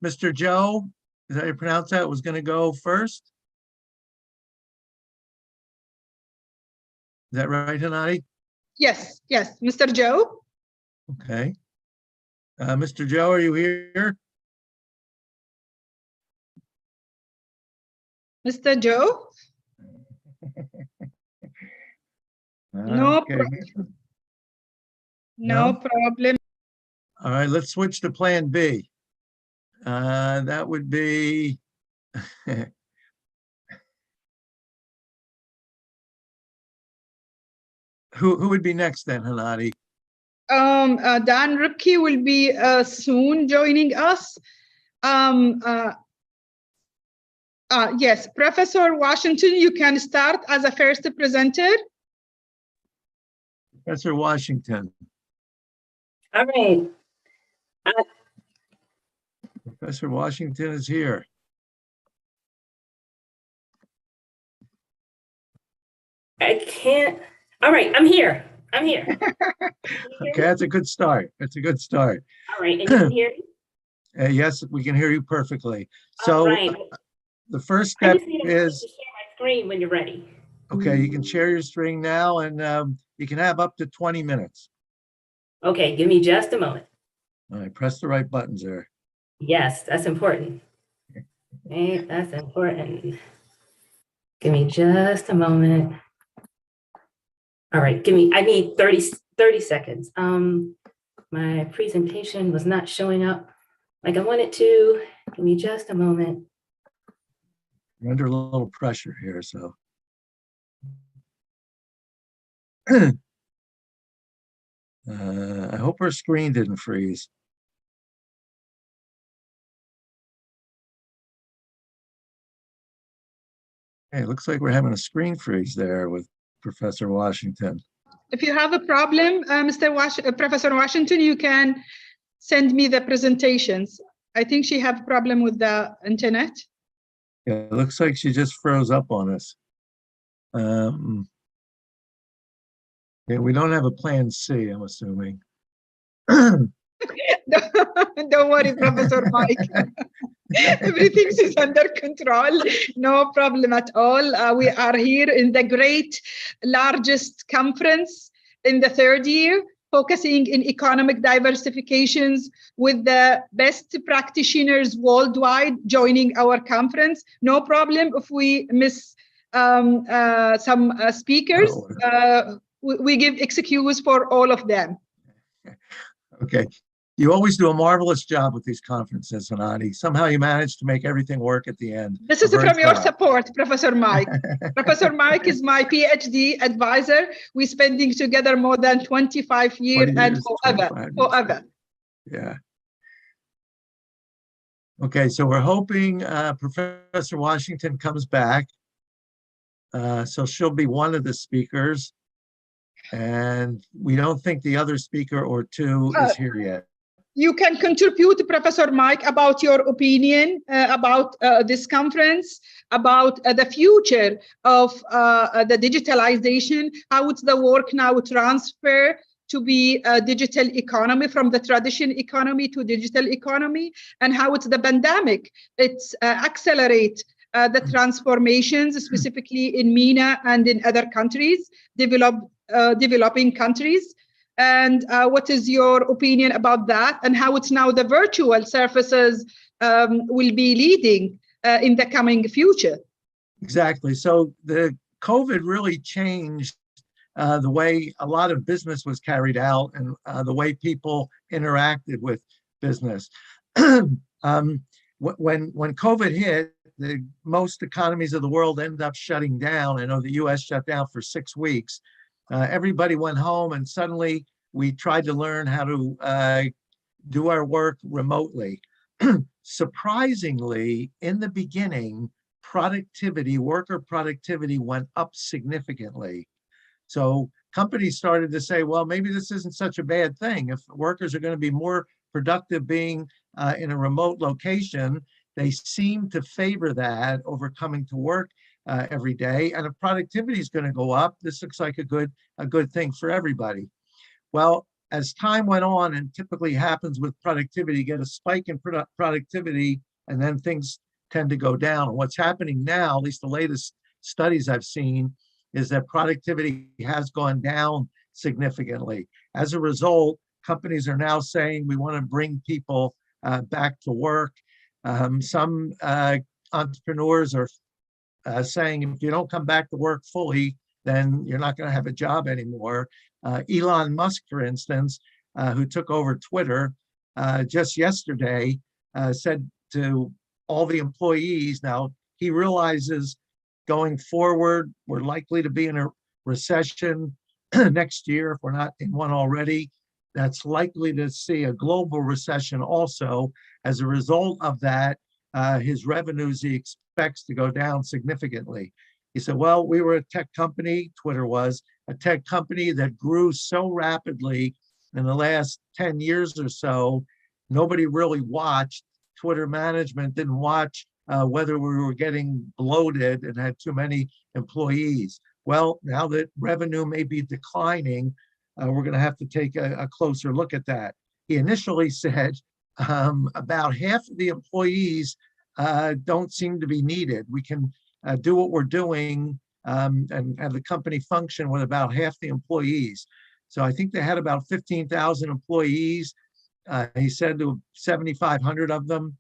Mr. Joe, is that how you pronounce that, was going to go first? Is that right, Hanadi? Yes, yes, Mr. Joe. Okay. Mr. Joe, are you here? Mr. Joe? No, Okay. no problem. All right, let's switch to Plan B. That would be who would be next then, Hanadi? Dan Ripke will be soon joining us. Yes, Professor Washington, you can start as a first presenter. Professor Washington. All right. Professor Washington is here. I can't. All right, I'm here. I'm here. Okay, that's a good start. That's a good start. All right, and you can hear me? Yes, we can hear you perfectly. So right. The first I step just need a is, to share my screen when you're ready. okay, you can share your screen now, and you can have up to 20 minutes. Okay, give me just a moment. All right, press the right buttons there. Yes, that's important. Okay, that's important. Give me just a moment. All right, I need 30 seconds. My presentation was not showing up like I wanted to. Give me just a moment. You're under a little pressure here, so. I hope our screen didn't freeze. Hey, it looks like we're having a screen freeze there with Professor Washington. If you have a problem, Professor Washington, you can send me the presentations. I think she have a problem with the internet. Yeah, it looks like she just froze up on us. Yeah, we don't have a plan C, I'm assuming. Don't worry, Professor Mike. Everything is under control. No problem at all. We are here in the largest conference in the third year, focusing in economic diversifications with the best practitioners worldwide joining our conference. No problem if we miss some speakers. We give excuse for all of them. Okay. You always do a marvelous job with these conferences, Hanani. Somehow you manage to make everything work at the end. This is from your support, Professor Mike. Professor Mike is my PhD advisor. We're spending together more than 25 years and forever. Yeah. Okay, so we're hoping Professor Washington comes back. So she'll be one of the speakers. And we don't think the other speaker or two is here yet. You can contribute, Professor Mike, about your opinion about this conference, about the future of the digitalization, how it's the work now transfer to be a digital economy from the traditional economy to digital economy, and how it's the pandemic. It's accelerate the transformations, specifically in MENA and in other countries, developing countries. And what is your opinion about that, and how it's now the virtual surfaces will be leading in the coming future? Exactly. So the COVID really changed the way a lot of business was carried out and the way people interacted with business. When COVID hit, most economies of the world ended up shutting down. I know the US shut down for 6 weeks. Everybody went home, and suddenly we tried to learn how to do our work remotely. Surprisingly, in the beginning, worker productivity went up significantly. So companies started to say, well, maybe this isn't such a bad thing. If workers are going to be more productive being in a remote location, they seem to favor that over coming to work every day. And if productivity is going to go up, this looks like a good thing for everybody. Well, as time went on, and typically happens with productivity, you get a spike in productivity, and then things tend to go down. And what's happening now, at least the latest studies I've seen, is that productivity has gone down significantly. As a result, companies are now saying we want to bring people back to work. Some entrepreneurs are saying if you don't come back to work fully, then you're not going to have a job anymore. Elon Musk, for instance, who took over Twitter just yesterday, said to all the employees, now he realizes going forward, we're likely to be in a recession next year if we're not in one already. That's likely to see a global recession also. As a result of that, his revenues he expects to go down significantly. He said, well, we were a tech company, Twitter was, a tech company that grew so rapidly in the last 10 years or so, nobody really watched. Twitter management didn't watch whether we were getting bloated and had too many employees. Well, now that revenue may be declining, we're going to have to take a closer look at that. He initially said about half of the employees don't seem to be needed. We can do what we're doing and have the company function with about half the employees. So I think they had about 15,000 employees. He said to 7,500 of them,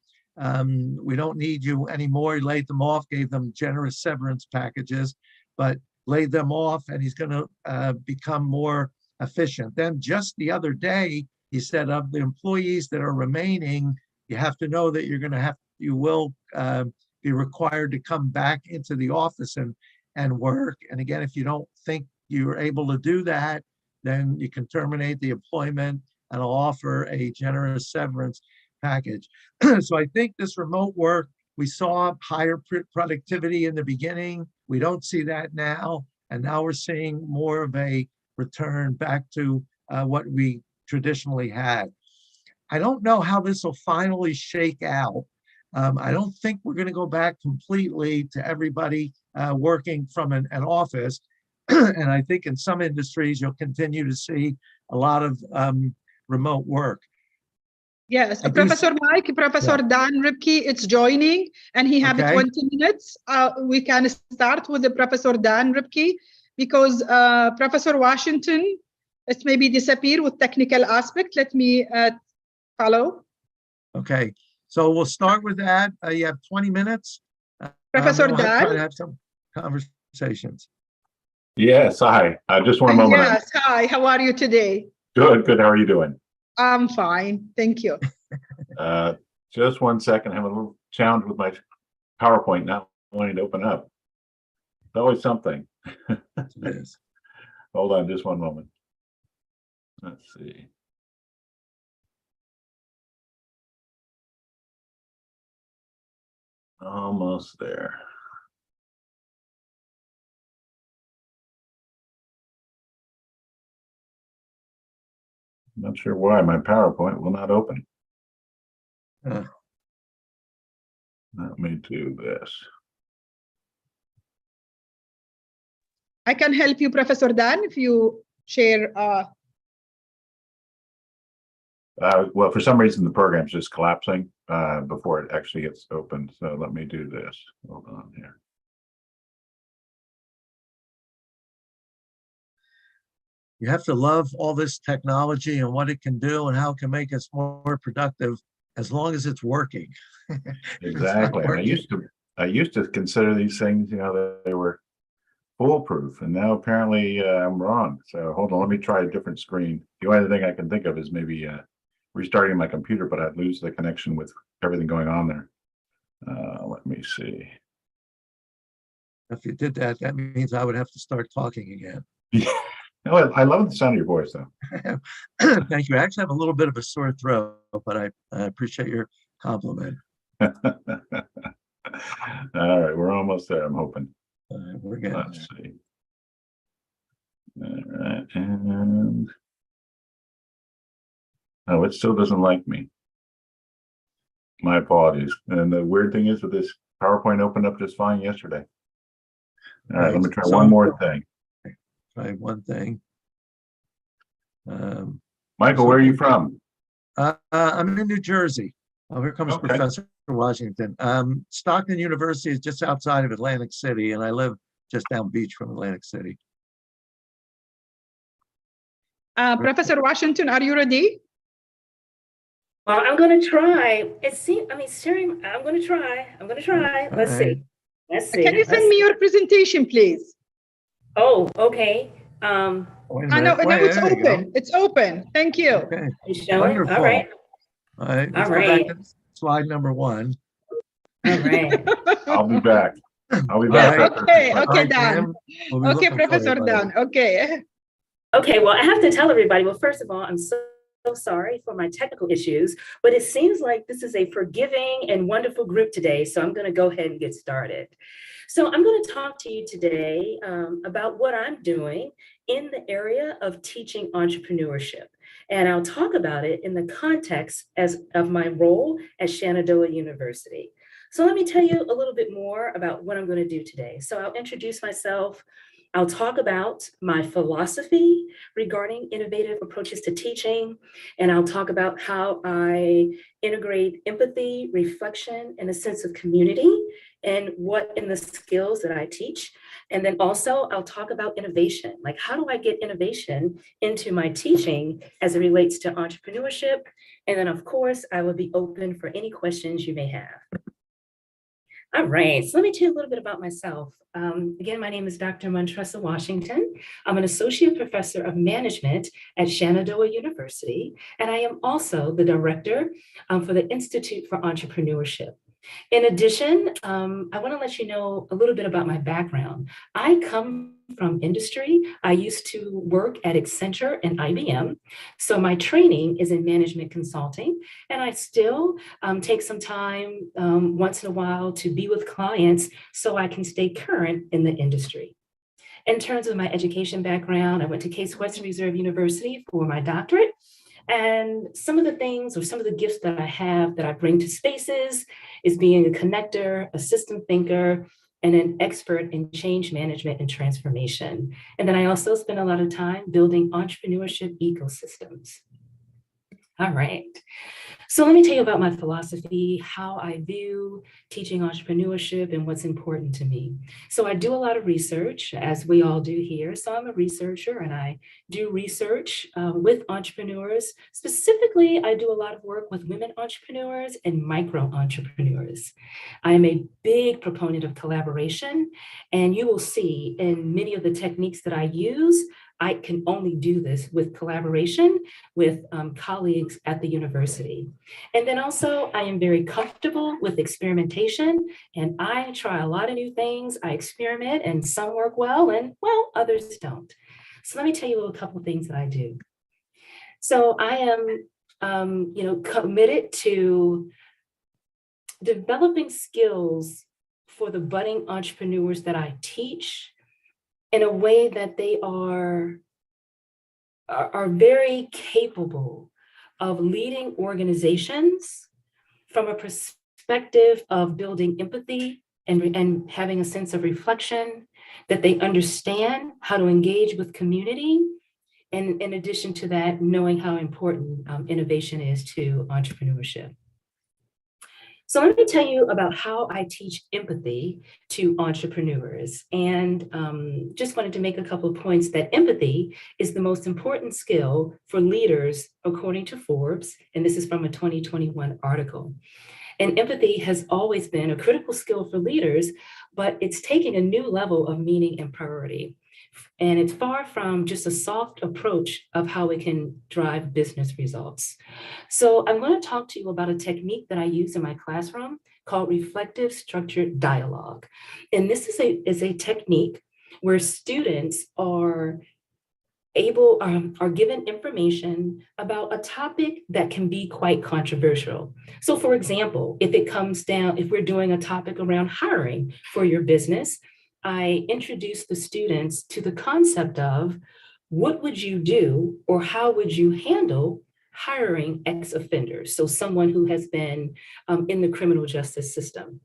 we don't need you anymore. He laid them off, gave them generous severance packages, but laid them off, and he's going to become more efficient. Then just the other day, he said of the employees that are remaining, you have to know that you will be required to come back into the office and work. And again, if you don't think you're able to do that, then you can terminate the employment and I'll offer a generous severance package. So I think this remote work, we saw higher productivity in the beginning. We don't see that now. And now we're seeing more of a return back to what we traditionally had. I don't know how this will finally shake out. I don't think we're going to go back completely to everybody working from an office. And I think in some industries, you'll continue to see a lot of remote work. Yes, Professor Mike, Professor Dan Ripke, it's joining, and he have 20 minutes. We can start with the Professor Dan Ripke, because Professor Washington, it maybe disappear with technical aspect. Let me follow. Okay, so we'll start with that. You have 20 minutes. Professor Dan. Try to have some conversations. Yes, hi. Just one moment. Yes, hi. How are you today? Good, good. How are you doing? I'm fine. Thank you. Just one second. I have a little challenge with my PowerPoint not wanting to open up. It's always something. Yes. Hold on just one moment. Let's see. Almost there. Not sure why my PowerPoint will not open. Let me do this. I can help you, Professor Dan, if you share. Well, for some reason, the program's just collapsing before it actually gets opened. So let me do this. Hold on here. You have to love all this technology and what it can do and how it can make us more productive as long as it's working. Exactly. I used to consider these things, that they were foolproof, and now apparently I'm wrong. So hold on, let me try a different screen. The only thing I can think of is maybe restarting my computer, but I'd lose the connection with everything going on there. Let me see. If you did that, that means I would have to start talking again. No, I love the sound of your voice, though. Thank you. I actually have a little bit of a sore throat, but I appreciate your compliment. All right, we're almost there, I'm hoping. We're getting Let's see. All right, and oh, it still doesn't like me. My apologies. And the weird thing is, with this PowerPoint opened up just fine yesterday. All right, let me try one more thing. Try one thing. Michael, where are you from? I'm in New Jersey. Oh, here comes Professor Washington. Stockton University is just outside of Atlantic City, and I live just down beach from Atlantic City. Professor Washington, are you ready? Well, I'm going to try. Siri, I'm going to try. Let's see. Can you send me your presentation, please? Oh, okay. No, it's open. It's open. Thank you. Okay. Wonderful. All right. All right. Let's go back to slide number 1. All right. I'll be back. I'll be back. Okay, Dan. Okay, Professor Dan. Okay. Okay, well, I have to tell everybody, well, first of all, I'm so sorry for my technical issues, but it seems like this is a forgiving and wonderful group today. So I'm going to go ahead and get started. So I'm going to talk to you today about what I'm doing in the area of teaching entrepreneurship. And I'll talk about it in the context of my role at Shenandoah University. So let me tell you a little bit more about what I'm going to do today. So I'll introduce myself. I'll talk about my philosophy regarding innovative approaches to teaching, and I'll talk about how I integrate empathy, reflection, and a sense of community and what in the skills that I teach. And then also I'll talk about innovation, like how do I get innovation into my teaching as it relates to entrepreneurship? And then of course, I will be open for any questions you may have. All right, so let me tell you a little bit about myself. Again, my name is Dr. Montressa Washington. I'm an associate professor of management at Shenandoah University, and I am also the director for the Institute for Entrepreneurship. In addition, I want to let you know a little bit about my background. I come from industry. I used to work at Accenture and IBM. So my training is in management consulting, and I still take some time once in a while to be with clients so I can stay current in the industry. In terms of my education background, I went to Case Western Reserve University for my doctorate. And some of the things or some of the gifts that I have that I bring to spaces is being a connector, a system thinker, and an expert in change management and transformation. And then I also spend a lot of time building entrepreneurship ecosystems. All right. So let me tell you about my philosophy, how I view teaching entrepreneurship and what's important to me. So I do a lot of research, as we all do here. So I'm a researcher and I do research with entrepreneurs. Specifically, I do a lot of work with women entrepreneurs and micro entrepreneurs. I am a big proponent of collaboration, and you will see in many of the techniques that I use, I can only do this with collaboration with colleagues at the university. And then also, I am very comfortable with experimentation, and I try a lot of new things. I experiment, and some work well, and well, others don't. So let me tell you a couple of things that I do. So I am, committed to developing skills for the budding entrepreneurs that I teach in a way that they are very capable of leading organizations from a perspective of building empathy and having a sense of reflection, that they understand how to engage with community, and in addition to that, knowing how important innovation is to entrepreneurship. So let me tell you about how I teach empathy to entrepreneurs. And just wanted to make a couple of points that empathy is the most important skill for leaders, according to Forbes. And this is from a 2021 article. And empathy has always been a critical skill for leaders, but it's taking a new level of meaning and priority. And it's far from just a soft approach of how we can drive business results. So I'm going to talk to you about a technique that I use in my classroom called reflective structured dialogue. And this is a technique where students are given information about a topic that can be quite controversial. So for example, if we're doing a topic around hiring for your business, I introduce the students to the concept of what would you do or how would you handle hiring ex-offenders, so someone who has been in the criminal justice system.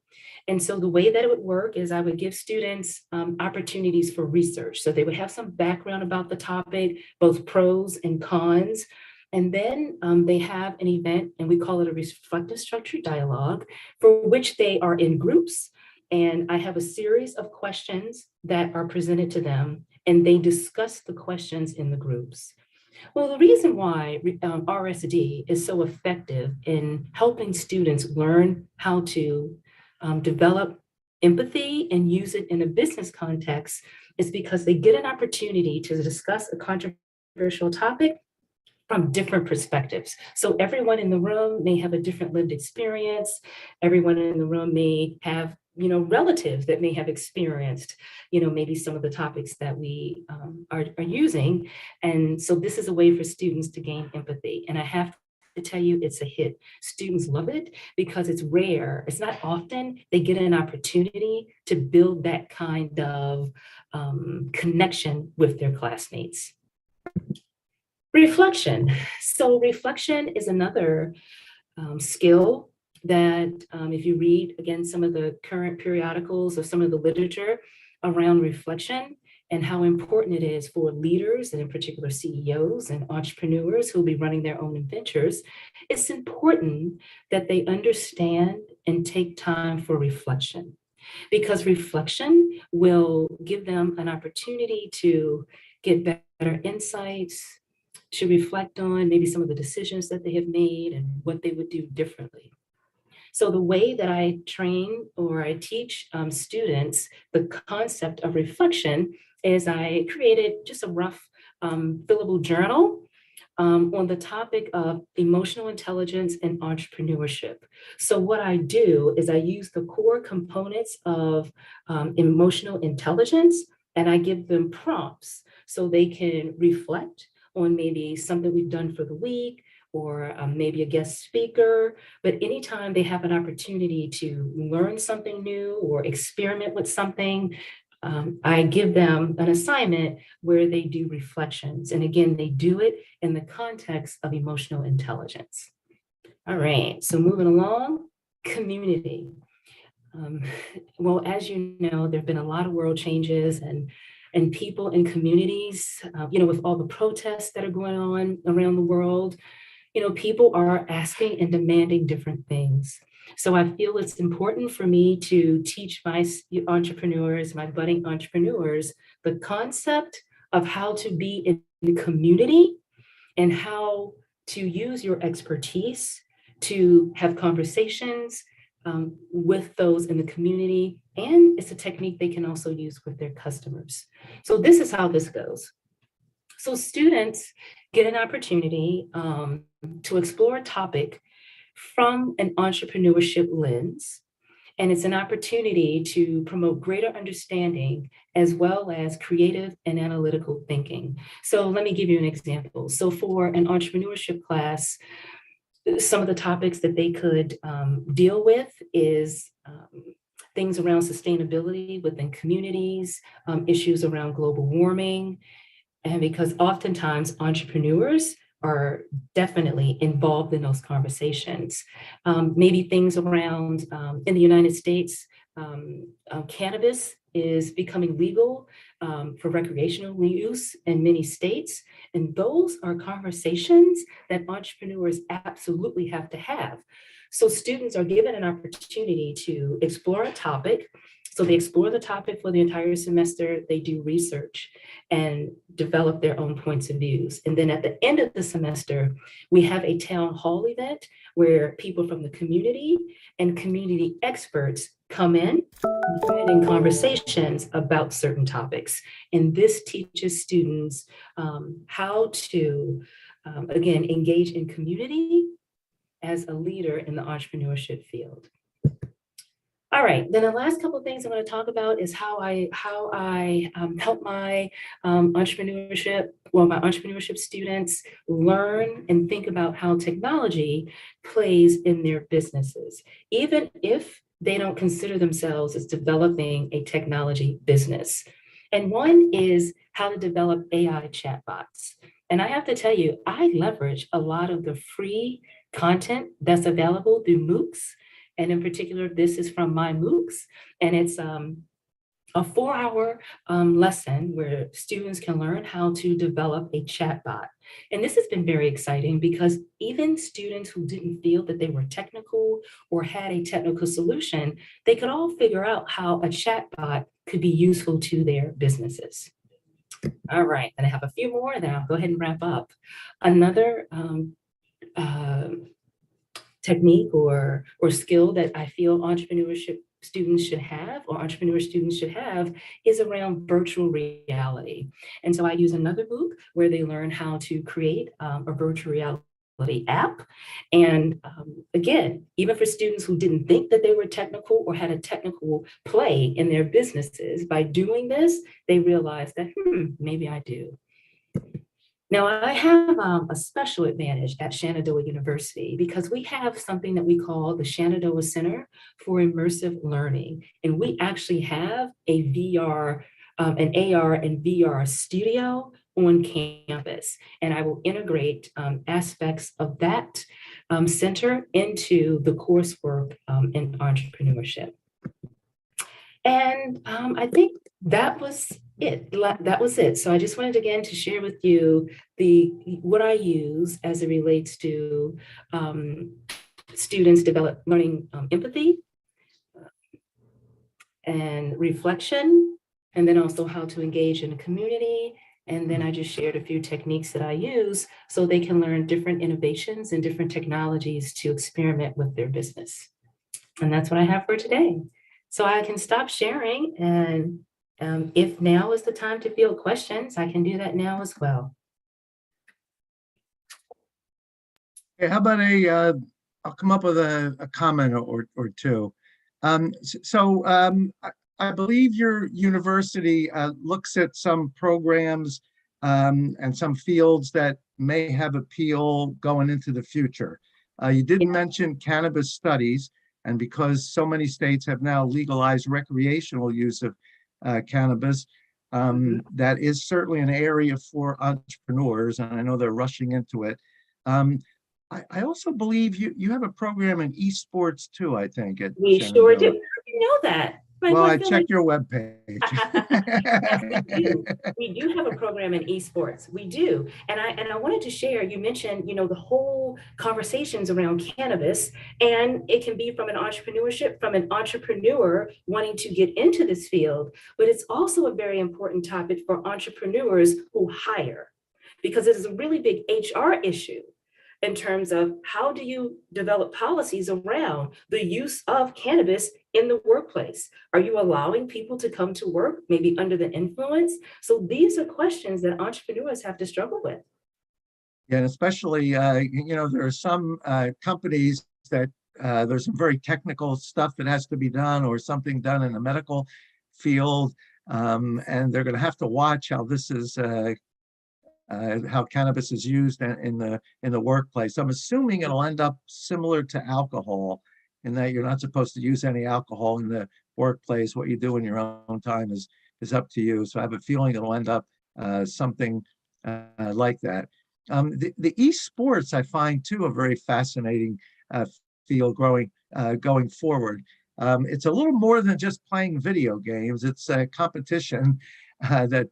And so the way that it would work is I would give students opportunities for research. So they would have some background about the topic, both pros and cons. And then they have an event, and we call it a reflective structured dialogue, for which they are in groups. And I have a series of questions that are presented to them, and they discuss the questions in the groups. Well, the reason why RSD is so effective in helping students learn how to develop empathy and use it in a business context is because they get an opportunity to discuss a controversial topic from different perspectives. So everyone in the room may have a different lived experience. Everyone in the room may have relatives that may have experienced, maybe some of the topics that we are using. And so this is a way for students to gain empathy. And I have to tell you, it's a hit. Students love it because it's rare. It's not often they get an opportunity to build that kind of connection with their classmates. Reflection. So reflection is another skill that if you read, again, some of the current periodicals or some of the literature around reflection and how important it is for leaders, and in particular CEOs and entrepreneurs who will be running their own ventures, it's important that they understand and take time for reflection, because reflection will give them an opportunity to get better insights, to reflect on maybe some of the decisions that they have made and what they would do differently. So the way that I train or I teach students the concept of reflection is I created just a rough fillable journal on the topic of emotional intelligence and entrepreneurship. So what I do is I use the core components of emotional intelligence, and I give them prompts so they can reflect on maybe something we've done for the week, or maybe a guest speaker. But anytime they have an opportunity to learn something new or experiment with something, I give them an assignment where they do reflections. And again, they do it in the context of emotional intelligence. All right, so moving along, community. Well, as you know, there have been a lot of world changes and people in communities, with all the protests that are going on around the world, people are asking and demanding different things. So I feel it's important for me to teach my entrepreneurs, my budding entrepreneurs, the concept of how to be in the community and how to use your expertise to have conversations with those in the community. And it's a technique they can also use with their customers. So this is how this goes. So students get an opportunity to explore a topic from an entrepreneurship lens. And it's an opportunity to promote greater understanding as well as creative and analytical thinking. So let me give you an example. So for an entrepreneurship class, some of the topics that they could deal with is things around sustainability within communities, issues around global warming, and because oftentimes entrepreneurs are definitely involved in those conversations. Maybe things around, in the United States, cannabis is becoming legal for recreational use in many states. And those are conversations that entrepreneurs absolutely have to have. So students are given an opportunity to explore a topic. So they explore the topic for the entire semester, they do research and develop their own points of views. And then at the end of the semester, we have a town hall event where people from the community and community experts come in conversations about certain topics. And this teaches students how to, again, engage in community as a leader in the entrepreneurship field. All right, then the last couple of things I'm going to talk about is how I help my entrepreneurship students learn and think about how technology plays in their businesses, even if they don't consider themselves as developing a technology business. And one is how to develop AI chatbots. And I have to tell you, I leverage a lot of the free content that's available through MOOCs. And in particular, this is from my MOOCs, and it's a 4-hour lesson where students can learn how to develop a chatbot. And this has been very exciting because even students who didn't feel that they were technical or had a technical solution, they could all figure out how a chatbot could be useful to their businesses. All right, and I have a few more, and then I'll go ahead and wrap up. Another technique or skill that I feel entrepreneurship students should have, or entrepreneur students should have, is around virtual reality. And so I use another MOOC where they learn how to create a virtual reality app. And again, even for students who didn't think that they were technical or had a technical play in their businesses, by doing this, they realized that, maybe I do. Now, I have a special advantage at Shenandoah University because we have something that we call the Shenandoah Center for Immersive Learning. And we actually have a VR, an AR and VR studio on campus. And I will integrate aspects of that center into the coursework in entrepreneurship. And I think that was it. That was it. So I just wanted again to share with you what I use as it relates to students learning empathy and reflection, and then also how to engage in a community. And then I just shared a few techniques that I use so they can learn different innovations and different technologies to experiment with their business. And that's what I have for today. So I can stop sharing, and if now is the time to field questions, I can do that now as well. Okay, how about I'll come up with a comment or two. I believe your university looks at some programs and some fields that may have appeal going into the future. You did mention cannabis studies, and because so many states have now legalized recreational use of cannabis, that is certainly an area for entrepreneurs, and I know they're rushing into it. I also believe you have a program in esports too, I think. We sure do. You know that. Well, I checked your webpage. We do have a program in esports. We do. And I wanted to share, you mentioned, the whole conversations around cannabis, and it can be from an entrepreneur wanting to get into this field, but it's also a very important topic for entrepreneurs who hire, because it is a really big HR issue in terms of how do you develop policies around the use of cannabis in the workplace? Are you allowing people to come to work maybe under the influence? So these are questions that entrepreneurs have to struggle with. Yeah, and especially, there are some companies that there's some very technical stuff that has to be done, or something done in the medical field, and they're going to have to watch how this is how cannabis is used in the workplace. I'm assuming it'll end up similar to alcohol, in that you're not supposed to use any alcohol in the workplace. What you do in your own time is up to you. So I have a feeling it'll end up something like that. The esports I find too a very fascinating field going forward. It's a little more than just playing video games. It's a competition that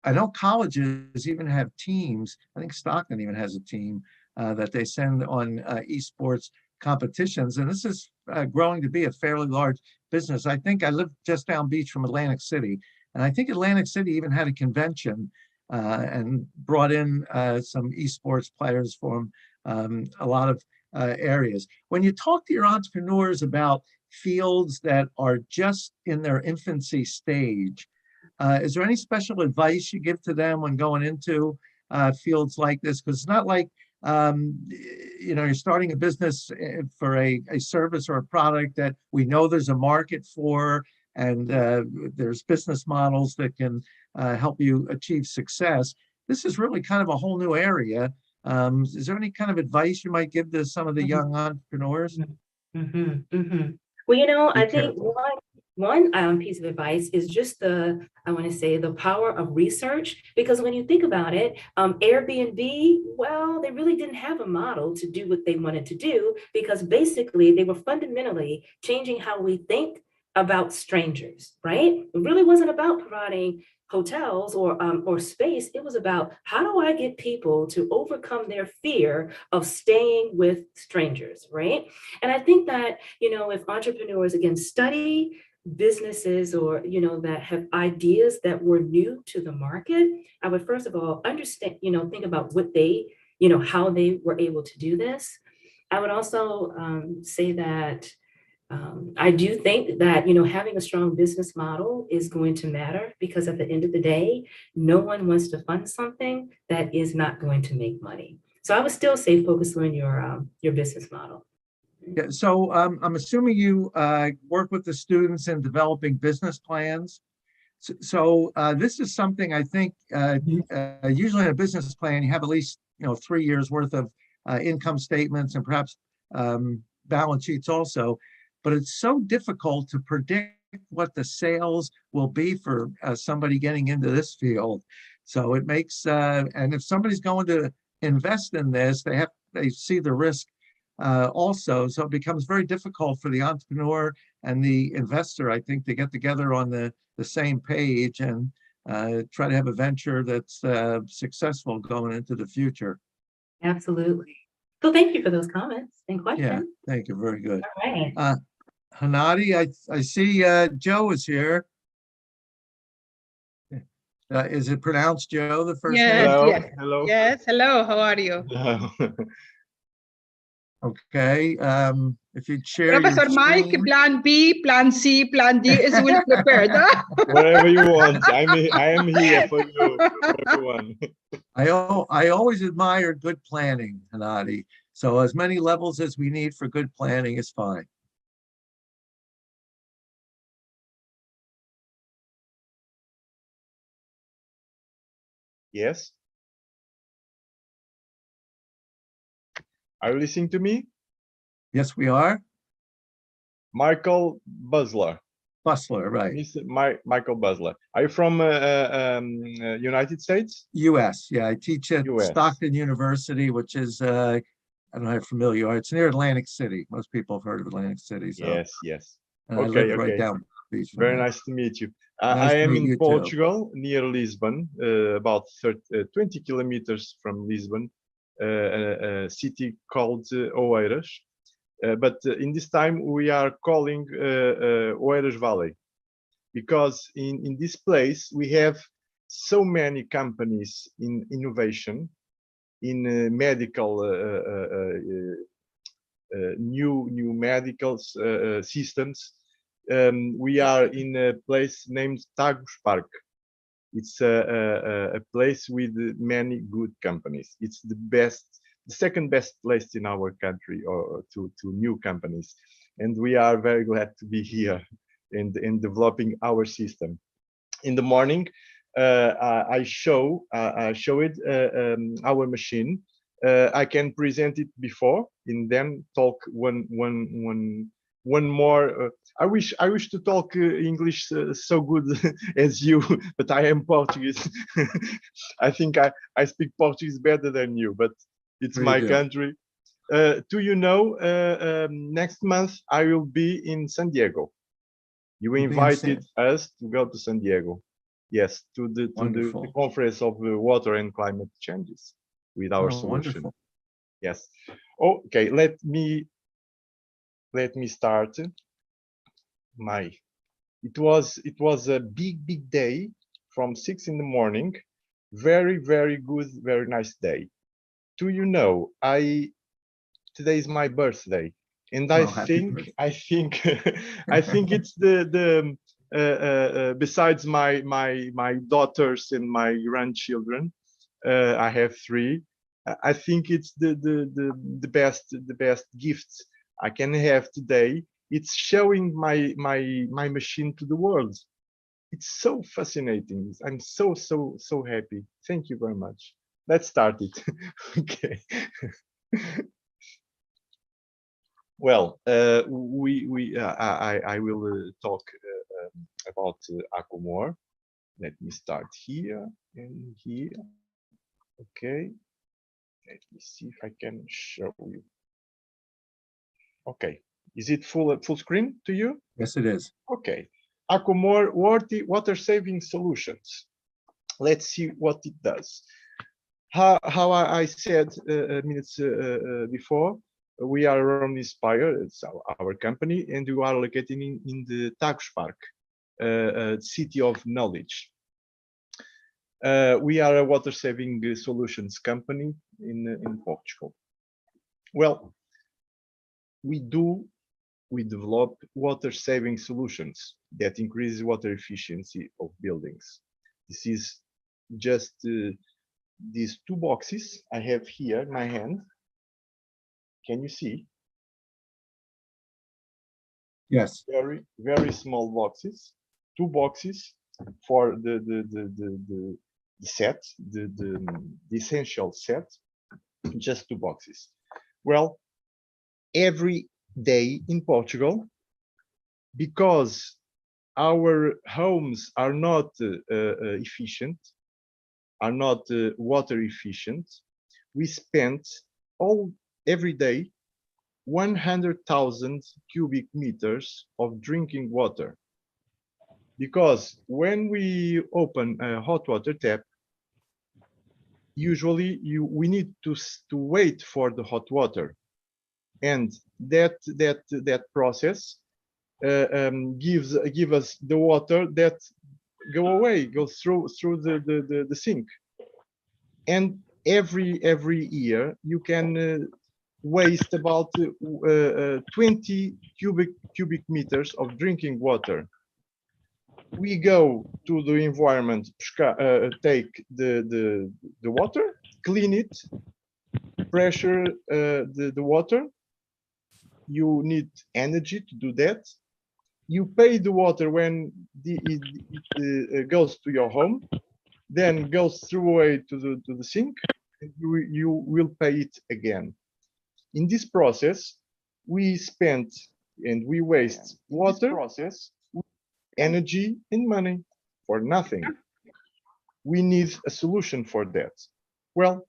I know colleges even have teams. I think Stockton even has a team that they send on esports competitions. And this is growing to be a fairly large business. I think I live just down beach from Atlantic City. And I think Atlantic City even had a convention and brought in some esports players from a lot of areas. When you talk to your entrepreneurs about fields that are just in their infancy stage, is there any special advice you give to them when going into fields like this? Because it's not like, you're starting a business for a service or a product that we know there's a market for, and there's business models that can help you achieve success. This is really kind of a whole new area. Is there any kind of advice you might give to some of the young entrepreneurs? Well, I think one piece of advice is just the power of research, because when you think about it, Airbnb, well, they really didn't have a model to do what they wanted to do, because basically they were fundamentally changing how we think about strangers, right? It really wasn't about providing hotels or space. It was about, how do I get people to overcome their fear of staying with strangers, right? And I think that, if entrepreneurs, again, study businesses or, that have ideas that were new to the market, I would first of all understand, think about what they, how they were able to do this. I would also say that I do think that, having a strong business model is going to matter, because at the end of the day, no one wants to fund something that is not going to make money. So I would still say focus on your business model. Yeah, so I'm assuming you work with the students in developing business plans. So this is something I think usually in a business plan, you have at least 3 years worth of income statements and perhaps balance sheets also. But it's so difficult to predict what the sales will be for somebody getting into this field. So it makes, and if somebody's going to invest in this, they see the risk also. So it becomes very difficult for the entrepreneur and the investor, I think, to get together on the same page and try to have a venture that's successful going into the future. Absolutely. So thank you for those comments and questions. Yeah, thank you. Very good. All right. Hanadi, I see Joe is here. Is it pronounced Joe, the first name? Hello, Yes. hello. Yes, hello, how are you? Okay, if you'd share Professor your Mike, screen. plan B, plan C, plan D is well prepared. Huh? Whatever you want, I am here for you, for everyone. I always admire good planning, Hanadi. So as many levels as we need for good planning is fine. Yes. Are you listening to me? Yes, we are. Michael Busler. Busler, right. Mr. Michael Busler. Are you from United States? U.S. Yeah, I teach at US. Stockton University, which is, I don't know how familiar you are. It's near Atlantic City. Most people have heard of Atlantic City. So. Yes, yes. And I live right down the beach from Very there. nice to meet you. Nice I to am meet in you too. Portugal, near Lisbon, about 20 kilometers from Lisbon, a city called Oeiras. But in this time, we are calling Oeiras Valley, because in this place, we have so many companies in innovation, in medical, new medical systems. We are in a place named Tagus Park. It's a place with many good companies. It's the best, the second best place in our country to new companies. And we are very glad to be here in developing our system. In the morning, I showed our machine. I can present it before and then talk one more. I wish to talk English so good as you, but I am Portuguese. I think I speak Portuguese better than you, but it's my country. Do you know, next month I will be in San Diego. You invited us to go to San Diego. Yes, to the conference of water and climate changes with our solution. Wonderful. Yes. Okay, let me start. It was a big day from 6 in the morning. Very good, very nice day. Do you know, today is my birthday, and I think it's the besides my daughters and my grandchildren, I have 3. I think it's the best gifts I can have today. It's showing my machine to the world. It's so fascinating. I'm so happy. Thank you very much. Let's start it. Okay. Well, I will talk about Acomore. Let me start here and here. Okay. Let me see if I can show you. Okay. Is it full screen to you? Yes, it is. Okay. Acomore water saving solutions. Let's see what it does. How I said minutes before, we are Rome Inspire, it's our company, and we are located in the Tagus Park, city of knowledge. We are a water saving solutions company in Portugal. Well, we develop water saving solutions that increase water efficiency of buildings. This is just these two boxes I have here in my hand. Can you see? Yes. Very small boxes. Two boxes for the set, the essential set. Just two boxes. Well, every day in Portugal, because our homes are not efficient, are not water efficient, we spent every day 100,000 cubic meters of drinking water. Because when we open a hot water tap, usually we need to wait for the hot water, and that process gives us the water that goes through the sink, and every year you can waste about 20 cubic meters of drinking water. We go to the environment, take the water, clean it, pressure the water. You need energy to do that. You pay the water when it goes to your home, then goes through away to the sink, and you will pay it again. In this process, we spend and we waste water, energy, and money for nothing. We need a solution for that. Well,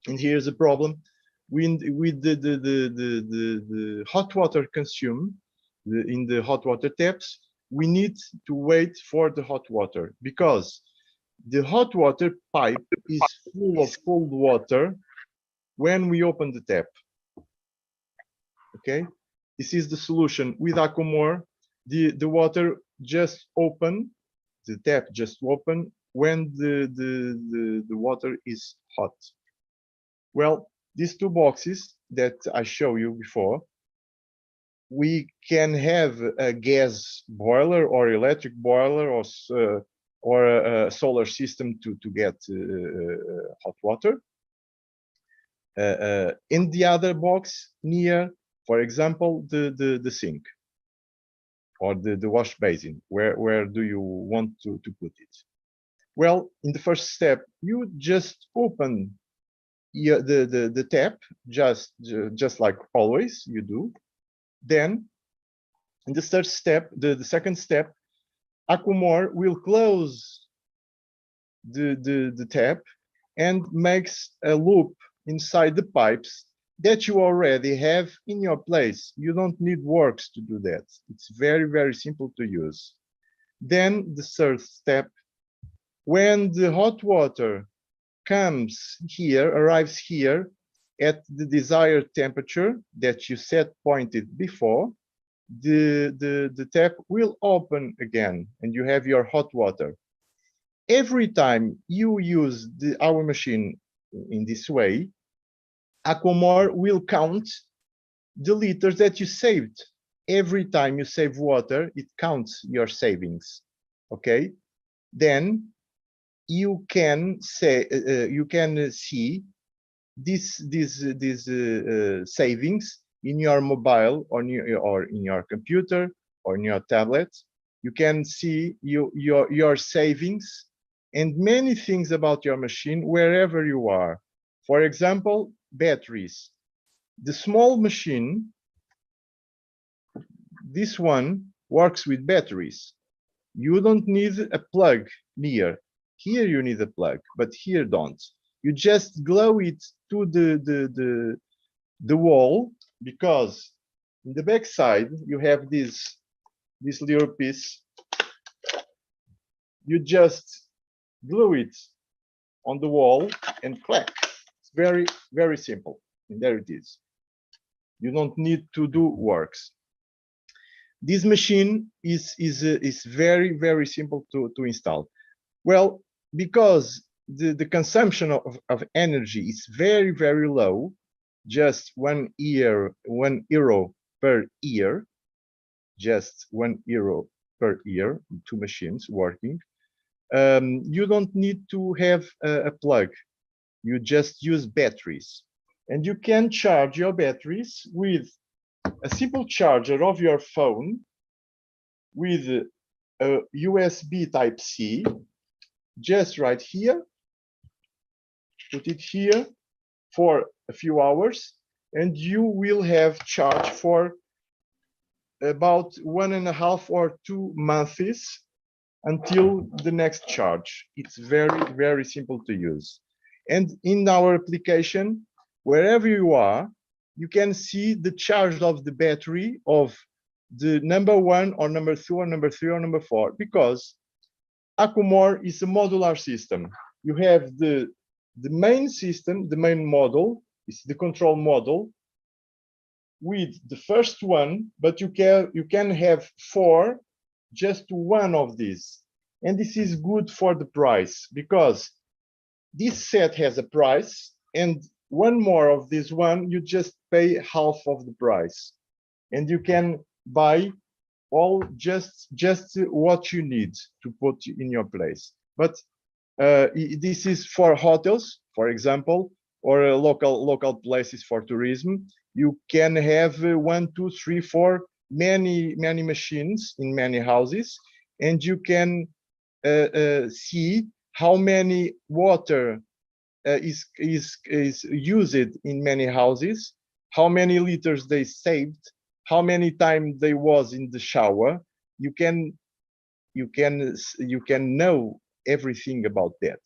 and here's the problem. With the hot water consumed in the hot water taps, we need to wait for the hot water, because the hot water pipe is full of cold water when we open the tap. Okay, this is the solution. With Aquamore, the water just open, the tap just open when the water is hot. Well, these two boxes that I showed you before, we can have a gas boiler or electric boiler or a solar system to get hot water. In the other box near, for example, the sink or the wash basin, where do you want to put it? Well, in the first step, you just open the tap, just like always you do. Then in the third step, the second step, Aquamore will close the tap and makes a loop inside the pipes that you already have in your place. You don't need works to do that. It's very simple to use. Then the third step, when the hot water comes here, arrives here at the desired temperature that you set pointed before, the tap will open again and you have your hot water. Every time you use our machine in this way, Aquamore will count the liters that you saved. Every time you save water, it counts your savings. Okay, then you can say you can see these savings in your mobile or in your computer or in your tablet. You can see your savings and many things about your machine wherever you are. For example, batteries. The small machine, this one works with batteries. You don't need a plug near. Here you need a plug, but here don't. You just glue it to the wall, because in the back side you have this little piece. You just glue it on the wall and clack. It's very simple, and there it is. You don't need to do works. This machine is very simple to install. Well, because the consumption of energy is very low, just €1 per year, just €1 per year, two machines working. You don't need to have a plug. You just use batteries. And you can charge your batteries with a simple charger of your phone with a USB Type-C, just right here, put it here for a few hours, and you will have charge for about 1.5 or 2 months until the next charge. It's very, very simple to use. And in our application, wherever you are, you can see the charge of the battery of the number 1 or number 2 or number 3 or number 4, because Accumore is a modular system. You have the main system, the main model, is the control model with the first one, but you can have 4, just one of these. And this is good for the price, because this set has a price, and one more of this one, you just pay half of the price. And you can buy all just what you need to put in your place. But this is for hotels, for example, or local places for tourism. You can have 1, 2, 3, 4, many machines in many houses, and you can see how many water is used in many houses, how many liters they saved, how many times they was in the shower. You can know everything about that,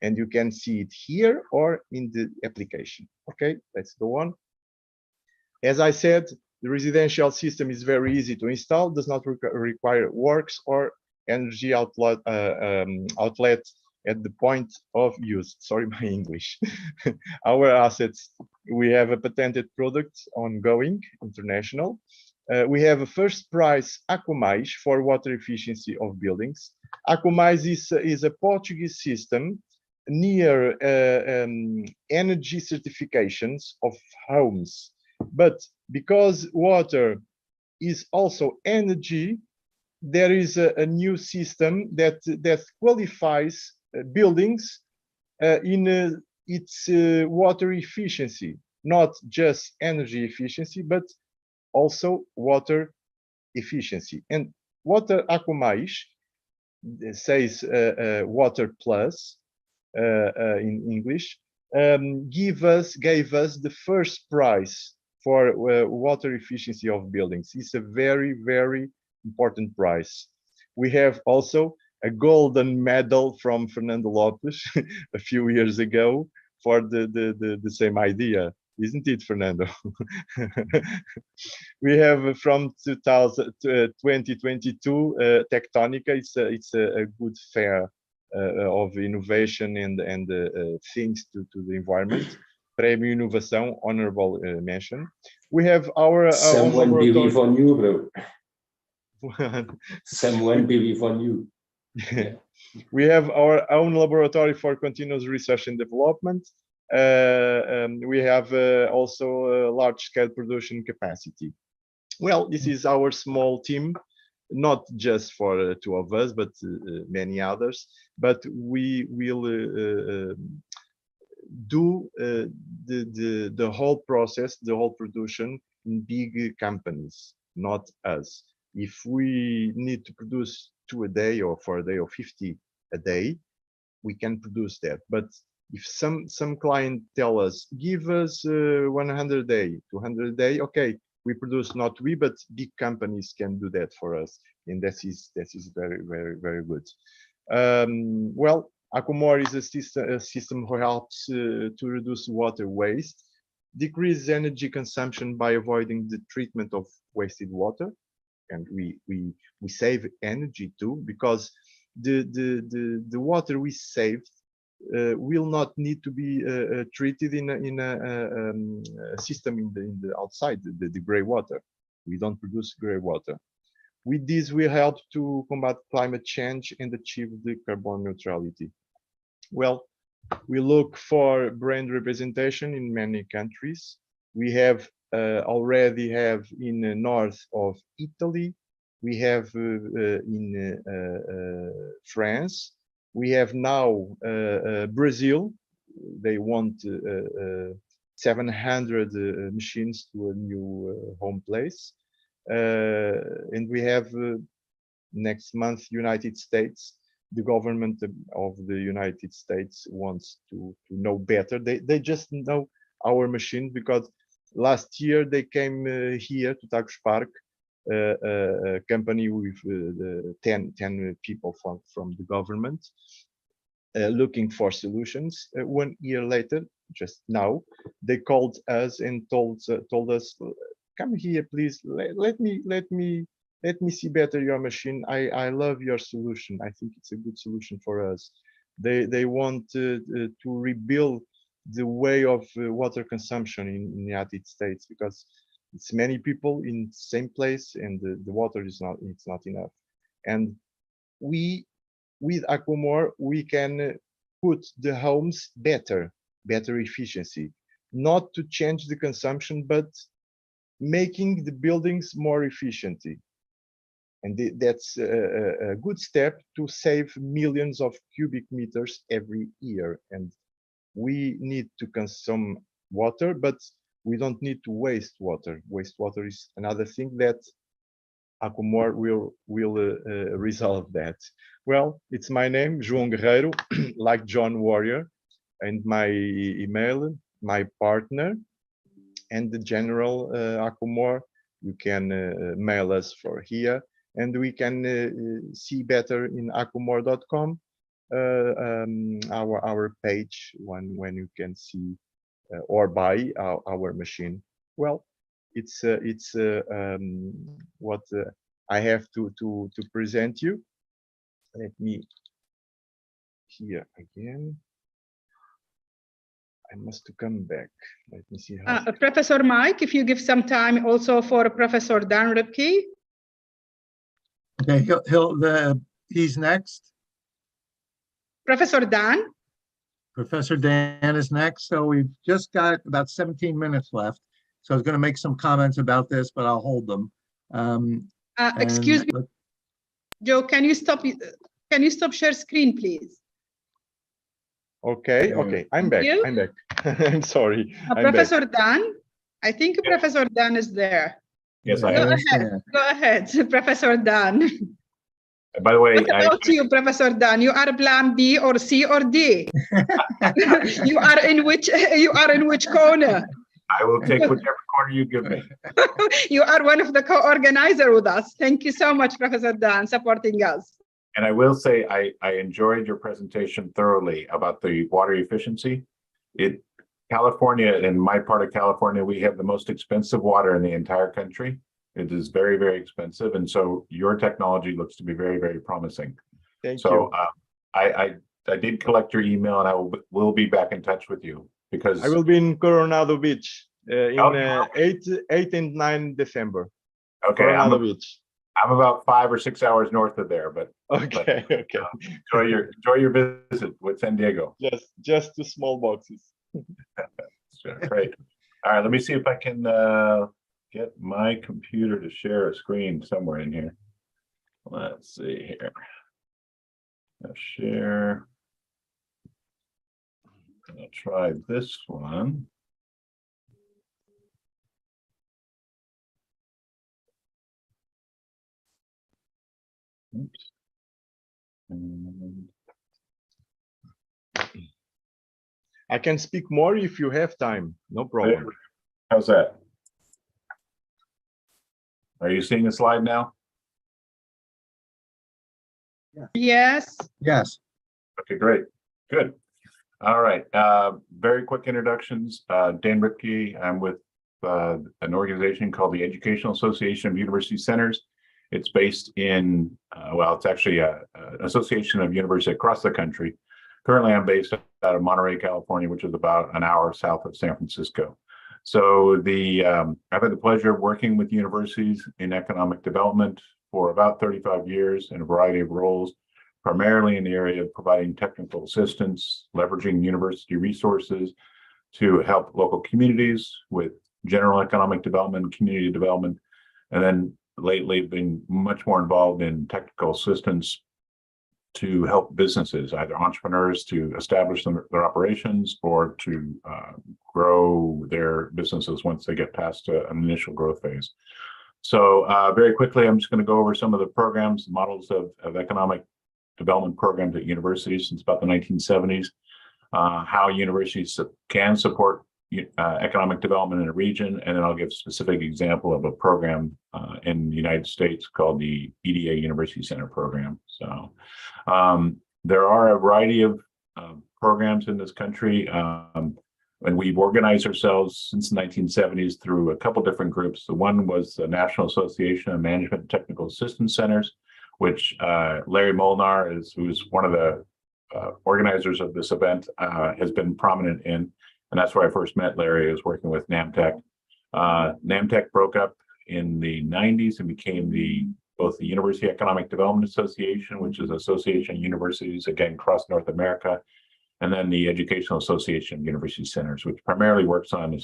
and you can see it here or in the application. Okay, let's go on. As I said, the residential system is very easy to install, does not require works or energy outlet at the point of use. Sorry, my English. Our assets, we have a patented product ongoing, international. We have a first prize Acumais for water efficiency of buildings. Acumais is a Portuguese system near energy certifications of homes. But because water is also energy, there is a new system that qualifies buildings in its water efficiency, not just energy efficiency, but also water efficiency. And water Acumais says water plus in English, gave us the first prize for water efficiency of buildings. It's a very, very important prize. We have also a golden medal from Fernando Lopes a few years ago for the same idea, isn't it, Fernando? We have from 2022 Tectónica. It's a good fair of innovation and things to the environment. Prêmio Inovação, honorable mention. We have our someone believe on you, bro. Someone believe on you. Yeah. We have our own laboratory for continuous research and development. We have also large-scale production capacity. Well, this is our small team, not just for 2 of us, but many others. But we will do the whole process, the whole production in big companies, not us. If we need to produce 2 a day or 4 a day or 50 a day, we can produce that. But if some client tell us, give us 100 a day, 200 a day, okay, we produce, not we, but big companies can do that for us. And that is very, very, very good. Well, Accumore is a system who helps to reduce water waste, decrease energy consumption by avoiding the treatment of wasted water, and we save energy too, because the water we saved will not need to be treated in a system in the outside, the gray water. We don't produce gray water. With this, we help to combat climate change and achieve the carbon neutrality. Well, we look for brand representation in many countries. We have already have in the north of Italy. We have in France. We have now Brazil. they want 700 machines to a new home place. And we have next month, United States. The government of the United States wants to know better. They just know our machine because last year they came here to Tagus Park, a company with 10 people from the government, looking for solutions. 1 year later, just now, they called us and told us, come here, please. Let me see better your machine. I love your solution. I think it's a good solution for us. They want to rebuild the way of water consumption in the United States because it's many people in the same place and the water is not enough. And we, with Aquamore, we can put the homes better efficiency, not to change the consumption, but making the buildings more efficient. And that's a good step to save millions of cubic meters every year. And we need to consume water, but we don't need to waste water. Wastewater is another thing that Aquamore will resolve that. Well, it's my name, João Guerreiro, like John Warrior, and my email, my partner, and the general Aquamore. You can mail us for here, and we can see better in aquamore.com our page when you can see or buy our machine. Well, it's what I have to present you. Let me here again. I must come back. Let me see how. Professor Mike, if you give some time also for Professor Dan Ripke. Okay, he's next. Professor Dan. Professor Dan is next. So we've just got about 17 minutes left. So I was going to make some comments about this, but I'll hold them. Excuse me, Joe. Can you stop share screen, please? Okay. I'm back. I'm back. I'm sorry. Professor Dan. I think Professor Dan is there. Yes, I am. Go ahead, Professor Dan. By the way, what about you, Professor Dan? You are plan B or C or D? you are in which corner? I will take whichever corner you give me. You are one of the co-organizers with us. Thank you so much, Professor Dan, supporting us. I will say I enjoyed your presentation thoroughly about the water efficiency. California, in my part of California, we have the most expensive water in the entire country. It is very, very expensive. And so your technology looks to be very, very promising. Thank you. I did collect your email and I will be back in touch with you because I will be in Coronado Beach in 8 and 9 December. Okay. Coronado Beach. I'm about 5 or 6 hours north of there, but okay. Enjoy your visit with San Diego. Just 2 small boxes. Great. All right, let me see if I can get my computer to share a screen somewhere in here. Let's see here. Share. I'll try this one. Oops. I can speak more if you have time. No problem. How's that? Are you seeing the slide now? Yes. Yes. Okay, great. Good. All right. Very quick introductions. Dan Ripke. I'm with an organization called the Educational Association of University Centers. It's based in, it's actually an association of universities across the country. Currently, I'm based out of Monterey, California, which is about an hour south of San Francisco. So I've had the pleasure of working with universities in economic development for about 35 years in a variety of roles, primarily in the area of providing technical assistance, leveraging university resources to help local communities with general economic development, community development, and then lately been much more involved in technical assistance to help businesses, either entrepreneurs to establish their operations or to grow their businesses once they get past an initial growth phase. So very quickly, I'm just going to go over some of the programs, models of economic development programs at universities since about the 1970s, how universities can support economic development in a region, and then I'll give a specific example of a program in the United States called the EDA University Center Program. So there are a variety of programs in this country, and we've organized ourselves since the 1970s through a couple different groups. The one was the National Association of Management and Technical Assistance Centers, which Larry Molnar, who's one of the organizers of this event, has been prominent in. And that's where I first met Larry. I was working with NAMTech. NAMTech broke up in the 90s and became both the University Economic Development Association, which is an association of universities, again, across North America, and then the Educational Association of University Centers, which primarily works on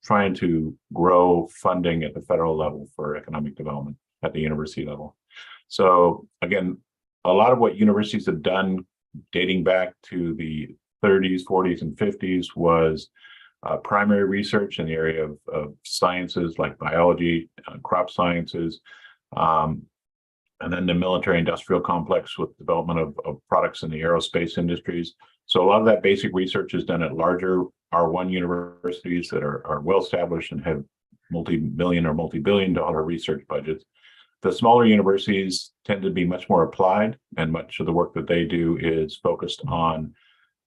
trying to grow funding at the federal level for economic development at the university level. So again, a lot of what universities have done dating back to the 30s, 40s, and 50s was primary research in the area of sciences like biology, crop sciences, and then the military industrial complex with development of products in the aerospace industries. So a lot of that basic research is done at larger R1 universities that are well established and have multi-million or multi-billion dollar research budgets. The smaller universities tend to be much more applied, and much of the work that they do is focused on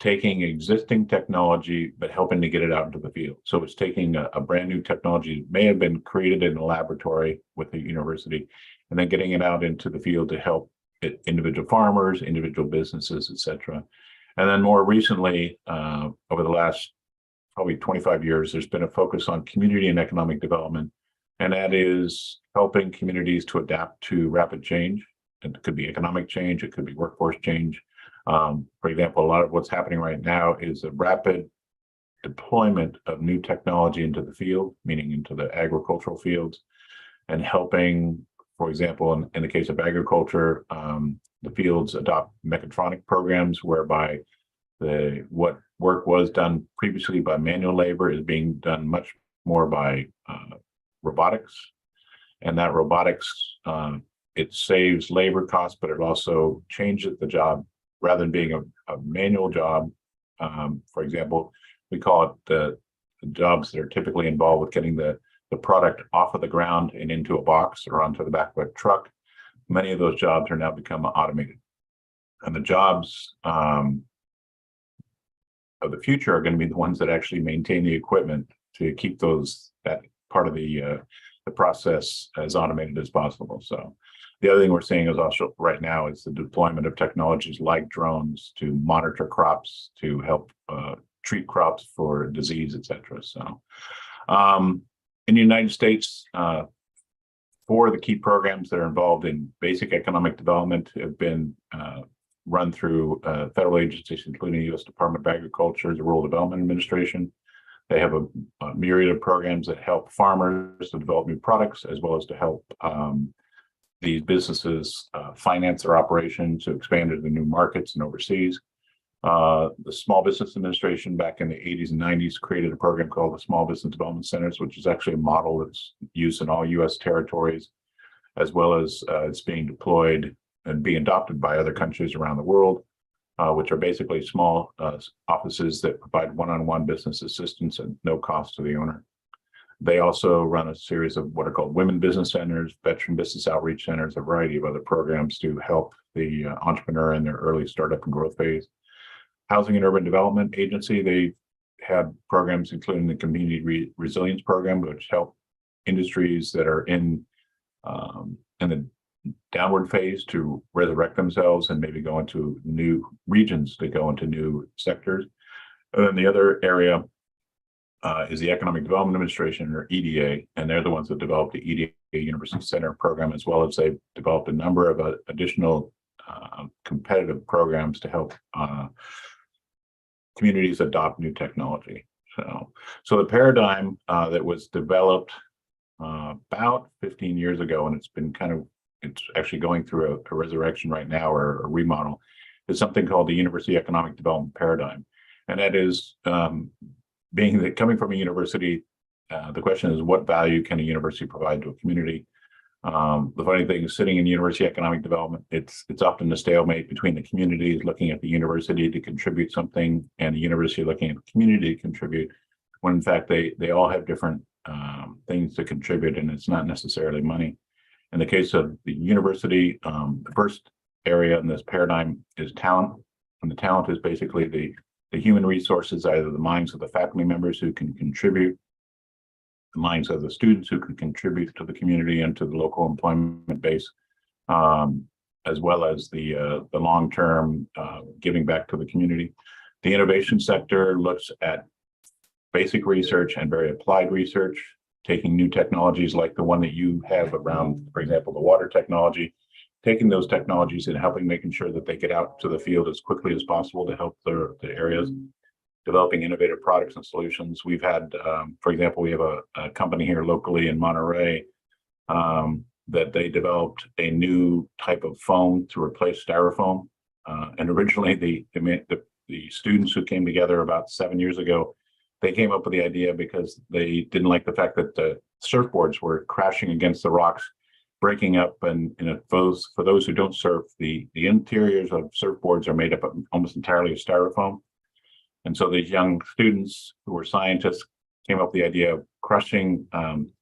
taking existing technology, but helping to get it out into the field. So it's taking a brand new technology that may have been created in a laboratory with the university, and then getting it out into the field to help individual farmers, individual businesses, et cetera. And then more recently, over the last probably 25 years, there's been a focus on community and economic development, and that is helping communities to adapt to rapid change. It could be economic change, it could be workforce change. For example, a lot of what's happening right now is a rapid deployment of new technology into the field, meaning into the agricultural fields, and helping, for example, in the case of agriculture, the fields adopt mechatronic programs whereby what work was done previously by manual labor is being done much more by robotics. And that robotics, it saves labor costs, but it also changes the job. Rather than being a manual job, for example, we call it the jobs that are typically involved with getting the product off of the ground and into a box or onto the back of a truck. Many of those jobs are now become automated. And the jobs of the future are going to be the ones that actually maintain the equipment to keep that part of the process as automated as possible. So the other thing we're seeing is also right now is the deployment of technologies like drones to monitor crops, to help treat crops for disease, et cetera. So in the United States, 4 of the key programs that are involved in basic economic development have been run through federal agencies, including the U.S. Department of Agriculture, the Rural Development Administration. They have a myriad of programs that help farmers to develop new products, as well as to help these businesses finance their operations to expand into new markets and overseas. The Small Business Administration back in the 80s and 90s created a program called the Small Business Development Centers, which is actually a model that's used in all U.S. territories, as well as it's being deployed and being adopted by other countries around the world, which are basically small offices that provide one-on-one business assistance at no cost to the owner. They also run a series of what are called women business centers, veteran business outreach centers, a variety of other programs to help the entrepreneur in their early startup and growth phase. Housing and Urban Development Agency, they have programs including the Community Resilience Program, which help industries that are in the downward phase to resurrect themselves and maybe go into new regions, to go into new sectors. And then the other area is the Economic Development Administration, or EDA, and they're the ones that developed the EDA University Center program, as well as they've developed a number of additional competitive programs to help communities adopt new technology. So the paradigm that was developed about 15 years ago, and it's been kind of it's actually going through a resurrection right now, or a remodel, is something called the University Economic Development Paradigm. And that is, being that coming from a university, the question is, what value can a university provide to a community? The funny thing is, sitting in university economic development, it's often a stalemate between the communities looking at the university to contribute something and the university looking at the community to contribute, when in fact they all have different things to contribute, and it's not necessarily money. In the case of the university, the first area in this paradigm is talent, and the talent is basically the human resources, either the minds of the faculty members who can contribute, the minds of the students who can contribute to the community and to the local employment base, as well as the long-term giving back to the community. The innovation sector looks at basic research and very applied research, taking new technologies like the one that you have around, for example, the water technology, taking those technologies and making sure that they get out to the field as quickly as possible to help the areas, developing innovative products and solutions. We've had, for example, we have a company here locally in Monterey that they developed a new type of foam to replace styrofoam. And originally the students who came together about 7 years ago, they came up with the idea because they didn't like the fact that the surfboards were crashing against the rocks, breaking up, and for those who don't surf, the interiors of surfboards are made up of almost entirely of styrofoam. And so these young students who were scientists came up with the idea of crushing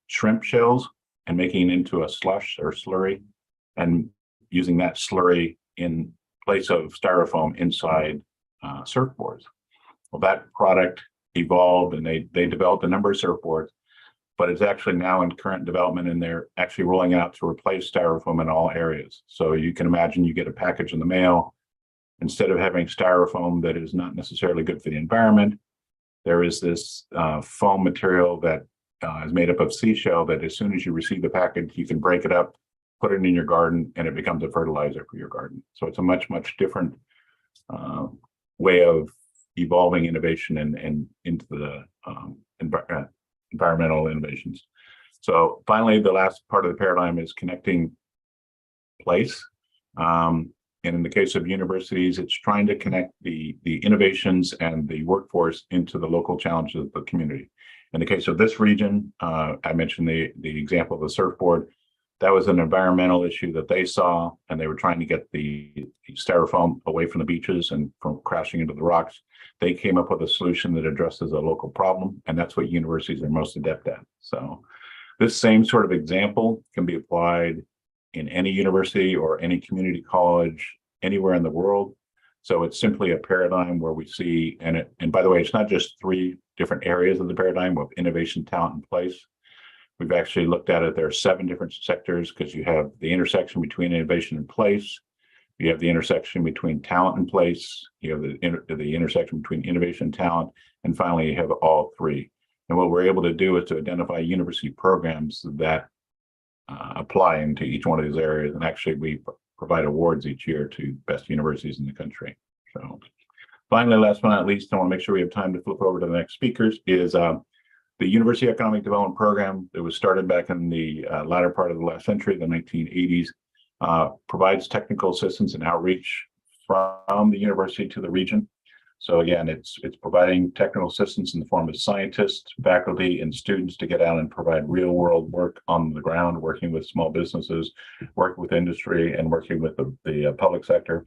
shrimp shells and making it into a slush or slurry, and using that slurry in place of styrofoam inside surfboards. Well, that product evolved, and they developed a number of surfboards, but it's actually now in current development, and they're actually rolling out to replace styrofoam in all areas. So you can imagine you get a package in the mail. Instead of having styrofoam that is not necessarily good for the environment, there is this foam material that is made up of seashell that as soon as you receive the package, you can break it up, put it in your garden, and it becomes a fertilizer for your garden. So it's a much, much different way of evolving innovation and into the environmental innovations. So finally, the last part of the paradigm is connecting place. And in the case of universities, it's trying to connect the innovations and the workforce into the local challenges of the community. In the case of this region, I mentioned the example of the surfboard. That was an environmental issue that they saw, and they were trying to get the styrofoam away from the beaches and from crashing into the rocks. They came up with a solution that addresses a local problem, and that's what universities are most adept at. So this same sort of example can be applied in any university or any community college anywhere in the world. So it's simply a paradigm where we see, and by the way, it's not just 3 different areas of the paradigm of innovation, talent, and place. We've actually looked at it. There are 7 different sectors, because you have the intersection between innovation and place. You have the intersection between talent and place. You have the intersection between innovation and talent. And finally, you have all 3. And what we're able to do is to identify university programs that apply into each one of these areas. And actually, we provide awards each year to best universities in the country. So finally, last but not least, I want to make sure we have time to flip over to the next speakers, is the University Economic Development Program that was started back in the latter part of the last century, the 1980s, provides technical assistance and outreach from the university to the region. So again, it's providing technical assistance in the form of scientists, faculty, and students to get out and provide real world work on the ground, working with small businesses, working with industry, and working with the public sector.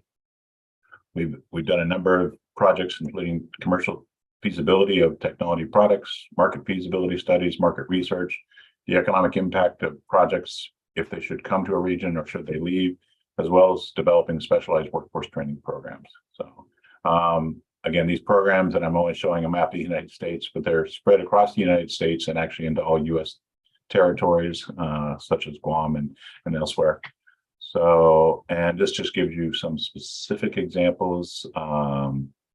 We've done a number of projects, including commercial feasibility of technology products, market feasibility studies, market research, the economic impact of projects if they should come to a region or should they leave, as well as developing specialized workforce training programs. So again, these programs, and I'm only showing a map of the United States, but they're spread across the United States and actually into all U.S. territories, such as Guam and elsewhere. So, and this just gives you some specific examples.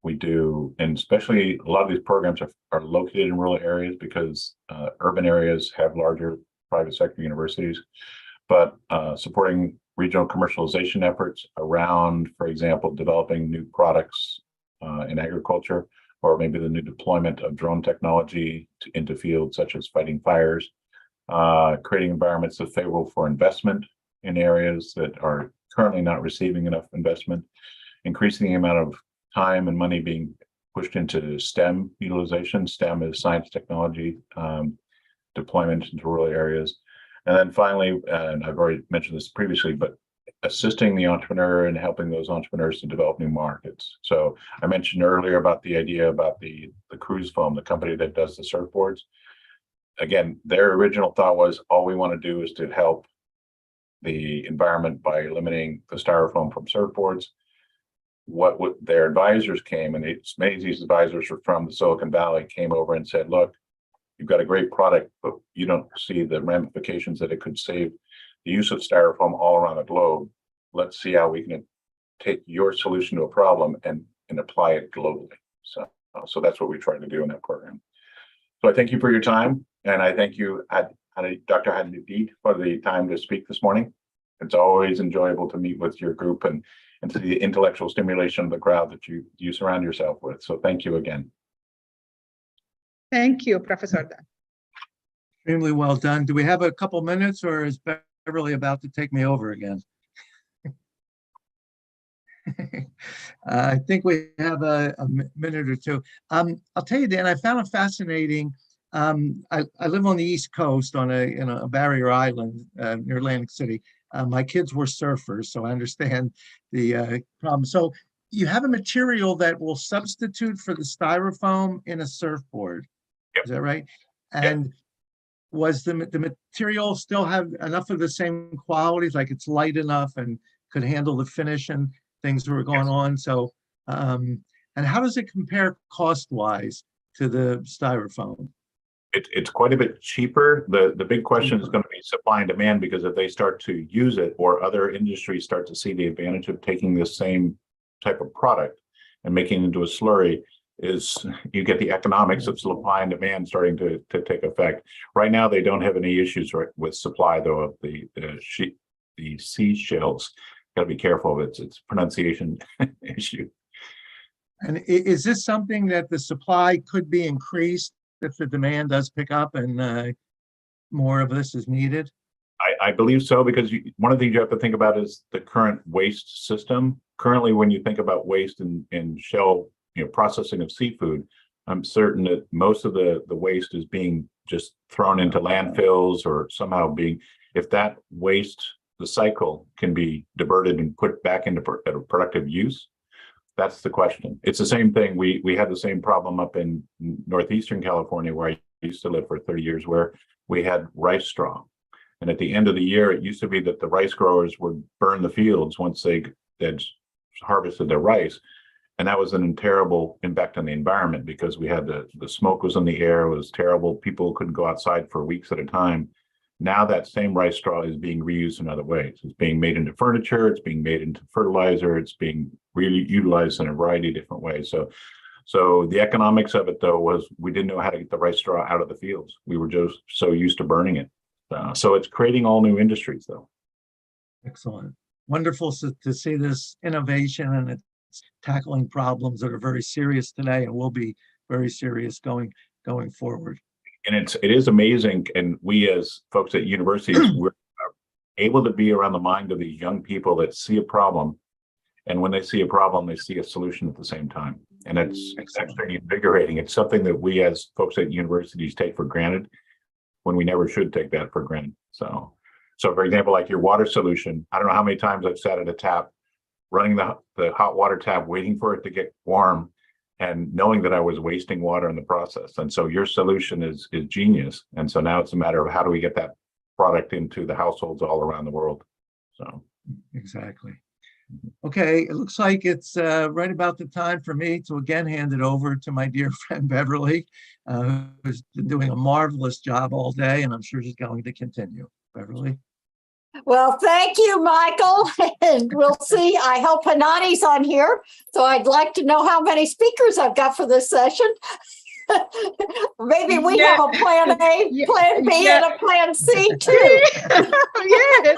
We do, and especially a lot of these programs are located in rural areas because urban areas have larger private sector universities, but supporting regional commercialization efforts around, for example, developing new products in agriculture, or maybe the new deployment of drone technology into fields such as fighting fires, creating environments that are favorable for investment, in areas that are currently not receiving enough investment, increasing the amount of time and money being pushed into STEM utilization. STEM is science, technology, deployment into rural areas. And then finally, and I've already mentioned this previously, but assisting the entrepreneur and helping those entrepreneurs to develop new markets. So I mentioned earlier about the idea about the cruise foam, the company that does the surfboards. Again, their original thought was all we want to do is to help the environment by eliminating the styrofoam from surfboards. What their advisors came, and many of these advisors were from the Silicon Valley, came over and said, look, you've got a great product, but you don't see the ramifications that it could save the use of styrofoam all around the globe. Let's see how we can take your solution to a problem and apply it globally. So that's what we try to do in that program. So I thank you for your time, and I thank you, Dr. Hadid, for the time to speak this morning. It's always enjoyable to meet with your group and see the intellectual stimulation of the crowd that you surround yourself with. So thank you again. Thank you, Professor Dan. Extremely well done. Do we have a couple minutes, or is Beverly about to take me over again? I think we have a minute or two. I'll tell you, Dan, I found it fascinating. I live on the East Coast on a barrier island near Atlantic City. My kids were surfers, so I understand the problem. So you have a material that will substitute for the styrofoam in a surfboard. Yep. Is that right? And yep. Was the material still have enough of the same qualities, like it's light enough and could handle the finish and things that were going on? So, and how does it compare cost-wise to the styrofoam? It's quite a bit cheaper. The big question is going to be supply and demand, because if they start to use it, or other industries start to see the advantage of taking the same type of product and making it into a slurry, is you get the economics of supply and demand starting to take effect. Right now, they don't have any issues with supply, though, of the seashells. Got to be careful of it's pronunciation issue. And is this something that the supply could be increased if the demand does pick up and more of this is needed? I believe so, because one of the things you have to think about is the current waste system. Currently, when you think about waste in shell processing of seafood, I'm certain that most of the waste is being just thrown into landfills, or somehow if that waste, the cycle can be diverted and put back into productive use. That's the question. It's the same thing. We had the same problem up in northeastern California, where I used to live for 30 years, where we had rice straw. And at the end of the year, it used to be that the rice growers would burn the fields once they'd harvested their rice. And that was a terrible impact on the environment, because we had the smoke was in the air. It was terrible. People couldn't go outside for weeks at a time. Now that same rice straw is being reused in other ways. It's being made into furniture. It's being made into fertilizer. It's being really utilized in a variety of different ways. So the economics of it, though, was we didn't know how to get the rice straw out of the fields. We were just so used to burning it. So it's creating all new industries, though. Excellent. Wonderful to see this innovation, and it's tackling problems that are very serious today and will be very serious going forward. And it is amazing. And we, as folks at universities, we're able to be around the mind of these young people that see a problem. And when they see a problem, they see a solution at the same time. And it's actually invigorating. It's something that we, as folks at universities, take for granted, when we never should take that for granted. So for example, like your water solution, I don't know how many times I've sat at a tap, running the hot water tap, waiting for it to get warm, and knowing that I was wasting water in the process. And so your solution is genius. And so now it's a matter of how do we get that product into the households all around the world. So exactly. Okay, it looks like it's right about the time for me to again hand it over to my dear friend Beverly, who's been doing a marvelous job all day, and I'm sure she's going to continue. Beverly. Well, thank you, Michael. And we'll see. I hope Hanani's on here. So I'd like to know how many speakers I've got for this session. Maybe we have a plan A, plan B, and a plan C too. Yes,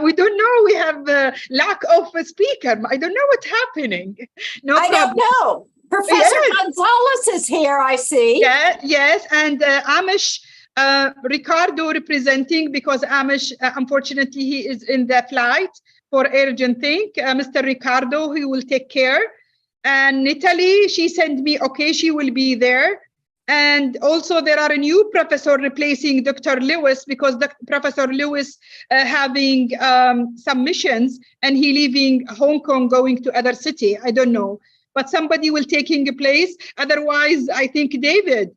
we don't know. We have a lack of a speaker. I don't know what's happening. I don't know. Professor Gonzalez is here, I see. Yes, and Amish Ricardo representing, because Amish, unfortunately, he is in the flight for urgent thing. Mr. Ricardo, he will take care. And Natalie, she sent me, okay, she will be there. And also there are a new professor replacing Dr. Lewis, because Professor Lewis having some missions and he leaving Hong Kong, going to other city. I don't know, but somebody will taking a place. Otherwise, I think David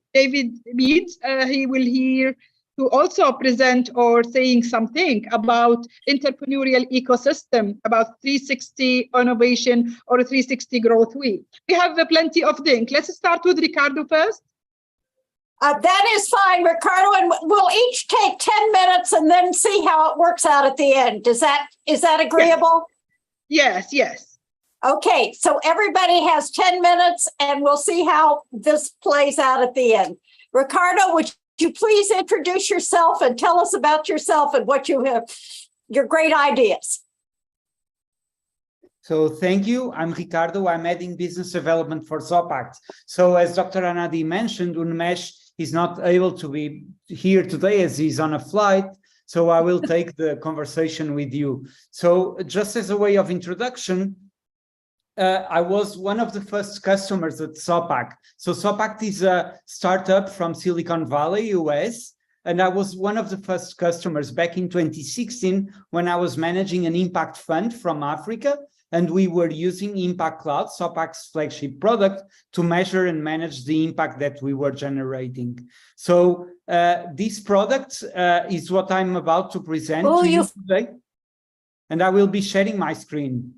Meads, he will here to also present or saying something about entrepreneurial ecosystem, about 360 innovation or 360 growth week. We have plenty of things. Let's start with Ricardo first. That is fine, Ricardo, and we'll each take 10 minutes and then see how it works out at the end. Is that agreeable? Yes, yes. Okay, so everybody has 10 minutes and we'll see how this plays out at the end. Ricardo, would you please introduce yourself and tell us about yourself and what you have, your great ideas. So thank you. I'm Ricardo. I'm heading business development for Zopact. So as Dr. Anadi mentioned, Unmesh is not able to be here today as he's on a flight. So I will take the conversation with you. So just as a way of introduction, I was one of the first customers at Zopact. So Zopact is a startup from Silicon Valley, US. And I was one of the first customers back in 2016 when I was managing an impact fund from Africa. And we were using Impact Cloud, Zopact's flagship product, to measure and manage the impact that we were generating. So this product is what I'm about to present to you today. And I will be sharing my screen.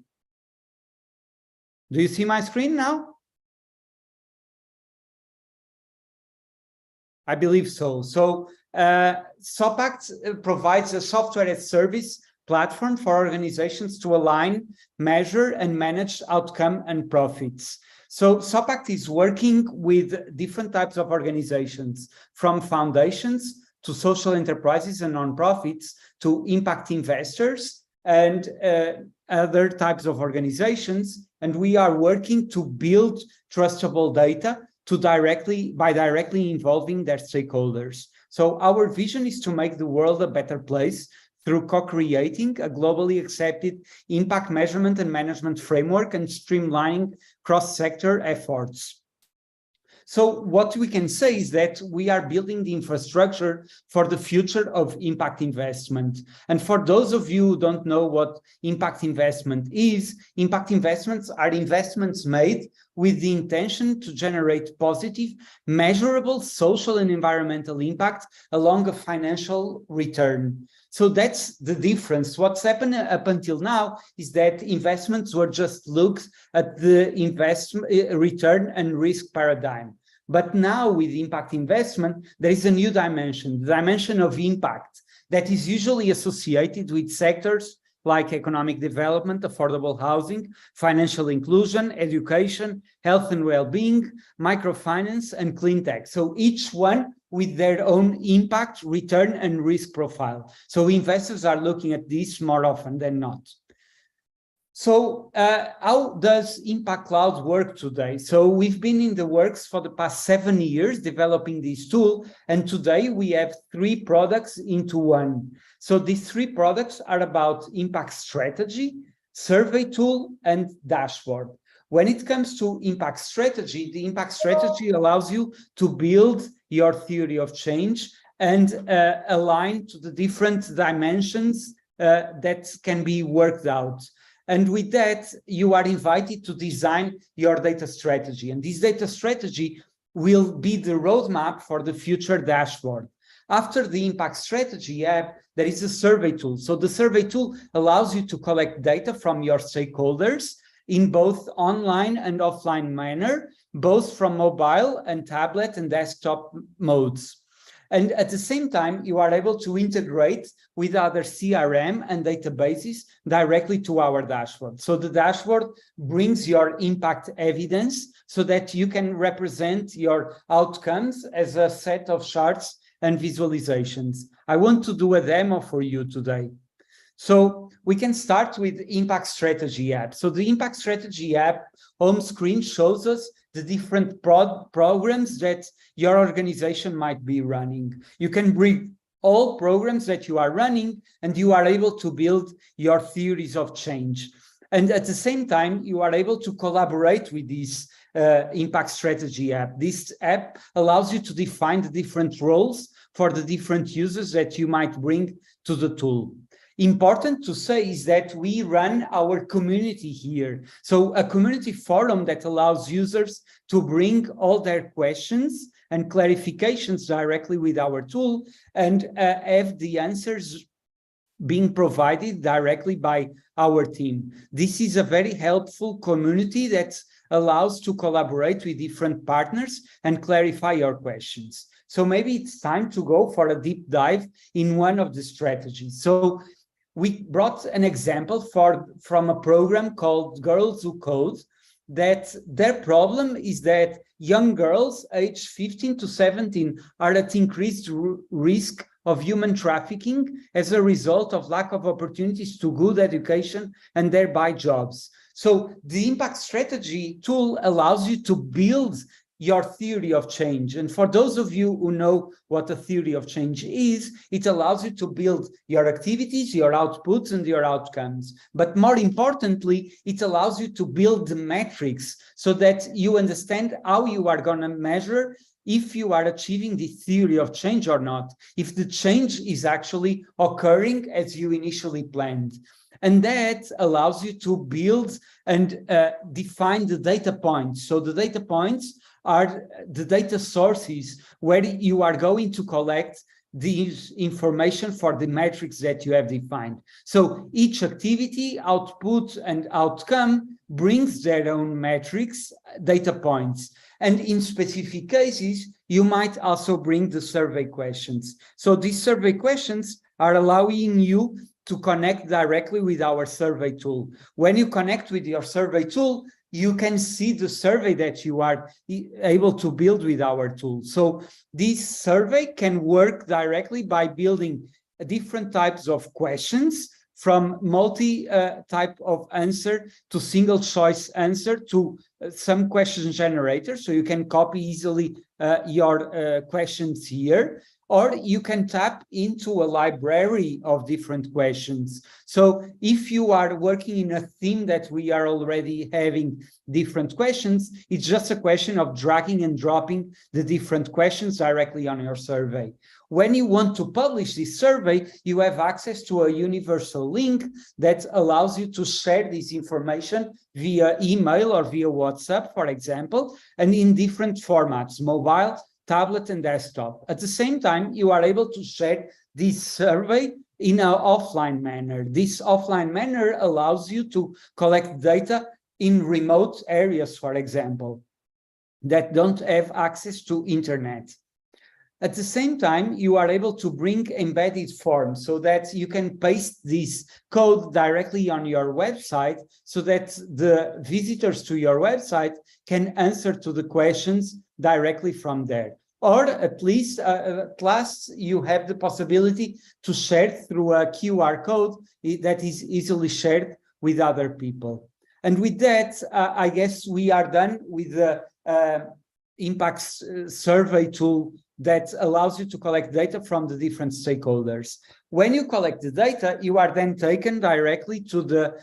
Do you see my screen now? I believe so. So Zopact provides a software as service platform for organizations to align, measure, and manage outcome and profits. So Zopact is working with different types of organizations, from foundations to social enterprises and nonprofits to impact investors and other types of organizations. And we are working to build trustable data by directly involving their stakeholders. So our vision is to make the world a better place through co-creating a globally accepted impact measurement and management framework and streamlining cross-sector efforts. So what we can say is that we are building the infrastructure for the future of impact investment. And for those of you who don't know what impact investment is, impact investments are investments made with the intention to generate positive, measurable social and environmental impact along a financial return. So that's the difference. What's happened up until now is that investments were just looked at the investment return and risk paradigm. But now with impact investment, there is a new dimension, the dimension of impact that is usually associated with sectors like economic development, affordable housing, financial inclusion, education, health and well-being, microfinance, and clean tech. So each one with their own impact, return, and risk profile. So investors are looking at this more often than not. So how does Impact Cloud work today? So we've been in the works for the past 7 years developing this tool, and today we have 3 products into one. So these 3 products are about impact strategy, survey tool, and dashboard. When it comes to impact strategy, the impact strategy allows you to build your theory of change and align to the different dimensions that can be worked out. And with that, you are invited to design your data strategy. And this data strategy will be the roadmap for the future dashboard. After the impact strategy app, there is a survey tool. So the survey tool allows you to collect data from your stakeholders in both online and offline manner, both from mobile and tablet and desktop modes. And at the same time, you are able to integrate with other CRM and databases directly to our dashboard. So the dashboard brings your impact evidence so that you can represent your outcomes as a set of charts and visualizations. I want to do a demo for you today. So we can start with Impact Strategy app. So the Impact Strategy app home screen shows us the different programs that your organization might be running. You can bring all programs that you are running, and you are able to build your theories of change. And at the same time, you are able to collaborate with this Impact Strategy app. This app allows you to define the different roles for the different users that you might bring to the tool. Important to say is that we run our community here. So a community forum that allows users to bring all their questions and clarifications directly with our tool and have the answers being provided directly by our team. This is a very helpful community that allows to collaborate with different partners and clarify your questions. So maybe it's time to go for a deep dive in one of the strategies. So we brought an example from a program called Girls Who Code, that their problem is that young girls aged 15 to 17 are at increased risk of human trafficking as a result of lack of opportunities to good education and thereby jobs. So the Impact Strategy tool allows you to build your theory of change. And for those of you who know what a theory of change is, it allows you to build your activities, your outputs, and your outcomes. But more importantly, it allows you to build the metrics so that you understand how you are going to measure if you are achieving the theory of change or not, if the change is actually occurring as you initially planned. And that allows you to build and define the data points. So the data points are the data sources where you are going to collect this information for the metrics that you have defined. So each activity, output, and outcome brings their own metrics, data points. And in specific cases, you might also bring the survey questions. So these survey questions are allowing you to connect directly with our survey tool. When you connect with your survey tool, you can see the survey that you are able to build with our tool. So this survey can work directly by building different types of questions, from multi-type of answer to single choice answer to some question generator. So you can copy easily your questions here, or you can tap into a library of different questions. So if you are working in a theme that we are already having different questions, it's just a question of dragging and dropping the different questions directly on your survey. When you want to publish this survey, you have access to a universal link that allows you to share this information via email or via WhatsApp, for example, and in different formats, mobile, tablet, and desktop. At the same time, you are able to share this survey in an offline manner. This offline manner allows you to collect data in remote areas, for example, that don't have access to internet. At the same time, you are able to bring embedded forms so that you can paste this code directly on your website so that the visitors to your website can answer to the questions directly from there. Or at least, at last, you have the possibility to share through a QR code that is easily shared with other people. And with that, I guess we are done with the Impact survey tool that allows you to collect data from the different stakeholders. When you collect the data, you are then taken directly to the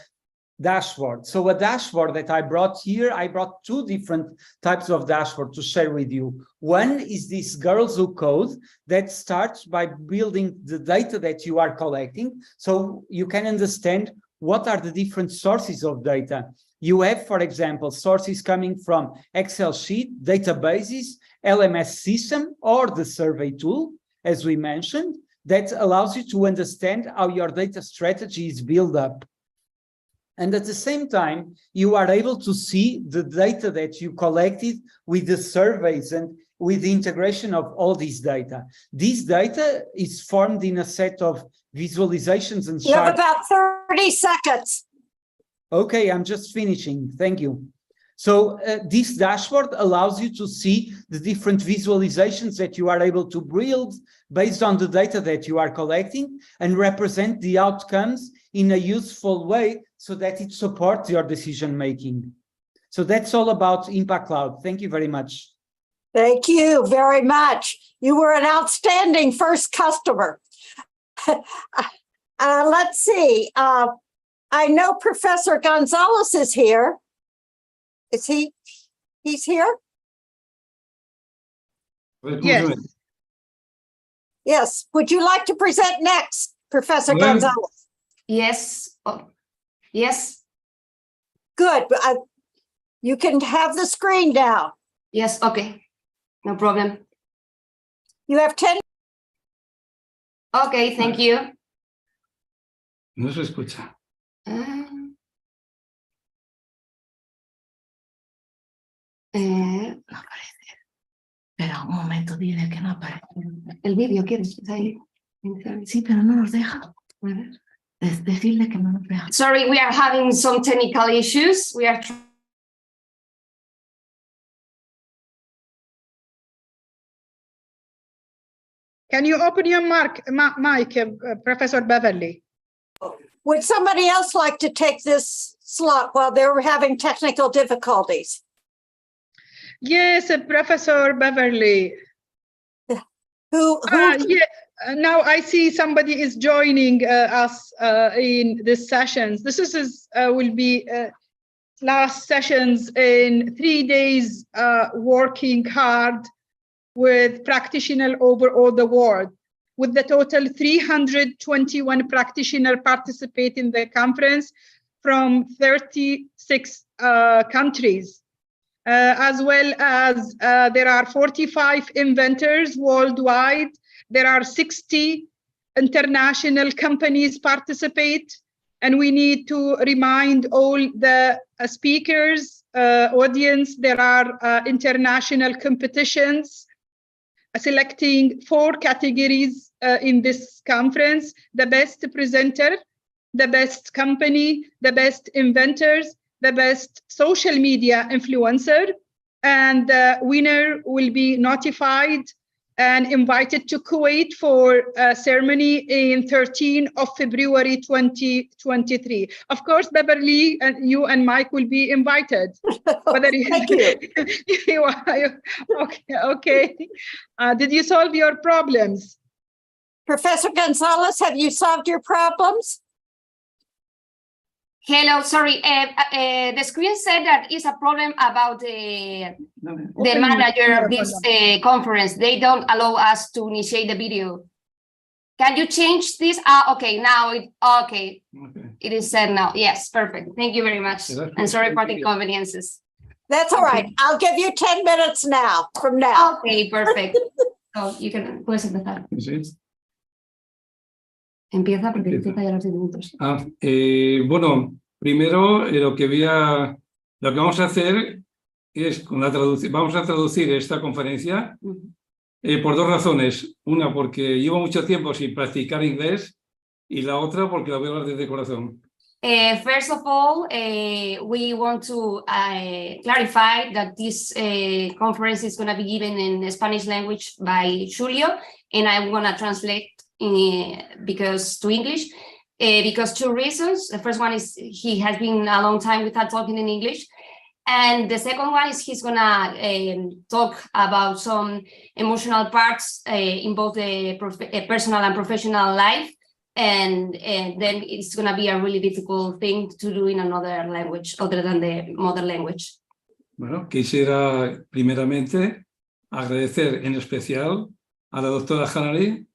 dashboard. So a dashboard that I brought here, I brought two different types of dashboard to share with you. One is this Girls Who Code that starts by building the data that you are collecting, so you can understand what are the different sources of data. You have, for example, sources coming from Excel sheet, databases, LMS system, or the survey tool, as we mentioned, that allows you to understand how your data strategy is built up. And at the same time, you are able to see the data that you collected with the surveys and with the integration of all these data. This data is formed in a set of visualizations and charts. You have about 30 seconds. Okay, I'm just finishing. Thank you. So this dashboard allows you to see the different visualizations that you are able to build based on the data that you are collecting and represent the outcomes in a useful way so that it supports your decision making. So that's all about Impact Cloud. Thank you very much. Thank you very much. You were an outstanding first customer. Let's see. I know Professor Gonzalez is here. Is he? He's here? Yes. Yes. Would you like to present next, Professor Gonzalez? Yes. Oh, yes. Good. You can have the screen now. Yes. Okay. No problem. You have 10. Okay. Thank you. No se escucha. No aparece. Espera un momento, dile que no aparece. El vídeo, ¿quieres? Sí, pero no nos deja. A ver. Decirle que no nos deja. Sorry, we are having some technical issues. We are Can you open your mic, Professor Beverly? Would somebody else like to take this slot while they're having technical difficulties? Yes, Professor Beverly. Who? Yeah. Now I see somebody is joining us in this sessions. This will be last sessions in 3 days working hard with practitioners over all the world. With the total 321 practitioners participate in the conference from 36 countries. As well as there are 45 inventors worldwide. There are 60 international companies participate, and we need to remind all the speakers, audience, there are international competitions selecting 4 categories in this conference: the best presenter, the best company, the best inventors, the best social media influencer, and the winner will be notified and invited to Kuwait for a ceremony in 13th of February 2023. Of course, Beverly and you and Mike will be invited. Thank you. Okay. Did you solve your problems? Professor Gonzalez, have you solved your problems? Hello, sorry. The screen said that is a problem about the manager of this conference. They don't allow us to initiate the video. Can you change this? Okay, now it is said now. Yes, perfect. Thank you very much. And sorry for the inconveniences. That's all right. I'll give you 10 minutes now from now. Okay, perfect. So you can puedes empezar. Empieza porque empieza ya los 10 minutos. Bueno, primero lo que vamos a hacer es con la traducción. Vamos a traducir esta conferencia por 2 razones. Una, porque llevo mucho tiempo sin practicar inglés, y la otra, porque la voy a hablar desde corazón. First of all, we want to clarify that this conference is going to be given in the Spanish language by Julio, and I'm going to translate to English because 2 reasons. The first one is he has been a long time without talking in English, and the second one is he's gonna talk about some emotional parts in both the personal and professional life, and then it's gonna be a really difficult thing to do in another language other than the mother language. Bueno, quisiera primeramente agradecer en especial a la doctora Hanari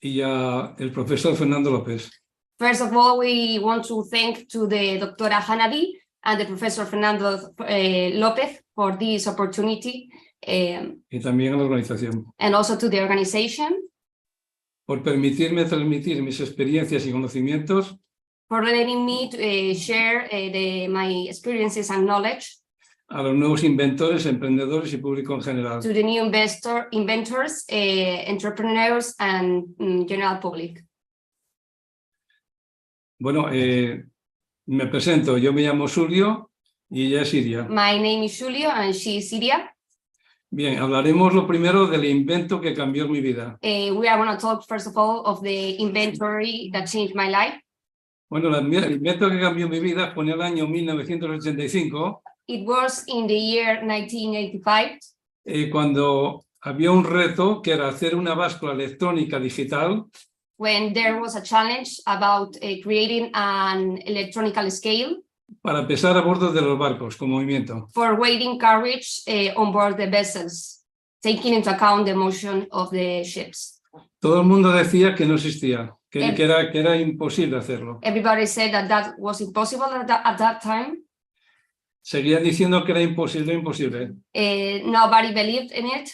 y el profesor Fernando López. First of all, we want to thank to the Doctora Hanabi and the Professor Fernando López for this opportunity. Y también a la organización. And also to the organization. Por permitirme transmitir mis experiencias y conocimientos. For letting me to, share my experiences and knowledge. A los nuevos inventores, emprendedores y público en general. To the new inventors, entrepreneurs, and general public. Bueno, me presento. Yo me llamo Julio, y ella es siria. My name is Julio and she is Siria. Bien, hablaremos lo primero del invento que cambió mi vida. We are going to talk first of all of the inventory that changed my life. Bueno, el invento que cambió mi vida fue en el año 1985. It was in the year 1985. Cuando había un reto que era hacer una báscula electrónica digital. When there was a challenge about creating an electronical scale. Para pesar a bordo de los barcos con movimiento. For weighting carriage on board the vessels, taking into account the motion of the ships. Todo el mundo decía que no existía, que era imposible hacerlo. Everybody said that that was impossible at that time. Seguían diciendo que era imposible. Nobody believed in it.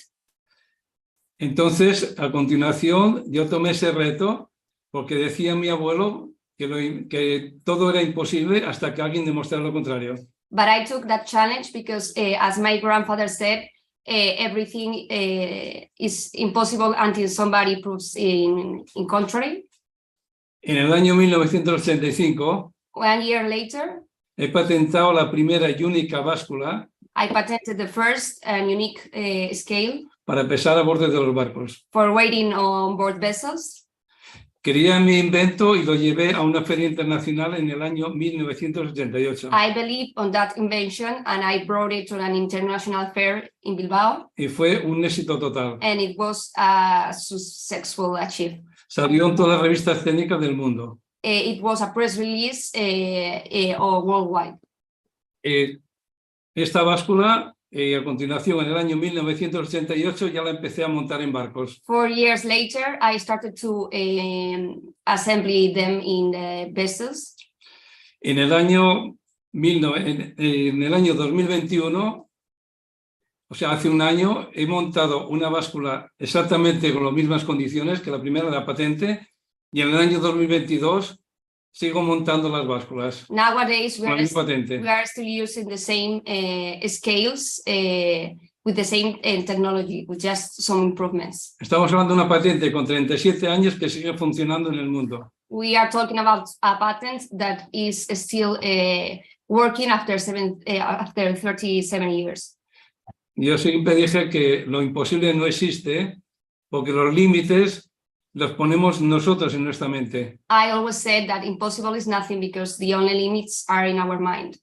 Entonces, a continuación, yo tomé ese reto porque decía mi abuelo que todo era imposible hasta que alguien demostrara lo contrario. But I took that challenge because, as my grandfather said, everything is impossible until somebody proves in contrary. En el año 1985, 1 year later, he patentado la primera y única báscula I patented the first and unique scale para pesar a bordo de los barcos. For weighting on board vessels. Quería mi invento y lo llevé a una feria internacional en el año 1988. I believe on that invention and I brought it to an international fair in Bilbao. Y fue un éxito total. And it was a successful achievement. Salió en todas las revistas técnicas del mundo. It was a press release worldwide. Esta báscula, a continuación, en el año 1988, ya la empecé a montar en barcos. 4 years later, I started to assemble them in the vessels. En el año 2021, o sea, hace un año, he montado una báscula exactamente con las mismas condiciones que la primera de la patente, y en el año 2022 sigo montando las básculas. Nowadays, we are still using the same scales with the same technology, with just some improvements. Estamos hablando de una patente con 37 años que sigue funcionando en el mundo. We are talking about a patent that is still working after 37 years. Yo siempre dije que lo imposible no existe porque los límites los ponemos nosotros en nuestra mente. I always said that impossible is nothing because the only limits are in our mind.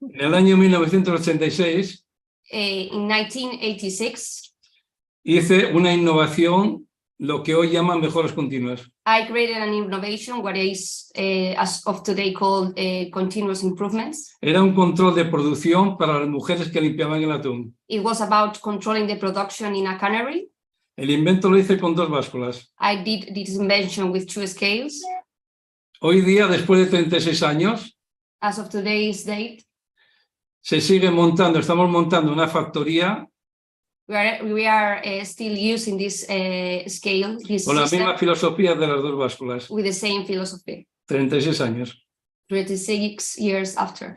En el año 1986, in 1986, hice una innovación, lo que hoy llaman mejoras continuas. I created an innovation, what is as of today called continuous improvements. Era un control de producción para las mujeres que limpiaban el atún. It was about controlling the production in a cannery. El invento lo hice con 2 básculas. I did this invention with 2 scales. Hoy día, después de 36 años, as of today's date, se sigue montando, estamos montando una factoría. We are still using this scale, this con la system, misma filosofía de las 2 básculas. with the same philosophy. 36 años. 36 years after.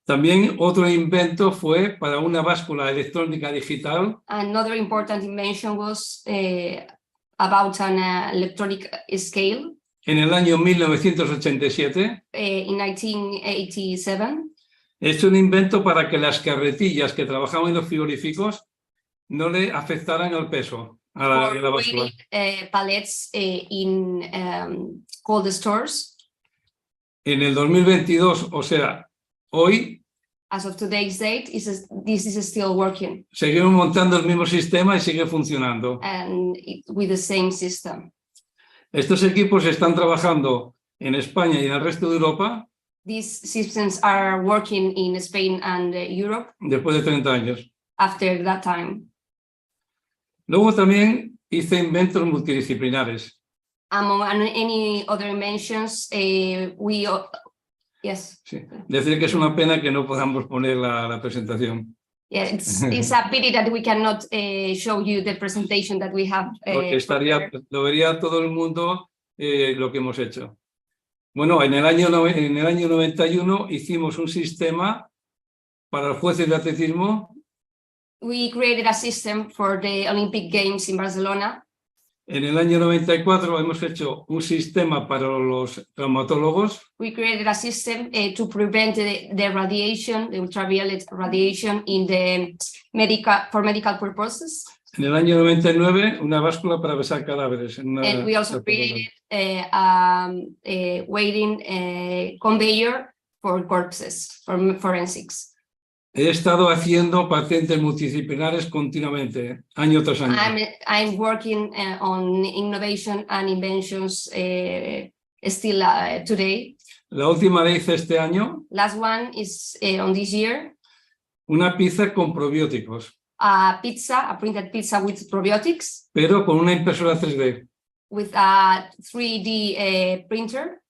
También otro invento fue para una báscula electrónica digital. Another important invention was about an electronic scale. En el año 1987. In 1987. Es un invento para que las carretillas que trabajaban en los frigoríficos no le afectaran al peso a la báscula. Pallets in cold stores. En el 2022, o sea, hoy, as of today's date, this is still working. Seguimos montando el mismo sistema y sigue funcionando. And with the same system. Estos equipos están trabajando en España y en el resto de Europa. These systems are working in Spain and Europe. Después de 30 años. After that time. Luego también hice inventos multidisciplinares. Among any other inventions, yes. Sí. Decir que es una pena que no podamos poner la presentación. Yeah, it's a pity that we cannot show you the presentation that we have. Porque lo vería todo el mundo lo que hemos hecho. Bueno, en el año 91 hicimos un sistema para los jueces de atletismo. We created a system for the Olympic Games in Barcelona. En el año 94 hemos hecho un sistema para los traumatólogos. We created a system to prevent the radiation, the ultraviolet radiation in the for medical purposes. En el año 99 una báscula para besar cadáveres. And we also created a waiting conveyor for corpses, for forensics. He estado haciendo patentes multidisciplinares continuamente, año tras año. I'm working on innovation and inventions still today. La última la hice este año. Last one is on this year. Una pizza con probióticos. A printed pizza with probiotics. Pero con una impresora 3D. With a 3D printer.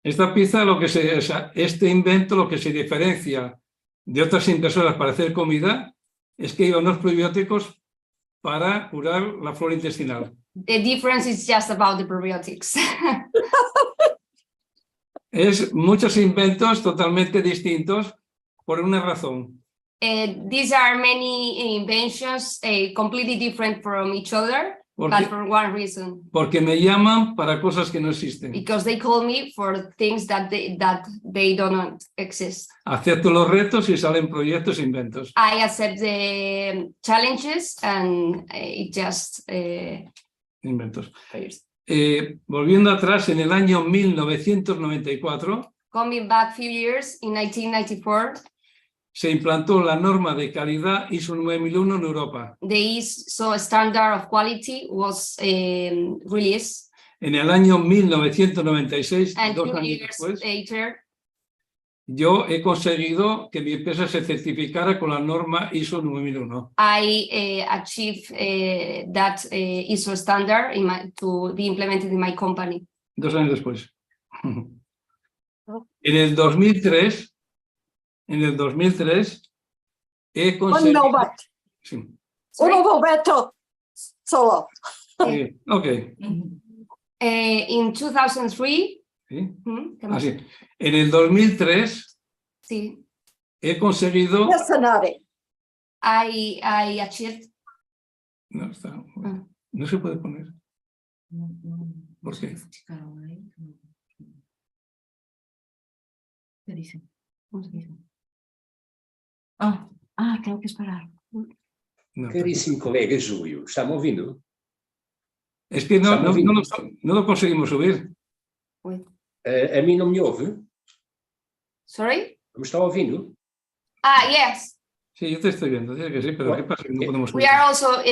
Esta pizza, este invento lo que se diferencia de otras impresoras para hacer comida es que lleva unos probióticos para curar la flora intestinal. The difference is just about the probiotics. Es muchos inventos totalmente distintos por una razón. These are many inventions completely different from each other, but for one reason. Porque me llaman para cosas que no existen. Because they call me for things that they don't exist. Acepto los retos y salen proyectos e inventos. I accept the challenges and it just inventos. Volviendo atrás, en el año 1994 coming back few years, in 1994 se implantó la norma de calidad ISO 9001 en Europa. The ISO standard of quality was released. En el año 1996, and 2 2 años years después, later, yo he conseguido que mi empresa se certificara con la norma ISO 9001. I achieved that ISO standard to be implemented in my company. 2 años después. En el 2003 he conseguido... Sí. Un momento solo. Ok. In 2003. ¿Sí? Así. En el 2003 sí. He conseguido... I achieved... No, no se puede poner. ¿Por qué? ¿Qué dice? ¿Cómo se dice? Tenho que esperar. Caríssimo colega Júlio, está-me ouvindo? Es que no lo conseguimos subir. A mim não me ouve? Sorry? Me está ouvindo? Yes. Sí, yo te estoy viendo, dice que sí, pero ¿qué pasa? No podemos subir. We are also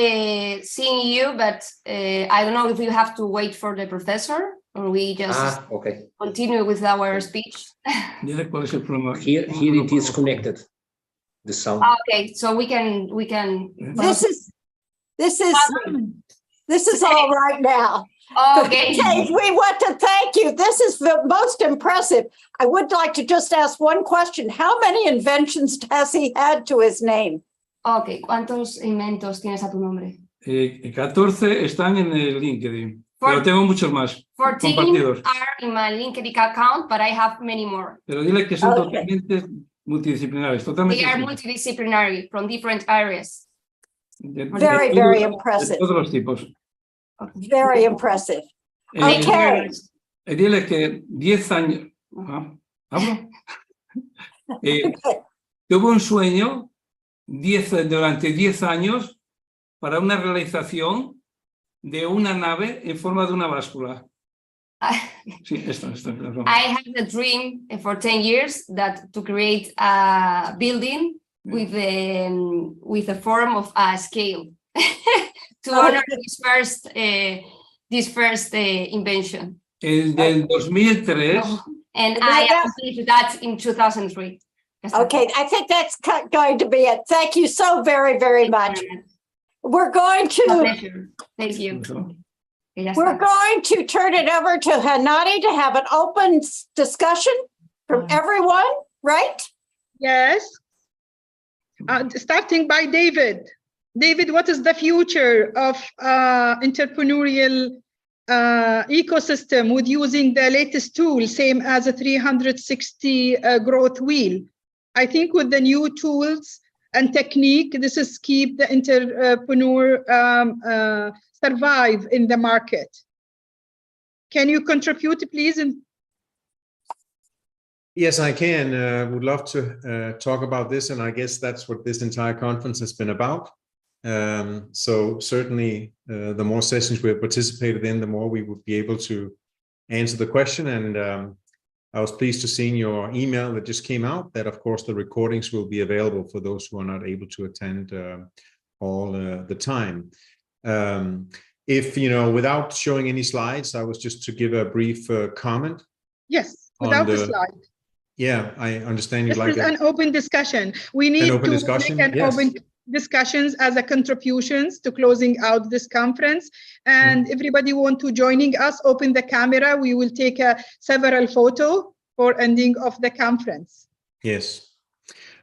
seeing you, but I don't know if you have to wait for the professor or we just continue with our speech. Dile cuál es el problema. Here it is connected. The sound. Okay, so we can. This is all right now. Okay. Dave, we want to thank you. This is the most impressive. I would like to just ask one question. How many inventions has he had to his name? Okay, ¿cuántos inventos tienes a tu nombre? 14 están en el LinkedIn, pero tengo muchos más 14 compartidos. are in my LinkedIn account, but I have many more. Pero dile que son totalmente multidisciplinares, totalmente. They are multidisciplinary from different areas. Very, very impressive. De todos los tipos. Very impressive. Okay. Dile que 10 años... ¿Hablo? Tuve un sueño durante 10 años para una realización de una nave en forma de una báscula. Sí, esto. I had a dream for 10 years to create a building with a form of a scale to honor this first invention. El del 2003. And I achieved that in 2003. Okay, I think that's going to be it. Thank you so very, very much. We're going to... Thank you. We're going to turn it over to Hanadi to have an open discussion from everyone, right? Yes. Starting by David. David, what is the future of entrepreneurial ecosystem with using the latest tool, same as a 360 growth wheel? I think with the new tools, and technique. This is keep the entrepreneur survive in the market. Can you contribute, please? Yes, I can. Would love to talk about this, and I guess that's what this entire conference has been about. So certainly, the more sessions we have participated in, the more we would be able to answer the question. And I was pleased to see in your email that just came out that, of course, the recordings will be available for those who are not able to attend all the time. If, without showing any slides, I was just to give a brief comment. Yes, without the slide. Yeah, I understand you'd like an open discussion. We need to make an open discussions as a contributions to closing out this conference. And everybody want to joining us, open the camera. We will take several photo for ending of the conference. Yes.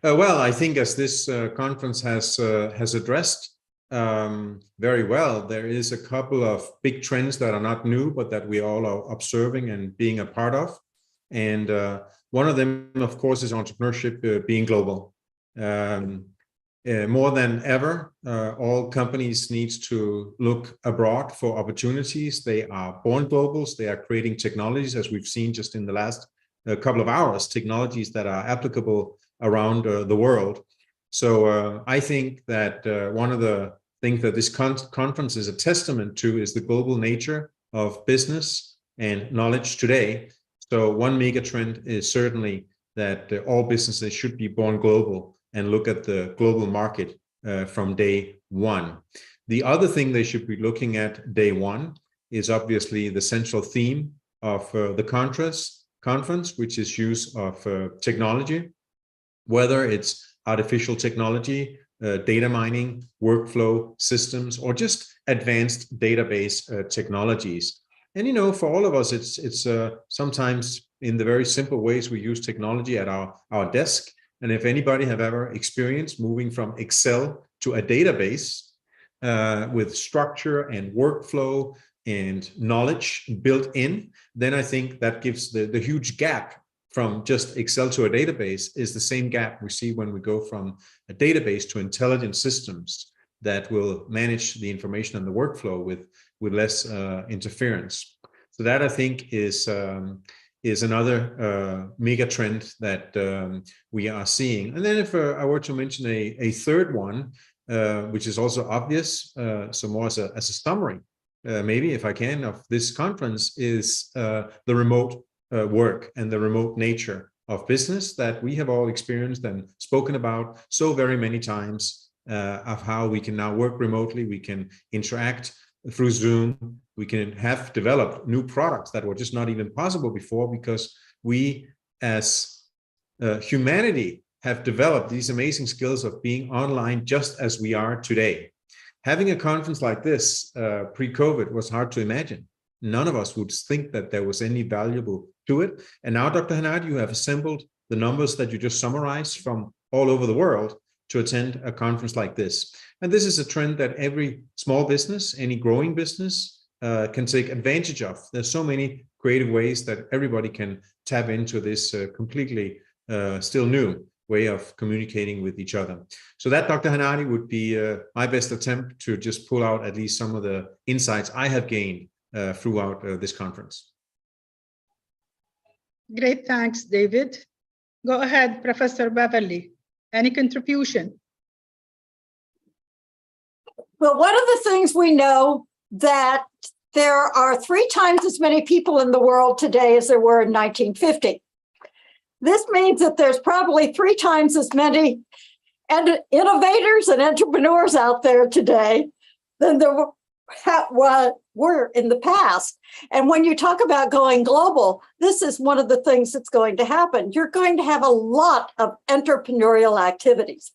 Well, I think as this conference has addressed very well, there is a couple of big trends that are not new, but that we all are observing and being a part of. And one of them, of course, is entrepreneurship being global. More than ever, all companies need to look abroad for opportunities. They are born globals. They are creating technologies, as we've seen just in the last couple of hours, technologies that are applicable around the world. So I think that one of the things that this conference is a testament to is the global nature of business and knowledge today. So one mega trend is certainly that all businesses should be born global and look at the global market from day one. The other thing they should be looking at day one is obviously the central theme of the conference, which is use of technology, whether it's artificial technology, data mining, workflow systems, or just advanced database technologies. And, for all of us, it's sometimes in the very simple ways we use technology at our desk. And if anybody have ever experienced moving from Excel to a database with structure and workflow and knowledge built in, then I think that gives the huge gap from just Excel to a database is the same gap we see when we go from a database to intelligent systems that will manage the information and the workflow with less interference. So that I think is another mega trend that we are seeing. And then if I were to mention a third one, which is also obvious, so more as a summary, maybe if I can, of this conference is the remote work and the remote nature of business that we have all experienced and spoken about so very many times, of how we can now work remotely, we can interact through Zoom, we can have developed new products that were just not even possible before because we as humanity have developed these amazing skills of being online just as we are today. Having a conference like this pre-COVID was hard to imagine. None of us would think that there was any valuable to it. And now, Dr. Hanad, you have assembled the numbers that you just summarized from all over the world to attend a conference like this. And this is a trend that every small business, any growing business can take advantage of. There's so many creative ways that everybody can tap into this completely still new way of communicating with each other. So that, Dr. Hanadi, would be my best attempt to just pull out at least some of the insights I have gained throughout this conference. Great, thanks, David. Go ahead, Professor Beverly. Any contribution? Well, one of the things we know that there are 3 times as many people in the world today as there were in 1950. This means that there's probably 3 times as many innovators and entrepreneurs out there today than there were in the past. And when you talk about going global, this is one of the things that's going to happen. You're going to have a lot of entrepreneurial activities,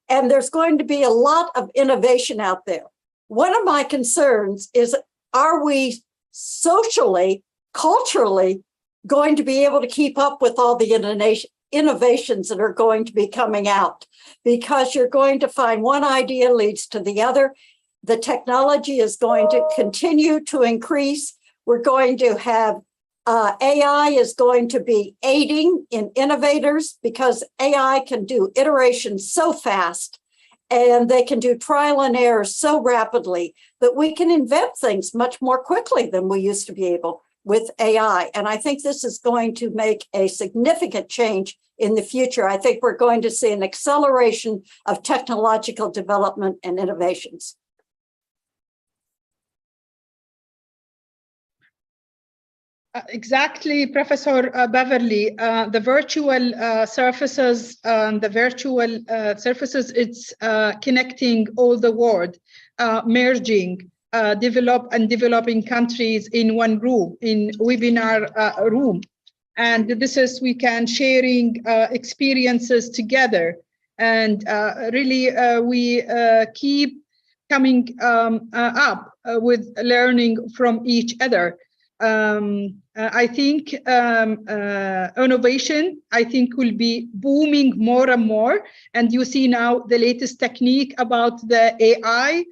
and there's going to be a lot of innovation out there. One of my concerns is, are we socially, culturally going to be able to keep up with all the innovations that are going to be coming out? Because you're going to find one idea leads to the other. The technology is going to continue to increase. We're going to have AI is going to be aiding in innovators because AI can do iterations so fast and they can do trial and error so rapidly that we can invent things much more quickly than we used to be able with AI. And I think this is going to make a significant change in the future. I think we're going to see an acceleration of technological development and innovations. Exactly, Professor Beverly. The virtual surfaces, it's connecting all the world, merging developing countries in one room, in webinar room. And this is, we can sharing experiences together. And really, we keep coming up with learning from each other. I think innovation, I think, will be booming more and more. And you see now the latest technique about the AI,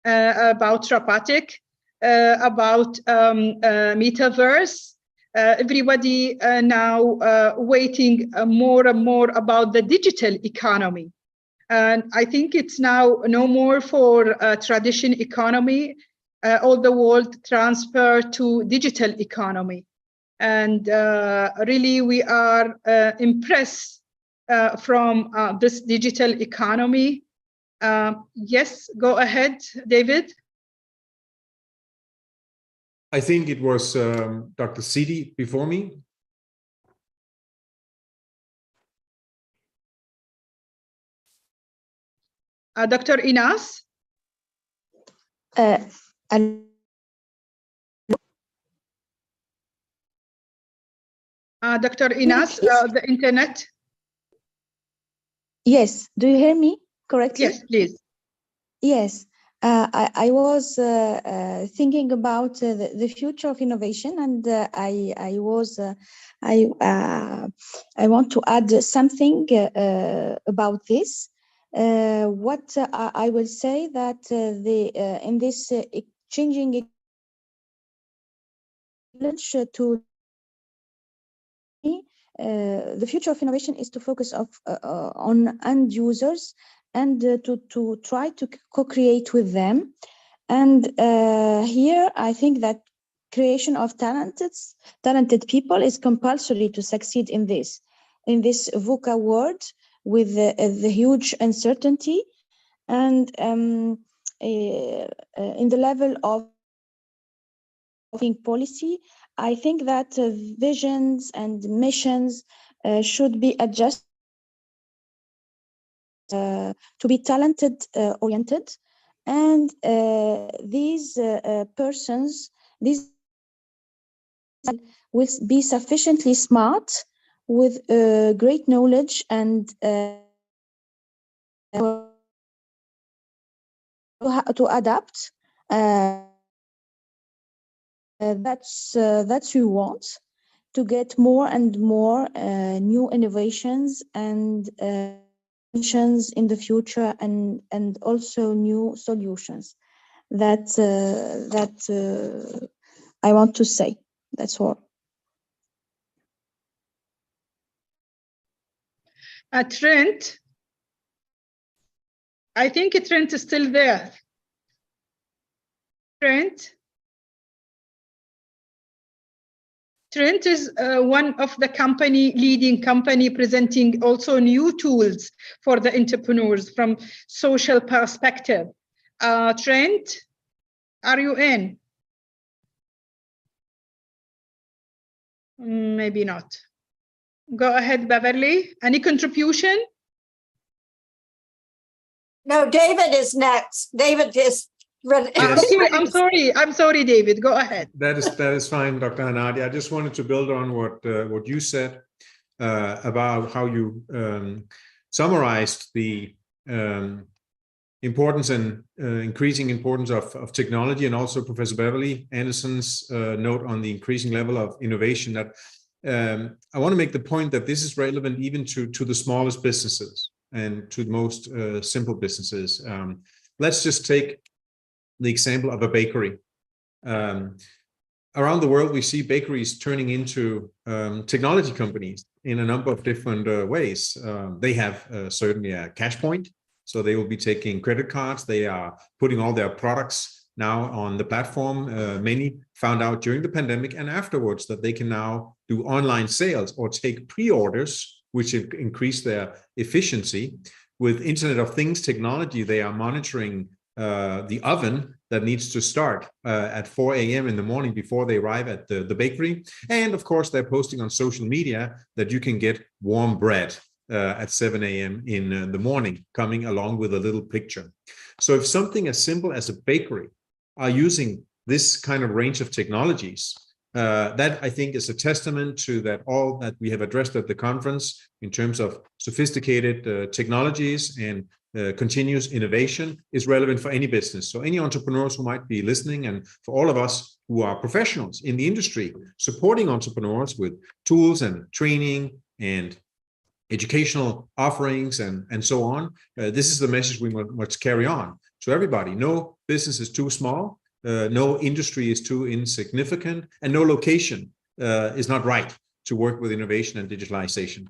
about robotic, about metaverse. Everybody now waiting more and more about the digital economy. And I think it's now no more for traditional economy. All the world transfer to digital economy. And really, we are impressed from this digital economy. Yes, go ahead, David. I think it was Dr. Sidi before me. Dr. Inas. Dr. Inas, the internet. Yes, do you hear me correctly? Yes, please. Yes, I was thinking about the future of innovation, and I want to add something about this. What I will say that in this changing to the future of innovation is to focus on end users and to try to co-create with them. And here I think that creation of talented people is compulsory to succeed in this VUCA world with the huge uncertainty and in the level of policy. I think that visions and missions should be adjusted to be talented oriented, and these persons, these will be sufficiently smart with great knowledge and to adapt. That's we want to get more and more new innovations and in the future, and also new solutions. That I want to say. That's all. Trent, I think Trent is still there. Trent is one of the leading company presenting also new tools for the entrepreneurs from social perspective. Trent, are you in? Maybe not. Go ahead, Beverly. Any contribution? No, David is next. David is ready. Yes. Okay, I'm sorry, David. Go ahead. That is fine, Dr. Hanadi. I just wanted to build on what you said about how you summarized the importance and increasing importance of technology, and also Professor Beverly Anderson's note on the increasing level of innovation. That I want to make the point that this is relevant even to the smallest businesses and to the most simple businesses. Let's just take the example of a bakery. around the world, we see bakeries turning into technology companies in a number of different ways. They have certainly a cash point, so they will be taking credit cards. They are putting all their products now on the platform. Many found out during the pandemic and afterwards that they can now do online sales or take pre-orders, which increase their efficiency. With Internet of Things technology, they are monitoring the oven that needs to start at 4 a.m. in the morning before they arrive at the bakery. And of course, they're posting on social media that you can get warm bread at 7 a.m. in the morning, coming along with a little picture. So if something as simple as a bakery are using this kind of range of technologies, that I think is a testament to that all that we have addressed at the conference in terms of sophisticated technologies and continuous innovation is relevant for any business. So any entrepreneurs who might be listening, and for all of us who are professionals in the industry, supporting entrepreneurs with tools and training and educational offerings and so on, this is the message we must carry on to everybody. No business is too small, no industry is too insignificant, and no location is not right to work with innovation and digitalization.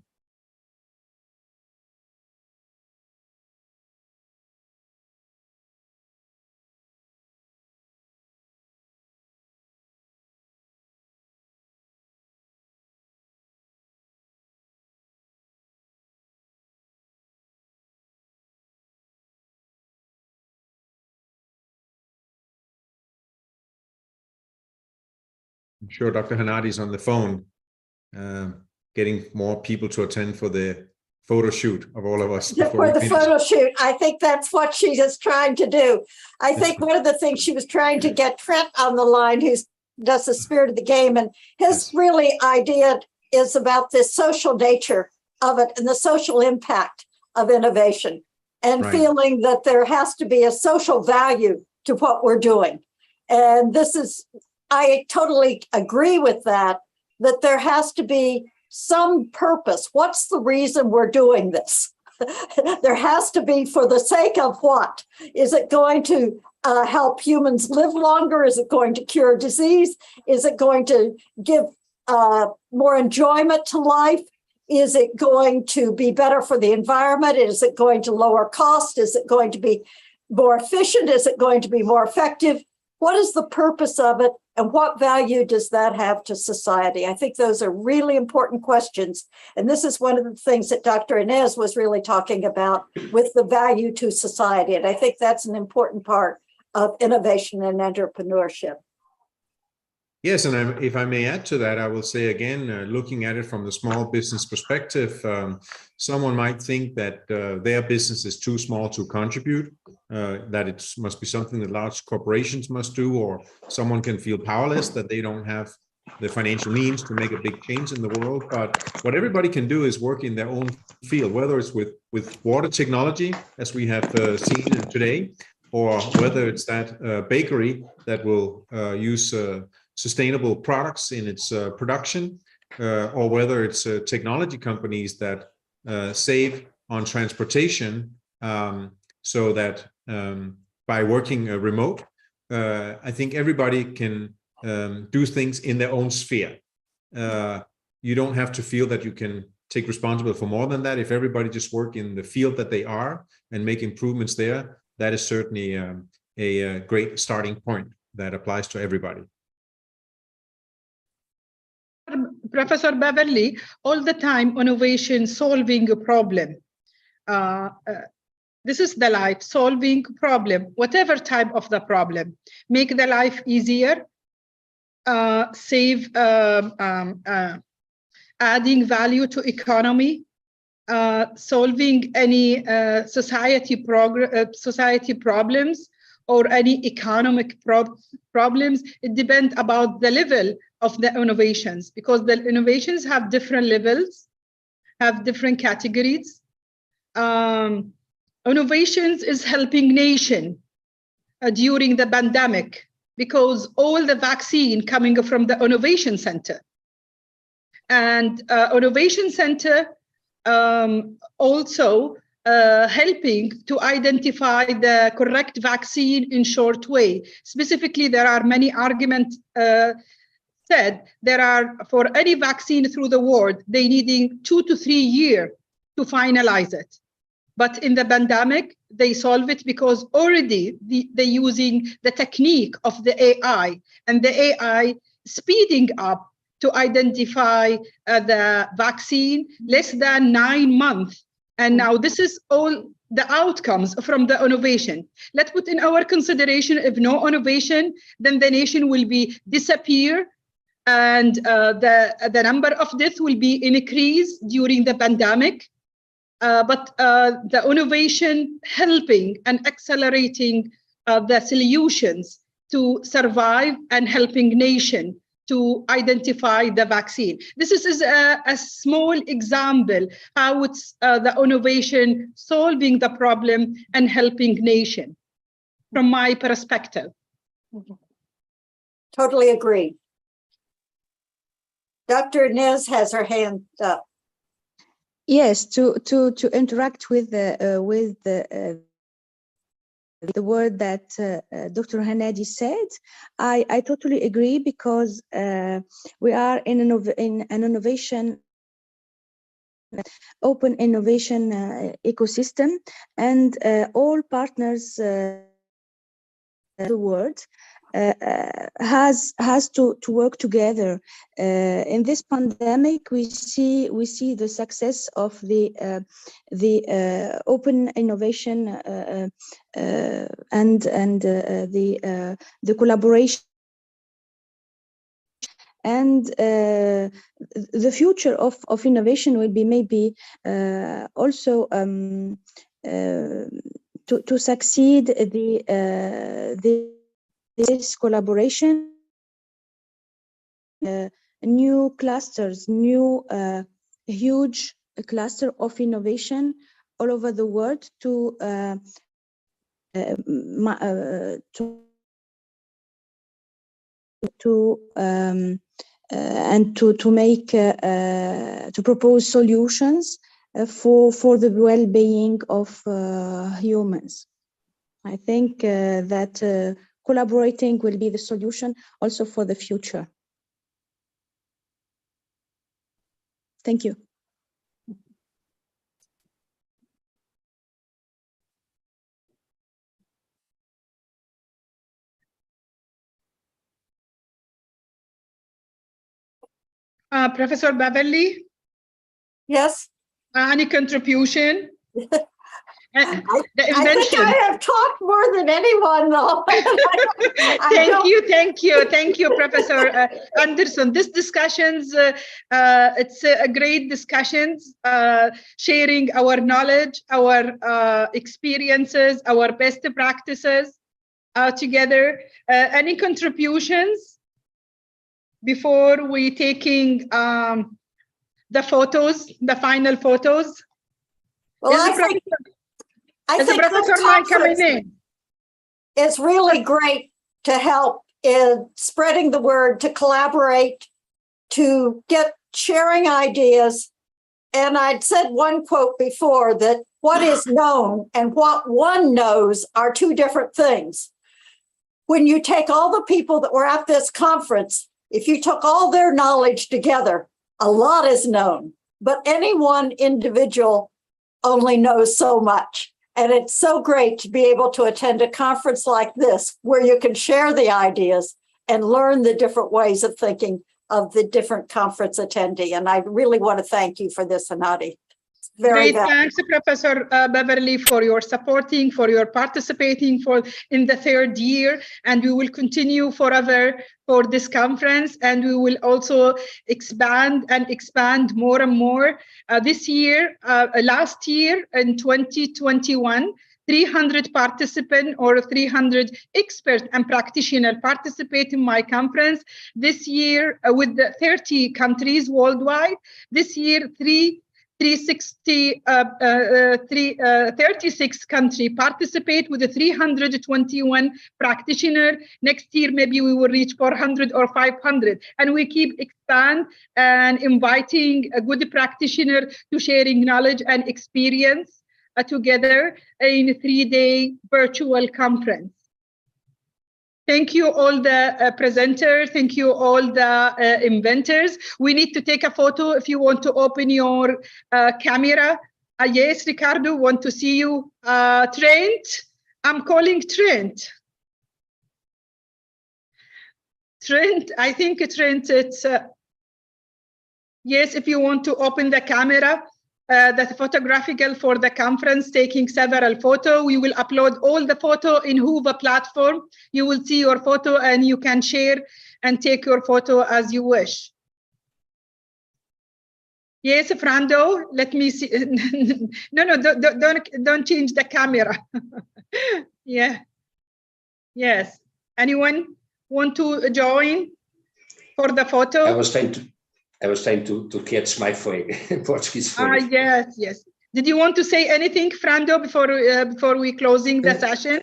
I'm sure Dr. Hanadi is on the phone, getting more people to attend for the photo shoot of all of us. For the photo shoot, I think that's what she is trying to do. I think one of the things she was trying to get Trent on the line, who does the spirit of the game, and his really idea is about this social nature of it and the social impact of innovation, and feeling that there has to be a social value to what we're doing. And this is, I totally agree with that there has to be some purpose. What's the reason we're doing this? There has to be, for the sake of what? Is it going to help humans live longer? Is it going to cure disease? Is it going to give more enjoyment to life? Is it going to be better for the environment? Is it going to lower cost? Is it going to be more efficient? Is it going to be more effective? What is the purpose of it? And what value does that have to society? I think those are really important questions. And this is one of the things that Dr. Inez was really talking about with the value to society. And I think that's an important part of innovation and entrepreneurship. Yes, and if I may add to that, I will say again, looking at it from the small business perspective, someone might think that their business is too small to contribute, that it must be something that large corporations must do, or someone can feel powerless, that they don't have the financial means to make a big change in the world. But what everybody can do is work in their own field, whether it's with water technology, as we have seen today, or whether it's that bakery that will use sustainable products in its production, or whether it's technology companies that save on transportation, so that by working remote, I think everybody can do things in their own sphere. You don't have to feel that you can take responsibility for more than that. If everybody just work in the field that they are and make improvements there, that is certainly a great starting point that applies to everybody. Professor Beverly, all the time, innovation, solving a problem. This is the life, solving problem, whatever type of the problem. Make the life easier, save, adding value to economy, solving any society problems or any economic problems. It depends about the level of the innovations, because the innovations have different levels, have different categories. Innovations is helping nation during the pandemic, because all the vaccine coming from the innovation center. And innovation center also helping to identify the correct vaccine in short way. Specifically, there are many arguments said, there are, for any vaccine through the world, they needing 2 to 3 years to finalize it. But in the pandemic, they solve it because already they're using the technique of the AI, and the AI speeding up to identify the vaccine less than 9 months. And now this is all the outcomes from the innovation. Let's put in our consideration, if no innovation, then the nation will be disappear, and the number of deaths will be increased during the pandemic. But the innovation helping and accelerating the solutions to survive and helping nation to identify the vaccine. This is a small example how it's the innovation solving the problem and helping nation from my perspective. Totally agree. Dr. Nez has her hand up. Yes, to interact with the word that Dr. Hanadi said, I totally agree, because we are in an innovation, open innovation ecosystem, and all partners the world has to work together. In this pandemic, we see the success of the open innovation and the collaboration. And the future of innovation will be maybe also to succeed this collaboration, new clusters, new huge cluster of innovation all over the world to propose solutions for the well-being of humans. I think that collaborating will be the solution also for the future. Thank you. Professor Beverly? Yes? Any contribution? I think I have talked more than anyone, though. Thank you, Professor Anderson. This discussions, it's a great discussions, sharing our knowledge, our experiences, our best practices together. Any contributions before we taking the photos, the final photos? Well, I think Professor Mike coming in. It's really great to help in spreading the word, to collaborate, to get sharing ideas. And I'd said one quote before that what is known and what one knows are two different things. When you take all the people that were at this conference, if you took all their knowledge together, a lot is known, but any one individual only knows so much. And it's so great to be able to attend a conference like this, where you can share the ideas and learn the different ways of thinking of the different conference attendee. And I really want to thank you for this, Hanadi. Great, thanks, Professor Beverly, for your supporting, for your participating in the third year, and we will continue forever for this conference, and we will also expand more and more. This year, last year in 2021, 300 participants or 300 experts and practitioners participate in my conference. This year, with the 30 countries worldwide, this year 36 countries participate with the 321 practitioners. Next year, maybe we will reach 400 or 500. And we keep expand and inviting a good practitioner to sharing knowledge and experience together in a 3-day virtual conference. Thank you, all the presenters. Thank you, all the inventors. We need to take a photo. If you want to open your camera. Yes, Ricardo, want to see you. Trent, I'm calling Trent. Trent, I think Trent, it's, yes, if you want to open the camera, the photographical for the conference, taking several photos. We will upload all the photo in Hoover platform. You will see your photo and you can share and take your photo as you wish. Yes, Frando, let me see. No, don't change the camera. Yeah. Yes. Anyone want to join for the photo? I was trying to catch my Portuguese phrase. Yes. Did you want to say anything, Frando, before we closing the session?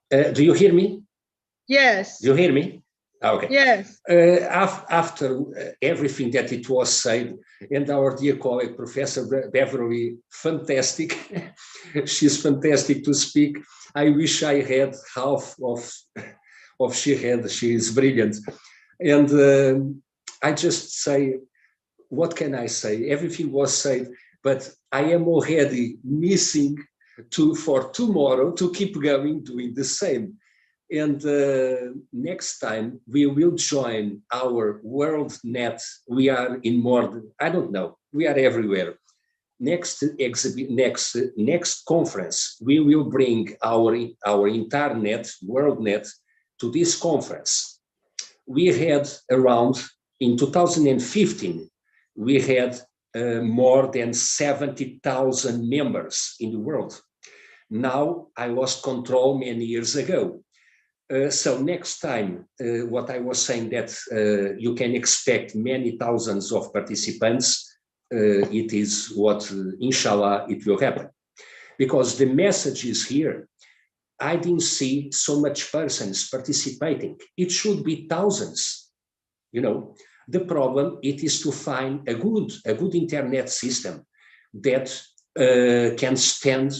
Do you hear me? Yes. Do you hear me? Okay. Yes. After everything that it was said, and our dear colleague, Professor Beverly, fantastic. She's fantastic to speak. I wish I had half of she had. She is brilliant. And I just say, what can I say? Everything was said, but I am already missing for tomorrow to keep going, doing the same. And next time we will join our World Net. We are in more than, I don't know, we are everywhere. Next conference, we will bring our entire net, World Net, to this conference. We had around, in 2015, we had more than 70,000 members in the world. Now I lost control many years ago. So next time, what I was saying that you can expect many thousands of participants, it is what, inshallah, it will happen. Because the message is here. I didn't see so much persons participating. It should be thousands. You know, the problem, it is to find a good internet system that can stand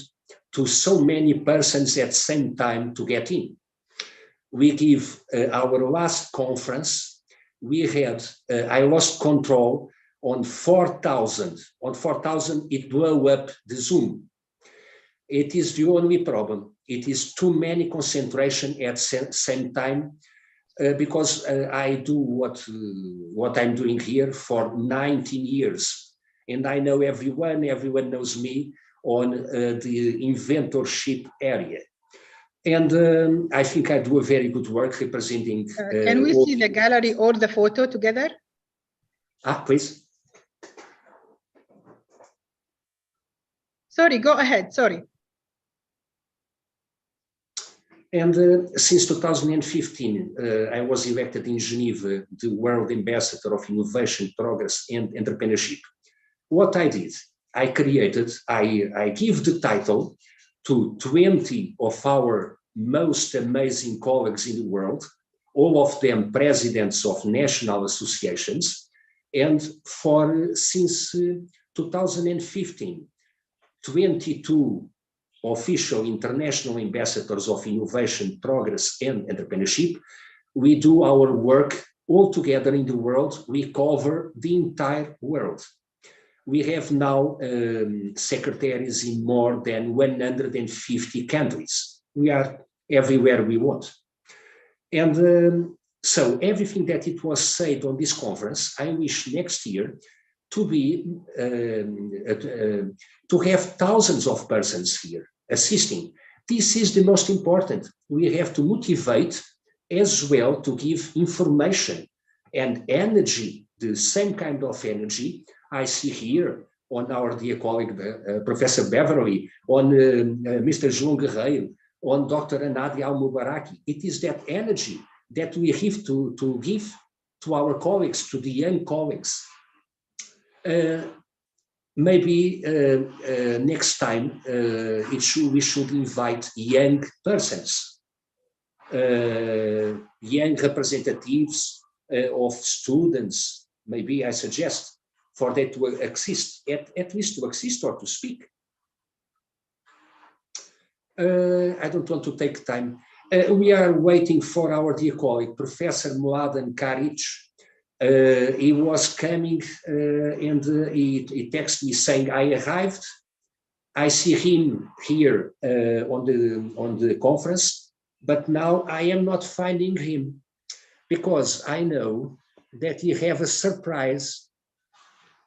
to so many persons at the same time to get in. We give our last conference, we had, I lost control on 4,000. On 4,000, it blew up the Zoom. It is the only problem. It is too many concentration at the same time, because I do what I'm doing here for 19 years. And I know everyone knows me on the inventorship area. And I think I do a very good work representing. Can we see the gallery or the photo together? Please. Sorry, go ahead, sorry. And since 2015, I was elected in Geneva, the World Ambassador of Innovation, Progress and Entrepreneurship. What I did, I give the title to 20 of our most amazing colleagues in the world, all of them presidents of national associations. And since 2015, 22 official international ambassadors of innovation, progress, and entrepreneurship. We do our work all together in the world. We cover the entire world. We have now secretaries in more than 150 countries. We are everywhere we want. And so everything that it was said on this conference, I wish next year to be, to have thousands of persons here assisting. This is the most important. We have to motivate as well to give information and energy, the same kind of energy I see here on our dear colleague, Professor Beverly, on Mr. João Guerreiro, on Dr. Anadi Al-Mubaraki. It is that energy that we have to give to our colleagues, to the young colleagues. Maybe next time we should invite young persons, young representatives of students. Maybe I suggest for that to exist, at least to exist or to speak. I don't want to take time. We are waiting for our dear colleague, Professor Mladen Karic. He was coming and he texted me saying, I arrived. I see him here on the conference, but now I am not finding him because I know that he have a surprise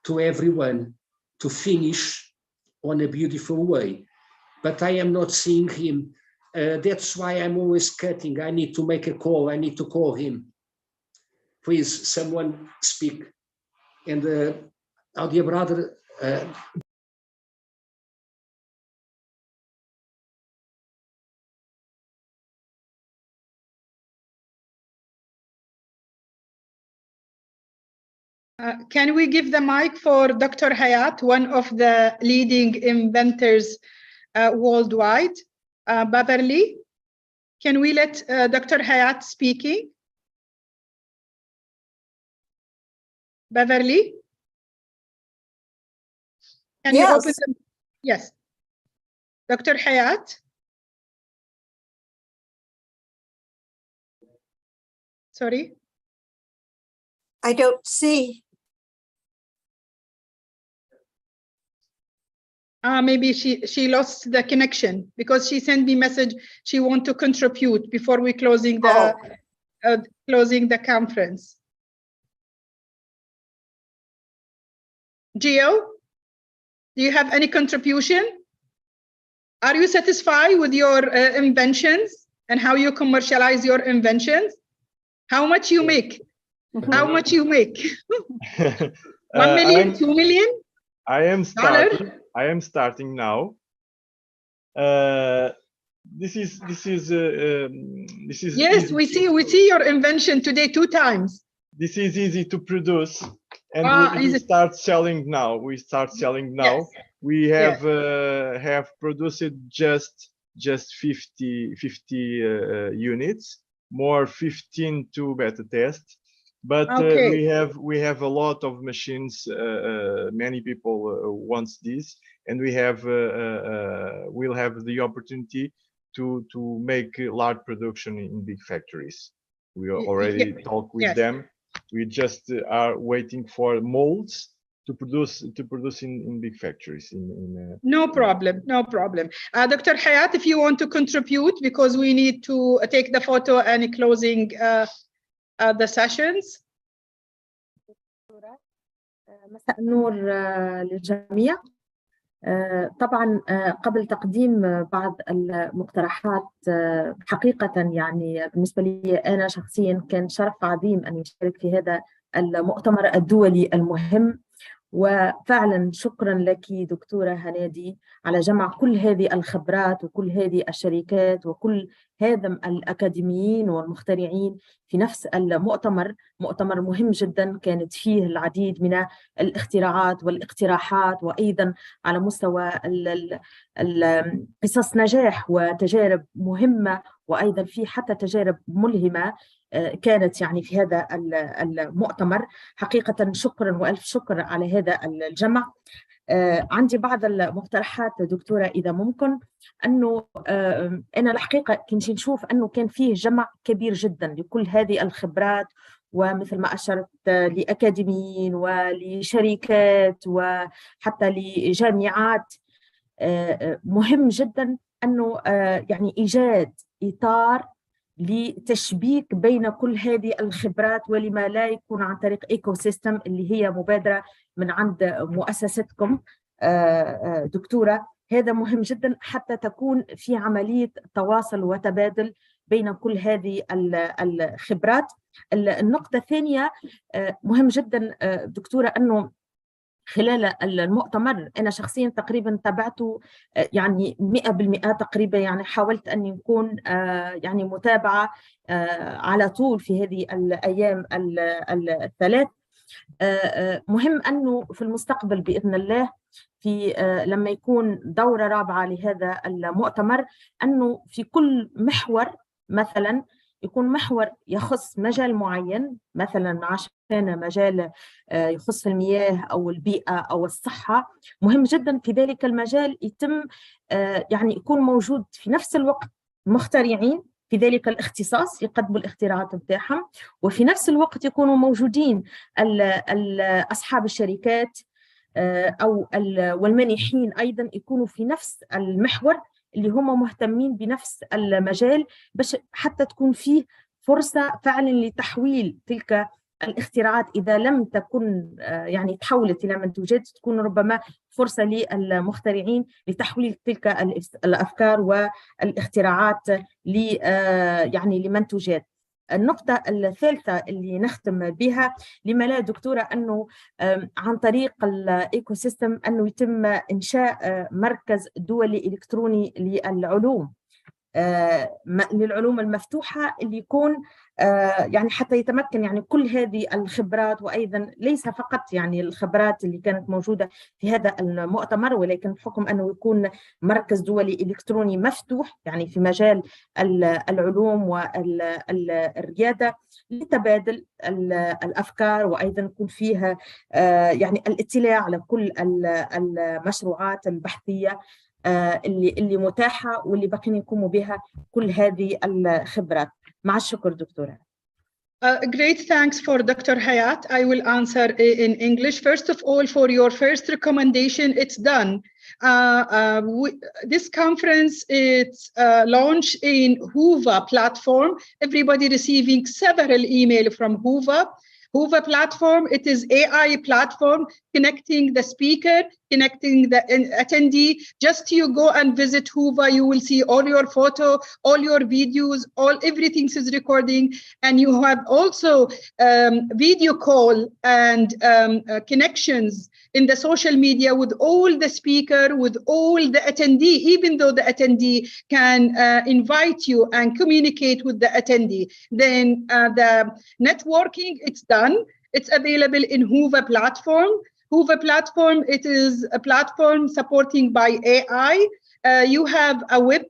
to everyone to finish on a beautiful way, but I am not seeing him. That's why I'm always cutting. I need to make a call. I need to call him. Please, someone speak. And our dear brother, can we give the mic for Dr. Hayat, one of the leading inventors worldwide? Beverly, can we let Dr. Hayat speaking? Beverly? Can you open them? Yes. Dr. Hayat? Sorry? I don't see. Maybe she lost the connection because she sent me message she want to contribute before we closing the conference. Gio, do you have any contribution? Are you satisfied with your inventions and how you commercialize your inventions? How much you make? How much you make? 1 million, 2 million? I am starting now. This is yes, easy. we see your invention today 2 times. This is easy to produce, and we start selling now. Yes. We have produced just 50 units, more 15 to beta test. But we have a lot of machines. Many people want this, and we'll have the opportunity to make large production in big factories. We already talked with them. We just are waiting for molds to produce in big factories. No problem, no problem. Dr. Hayat, if you want to contribute, because we need to take the photo and closing the sessions. مساء النور للجميع. طبعا قبل تقديم بعض المقترحات، حقيقة يعني بالنسبة لي أنا شخصيا كان شرف عظيم أن أشارك في هذا المؤتمر الدولي المهم. وفعلا شكرا لك دكتورة هنادي على جمع كل هذه الخبرات وكل هذه الشركات وكل هذا الأكاديميين والمخترعين في نفس المؤتمر. مؤتمر مهم جدا، كانت فيه العديد من الاختراعات والاقتراحات، وأيضا على مستوى قصص نجاح وتجارب مهمة، وأيضا في حتى تجارب ملهمة كانت يعني في هذا المؤتمر. حقيقة شكرا وألف شكر على هذا الجمع. عندي بعض المقترحات دكتورة إذا ممكن. أنه أنا الحقيقة كنت نشوف أنه كان فيه جمع كبير جدا لكل هذه الخبرات، ومثل ما أشرت لأكاديميين ولشركات وحتى لجامعات. مهم جدا أنه يعني إيجاد إطار لتشبيك بين كل هذه الخبرات، ولما لا يكون عن طريق ايكو سيستم اللي هي مبادرة من عند مؤسستكم دكتورة. هذا مهم جدا حتى تكون في عملية تواصل وتبادل بين كل هذه الخبرات. النقطة الثانية مهم جدا دكتورة أنه خلال المؤتمر أنا شخصيا تقريبا تابعته يعني 100% تقريبا، يعني حاولت أن يكون يعني متابعة على طول في هذه الأيام الثلاث. مهم أنه في المستقبل بإذن الله في لما يكون دورة رابعة لهذا المؤتمر، أنه في كل محور مثلا يكون محور يخص مجال معين، مثلا عشان مجال يخص المياه أو البيئة أو الصحة. مهم جدا في ذلك المجال يتم يعني يكون موجود في نفس الوقت مخترعين في ذلك الاختصاص يقدموا الاختراعات بتاعهم، وفي نفس الوقت يكونوا موجودين أصحاب الشركات والمانحين أيضا يكونوا في نفس المحور اللي هم مهتمين بنفس المجال، باش حتى تكون فيه فرصة فعلا لتحويل تلك الاختراعات إذا لم تكن يعني تحولت إلى منتوجات، تكون ربما فرصة للمخترعين لتحويل تلك الأفكار والاختراعات يعني لمنتوجات. النقطة الثالثة اللي نختم بها، لما لا دكتورة، أنه عن طريق الإيكو سيستم أنه يتم إنشاء مركز دولي إلكتروني للعلوم المفتوحة، اللي يكون يعني حتى يتمكن يعني كل هذه الخبرات، وأيضا ليس فقط يعني الخبرات اللي كانت موجودة في هذا المؤتمر، ولكن بحكم أنه يكون مركز دولي إلكتروني مفتوح يعني في مجال العلوم والريادة، لتبادل الأفكار، وأيضا يكون فيها يعني الاطلاع على كل المشروعات البحثية اللي متاحة واللي باقين يقوموا بها كل هذه الخبرات. مع الشكر دكتورة. Great thanks for Dr. Hayat. I will answer in English. First of all, for your first recommendation, it's done. This conference is launched in Hoover platform. Everybody receiving several emails from Hoover. Hoover platform, it is AI platform connecting the speaker, connecting the attendee. Just you go and visit Hoover, you will see all your photo, all your videos, everything is recording, and you have also video call and connections in the social media with all the speaker, with all the attendee, even though the attendee can invite you and communicate with the attendee. Then the networking, it's done. It's available in Hoover platform. Hoover platform, it is a platform supporting by AI. You have a web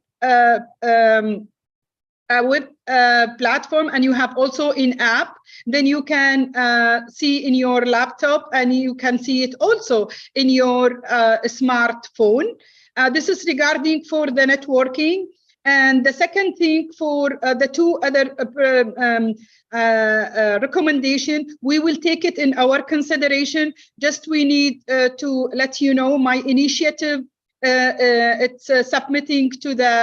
platform, and you have also in app. Then you can see in your laptop, and you can see it also in your smartphone. This is regarding for the networking. And the second thing, for the two other recommendation, we will take it in our consideration. Just we need to let you know my initiative. It's submitting to the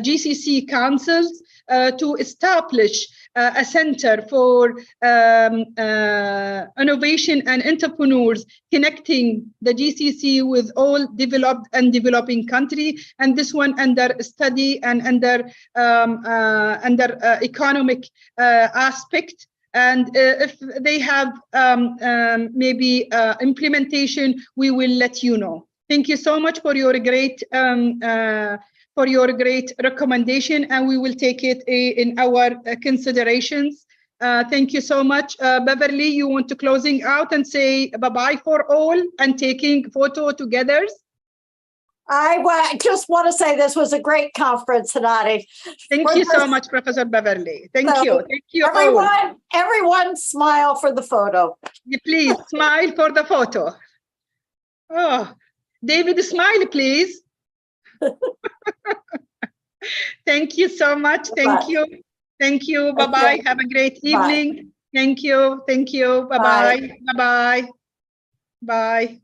GCC councils to establish a center for innovation and entrepreneurs, connecting the GCC with all developed and developing countries, and this one under study and under economic aspect. And if they have maybe implementation, we will let you know. Thank you so much for your great recommendation, and we will take it in our considerations. Thank you so much. Beverly, you want to closing out and say bye-bye for all and taking photo together? I just want to say this was a great conference, Hanani. Thank you so much, Professor Beverly. Thank you. Thank you all. Everyone smile for the photo. Please smile for the photo. Oh, David, smile, please. Thank you so much. Thank you. Thank you. Bye-bye. Have a great evening. Thank you. Thank you. Bye-bye. Bye-bye. Bye.